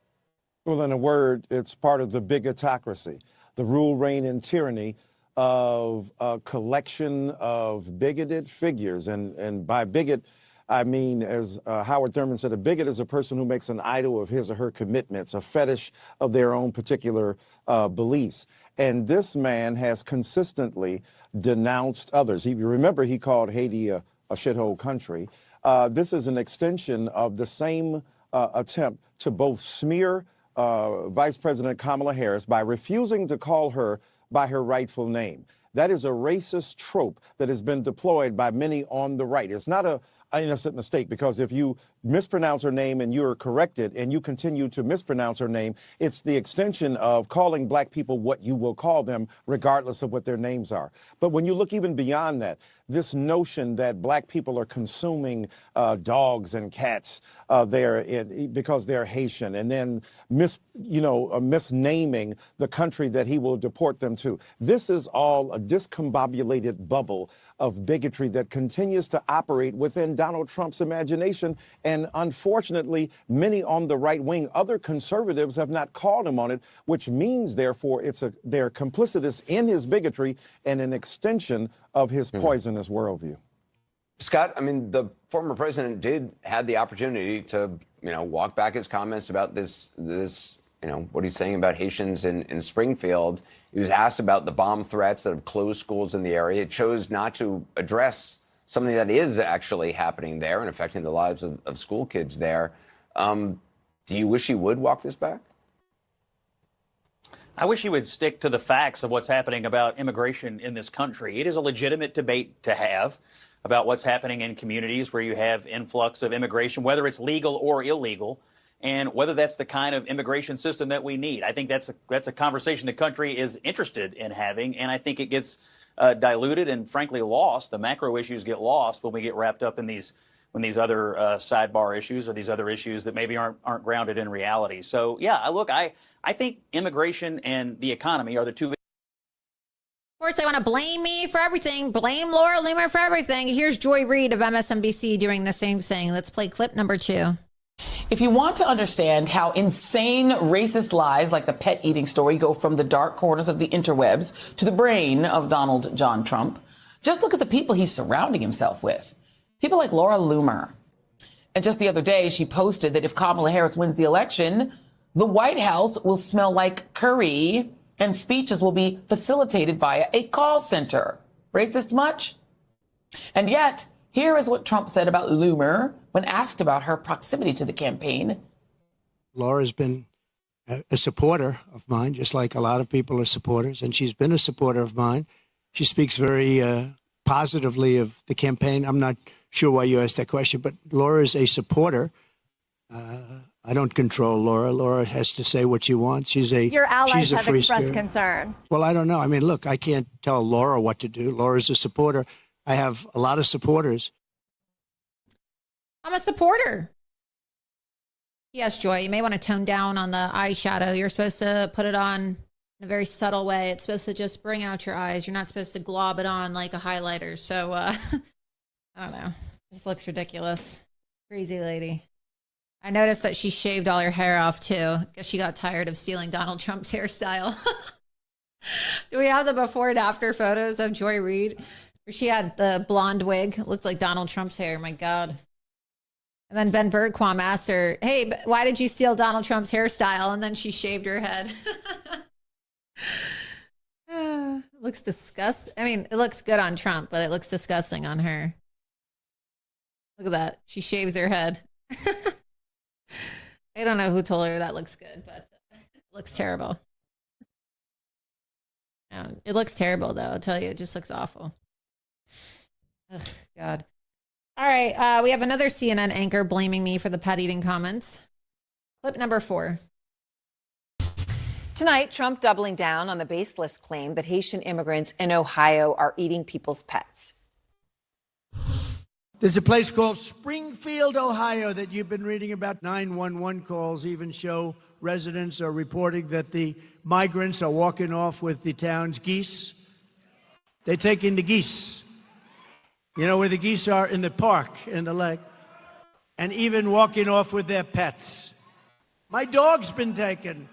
Well, in a word, it's part of the big autocracy, the rule, reign, and tyranny of a collection of bigoted figures. And by bigot, I mean, as Howard Thurman said, a bigot is a person who makes an idol of his or her commitments, a fetish of their own particular beliefs. And this man has consistently denounced others. You remember he called Haiti a shithole country. This is an extension of the same attempt to both smear Vice President Kamala Harris by refusing to call her by her rightful name. That is a racist trope that has been deployed by many on the right. It's not an innocent mistake, because if you mispronounce her name and you're corrected and you continue to mispronounce her name, it's the extension of calling black people what you will call them, regardless of what their names are. But when you look even beyond that, this notion that black people are consuming dogs and cats because they're Haitian, and then misnaming the country that he will deport them to. This is all a discombobulated bubble of bigotry that continues to operate within Donald Trump's imagination. And unfortunately, many on the right wing, other conservatives, have not called him on it, which means, therefore, they're complicitous in his bigotry and an extension of his poisonous worldview. Scott, I mean, the former president had the opportunity to, walk back his comments about this, what he's saying about Haitians in Springfield. He was asked about the bomb threats that have closed schools in the area. It chose not to address something that is actually happening there and affecting the lives of school kids there. Do you wish he would walk this back? I wish he would stick to the facts of what's happening about immigration in this country. It is a legitimate debate to have about what's happening in communities where you have influx of immigration, whether it's legal or illegal. and whether that's the kind of immigration system that we need. I think that's a conversation the country is interested in having, and I think it gets diluted and frankly lost. The macro issues get lost when we get wrapped up in these other sidebar issues or these other issues that maybe aren't grounded in reality. So yeah, look, I think immigration and the economy are the two. Of course, they want to blame me for everything. Blame Laura Loomer for everything. Here's Joy Reid of MSNBC doing the same thing. Let's play clip number 2. If you want to understand how insane racist lies like the pet eating story go from the dark corners of the interwebs to the brain of Donald John Trump, just look at the people he's surrounding himself with. People like Laura Loomer. And just the other day, she posted that if Kamala Harris wins the election, the White House will smell like curry and speeches will be facilitated via a call center. Racist much? And yet, here is what Trump said about Loomer when asked about her proximity to the campaign. Laura's been a supporter of mine, just like a lot of people are supporters, and she's been a supporter of mine. She speaks very positively of the campaign. I'm not sure why you asked that question, but Laura is a supporter. I don't control Laura. Laura has to say what she wants. Your allies she's a have free expressed spirit. concern. Well, I don't know. I mean, look, I can't tell Laura what to do. Laura's a supporter. I have a lot of supporters. I'm a supporter. Yes, Joy, you may want to tone down on the eyeshadow. You're supposed to put it on in a very subtle way. It's supposed to just bring out your eyes. You're not supposed to glob it on like a highlighter. So, I don't know. This looks ridiculous. Crazy lady. I noticed that she shaved all her hair off, too, because she got tired of stealing Donald Trump's hairstyle. Do we have the before and after photos of Joy Reid? Where she had the blonde wig. It looked like Donald Trump's hair. My God. And then Ben Bergquam asked her, hey, why did you steal Donald Trump's hairstyle? And then she shaved her head. Looks disgusting. I mean, it looks good on Trump, but it looks disgusting on her. Look at that. She shaves her head. I don't know who told her that looks good, but it looks terrible. It looks terrible, though. I'll tell you, it just looks awful. Ugh, God. All right, we have another CNN anchor blaming me for the pet eating comments. Clip number 4. Tonight, Trump doubling down on the baseless claim that Haitian immigrants in Ohio are eating people's pets. There's a place called Springfield, Ohio, that you've been reading about. 911 calls even show residents are reporting that the migrants are walking off with the town's geese. They're taking the geese. You know where the geese are? In the park, in the lake. And even walking off with their pets. My dog's been taken.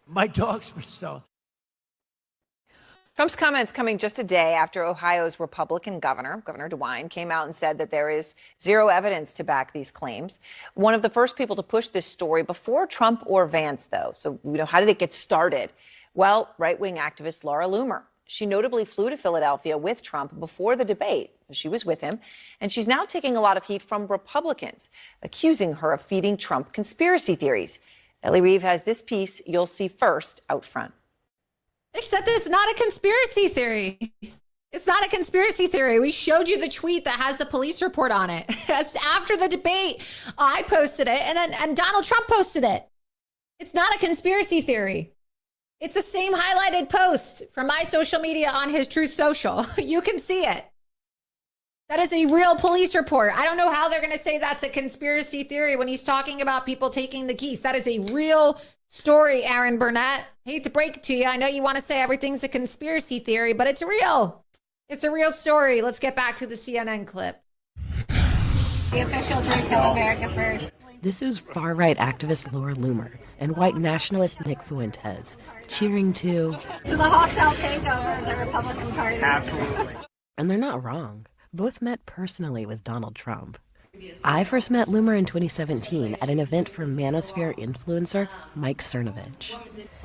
My dog's been stolen. Trump's comments coming just a day after Ohio's Republican Governor DeWine, came out and said that there is zero evidence to back these claims. One of the first people to push this story before Trump or Vance, though. So, how did it get started? Well, right-wing activist Laura Loomer. She notably flew to Philadelphia with Trump before the debate. She was with him, and she's now taking a lot of heat from Republicans, accusing her of feeding Trump conspiracy theories. Ellie Reeve has this piece you'll see first out front. Except that it's not a conspiracy theory. It's not a conspiracy theory. We showed you the tweet that has the police report on it. That's after the debate. I posted it, and Donald Trump posted it. It's not a conspiracy theory. It's the same highlighted post from my social media on his Truth Social. You can see it. That is a real police report. I don't know how they're going to say that's a conspiracy theory when he's talking about people taking the geese. That is a real story, Aaron Burnett. Hate to break it to you. I know you want to say everything's a conspiracy theory, but it's real. It's a real story. Let's get back to the CNN clip. The official Truth of America First. This is far-right activist Laura Loomer and white nationalist Nick Fuentes cheering to the hostile takeover of the Republican Party. Absolutely. And they're not wrong. Both met personally with Donald Trump. I first met Loomer in 2017 at an event for manosphere influencer Mike Cernovich.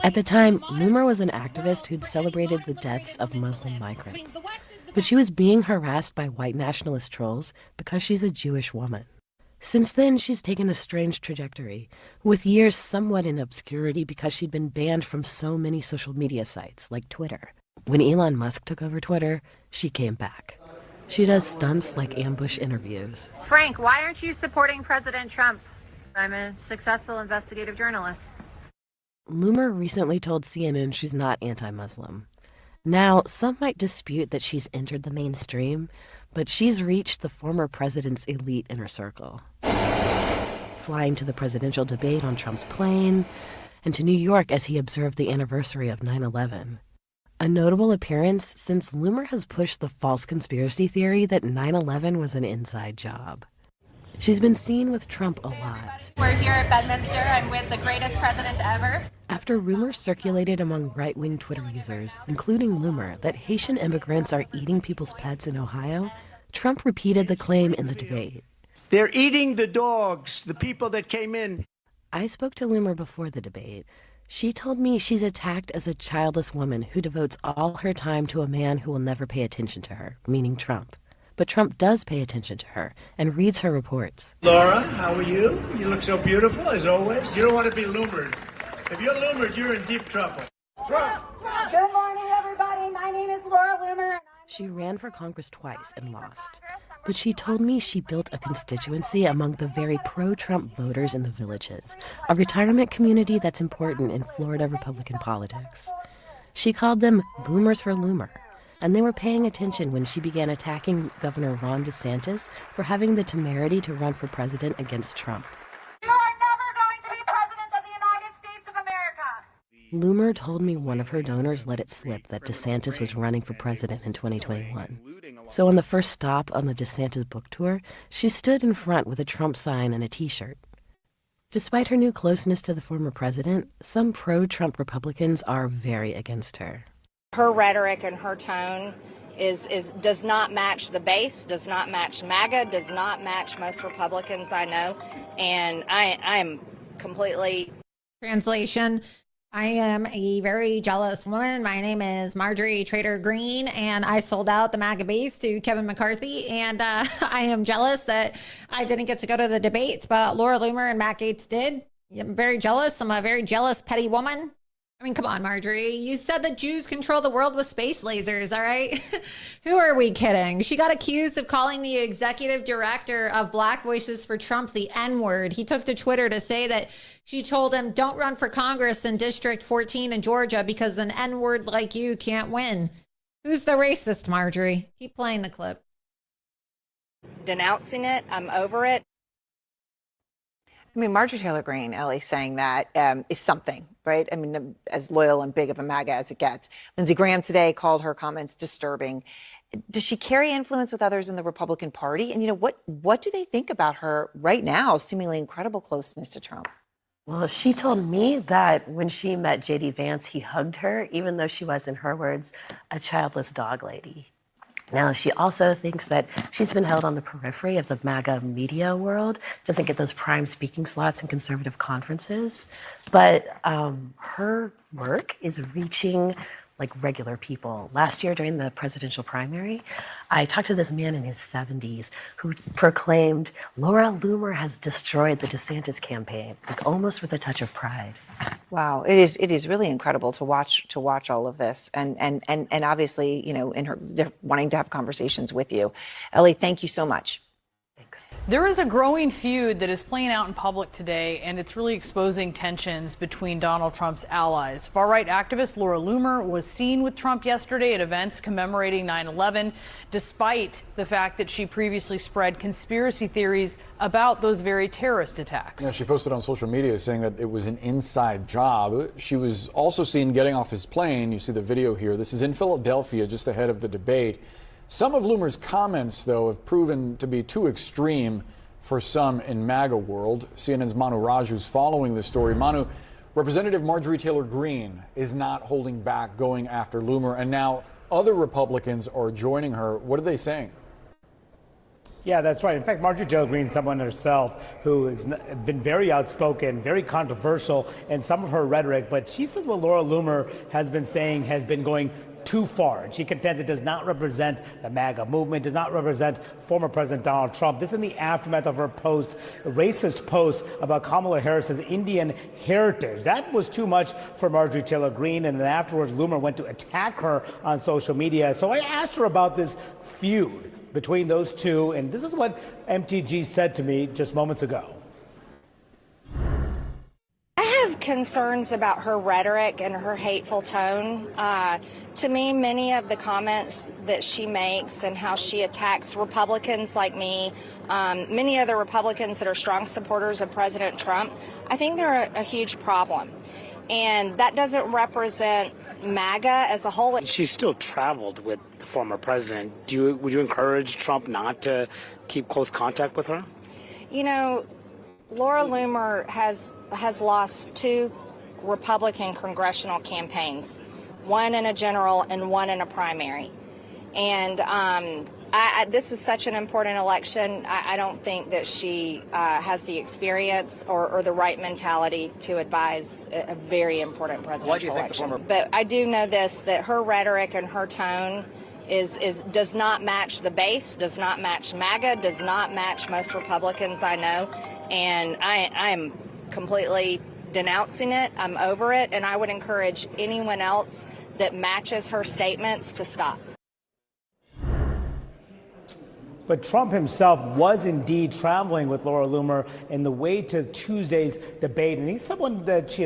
At the time, Loomer was an activist who'd celebrated the deaths of Muslim migrants. But she was being harassed by white nationalist trolls because she's a Jewish woman. Since then, she's taken a strange trajectory, with years somewhat in obscurity because she'd been banned from so many social media sites, like Twitter. When Elon Musk took over Twitter, she came back. She does stunts like ambush interviews. Frank, why aren't you supporting President Trump? I'm a successful investigative journalist. Loomer recently told CNN she's not anti-Muslim. Now, some might dispute that she's entered the mainstream, but she's reached the former president's elite inner circle. Flying to the presidential debate on Trump's plane, and to New York as he observed the anniversary of 9/11. A notable appearance since Loomer has pushed the false conspiracy theory that 9/11 was an inside job. She's been seen with Trump a lot. We're here at Bedminster. I'm with the greatest president ever. After rumors circulated among right-wing Twitter users, including Loomer, that Haitian immigrants are eating people's pets in Ohio, Trump repeated the claim in the debate. They're eating the dogs, the people that came in. I spoke to Loomer before the debate. She told me she's attacked as a childless woman who devotes all her time to a man who will never pay attention to her, meaning Trump. But Trump does pay attention to her and reads her reports. Laura, how are you? You look so beautiful, as always. You don't want to be Loomered. If you're Loomered, you're in deep trouble. Trump! Good morning, everybody. My name is Laura Loomer. She ran for Congress twice and lost. But she told me she built a constituency among the very pro-Trump voters in the Villages, a retirement community that's important in Florida Republican politics. She called them Boomers for Loomer, and they were paying attention when she began attacking Governor Ron DeSantis for having the temerity to run for president against Trump. You are never going to be president of the United States of America. Loomer told me one of her donors let it slip that DeSantis was running for president in 2021. So on the first stop on the DeSantis book tour, she stood in front with a Trump sign and a T-shirt. Despite her new closeness to the former president, some pro-Trump Republicans are very against her. Her rhetoric and her tone does not match the base, does not match MAGA, does not match most Republicans I know, and I am completely... Translation: I am a very jealous woman. My name is Marjorie Trader Green, and I sold out the MAGA base to Kevin McCarthy, and I am jealous that I didn't get to go to the debates, but Laura Loomer and Matt Gaetz did. I'm very jealous. I'm a very jealous, petty woman. I mean, come on, Marjorie. You said that Jews control the world with space lasers, all right? Who are we kidding? She got accused of calling the executive director of Black Voices for Trump the N-word. He took to Twitter to say that she told him, don't run for Congress in District 14 in Georgia because an N-word like you can't win. Who's the racist, Marjorie? Keep playing the clip. denouncing it. I'm over it. I mean, Marjorie Taylor Greene, Ellie, saying that is something, right? I mean, as loyal and big of a MAGA as it gets. Lindsey Graham today called her comments disturbing. Does she carry influence with others in the Republican Party? And, you know, what do they think about her right now, seemingly incredible closeness to Trump? Well, she told me that when she met J.D. Vance, he hugged her, even though she was, in her words, a childless dog lady. Now, she also thinks that she's been held on the periphery of the MAGA media world, doesn't get those prime speaking slots in conservative conferences. But her work is reaching like regular people. Last year during the presidential primary, I talked to this man in his 70s who proclaimed, Laura Loomer has destroyed the DeSantis campaign, like almost with a touch of pride. Wow, it is really incredible to watch all of this, and obviously, you know, in her wanting to have conversations with you. Ellie, thank you so much. There is a growing feud that is playing out in public today, and it's really exposing tensions between Donald Trump's allies. Far-right activist Laura Loomer was seen with Trump yesterday at events commemorating 9/11, despite the fact that she previously spread conspiracy theories about those very terrorist attacks. Yeah, she posted on social media saying that it was an inside job. She was also seen getting off his plane. You see the video here. This is in Philadelphia, just ahead of the debate. Some of Loomer's comments, though, have proven to be too extreme for some in MAGA world. CNN's Manu Raju's following this story. Manu, Representative Marjorie Taylor Greene is not holding back going after Loomer, and now other Republicans are joining her. What are they saying? Yeah, that's right. In fact, Marjorie Taylor Greene, someone herself who has been very outspoken, very controversial in some of her rhetoric, but she says what Laura Loomer has been saying has been going too far. And she contends it does not represent the MAGA movement, does not represent former President Donald Trump. This in the aftermath of her racist post about Kamala Harris's Indian heritage. That was too much for Marjorie Taylor Greene, and then afterwards Loomer went to attack her on social media. So I asked her about this feud between those two, and this is what MTG said to me just moments ago. concerns about her rhetoric and her hateful tone. To me, many of the comments that she makes and how she attacks Republicans like me, many other Republicans that are strong supporters of President Trump, I think they're a huge problem. And that doesn't represent MAGA as a whole. She's still traveled with the former president. Would you encourage Trump not to keep close contact with her? You know, Laura Loomer has lost 2 Republican congressional campaigns, one in a general and one in a primary. And this is such an important election. I don't think that she has the experience or the right mentality to advise a very important presidential election. But I do know this, that her rhetoric and her tone does not match the base, does not match MAGA, does not match most Republicans I know. And I am completely denouncing it. I'm over it. And I would encourage anyone else that matches her statements to stop. But Trump himself was indeed traveling with Laura Loomer in the way to Tuesday's debate. And he's someone that she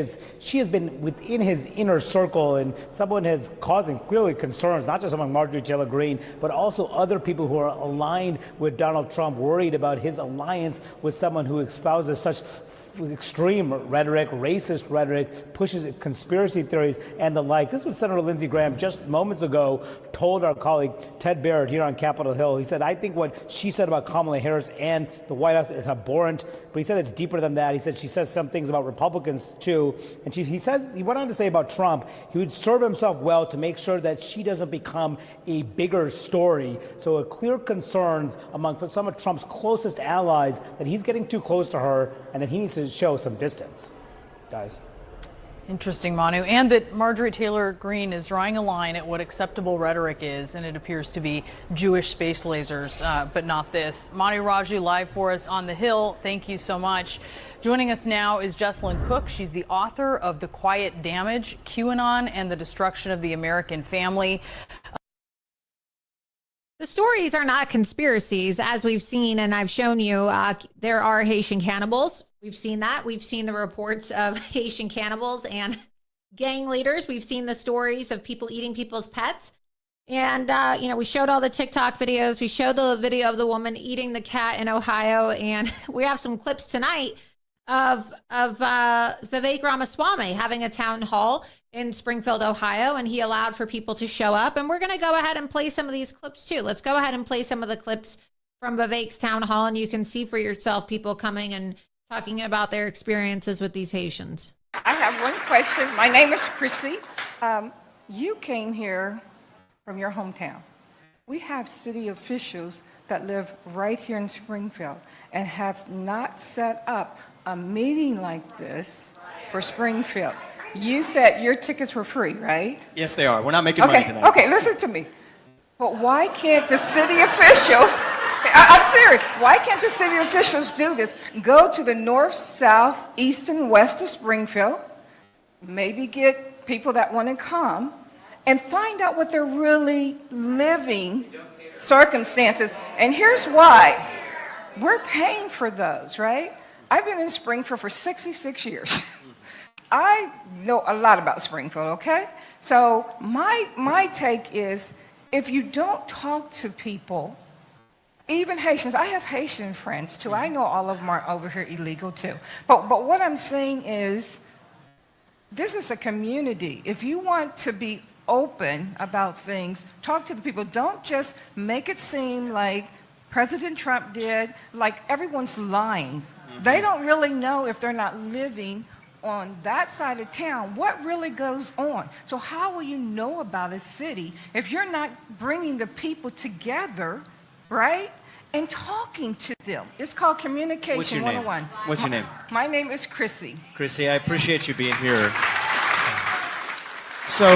has been within his inner circle, and someone has causing clearly concerns, not just among Marjorie Taylor Greene, but also other people who are aligned with Donald Trump, worried about his alliance with someone who espouses such extreme rhetoric, racist rhetoric, pushes conspiracy theories and the like. This was Senator Lindsey Graham just moments ago told our colleague Ted Barrett here on Capitol Hill. He said, I think what she said about Kamala Harris and the White House is abhorrent, but he said it's deeper than that. He said she says some things about Republicans too. And he went on to say about Trump, he would serve himself well to make sure that she doesn't become a bigger story. So a clear concern among some of Trump's closest allies that he's getting too close to her and that he needs to show some distance. Guys. Interesting, Manu. And that Marjorie Taylor Greene is drawing a line at what acceptable rhetoric is, and it appears to be Jewish space lasers, but not this. Manu Raju live for us on the Hill. Thank you so much. Joining us now is Jessalyn Cook. She's the author of The Quiet Damage, QAnon and the Destruction of the American Family. The stories are not conspiracies, as we've seen, and I've shown you. There are Haitian cannibals. We've seen that. We've seen the reports of Haitian cannibals and gang leaders. We've seen the stories of people eating people's pets. And, we showed all the TikTok videos. We showed the video of the woman eating the cat in Ohio. And we have some clips tonight of Vivek Ramaswamy having a town hall in Springfield, Ohio, and he allowed for people to show up. And we're going to go ahead and play some of these clips too. Let's go ahead and play some of the clips from Vivek's town hall, and you can see for yourself people coming and talking about their experiences with these Haitians. I have one question. My name is Chrissy. You came here from your hometown. We have city officials that live right here in Springfield and have not set up a meeting like this for Springfield. You said your tickets were free, right? Yes, they are. We're not making money tonight. Okay, listen to me. But why can't the city officials, I'm serious, why can't the city officials do this? Go to the north, south, east, and west of Springfield, maybe get people that want to come, and find out what they're really living circumstances. And here's why. We're paying for those, right? I've been in Springfield for 66 years. I know a lot about Springfield, okay? So my take is, if you don't talk to people, even Haitians, I have Haitian friends too. I know all of them are over here illegal too. But what I'm saying is, this is a community. If you want to be open about things, talk to the people. Don't just make it seem like President Trump did, like everyone's lying. They don't really know, if they're not living on that side of town, what really goes on. So how will you know about a city if you're not bringing the people together, right, and talking to them? It's called Communication What's your name? 101. What's your name? My name is Chrissy. Chrissy, I appreciate you being here. So,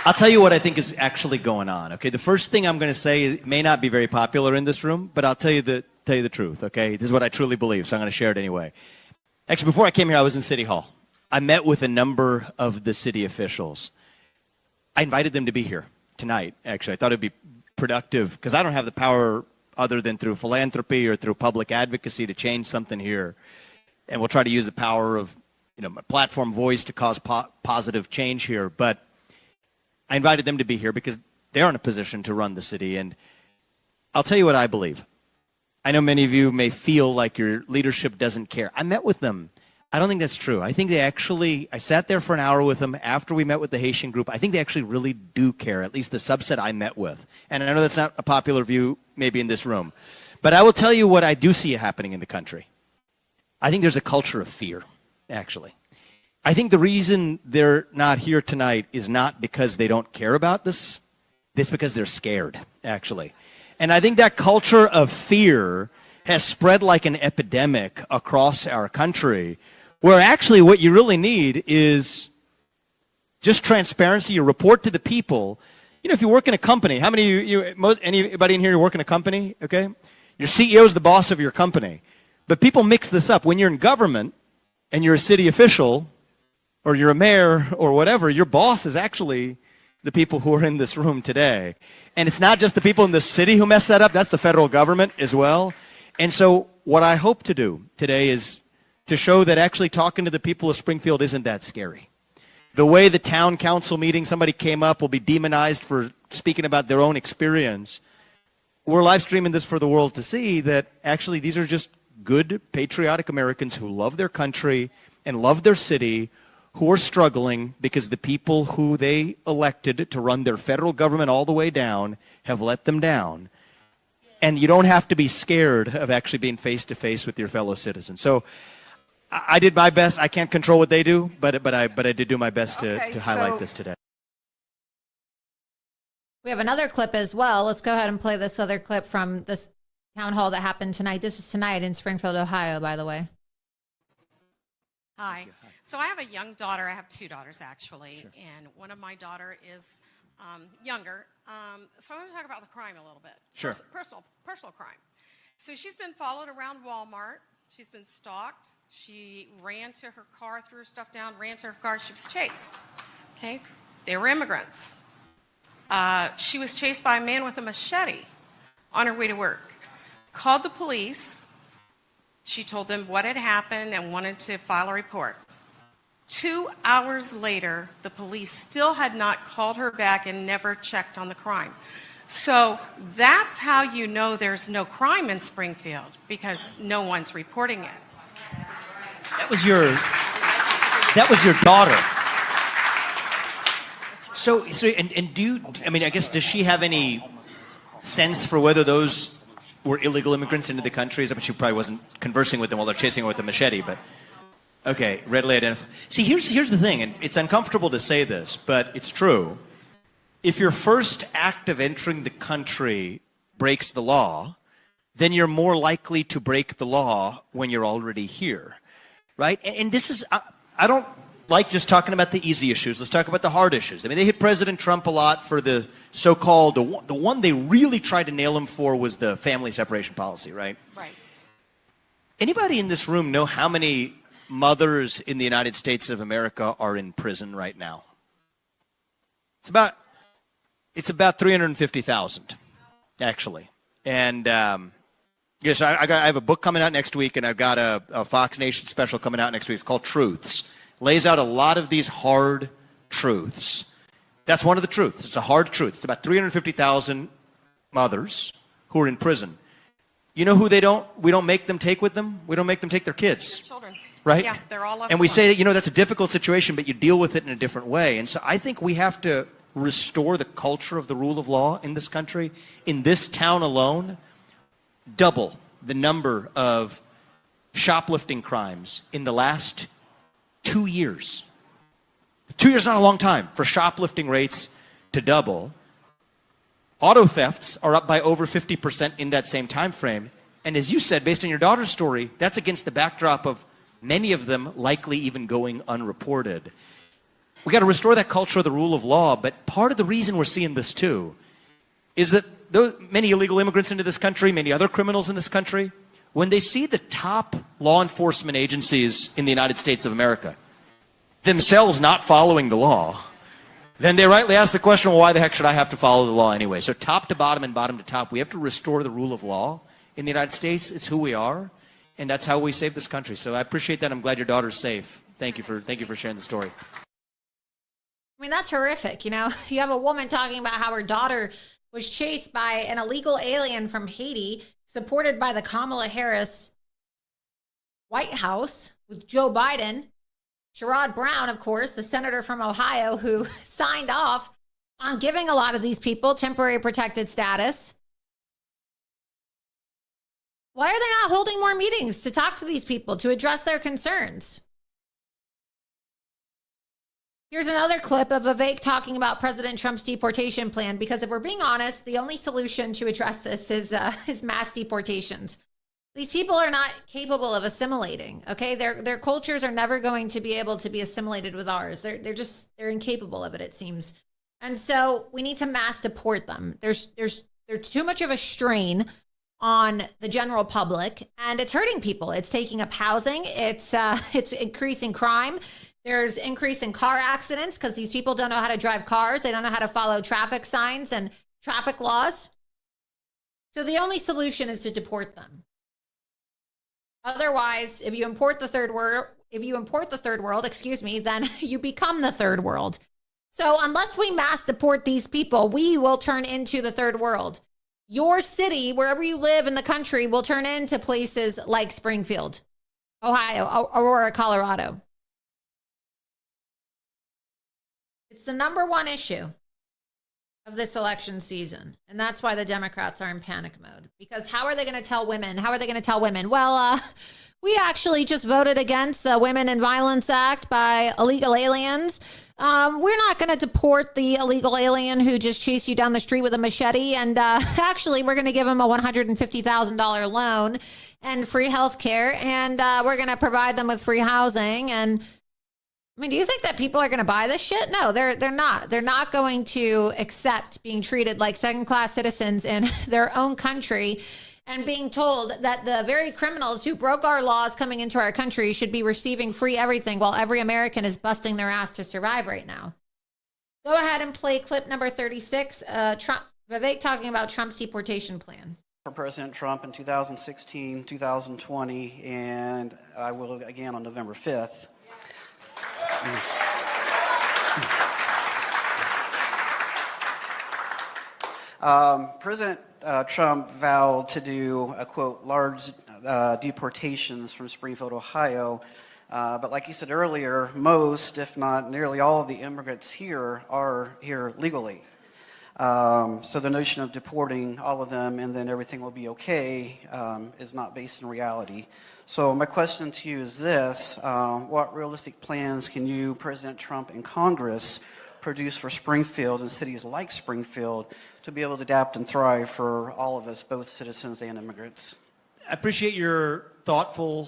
I'll tell you what I think is actually going on, okay? The first thing I'm going to say may not be very popular in this room, but I'll tell you the truth, okay? This is what I truly believe, so I'm going to share it anyway. Actually, before I came here, I was in City Hall. I met with a number of the city officials. I invited them to be here tonight, actually. I thought it'd be productive, because I don't have the power other than through philanthropy or through public advocacy to change something here. and we'll try to use the power of my platform voice to cause positive change here. But I invited them to be here because they're in a position to run the city. And I'll tell you what I believe. I know many of you may feel like your leadership doesn't care. I met with them. I don't think that's true. I think I sat there for an hour with them after we met with the Haitian group. I think they actually really do care, at least the subset I met with. And I know that's not a popular view maybe in this room. But I will tell you what I do see happening in the country. I think there's a culture of fear, actually. I think the reason they're not here tonight is not because they don't care about this. It's because they're scared, actually. And I think that culture of fear has spread like an epidemic across our country, where actually what you really need is just transparency. You report to the people. If you work in a company, how many of anybody in here work in a company, okay? Your CEO is the boss of your company. But people mix this up. When you're in government and you're a city official or you're a mayor or whatever, your boss is actually the people who are in this room today. And it's not just the people in the city who mess that up. That's the federal government as well. And so what I hope to do today is to show that actually talking to the people of Springfield isn't that scary. The way the town council meeting, somebody came up, will be demonized for speaking about their own experience. We're live streaming this for the world to see that actually these are just good, patriotic Americans who love their country and love their city, who are struggling because the people who they elected to run their federal government all the way down have let them down. And you don't have to be scared of actually being face-to-face with your fellow citizens. So I did my best. I can't control what they do, but I did do my best to highlight this today. We have another clip as well. Let's go ahead and play this other clip from this town hall that happened tonight. This is tonight in Springfield, Ohio, by the way. Hi. So I have a young daughter. I have two daughters, actually. Sure. And one of my daughter is younger. So I want to talk about the crime a little bit. Sure. Personal crime. So she's been followed around Walmart. She's been stalked. She ran to her car, threw her stuff down, ran to her car. She was chased. Okay? They were immigrants. She was chased by a man with a machete on her way to work. Called the police. She told them what had happened and wanted to file a report. 2 hours later, the police still had not called her back and never checked on the crime. So that's how you know there's no crime in Springfield, because no one's reporting it. That was your daughter. So and do you, I mean, I guess, does she have any sense for whether those were illegal immigrants into the country? I mean, she probably wasn't conversing with them while they're chasing her with a machete, but okay, readily identified. See, here's the thing, and it's uncomfortable to say this, but it's true. If your first act of entering the country breaks the law, then you're more likely to break the law when you're already here, right? And this is, I don't like just talking about the easy issues. Let's talk about the hard issues. I mean, they hit President Trump a lot for the so-called, the one they really tried to nail him for was the family separation policy, right? Right. Anybody in this room know how many mothers in the United States of America are in prison right now? It's about 350,000, actually. And yes, I have a book coming out next week, and I've got a Fox Nation special coming out next week. It's called Truths. Lays out a lot of these hard truths. That's one of the truths. It's a hard truth. It's about 350,000 mothers who are in prison. You know who we don't make them take with them? We don't make them take their kids. Their children. Right? Yeah, they're all loved And we ones. say that, that's a difficult situation, but you deal with it in a different way. And so I think we have to restore the culture of the rule of law in this country. In this town alone, double the number of shoplifting crimes in the last 2 years. 2 years is not a long time for shoplifting rates to double. Auto thefts are up by over 50% in that same time frame. And as you said, based on your daughter's story, that's against the backdrop of many of them likely even going unreported. We got to restore that culture of the rule of law, but part of the reason we're seeing this too is that many illegal immigrants into this country, many other criminals in this country, when they see the top law enforcement agencies in the United States of America themselves not following the law, then they rightly ask the question, well, why the heck should I have to follow the law anyway? So top to bottom and bottom to top, we have to restore the rule of law in the United States. It's who we are. And that's how we save this country. So I appreciate that. I'm glad your daughter's safe. Thank you for sharing the story. I mean, that's horrific. You know, you have a woman talking about how her daughter was chased by an illegal alien from Haiti, supported by the Kamala Harris White House with Joe Biden. Sherrod Brown, of course, the senator from Ohio who signed off on giving a lot of these people temporary protected status. Why are they not holding more meetings to talk to these people, to address their concerns? Here's another clip of Vivek talking about President Trump's deportation plan, because if we're being honest, the only solution to address this is mass deportations. These people are not capable of assimilating, okay? Their cultures are never going to be able to be assimilated with ours. They're incapable of it, it seems. And so we need to mass deport them. There's too much of a strain on the general public, and it's hurting people. It's taking up housing. It's increasing crime. There's increase in car accidents because these people don't know how to drive cars. They don't know how to follow traffic signs and traffic laws. So the only solution is to deport them. Otherwise, if you import the third world, then you become the third world. So unless we mass deport these people, we will turn into the third world. Your city, wherever you live in the country, will turn into places like Springfield, Ohio, Aurora, Colorado. It's the number one issue of this election season. And that's why the Democrats are in panic mode. Because how are they going to tell women? Well, we actually just voted against the Women in Violence Act by illegal aliens. We're not going to deport the illegal alien who just chased you down the street with a machete. And actually, we're going to give him a $150,000 loan and free health care. And we're going to provide them with free housing. And I mean, do you think that people are going to buy this shit? No, they're not. They're not going to accept being treated like second-class citizens in their own country and being told that the very criminals who broke our laws coming into our country should be receiving free everything while every American is busting their ass to survive right now. Go ahead and play clip number 36. Vivek talking about Trump's deportation plan. For President Trump in 2016, 2020, and I will again on November 5th. President Trump vowed to do, quote, large deportations from Springfield, Ohio. But like you said earlier, most, if not nearly all of the immigrants here are here legally. So the notion of deporting all of them and then everything will be okay is not based in reality. So my question to you is this: what realistic plans can you, President Trump, and Congress produce for Springfield and cities like Springfield to be able to adapt and thrive for all of us, both citizens and immigrants? I appreciate your thoughtful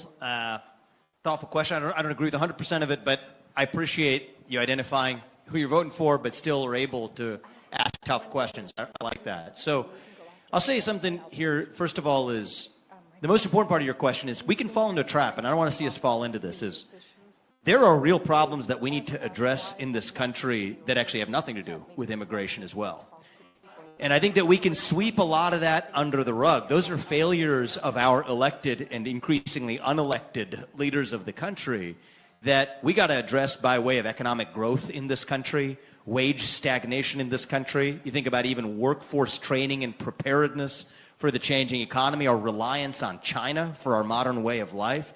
question. I don't agree with 100% of it, but I appreciate you identifying who you're voting for, but still are able to ask tough questions. I like that. So I'll say something here. First of all, is the most important part of your question is we can fall into a trap, and I don't want to see us fall into this, is there are real problems that we need to address in this country that actually have nothing to do with immigration as well. And I think that we can sweep a lot of that under the rug. Those are failures of our elected and increasingly unelected leaders of the country that we got to address by way of economic growth in this country, wage stagnation in this country. You think about even workforce training and preparedness for the changing economy, our reliance on China for our modern way of life.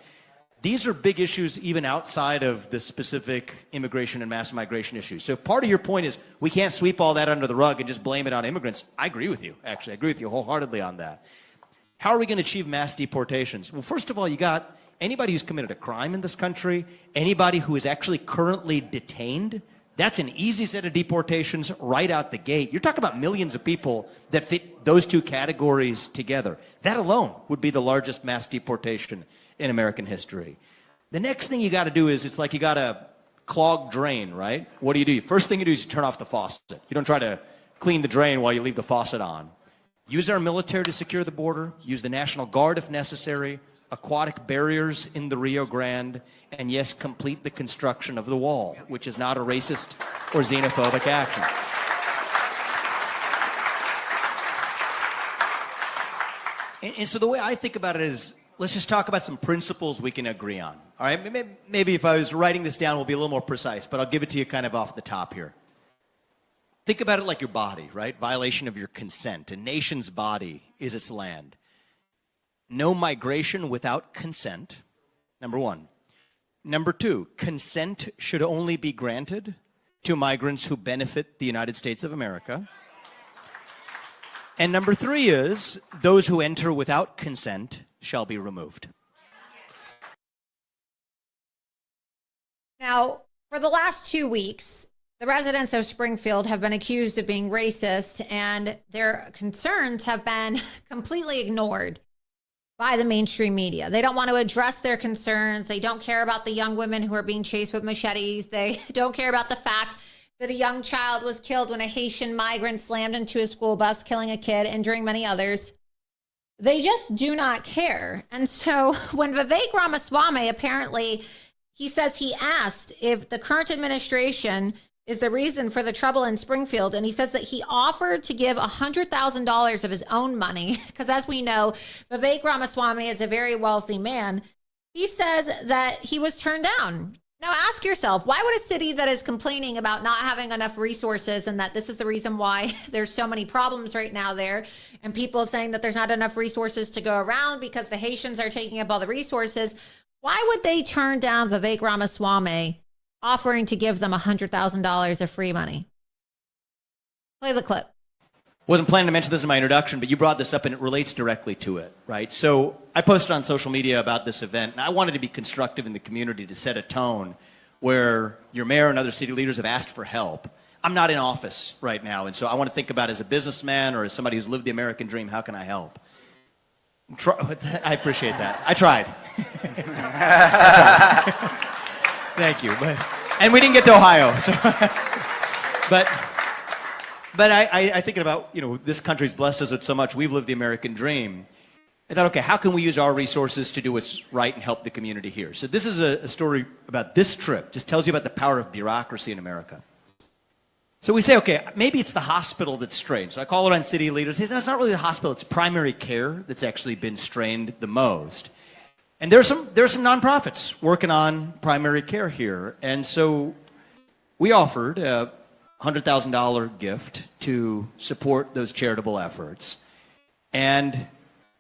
These are big issues even outside of the specific immigration and mass migration issues. So part of your point is we can't sweep all that under the rug and just blame it on immigrants. I agree with you, actually. I agree with you wholeheartedly on that. How are we going to achieve mass deportations? Well, first of all, you got anybody who's committed a crime in this country, anybody who is actually currently detained. That's an easy set of deportations right out the gate. You're talking about millions of people that fit those two categories together. That alone would be the largest mass deportation in American history. The next thing you got to do is, it's like you got a clogged drain, right? What do? First thing you do is you turn off the faucet. You don't try to clean the drain while you leave the faucet on. Use our military to secure the border. Use the National Guard if necessary. Aquatic barriers in the Rio Grande. And yes, complete the construction of the wall, which is not a racist or xenophobic action. And so the way I think about it is, let's just talk about some principles we can agree on. All right, maybe if I was writing this down, we'll be a little more precise, but I'll give it to you kind of off the top here. Think about it like your body, right? Violation of your consent. A nation's body is its land. No migration without consent, number one. Number two, consent should only be granted to migrants who benefit the United States of America. And number three is, those who enter without consent shall be removed. Now, for the last 2 weeks, the residents of Springfield have been accused of being racist, and their concerns have been completely ignored by the mainstream media. They don't want to address their concerns. They don't care about the young women who are being chased with machetes. They don't care about the fact that a young child was killed when a Haitian migrant slammed into a school bus, killing a kid, injuring many others. They just do not care. And so when Vivek Ramaswamy, apparently, he says he asked if the current administration is the reason for the trouble in Springfield. And he says that he offered to give $100,000 of his own money, because as we know, Vivek Ramaswamy is a very wealthy man. He says that he was turned down. Now ask yourself, why would a city that is complaining about not having enough resources, and that this is the reason why there's so many problems right now there, and people saying that there's not enough resources to go around because the Haitians are taking up all the resources, why would they turn down Vivek Ramaswamy offering to give them $100,000 of free money? Play the clip. Wasn't planning to mention this in my introduction, but you brought this up and it relates directly to it, right? So I posted on social media about this event, and I wanted to be constructive in the community to set a tone where your mayor and other city leaders have asked for help. I'm not in office right now, and so I want to think about, as a businessman or as somebody who's lived the American dream, how can I help? I appreciate that. I tried. Thank you. And we didn't get to Ohio. So But I thinking about, this country's blessed us with so much. We've lived the American dream. I thought, okay, how can we use our resources to do what's right and help the community here? So this is a story about this trip. Just tells you about the power of bureaucracy in America. So we say, okay, maybe it's the hospital that's strained. So I call around city leaders. They say, no, it's not really the hospital. It's primary care that's actually been strained the most. And there's some nonprofits working on primary care here. And so we offered a $100,000 gift to support those charitable efforts. And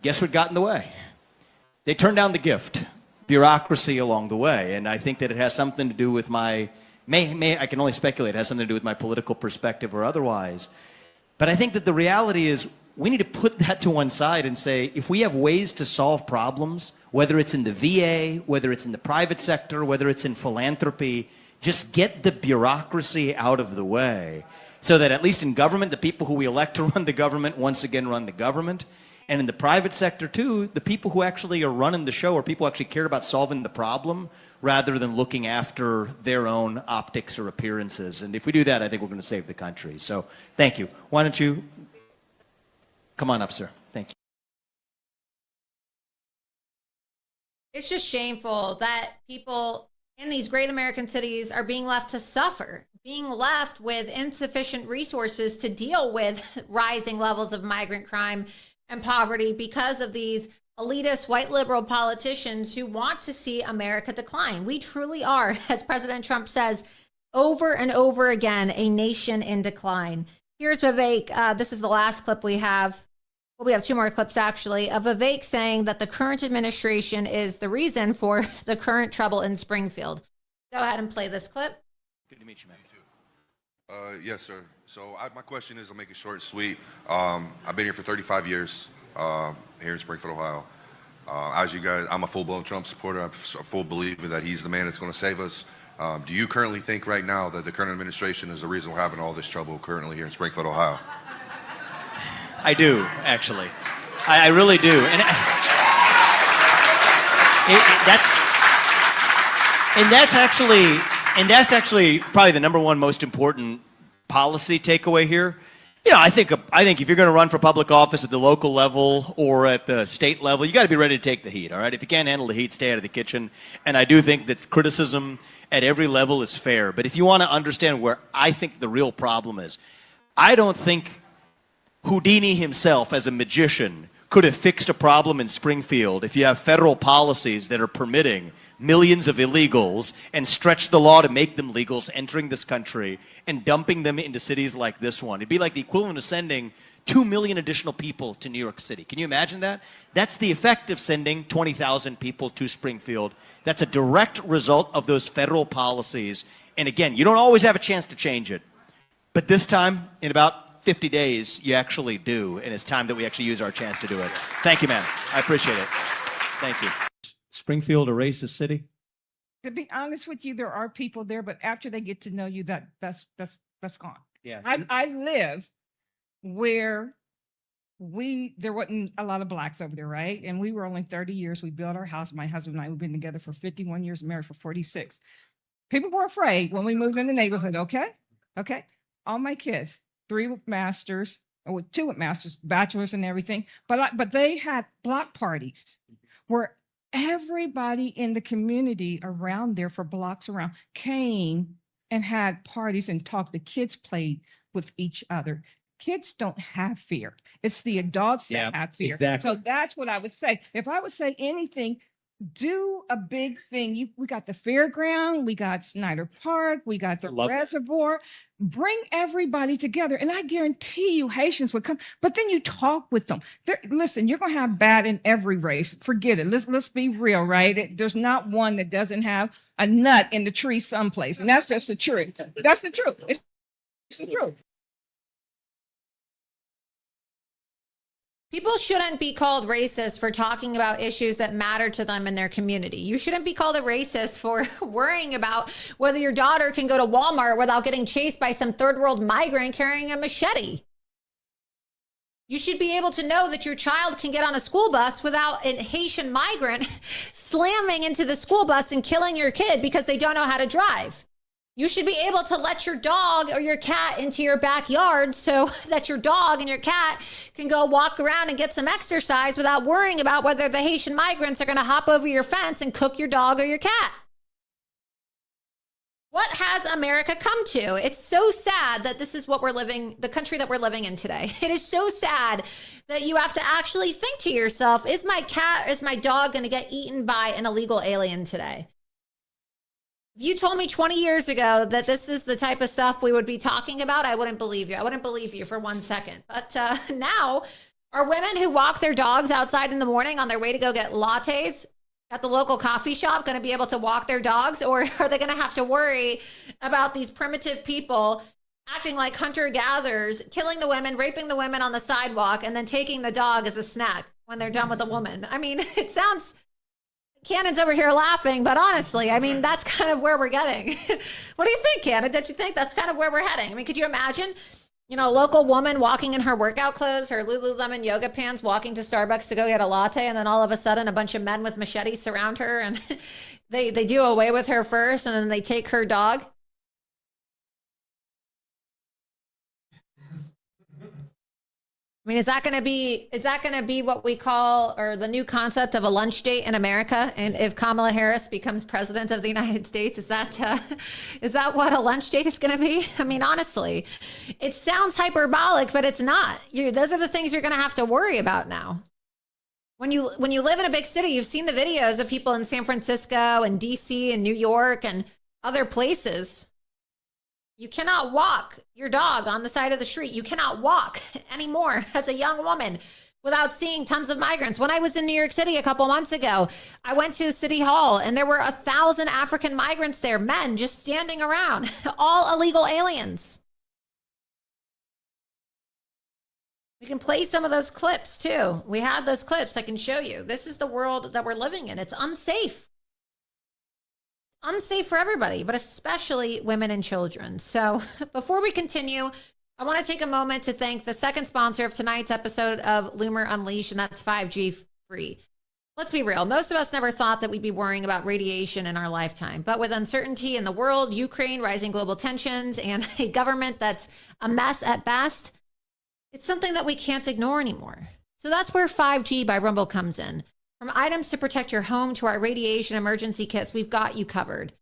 guess what got in the way? They turned down the gift. Bureaucracy along the way. And I think that it has something to do with I can only speculate, it has something to do with my political perspective or otherwise. But I think that the reality is we need to put that to one side and say, if we have ways to solve problems, whether it's in the VA, whether it's in the private sector, whether it's in philanthropy, just get the bureaucracy out of the way so that at least in government, the people who we elect to run the government once again run the government. And in the private sector too, the people who actually are running the show are people who actually care about solving the problem rather than looking after their own optics or appearances. And if we do that, I think we're going to save the country. So thank you. Why don't you come on up, sir? Thank you. It's just shameful that people in these great American cities are being left to suffer, being left with insufficient resources to deal with rising levels of migrant crime and poverty because of these elitist white liberal politicians who want to see America decline. We truly are, as President Trump says over and over again, a nation in decline. Here's Vivek. This is the last clip we have. Well, we have two more clips, actually, of Vivek saying that the current administration is the reason for the current trouble in Springfield. Go ahead and play this clip. Good to meet you, man. Yes, sir. So my question is, I'll make it short and sweet. I've been here for 35 years here in Springfield, Ohio. As you guys, I'm a full-blown Trump supporter. I'm a full believer that he's the man that's going to save us. Do you currently think right now that the current administration is the reason we're having all this trouble currently here in Springfield, Ohio? I do, actually. I really do. And that's actually probably the number one most important policy takeaway here. I think if you're going to run for public office at the local level or at the state level, you got to be ready to take the heat, all right? If you can't handle the heat, stay out of the kitchen. And I do think that criticism at every level is fair. But if you want to understand where I think the real problem is, I don't think Houdini himself as a magician could have fixed a problem in Springfield if you have federal policies that are permitting millions of illegals and stretch the law to make them legals entering this country and dumping them into cities like this one. It'd be like the equivalent of sending 2 million additional people to New York City. Can you imagine that? That's the effect of sending 20,000 people to Springfield. That's a direct result of those federal policies. And again, you don't always have a chance to change it. But this time, in about 50 days, you actually do. And it's time that we actually use our chance to do it. Thank you, ma'am. I appreciate it. Thank you. Springfield a racist city? To be honest with you, there are people there, but after they get to know you, that's gone. Yeah. I live where there wasn't a lot of blacks over there, right? And we were only 30 years. We built our house. My husband and I, we've been together for 51 years, married for 46. People were afraid when we moved in the neighborhood, okay? Okay. All my kids, 3 with masters, or 2 with masters, bachelors and everything. But they had block parties where everybody in the community around there for blocks around came and had parties and talked. The kids played with each other. Kids don't have fear. It's the adults that have fear. Exactly. So that's what I would say. If I would say anything, do a big thing. We got the fairground, we got Snyder Park, we got the reservoir. Bring everybody together, and I guarantee you Haitians would come. But then you talk with them. Listen, you're gonna have bad in every race. Forget it. Let's be real, right? There's not one that doesn't have a nut in the tree someplace, and that's just the truth. That's the truth. It's the truth. People shouldn't be called racist for talking about issues that matter to them in their community. You shouldn't be called a racist for worrying about whether your daughter can go to Walmart without getting chased by some third world migrant carrying a machete. You should be able to know that your child can get on a school bus without a Haitian migrant slamming into the school bus and killing your kid because they don't know how to drive. You should be able to let your dog or your cat into your backyard so that your dog and your cat can go walk around and get some exercise without worrying about whether the Haitian migrants are going to hop over your fence and cook your dog or your cat. What has America come to? It's so sad that this is what we're living, the country that we're living in today. It is so sad that you have to actually think to yourself, is my cat, is my dog going to get eaten by an illegal alien today? If you told me 20 years ago that this is the type of stuff we would be talking about, I wouldn't believe you. I wouldn't believe you for 1 second. But now, are women who walk their dogs outside in the morning on their way to go get lattes at the local coffee shop going to be able to walk their dogs? Or are they going to have to worry about these primitive people acting like hunter-gatherers, killing the women, raping the women on the sidewalk, and then taking the dog as a snack when they're done with the woman? I mean, it sounds... Cannon's over here laughing, but honestly, I mean, that's kind of where we're getting. What do you think, Cannon? Don't you think that's kind of where we're heading? I mean, could you imagine, a local woman walking in her workout clothes, her Lululemon yoga pants, walking to Starbucks to go get a latte, and then all of a sudden a bunch of men with machetes surround her, and they do away with her first, and then they take her dog? I mean, is that going to be what we call, or the new concept of a lunch date in America? And if Kamala Harris becomes president of the United States, is that what a lunch date is going to be? I mean, honestly, it sounds hyperbolic, but it's not. Those are the things you're going to have to worry about now. When you live in a big city, you've seen the videos of people in San Francisco and DC and New York and other places. You cannot walk your dog on the side of the street. You cannot walk anymore as a young woman without seeing tons of migrants. When I was in New York City a couple months ago, I went to City Hall and there were 1,000 African migrants there, men just standing around, all illegal aliens. We can play some of those clips too. We had those clips I can show you. This is the world that we're living in. It's unsafe. Unsafe for everybody, but especially women and children. So before we continue, I want to take a moment to thank the second sponsor of tonight's episode of Loomer Unleashed, and that's 5G Free. Let's be real. Most of us never thought that we'd be worrying about radiation in our lifetime. But with uncertainty in the world, Ukraine, rising global tensions, and a government that's a mess at best, it's something that we can't ignore anymore. So that's where 5G by Rumble comes in. From items to protect your home to our radiation emergency kits, we've got you covered.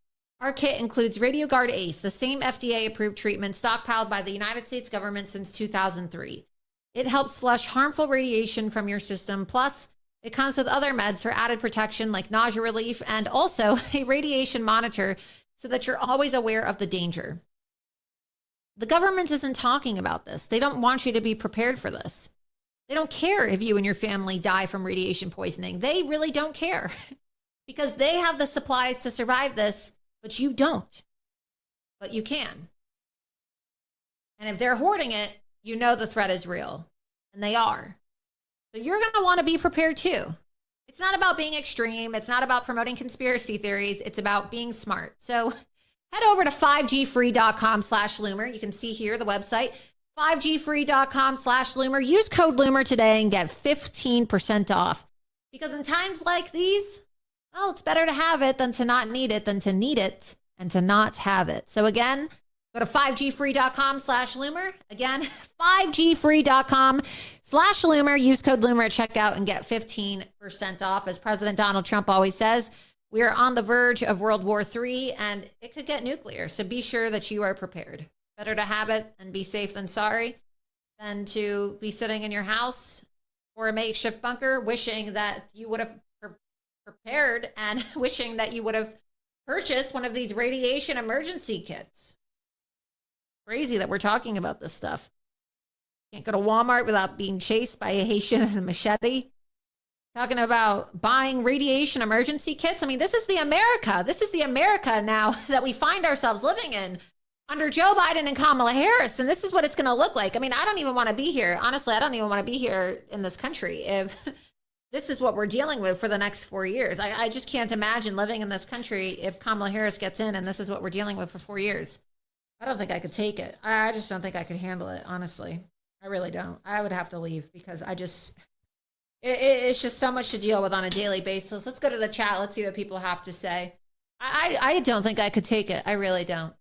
Our kit includes RadioGuard Ace, the same FDA-approved treatment stockpiled by the United States government since 2003. It helps flush harmful radiation from your system. Plus, it comes with other meds for added protection like nausea relief and also a radiation monitor so that you're always aware of the danger. The government isn't talking about this. They don't want you to be prepared for this. They don't care if you and your family die from radiation poisoning. They really don't care because they have the supplies to survive this, but you don't. But you can. And if they're hoarding it, you know the threat is real. And they are. So you're going to want to be prepared too. It's not about being extreme. It's not about promoting conspiracy theories. It's about being smart. So head over to 5gfree.com/Loomer. You can see here the website, 5gfree.com/Loomer. Use code Loomer today and get 15% off. Because in times like these, well, it's better to have it than to not need it, than to need it and to not have it. So again, go to 5gfree.com/Loomer. Again, 5gfree.com/Loomer. Use code Loomer at checkout and get 15% off. As President Donald Trump always says, we are on the verge of World War III and it could get nuclear. So be sure that you are prepared. Better to have it and be safe than sorry than to be sitting in your house or a makeshift bunker wishing that you would have prepared and wishing that you would have purchased one of these radiation emergency kits. Crazy that we're talking about this stuff. Can't go to Walmart without being chased by a Haitian and a machete. Talking about buying radiation emergency kits. I mean, this is the America. This is the America now that we find ourselves living in under Joe Biden and Kamala Harris. And this is what it's going to look like. I mean, I don't even want to be here. Honestly, I don't even want to be here in this country if this is what we're dealing with for the next 4 years. I just can't imagine living in this country if Kamala Harris gets in and this is what we're dealing with for 4 years. I don't think I could take it. I just don't think I could handle it, honestly. I really don't. I would have to leave because it's just so much to deal with on a daily basis. Let's go to the chat. Let's see what people have to say. I don't think I could take it. I really don't.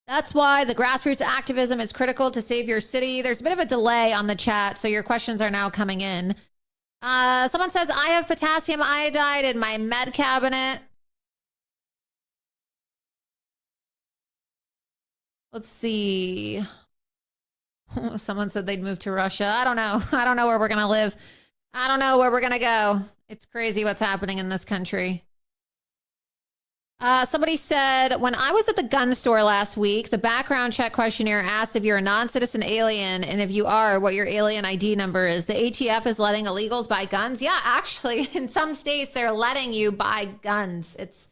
That's why the grassroots activism is critical to save your city. There's a bit of a delay on the chat, so your questions are now coming in. Someone says, I have potassium iodide in my med cabinet. Let's see. Someone said they'd move to Russia. I don't know. I don't know where we're going to live. I don't know where we're going to go. It's crazy what's happening in this country. Somebody said, when I was at the gun store last week, the background check questionnaire asked if you're a non-citizen alien, and if you are, what your alien ID number is. The ATF is letting illegals buy guns. Yeah, actually, in some states, they're letting you buy guns. It's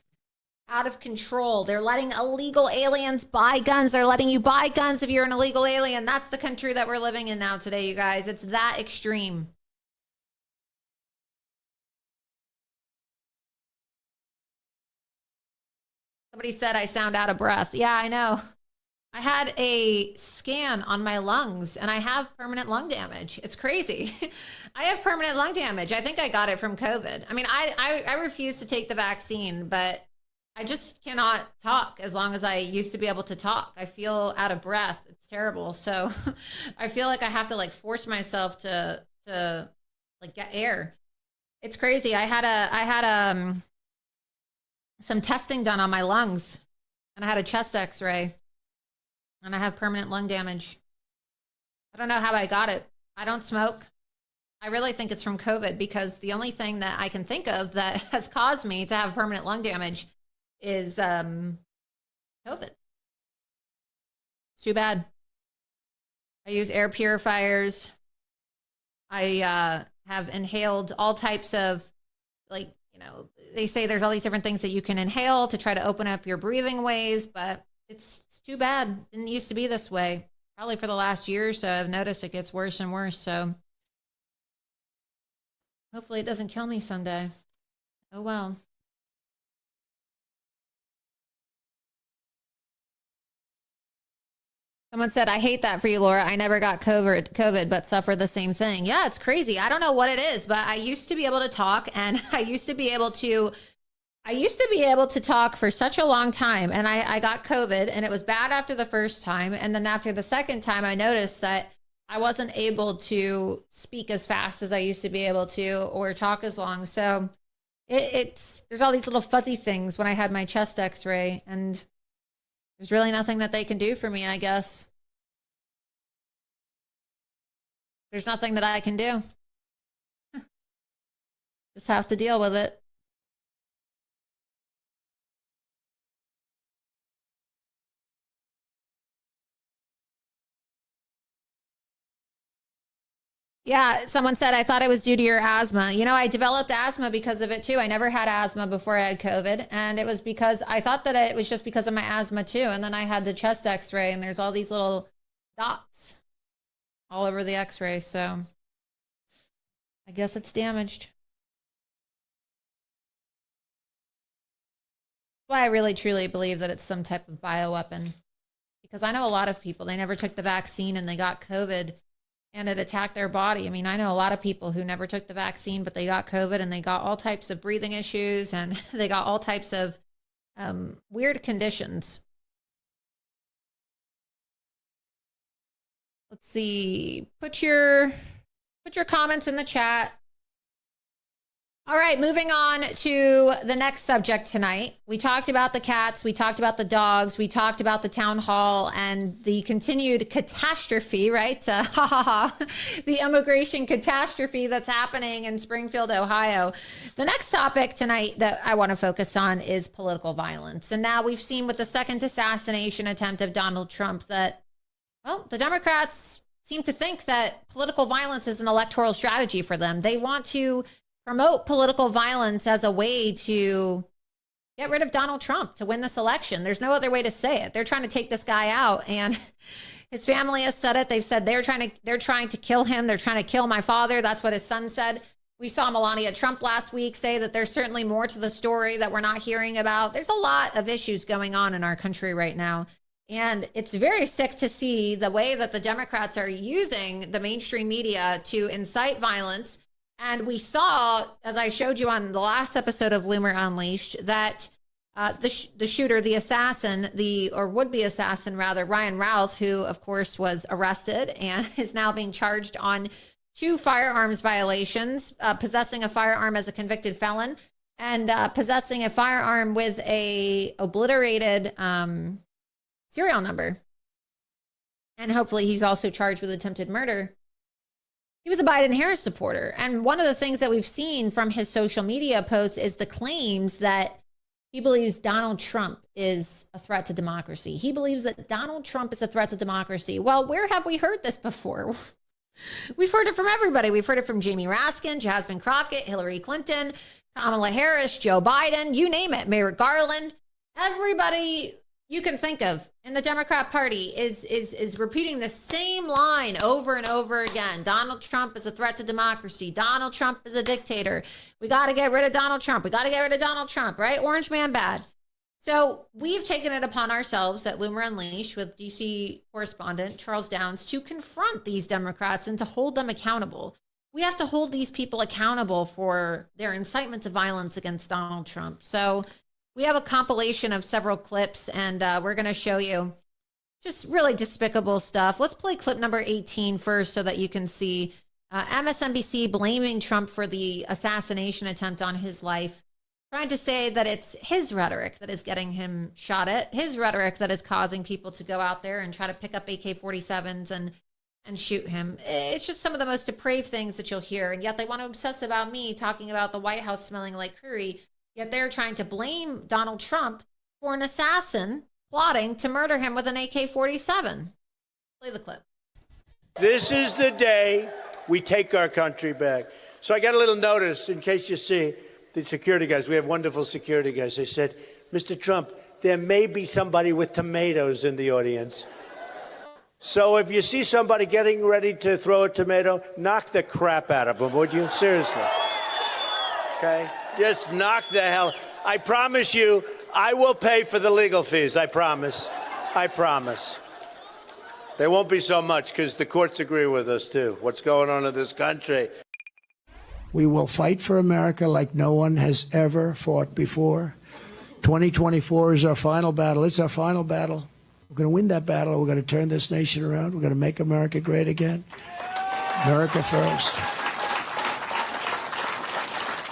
out of control. They're letting illegal aliens buy guns. They're letting you buy guns if you're an illegal alien. That's the country that we're living in now today, you guys. It's that extreme. Somebody said I sound out of breath. Yeah, I know. I had a scan on my lungs and I have permanent lung damage. It's crazy. I have permanent lung damage. I think I got it from COVID. I mean, I refuse to take the vaccine, but I just cannot talk as long as I used to be able to talk. I feel out of breath. It's terrible. So I feel like I have to like force myself to like get air. It's crazy. I had some testing done on my lungs and I had a chest x-ray and I have permanent lung damage. I don't know how I got it. I don't smoke. I really think it's from COVID because the only thing that I can think of that has caused me to have permanent lung damage is COVID. It's too bad. I use air purifiers. I have inhaled all types of, like, you know, they say there's all these different things that you can inhale to try to open up your breathing ways, but it's too bad. It didn't used to be this way. Probably for the last year or so, I've noticed it gets worse and worse. So hopefully it doesn't kill me someday. Oh, well. Someone said, I hate that for you, Laura. I never got COVID, but suffer the same thing. Yeah, it's crazy. I don't know what it is, but I used to be able to talk and I used to be able to I used to be able to talk for such a long time, and I got COVID, and it was bad after the first time. And then after the second time, I noticed that I wasn't able to speak as fast as I used to be able to, or talk as long. So there's all these little fuzzy things when I had my chest x-ray, and there's really nothing that they can do for me, I guess. There's nothing that I can do. Just have to deal with it. Yeah, someone said, I thought it was due to your asthma. You know, I developed asthma because of it too. I never had asthma before I had COVID. And it was because I thought that it was just because of my asthma too. And then I had the chest x-ray, and there's all these little dots all over the x-ray. So I guess it's damaged. That's why I really truly believe that it's some type of bioweapon. Because I know a lot of people, they never took the vaccine and they got COVID and it attacked their body. I mean, I know a lot of people who never took the vaccine, but they got COVID and they got all types of breathing issues, and they got all types of weird conditions. Let's see. Put your comments in the chat. All right, moving on to the next subject tonight. We talked about the cats, we talked about the dogs, we talked about the town hall and the continued catastrophe, right? The immigration catastrophe that's happening in Springfield, Ohio. The next topic tonight that I want to focus on is political violence. And now we've seen with the second assassination attempt of Donald Trump that, well, the Democrats seem to think that political violence is an electoral strategy for them. They want to promote political violence as a way to get rid of Donald Trump, to win this election. There's no other way to say it. They're trying to take this guy out, and his family has said it. They've said they're trying to kill him. They're trying to kill my father. That's what his son said. We saw Melania Trump last week say that there's certainly more to the story that we're not hearing about. There's a lot of issues going on in our country right now. And it's very sick to see the way that the Democrats are using the mainstream media to incite violence. And we saw, as I showed you on the last episode of Loomer Unleashed, that the shooter, the assassin, or would-be assassin rather, Ryan Routh, who of course was arrested and is now being charged on 2 firearms violations, possessing a firearm as a convicted felon, and possessing a firearm with a obliterated serial number. And hopefully he's also charged with attempted murder. He was a Biden-Harris supporter. And one of the things that we've seen from his social media posts is the claims that he believes Donald Trump is a threat to democracy. He believes that Donald Trump is a threat to democracy. Well, where have we heard this before? We've heard it from everybody. We've heard it from Jamie Raskin, Jasmine Crockett, Hillary Clinton, Kamala Harris, Joe Biden, you name it, Merrick Garland. Everybody you can think of in the Democrat Party is repeating the same line over and over again. Donald Trump is a threat to democracy. Donald Trump is a dictator. We got to get rid of Donald Trump. We got to get rid of Donald Trump, right? Orange man bad. So we've taken it upon ourselves at Loomer Unleashed with DC correspondent Charles Downs to confront these Democrats and to hold them accountable. We have to hold these people accountable for their incitement to violence against Donald Trump. So we have a compilation of several clips, and we're going to show you just really despicable stuff. Let's play clip number 18 first so that you can see MSNBC blaming Trump for the assassination attempt on his life, trying to say that it's his rhetoric that is getting him shot at, his rhetoric that is causing people to go out there and try to pick up AK-47s and shoot him. It's just some of the most depraved things that you'll hear, and yet they want to obsess about me talking about the White House smelling like curry. Yet they're trying to blame Donald Trump for an assassin plotting to murder him with an AK-47. Play the clip. This is the day we take our country back. So I got a little notice in case you see the security guys. We have wonderful security guys. They said, Mr. Trump, there may be somebody with tomatoes in the audience. So if you see somebody getting ready to throw a tomato, knock the crap out of them, would you? Seriously. Okay? Just knock the hell. I promise you, I will pay for the legal fees. I promise. I promise. There won't be so much because the courts agree with us, too. What's going on in this country? We will fight for America like no one has ever fought before. 2024 is our final battle. It's our final battle. We're going to win that battle. We're going to turn this nation around. We're going to make America great again. America first.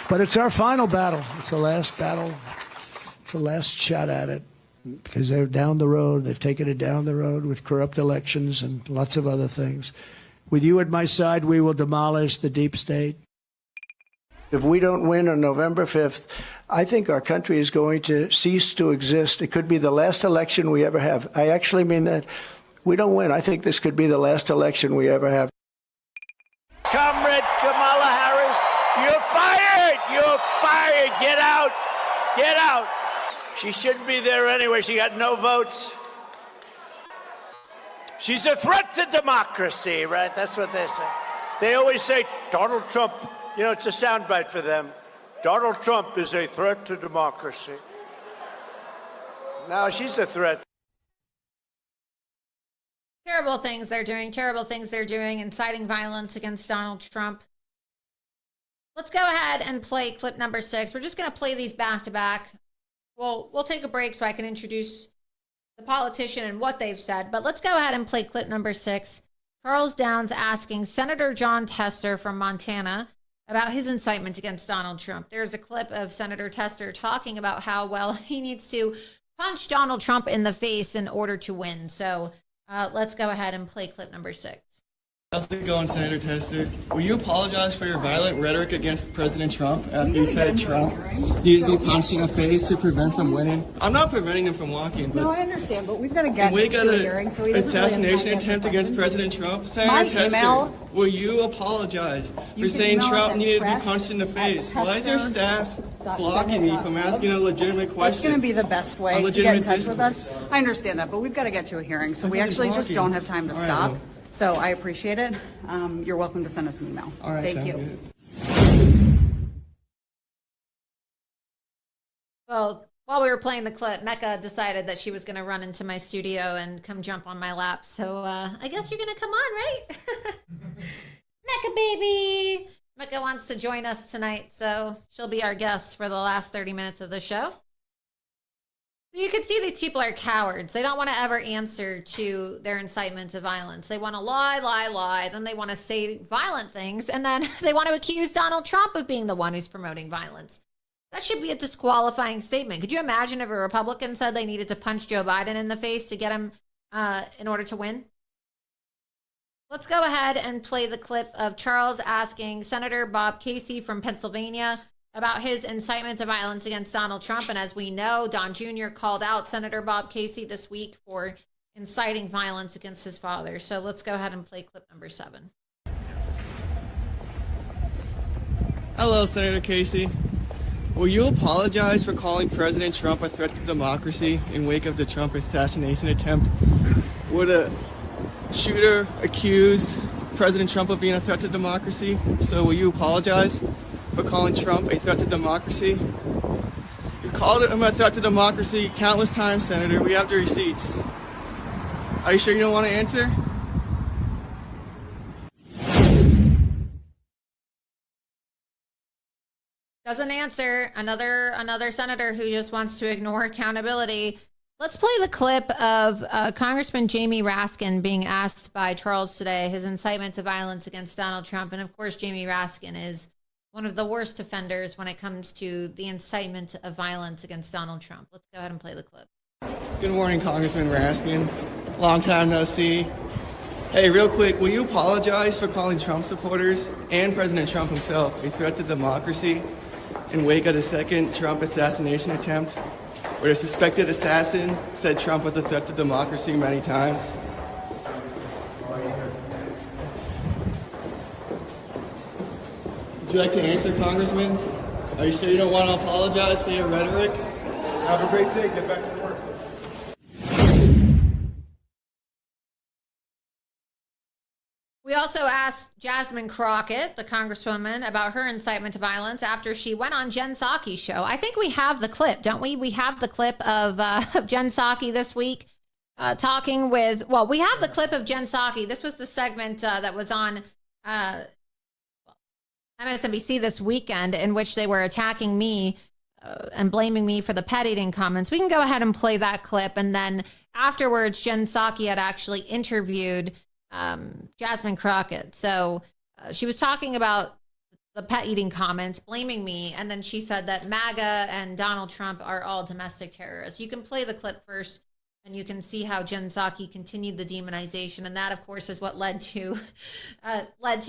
But it's our final battle. It's the last battle. It's the last shot at it. Because they're down the road. They've taken it down the road with corrupt elections and lots of other things. With you at my side, we will demolish the deep state. If we don't win on November 5th, I think our country is going to cease to exist. It could be the last election we ever have. I actually mean that. We don't win. I think this could be the last election we ever have. Comrade Kamala Harris, you're fired! You're fired! Get out! Get out! She shouldn't be there anyway. She got no votes. She's a threat to democracy, right? That's what they say. They always say Donald Trump, you know, it's a soundbite for them. Donald Trump is a threat to democracy. Now she's a threat. Terrible things they're doing, inciting violence against Donald Trump. Let's go ahead and play clip number 6. We're just going to play these back to back. We'll take a break so I can introduce the politician and what they've said, but let's go ahead and play clip number 6. Charles Downs asking Senator Jon Tester from Montana about his incitement against Donald Trump. There's a clip of Senator Tester talking about how, well, he needs to punch Donald Trump in the face in order to win. So let's go ahead and play clip number 6. How's it going, Senator Tester? Will you apologize for your violent rhetoric against President Trump after you said Trump needed to be punched in the face to prevent from winning? I'm not preventing him from walking, but no, I understand, but we've got to get we got to a hearing, so he doesn't assassination really attempt against President Trump. Senator Tester, will you apologize for saying Trump needed to be punched in the face? Why is your staff blocking me from asking a legitimate question? It's going to be the best way to get in touch with us. I understand that, but we've got to get to a hearing, so we actually just don't have time to stop. Well. So I appreciate it. You're welcome to send us an email. All right, thank you. Good. Well, while we were playing the clip, Mecca decided that she was going to run into my studio and come jump on my lap. So I guess you're going to come on, right? Mecca, baby. Mecca wants to join us tonight, so she'll be our guest for the last 30 minutes of the show. You can see these people are cowards. They don't want to ever answer to their incitement to violence. They want to lie. Then they want to say violent things. And then they want to accuse Donald Trump of being the one who's promoting violence. That should be a disqualifying statement. Could you imagine if a Republican said they needed to punch Joe Biden in the face to get him in order to win? Let's go ahead and play the clip of Charles asking Senator Bob Casey from Pennsylvania about his incitement to violence against Donald Trump. And as we know, Don Jr. called out Senator Bob Casey this week for inciting violence against his father. So let's go ahead and play clip number 7. Hello, Senator Casey. Will you apologize for calling President Trump a threat to democracy in wake of the Trump assassination attempt? Would a shooter accused President Trump of being a threat to democracy? So will you apologize for calling Trump a threat to democracy? You called him a threat to democracy countless times, Senator. We have the receipts. Are you sure you don't want to answer? Doesn't answer. Another senator who just wants to ignore accountability. Let's play the clip of Congressman Jamie Raskin being asked by Charles today his incitement to violence against Donald Trump. And of course, Jamie Raskin is one of the worst offenders when it comes to the incitement of violence against Donald Trump. Let's go ahead and play the clip. Good morning, Congressman Raskin. Long time no see. Hey, real quick, will you apologize for calling Trump supporters and President Trump himself a threat to democracy in wake of the second Trump assassination attempt, where the suspected assassin said Trump was a threat to democracy many times? Would you like to answer, Congressman? Are you sure you don't want to apologize for your rhetoric? Have a great day. Get back to work. We also asked Jasmine Crockett, the congresswoman, about her incitement to violence after she went on Jen Psaki's show. I think we have the clip, don't we? We have the clip of Jen Psaki this week talking with, well, we have the clip of Jen Psaki. This was the segment that was on MSNBC this weekend in which they were attacking me and blaming me for the pet eating comments. We can go ahead and play that clip. And then afterwards, Jen Psaki had actually interviewed Jasmine Crockett. So she was talking about the pet eating comments, blaming me. And then she said that MAGA and Donald Trump are all domestic terrorists. You can play the clip first, and you can see how Jen Psaki continued the demonization. And that, of course, is what led to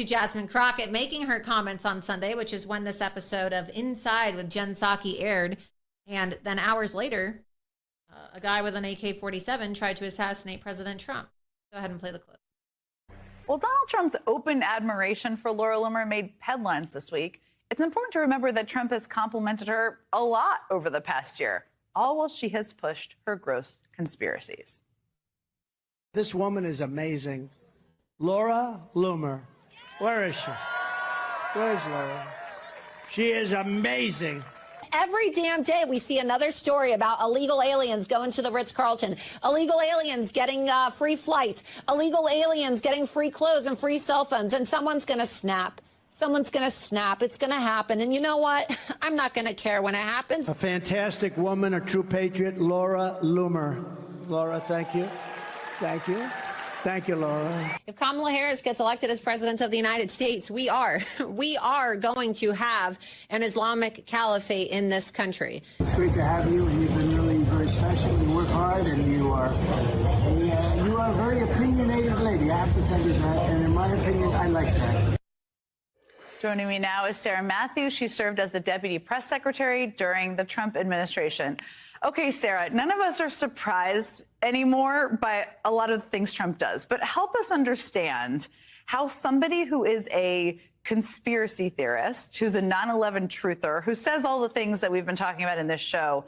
Jasmine Crockett making her comments on Sunday, which is when this episode of Inside with Jen Psaki aired. And then hours later, a guy with an AK-47 tried to assassinate President Trump. Go ahead and play the clip. Well, Donald Trump's open admiration for Laura Loomer made headlines this week. It's important to remember that Trump has complimented her a lot over the past year, all while she has pushed her gross conspiracies. This woman is amazing. Laura Loomer. Where is she? Where's Laura? She is amazing. Every damn day we see another story about illegal aliens going to the Ritz-Carlton, illegal aliens getting free flights, illegal aliens getting free clothes and free cell phones, and someone's going to snap. Someone's going to snap. It's going to happen. And you know what? I'm not going to care when it happens. A fantastic woman, a true patriot, Laura Loomer. Laura, thank you. Thank you. Thank you, Laura. If Kamala Harris gets elected as president of the United States, we are going to have an Islamic caliphate in this country. It's great to have you, and you've been really very special. You work hard, and you are a very opinionated lady. I have to tell you that, and in my opinion, I like that. Joining me now is Sarah Matthews. She served as the deputy press secretary during the Trump administration. Okay, Sarah, none of us are surprised anymore by a lot of the things Trump does, but help us understand how somebody who is a conspiracy theorist, who's a 9/11 truther, who says all the things that we've been talking about in this show,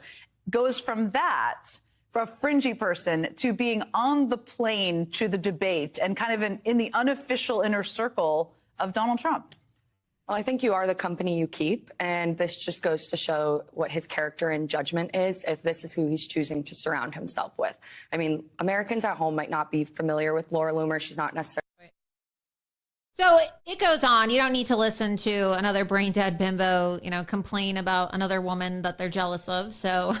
goes from that, for a fringy person, to being on the plane to the debate and kind of in the unofficial inner circle of Donald Trump. Well, I think you are the company you keep, and this just goes to show what his character and judgment is if this is who he's choosing to surround himself with. I mean, Americans at home might not be familiar with Laura Loomer. She's not necessarily... So it goes on. You don't need to listen to another brain dead bimbo, complain about another woman that they're jealous of. So,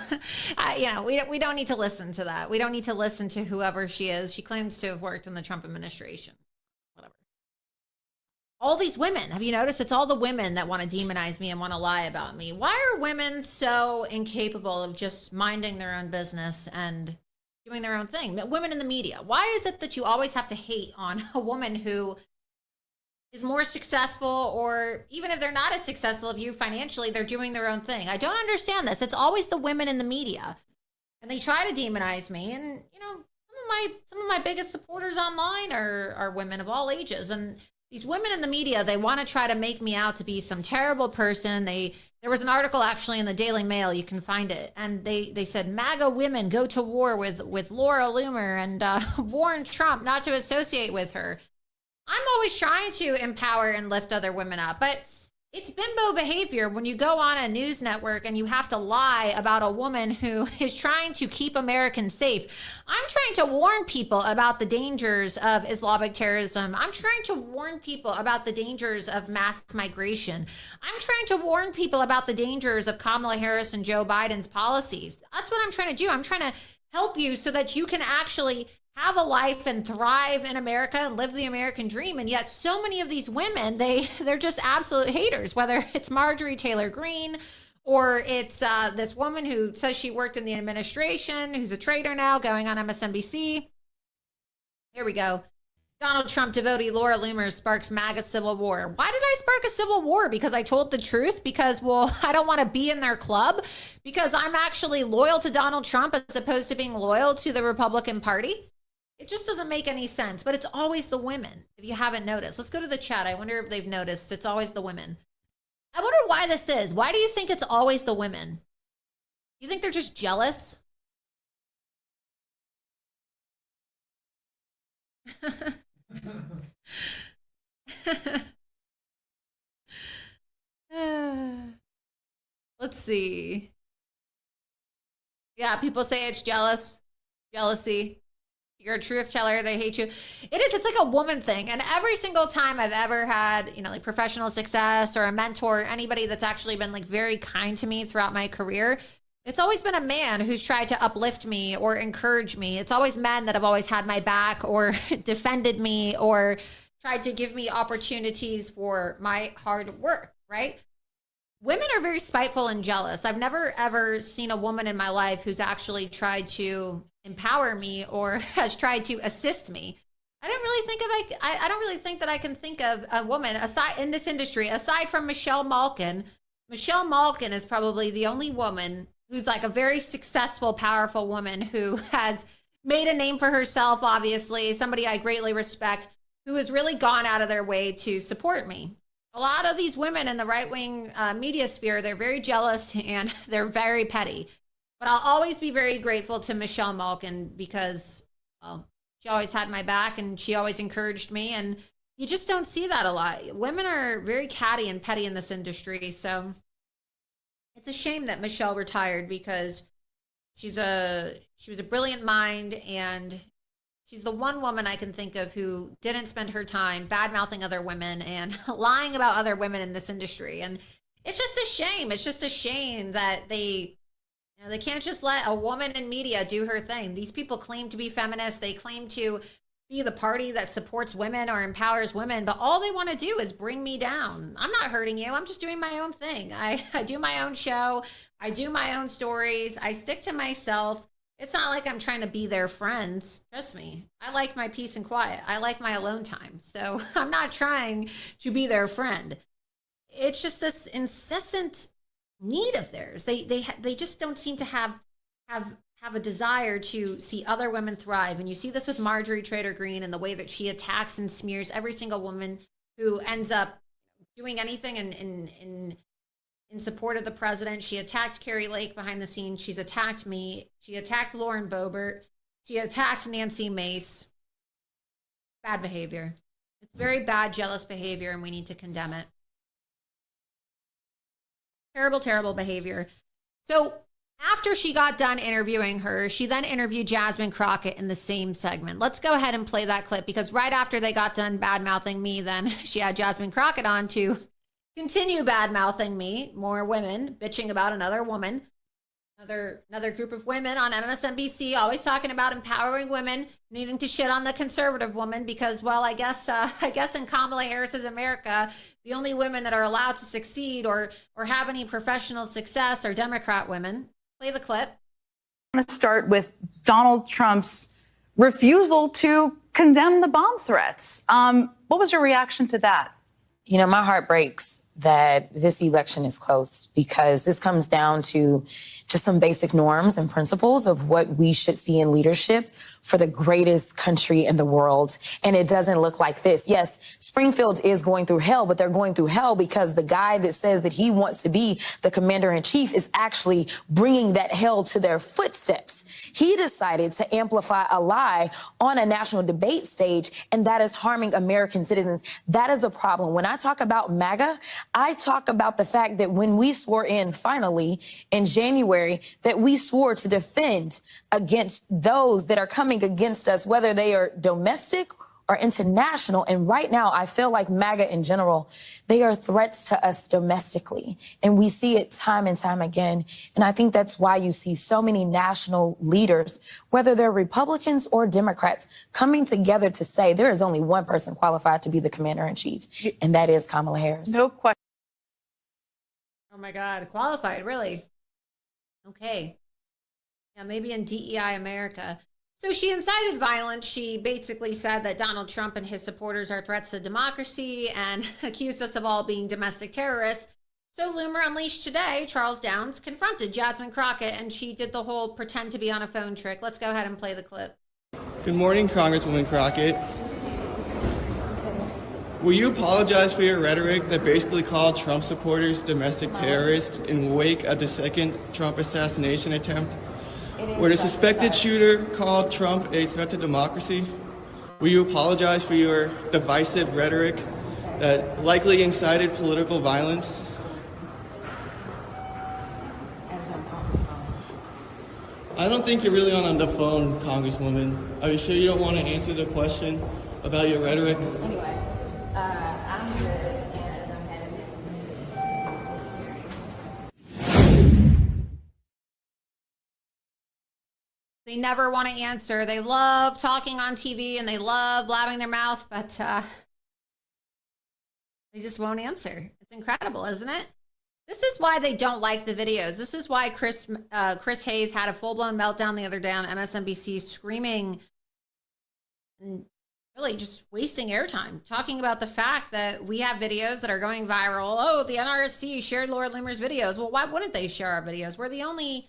we don't need to listen to that. We don't need to listen to whoever she is. She claims to have worked in the Trump administration. All these women, have you noticed? It's all the women that want to demonize me and want to lie about me. Why are women so incapable of just minding their own business and doing their own thing? Women in the media. Why is it that you always have to hate on a woman who is more successful, or even if they're not as successful as you financially, they're doing their own thing? I don't understand this. It's always the women in the media. And they try to demonize me. And, some of my biggest supporters online are women of all ages. And these women in the media, they want to try to make me out to be some terrible person. There was an article actually in the Daily Mail, you can find it, and they said MAGA women go to war with Laura Loomer and warn Trump not to associate with her. I'm always trying to empower and lift other women up, but it's bimbo behavior when you go on a news network and you have to lie about a woman who is trying to keep Americans safe. I'm trying to warn people about the dangers of Islamic terrorism. I'm trying to warn people about the dangers of mass migration. I'm trying to warn people about the dangers of Kamala Harris and Joe Biden's policies. That's what I'm trying to do. I'm trying to help you so that you can actually have a life and thrive in America and live the American dream. And yet so many of these women, they're just absolute haters, whether it's Marjorie Taylor Greene or it's this woman who says she worked in the administration, who's a traitor now, going on MSNBC. Here we go. Donald Trump devotee Laura Loomer sparks MAGA civil war. Why did I spark a civil war? Because I told the truth? Because, I don't want to be in their club? Because I'm actually loyal to Donald Trump as opposed to being loyal to the Republican Party? It just doesn't make any sense, but it's always the women, if you haven't noticed. Let's go to the chat. I wonder if they've noticed. It's always the women. I wonder why this is. Why do you think it's always the women? You think they're just jealous? Let's see. Yeah, people say it's jealousy. You're a truth teller. They hate you. It is. It's like a woman thing. And every single time I've ever had, like professional success or a mentor, anybody that's actually been like very kind to me throughout my career, it's always been a man who's tried to uplift me or encourage me. It's always men that have always had my back or defended me or tried to give me opportunities for my hard work, right? Women are very spiteful and jealous. I've never, ever seen a woman in my life who's actually tried to empower me or has tried to assist me. I don't really think that I can think of a woman aside in this industry, aside from Michelle Malkin. Michelle Malkin is probably the only woman who's like a very successful, powerful woman who has made a name for herself, obviously, somebody I greatly respect, who has really gone out of their way to support me. A lot of these women in the right-wing media sphere, they're very jealous and they're very petty. But I'll always be very grateful to Michelle Malkin because, well, she always had my back and she always encouraged me. And you just don't see that a lot. Women are very catty and petty in this industry. So it's a shame that Michelle retired because she was a brilliant mind, and she's the one woman I can think of who didn't spend her time bad-mouthing other women and lying about other women in this industry. And it's just a shame. It's just a shame that they can't just let a woman in media do her thing. These people claim to be feminists. They claim to be the party that supports women or empowers women, but all they want to do is bring me down. I'm not hurting you. I'm just doing my own thing. I do my own show. I do my own stories. I stick to myself. It's not like I'm trying to be their friends. Trust me. I like my peace and quiet. I like my alone time. So I'm not trying to be their friend. It's just this incessant need of theirs. They just don't seem to have a desire to see other women thrive. And you see this with Marjorie Trader Green and the way that she attacks and smears every single woman who ends up doing anything in support of the president. She attacked Carrie Lake behind the scenes. She's attacked me. She attacked Lauren Boebert. She attacked Nancy Mace. Bad behavior. It's very bad, jealous behavior, and we need to condemn it. Terrible, terrible behavior. So after she got done interviewing her, she then interviewed Jasmine Crockett in the same segment. Let's go ahead and play that clip, because right after they got done bad-mouthing me, then she had Jasmine Crockett on to continue bad-mouthing me. More women bitching about another woman. Another group of women on MSNBC always talking about empowering women, needing to shit on the conservative woman because, well, I guess in Kamala Harris's America, the only women that are allowed to succeed or have any professional success are Democrat women. Play the clip. I want to start with Donald Trump's refusal to condemn the bomb threats. What was your reaction to that? You know, my heart breaks that this election is close, because this comes down to just some basic norms and principles of what we should see in leadership for the greatest country in the world. And it doesn't look like this. Yes, Springfield is going through hell, but they're going through hell because the guy that says that he wants to be the commander in chief is actually bringing that hell to their footsteps. He decided to amplify a lie on a national debate stage, and that is harming American citizens. That is a problem. When I talk about MAGA, I talk about the fact that when we swore in finally in January, that we swore to defend against those that are coming against us, whether they are domestic or international. And right now, I feel like MAGA in general, they are threats to us domestically. And we see it time and time again. And I think that's why you see so many national leaders, whether they're Republicans or Democrats, coming together to say there is only one person qualified to be the commander in chief, and that is Kamala Harris. No question. Oh my God, qualified, really? Okay. Yeah, maybe in DEI America. So she incited violence. She basically said that Donald Trump and his supporters are threats to democracy and accused us of all being domestic terrorists. So Loomer Unleashed today, Charles Downs confronted Jasmine Crockett, and she did the whole pretend to be on a phone trick. Let's go ahead and play the clip. Good morning, Congresswoman Crockett. Will you apologize for your rhetoric that basically called Trump supporters domestic terrorists in wake of the second Trump assassination attempt, where the suspected shooter called Trump a threat to democracy? Will you apologize for your divisive rhetoric that likely incited political violence? I don't think you're really on the phone, Congresswoman. Are you sure you don't want to answer the question about your rhetoric? Anyway, I'm good, and I'm headed They never want to answer. They love talking on TV and they love blabbing their mouth, but they just won't answer. It's incredible, isn't it? This is why they don't like the videos. This is why Chris Hayes had a full-blown meltdown the other day on MSNBC, screaming and really just wasting airtime, talking about the fact that we have videos that are going viral. Oh, the NRSC shared Laura Loomer's videos. Well, why wouldn't they share our videos? We're the only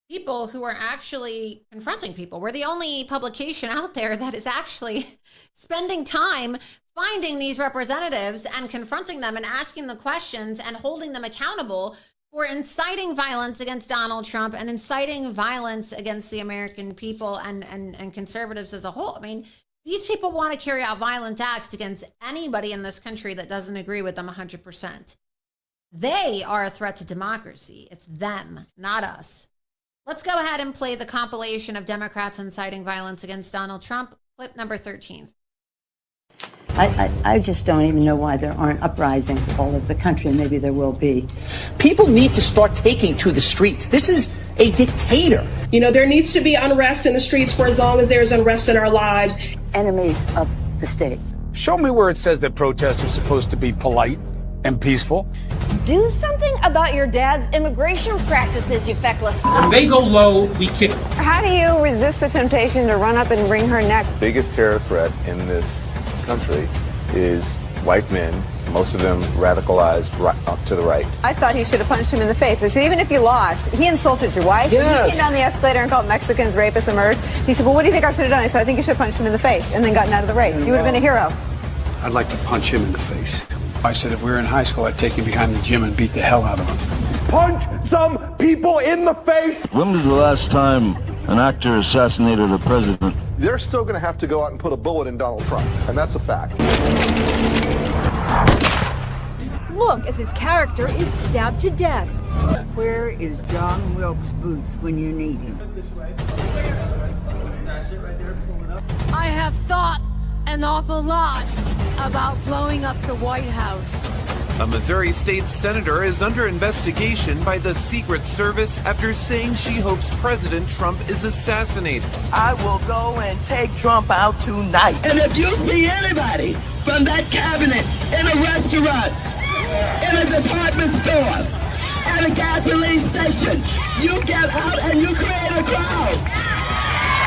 people who are actually confronting people. We're the only publication out there that is actually spending time finding these representatives and confronting them and asking the questions and holding them accountable for inciting violence against Donald Trump and inciting violence against the American people and conservatives as a whole. I mean, these people want to carry out violent acts against anybody in this country that doesn't agree with them 100%. They are a threat to democracy. It's them, not us. Let's go ahead and play the compilation of Democrats inciting violence against Donald Trump. Clip number 13. I just don't even know why there aren't uprisings all over the country. Maybe there will be. People need to start taking to the streets. This is a dictator. You know, there needs to be unrest in the streets for as long as there's unrest in our lives. Enemies of the state. Show me where it says that protests are supposed to be polite and peaceful. Do something about your dad's immigration practices, you feckless. When they go low, we kick. How do you resist the temptation to run up and wring her neck? Biggest terror threat in this country is white men, most of them radicalized right up to the right. I thought he should have punched him in the face. I said, even if you lost, he insulted your wife. Yes. He came down the escalator and called Mexicans rapists and murderers. He said, well, what do you think I should have done? I said, I think you should have punched him in the face and then gotten out of the race. You would have been a hero. I'd like to punch him in the face. I said if we were in high school, I'd take him behind the gym and beat the hell out of him. Punch some people in the face! When was the last time an actor assassinated a president? They're still going to have to go out and put a bullet in Donald Trump, and that's a fact. Look, as his character is stabbed to death. Where is John Wilkes Booth when you need him? I have thought an awful lot about blowing up the White House. A Missouri state senator is under investigation by the Secret Service after saying she hopes President Trump is assassinated. I will go and take Trump out tonight. And if you see anybody from that cabinet in a restaurant, in a department store, at a gasoline station, you get out and you create a crowd.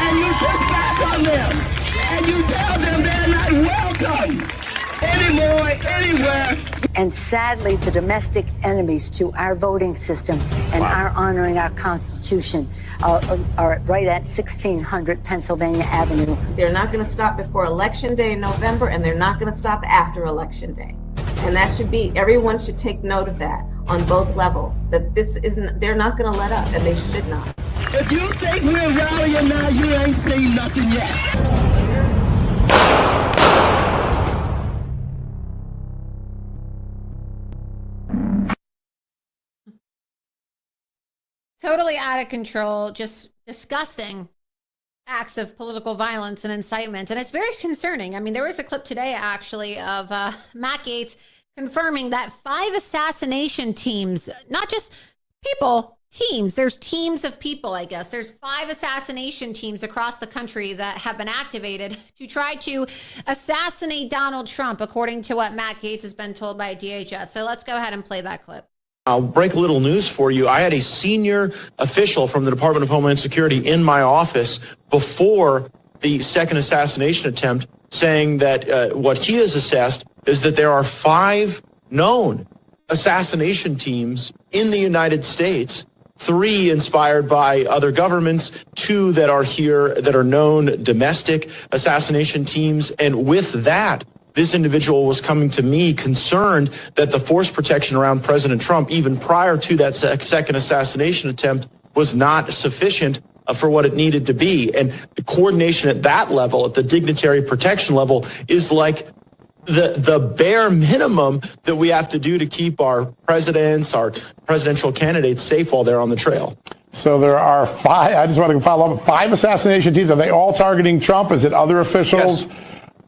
And you push back on them. And you tell them they're not welcome anymore, anywhere. And sadly, the domestic enemies to our voting system and our honoring our Constitution are right at 1600 Pennsylvania Avenue. They're not going to stop before Election Day in November, and they're not going to stop after Election Day. And that should be, everyone should take note of that on both levels, that this isn't, they're not going to let up, and they should not. If you think we're rallying now, you ain't seen nothing yet. Totally out of control, just disgusting acts of political violence and incitement. And it's very concerning. I mean, there was a clip today, actually, of Matt Gaetz confirming that 5 assassination teams, not just people, teams. There's teams of people, I guess. There's 5 assassination teams across the country that have been activated to try to assassinate Donald Trump, according to what Matt Gaetz has been told by DHS. So let's go ahead and play that clip. I'll break a little news for you. I had a senior official from the Department of Homeland Security in my office before the second assassination attempt saying that what he has assessed is that there are 5 known assassination teams in the United States, 3 inspired by other governments, 2 that are here that are known domestic assassination teams. And with that, this individual was coming to me concerned that the force protection around President Trump, even prior to that second assassination attempt, was not sufficient for what it needed to be. And the coordination at that level, at the dignitary protection level, is like the bare minimum that we have to do to keep our presidents, our presidential candidates safe while they're on the trail. So there are 5. I just want to follow up. 5 assassination teams. Are they all targeting Trump? Is it other officials? Yes.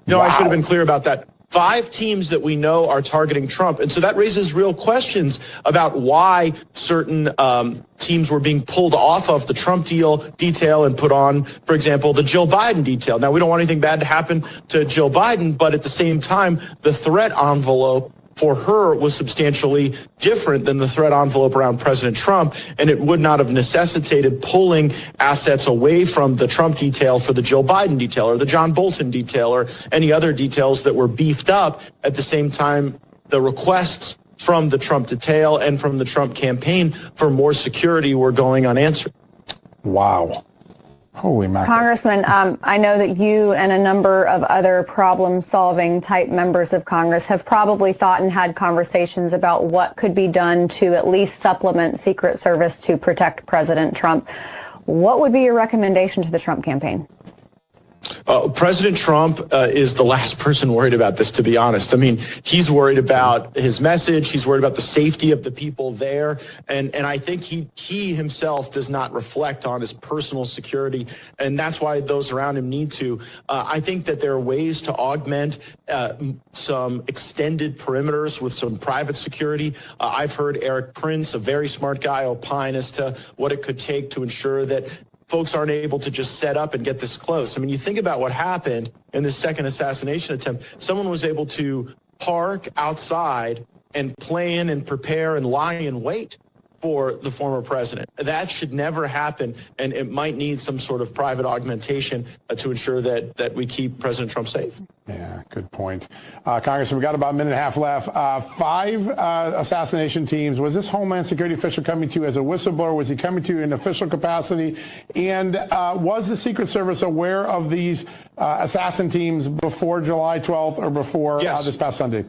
No, wow. I should have been clear about that. 5 teams that we know are targeting Trump. And so that raises real questions about why certain teams were being pulled off of the Trump detail and put on, for example, the Jill Biden detail. Now, we don't want anything bad to happen to Jill Biden, but at the same time, the threat envelope for her was substantially different than the threat envelope around President Trump, and it would not have necessitated pulling assets away from the Trump detail for the Jill Biden detail or the John Bolton detail or any other details that were beefed up. At the same time, the requests from the Trump detail and from the Trump campaign for more security were going unanswered. Wow. Holy mackerel. Congressman, I know that you and a number of other problem-solving type members of Congress have probably thought and had conversations about what could be done to at least supplement Secret Service to protect President Trump. What would be your recommendation to the Trump campaign? President Trump is the last person worried about this, to be honest. I mean, he's worried about his message. He's worried about the safety of the people there. And I think he himself does not reflect on his personal security. And that's why those around him need to. I think that there are ways to augment some extended perimeters with some private security. I've heard Eric Prince, a very smart guy, opine as to what it could take to ensure that folks aren't able to just set up and get this close. I mean, you think about what happened in the second assassination attempt. Someone was able to park outside and plan and prepare and lie in wait for the former president. That should never happen, and it might need some sort of private augmentation to ensure that we keep President Trump safe. Yeah, good point. Congressman, we got about a minute and a half left. 5 assassination teams. Was this Homeland Security official coming to you as a whistleblower? Was he coming to you in official capacity? And was the Secret Service aware of these assassin teams before July 12th or before this past Sunday?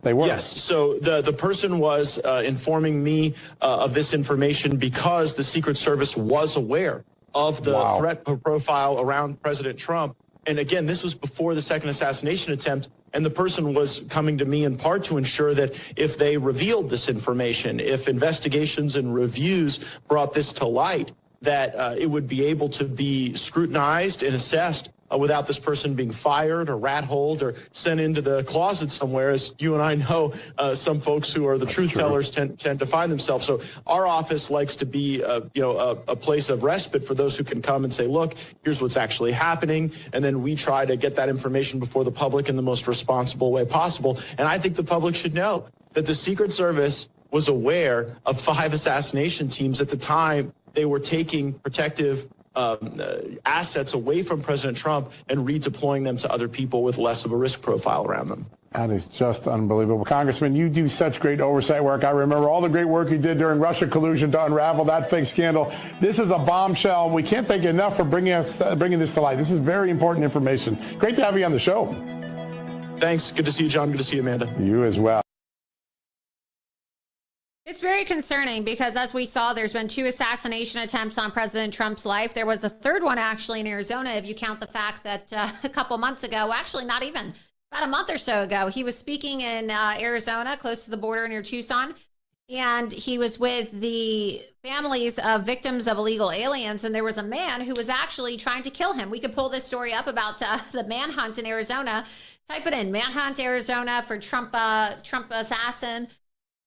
They were. Yes. So the person was informing me of this information because the Secret Service was aware of the threat profile around President Trump. And again, this was before the second assassination attempt. And the person was coming to me in part to ensure that if they revealed this information, if investigations and reviews brought this to light, that it would be able to be scrutinized and assessed without this person being fired or rat-holed or sent into the closet somewhere. As you and I know, some folks who are the truth tellers tend to find themselves. So our office likes to be, a place of respite for those who can come and say, look, here's what's actually happening. And then we try to get that information before the public in the most responsible way possible. And I think the public should know that the Secret Service was aware of 5 assassination teams at the time. They were taking protective assets away from President Trump and redeploying them to other people with less of a risk profile around them. That is just unbelievable. Congressman, you do such great oversight work. I remember all the great work you did during Russia collusion to unravel that fake scandal. This is a bombshell. We can't thank you enough for bringing this to light. This is very important information. Great to have you on the show. Thanks. Good to see you, John. Good to see you, Amanda. You as well. It's very concerning because, as we saw, there's been 2 assassination attempts on President Trump's life. There was a third one actually in Arizona, if you count the fact that a couple months ago, actually not even, about a month or so ago, he was speaking in Arizona, close to the border near Tucson, and he was with the families of victims of illegal aliens, and there was a man who was actually trying to kill him. We could pull this story up about the manhunt in Arizona. Type it in, manhunt Arizona for Trump assassin,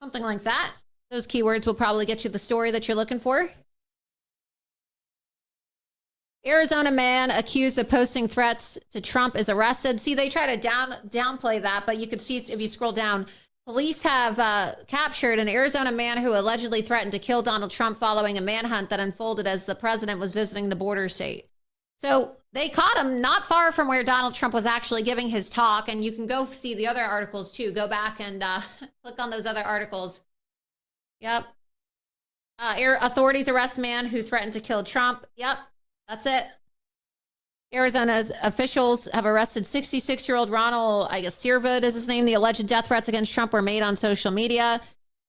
something like that. Those keywords will probably get you the story that you're looking for. Arizona man accused of posting threats to Trump is arrested. See, they try to downplay that, but you can see if you scroll down, police have captured an Arizona man who allegedly threatened to kill Donald Trump following a manhunt that unfolded as the president was visiting the border state. So they caught him not far from where Donald Trump was actually giving his talk. And you can go see the other articles too. Go back and click on those other articles. Yep. Authorities arrest man who threatened to kill Trump. Yep. That's it. Arizona's officials have arrested 66-year-old Ronald, Searwood is his name. The alleged death threats against Trump were made on social media.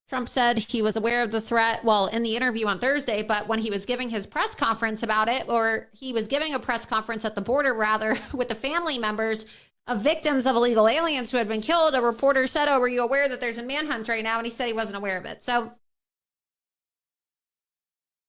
Trump said he was aware of the threat, in the interview on Thursday, but when he was giving his press conference about it, or he was giving a press conference at the border, rather, with the family members of victims of illegal aliens who had been killed, a reporter said, were you aware that there's a manhunt right now? And he said he wasn't aware of it. So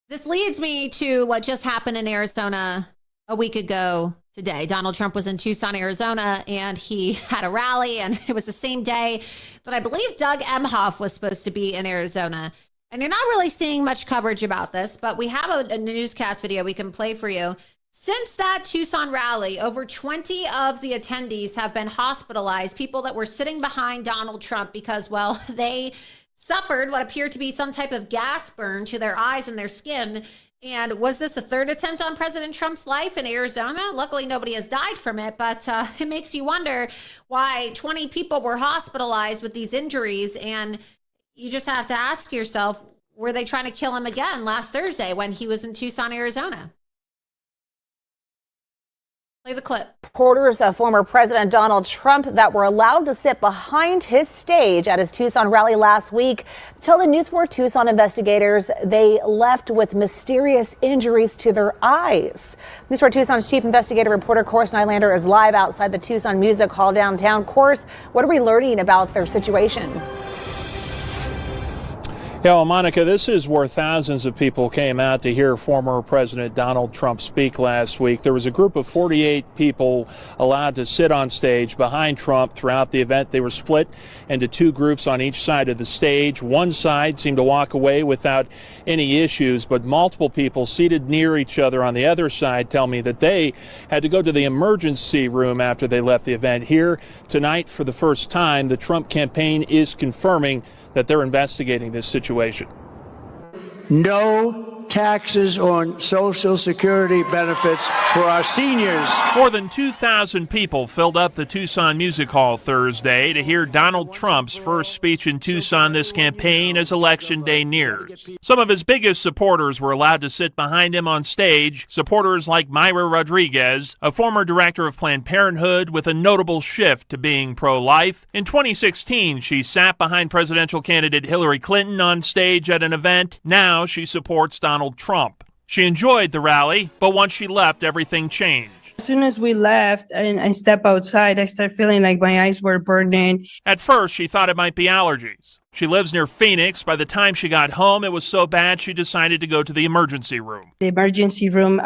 This leads me to what just happened in Arizona a week ago today. Donald Trump was in Tucson, Arizona, and he had a rally, and it was the same day that I believe Doug Emhoff was supposed to be in Arizona. And you're not really seeing much coverage about this, but we have a newscast video we can play for you. Since that Tucson rally, over 20 of the attendees have been hospitalized, people that were sitting behind Donald Trump because, well, they suffered what appeared to be some type of gas burn to their eyes and their skin. And was this a third attempt on President Trump's life in Arizona? Luckily, nobody has died from it, but it makes you wonder why 20 people were hospitalized with these injuries. And you just have to ask yourself, were they trying to kill him again last Thursday when he was in Tucson, Arizona? Play the clip. Supporters of former President Donald Trump that were allowed to sit behind his stage at his Tucson rally last week tell the News 4 Tucson investigators they left with mysterious injuries to their eyes. News 4 Tucson's chief investigative reporter Course Nylander is live outside the Tucson Music Hall downtown. Course, what are we learning about their situation? Yeah, well, Monica, this is where thousands of people came out to hear former President Donald Trump speak last week. There was a group of 48 people allowed to sit on stage behind Trump throughout the event. They were split into two groups on each side of the stage. One side seemed to walk away without any issues, but multiple people seated near each other on the other side tell me that they had to go to the emergency room after they left the event. Here tonight, for the first time, the Trump campaign is confirming that they're investigating this situation. No taxes on Social Security benefits for our seniors. More than 2,000 people filled up the Tucson Music Hall Thursday to hear Donald Trump's first speech in Tucson this campaign as Election Day nears. Some of his biggest supporters were allowed to sit behind him on stage. Supporters like Myra Rodriguez, a former director of Planned Parenthood with a notable shift to being pro-life. In 2016, she sat behind presidential candidate Hillary Clinton on stage at an event. Now she supports Donald Trump. She enjoyed the rally, but once she left, everything changed. As soon as we left and I stepped outside, I started feeling like my eyes were burning. At first, she thought it might be allergies. She lives near Phoenix. By the time she got home, it was so bad she decided to go to the emergency room. The emergency room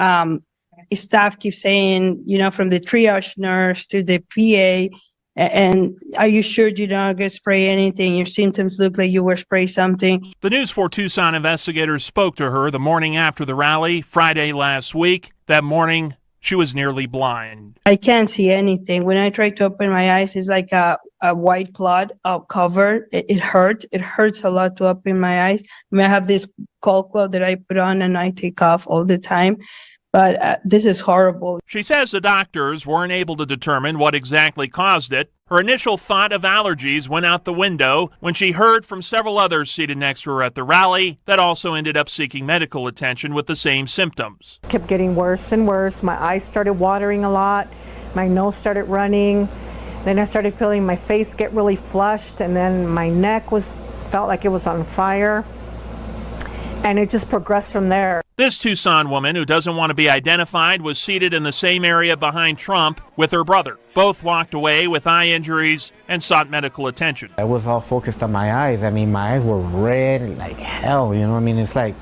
staff keeps saying, from the triage nurse to the PA, and are you sure you don't get spray anything? Your symptoms look like you were sprayed something. The News 4 Tucson investigators spoke to her the morning after the rally, Friday last week. That morning, she was nearly blind. I can't see anything. When I try to open my eyes, it's like a white cloud cover. It hurts. It hurts a lot to open my eyes. I have this cold cloth that I put on and I take off all the time. But this is horrible. She says the doctors weren't able to determine what exactly caused it. Her initial thought of allergies went out the window when she heard from several others seated next to her at the rally that also ended up seeking medical attention with the same symptoms. It kept getting worse and worse. My eyes started watering a lot. My nose started running. Then I started feeling my face get really flushed, and then my neck felt like it was on fire. And it just progressed from there. This Tucson woman, who doesn't want to be identified, was seated in the same area behind Trump with her brother. Both walked away with eye injuries and sought medical attention. I was all focused on my eyes. I mean, my eyes were red like hell, I mean, it's like,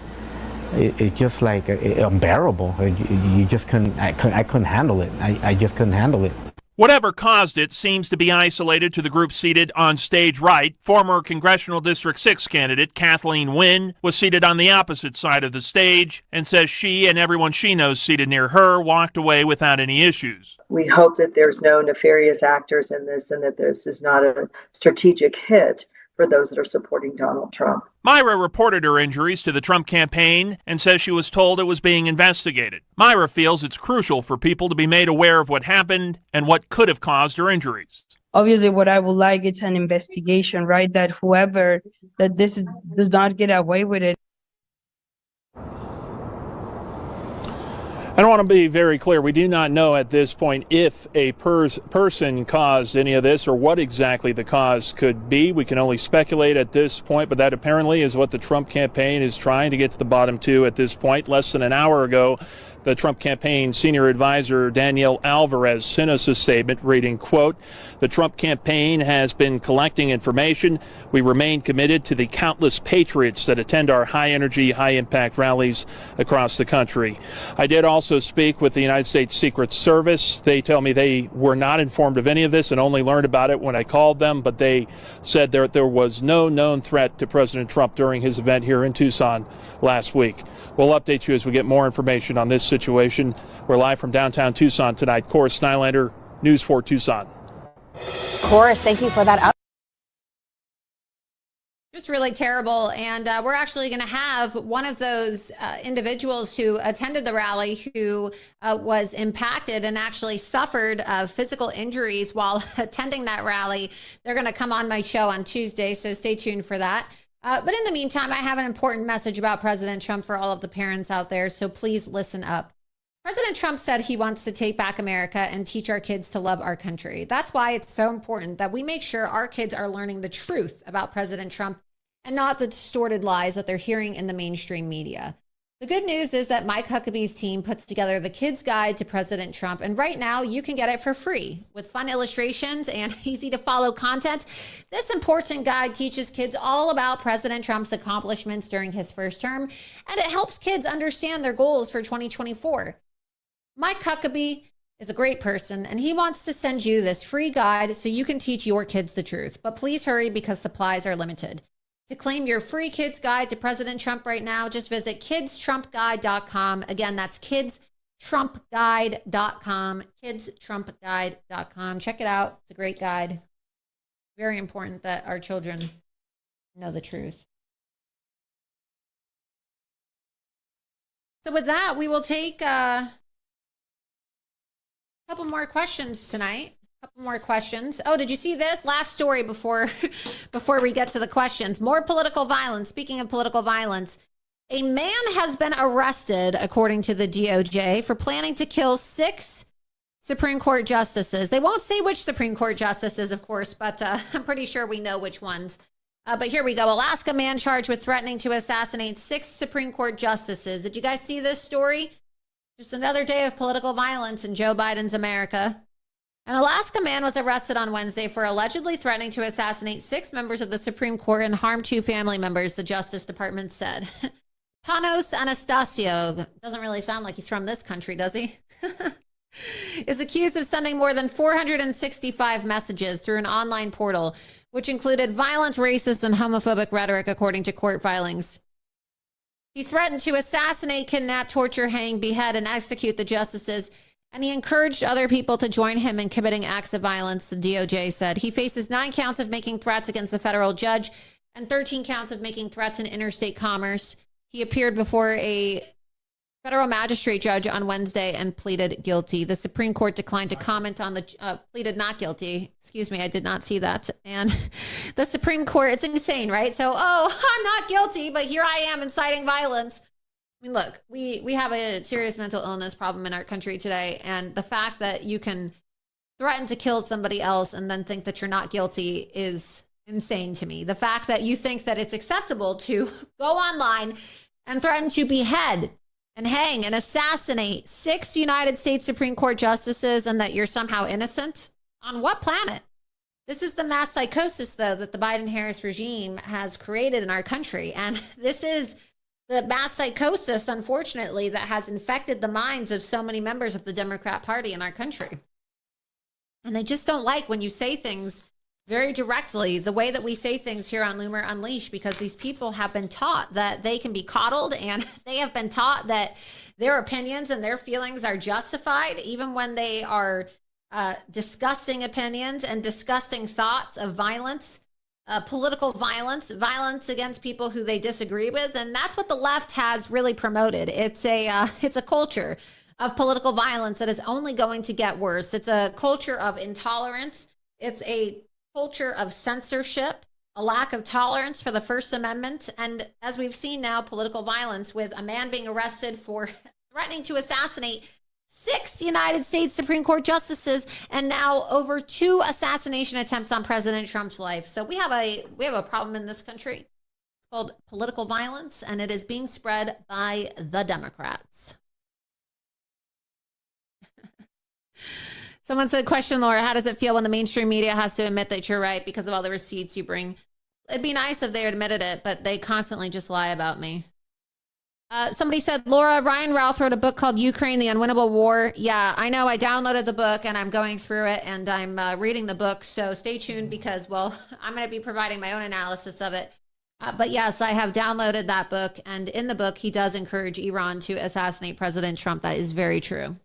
it just like unbearable. You just couldn't, I couldn't handle it. I just couldn't handle it. Whatever caused it seems to be isolated to the group seated on stage right. Former Congressional District 6 candidate Kathleen Wynne was seated on the opposite side of the stage and says she and everyone she knows seated near her walked away without any issues. We hope that there's no nefarious actors in this and that this is not a strategic hit for those that are supporting Donald Trump. Myra reported her injuries to the Trump campaign and says she was told it was being investigated. Myra feels it's crucial for people to be made aware of what happened and what could have caused her injuries. Obviously, what I would like is an investigation, right? That this does not get away with it. I want to be very clear. We do not know at this point if a person caused any of this or what exactly the cause could be. We can only speculate at this point, but that apparently is what the Trump campaign is trying to get to the bottom to at this point. Less than an hour ago, The Trump campaign senior advisor Danielle Alvarez sent us a statement reading, quote, "The Trump campaign has been collecting information. We remain committed to the countless patriots that attend our high-energy, high-impact rallies across the country." I did also speak with the United States Secret Service. They tell me they were not informed of any of this and only learned about it when I called them, but they said there was no known threat to President Trump during his event here in Tucson last week. We'll update you as we get more information on this situation. We're live from downtown Tucson tonight. Cora Snylander, News 4 Tucson. Cora, thank you for that. Just really terrible. And we're actually going to have one of those individuals who attended the rally who was impacted and actually suffered physical injuries while attending that rally. They're going to come on my show on Tuesday, so stay tuned for that. But in the meantime, I have an important message about President Trump for all of the parents out there, so please listen up. President Trump said he wants to take back America and teach our kids to love our country. That's why it's so important that we make sure our kids are learning the truth about President Trump and not the distorted lies that they're hearing in the mainstream media. The good news is that Mike Huckabee's team puts together the Kids Guide to President Trump, and right now you can get it for free with fun illustrations and easy to follow content. This important guide teaches kids all about President Trump's accomplishments during his first term, and it helps kids understand their goals for 2024. Mike Huckabee is a great person, and he wants to send you this free guide so you can teach your kids the truth. But please hurry because supplies are limited. To claim your free Kids Guide to President Trump right now, just visit kidstrumpguide.com. Again, that's kidstrumpguide.com, kidstrumpguide.com. Check it out. It's a great guide. Very important that our children know the truth. So with that, we will take a couple more questions tonight. Couple more questions. Oh, did you see this? Last story before we get to the questions. More political violence. Speaking of political violence, a man has been arrested, according to the DOJ, for planning to kill 6 Supreme Court justices. They won't say which Supreme Court justices, of course, but I'm pretty sure we know which ones. But here we go. Alaska man charged with threatening to assassinate 6 Supreme Court justices. Did you guys see this story? Just another day of political violence in Joe Biden's America. An Alaska man was arrested on Wednesday for allegedly threatening to assassinate 6 members of the Supreme Court and harm 2 family members, the Justice Department said. Panos Anastasio, doesn't really sound like he's from this country, does he? Is accused of sending more than 465 messages through an online portal, which included violent, racist, and homophobic rhetoric, according to court filings. He threatened to assassinate, kidnap, torture, hang, behead, and execute the justices, and he encouraged other people to join him in committing acts of violence, the DOJ said. He faces 9 counts of making threats against a federal judge and 13 counts of making threats in interstate commerce. He appeared before a federal magistrate judge on Wednesday and pleaded guilty. The Supreme Court declined to comment on the pleaded not guilty. Excuse me, I did not see that. And the Supreme Court, it's insane, right? So, I'm not guilty, but here I am inciting violence. I mean, look, we have a serious mental illness problem in our country today, and the fact that you can threaten to kill somebody else and then think that you're not guilty is insane to me. The fact that you think that it's acceptable to go online and threaten to behead and hang and assassinate 6 United States Supreme Court justices and that you're somehow innocent? On what planet? This is the mass psychosis, though, that the Biden-Harris regime has created in our country, and this is the mass psychosis, unfortunately, that has infected the minds of so many members of the Democrat Party in our country. And they just don't like when you say things very directly, the way that we say things here on Loomer Unleashed, because these people have been taught that they can be coddled, and they have been taught that their opinions and their feelings are justified, even when they are disgusting opinions and disgusting thoughts of violence. Political violence against people who they disagree with. And that's what the left has really promoted. It's a culture of political violence that is only going to get worse. It's a culture of intolerance. It's a culture of censorship, a lack of tolerance for the First Amendment. And as we've seen now, political violence with a man being arrested for threatening to assassinate 6 United States Supreme Court justices, and now over 2 assassination attempts on President Trump's life. So we have a problem in this country called political violence, and it is being spread by the Democrats. Someone said, question, Laura, how does it feel when the mainstream media has to admit that you're right because of all the receipts you bring? It'd be nice if they admitted it, but they constantly just lie about me. Somebody said, Laura, Ryan Ralph wrote a book called Ukraine, the Unwinnable War. Yeah, I know. I downloaded the book and I'm going through it and I'm reading the book. So stay tuned because, well, I'm going to be providing my own analysis of it. But yes, I have downloaded that book. And in the book, he does encourage Iran to assassinate President Trump. That is very true.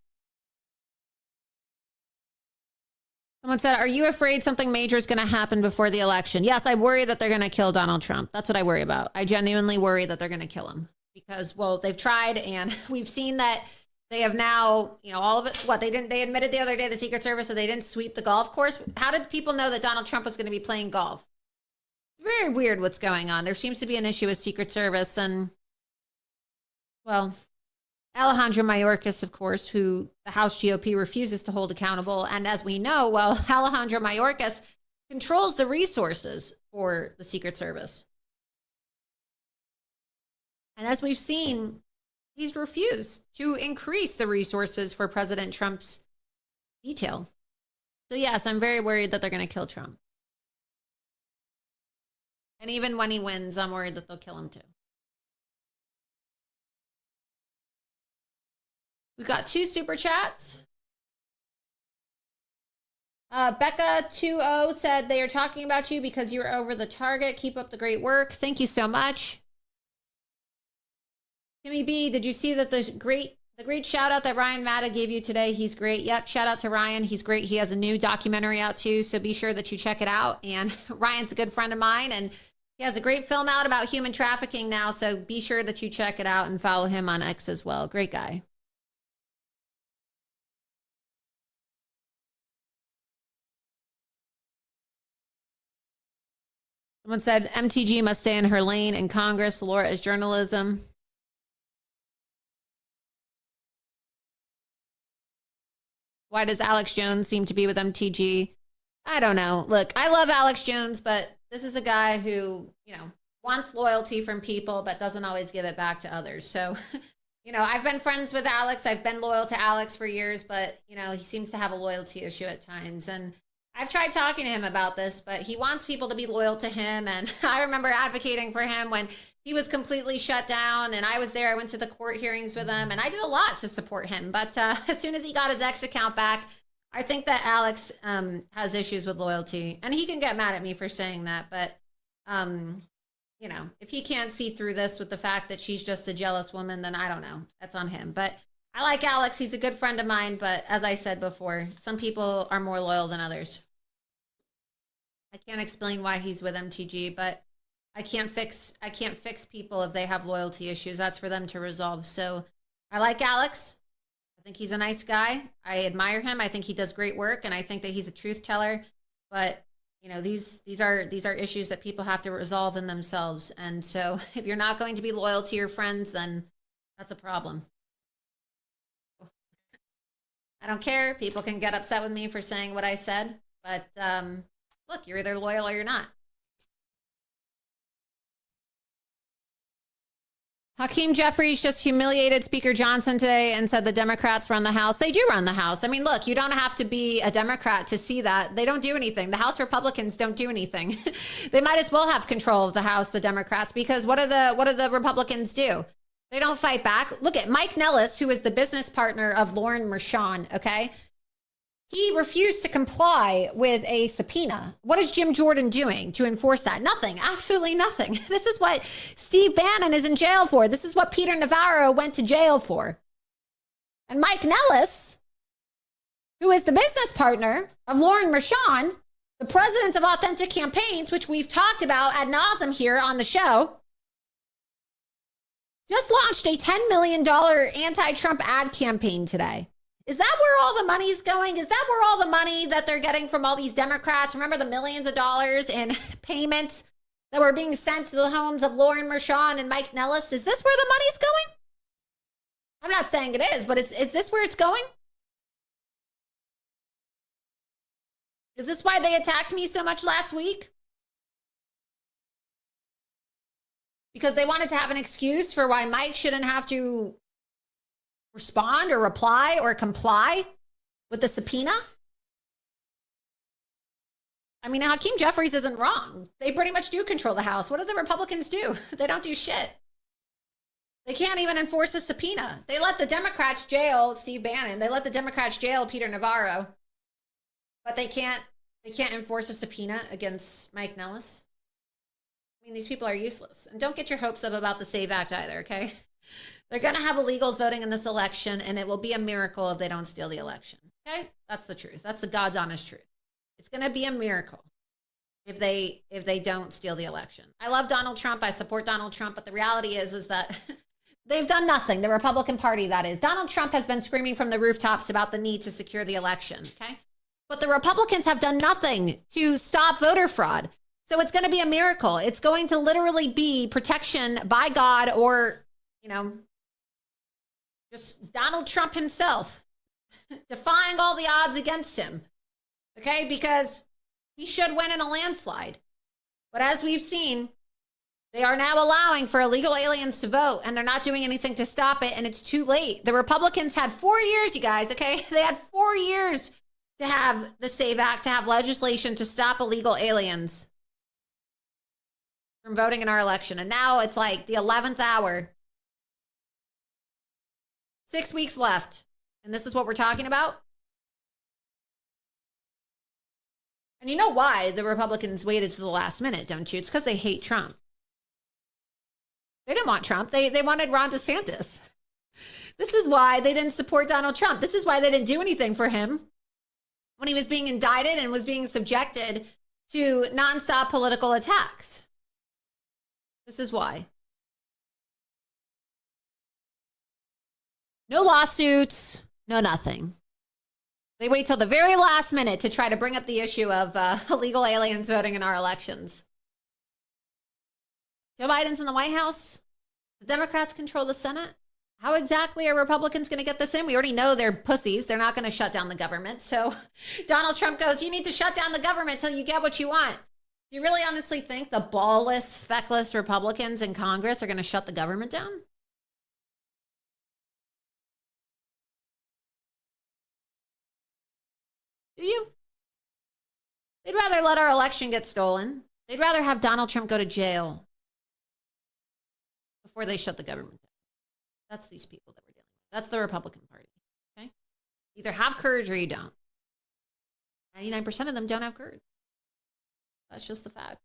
Someone said, are you afraid something major is going to happen before the election? Yes, I worry that they're going to kill Donald Trump. That's what I worry about. I genuinely worry that they're going to kill him because, well, they've tried and we've seen that they have now, all of it. What they admitted the other day, the Secret Service, that they didn't sweep the golf course. How did people know that Donald Trump was going to be playing golf? Very weird what's going on. There seems to be an issue with Secret Service and, well, Alejandro Mayorkas, of course, who the House GOP refuses to hold accountable. And as we know, well, Alejandro Mayorkas controls the resources for the Secret Service. And as we've seen, he's refused to increase the resources for President Trump's detail. So yes, I'm very worried that they're going to kill Trump. And even when he wins, I'm worried that they'll kill him too. We've got 2 super chats. Becca20 said they are talking about you because you're over the target. Keep up the great work. Thank you so much. Kimmy B, did you see that the great shout out that Ryan Matta gave you today? He's great. Yep, shout out to Ryan. He's great. He has a new documentary out too, so be sure that you check it out. And Ryan's a good friend of mine, and he has a great film out about human trafficking now, so be sure that you check it out and follow him on X as well. Great guy. Someone said MTG must stay in her lane in Congress. Laura is journalism. Why does Alex Jones seem to be with MTG? I don't know. Look, I love Alex Jones, but this is a guy who, wants loyalty from people, but doesn't always give it back to others. So, I've been friends with Alex. I've been loyal to Alex for years, but, he seems to have a loyalty issue at times. And I've tried talking to him about this, but he wants people to be loyal to him. And I remember advocating for him when he was completely shut down and I was there. I went to the court hearings with him and I did a lot to support him. But as soon as he got his X account back, I think that Alex has issues with loyalty, and he can get mad at me for saying that. But, if he can't see through this with the fact that she's just a jealous woman, then I don't know. That's on him. But I like Alex. He's a good friend of mine. But as I said before, some people are more loyal than others. I can't explain why he's with MTG, but I can't fix people if they have loyalty issues. That's for them to resolve. So I like Alex. I think he's a nice guy. I admire him. I think he does great work, and I think that he's a truth teller. But these are issues that people have to resolve in themselves. And so if you're not going to be loyal to your friends, then that's a problem. I don't care. People can get upset with me for saying what I said, but look, you're either loyal or you're not. Hakeem Jeffries just humiliated Speaker Johnson today and said the Democrats run the House. They do run the House. I mean, look, you don't have to be a Democrat to see that. They don't do anything. The House Republicans don't do anything. They might as well have control of the House, the Democrats, because what do the Republicans do? They don't fight back. Look at Mike Nellis, who is the business partner of Lauren Mershon, okay? He refused to comply with a subpoena. What is Jim Jordan doing to enforce that? Nothing, absolutely nothing. This is what Steve Bannon is in jail for. This is what Peter Navarro went to jail for. And Mike Nellis, who is the business partner of Lauren Mershon, the president of Authentic Campaigns, which we've talked about ad nauseum here on the show, just launched a $10 million anti-Trump ad campaign today. Is that where all the money's going? Is that where all the money that they're getting from all these Democrats? Remember the millions of dollars in payments that were being sent to the homes of Lauren Mershon and Mike Nellis? Is this where the money's going? I'm not saying it is, but is this where it's going? Is this why they attacked me so much last week? Because they wanted to have an excuse for why Mike shouldn't have to respond or reply or comply with the subpoena? I mean, Hakeem Jeffries isn't wrong. They pretty much do control the House. What do the Republicans do? They don't do shit. They can't even enforce a subpoena. They let the Democrats jail Steve Bannon. They let the Democrats jail Peter Navarro. But they can't enforce a subpoena against Mike Nellis. I mean, these people are useless. And don't get your hopes up about the SAVE Act either, okay? They're going to have illegals voting in this election, and it will be a miracle if they don't steal the election, okay? That's the truth. That's the God's honest truth. It's going to be a miracle if they don't steal the election. I love Donald Trump. I support Donald Trump, but the reality is that they've done nothing. The Republican Party, that is. Donald Trump has been screaming from the rooftops about the need to secure the election, okay? But the Republicans have done nothing to stop voter fraud. So it's going to be a miracle. It's going to literally be protection by God or, just Donald Trump himself defying all the odds against him. Okay? Because he should win in a landslide. But as we've seen, they are now allowing for illegal aliens to vote, and they're not doing anything to stop it, and it's too late. The Republicans had 4 years, you guys, okay? They had 4 years to have the SAVE Act, to have legislation to stop illegal aliens from voting in our election. And now it's like the 11th hour. 6 weeks left. And this is what we're talking about. And you know why the Republicans waited to the last minute, don't you? It's because they hate Trump. They didn't want Trump. They wanted Ron DeSantis. This is why they didn't support Donald Trump. This is why they didn't do anything for him when he was being indicted and was being subjected to nonstop political attacks. This is why. No lawsuits, no nothing. They wait till the very last minute to try to bring up the issue of illegal aliens voting in our elections. Joe Biden's in the White House. The Democrats control the Senate. How exactly are Republicans going to get this in? We already know they're pussies. They're not going to shut down the government. So Donald Trump goes, you need to shut down the government till you get what you want. Do you really honestly think the ballless, feckless Republicans in Congress are going to shut the government down? Do you? They'd rather let our election get stolen. They'd rather have Donald Trump go to jail before they shut the government down. That's these people that we're dealing with. That's the Republican Party. Okay? Either have courage or you don't. 99% of them don't have courage. That's just the fact.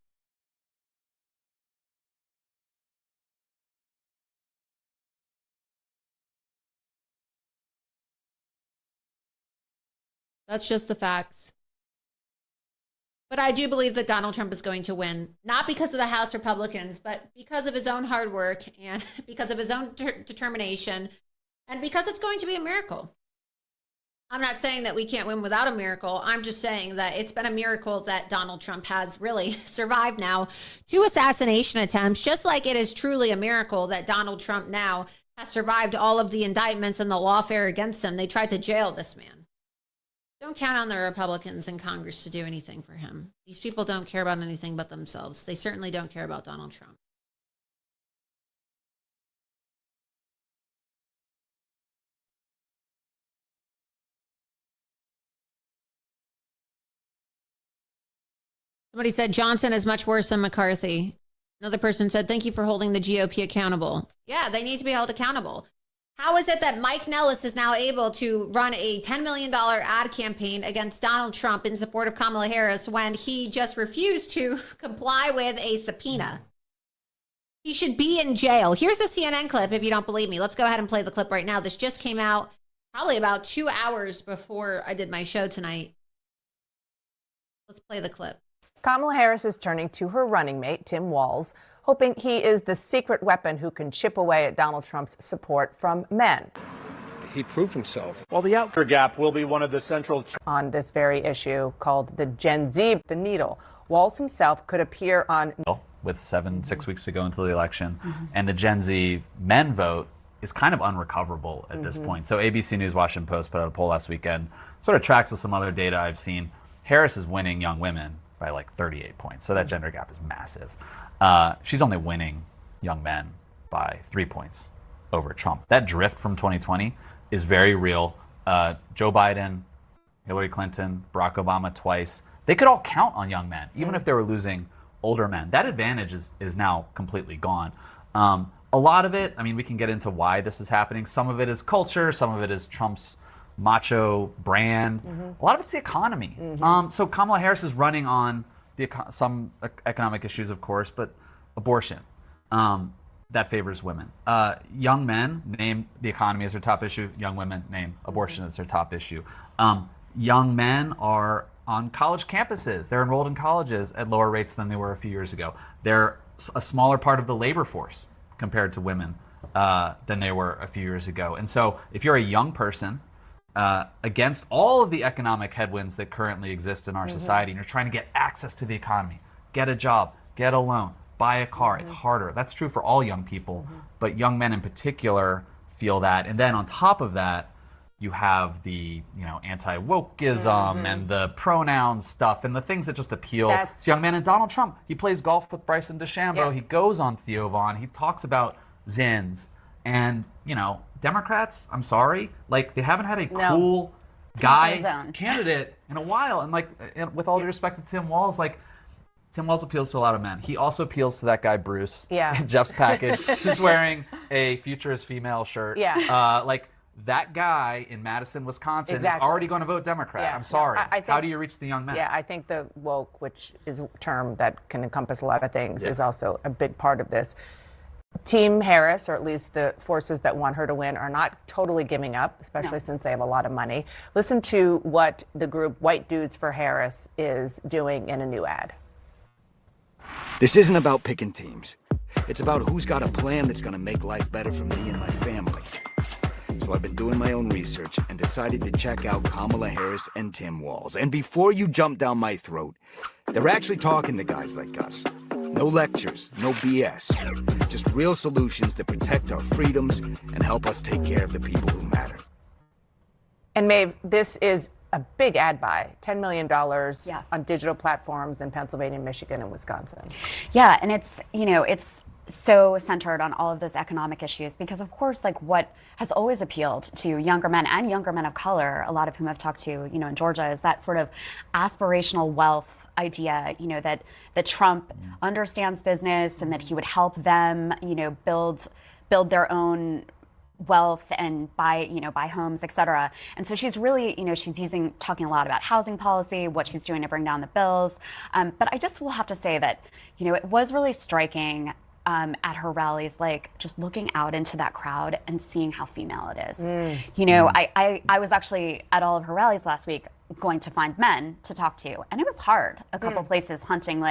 That's just the facts. But I do believe that Donald Trump is going to win, not because of the House Republicans, but because of his own hard work and because of his own determination and because it's going to be a miracle. I'm not saying that we can't win without a miracle. I'm just saying that it's been a miracle that Donald Trump has really survived now 2 assassination attempts, just like it is truly a miracle that Donald Trump now has survived all of the indictments and the lawfare against him. They tried to jail this man. Don't count on the Republicans in Congress to do anything for him. These people don't care about anything but themselves. They certainly don't care about Donald Trump. Somebody said Johnson is much worse than McCarthy. Another person said, thank you for holding the GOP accountable. Yeah, they need to be held accountable. How is it that Mike Nellis is now able to run a $10 million ad campaign against Donald Trump in support of Kamala Harris when he just refused to comply with a subpoena? He should be in jail. Here's the CNN clip if you don't believe me. Let's go ahead and play the clip right now. This just came out probably about 2 hours before I did my show tonight. Let's play the clip. Kamala Harris is turning to her running mate, Tim Walz, hoping he is the secret weapon who can chip away at Donald Trump's support from men. He proved himself. While the outcome gap will be one of the central on this very issue called the Gen Z, the needle. Walz himself could appear on with 6 weeks to go until the election, and the Gen Z men vote is kind of unrecoverable at this point. So ABC News, Washington Post put out a poll last weekend, sort of tracks with some other data I've seen. Harris is winning young women by like 38 points. So that gender gap is massive. She's only winning young men by 3 points over Trump. That drift from 2020 is very real. Joe Biden Hillary Clinton, Barack Obama twice. They could all count on young men, even if they were losing older men. That advantage is now completely gone. A lot of it, I mean, we can get into why this is happening. Some of it is culture. Some of it is Trump's macho brand. A lot of it's the economy. So Kamala Harris is running on some economic issues, of course, but abortion. That favors women. Young men name the economy as their top issue. Young women name abortion as their top issue. Young men are on college campuses. They're enrolled in colleges at lower rates than they were a few years ago. They're a smaller part of the labor force compared to women than they were a few years ago. And so if you're a young person against all of the economic headwinds that currently exist in our society, and you're trying to get access to the economy, get a job, get a loan, buy a car, it's harder. That's true for all young people, but young men in particular feel that. And then on top of that, you have the anti-wokeism and the pronoun stuff and the things that just appeal to young men. And Donald Trump, he plays golf with Bryson DeChambeau. He goes on Theo Vaughn. He talks about Zins. And, Democrats, I'm sorry, like they haven't had a cool guy candidate in a while. And with all due respect to Tim Walz, Tim Walz appeals to a lot of men. He also appeals to that guy, Bruce, in Jeff's package, who's wearing a Future is Female shirt. That guy in Madison, Wisconsin is already going to vote Democrat. I'm sorry. I think, how do you reach the young men? Yeah, I think the woke, which is a term that can encompass a lot of things, is also a big part of this. Team Harris, or at least the forces that want her to win, are not totally giving up, especially since they have a lot of money. Listen to what the group White Dudes for Harris is doing in a new ad. This isn't about picking teams. It's about who's got a plan that's going to make life better for me and my family. So I've been doing my own research and decided to check out Kamala Harris and Tim Walz. And before you jump down my throat, they're actually talking to guys like us. No lectures, no BS. Just real solutions that protect our freedoms and help us take care of the people who matter. And Maeve, this is a big ad buy, $10 million on digital platforms in Pennsylvania, Michigan, and Wisconsin. Yeah, and it's so centered on all of those economic issues because, of course, what has always appealed to younger men and younger men of color, a lot of whom I've talked to, in Georgia, is that sort of aspirational wealth idea, that Trump understands business and that he would help them, build their own wealth and buy homes, et cetera. And so she's really, she's talking a lot about housing policy, what she's doing to bring down the bills. But I just will have to say that, it was really striking at her rallies, just looking out into that crowd and seeing how female it is. I was actually at all of her rallies last week going to find men to talk to, and it was hard a couple places hunting,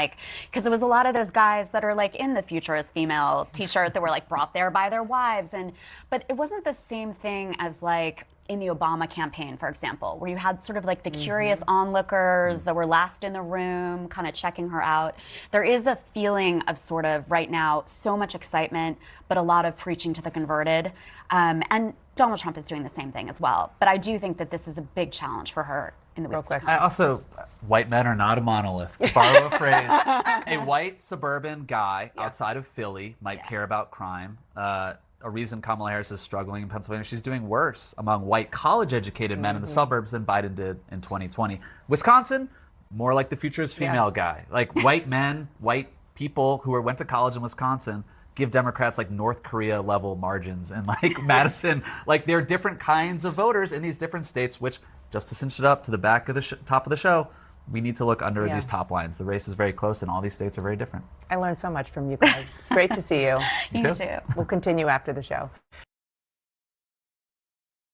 because it was a lot of those guys that are in the Future is Female t-shirt that were brought there by their wives, but it wasn't the same thing as in the Obama campaign, for example, where you had sort of the curious onlookers that were last in the room, kind of checking her out. There is a feeling of sort of right now so much excitement, but a lot of preaching to the converted. And Donald Trump is doing the same thing as well. But I do think that this is a big challenge for her in the weeks to come. Also, white men are not a monolith, to borrow a phrase. A white suburban guy outside of Philly might care about crime. A reason Kamala Harris is struggling in Pennsylvania, she's doing worse among white college-educated men in the suburbs than Biden did in 2020. Wisconsin, more like the Future is Female guy. White men, white people who went to college in Wisconsin give Democrats North Korea level margins. And Madison, there are different kinds of voters in these different states, which, just to cinch it up to the back of the top of the show, we need to look under these top lines. The race is very close and all these states are very different. I learned so much from you guys. It's great to see you. You too. We'll continue after the show.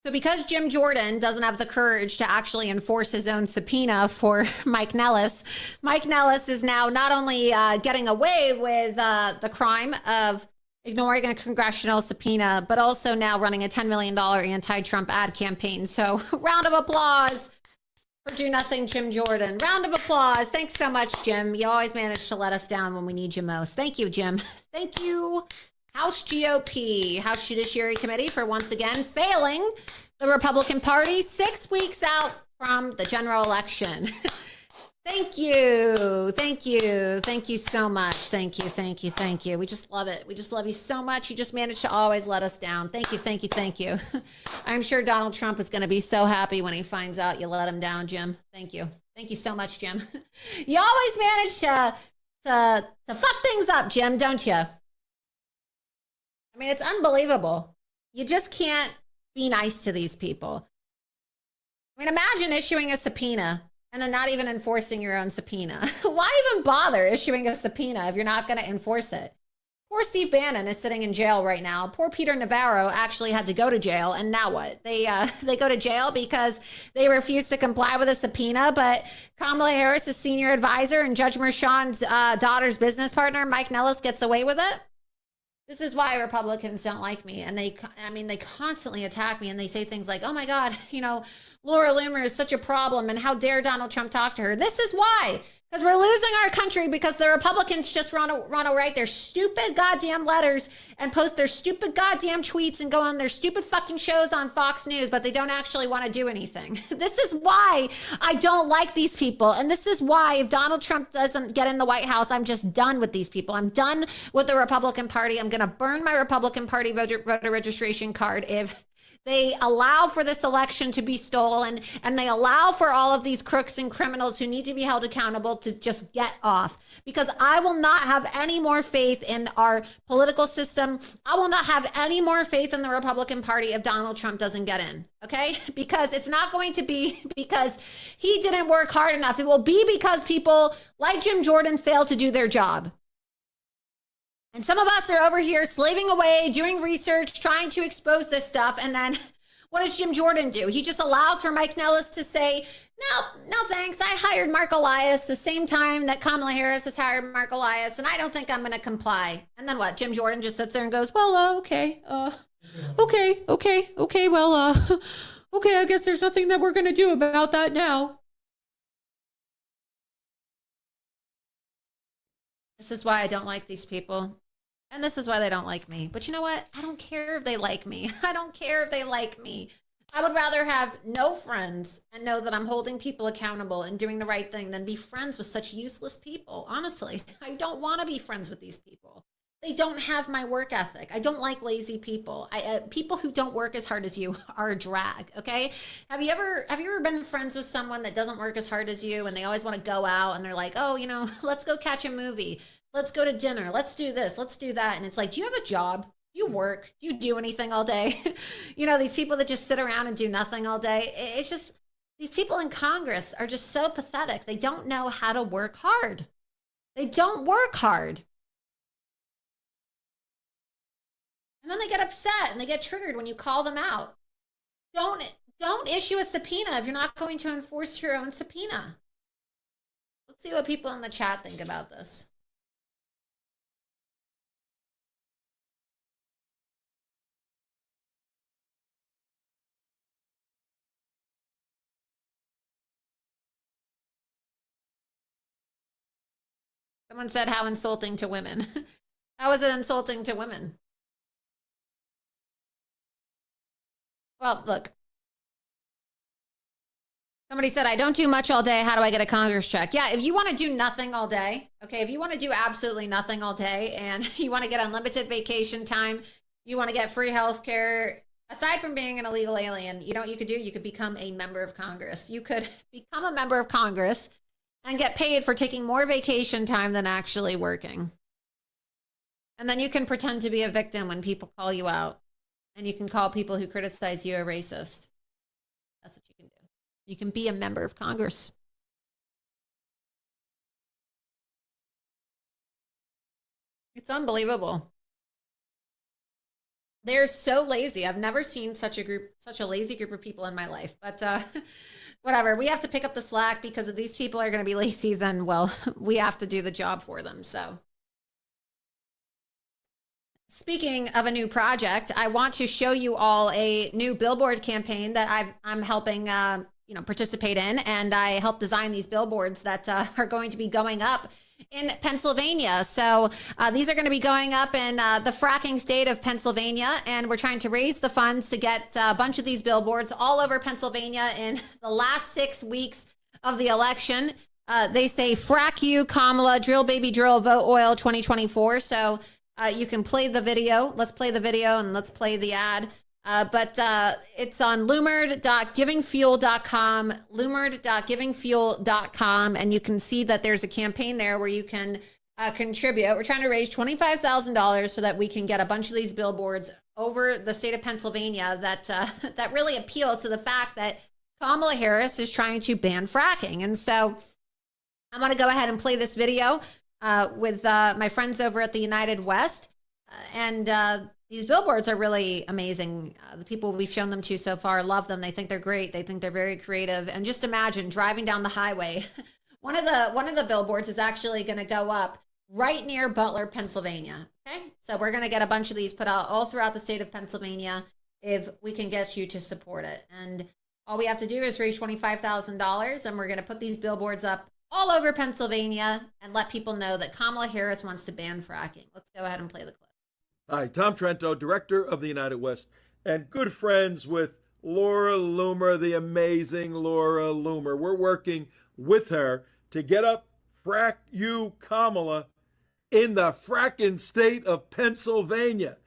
So because Jim Jordan doesn't have the courage to actually enforce his own subpoena for Mike Nellis is now not only getting away with the crime of ignoring a congressional subpoena, but also now running a $10 million anti-Trump ad campaign. So round of applause for Do Nothing, Jim Jordan. Round of applause. Thanks so much, Jim. You always manage to let us down when we need you most. Thank you, Jim. Thank you, House GOP, House Judiciary Committee, for once again failing the Republican Party 6 weeks out from the general election. Thank you. Thank you. Thank you so much. Thank you. Thank you. Thank you. We just love it. We just love you so much. You just managed to always let us down. Thank you. Thank you. Thank you. I'm sure Donald Trump is going to be so happy when he finds out you let him down, Jim. Thank you. Thank you so much, Jim. You always manage to fuck things up, Jim, don't you? I mean, it's unbelievable. You just can't be nice to these people. I mean, imagine issuing a subpoena and then not even enforcing your own subpoena. Why even bother issuing a subpoena if you're not going to enforce it? Poor Steve Bannon is sitting in jail right now. Poor Peter Navarro actually had to go to jail. And now what? They go to jail because they refused to comply with a subpoena. But Kamala Harris' senior advisor and Judge Merchan's daughter's business partner, Mike Nellis, gets away with it. This is why Republicans don't like me. And they constantly attack me and they say things like, oh my God, Laura Loomer is such a problem and how dare Donald Trump talk to her? This is why. Because we're losing our country because the Republicans just run to write their stupid goddamn letters and post their stupid goddamn tweets and go on their stupid fucking shows on Fox News, but they don't actually want to do anything. This is why I don't like these people. And this is why if Donald Trump doesn't get in the White House, I'm just done with these people. I'm done with the Republican Party. I'm going to burn my Republican Party voter registration card if they allow for this election to be stolen and they allow for all of these crooks and criminals who need to be held accountable to just get off. Because I will not have any more faith in our political system. I will not have any more faith in the Republican Party if Donald Trump doesn't get in. Okay? Because it's not going to be because he didn't work hard enough. It will be because people like Jim Jordan failed to do their job. And some of us are over here slaving away, doing research, trying to expose this stuff. And then what does Jim Jordan do? He just allows for Mike Nellis to say, no, thanks. I hired Mark Elias the same time that Kamala Harris has hired Mark Elias, and I don't think I'm going to comply. And then what? Jim Jordan just sits there and goes, well, okay, well, okay, I guess there's nothing that we're going to do about that now. This is why I don't like these people. And this is why they don't like me. But you know what? I don't care if they like me. I don't care if they like me. I would rather have no friends and know that I'm holding people accountable and doing the right thing than be friends with such useless people. Honestly, I don't want to be friends with these people. They don't have my work ethic. I don't like lazy people. People who don't work as hard as you are a drag, okay? Have you ever been friends with someone that doesn't work as hard as you and they always want to go out and they're like, oh, let's go catch a movie. Let's go to dinner. Let's do this. Let's do that. And it's like, do you have a job? Do you work? Do you do anything all day? These people that just sit around and do nothing all day. It's just, these people in Congress are just so pathetic. They don't know how to work hard. They don't work hard. And then they get upset and they get triggered when you call them out. Don't issue a subpoena if you're not going to enforce your own subpoena. Let's see what people in the chat think about this. Someone said, how insulting to women. How is it insulting to women? Well, look. Somebody said, I don't do much all day. How do I get a Congress check? Yeah, if you want to do nothing all day, okay, if you want to do absolutely nothing all day and you want to get unlimited vacation time, you want to get free health care, aside from being an illegal alien, you know what you could do? You could become a member of Congress. You could become a member of Congress and get paid for taking more vacation time than actually working. And then you can pretend to be a victim when people call you out. And you can call people who criticize you a racist. That's what you can do. You can be a member of Congress. It's unbelievable. They're so lazy. I've never seen such a lazy group of people in my life. But whatever, we have to pick up the slack because if these people are going to be lazy, then, well, we have to do the job for them. So speaking of a new project, I want to show you all a new billboard campaign that I'm helping participate in. And I helped design these billboards that are going to be going up in Pennsylvania. So these are going to be going up in the fracking state of Pennsylvania. And we're trying to raise the funds to get a bunch of these billboards all over Pennsylvania in the last 6 weeks of the election. They say frack you, Kamala, drill baby drill, vote oil 2024. So you can play the video. Let's play the video and let's play the ad. But it's on loomer.givingfuel.com, loomer.givingfuel.com, and you can see that there's a campaign there where you can contribute. We're trying to raise $25,000 so that we can get a bunch of these billboards over the state of Pennsylvania that that really appeal to the fact that Kamala Harris is trying to ban fracking. And so I'm going to go ahead and play this video with my friends over at the United West. These billboards are really amazing. The people we've shown them to so far love them. They think they're great. They think they're very creative. And just imagine driving down the highway. One of the billboards is actually going to go up right near Butler, Pennsylvania. Okay, so we're going to get a bunch of these put out all throughout the state of Pennsylvania if we can get you to support it. And all we have to do is raise $25,000, and we're going to put these billboards up all over Pennsylvania and let people know that Kamala Harris wants to ban fracking. Let's go ahead and play the clip. Hi, Tom Trento, director of the United West, and good friends with Laura Loomer, the amazing Laura Loomer. We're working with her to get up Frack You Kamala in the fracking state of Pennsylvania.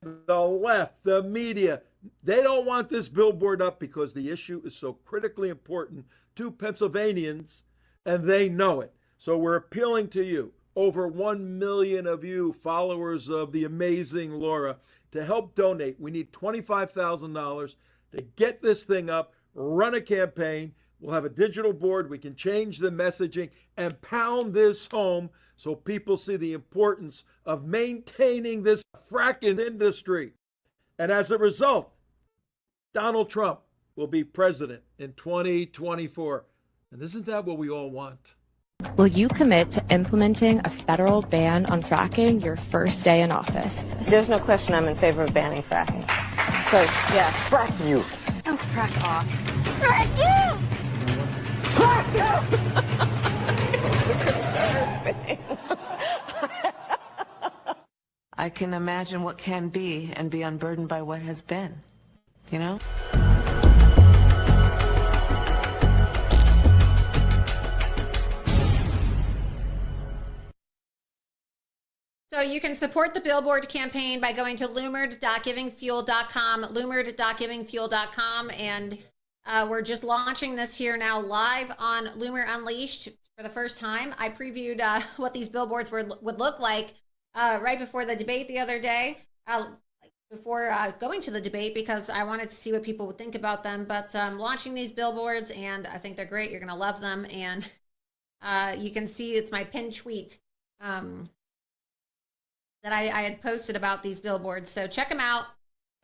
The left, the media, they don't want this billboard up because the issue is so critically important to Pennsylvanians, and they know it. So we're appealing to you, over 1 million of you followers of the amazing Laura, to help donate. We need $25,000 to get this thing up, run a campaign. We'll have a digital board. We can change the messaging and pound this home so people see the importance of maintaining this fracking industry. And as a result, Donald Trump will be president in 2024. And isn't that what we all want? Will you commit to implementing a federal ban on fracking your first day in office? There's no question I'm in favor of banning fracking. So, yeah. Frack you. Oh, frack off. Frack you! Frack you! I can imagine what can be and be unburdened by what has been, you know? So you can support the billboard campaign by going to loomer.givingfuel.com, loomer.givingfuel.com, and we're just launching this here now live on Loomer Unleashed for the first time. I previewed what these billboards would look like right before the debate the other day, before going to the debate, because I wanted to see what people would think about them. But I'm launching these billboards, and I think they're great. You're going to love them. And you can see it's my pinned tweet that I had posted about these billboards. So check them out.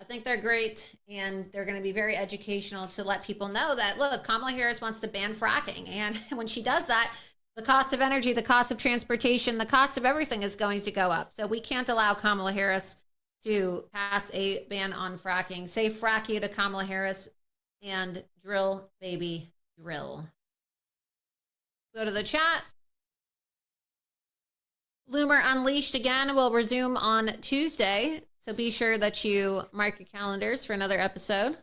I think they're great, and they're going to be very educational to let people know that, look, Kamala Harris wants to ban fracking. And when she does that, the cost of energy, the cost of transportation, the cost of everything is going to go up. So we can't allow Kamala Harris to pass a ban on fracking. Say frack you to Kamala Harris and drill, baby, drill. Go to the chat. Loomer Unleashed again will resume on Tuesday, so be sure that you mark your calendars for another episode.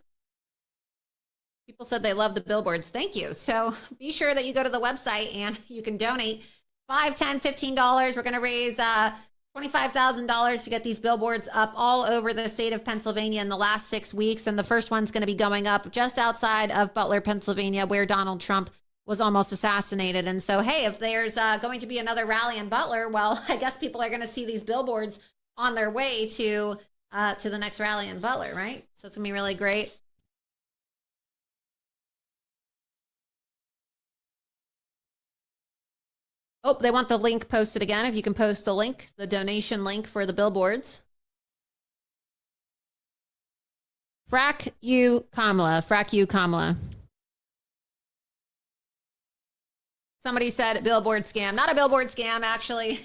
People said they love the billboards. Thank you. So be sure that you go to the website and you can donate $5, $10, $15. We're going to raise $25,000 to get these billboards up all over the state of Pennsylvania in the last 6 weeks, and the first one's going to be going up just outside of Butler, Pennsylvania, where Donald Trump was almost assassinated. And so, hey, if there's going to be another rally in Butler, well, I guess people are going to see these billboards on their way to the next rally in Butler, right? So it's going to be really great. Oh, they want the link posted again. If you can post the link, the donation link for the billboards. Frack you, Kamala. Frack you, Kamala. Somebody said billboard scam. Not a billboard scam, actually.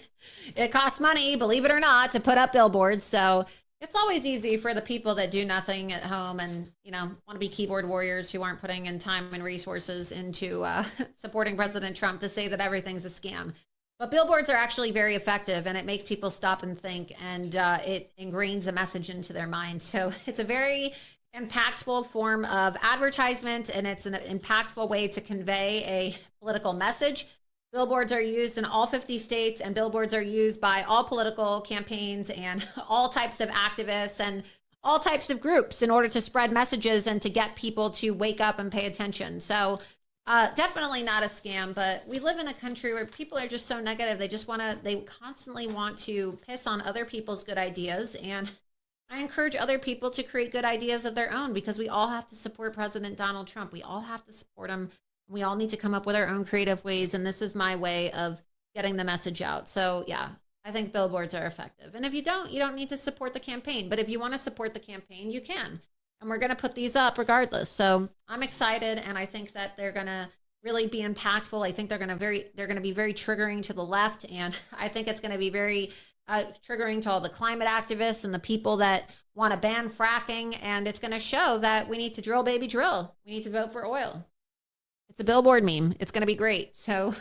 It costs money, believe it or not, to put up billboards. So it's always easy for the people that do nothing at home and, you know, want to be keyboard warriors who aren't putting in time and resources into supporting President Trump to say that everything's a scam. But billboards are actually very effective, and it makes people stop and think, and it ingrains a message into their mind. So it's a very impactful form of advertisement, and it's an impactful way to convey a political message. Billboards are used in all 50 states, and billboards are used by all political campaigns and all types of activists and all types of groups in order to spread messages and to get people to wake up and pay attention. So definitely not a scam, but we live in a country where people are just so negative. They constantly want to piss on other people's good ideas. And I encourage other people to create good ideas of their own, because we all have to support President Donald Trump. We all have to support him. We all need to come up with our own creative ways, and this is my way of getting the message out. So yeah, I think billboards are effective. And if you don't need to support the campaign. But if you want to support the campaign, you can. And we're going to put these up regardless. So I'm excited, and I think that they're going to really be impactful. I think they're going to be very triggering to the left, and I think it's going to be very triggering to all the climate activists and the people that want to ban fracking. And it's going to show that we need to drill, baby, drill. We need to vote for oil. It's a billboard meme. It's going to be great. So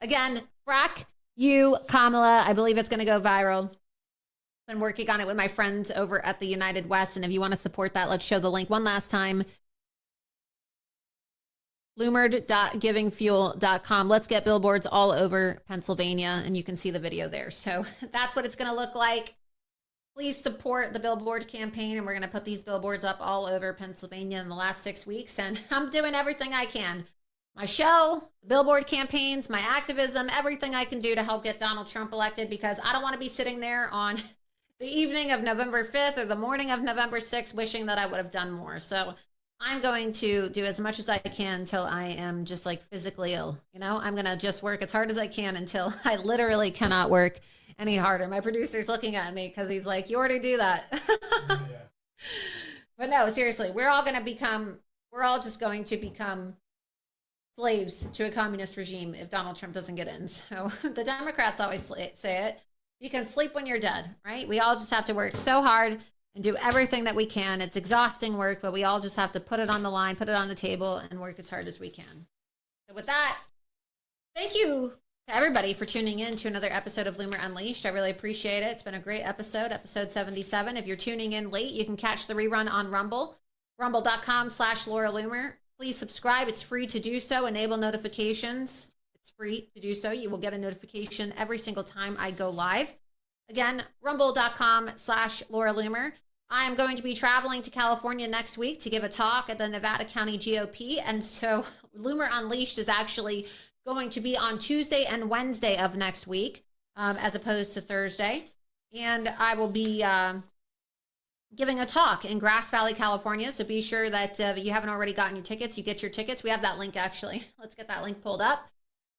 again, frack you, Kamala. I believe it's going to go viral. Been working on it with my friends over at the United West. And if you want to support that, let's show the link one last time. Loomer.givingfuel.com. Let's get billboards all over Pennsylvania, and you can see the video there. So that's what it's going to look like. Please support the billboard campaign, and we're going to put these billboards up all over Pennsylvania in the last 6 weeks, and I'm doing everything I can. My show, the billboard campaigns, my activism, everything I can do to help get Donald Trump elected, because I don't want to be sitting there on the evening of November 5th or the morning of November 6th wishing that I would have done more. So I'm going to do as much as I can until I am just like physically ill. You know, I'm going to just work as hard as I can until I literally cannot work any harder. My producer's looking at me because he's like, you already do that. Yeah. But no, seriously, we're all just going to become slaves to a communist regime if Donald Trump doesn't get in. So the Democrats always say it. You can sleep when you're dead, right? We all just have to work so hard and do everything that we can. It's exhausting work, but we all just have to put it on the line, put it on the table, and work as hard as we can. So with that, thank you to everybody for tuning in to another episode of Loomer Unleashed. I really appreciate it. It's been a great episode 77. If you're tuning in late, you can catch the rerun on Rumble, rumble.com/Laura Loomer. Please subscribe. It's free to do so. Enable notifications. It's free to do so. You will get a notification every single time I go live. Again, rumble.com/Laura Loomer. I am going to be traveling to California next week to give a talk at the Nevada County GOP. And so Loomer Unleashed is actually going to be on Tuesday and Wednesday of next week, as opposed to Thursday. And I will be giving a talk in Grass Valley, California. So be sure that if you haven't already gotten your tickets, you get your tickets. We have that link, actually. Let's get that link pulled up.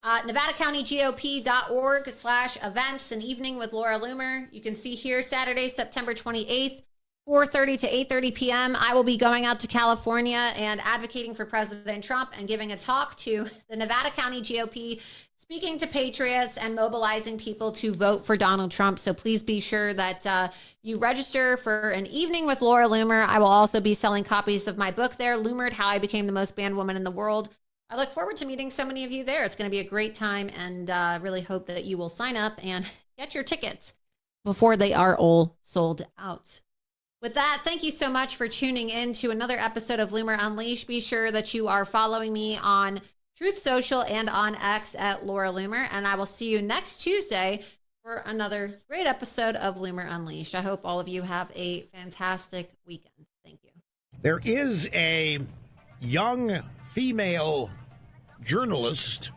NevadaCountyGOP.org/events, an evening with Laura Loomer. You can see here Saturday, September 28th, 4:30 to 8:30 p.m. I will be going out to California and advocating for President Trump and giving a talk to the Nevada County GOP, speaking to patriots and mobilizing people to vote for Donald Trump. So please be sure that you register for an evening with Laura Loomer. I will also be selling copies of my book there, Loomered: How I Became the Most Banned Woman in the World. I look forward to meeting so many of you there. It's going to be a great time, and really hope that you will sign up and get your tickets before they are all sold out. With that, thank you so much for tuning in to another episode of Loomer Unleashed. Be sure that you are following me on Truth Social and on X at Laura Loomer, and I will see you next Tuesday for another great episode of Loomer Unleashed. I hope all of you have a fantastic weekend. Thank you. There is a young female journalist,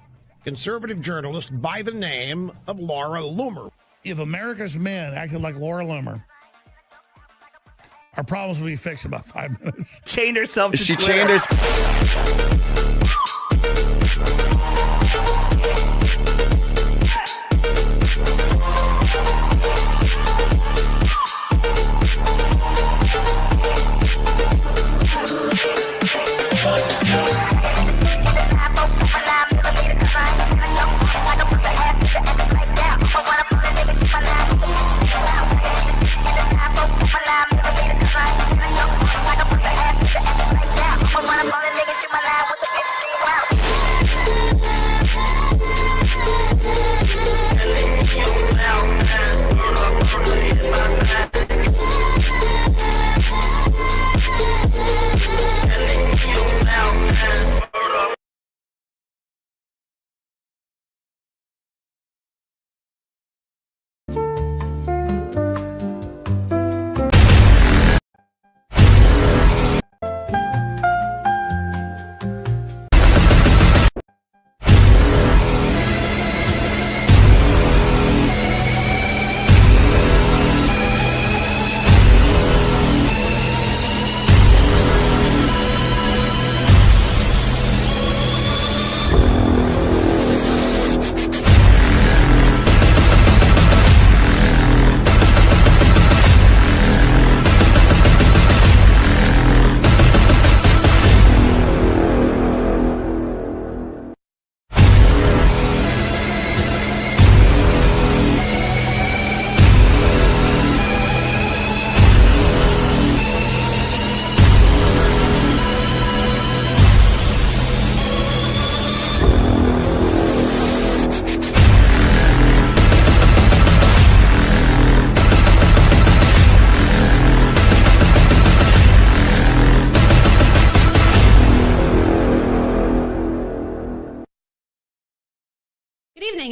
conservative journalist, by the name of Laura Loomer. If America's men acted like Laura Loomer, our problems will be fixed in about 5 minutes. Chained herself to She Twitter. chained herself. Shoot my line with the 15 rounds.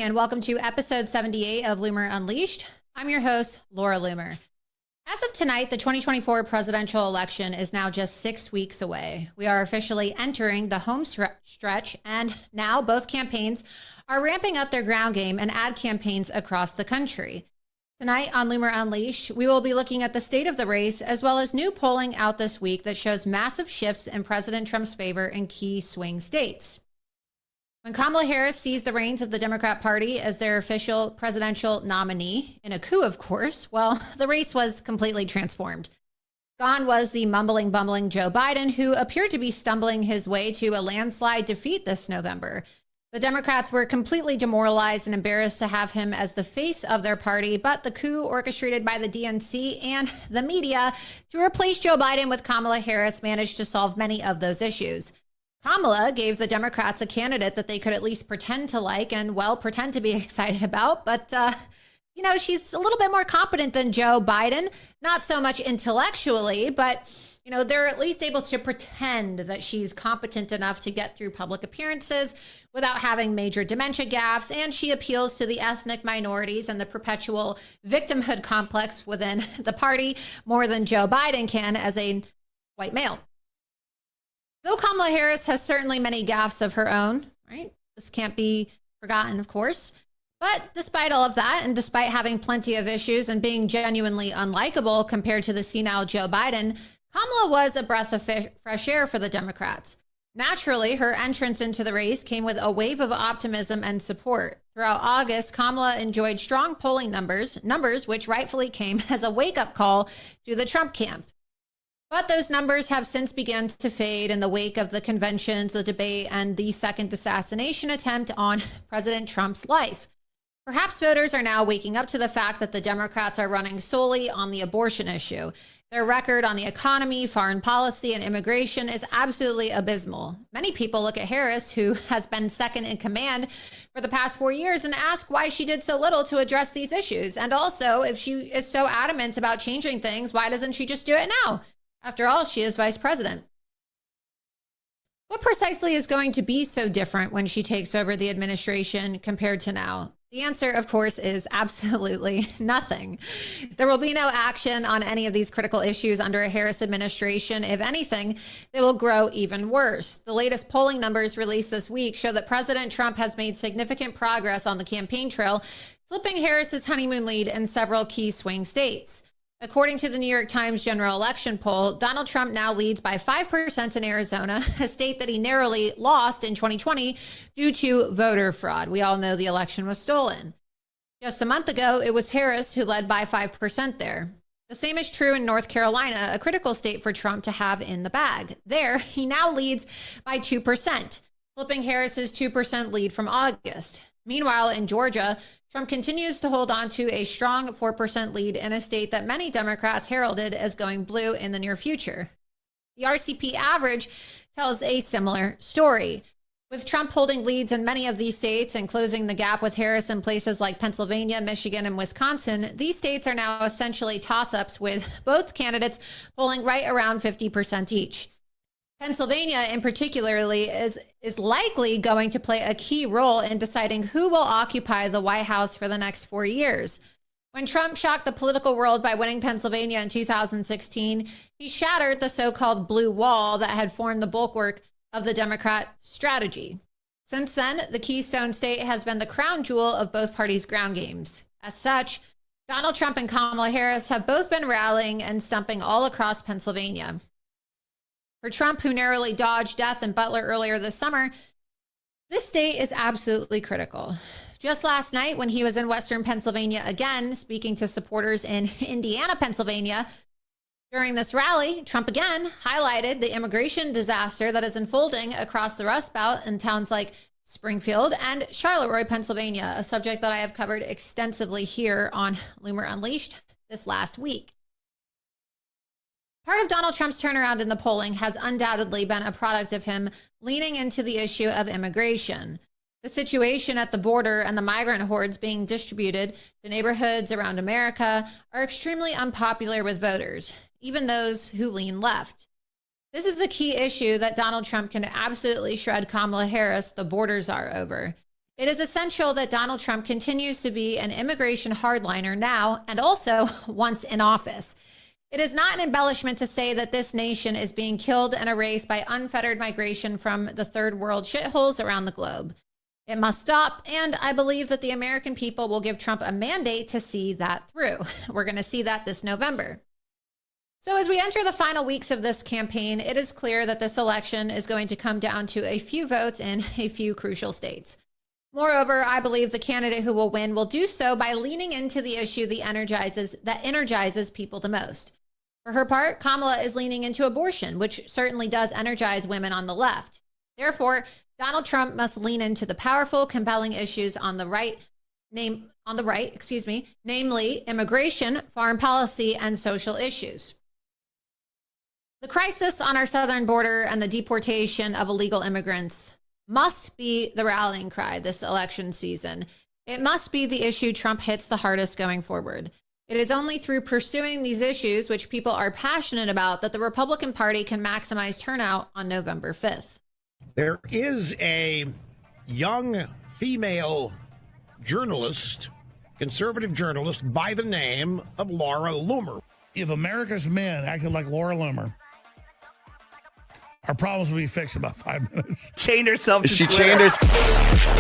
and welcome to episode 78 of Loomer Unleashed. I'm your host, Laura Loomer. As of tonight, the 2024 presidential election is now just 6 weeks away. We are officially entering the home stretch, and now both campaigns are ramping up their ground game and ad campaigns across the country. Tonight on Loomer Unleashed, we will be looking at the state of the race, as well as new polling out this week that shows massive shifts in President Trump's favor in key swing states. When Kamala Harris seized the reins of the Democrat Party as their official presidential nominee, in a coup, of course, well, the race was completely transformed. Gone was the mumbling, bumbling Joe Biden, who appeared to be stumbling his way to a landslide defeat this November. The Democrats were completely demoralized and embarrassed to have him as the face of their party, but the coup orchestrated by the DNC and the media to replace Joe Biden with Kamala Harris managed to solve many of those issues. Kamala gave the Democrats a candidate that they could at least pretend to like and, well, pretend to be excited about. But, she's a little bit more competent than Joe Biden. Not so much intellectually, but, they're at least able to pretend that she's competent enough to get through public appearances without having major dementia gaffes. And she appeals to the ethnic minorities and the perpetual victimhood complex within the party more than Joe Biden can as a white male. Though Kamala Harris has certainly many gaffes of her own, right? This can't be forgotten, of course. But despite all of that, and despite having plenty of issues and being genuinely unlikable compared to the senile Joe Biden, Kamala was a breath of fresh air for the Democrats. Naturally, her entrance into the race came with a wave of optimism and support. Throughout August, Kamala enjoyed strong polling numbers which rightfully came as a wake-up call to the Trump camp. But those numbers have since begun to fade in the wake of the conventions, the debate, and the second assassination attempt on President Trump's life. Perhaps voters are now waking up to the fact that the Democrats are running solely on the abortion issue. Their record on the economy, foreign policy, and immigration is absolutely abysmal. Many people look at Harris, who has been second in command for the past 4 years, and ask why she did so little to address these issues. And also, if she is so adamant about changing things, why doesn't she just do it now? After all, she is vice president. What precisely is going to be so different when she takes over the administration compared to now? The answer, of course, is absolutely nothing. There will be no action on any of these critical issues under a Harris administration. If anything, they will grow even worse. The latest polling numbers released this week show that President Trump has made significant progress on the campaign trail, flipping Harris's honeymoon lead in several key swing states. According to the New York Times general election poll, Donald Trump now leads by 5% in Arizona, a state that he narrowly lost in 2020 due to voter fraud. We all know the election was stolen. Just a month ago, it was Harris who led by 5% there. The same is true in North Carolina, a critical state for Trump to have in the bag. There, he now leads by 2%, flipping Harris's 2% lead from August. Meanwhile, in Georgia, Trump continues to hold on to a strong 4% lead in a state that many Democrats heralded as going blue in the near future. The RCP average tells a similar story. With Trump holding leads in many of these states and closing the gap with Harris in places like Pennsylvania, Michigan, and Wisconsin, these states are now essentially toss-ups, with both candidates polling right around 50% each. Pennsylvania, in particularly, is likely going to play a key role in deciding who will occupy the White House for the next 4 years. When Trump shocked the political world by winning Pennsylvania in 2016, he shattered the so-called blue wall that had formed the bulwark of the Democrat strategy. Since then, the Keystone State has been the crown jewel of both parties' ground games. As such, Donald Trump and Kamala Harris have both been rallying and stumping all across Pennsylvania. For Trump, who narrowly dodged death in Butler earlier this summer, this state is absolutely critical. Just last night, when he was in Western Pennsylvania again, speaking to supporters in Indiana, Pennsylvania, during this rally, Trump again highlighted the immigration disaster that is unfolding across the Rust Belt in towns like Springfield and Charleroi, Pennsylvania, a subject that I have covered extensively here on Loomer Unleashed this last week. Part of Donald Trump's turnaround in the polling has undoubtedly been a product of him leaning into the issue of immigration. The situation at the border and the migrant hordes being distributed to neighborhoods around America are extremely unpopular with voters, even those who lean left. This is a key issue that Donald Trump can absolutely shred Kamala Harris, the border czar, over. It is essential that Donald Trump continues to be an immigration hardliner now and also once in office. It is not an embellishment to say that this nation is being killed and erased by unfettered migration from the third world shitholes around the globe. It must stop, and I believe that the American people will give Trump a mandate to see that through. We're going to see that this November. So as we enter the final weeks of this campaign, it is clear that this election is going to come down to a few votes in a few crucial states. Moreover, I believe the candidate who will win will do so by leaning into the issue that energizes people the most. For her part, Kamala is leaning into abortion, which certainly does energize women on the left. Therefore, Donald Trump must lean into the powerful, compelling issues on the right, namely immigration, foreign policy, and social issues. The crisis on our southern border and the deportation of illegal immigrants must be the rallying cry this election season. It must be the issue Trump hits the hardest going forward. It is only through pursuing these issues, which people are passionate about, that the Republican Party can maximize turnout on November 5th. There is a young female journalist, conservative journalist, by the name of Laura Loomer. If America's men acted like Laura Loomer, our problems would be fixed in about 5 minutes. Chained herself to She Twitter. chained herself.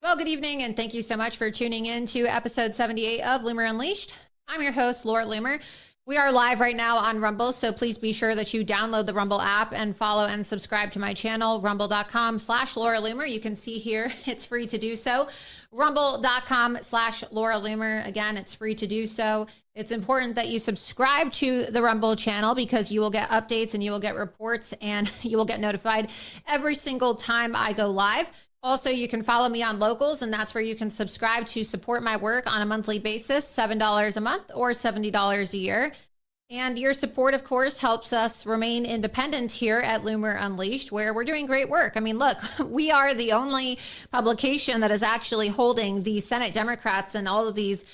Well, good evening, and thank you so much for tuning in to episode 78 of Loomer Unleashed. I'm your host, Laura Loomer. We are live right now on Rumble, so please be sure that you download the Rumble app and follow and subscribe to my channel, rumble.com/Laura Loomer. You can see here, it's free to do so. Rumble.com/Laura Loomer. Again, it's free to do so. It's important that you subscribe to the Rumble channel because you will get updates and you will get reports and you will get notified every single time I go live. Also, you can follow me on Locals, and that's where you can subscribe to support my work on a monthly basis, $7 a month or $70 a year. And your support, of course, helps us remain independent here at Loomer Unleashed, where we're doing great work. I mean, look, we are the only publication that is actually holding the Senate Democrats and all of these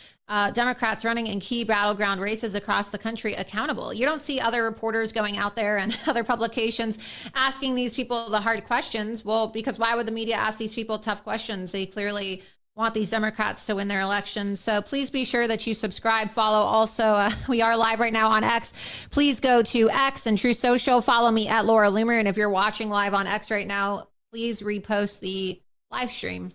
Democrats running in key battleground races across the country accountable. You don't see other reporters going out there and other publications asking these people the hard questions. Well, because why would the media ask these people tough questions? They clearly want these Democrats to win their elections. So please be sure that you subscribe, follow. Also, we are live right now on X. Please go to X and True Social. Follow me at Laura Loomer. And if you're watching live on X right now, please repost the live stream.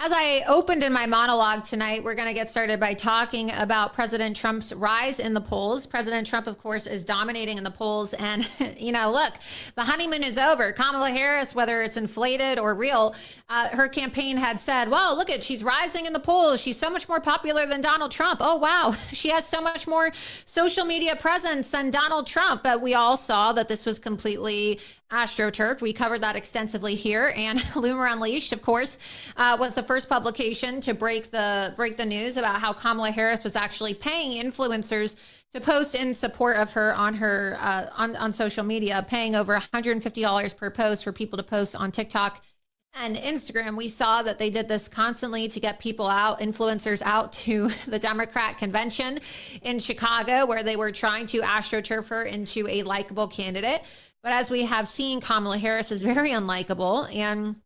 As I opened in my monologue tonight, we're going to get started by talking about President Trump's rise in the polls. President Trump, of course, is dominating in the polls. And, you know, look, the honeymoon is over. Kamala Harris, whether it's inflated or real, her campaign had said, well, look at, she's rising in the polls. She's so much more popular than Donald Trump. Oh, wow. She has so much more social media presence than Donald Trump. But we all saw that this was completely AstroTurfed. We covered that extensively here, and Loomer Unleashed, of course, was the first publication to break the news about how Kamala Harris was actually paying influencers to post in support of her on social media, paying over $150 per post for people to post on TikTok and Instagram. We saw that they did this constantly to get people out, influencers out to the Democrat convention in Chicago, where they were trying to AstroTurf her into a likable candidate. But as we have seen, Kamala Harris is very unlikable and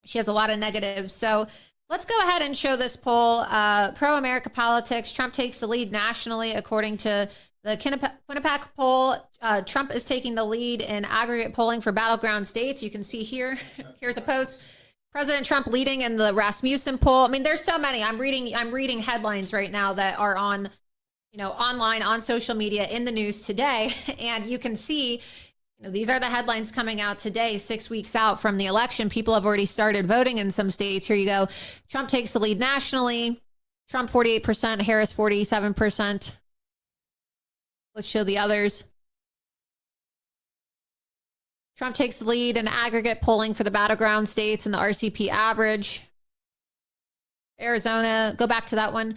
she has a lot of negatives. So let's go ahead and show this poll. Pro-America politics, Trump takes the lead nationally according to the Quinnipiac poll. Trump is taking the lead in aggregate polling for battleground states. You can see here, here's a post. President Trump leading in the Rasmussen poll. I mean, there's so many. I'm reading headlines right now that are on, you know, online, on social media, in the news today. And you can see These are the headlines coming out today, 6 weeks out from the election. People have already started voting in some states. Here you go. Trump takes the lead nationally. Trump 48%, Harris 47%. Let's show the others. Trump takes the lead in aggregate polling for the battleground states and the RCP average. Arizona, go back to that one.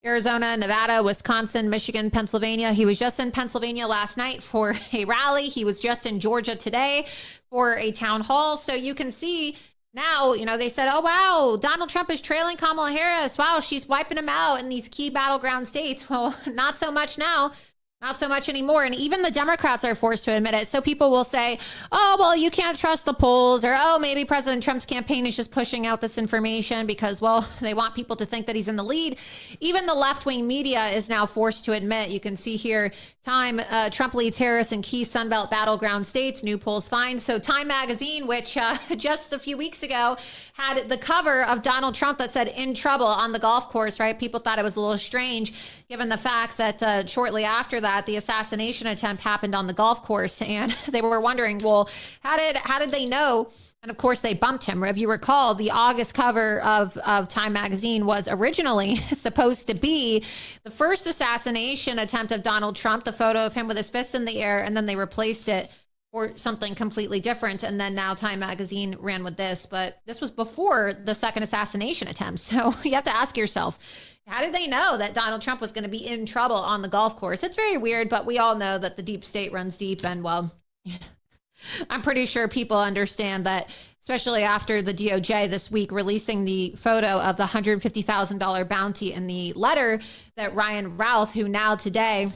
Arizona, Nevada, Wisconsin, Michigan, Pennsylvania. He was just in Pennsylvania last night for a rally. He was just in Georgia today for a town hall. So you can see now, they said, oh, wow, Donald Trump is trailing Kamala Harris. Wow, she's wiping him out in these key battleground states. Well, not so much now. Not so much anymore. And even the Democrats are forced to admit it. So people will say, oh, well, you can't trust the polls, or, oh, maybe President Trump's campaign is just pushing out this information because, well, they want people to think that he's in the lead. Even the left-wing media is now forced to admit. You can see here, Time, Trump leads Harris in key Sunbelt battleground states, new polls find. So Time magazine, which just a few weeks ago had the cover of Donald Trump that said "in trouble" on the golf course, right? People thought it was a little strange, given the fact that shortly after that, the assassination attempt happened on the golf course. And they were wondering, well, how did they know? And of course, they bumped him. If you recall, the August cover of Time magazine was originally supposed to be the first assassination attempt of Donald Trump, the photo of him with his fists in the air, and then they replaced it for something completely different. And then now Time magazine ran with this, but this was before the second assassination attempt. So you have to ask yourself, how did they know that Donald Trump was going to be in trouble on the golf course? It's very weird, but we all know that the deep state runs deep. And well, I'm pretty sure people understand that, especially after the DOJ this week releasing the photo of the $150,000 bounty in the letter that Ryan Routh, who now today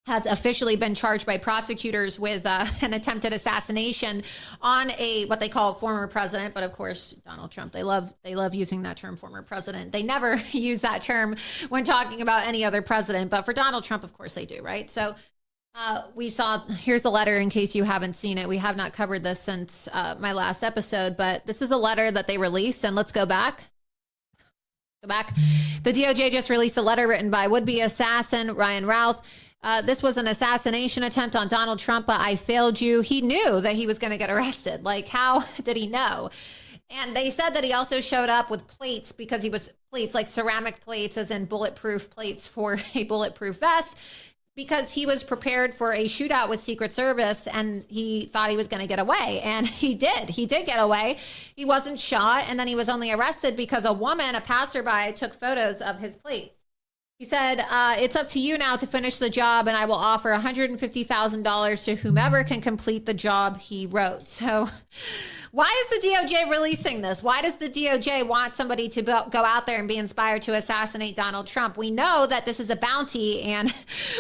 has officially been charged by prosecutors with an attempted assassination on what they call former president. But of course, Donald Trump, they love using that term, former president. They never use that term when talking about any other president. But for Donald Trump, of course they do, right? So we saw, here's the letter in case you haven't seen it. We have not covered this since my last episode, but this is a letter that they released. And let's go back. The DOJ just released a letter written by would-be assassin Ryan Routh. This was an assassination attempt on Donald Trump. I failed you. He knew that he was going to get arrested. Like, how did he know? And they said that he also showed up with plates because he was plates like ceramic plates, as in bulletproof plates for a bulletproof vest, because he was prepared for a shootout with Secret Service and he thought he was going to get away. And he did. He did get away. He wasn't shot. And then he was only arrested because a woman, a passerby, took photos of his plates. He said, it's up to you now to finish the job, and I will offer $150,000 to whomever can complete the job, he wrote. So why is the DOJ releasing this? Why does the DOJ want somebody to go out there and be inspired to assassinate Donald Trump? We know that this is a bounty, and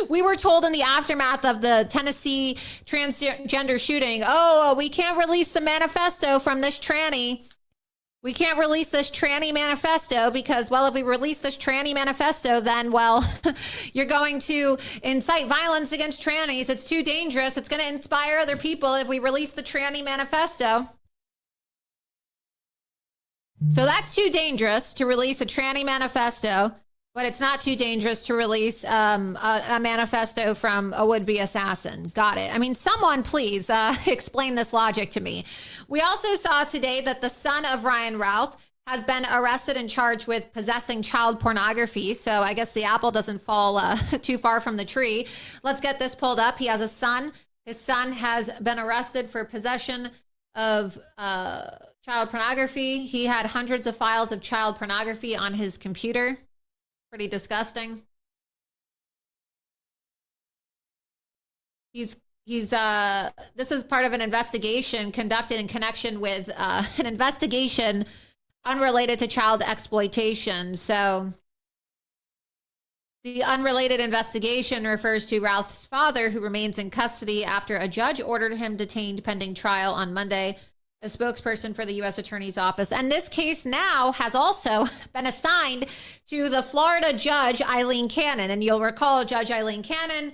we were told in the aftermath of the Tennessee transgender shooting, oh, we can't release the manifesto from this tranny. We can't release this tranny manifesto because, well, if we release this tranny manifesto, then, well, you're going to incite violence against trannies. It's too dangerous. It's going to inspire other people if we release the tranny manifesto. So that's too dangerous to release a tranny manifesto, but it's not too dangerous to release a manifesto from a would-be assassin. Got it. I mean, someone please explain this logic to me. We also saw today that the son of Ryan Routh has been arrested and charged with possessing child pornography. So I guess the apple doesn't fall too far from the tree. Let's get this pulled up. He has a son. His son has been arrested for possession of child pornography. He had hundreds of files of child pornography on his computer. Pretty disgusting. This is part of an investigation conducted in connection with an investigation unrelated to child exploitation. So the unrelated investigation refers to Ralph's father, who remains in custody after a judge ordered him detained pending trial on Monday. A spokesperson for the U.S. Attorney's Office. And this case now has also been assigned to the Florida judge, Eileen Cannon. And you'll recall Judge Eileen Cannon,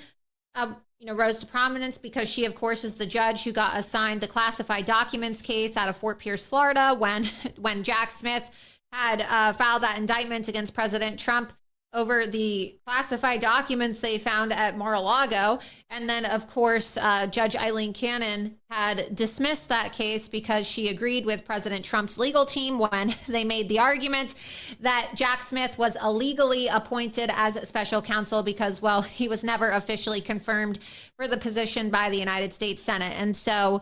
rose to prominence because she, of course, is the judge who got assigned the classified documents case out of Fort Pierce, Florida, when Jack Smith had filed that indictment against President Trump over the classified documents they found at Mar-a-Lago. And then, of course, Judge Eileen Cannon had dismissed that case because she agreed with President Trump's legal team when they made the argument that Jack Smith was illegally appointed as special counsel because, well, he was never officially confirmed for the position by the United States Senate. And so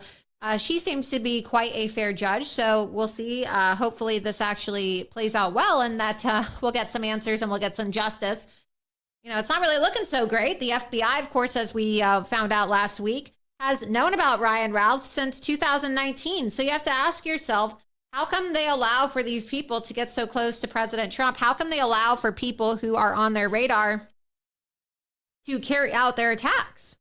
she seems to be quite a fair judge. So we'll see. Hopefully this actually plays out well and that we'll get some answers and we'll get some justice. You know, it's not really looking so great. The FBI, of course, as we found out last week, has known about Ryan Routh since 2019. So you have to ask yourself, how come they allow for these people to get so close to President Trump? How come they allow for people who are on their radar to carry out their attacks?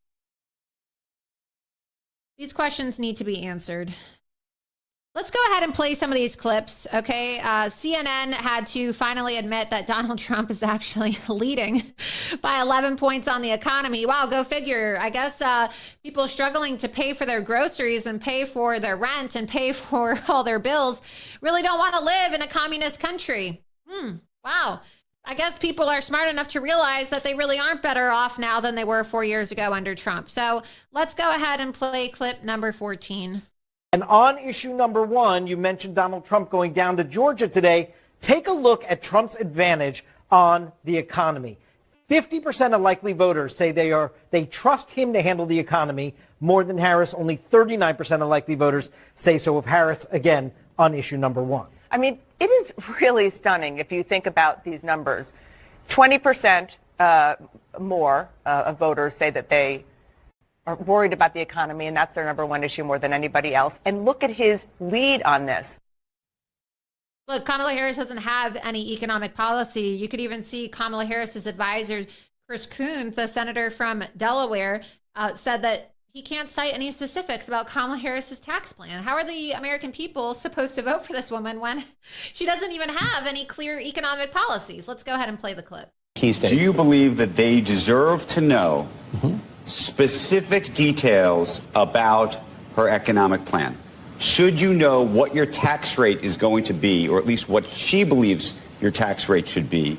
These questions need to be answered. Let's go ahead and play some of these clips, okay? CNN had to finally admit that Donald Trump is actually leading by 11 points on the economy. Wow, go figure. I guess people struggling to pay for their groceries and pay for their rent and pay for all their bills really don't want to live in a communist country. Wow. I guess people are smart enough to realize that they really aren't better off now than they were 4 years ago under Trump. So let's go ahead and play clip number 14. And on issue number 1, you mentioned Donald Trump going down to Georgia today. Take a look at Trump's advantage on the economy. 50% of likely voters say they trust him to handle the economy more than Harris. Only 39% of likely voters say so of Harris, again, on issue number 1. I mean, it is really stunning if you think about these numbers. 20% more of voters say that they are worried about the economy, and that's their number 1 issue more than anybody else. And look at his lead on this. Look, Kamala Harris doesn't have any economic policy. You could even see Kamala Harris's advisor, Chris Coons, the senator from Delaware, said that he can't cite any specifics about Kamala Harris's tax plan. How are the American people supposed to vote for this woman when she doesn't even have any clear economic policies? Let's go ahead and play the clip. Do you believe that they deserve to know specific details about her economic plan? Should you know what your tax rate is going to be, or at least what she believes your tax rate should be,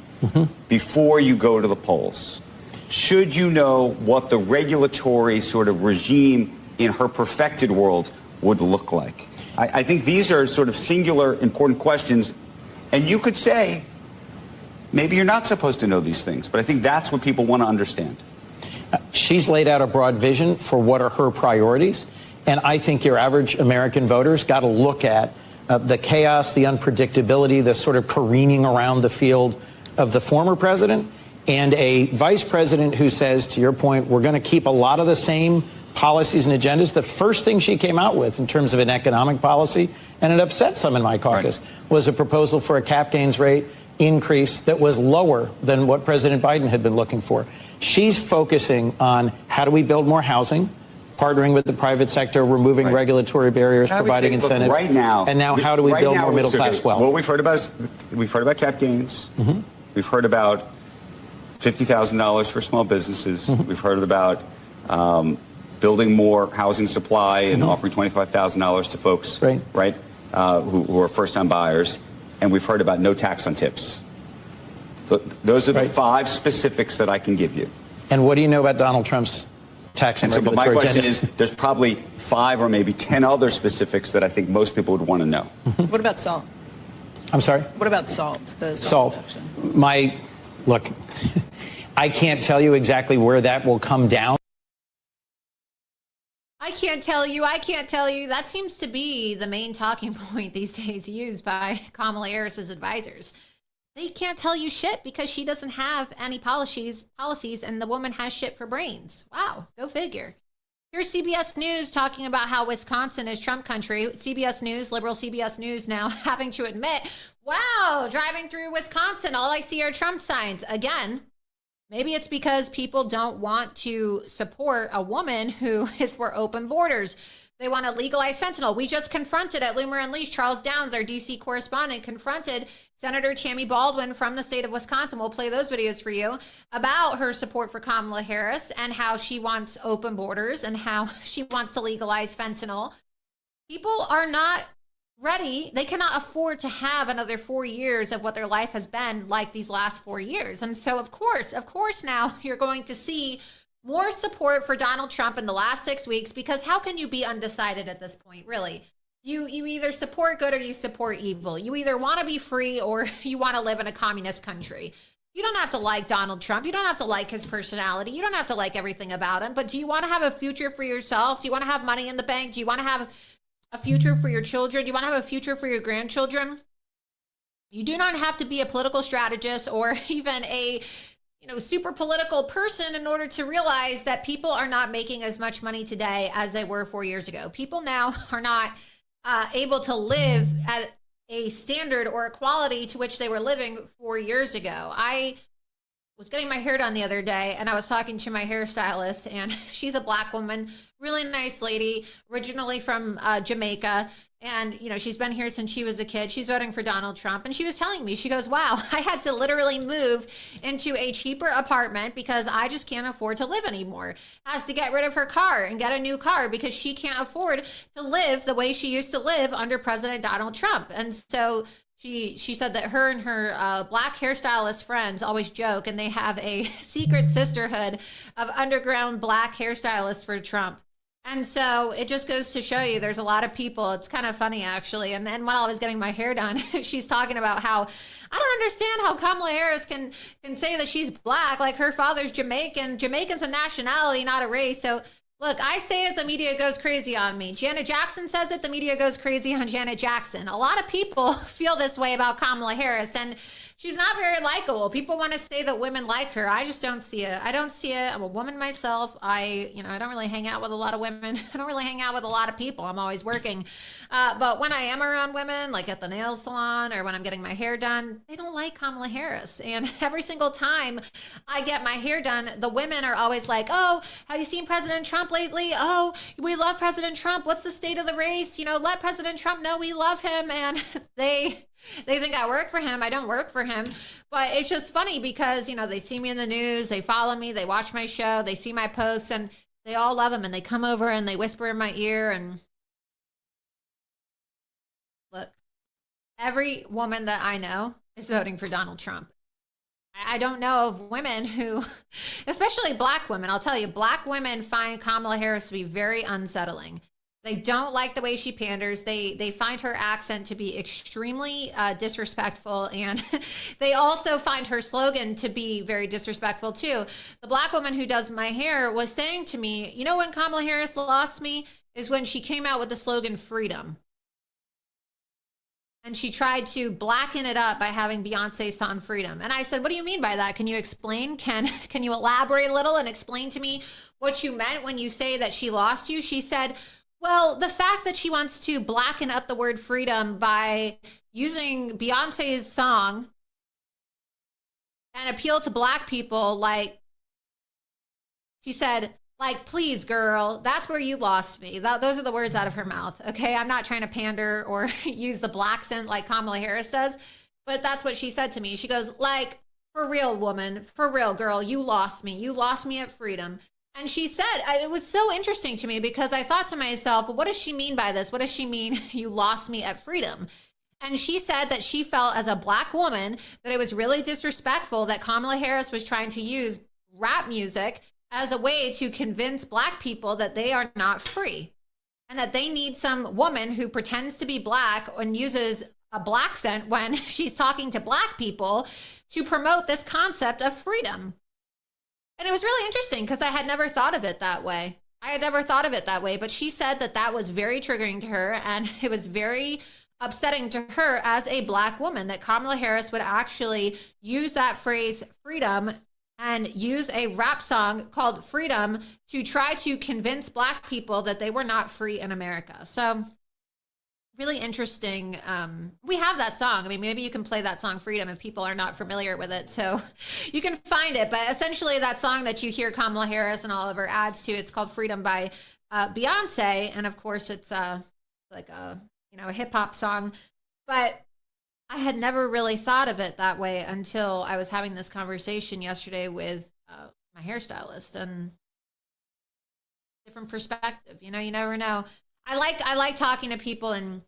before you go to the polls? Should you know what the regulatory sort of regime in her perfected world would look like? I think these are sort of singular important questions. And you could say, maybe you're not supposed to know these things, but I think that's what people want to understand. She's laid out a broad vision for what are her priorities. And I think your average American voters got to look at the chaos, the unpredictability, the sort of careening around the field of the former president, and a vice president who says, to your point, we're going to keep a lot of the same policies and agendas. The first thing she came out with in terms of an economic policy, and it upset some in my caucus, was a proposal for a cap gains rate increase that was lower than what President Biden had been looking for. She's focusing on how do we build more housing, partnering with the private sector, removing regulatory barriers, providing incentives. Right now, and now how do we build more middle class wealth? What we've heard about cap gains. We've heard about $50,000 for small businesses. We've heard about building more housing supply and offering $25,000 to folks, who are first-time buyers. And we've heard about no tax on tips. Those are the 5 specifics that I can give you. And what do you know about Donald Trump's tax and regulatory my question agenda? is, there's probably 5 or maybe 10 other specifics that I think most people would want to know. What about salt? I'm sorry? What about salt? The Salt. Look, I can't tell you exactly where that will come down. I can't tell you. That seems to be the main talking point these days used by Kamala Harris's advisors. They can't tell you shit because she doesn't have any policies, and the woman has shit for brains. Wow, go figure. Here's CBS News talking about how Wisconsin is Trump country. CBS News, liberal CBS News now having to admit, wow, driving through Wisconsin, all I see are Trump signs. Again, maybe it's because people don't want to support a woman who is for open borders. They want to legalize fentanyl. We just confronted at Loomer Unleashed, Charles Downs, our DC correspondent, confronted Senator Tammy Baldwin from the state of Wisconsin. We'll play those videos for you about her support for Kamala Harris and how she wants open borders and how she wants to legalize fentanyl. People are not ready. They cannot afford to have another 4 years of what their life has been like these last 4 years. And so, of course, now you're going to see more support for Donald Trump in the last 6 weeks, because how can you be undecided at this point, really? You either support good or you support evil. You either want to be free or you want to live in a communist country. You don't have to like Donald Trump. You don't have to like his personality. You don't have to like everything about him. But do you want to have a future for yourself? Do you want to have money in the bank? Do you want to have a future for your children? Do you want to have a future for your grandchildren? You do not have to be a political strategist or even a super political person in order to realize that people are not making as much money today as they were 4 years ago. People now are not able to live at a standard or a quality to which they were living 4 years ago. I was getting my hair done the other day, and I was talking to my hairstylist, and she's a Black woman, really nice lady, originally from Jamaica. And, she's been here since she was a kid. She's voting for Donald Trump. And she was telling me, she goes, wow, I had to literally move into a cheaper apartment because I just can't afford to live anymore. Has to get rid of her car and get a new car because she can't afford to live the way she used to live under President Donald Trump. And so she said that her and her Black hairstylist friends always joke, and they have a secret sisterhood of underground Black hairstylists for Trump. And so it just goes to show you there's a lot of people. It's kind of funny, actually. And then when I was getting my hair done, she's talking about how I don't understand how Kamala Harris can say that she's Black, like her father's Jamaican. Jamaican's a nationality, not a race. So look, I say it, the media goes crazy on me. Janet Jackson says it, the media goes crazy on Janet Jackson. A lot of people feel this way about Kamala Harris, and she's not very likable. People want to say that women like her. I just don't see it. I don't see it. I'm a woman myself. I don't really hang out with a lot of women. I don't really hang out with a lot of people. I'm always working. But when I am around women, like at the nail salon or when I'm getting my hair done, they don't like Kamala Harris. And every single time I get my hair done, the women are always like, oh, have you seen President Trump lately? Oh, we love President Trump. What's the state of the race? Let President Trump know we love him. And they think I work for him. I don't work for him. But it's just funny because, they see me in the news, they follow me, they watch my show, they see my posts, and they all love him. And they come over and they whisper in my ear. And look, every woman that I know is voting for Donald Trump. I don't know of women who, especially Black women, I'll tell you, Black women find Kamala Harris to be very unsettling. They don't like the way she panders. They find her accent to be extremely disrespectful, and they also find her slogan to be very disrespectful too. The Black woman who does my hair was saying to me, when Kamala Harris lost me is when she came out with the slogan freedom. And she tried to blacken it up by having Beyonce's song Freedom. And I said, what do you mean by that? Can you explain? Can you elaborate a little and explain to me what you meant when you say that she lost you? She said, well, the fact that she wants to blacken up the word freedom by using Beyonce's song and appeal to Black people, like, she said, like, please, girl, that's where you lost me. Those are the words out of her mouth, okay? I'm not trying to pander or use the Black accent like Kamala Harris does, but that's what she said to me. She goes, like, for real, woman, for real, girl, you lost me. You lost me at freedom. And she said, it was so interesting to me because I thought to myself, what does she mean by this? What does she mean, you lost me at freedom? And she said that she felt as a Black woman that it was really disrespectful that Kamala Harris was trying to use rap music as a way to convince Black people that they are not free and that they need some woman who pretends to be Black and uses a Black accent when she's talking to Black people to promote this concept of freedom. And it was really interesting because I had never thought of it that way. But she said that that was very triggering to her, and it was very upsetting to her as a Black woman that Kamala Harris would actually use that phrase freedom and use a rap song called Freedom to try to convince Black people that they were not free in America. So really interesting. We have that song. I mean, maybe you can play that song Freedom if people are not familiar with it. So you can find it. But essentially that song that you hear Kamala Harris and all of her ads to, it's called Freedom by Beyonce. And of course it's like a hip hop song. But I had never really thought of it that way until I was having this conversation yesterday with my hairstylist, and different perspective. You never know. I like talking to people and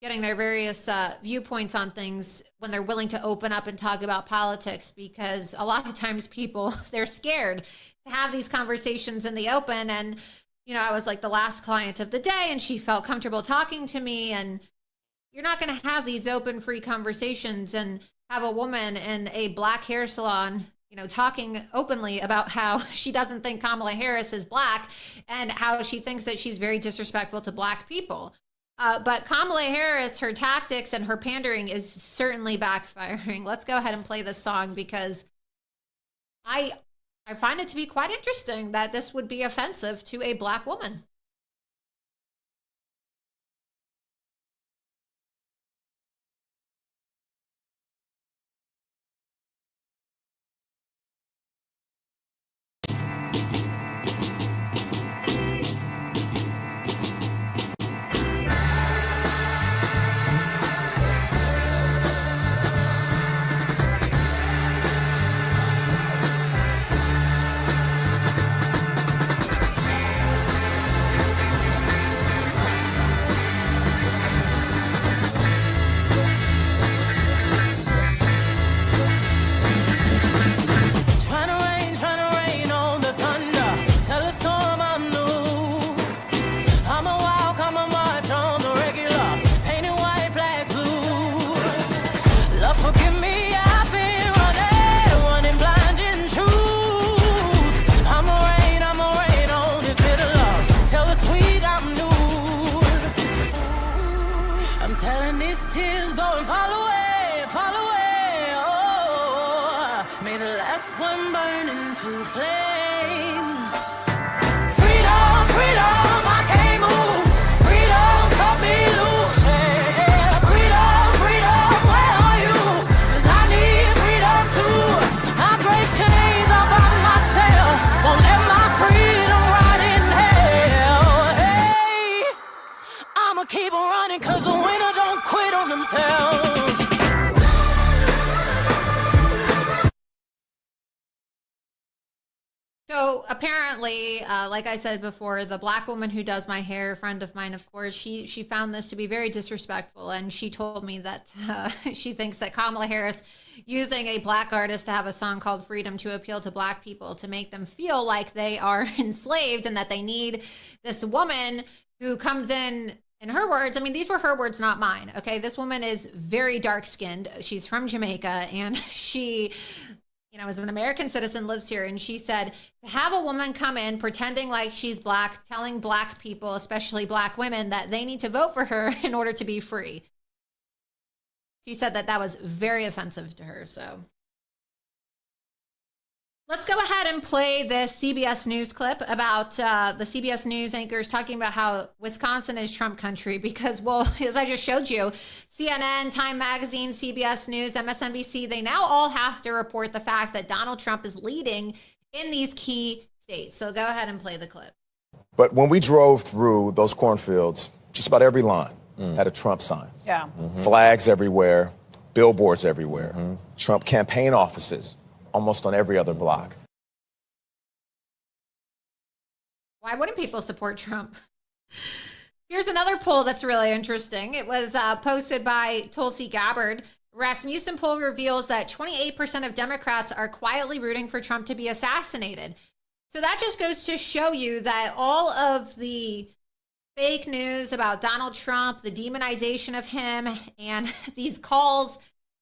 getting their various viewpoints on things when they're willing to open up and talk about politics, because a lot of times people, they're scared to have these conversations in the open. And, you know, I was like the last client of the day and she felt comfortable talking to me, and you're not going to have these open, free conversations and have a woman in a black hair salon, you know, talking openly about how she doesn't think Kamala Harris is black and how she thinks that she's very disrespectful to black people. But Kamala Harris, her tactics and her pandering is certainly backfiring. Let's go ahead and play this song, because I find it to be quite interesting that this would be offensive to a black woman. Keep on running, cause the winner don't quit on themselves. So apparently, like I said before, the black woman who does my hair, a friend of mine, of course, she found this to be very disrespectful. And she told me that she thinks that Kamala Harris using a black artist to have a song called Freedom to appeal to black people, to make them feel like they are enslaved and that they need this woman who comes in her words, I mean, these were her words, not mine. Okay. This woman is very dark skinned. She's from Jamaica, and she, you know, is an American citizen, lives here. And she said to have a woman come in pretending like she's black, telling black people, especially black women, that they need to vote for her in order to be free. She said that that was very offensive to her. So let's go ahead and play this CBS News clip about the CBS News anchors talking about how Wisconsin is Trump country, because, well, as I just showed you, CNN, Time Magazine, CBS News, MSNBC, they now all have to report the fact that Donald Trump is leading in these key states. So go ahead and play the clip. But when we drove through those cornfields, just about every line had a Trump sign. Yeah. Flags everywhere, billboards everywhere, Trump campaign offices almost on every other block. Why wouldn't people support Trump? Here's another poll that's really interesting. It was posted by Tulsi Gabbard. Rasmussen poll reveals that 28% of Democrats are quietly rooting for Trump to be assassinated. So that just goes to show you that all of the fake news about Donald Trump, the demonization of him, and these calls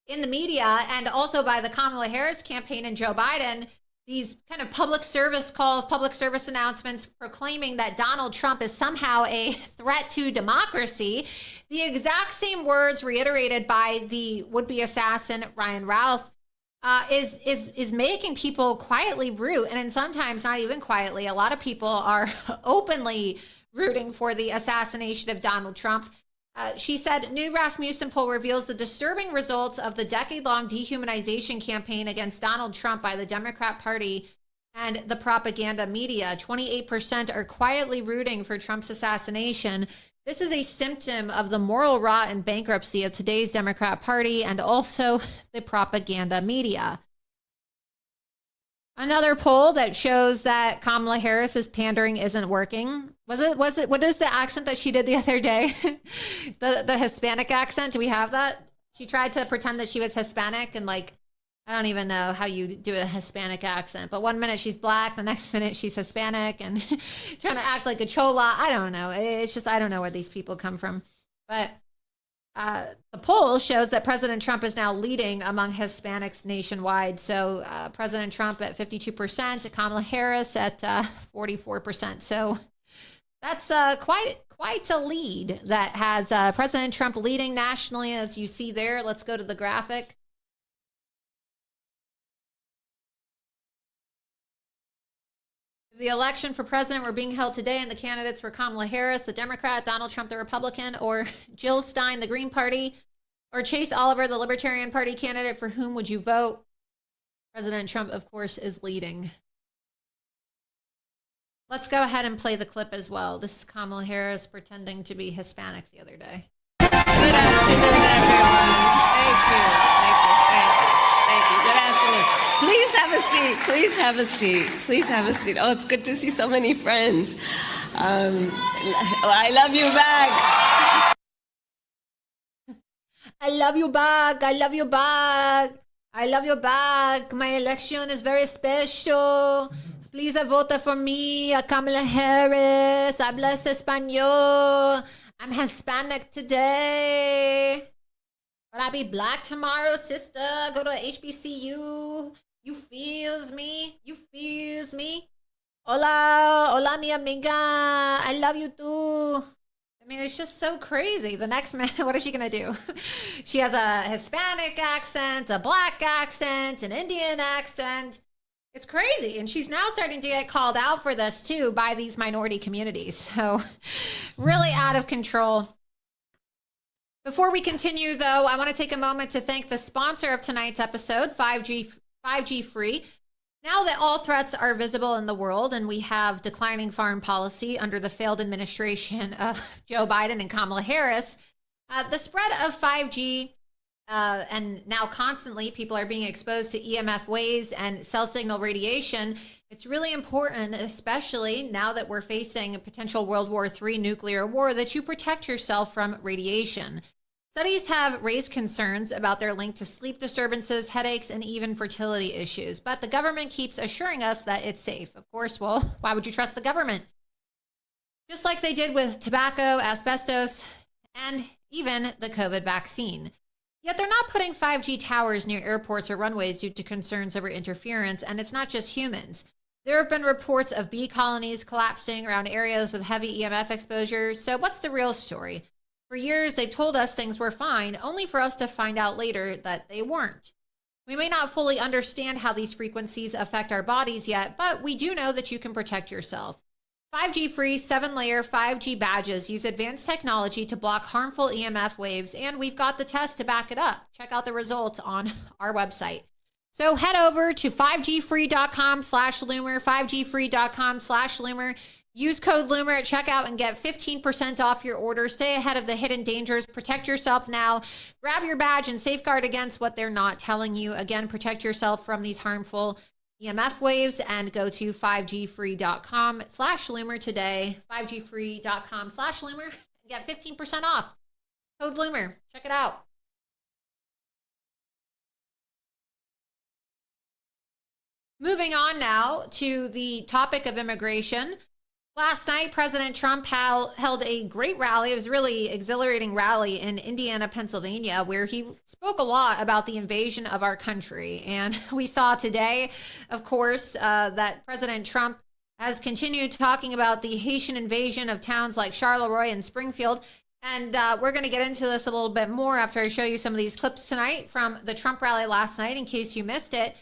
in the media, and also by the Kamala Harris campaign and Joe Biden, these kind of public service calls, public service announcements proclaiming that Donald Trump is somehow a threat to democracy. The exact same words reiterated by the would-be assassin Ryan Routh is making people quietly root, and sometimes not even quietly. A lot of people are openly rooting for the assassination of Donald Trump. She said, new Rasmussen poll reveals the disturbing results of the decade-long dehumanization campaign against Donald Trump by the Democrat Party and the propaganda media. 28% are quietly rooting for Trump's assassination. This is a symptom of the moral rot and bankruptcy of today's Democrat Party and also the propaganda media. Another poll that shows that Kamala Harris's pandering isn't working. Was it, what is the accent that she did the other day? the Hispanic accent, do we have that? She tried to pretend that she was Hispanic and like, I don't even know how you do a Hispanic accent, but one minute she's black, the next minute she's Hispanic and trying to act like a chola. I don't know. It's just, I don't know where these people come from. But the poll shows that President Trump is now leading among Hispanics nationwide. So President Trump at 52%, Kamala Harris at 44%. So that's quite a lead that has President Trump leading nationally, as you see there. Let's go to the graphic. The election for president were being held today, and the candidates were Kamala Harris, the Democrat, Donald Trump, the Republican, or Jill Stein, the Green Party, or Chase Oliver, the Libertarian Party candidate. For whom would you vote? President Trump, of course, is leading. Let's go ahead and play the clip as well. This is Kamala Harris pretending to be Hispanic the other day. Good afternoon, everyone. Thank you. Good afternoon. Please have a seat. Please have a seat. Please have a seat. Oh, it's good to see so many friends. I love you back. I love you back. I love you back. I love you back. My election is very special. Please vote for me, Kamala Harris. Hablas Español. I'm Hispanic today. But I'll be black tomorrow, sister. Go to HBCU. You feels me? You feels me? Hola, hola, mi amiga. I love you too. I mean, it's just so crazy. The next minute, what is she going to do? She has a Hispanic accent, a black accent, an Indian accent. It's crazy. And she's now starting to get called out for this too by these minority communities. So really out of control. Before we continue, though, I want to take a moment to thank the sponsor of tonight's episode, 5G Free. Now that all threats are visible in the world and we have declining foreign policy under the failed administration of Joe Biden and Kamala Harris, the spread of 5G and now constantly people are being exposed to EMF waves and cell signal radiation. It's really important, especially now that we're facing a potential World War III nuclear war, that you protect yourself from radiation. Studies have raised concerns about their link to sleep disturbances, headaches, and even fertility issues. But the government keeps assuring us that it's safe. Of course, well, why would you trust the government? Just like they did with tobacco, asbestos, and even the COVID vaccine. Yet they're not putting 5G towers near airports or runways due to concerns over interference, and it's not just humans. There have been reports of bee colonies collapsing around areas with heavy EMF exposure. So what's the real story? For years, they've told us things were fine, only for us to find out later that they weren't. We may not fully understand how these frequencies affect our bodies yet, but we do know that you can protect yourself. 5G free 7-layer 5G badges use advanced technology to block harmful EMF waves, and we've got the test to back it up. Check out the results on our website. So head over to 5gfree.com/Loomer, 5gfree.com/Loomer. Use code Loomer at checkout and get 15% off your order. Stay ahead of the hidden dangers. Protect yourself now. Grab your badge and safeguard against what they're not telling you. Again, protect yourself from these harmful EMF waves and go to 5gfree.com/Loomer today. 5gfree.com/Loomer and get 15% off. Code Loomer. Check it out. Moving on now to the topic of immigration. Last night, President Trump held a great rally. It was a really exhilarating rally in Indiana, Pennsylvania, where he spoke a lot about the invasion of our country. And we saw today, of course, that President Trump has continued talking about the Haitian invasion of towns like Charleroi and Springfield. And we're going to get into this a little bit more after I show you some of these clips tonight from the Trump rally last night, in case you missed it.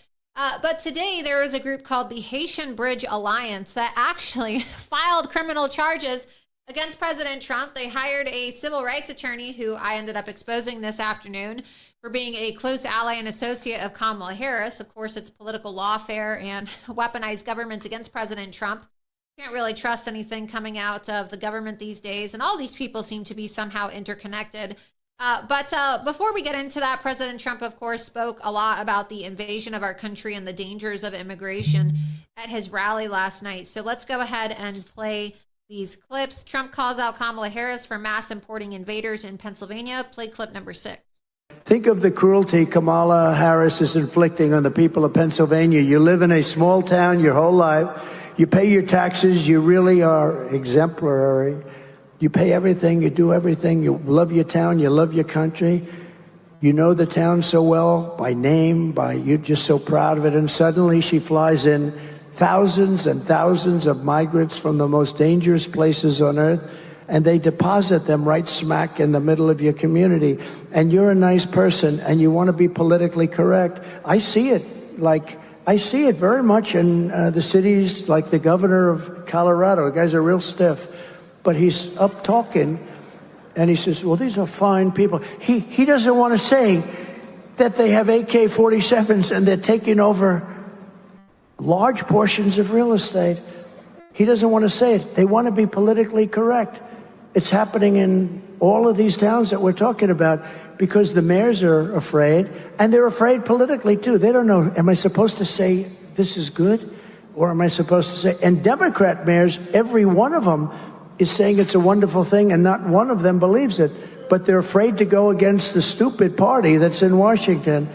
But today there is a group called the Haitian Bridge Alliance that actually filed criminal charges against President Trump. They hired a civil rights attorney who I ended up exposing this afternoon for being a close ally and associate of Kamala Harris. Of course, it's political lawfare and weaponized government against President Trump. Can't really trust anything coming out of the government these days. And all these people seem to be somehow interconnected. But before we get into that, President Trump, of course, spoke a lot about the invasion of our country and the dangers of immigration at his rally last night. So let's go ahead and play these clips. Trump calls out Kamala Harris for mass importing invaders in Pennsylvania. Play clip number 6. Think of the cruelty Kamala Harris is inflicting on the people of Pennsylvania. You live in a small town your whole life. You pay your taxes. You really are exemplary. You pay everything, you do everything, you love your town, you love your country. You know the town so well, by name, you're just so proud of it. And suddenly she flies in thousands and thousands of migrants from the most dangerous places on earth, and they deposit them right smack in the middle of your community. And you're a nice person, and you want to be politically correct. I see it very much in the cities like the governor of Colorado. The guys are real stiff. But he's up talking, and he says, well, these are fine people. He doesn't want to say that they have AK-47s and they're taking over large portions of real estate. He doesn't want to say it. They want to be politically correct. It's happening in all of these towns that we're talking about because the mayors are afraid, and they're afraid politically, too. They don't know, am I supposed to say this is good, or am I supposed to say... And Democrat mayors, every one of them, is saying it's a wonderful thing, and not one of them believes it. But they're afraid to go against the stupid party that's in Washington.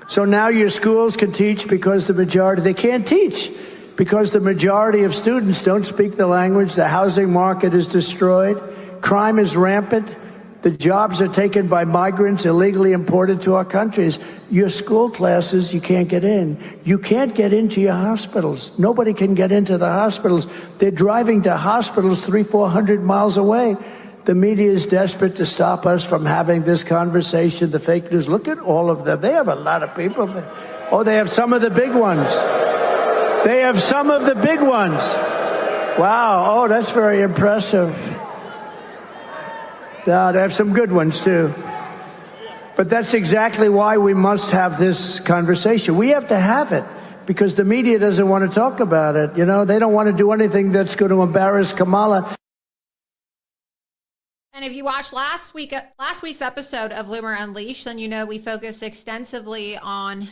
So now your schools can teach because they can't teach because the majority of students don't speak the language. The housing market is destroyed. Crime is rampant. The jobs are taken by migrants illegally imported to our countries. Your school classes, you can't get in. You can't get into your hospitals. Nobody can get into the hospitals. They're driving to hospitals 300-400 miles away. The media is desperate to stop us from having this conversation. The fake news, look at all of them. They have a lot of people. They have some of the big ones. They have some of the big ones. Wow, that's very impressive. They have some good ones, too. But that's exactly why we must have this conversation. We have to have it because the media doesn't want to talk about it. You know, they don't want to do anything that's going to embarrass Kamala. And if you watched last week's episode of Loomer Unleashed, then you know we focused extensively on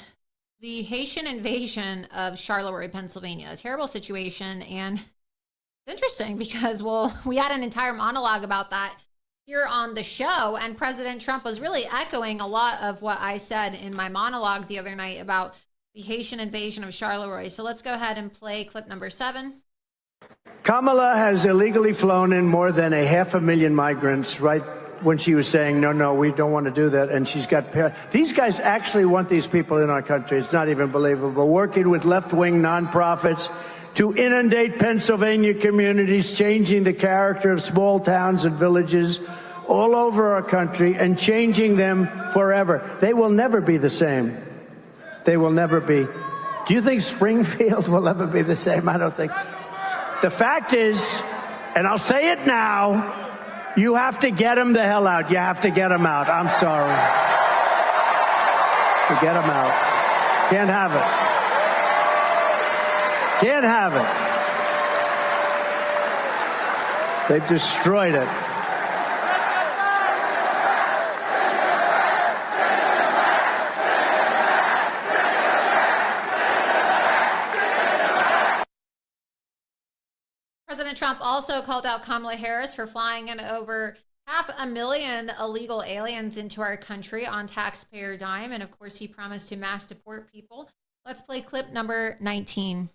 the Haitian invasion of Charleroi, Pennsylvania. A terrible situation. And it's interesting because, we had an entire monologue about that here on the show, and President Trump was really echoing a lot of what I said in my monologue the other night about the Haitian invasion of Charleroi. So let's go ahead and play clip number 7. Kamala has illegally flown in more than 500,000 migrants right when she was saying, no, we don't want to do that. And she's got... These guys actually want these people in our country. It's not even believable. Working with left-wing nonprofits to inundate Pennsylvania communities, changing the character of small towns and villages all over our country and changing them forever. They will never be the same. They will never be. Do you think Springfield will ever be the same? I don't think. The fact is, and I'll say it now, you have to get them the hell out. You have to get them out. I'm sorry. To get them out. Can't have it. Can't have it. They've destroyed it. President Trump also called out Kamala Harris for flying in over 500,000 illegal aliens into our country on taxpayer dime. And of course, he promised to mass deport people. Let's play clip number 19.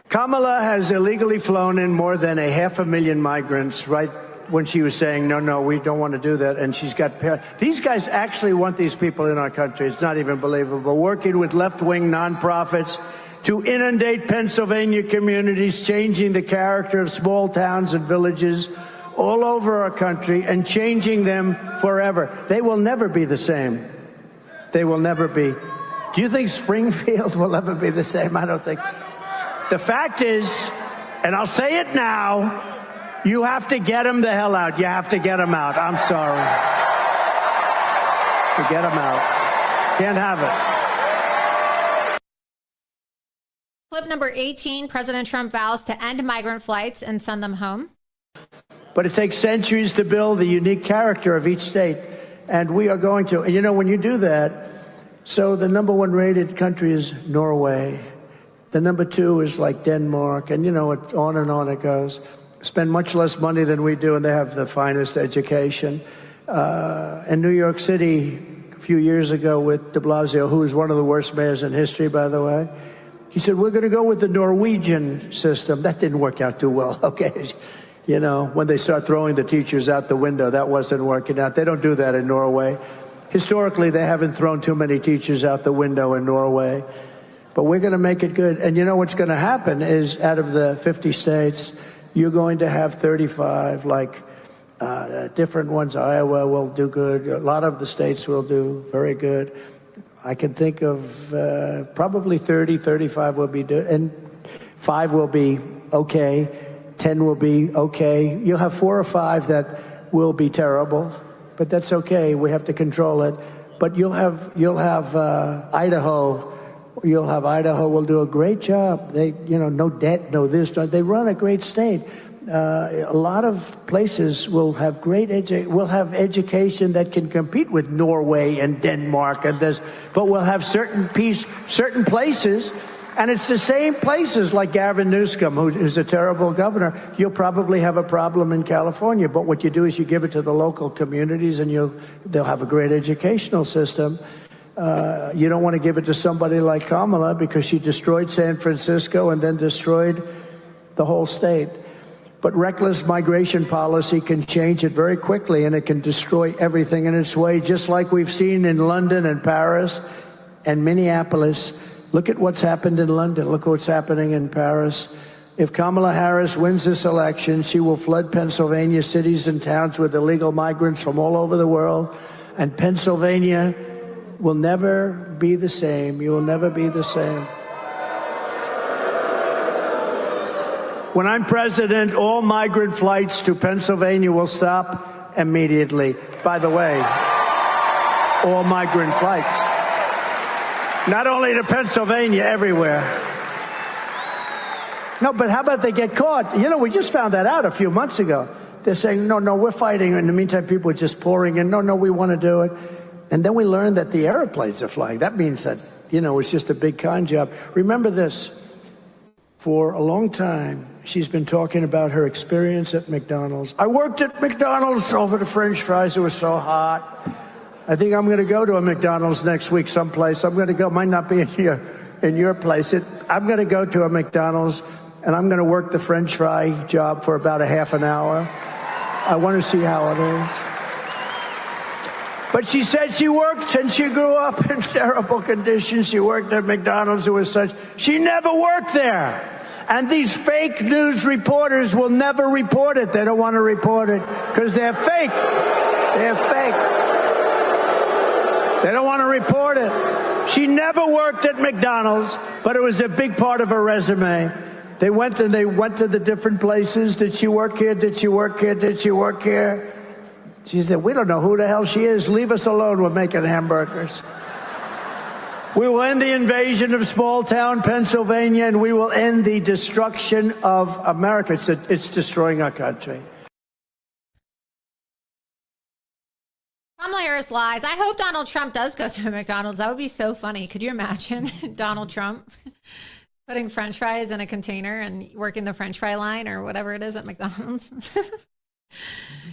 Kamala has illegally flown in more than 500,000 migrants right when she was saying, no, we don't want to do that. And she's got... These guys actually want these people in our country. It's not even believable. Working with left-wing nonprofits to inundate Pennsylvania communities, changing the character of small towns and villages all over our country and changing them forever. They will never be the same. They will never be. Do you think Springfield will ever be the same? I don't think. The fact is, and I'll say it now, you have to get them the hell out. You have to get them out. I'm sorry. To get them out. Can't have it. Clip number 18, President Trump vows to end migrant flights and send them home. But it takes centuries to build the unique character of each state. And we are going to. And you know, when you do that, so the number one rated country is Norway. The number two is like Denmark. And, you know, on it goes. Spend much less money than we do, and they have the finest education. In New York City, a few years ago with de Blasio, who is one of the worst mayors in history, by the way, he said, we're going to go with the Norwegian system. That didn't work out too well, okay? You know, when they start throwing the teachers out the window, that wasn't working out. They don't do that in Norway. Historically, they haven't thrown too many teachers out the window in Norway. But we're going to make it good. And you know what's going to happen is out of the 50 states, you're going to have 35, like different ones. Iowa will do good. A lot of the states will do very good. I can think of probably 30, 35 will be good. And 5 will be okay. 10 will be okay. You'll have 4 or 5 that will be terrible, but that's okay. We have to control it. But you'll have Idaho. You'll have Idaho will do a great job. They, you know, no debt, no this. They run a great state. A lot of places will have will have education that can compete with Norway and Denmark and this, but we'll have certain places, and it's the same places like Gavin Newsom, who's a terrible governor. You'll probably have a problem in California, but what you do is you give it to the local communities, and they'll have a great educational system. You don't want to give it to somebody like Kamala because she destroyed San Francisco and then destroyed the whole state. But reckless migration policy can change it very quickly, and it can destroy everything in its way, just like we've seen in London and Paris and Minneapolis. Look at what's happened in London. Look what's happening in Paris. If Kamala Harris wins this election, she will flood Pennsylvania cities and towns with illegal migrants from all over the world, and Pennsylvania will never be the same. You will never be the same. When I'm president, all migrant flights to Pennsylvania will stop immediately. By the way, all migrant flights. Not only to Pennsylvania, everywhere. No, but how about they get caught? You know, we just found that out a few months ago. They're saying, no, we're fighting. In the meantime, people are just pouring in. No, we want to do it. And then we learned that the airplanes are flying. That means that, you know, it's just a big con job. Remember this. For a long time, she's been talking about her experience at McDonald's. I worked at McDonald's over the French fries. It was so hot. I think I'm going to go to a McDonald's next week someplace. I'm going to go. Might not be in your place. I'm going to go to a McDonald's, and I'm going to work the French fry job for about a half an hour. I want to see how it is. But she said she worked and she grew up in terrible conditions. She worked at McDonald's. It was such. She never worked there. And these fake news reporters will never report it. They don't want to report it because they're fake. They're fake. They don't want to report it. She never worked at McDonald's, but it was a big part of her resume. They went to the different places. Did she work here? Did she work here? Did she work here? She said, we don't know who the hell she is. Leave us alone. We're making hamburgers. We will end the invasion of small-town Pennsylvania, and we will end the destruction of America. It's destroying our country. Kamala Harris lies. I hope Donald Trump does go to a McDonald's. That would be so funny. Could you imagine Donald Trump putting French fries in a container and working the French fry line or whatever it is at McDonald's?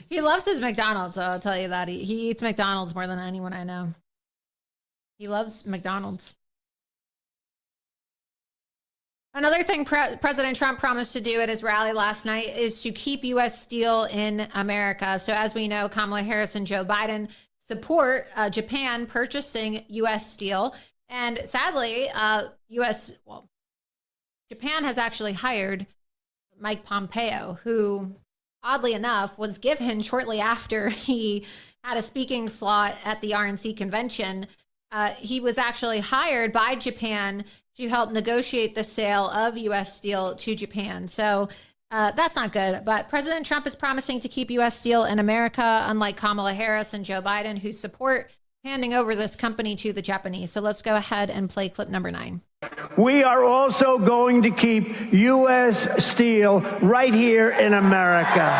He loves his McDonald's, so I'll tell you that. He eats McDonald's more than anyone I know. He loves McDonald's. Another thing President Trump promised to do at his rally last night is to keep U.S. steel in America. So as we know, Kamala Harris and Joe Biden support Japan purchasing U.S. steel. And sadly, Japan has actually hired Mike Pompeo, who, oddly enough, was given shortly after he had a speaking slot at the RNC convention. He was actually hired by Japan to help negotiate the sale of U.S. steel to Japan. So that's not good. But President Trump is promising to keep U.S. steel in America, unlike Kamala Harris and Joe Biden, who support handing over this company to the Japanese. So let's go ahead and play clip number 9. We are also going to keep U.S. steel right here in America.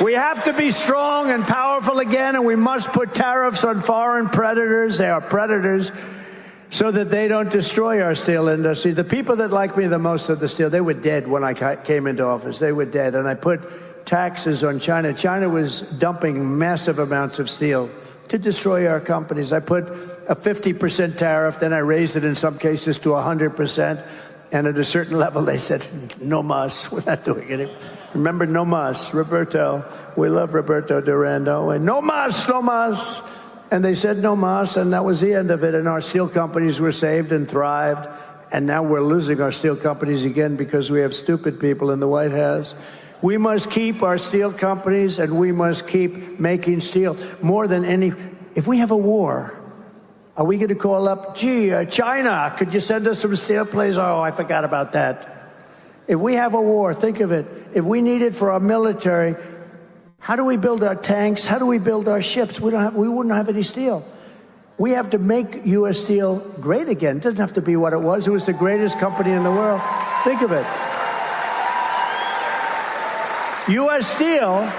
We have to be strong and powerful again, and we must put tariffs on foreign predators. They are predators, so that they don't destroy our steel industry. The people that like me the most of the steel, they were dead when I came into office. They were dead. And I put taxes on China. China was dumping massive amounts of steel to destroy our companies. I put a 50% tariff, then I raised it in some cases to 100%. And at a certain level, they said, no mas, we're not doing it. Remember, no mas, Roberto. We love Roberto Durando. And no mas, no mas. And they said no mas, and that was the end of it. And our steel companies were saved and thrived. And now we're losing our steel companies again because we have stupid people in the White House. We must keep our steel companies, and we must keep making steel. More than any, if we have a war, are we going to call up, China, could you send us some steel, please? Oh, I forgot about that. If we have a war, think of it. If we need it for our military, how do we build our tanks? How do we build our ships? We wouldn't have any steel. We have to make U.S. Steel great again. It doesn't have to be what it was. It was the greatest company in the world. Think of it. U.S. Steel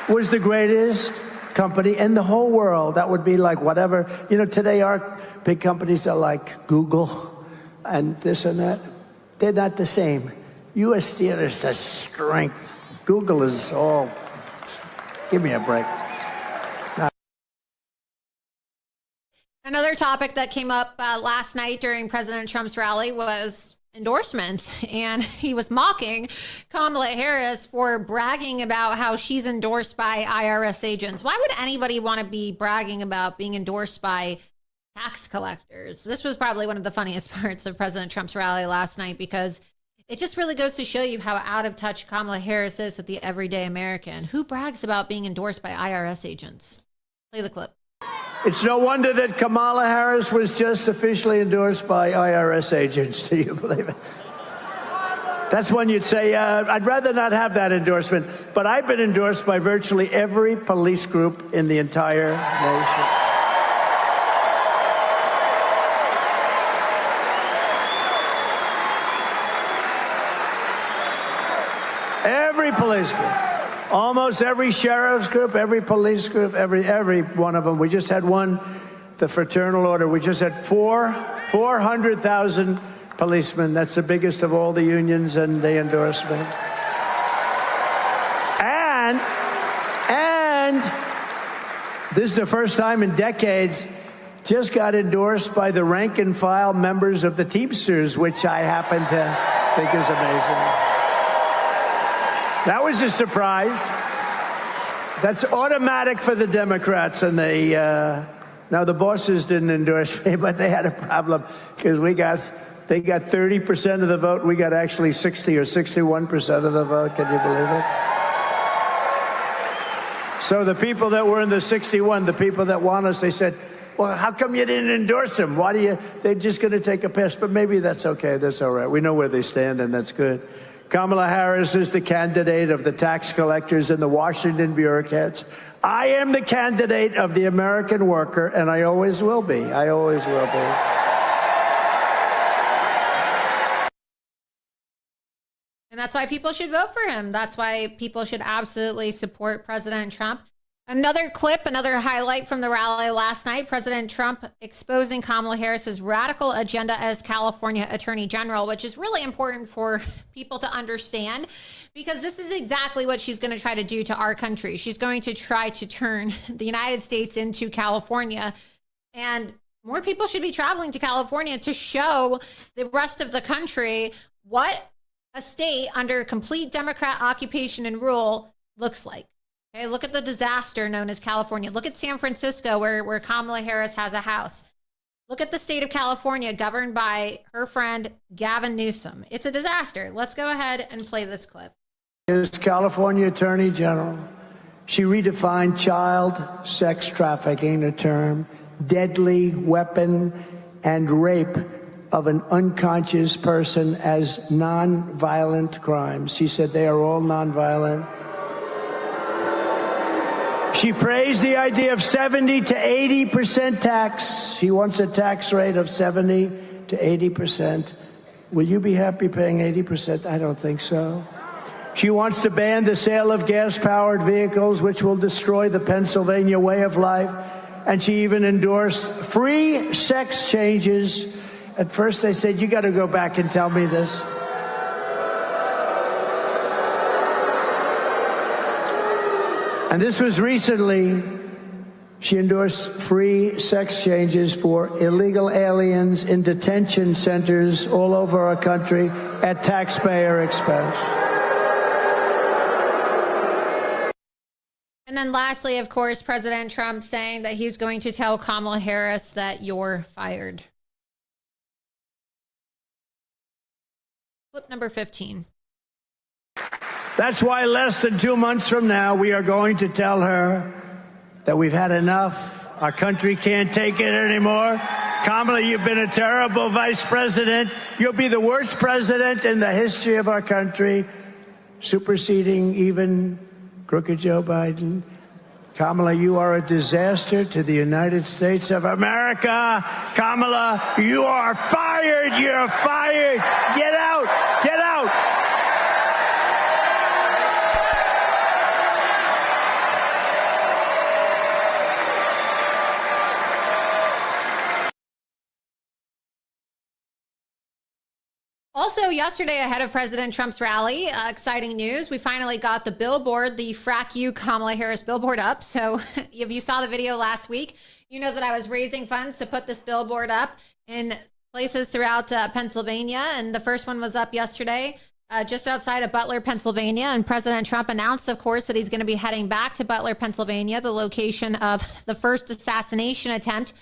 was the greatest company in the whole world. That would be like whatever. You know, today our big companies are like Google and this and that. They're not the same. U.S. Steel is the strength. Google is all... Give me a break. Another topic that came up last night during President Trump's rally was endorsements. And he was mocking Kamala Harris for bragging about how she's endorsed by IRS agents. Why would anybody want to be bragging about being endorsed by tax collectors? This was probably one of the funniest parts of President Trump's rally last night, because it just really goes to show you how out of touch Kamala Harris is with the everyday American. Who brags about being endorsed by IRS agents? Play the clip. It's no wonder that Kamala Harris was just officially endorsed by IRS agents. Do you believe it? That's when you'd say, I'd rather not have that endorsement. But I've been endorsed by virtually every police group in the entire nation. Every police group, almost every sheriff's group, every police group, every one of them. We just had one, the Fraternal Order. We just had 400,000 policemen. That's the biggest of all the unions, and they endorsed me. And this is the first time in decades, just got endorsed by the rank and file members of the Teamsters, which I happen to think is amazing. That was a surprise. That's automatic for the Democrats, and they now the bosses didn't endorse me, but they had a problem because they got 30% of the vote. We got actually 60 or 61% of the vote. Can you believe it? So the people that were in the 61, the people that want us, they said, well, how come you didn't endorse them? Why do you? They're just going to take a piss. But maybe that's okay. That's all right. We know where they stand, and that's good. Kamala Harris is the candidate of the tax collectors and the Washington bureaucrats. I am the candidate of the American worker, and I always will be. I always will be. And that's why people should vote for him. That's why people should absolutely support President Trump. Another clip, another highlight from the rally last night, President Trump exposing Kamala Harris's radical agenda as California Attorney General, which is really important for people to understand, because this is exactly what she's going to try to do to our country. She's going to try to turn the United States into California, and more people should be traveling to California to show the rest of the country what a state under complete Democrat occupation and rule looks like. Okay, look at the disaster known as California. Look at San Francisco, where Kamala Harris has a house. Look at the state of California, governed by her friend Gavin Newsom. It's a disaster. Let's go ahead and play this clip. As California Attorney General, she redefined child sex trafficking, a term, deadly weapon, and rape of an unconscious person as nonviolent crimes. She said they are all nonviolent. She praised the idea of 70 to 80% tax. She wants a tax rate of 70 to 80%. Will you be happy paying 80%? I don't think so. She wants to ban the sale of gas-powered vehicles, which will destroy the Pennsylvania way of life. And she even endorsed free sex changes. At first I said, you got to go back and tell me this. And this was recently. She endorsed free sex changes for illegal aliens in detention centers all over our country at taxpayer expense. And then lastly, of course, President Trump saying that he's going to tell Kamala Harris that you're fired. Clip number 15. That's why less than 2 months from now, we are going to tell her that we've had enough. Our country can't take it anymore. Kamala, you've been a terrible vice president. You'll be the worst president in the history of our country, superseding even crooked Joe Biden. Kamala, you are a disaster to the United States of America. Kamala, you are fired. You're fired. Get out. Get out. Also, yesterday, ahead of President Trump's rally, exciting news. We finally got the billboard, the Frack You Kamala Harris billboard up. So if you saw the video last week, you know that I was raising funds to put this billboard up in places throughout Pennsylvania. And the first one was up yesterday, just outside of Butler, Pennsylvania. And President Trump announced, of course, that he's going to be heading back to Butler, Pennsylvania, the location of the first assassination attempt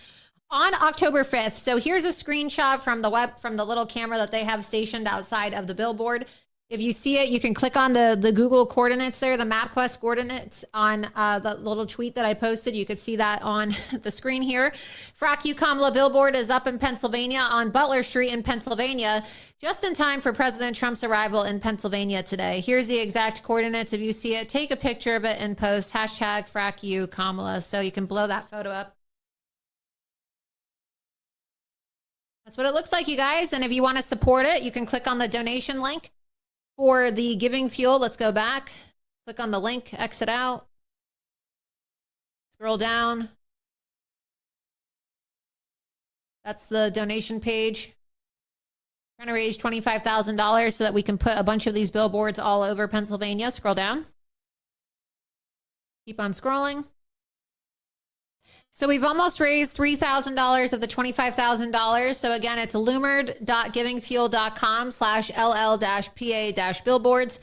on October 5th. So here's a screenshot from the little camera that they have stationed outside of the billboard. If you see it, you can click on the Google coordinates there, the MapQuest coordinates on the little tweet that I posted. You could see that on the screen here. Frack You Kamala billboard is up in Pennsylvania on Butler Street in Pennsylvania, just in time for President Trump's arrival in Pennsylvania today. Here's the exact coordinates. If you see it, take a picture of it and post hashtag Frack You Kamala so you can blow that photo up. That's what it looks like, you guys. And if you want to support it, you can click on the donation link for the Giving Fuel. Let's go back. Click on the link, exit out. Scroll down. That's the donation page. Trying to raise $25,000 so that we can put a bunch of these billboards all over Pennsylvania. Scroll down. Keep on scrolling. So we've almost raised $3,000 of the $25,000. So again, it's loomer.givingfuel.com/LL-PA-billboards.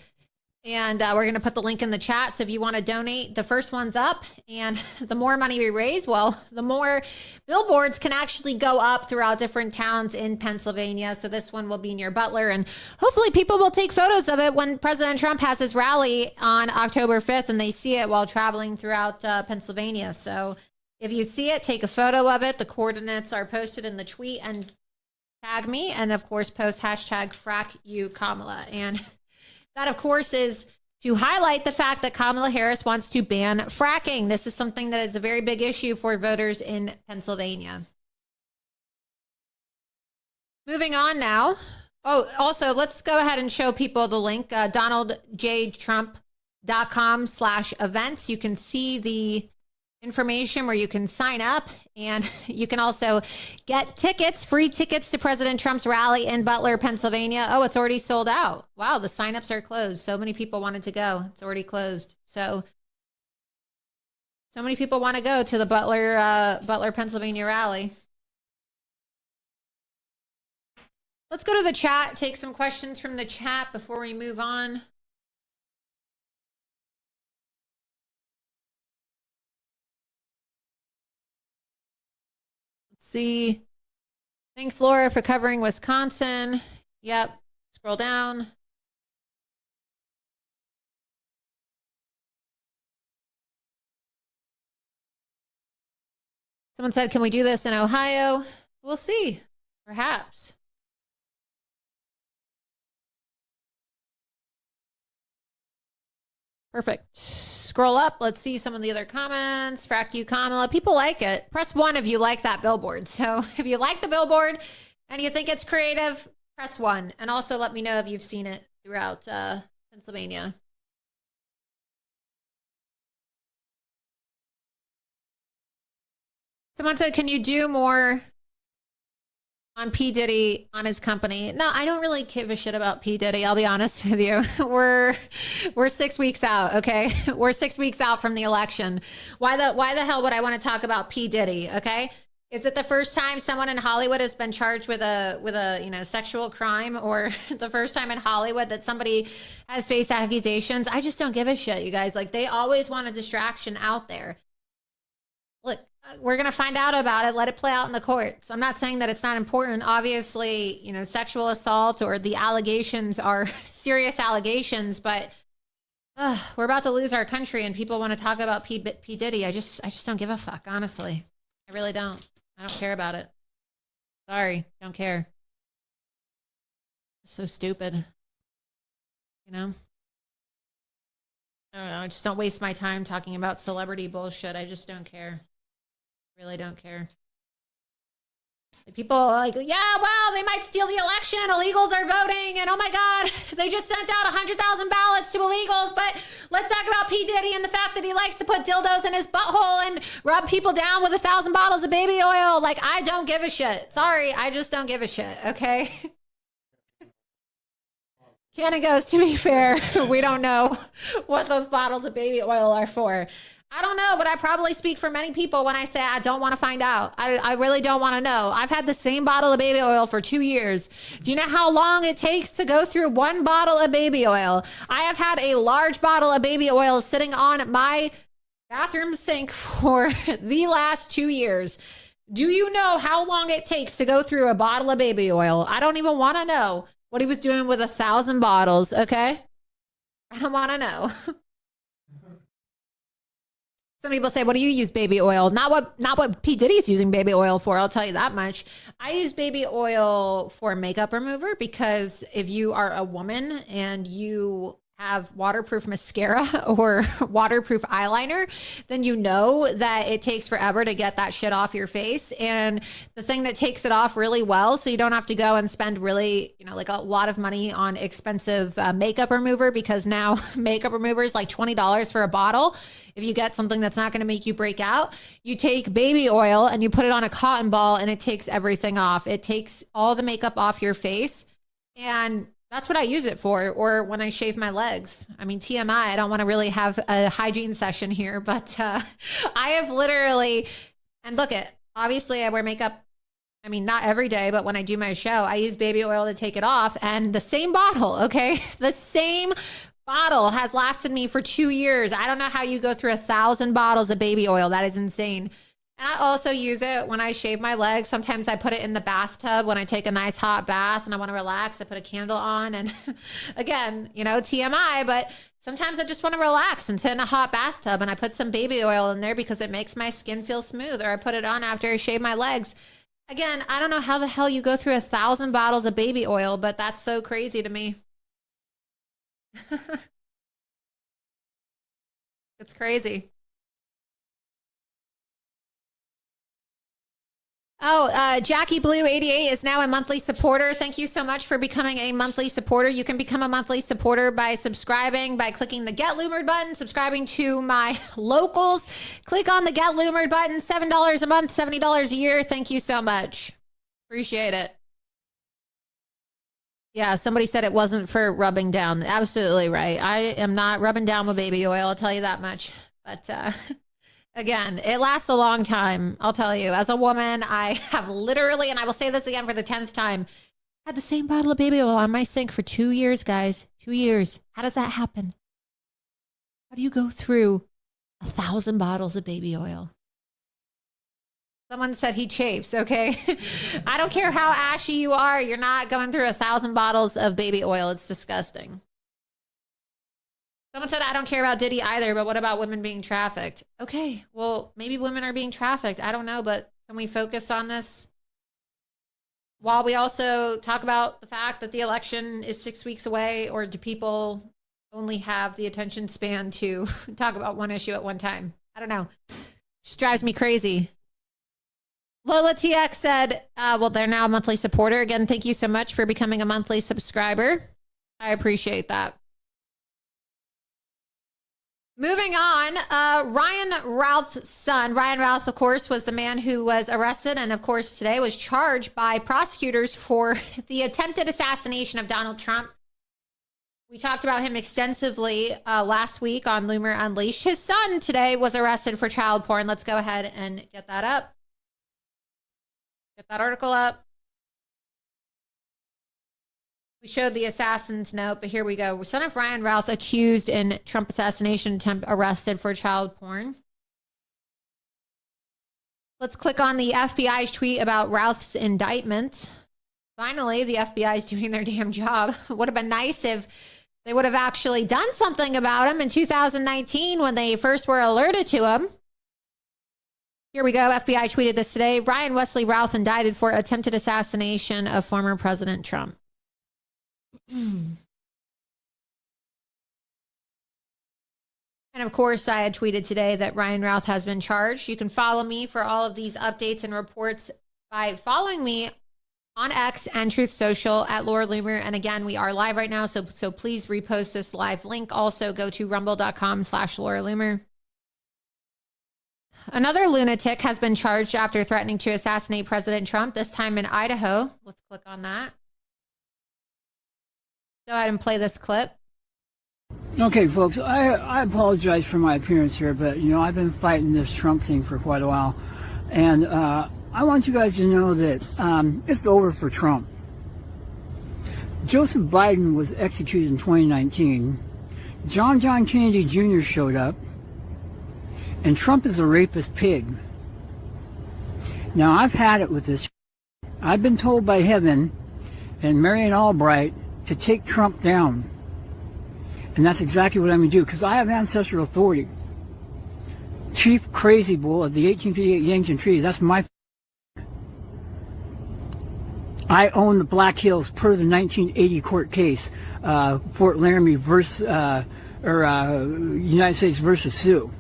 And we're going to put the link in the chat. So if you want to donate, the first one's up. And the more money we raise, well, the more billboards can actually go up throughout different towns in Pennsylvania. So this one will be near Butler. And hopefully people will take photos of it when President Trump has his rally on October 5th and they see it while traveling throughout Pennsylvania. So if you see it, take a photo of it. The coordinates are posted in the tweet and tag me. And of course, post hashtag Frack You Kamala. And that, of course, is to highlight the fact that Kamala Harris wants to ban fracking. This is something that is a very big issue for voters in Pennsylvania. Moving on now. Oh, also, let's go ahead and show people the link, donaldjtrump.com/events. You can see the information where you can sign up, and you can also get tickets, free tickets to President Trump's rally in Butler, Pennsylvania. Oh, it's already sold out. Wow, the signups are closed. So many people wanted to go. It's already closed. So many people want to go to the Butler, Pennsylvania rally. Let's go to the chat, take some questions from the chat before we move on. See. Thanks, Laura, for covering Wisconsin. Yep. Scroll down. Someone said, can we do this in Ohio? We'll see. Perhaps. Perfect. Scroll up. Let's see some of the other comments. Frack You Kamala. People like it. Press 1 if you like that billboard. So if you like the billboard and you think it's creative, press 1. And also let me know if you've seen it throughout Pennsylvania. Someone said, can you do more on P. Diddy on his company? No, I don't really give a shit about P. Diddy. I'll be honest with you. We're 6 weeks out. Okay. We're 6 weeks out from the election. Why the hell would I want to talk about P. Diddy? Okay. Is it the first time someone in Hollywood has been charged with a sexual crime, or the first time in Hollywood that somebody has faced accusations? I just don't give a shit, you guys. Like, they always want a distraction out there. Look, we're going to find out about it. Let it play out in the courts. I'm not saying that it's not important. Obviously, sexual assault or the allegations are serious allegations, but we're about to lose our country and people want to talk about P. Diddy. I just don't give a fuck, honestly. I really don't. I don't care about it. Sorry, don't care. It's so stupid. I don't know. I just don't waste my time talking about celebrity bullshit. I just don't care. Really don't care. People are like, yeah, well, they might steal the election. Illegals are voting. And oh my God, they just sent out 100,000 ballots to illegals. But let's talk about P. Diddy and the fact that he likes to put dildos in his butthole and rub people down with 1,000 bottles of baby oil. Like, I don't give a shit. Sorry, I just don't give a shit. Okay. Cannon goes, to be fair, we don't know what those bottles of baby oil are for. I don't know, but I probably speak for many people when I say I don't want to find out. I really don't want to know. I've had the same bottle of baby oil for 2 years. Do you know how long it takes to go through one bottle of baby oil? I have had a large bottle of baby oil sitting on my bathroom sink for the last 2 years. Do you know how long it takes to go through a bottle of baby oil? I don't even want to know what he was doing with 1,000 bottles, okay? I don't want to know. Some people say, what do you use baby oil? Not what P. Diddy's using baby oil for, I'll tell you that much. I use baby oil for makeup remover because if you are a woman and you have waterproof mascara or waterproof eyeliner, then you know that it takes forever to get that shit off your face. And the thing that takes it off really well, so you don't have to go and spend really, like a lot of money on expensive makeup remover, because now makeup remover is like $20 for a bottle. If you get something that's not going to make you break out, you take baby oil and you put it on a cotton ball and it takes everything off. It takes all the makeup off your face. And that's what I use it for, or when I shave my legs. I mean, TMI, I don't want to really have a hygiene session here, but I have literally, and look at, obviously I wear makeup, I mean, not every day, but when I do my show, I use baby oil to take it off, and the same bottle, okay? The same bottle has lasted me for 2 years. I don't know how you go through 1,000 bottles of baby oil. That is insane. And I also use it when I shave my legs. Sometimes I put it in the bathtub when I take a nice hot bath and I want to relax. I put a candle on and again, TMI, but sometimes I just want to relax and sit in a hot bathtub and I put some baby oil in there because it makes my skin feel smooth, or I put it on after I shave my legs. Again, I don't know how the hell you go through 1,000 bottles of baby oil, but that's so crazy to me. It's crazy. Oh, Jackie Blue 88 is now a monthly supporter. Thank you so much for becoming a monthly supporter. You can become a monthly supporter by subscribing, by clicking the Get Loomered button, subscribing to my locals. Click on the Get Loomered button, $7 a month, $70 a year. Thank you so much. Appreciate it. Yeah, somebody said it wasn't for rubbing down. Absolutely right. I am not rubbing down with baby oil, I'll tell you that much. But again, it lasts a long time. I'll tell you, as a woman, I have literally, and I will say this again for the 10th time, had the same bottle of baby oil on my sink for 2 years, guys. 2 years. How does that happen? How do you go through 1,000 bottles of baby oil? Someone said he chafes, okay? I don't care how ashy you are. You're not going through 1,000 bottles of baby oil. It's disgusting. Someone said, I don't care about Diddy either, but what about women being trafficked? Okay, well, maybe women are being trafficked. I don't know, but can we focus on this? While we also talk about the fact that the election is 6 weeks away, or do people only have the attention span to talk about one issue at one time? I don't know. Just drives me crazy. Lola TX said, well, they're now a monthly supporter. Again, thank you so much for becoming a monthly subscriber. I appreciate that. Moving on, Ryan Routh's son. Ryan Routh, of course, was the man who was arrested and, of course, today was charged by prosecutors for the attempted assassination of Donald Trump. We talked about him extensively last week on Loomer Unleashed. His son today was arrested for child porn. Let's go ahead and get that up. Get that article up. We showed the assassin's note, but here we go. Son of Ryan Routh accused in Trump assassination attempt arrested for child porn. Let's click on the FBI's tweet about Routh's indictment. Finally, the FBI is doing their damn job. Would have been nice if they would have actually done something about him in 2019 when they first were alerted to him. Here we go. FBI tweeted this today. Ryan Wesley Routh indicted for attempted assassination of former President Trump. And of course, I had tweeted today that Ryan Routh has been charged. You can follow me for all of these updates and reports by following me on X and Truth Social at Laura Loomer. And again, we are live right now, so please repost this live link. Also, go to rumble.com/Laura Loomer. Another lunatic has been charged after threatening to assassinate President Trump, this time in Idaho. Let's click on that. Go ahead and play this clip. Okay, folks, I apologize for my appearance here, but, I've been fighting this Trump thing for quite a while. And I want you guys to know that it's over for Trump. Joseph Biden was executed in 2019. John Kennedy Jr. showed up. And Trump is a rapist pig. Now, I've had it with this. I've been told by heaven and Marion Albright to take Trump down. And that's exactly what I'm going to do, because I have ancestral authority. Chief Crazy Bull of the 1858 Yankton Treaty, that's my... I own the Black Hills per the 1980 court case, Fort Laramie versus, United States versus Sioux.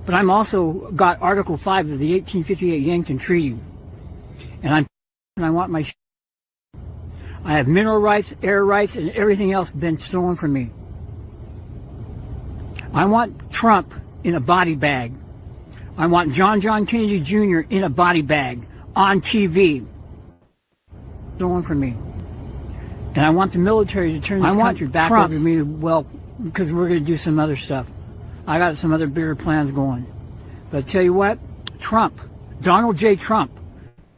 But I'm also got Article 5 of the 1858 Yankton Treaty. And I want my... I have mineral rights, air rights, and everything else been stolen from me. I want Trump in a body bag. I want John Kennedy Jr. in a body bag on TV. Stolen from me. And I want the military to turn this country back over to me, well, because we're going to do some other stuff. I got some other bigger plans going. But I tell you what, Trump, Donald J. Trump,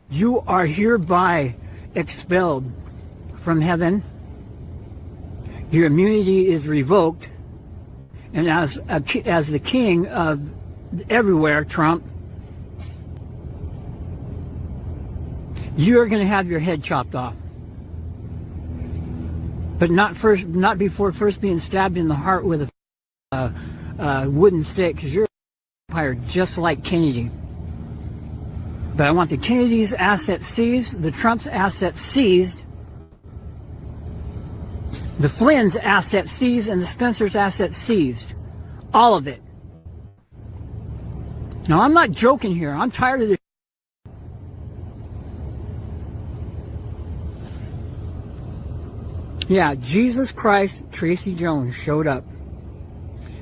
you are hereby expelled from heaven. Your immunity is revoked, and as the king of everywhere, Trump, you're going to have your head chopped off, but not before first being stabbed in the heart with a wooden stick, because you're a vampire just like Kennedy. But I want the Kennedy's assets seized, the Trump's assets seized, the Flynn's assets seized, and the Spencer's assets seized. All of it. Now, I'm not joking here. I'm tired of this. Yeah, Jesus Christ, Tracy Jones showed up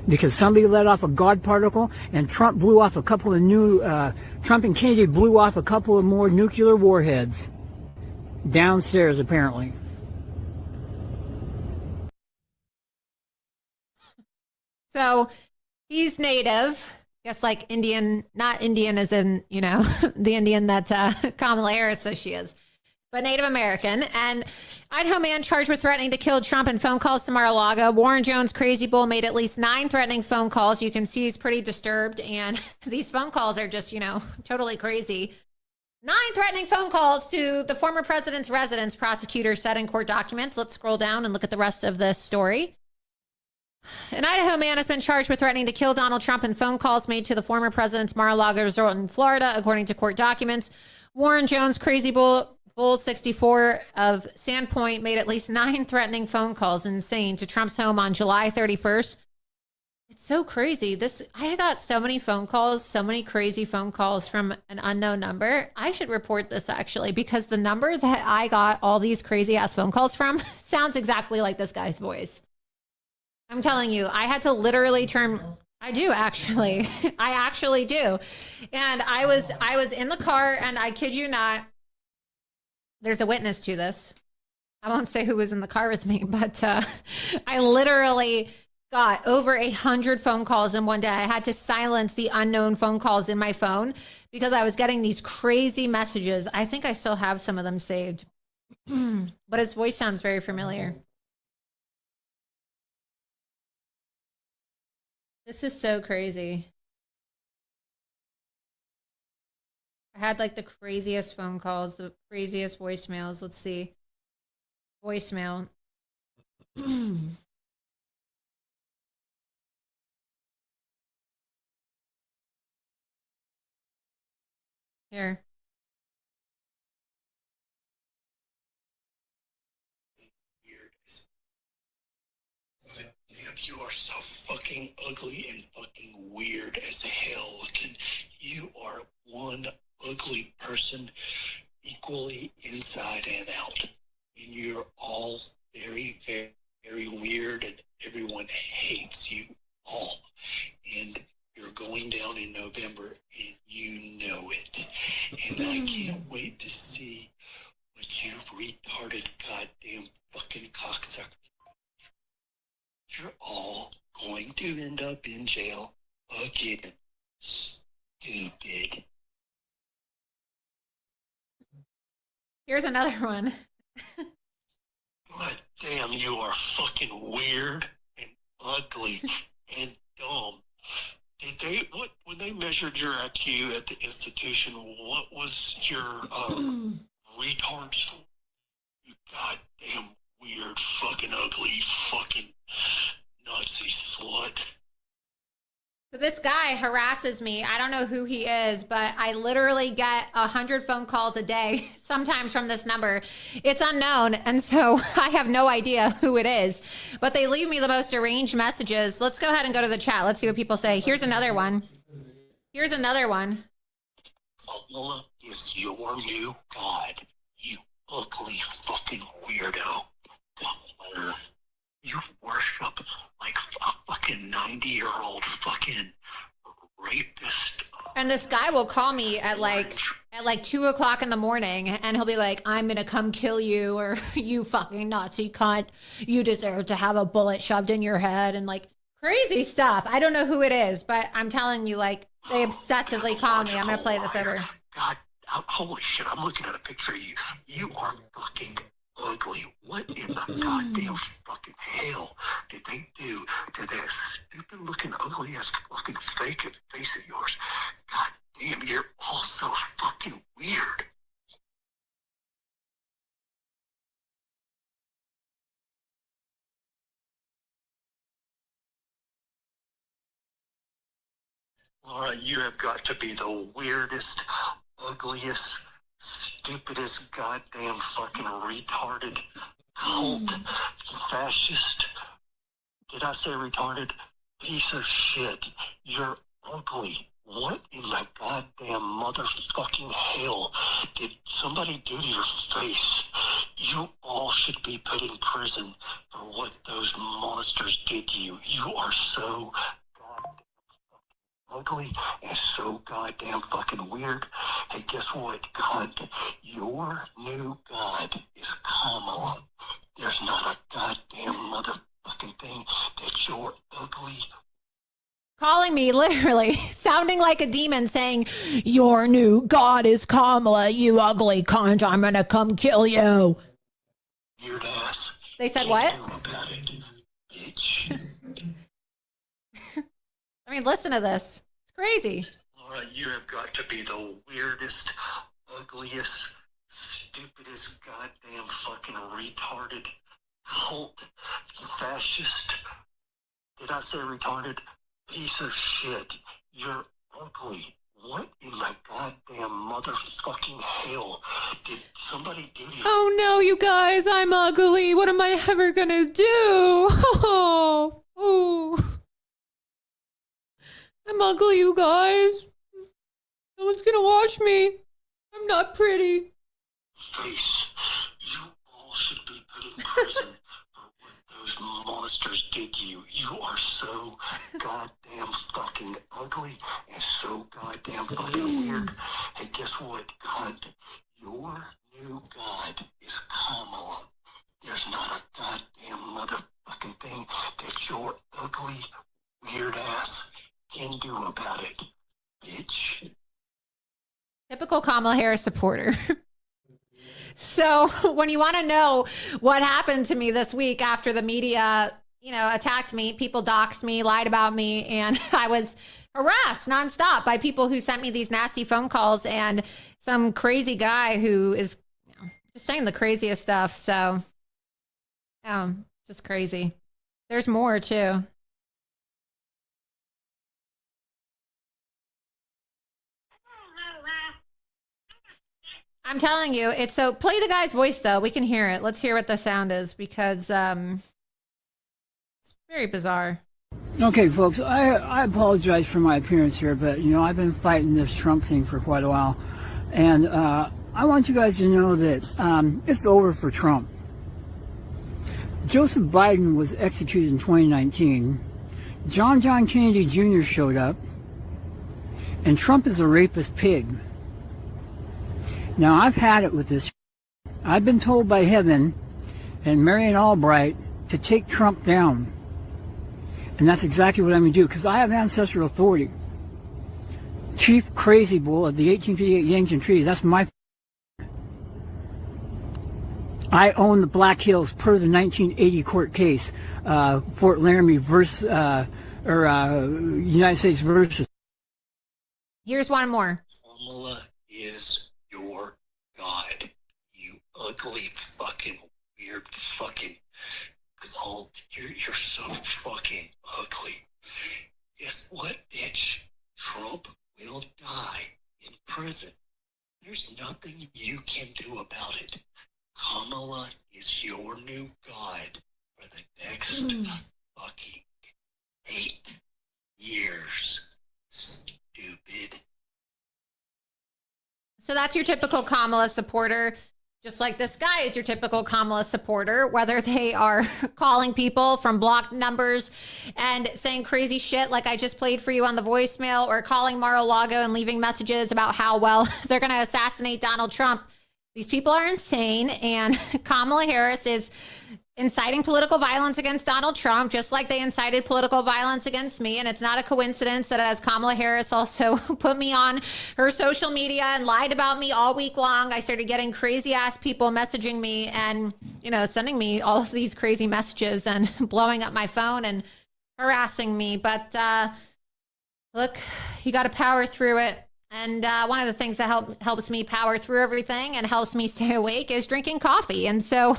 because somebody let off a God particle, and Trump blew off a couple of Trump and Kennedy blew off a couple of more nuclear warheads downstairs, apparently. So he's native, I guess, like Indian, not Indian as in, the Indian that Kamala Harris says she is, but Native American. And Idaho man charged with threatening to kill Trump in phone calls to Mar-a-Lago. Warren Jones, Crazy Bull, made at least 9 threatening phone calls. You can see he's pretty disturbed. And these phone calls are just, totally crazy. 9 threatening phone calls to the former president's residence, prosecutors said in court documents. Let's scroll down and look at the rest of this story. An Idaho man has been charged with threatening to kill Donald Trump in phone calls made to the former president's Mar-a-Lago resort in Florida, according to court documents. Warren Jones, Crazy Bull 64 of Sandpoint, made at least 9 threatening phone calls, insane, to Trump's home on July 31st. It's so crazy. I got so many phone calls, so many crazy phone calls from an unknown number. I should report this, actually, because the number that I got all these crazy ass phone calls from sounds exactly like this guy's voice. I'm telling you, I had to literally turn. I do actually. I actually do. And I was in the car, and I kid you not, there's a witness to this. I won't say who was in the car with me, but I literally got over 100 phone calls in one day. I had to silence the unknown phone calls in my phone because I was getting these crazy messages. I think I still have some of them saved, but his voice sounds very familiar. This is so crazy. I had like the craziest phone calls, the craziest voicemails. Let's see. Voicemail. Here. You are so fucking ugly and fucking weird as hell looking. You are one ugly person, equally inside and out. And you're all very, very, very weird, and everyone hates you all. And you're going down in November, and you know it. And I can't wait to see what you retarded goddamn fucking cocksucker. You're all going to end up in jail again. Stupid. Here's another one. God damn, you are fucking weird and ugly and dumb. Did they, when they measured your IQ at the institution, what was your retard score? You goddamn weird, fucking ugly, fucking Nazi slut. So this guy harasses me. I don't know who he is, but I literally get 100 phone calls a day, sometimes from this number. It's unknown, and so I have no idea who it is. But they leave me the most deranged messages. Let's go ahead and go to the chat. Let's see what people say. Here's another one. Here's another one. Allah is your new God, you ugly fucking weirdo. You worship like a fucking 90-year-old fucking rapist. And this guy will call me at like 2 o'clock in the morning, and he'll be like, I'm gonna come kill you, or you fucking Nazi cunt, you deserve to have a bullet shoved in your head, and like crazy stuff. I don't know who it is, but I'm telling you, like, they obsessively call me. I'm gonna play this over. God, holy shit, I'm looking at a picture of you. You are fucking ugly. What in the goddamn fucking hell did they do to that stupid looking ugly ass fucking fake face of yours? God damn, you're all so fucking weird. Laura, you have got to be the weirdest, ugliest, stupidest, goddamn fucking retarded, cult, fascist, did I say retarded? Piece of shit. You're ugly. What in the goddamn motherfucking hell did somebody do to your face? You all should be put in prison for what those monsters did to you. You are so ugly and so goddamn fucking weird. Hey, guess what, cunt? Your new god is Kamala. There's not a goddamn motherfucking thing that you're ugly. Calling me, literally, sounding like a demon, saying, your new god is Kamala, you ugly cunt, I'm gonna come kill you. Weird ass. They said what? About it, bitch. I mean, listen to this. It's crazy. Laura, you have got to be the weirdest, ugliest, stupidest, goddamn fucking retarded, cult, fascist, did I say retarded? Piece of shit. You're ugly. What in the goddamn motherfucking hell did somebody do to you? Oh no, you guys, I'm ugly. What am I ever gonna do? Oh, ooh. I'm ugly, you guys. No one's gonna watch me. I'm not pretty. Face, you all should be put in prison for what those those monsters did you. You are so goddamn fucking ugly and so goddamn fucking weird. Hey, guess what, cunt? Your new god is Kamala. There's not a goddamn motherfucking thing that your ugly, weird ass can do about it, bitch. Typical Kamala Harris supporter. So when you want to know what happened to me this week after the media, attacked me, people doxed me, lied about me, and I was harassed nonstop by people who sent me these nasty phone calls and some crazy guy who is just saying the craziest stuff. So, just crazy. There's more too. I'm telling you, it's so play the guy's voice though. We can hear it. Let's hear what the sound is because it's very bizarre. Okay, folks, I apologize for my appearance here, but I've been fighting this Trump thing for quite a while, and I want you guys to know that it's over for Trump. Joseph Biden was executed in 2019. John Kennedy Jr. showed up, and Trump is a rapist pig. Now, I've had it with this. I've been told by Heaven and Marion Albright to take Trump down. And that's exactly what I'm going to do, because I have ancestral authority. Chief Crazy Bull of the 1858 Yankton Treaty, that's my... I own the Black Hills per the 1980 court case, Fort Laramie versus, United States versus... Here's one more. Kamala is your god. You ugly fucking weird fucking cult. You're so fucking ugly. Guess what, bitch? Trump will die in prison. There's nothing you can do about it. Kamala is your new god for the next fucking 8 years. Stupid. So that's your typical Kamala supporter. Just like this guy is your typical Kamala supporter, whether they are calling people from blocked numbers and saying crazy shit like I just played for you on the voicemail, or calling Mar-a-Lago and leaving messages about how, well, they're going to assassinate Donald Trump. These people are insane, and Kamala Harris is inciting political violence against Donald Trump, just like they incited political violence against me. And it's not a coincidence that as Kamala Harris also put me on her social media and lied about me all week long, I started getting crazy ass people messaging me and, sending me all of these crazy messages and blowing up my phone and harassing me. But look, you got to power through it. And one of the things that helps me power through everything and helps me stay awake is drinking coffee. And so,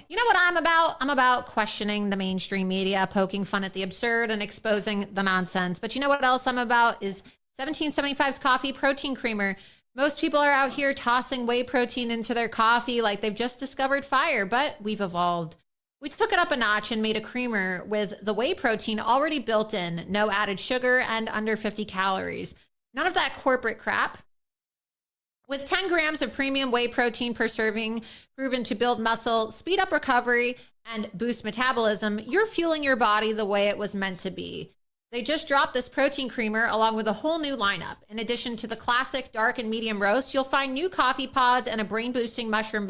you know what I'm about? I'm about questioning the mainstream media, poking fun at the absurd and exposing the nonsense. But you know what else I'm about is 1775's coffee protein creamer. Most people are out here tossing whey protein into their coffee like they've just discovered fire, but we've evolved. We took it up a notch and made a creamer with the whey protein already built in, no added sugar, and under 50 calories. None of that corporate crap. With 10 grams of premium whey protein per serving, proven to build muscle, speed up recovery, and boost metabolism, you're fueling your body the way it was meant to be. They just dropped this protein creamer along with a whole new lineup. In addition to the classic dark and medium roast, you'll find new coffee pods and a brain-boosting mushroom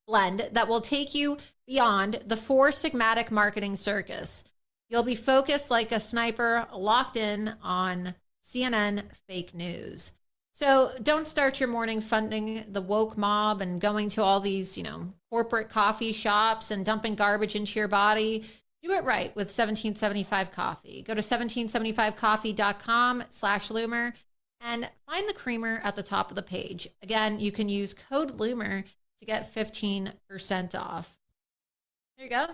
blend that will take you beyond the Four Sigmatic marketing circus. You'll be focused like a sniper, locked in on CNN fake news. So don't start your morning funding the woke mob and going to all these, corporate coffee shops and dumping garbage into your body. Do it right with 1775 coffee. Go to 1775coffee.com/Loomer and find the creamer at the top of the page. Again, you can use code Loomer to get 15% off. There you go.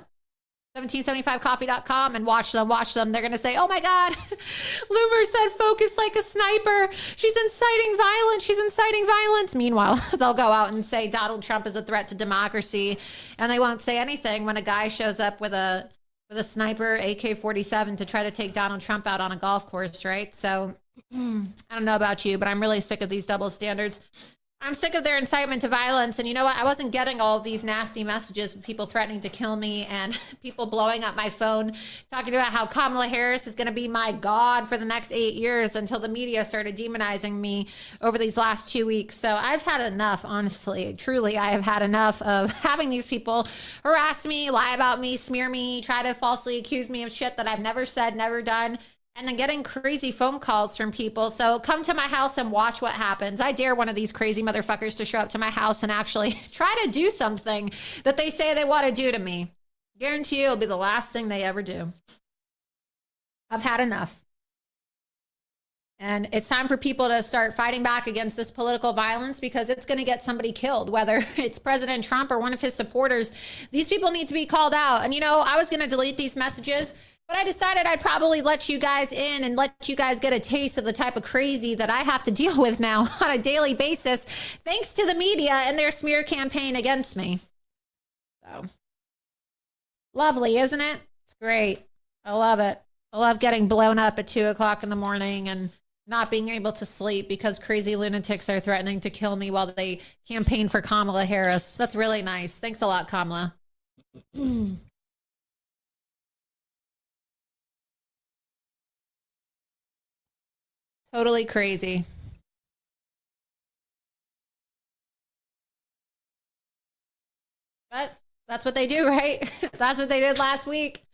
1775coffee.com and watch them. They're going to say, oh my God, Loomer said focus like a sniper. She's inciting violence. Meanwhile, they'll go out and say Donald Trump is a threat to democracy. And they won't say anything when a guy shows up with a sniper AK-47 to try to take Donald Trump out on a golf course, right? So I don't know about you, but I'm really sick of these double standards. I'm sick of their incitement to violence. And you know what? I wasn't getting all of these nasty messages, people threatening to kill me and people blowing up my phone, talking about how Kamala Harris is going to be my God for the next 8 years, until the media started demonizing me over these last 2 weeks. So I've had enough, honestly. Truly, I have had enough of having these people harass me, lie about me, smear me, try to falsely accuse me of shit that I've never said, never done, and then getting crazy phone calls from people. So come to my house and watch what happens. I dare one of these crazy motherfuckers to show up to my house and actually try to do something that they say they want to do to me. Guarantee you it'll be the last thing they ever do. I've had enough. And it's time for people to start fighting back against this political violence, because it's going to get somebody killed, whether it's President Trump or one of his supporters. These people need to be called out. And, you know, I was going to delete these messages, but I decided I'd probably let you guys in and let you guys get a taste of the type of crazy that I have to deal with now on a daily basis, thanks to the media and their smear campaign against me. So, lovely, isn't it? It's great. I love it. I love getting blown up at 2 o'clock in the morning and not being able to sleep because crazy lunatics are threatening to kill me while they campaign for Kamala Harris. That's really nice. Thanks a lot, Kamala. Totally crazy. But that's what they do, right? That's what they did last week.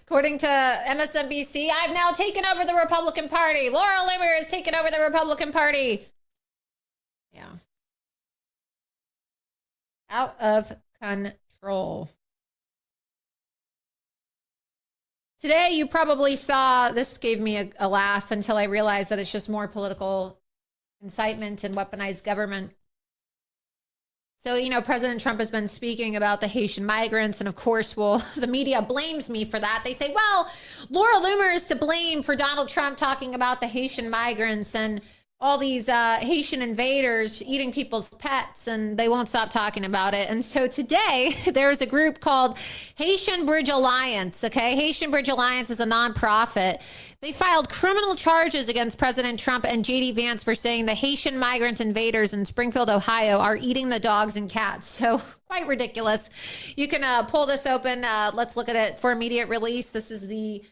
According to MSNBC, I've now taken over the Republican Party. Laura Loomer has taken over the Republican Party. Yeah. Out of control. Today, you probably saw, this gave me a laugh until I realized that it's just more political incitement and weaponized government. So, you know, President Trump has been speaking about the Haitian migrants, and of course, well, the media blames me for that. They say, well, Laura Loomer is to blame for Donald Trump talking about the Haitian migrants and all these Haitian invaders eating people's pets, and they won't stop talking about it. And so today, there's a group called Haitian Bridge Alliance, okay? Haitian Bridge Alliance is a nonprofit. They filed criminal charges against President Trump and J.D. Vance for saying the Haitian migrant invaders in Springfield, Ohio are eating the dogs and cats. So quite ridiculous. You can pull this open. Let's look at it for immediate release. This is the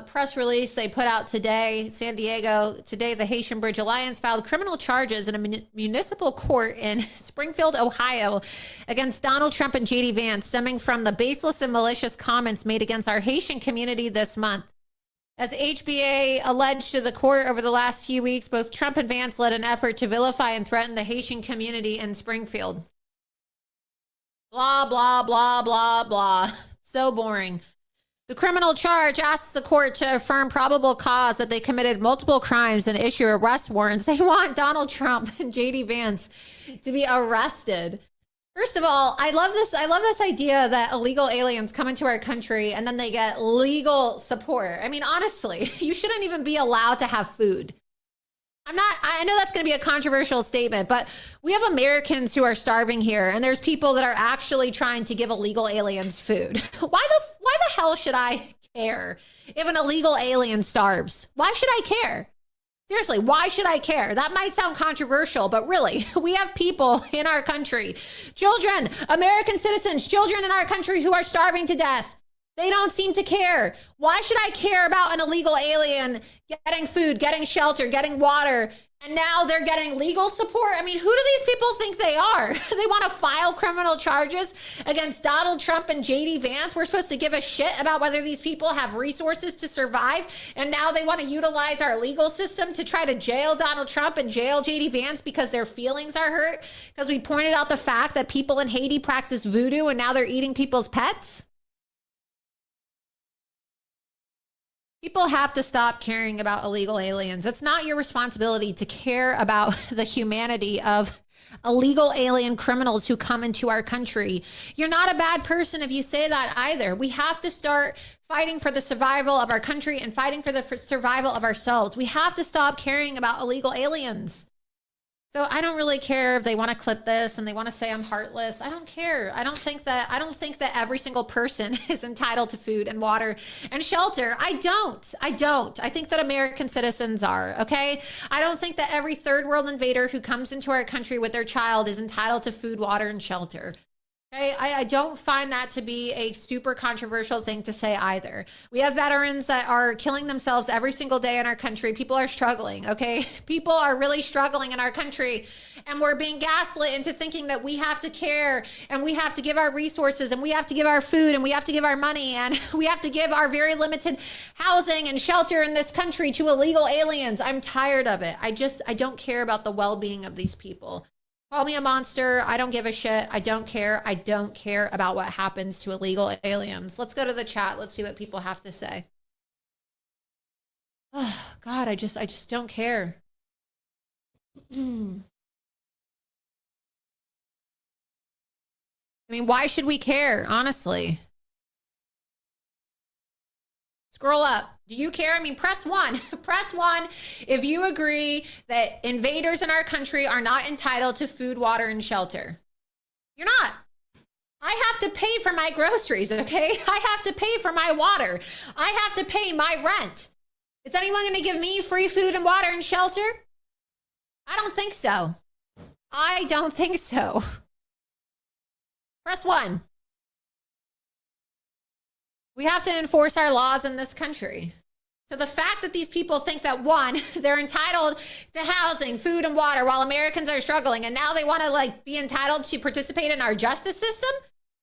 press release they put out today. San Diego, today, the Haitian Bridge Alliance filed criminal charges in a municipal court in Springfield, Ohio, against Donald Trump and J.D. Vance, stemming from the baseless and malicious comments made against our Haitian community this month. As HBA alleged to the court over the last few weeks, both Trump and Vance led an effort to vilify and threaten the Haitian community in Springfield. Blah, blah, blah, blah, blah. So boring. The criminal charge asks the court to affirm probable cause that they committed multiple crimes and issue arrest warrants. They want Donald Trump and J.D. Vance to be arrested. First of all, I love this idea that illegal aliens come into our country and then they get legal support. I mean, honestly, you shouldn't even be allowed to have food. I know that's going to be a controversial statement, but we have Americans who are starving here, and there's people that are actually trying to give illegal aliens food. Why the hell should I care if an illegal alien starves? Why should I care? Seriously, why should I care? That might sound controversial, but really, we have people in our country, children, American citizens, children in our country who are starving to death. They don't seem to care. Why should I care about an illegal alien getting food, getting shelter, getting water, and now they're getting legal support? I mean, who do these people think they are? They want to file criminal charges against Donald Trump and J.D. Vance. We're supposed to give a shit about whether these people have resources to survive, and now they want to utilize our legal system to try to jail Donald Trump and jail J.D. Vance because their feelings are hurt, because we pointed out the fact that people in Haiti practice voodoo and now they're eating people's pets. People have to stop caring about illegal aliens. It's not your responsibility to care about the humanity of illegal alien criminals who come into our country. You're not a bad person if you say that either. We have to start fighting for the survival of our country and fighting for the survival of ourselves. We have to stop caring about illegal aliens. So I don't really care if they want to clip this and they want to say I'm heartless. I don't care. I don't think that every single person is entitled to food and water and shelter. I don't. I think that American citizens are, okay? I don't think that every third world invader who comes into our country with their child is entitled to food, water, and shelter. Okay, I don't find that to be a super controversial thing to say either. We have veterans that are killing themselves every single day in our country. People are struggling, okay? People are really struggling in our country. And we're being gaslit into thinking that we have to care and we have to give our resources and we have to give our food and we have to give our money and we have to give our very limited housing and shelter in this country to illegal aliens. I'm tired of it. I don't care about the well-being of these people. Call me a monster. I don't give a shit. I don't care. I don't care about what happens to illegal aliens. Let's go to the chat. Let's see what people have to say. Oh, God, I just don't care. I mean, why should we care, honestly? Scroll up. Do you care? I mean, press 1. Press 1 if you agree that invaders in our country are not entitled to food, water, and shelter. You're not. I have to pay for my groceries, okay? I have to pay for my water. I have to pay my rent. Is anyone going to give me free food and water and shelter? I don't think so. I don't think so. Press 1. We have to enforce our laws in this country. So the fact that these people think that, one, they're entitled to housing, food, and water while Americans are struggling, and now they want to be entitled to participate in our justice system?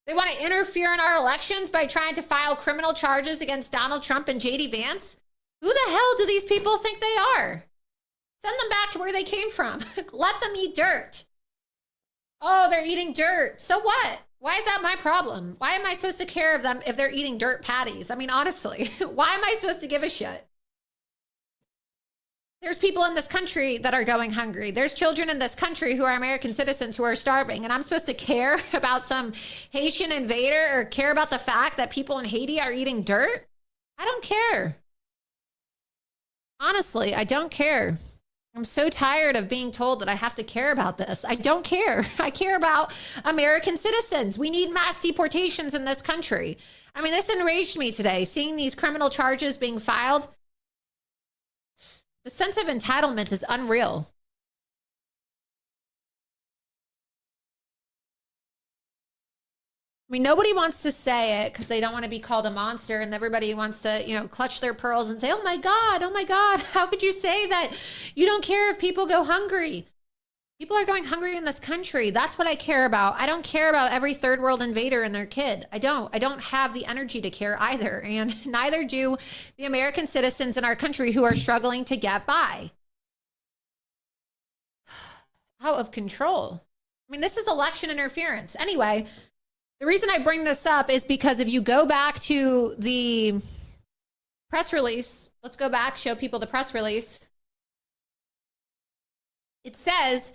They want to interfere in our elections by trying to file criminal charges against Donald Trump and J.D. Vance? Who the hell do these people think they are? Send them back to where they came from. Let them eat dirt. Oh, they're eating dirt. So what? Why is that my problem? Why am I supposed to care of them if they're eating dirt patties? I mean, honestly, why am I supposed to give a shit? There's people in this country that are going hungry. There's children in this country who are American citizens who are starving. And I'm supposed to care about some Haitian invader or care about the fact that people in Haiti are eating dirt? I don't care. Honestly, I don't care. I'm so tired of being told that I have to care about this. I don't care. I care about American citizens. We need mass deportations in this country. I mean, this enraged me today, seeing these criminal charges being filed. The sense of entitlement is unreal. I mean, nobody wants to say it because they don't want to be called a monster, and everybody wants to, clutch their pearls and say, oh my God, how could you say that? You don't care if people go hungry. People are going hungry in this country. That's what I care about. I don't care about every third world invader and their kid. I don't have the energy to care either. And neither do the American citizens in our country who are struggling to get by. Out of control. I mean, this is election interference. Anyway, the reason I bring this up is because if you go back to the press release, let's go back, show people the press release. It says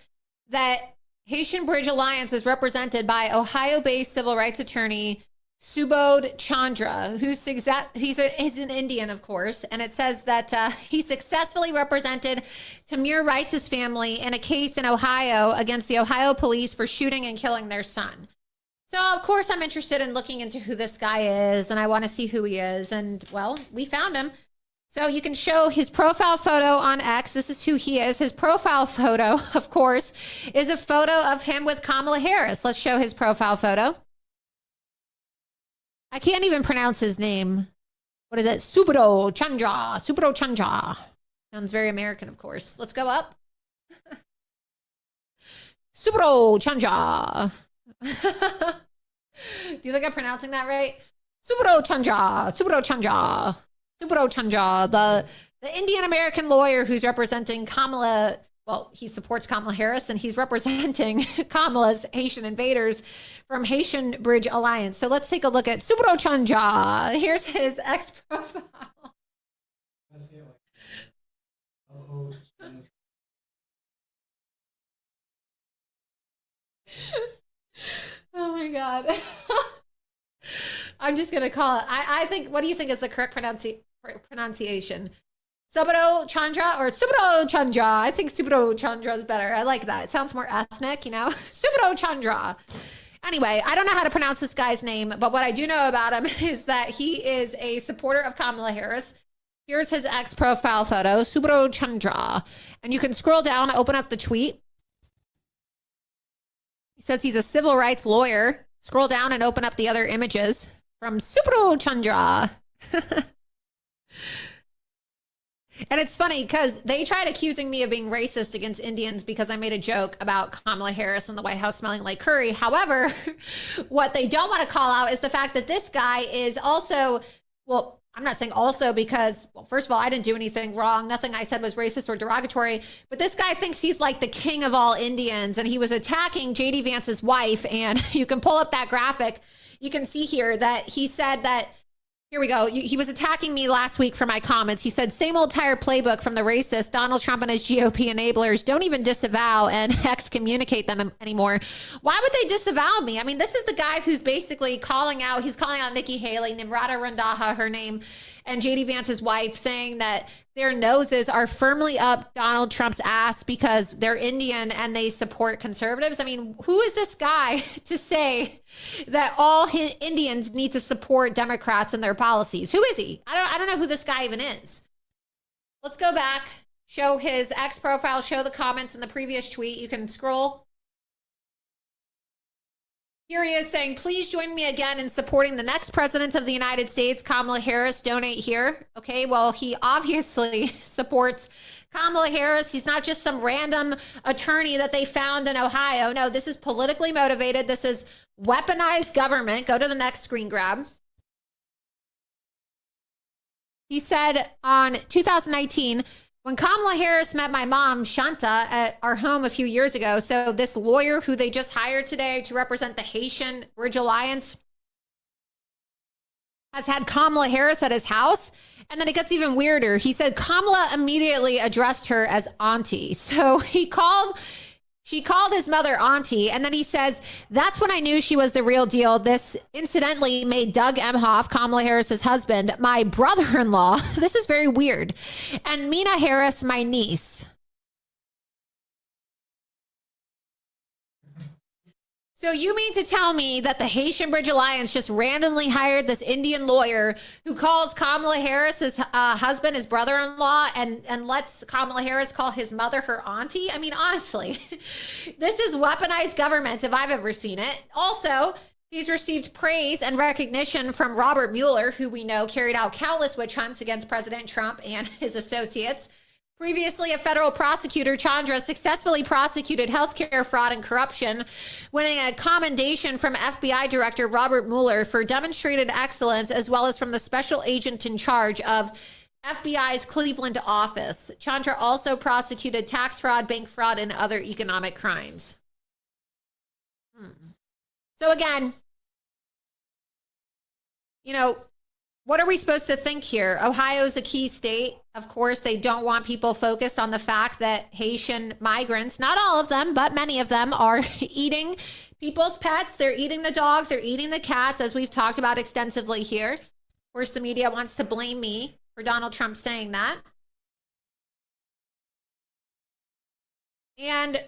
that Haitian Bridge Alliance is represented by Ohio-based civil rights attorney Subodh Chandra, he's an Indian, of course, and it says that he successfully represented Tamir Rice's family in a case in Ohio against the Ohio police for shooting and killing their son. So, of course, I'm interested in looking into who this guy is, and I want to see who he is. And, well, we found him. So you can show his profile photo on X. This is who he is. His profile photo, of course, is a photo of him with Kamala Harris. Let's show his profile photo. I can't even pronounce his name. What is it? Subodh Chandra. Subodh Chandra. Sounds very American, of course. Let's go up. Subodh Chandra. Do you think I'm pronouncing that right? Subodh Chandra, Subodh Chandra, Subodh Chandra, the Indian American lawyer who's representing Kamala. Well, he supports Kamala Harris, and he's representing Kamala's Haitian invaders from Haitian Bridge Alliance. So let's take a look at Subodh Chandra. Here's his ex profile. Oh my God. I'm just going to call it. I think, what do you think is the correct pronunciation? Subhro Chandra or Subhro Chandra. I think Subhro Chandra is better. I like that. It sounds more ethnic, you know? Subhro Chandra. Anyway, I don't know how to pronounce this guy's name, but what I do know about him is that he is a supporter of Kamala Harris. Here's his ex-profile photo, Subhro Chandra. And you can scroll down, open up the tweet. He says he's a civil rights lawyer. Scroll down and open up the other images from Subhro Chandra. And it's funny because they tried accusing me of being racist against Indians because I made a joke about Kamala Harris in the White House smelling like curry. However, what they don't want to call out is the fact that this guy is also, well, I'm not saying also because, well, first of all, I didn't do anything wrong. Nothing I said was racist or derogatory. But this guy thinks he's like the king of all Indians. And he was attacking J.D. Vance's wife. And you can pull up that graphic. You can see here that he said that, here we go. He was attacking me last week for my comments. He said, same old tired playbook from the racist. Donald Trump and his GOP enablers don't even disavow and excommunicate them anymore. Why would they disavow me? I mean, this is the guy who's basically calling out Nikki Haley, Nimrata Randaha, her name, and JD Vance's wife, saying that their noses are firmly up Donald Trump's ass because they're Indian and they support conservatives. I mean, who is this guy to say that all Indians need to support Democrats and their policies? Who is he? I don't know who this guy even is. Let's go back, show his ex profile, show the comments in the previous tweet. You can scroll. Here he is saying, please join me again in supporting the next president of the United States, Kamala Harris. Donate here. Okay, well, he obviously supports Kamala Harris. He's not just some random attorney that they found in Ohio. No, this is politically motivated. This is weaponized government. Go to the next screen grab. He said on 2019, when Kamala Harris met my mom, Shanta, at our home a few years ago, so this lawyer who they just hired today to represent the Haitian Bridge Alliance has had Kamala Harris at his house. And then it gets even weirder. He said Kamala immediately addressed her as auntie. So she called his mother auntie, and then he says, that's when I knew she was the real deal. This incidentally made Doug Emhoff, Kamala Harris's husband, my brother-in-law. This is very weird. And Mina Harris, my niece. So you mean to tell me that the Haitian Bridge Alliance just randomly hired this Indian lawyer who calls Kamala Harris his husband, his brother-in-law, and lets Kamala Harris call his mother her auntie? I mean, honestly, this is weaponized government if I've ever seen it. Also, he's received praise and recognition from Robert Mueller, who we know carried out countless witch hunts against President Trump and his associates. Previously, a federal prosecutor, Chandra, successfully prosecuted healthcare fraud and corruption, winning a commendation from FBI Director Robert Mueller for demonstrated excellence, as well as from the special agent in charge of FBI's Cleveland office. Chandra also prosecuted tax fraud, bank fraud, and other economic crimes. So again, you know, what are we supposed to think here? Ohio's a key state. Of course, they don't want people focused on the fact that Haitian migrants, not all of them, but many of them, are eating people's pets. They're eating the dogs. They're eating the cats, as we've talked about extensively here. Of course, the media wants to blame me for Donald Trump saying that. And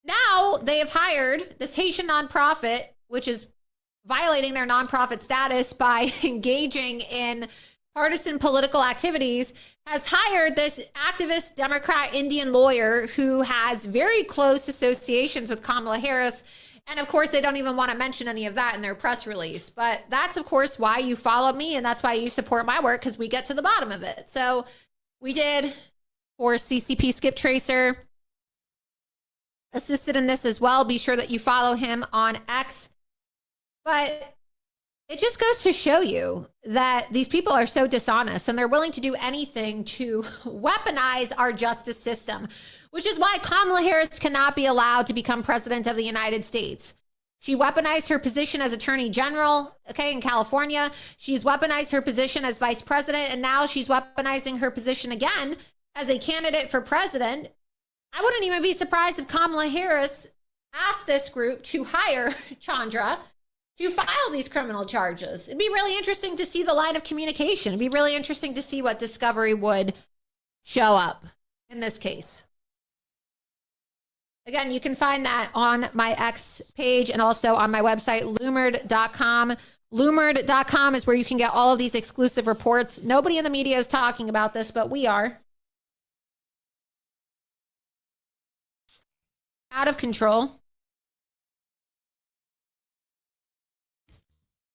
now they have hired this Haitian nonprofit, which is violating their nonprofit status by engaging in partisan political activities, has hired this activist Democrat Indian lawyer who has very close associations with Kamala Harris. And of course, they don't even want to mention any of that in their press release. But that's, of course, why you follow me, and that's why you support my work, because we get to the bottom of it. So we did, for CCP Skip Tracer, assisted in this as well. Be sure that you follow him on X. But it just goes to show you that these people are so dishonest and they're willing to do anything to weaponize our justice system, which is why Kamala Harris cannot be allowed to become president of the United States. She weaponized her position as attorney general, in California. She's weaponized her position as vice president, and now she's weaponizing her position again as a candidate for president. I wouldn't even be surprised if Kamala Harris asked this group to hire Chandra to file these criminal charges. It'd be really interesting to see the line of communication. It'd be really interesting to see what discovery would show up in this case. Again, you can find that on my X page and also on my website, Loomer.com. Loomer.com is where you can get all of these exclusive reports. Nobody in the media is talking about this, but we are. Out of control.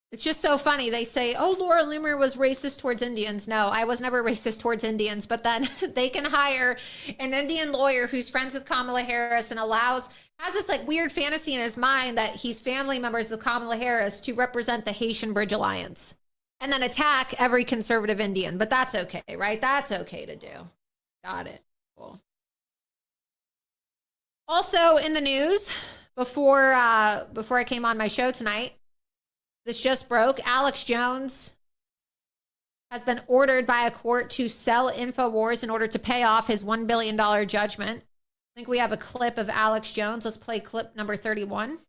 It's just so funny. They say, oh, Laura Loomer was racist towards Indians. No, I was never racist towards Indians. But then they can hire an Indian lawyer who's friends with Kamala Harris and has this like weird fantasy in his mind that he's family members with Kamala Harris to represent the Haitian Bridge Alliance and then attack every conservative Indian. But that's okay, right? That's okay to do. Got it. Cool. Also in the news, before I came on my show tonight, this just broke. Alex Jones has been ordered by a court to sell InfoWars in order to pay off his $1 billion judgment. I think we have a clip of Alex Jones. Let's play clip number 31.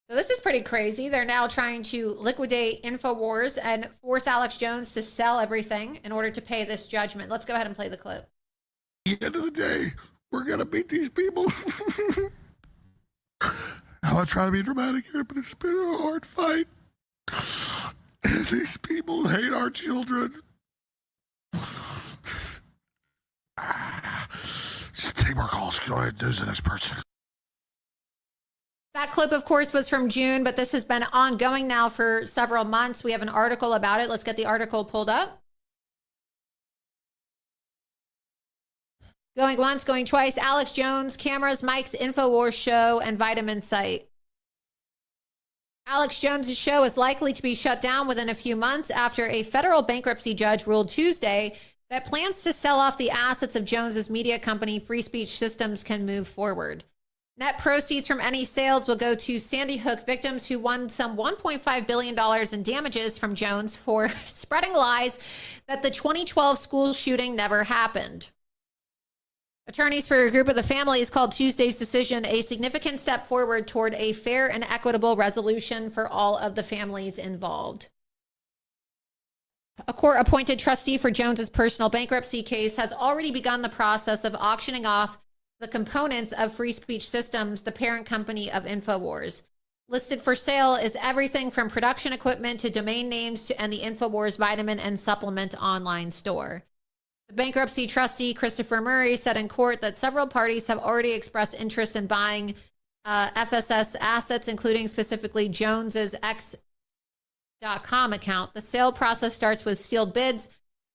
So this is pretty crazy. They're now trying to liquidate InfoWars and force Alex Jones to sell everything in order to pay this judgment. Let's go ahead and play the clip. At the end of the day, we're going to beat these people. I'm not trying to be dramatic here, but it's been a hard fight. And these people hate our children. Just take more calls. Go ahead and do the next person. That clip, of course, was from June, but this has been ongoing now for several months. We have an article about it. Let's get the article pulled up. Going once, going twice. Alex Jones, cameras, mics, InfoWars show, and vitamin site. Alex Jones' show is likely to be shut down within a few months after a federal bankruptcy judge ruled Tuesday that plans to sell off the assets of Jones's media company, Free Speech Systems, can move forward. Net proceeds from any sales will go to Sandy Hook victims who won some $1.5 billion in damages from Jones for spreading lies that the 2012 school shooting never happened. Attorneys for a group of the families called Tuesday's decision a significant step forward toward a fair and equitable resolution for all of the families involved. A court-appointed trustee for Jones's personal bankruptcy case has already begun the process of auctioning off the components of Free Speech Systems, the parent company of InfoWars. Listed for sale is everything from production equipment to domain names and the InfoWars vitamin and supplement online store. The bankruptcy trustee, Christopher Murray, said in court that several parties have already expressed interest in buying FSS assets, including specifically Jones's X.com account. The sale process starts with sealed bids,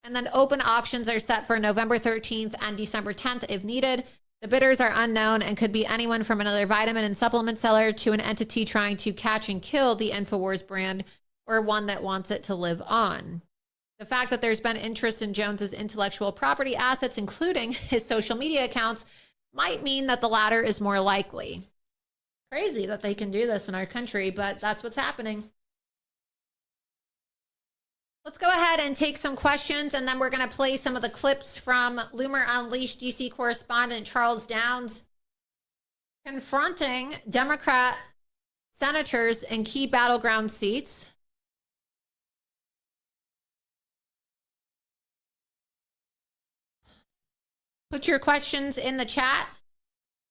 and then open auctions are set for November 13th and December 10th if needed. The bidders are unknown and could be anyone from another vitamin and supplement seller to an entity trying to catch and kill the InfoWars brand or one that wants it to live on. The fact that there's been interest in Jones's intellectual property assets, including his social media accounts, might mean that the latter is more likely. Crazy that they can do this in our country, but that's what's happening. Let's go ahead and take some questions, and then we're going to play some of the clips from Loomer Unleashed DC correspondent Charles Downs confronting Democrat senators in key battleground seats. Put your questions in the chat.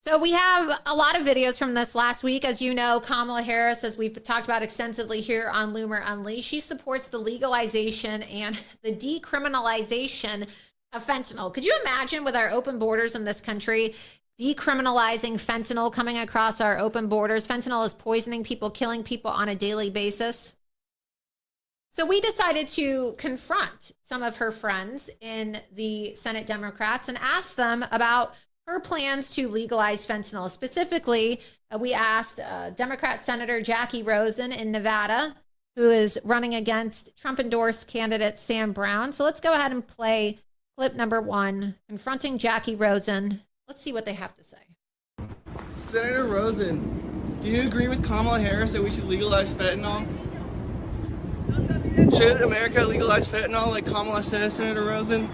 So we have a lot of videos from this last week. As you know, Kamala Harris, as we've talked about extensively here on Loomer Unleashed, she supports the legalization and the decriminalization of fentanyl. Could you imagine with our open borders in this country, decriminalizing fentanyl coming across our open borders? Fentanyl is poisoning people, killing people on a daily basis. So we decided to confront some of her friends in the Senate Democrats and ask them about her plans to legalize fentanyl. Specifically, we asked Democrat Senator Jackie Rosen in Nevada, who is running against Trump-endorsed candidate Sam Brown. So let's go ahead and play clip number 1, confronting Jackie Rosen. Let's see what they have to say. Senator Rosen, do you agree with Kamala Harris that we should legalize fentanyl? Should America legalize fentanyl like Kamala says, Senator Rosen?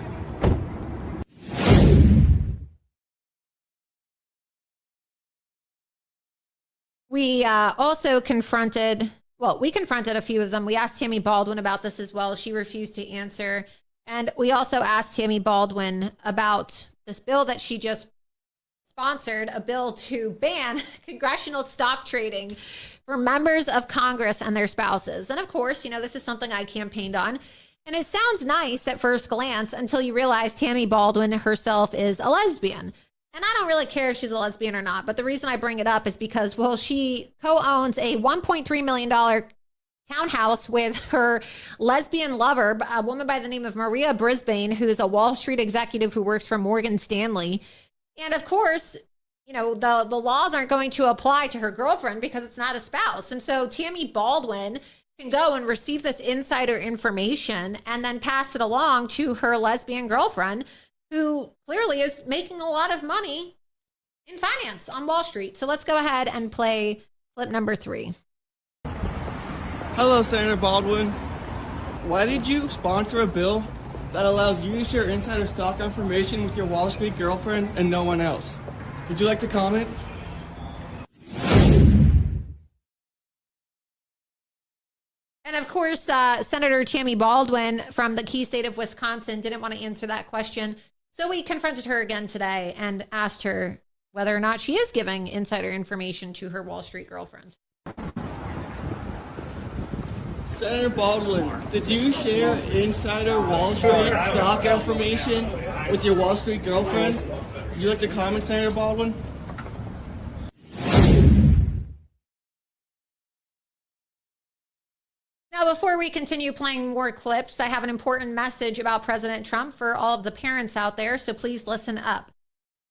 We also confronted well, we confronted a few of them. We asked Tammy Baldwin about this as well. She refused to answer. And we also asked Tammy Baldwin about this bill that she just sponsored, a bill to ban congressional stock trading for members of Congress and their spouses. And of course, this is something I campaigned on. And it sounds nice at first glance until you realize Tammy Baldwin herself is a lesbian. And I don't really care if she's a lesbian or not. But the reason I bring it up is because, well, she co-owns a $1.3 million townhouse with her lesbian lover, a woman by the name of Maria Brisbane, who is a Wall Street executive who works for Morgan Stanley. And of course, the laws aren't going to apply to her girlfriend because it's not a spouse. And so Tammy Baldwin can go and receive this insider information and then pass it along to her lesbian girlfriend, who clearly is making a lot of money in finance on Wall Street. So let's go ahead and play clip number 3. Hello, Senator Baldwin. Why did you sponsor a bill that allows you to share insider stock information with your Wall Street girlfriend and no one else? Would you like to comment? And of course, Senator Tammy Baldwin from the key state of Wisconsin didn't want to answer that question. So we confronted her again today and asked her whether or not she is giving insider information to her Wall Street girlfriend. Senator Baldwin, did you share insider Wall Street stock information with your Wall Street girlfriend? Would you like to comment, Senator Baldwin? Now, before we continue playing more clips, I have an important message about President Trump for all of the parents out there, so please listen up.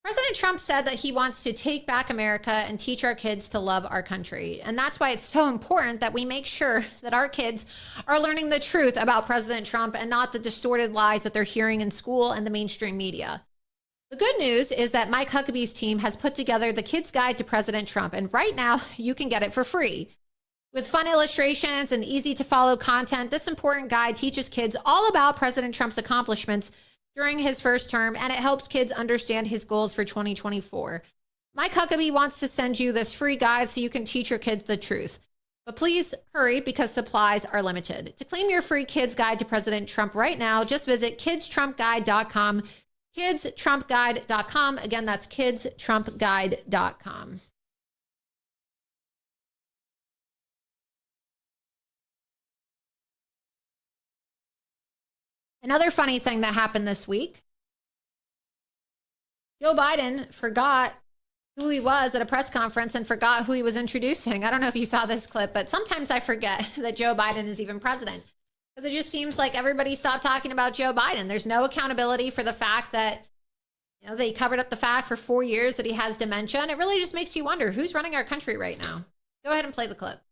President Trump said that he wants to take back America and teach our kids to love our country. And that's why it's so important that we make sure that our kids are learning the truth about President Trump and not the distorted lies that they're hearing in school and the mainstream media. The good news is that Mike Huckabee's team has put together the Kids Guide to President Trump, and right now you can get it for free. With fun illustrations and easy to follow content, this important guide teaches kids all about President Trump's accomplishments during his first term, and it helps kids understand his goals for 2024. Mike Huckabee wants to send you this free guide so you can teach your kids the truth. But please hurry because supplies are limited. To claim your free Kids Guide to President Trump right now, just visit kidstrumpguide.com, kidstrumpguide.com. Again, that's kidstrumpguide.com. Another funny thing that happened this week, Joe Biden forgot who he was at a press conference and forgot who he was introducing. I don't know if you saw this clip, but sometimes I forget that Joe Biden is even president because it just seems like everybody stopped talking about Joe Biden. There's no accountability for the fact that, they covered up the fact for 4 years that he has dementia. And it really just makes you wonder who's running our country right now. Go ahead and play the clip.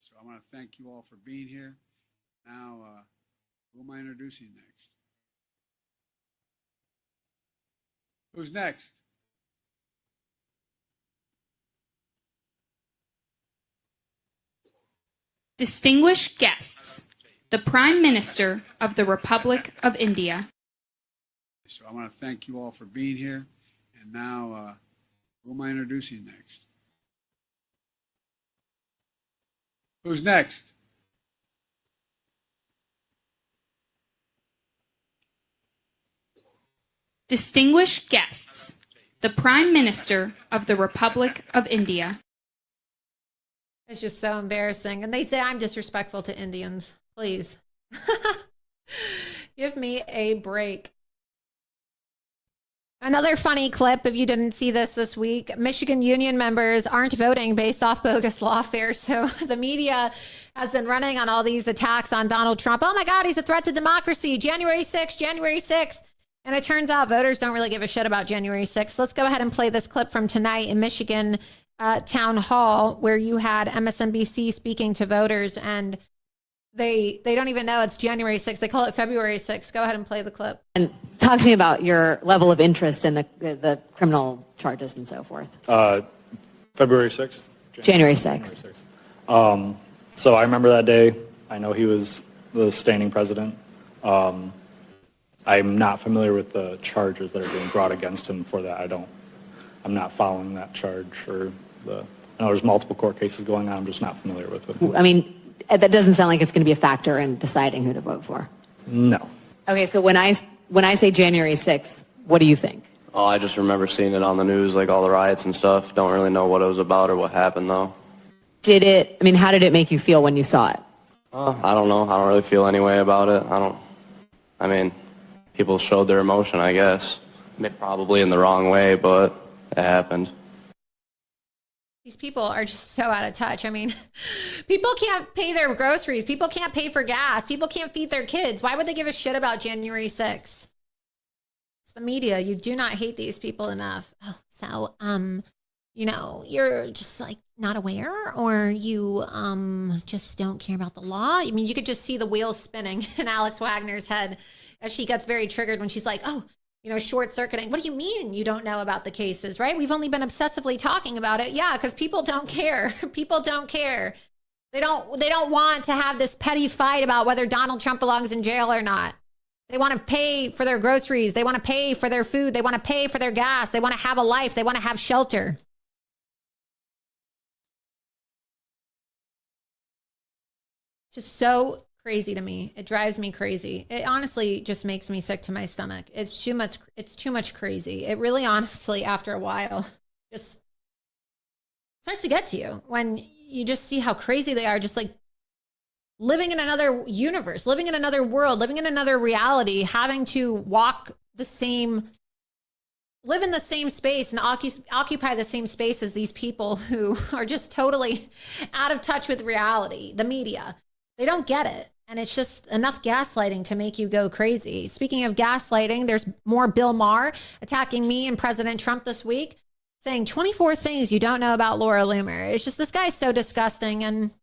So I want to thank you all for being here. Now, who am I introducing next? Who's next? Distinguished guests, the Prime Minister of the Republic of India. So I want to thank you all for being here. And now, who am I introducing next? Who's next? Distinguished guests, the Prime Minister of the Republic of India. It's just so embarrassing. And they say I'm disrespectful to Indians. Please. Give me a break. Another funny clip, if you didn't see this week, Michigan union members aren't voting based off bogus lawfare. So the media has been running on all these attacks on Donald Trump. Oh my God, he's a threat to democracy. January 6th, January 6th. And it turns out voters don't really give a shit about January 6th. Let's go ahead and play this clip from tonight in Michigan Town Hall, where you had MSNBC speaking to voters, and they don't even know it's January 6th. They call it February 6th. Go ahead and play the clip. And talk to me about your level of interest in the criminal charges and so forth. February 6th? January 6th. So I remember that day. I know he was the standing president. I'm not familiar with the charges that are being brought against him for that. I'm not following that charge or I know there's multiple court cases going on. I'm just not familiar with it. I mean, That doesn't sound like it's going to be a factor in deciding who to vote for. No. Okay, so when I say January 6th, what do you think? Oh, I just remember seeing it on the news, like all the riots and stuff. Don't really know what it was about or what happened, though. How did it make you feel when you saw it? I don't know. I don't really feel any way about it. People showed their emotion, I guess. Probably in the wrong way, but it happened. These people are just so out of touch. I mean, people can't pay their groceries. People can't pay for gas. People can't feed their kids. Why would they give a shit about January 6th? It's the media. You do not hate these people enough. Oh, so, you're just like not aware, or you just don't care about the law. I mean, you could just see the wheels spinning in Alex Wagner's head as she gets very triggered when she's like, oh, short circuiting. What do you mean you don't know about the cases, right? We've only been obsessively talking about it. Yeah, because people don't care. People don't care. They don't want to have this petty fight about whether Donald Trump belongs in jail or not. They want to pay for their groceries. They want to pay for their food. They want to pay for their gas. They want to have a life. They want to have shelter. Just so crazy to me. It drives me crazy. It honestly just makes me sick to my stomach. It's too much crazy. It really honestly, after a while, just starts to get to you when you just see how crazy they are, just like living in another universe, living in another world, living in another reality, having to live in the same space and occupy the same space as these people who are just totally out of touch with reality, the media. They don't get it. And it's just enough gaslighting to make you go crazy. Speaking of gaslighting, there's more Bill Maher attacking me and President Trump this week, saying 24 things you don't know about Laura Loomer. It's just, this guy's so disgusting, and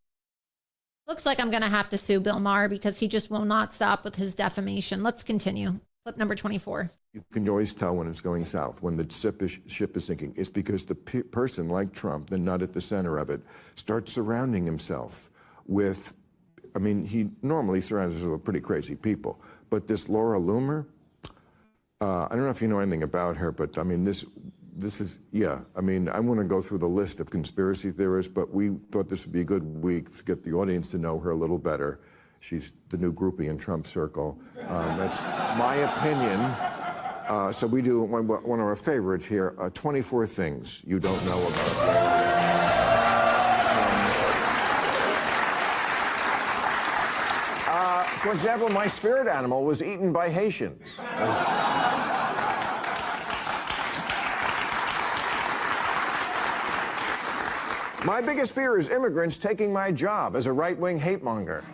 looks like I'm going to have to sue Bill Maher because he just will not stop with his defamation. Let's continue. Clip number 24. You can always tell when it's going south, when the ship is sinking. It's because the person like Trump, the nut at the center of it, starts surrounding himself with, he normally surrounds himself with pretty crazy people. But this Laura Loomer, I don't know if you know anything about her, but this is, I want to go through the list of conspiracy theorists, but we thought this would be a good week to get the audience to know her a little better. She's the new groupie in Trump's circle. That's my opinion. So we do one of our favorites here, 24 things you don't know about Laura. For example, my spirit animal was eaten by Haitians. My biggest fear is immigrants taking my job as a right-wing hate monger.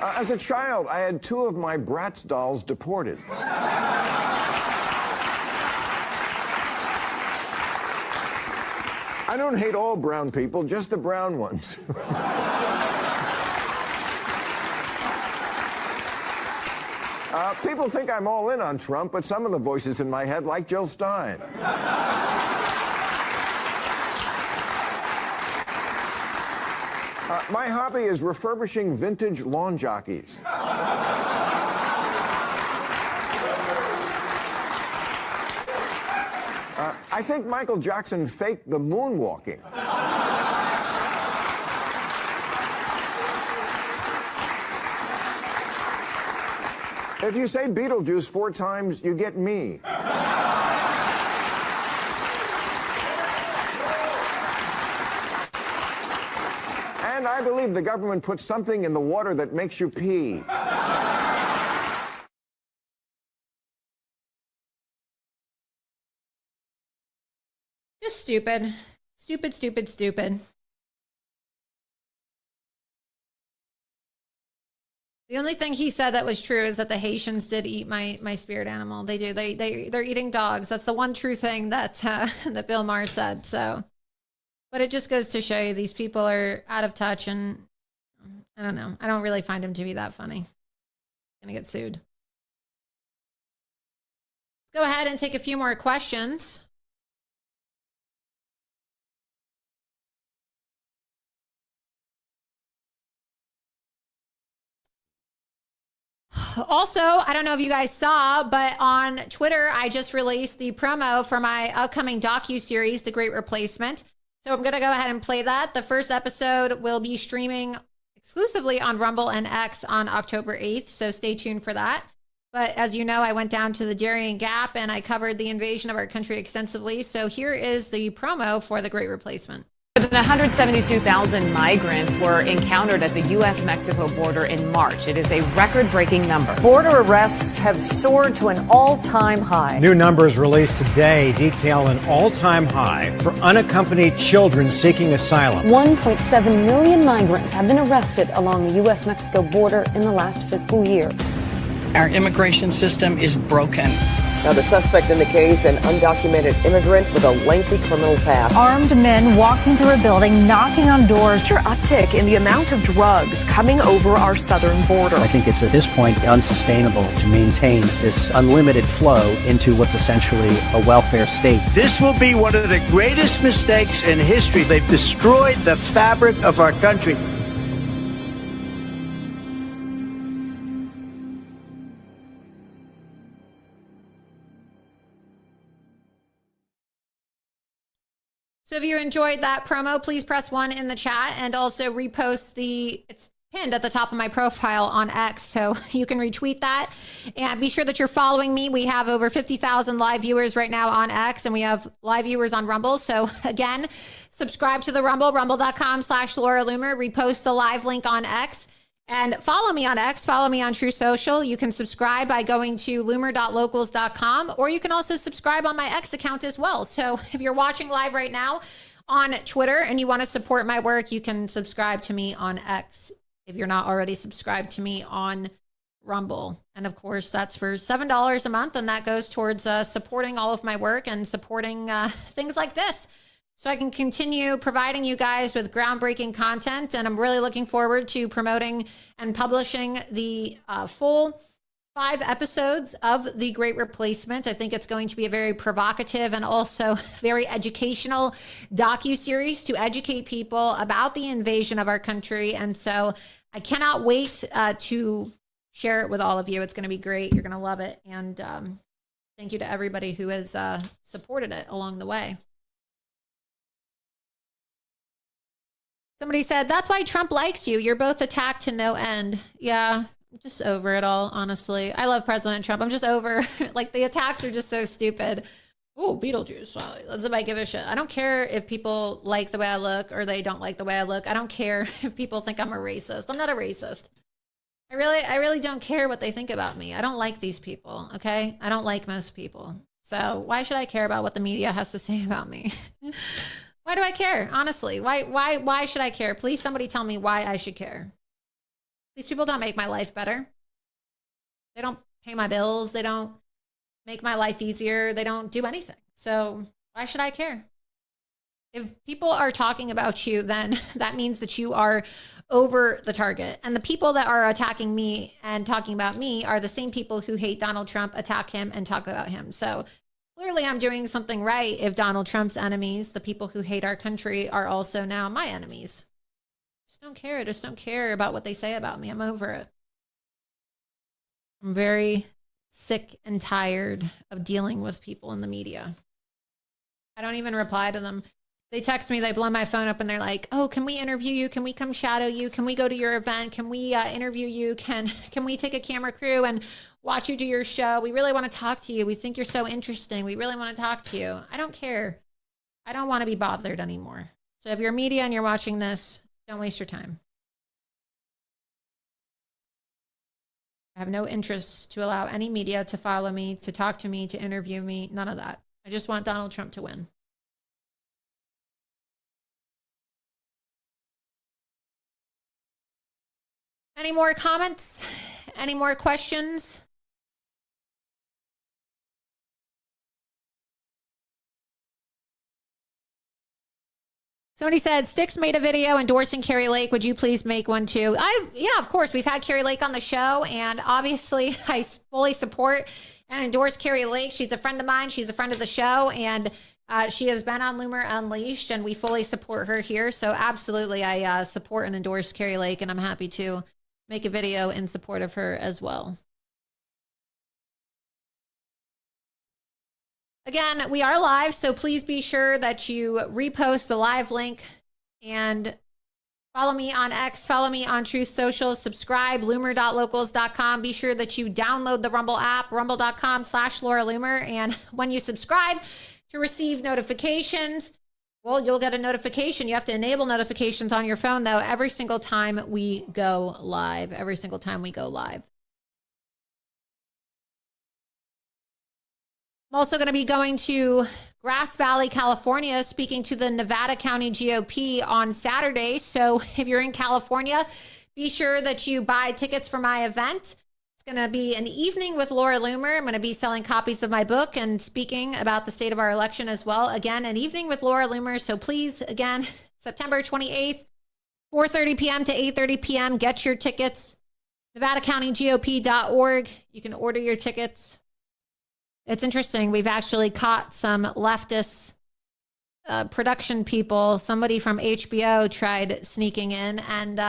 As a child, I had 2 of my Bratz dolls deported. I don't hate all brown people, just the brown ones. People think I'm all in on Trump, but some of the voices in my head like Jill Stein. My hobby is refurbishing vintage lawn jockeys. I think Michael Jackson faked the moonwalking. If you say Beetlejuice 4 times, you get me. And I believe the government puts something in the water that makes you pee. Just stupid. Stupid, stupid, stupid. The only thing he said that was true is that the Haitians did eat my spirit animal. They do. They're eating dogs. That's the one true thing that that Bill Maher said. So, but it just goes to show you these people are out of touch, and I don't know. I don't really find him to be that funny. Gonna get sued. Go ahead and take a few more questions. Also, I don't know if you guys saw, but on Twitter, I just released the promo for my upcoming docu-series, The Great Replacement. So I'm going to go ahead and play that. The first episode will be streaming exclusively on Rumble and X on October 8th, so stay tuned for that. But as you know, I went down to the Darien Gap and I covered the invasion of our country extensively. So here is the promo for The Great Replacement. More than 172,000 migrants were encountered at the U.S.-Mexico border in March. It is a record-breaking number. Border arrests have soared to an all-time high. New numbers released today detail an all-time high for unaccompanied children seeking asylum. 1.7 million migrants have been arrested along the U.S.-Mexico border in the last fiscal year. Our immigration system is broken. Now, the suspect in the case, an undocumented immigrant with a lengthy criminal past. Armed men walking through a building, knocking on doors. Major uptick in the amount of drugs coming over our southern border. I think it's at this point unsustainable to maintain this unlimited flow into what's essentially a welfare state. This will be one of the greatest mistakes in history. They've destroyed the fabric of our country. So if you enjoyed that promo, please press 1 in the chat and also repost it's pinned at the top of my profile on X, so you can retweet that. And be sure that you're following me. We have over 50,000 live viewers right now on X, and we have live viewers on Rumble. So again, subscribe to the Rumble, rumble.com/Laura Loomer, repost the live link on X. And follow me on X, follow me on True Social. You can subscribe by going to loomer.locals.com, or you can also subscribe on my X account as well. So if you're watching live right now on Twitter and you want to support my work, you can subscribe to me on X if you're not already subscribed to me on Rumble. And of course, that's for $7 a month, and that goes towards supporting all of my work and supporting things like this, so I can continue providing you guys with groundbreaking content. And I'm really looking forward to promoting and publishing the full 5 episodes of The Great Replacement. I think it's going to be a very provocative and also very educational docu-series to educate people about the invasion of our country. And so I cannot wait to share it with all of you. It's going to be great. You're going to love it. And thank you to everybody who has supported it along the way. Somebody said, that's why Trump likes you. You're both attacked to no end. Yeah, I'm just over it all, honestly. I love President Trump. I'm just over, like, the attacks are just so stupid. Oh, Beetlejuice. Wow, as if I give a shit. I don't care if people like the way I look or they don't like the way I look. I don't care if people think I'm a racist. I'm not a racist. I really don't care what they think about me. I don't like these people, okay? I don't like most people. So why should I care about what the media has to say about me? Why do I care? Honestly, why should I care? Please, somebody tell me why I should care. These people don't make my life better. They don't pay my bills. They don't make my life easier. They don't do anything. So why should I care? If people are talking about you, then that means that you are over the target. And the people that are attacking me and talking about me are the same people who hate Donald Trump, attack him, and talk about him. So clearly, I'm doing something right if Donald Trump's enemies, the people who hate our country, are also now my enemies. Just don't care. Just don't care about what they say about me. I'm over it. I'm very sick and tired of dealing with people in the media. I don't even reply to them. They text me, they blow my phone up, and they're like, oh, can we interview you? Can we come shadow you? Can we go to your event? Can we interview you? Can we take a camera crew and watch you do your show? We really want to talk to you. We think you're so interesting. We really want to talk to you. I don't care. I don't want to be bothered anymore. So if you're media and you're watching this, don't waste your time. I have no interest to allow any media to follow me, to talk to me, to interview me. None of that. I just want Donald Trump to win. Any more comments? Any more questions? Somebody said, Styx made a video endorsing Carrie Lake. Would you please make one too? Yeah, of course. We've had Carrie Lake on the show, and obviously I fully support and endorse Carrie Lake. She's a friend of mine. She's a friend of the show, and she has been on Loomer Unleashed, and we fully support her here. So absolutely, I support and endorse Carrie Lake, and I'm happy to make a video in support of her as well. Again, we are live, so please be sure that you repost the live link and follow me on X, follow me on Truth Social, subscribe, loomer.locals.com. Be sure that you download the Rumble app, rumble.com/Laura Loomer. And when you subscribe to receive notifications, well, you'll get a notification. You have to enable notifications on your phone, though, every single time we go live. Every single time we go live. I'm also going to be going to Grass Valley, California, speaking to the Nevada County GOP on Saturday. So if you're in California, be sure that you buy tickets for my event. It's going to be an evening with Laura Loomer. I'm going to be selling copies of my book and speaking about the state of our election as well. Again, an evening with Laura Loomer. So please, again, September 28th, 4:30 p.m. to 8:30 p.m. Get your tickets. NevadaCountyGOP.org. You can order your tickets. It's interesting. We've actually caught some leftist production people. Somebody from HBO tried sneaking in and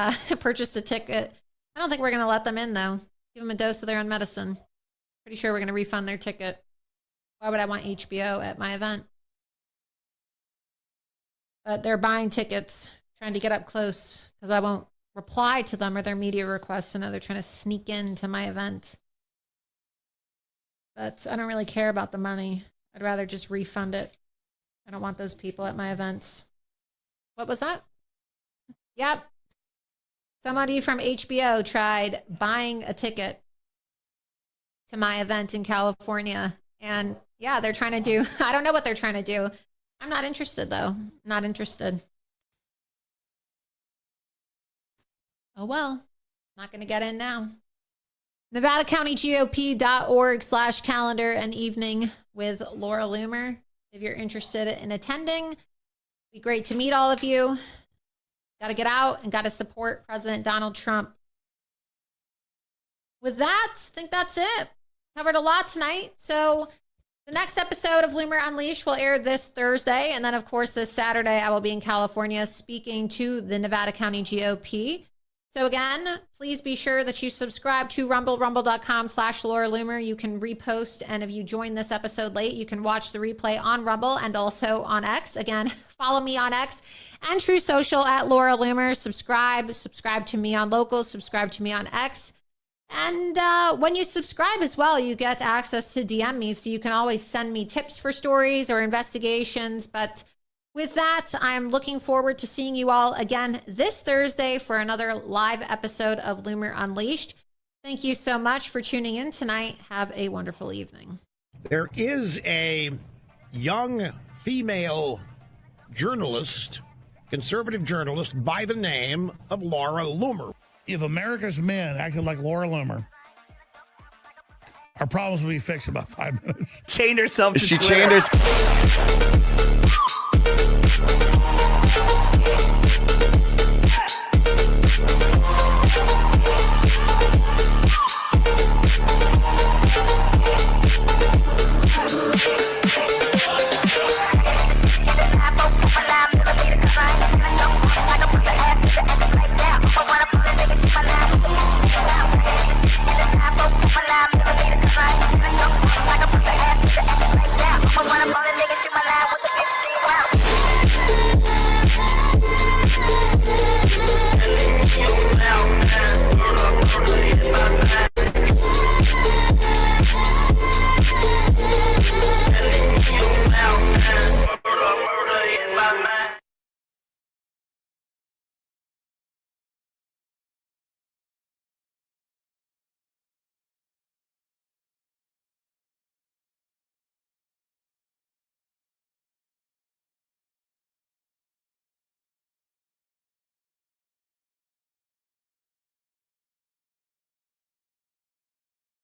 purchased a ticket. I don't think we're going to let them in, though. Give them a dose of their own medicine. Pretty sure we're going to refund their ticket. Why would I want HBO at my event? But they're buying tickets, trying to get up close because I won't reply to them or their media requests. So now they're trying to sneak into my event. But I don't really care about the money. I'd rather just refund it. I don't want those people at my events. What was that? Yep. Somebody from HBO tried buying a ticket to my event in California. And yeah, they're trying to do, I don't know what they're trying to do. I'm not interested, though. Not interested. Oh, well. Not going to get in now. NevadaCountyGOP.org/calendar and evening with Laura Loomer. If you're interested in attending, it'd be great to meet all of you. Got to get out and got to support President Donald Trump. With that, I think that's it. Covered a lot tonight. So the next episode of Loomer Unleashed will air this Thursday. And then, of course, this Saturday, I will be in California speaking to the Nevada County GOP. So again, please be sure that you subscribe to rumble.com/Laura Loomer. You can repost, and if you join this episode late, you can watch the replay on Rumble and also on X. Again, follow me on X and True Social at Laura Loomer. Subscribe to me on Local, subscribe to me on X. And when you subscribe as well, you get access to DM me, so you can always send me tips for stories or investigations. But with that, I'm looking forward to seeing you all again this Thursday for another live episode of Loomer Unleashed. Thank you so much for tuning in tonight. Have a wonderful evening. There is a young female journalist, conservative journalist, by the name of Laura Loomer. If America's men acted like Laura Loomer, our problems would be fixed in about 5 minutes. Chained herself to She Twitter. chained herself.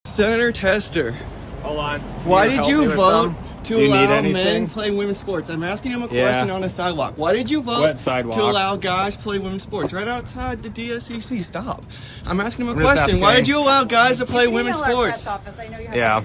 Senator Tester, Hold on. why did you vote Do to you need allow anything? men playing women's sports? I'm asking him a Yeah. question on the sidewalk. Why did you vote What sidewalk? to allow guys play women's sports right outside the DSCC? Stop. I'm asking him a I'm just question. Why asking. did you allow guys to play women's sports? Yeah.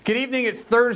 Good evening. It's Thursday.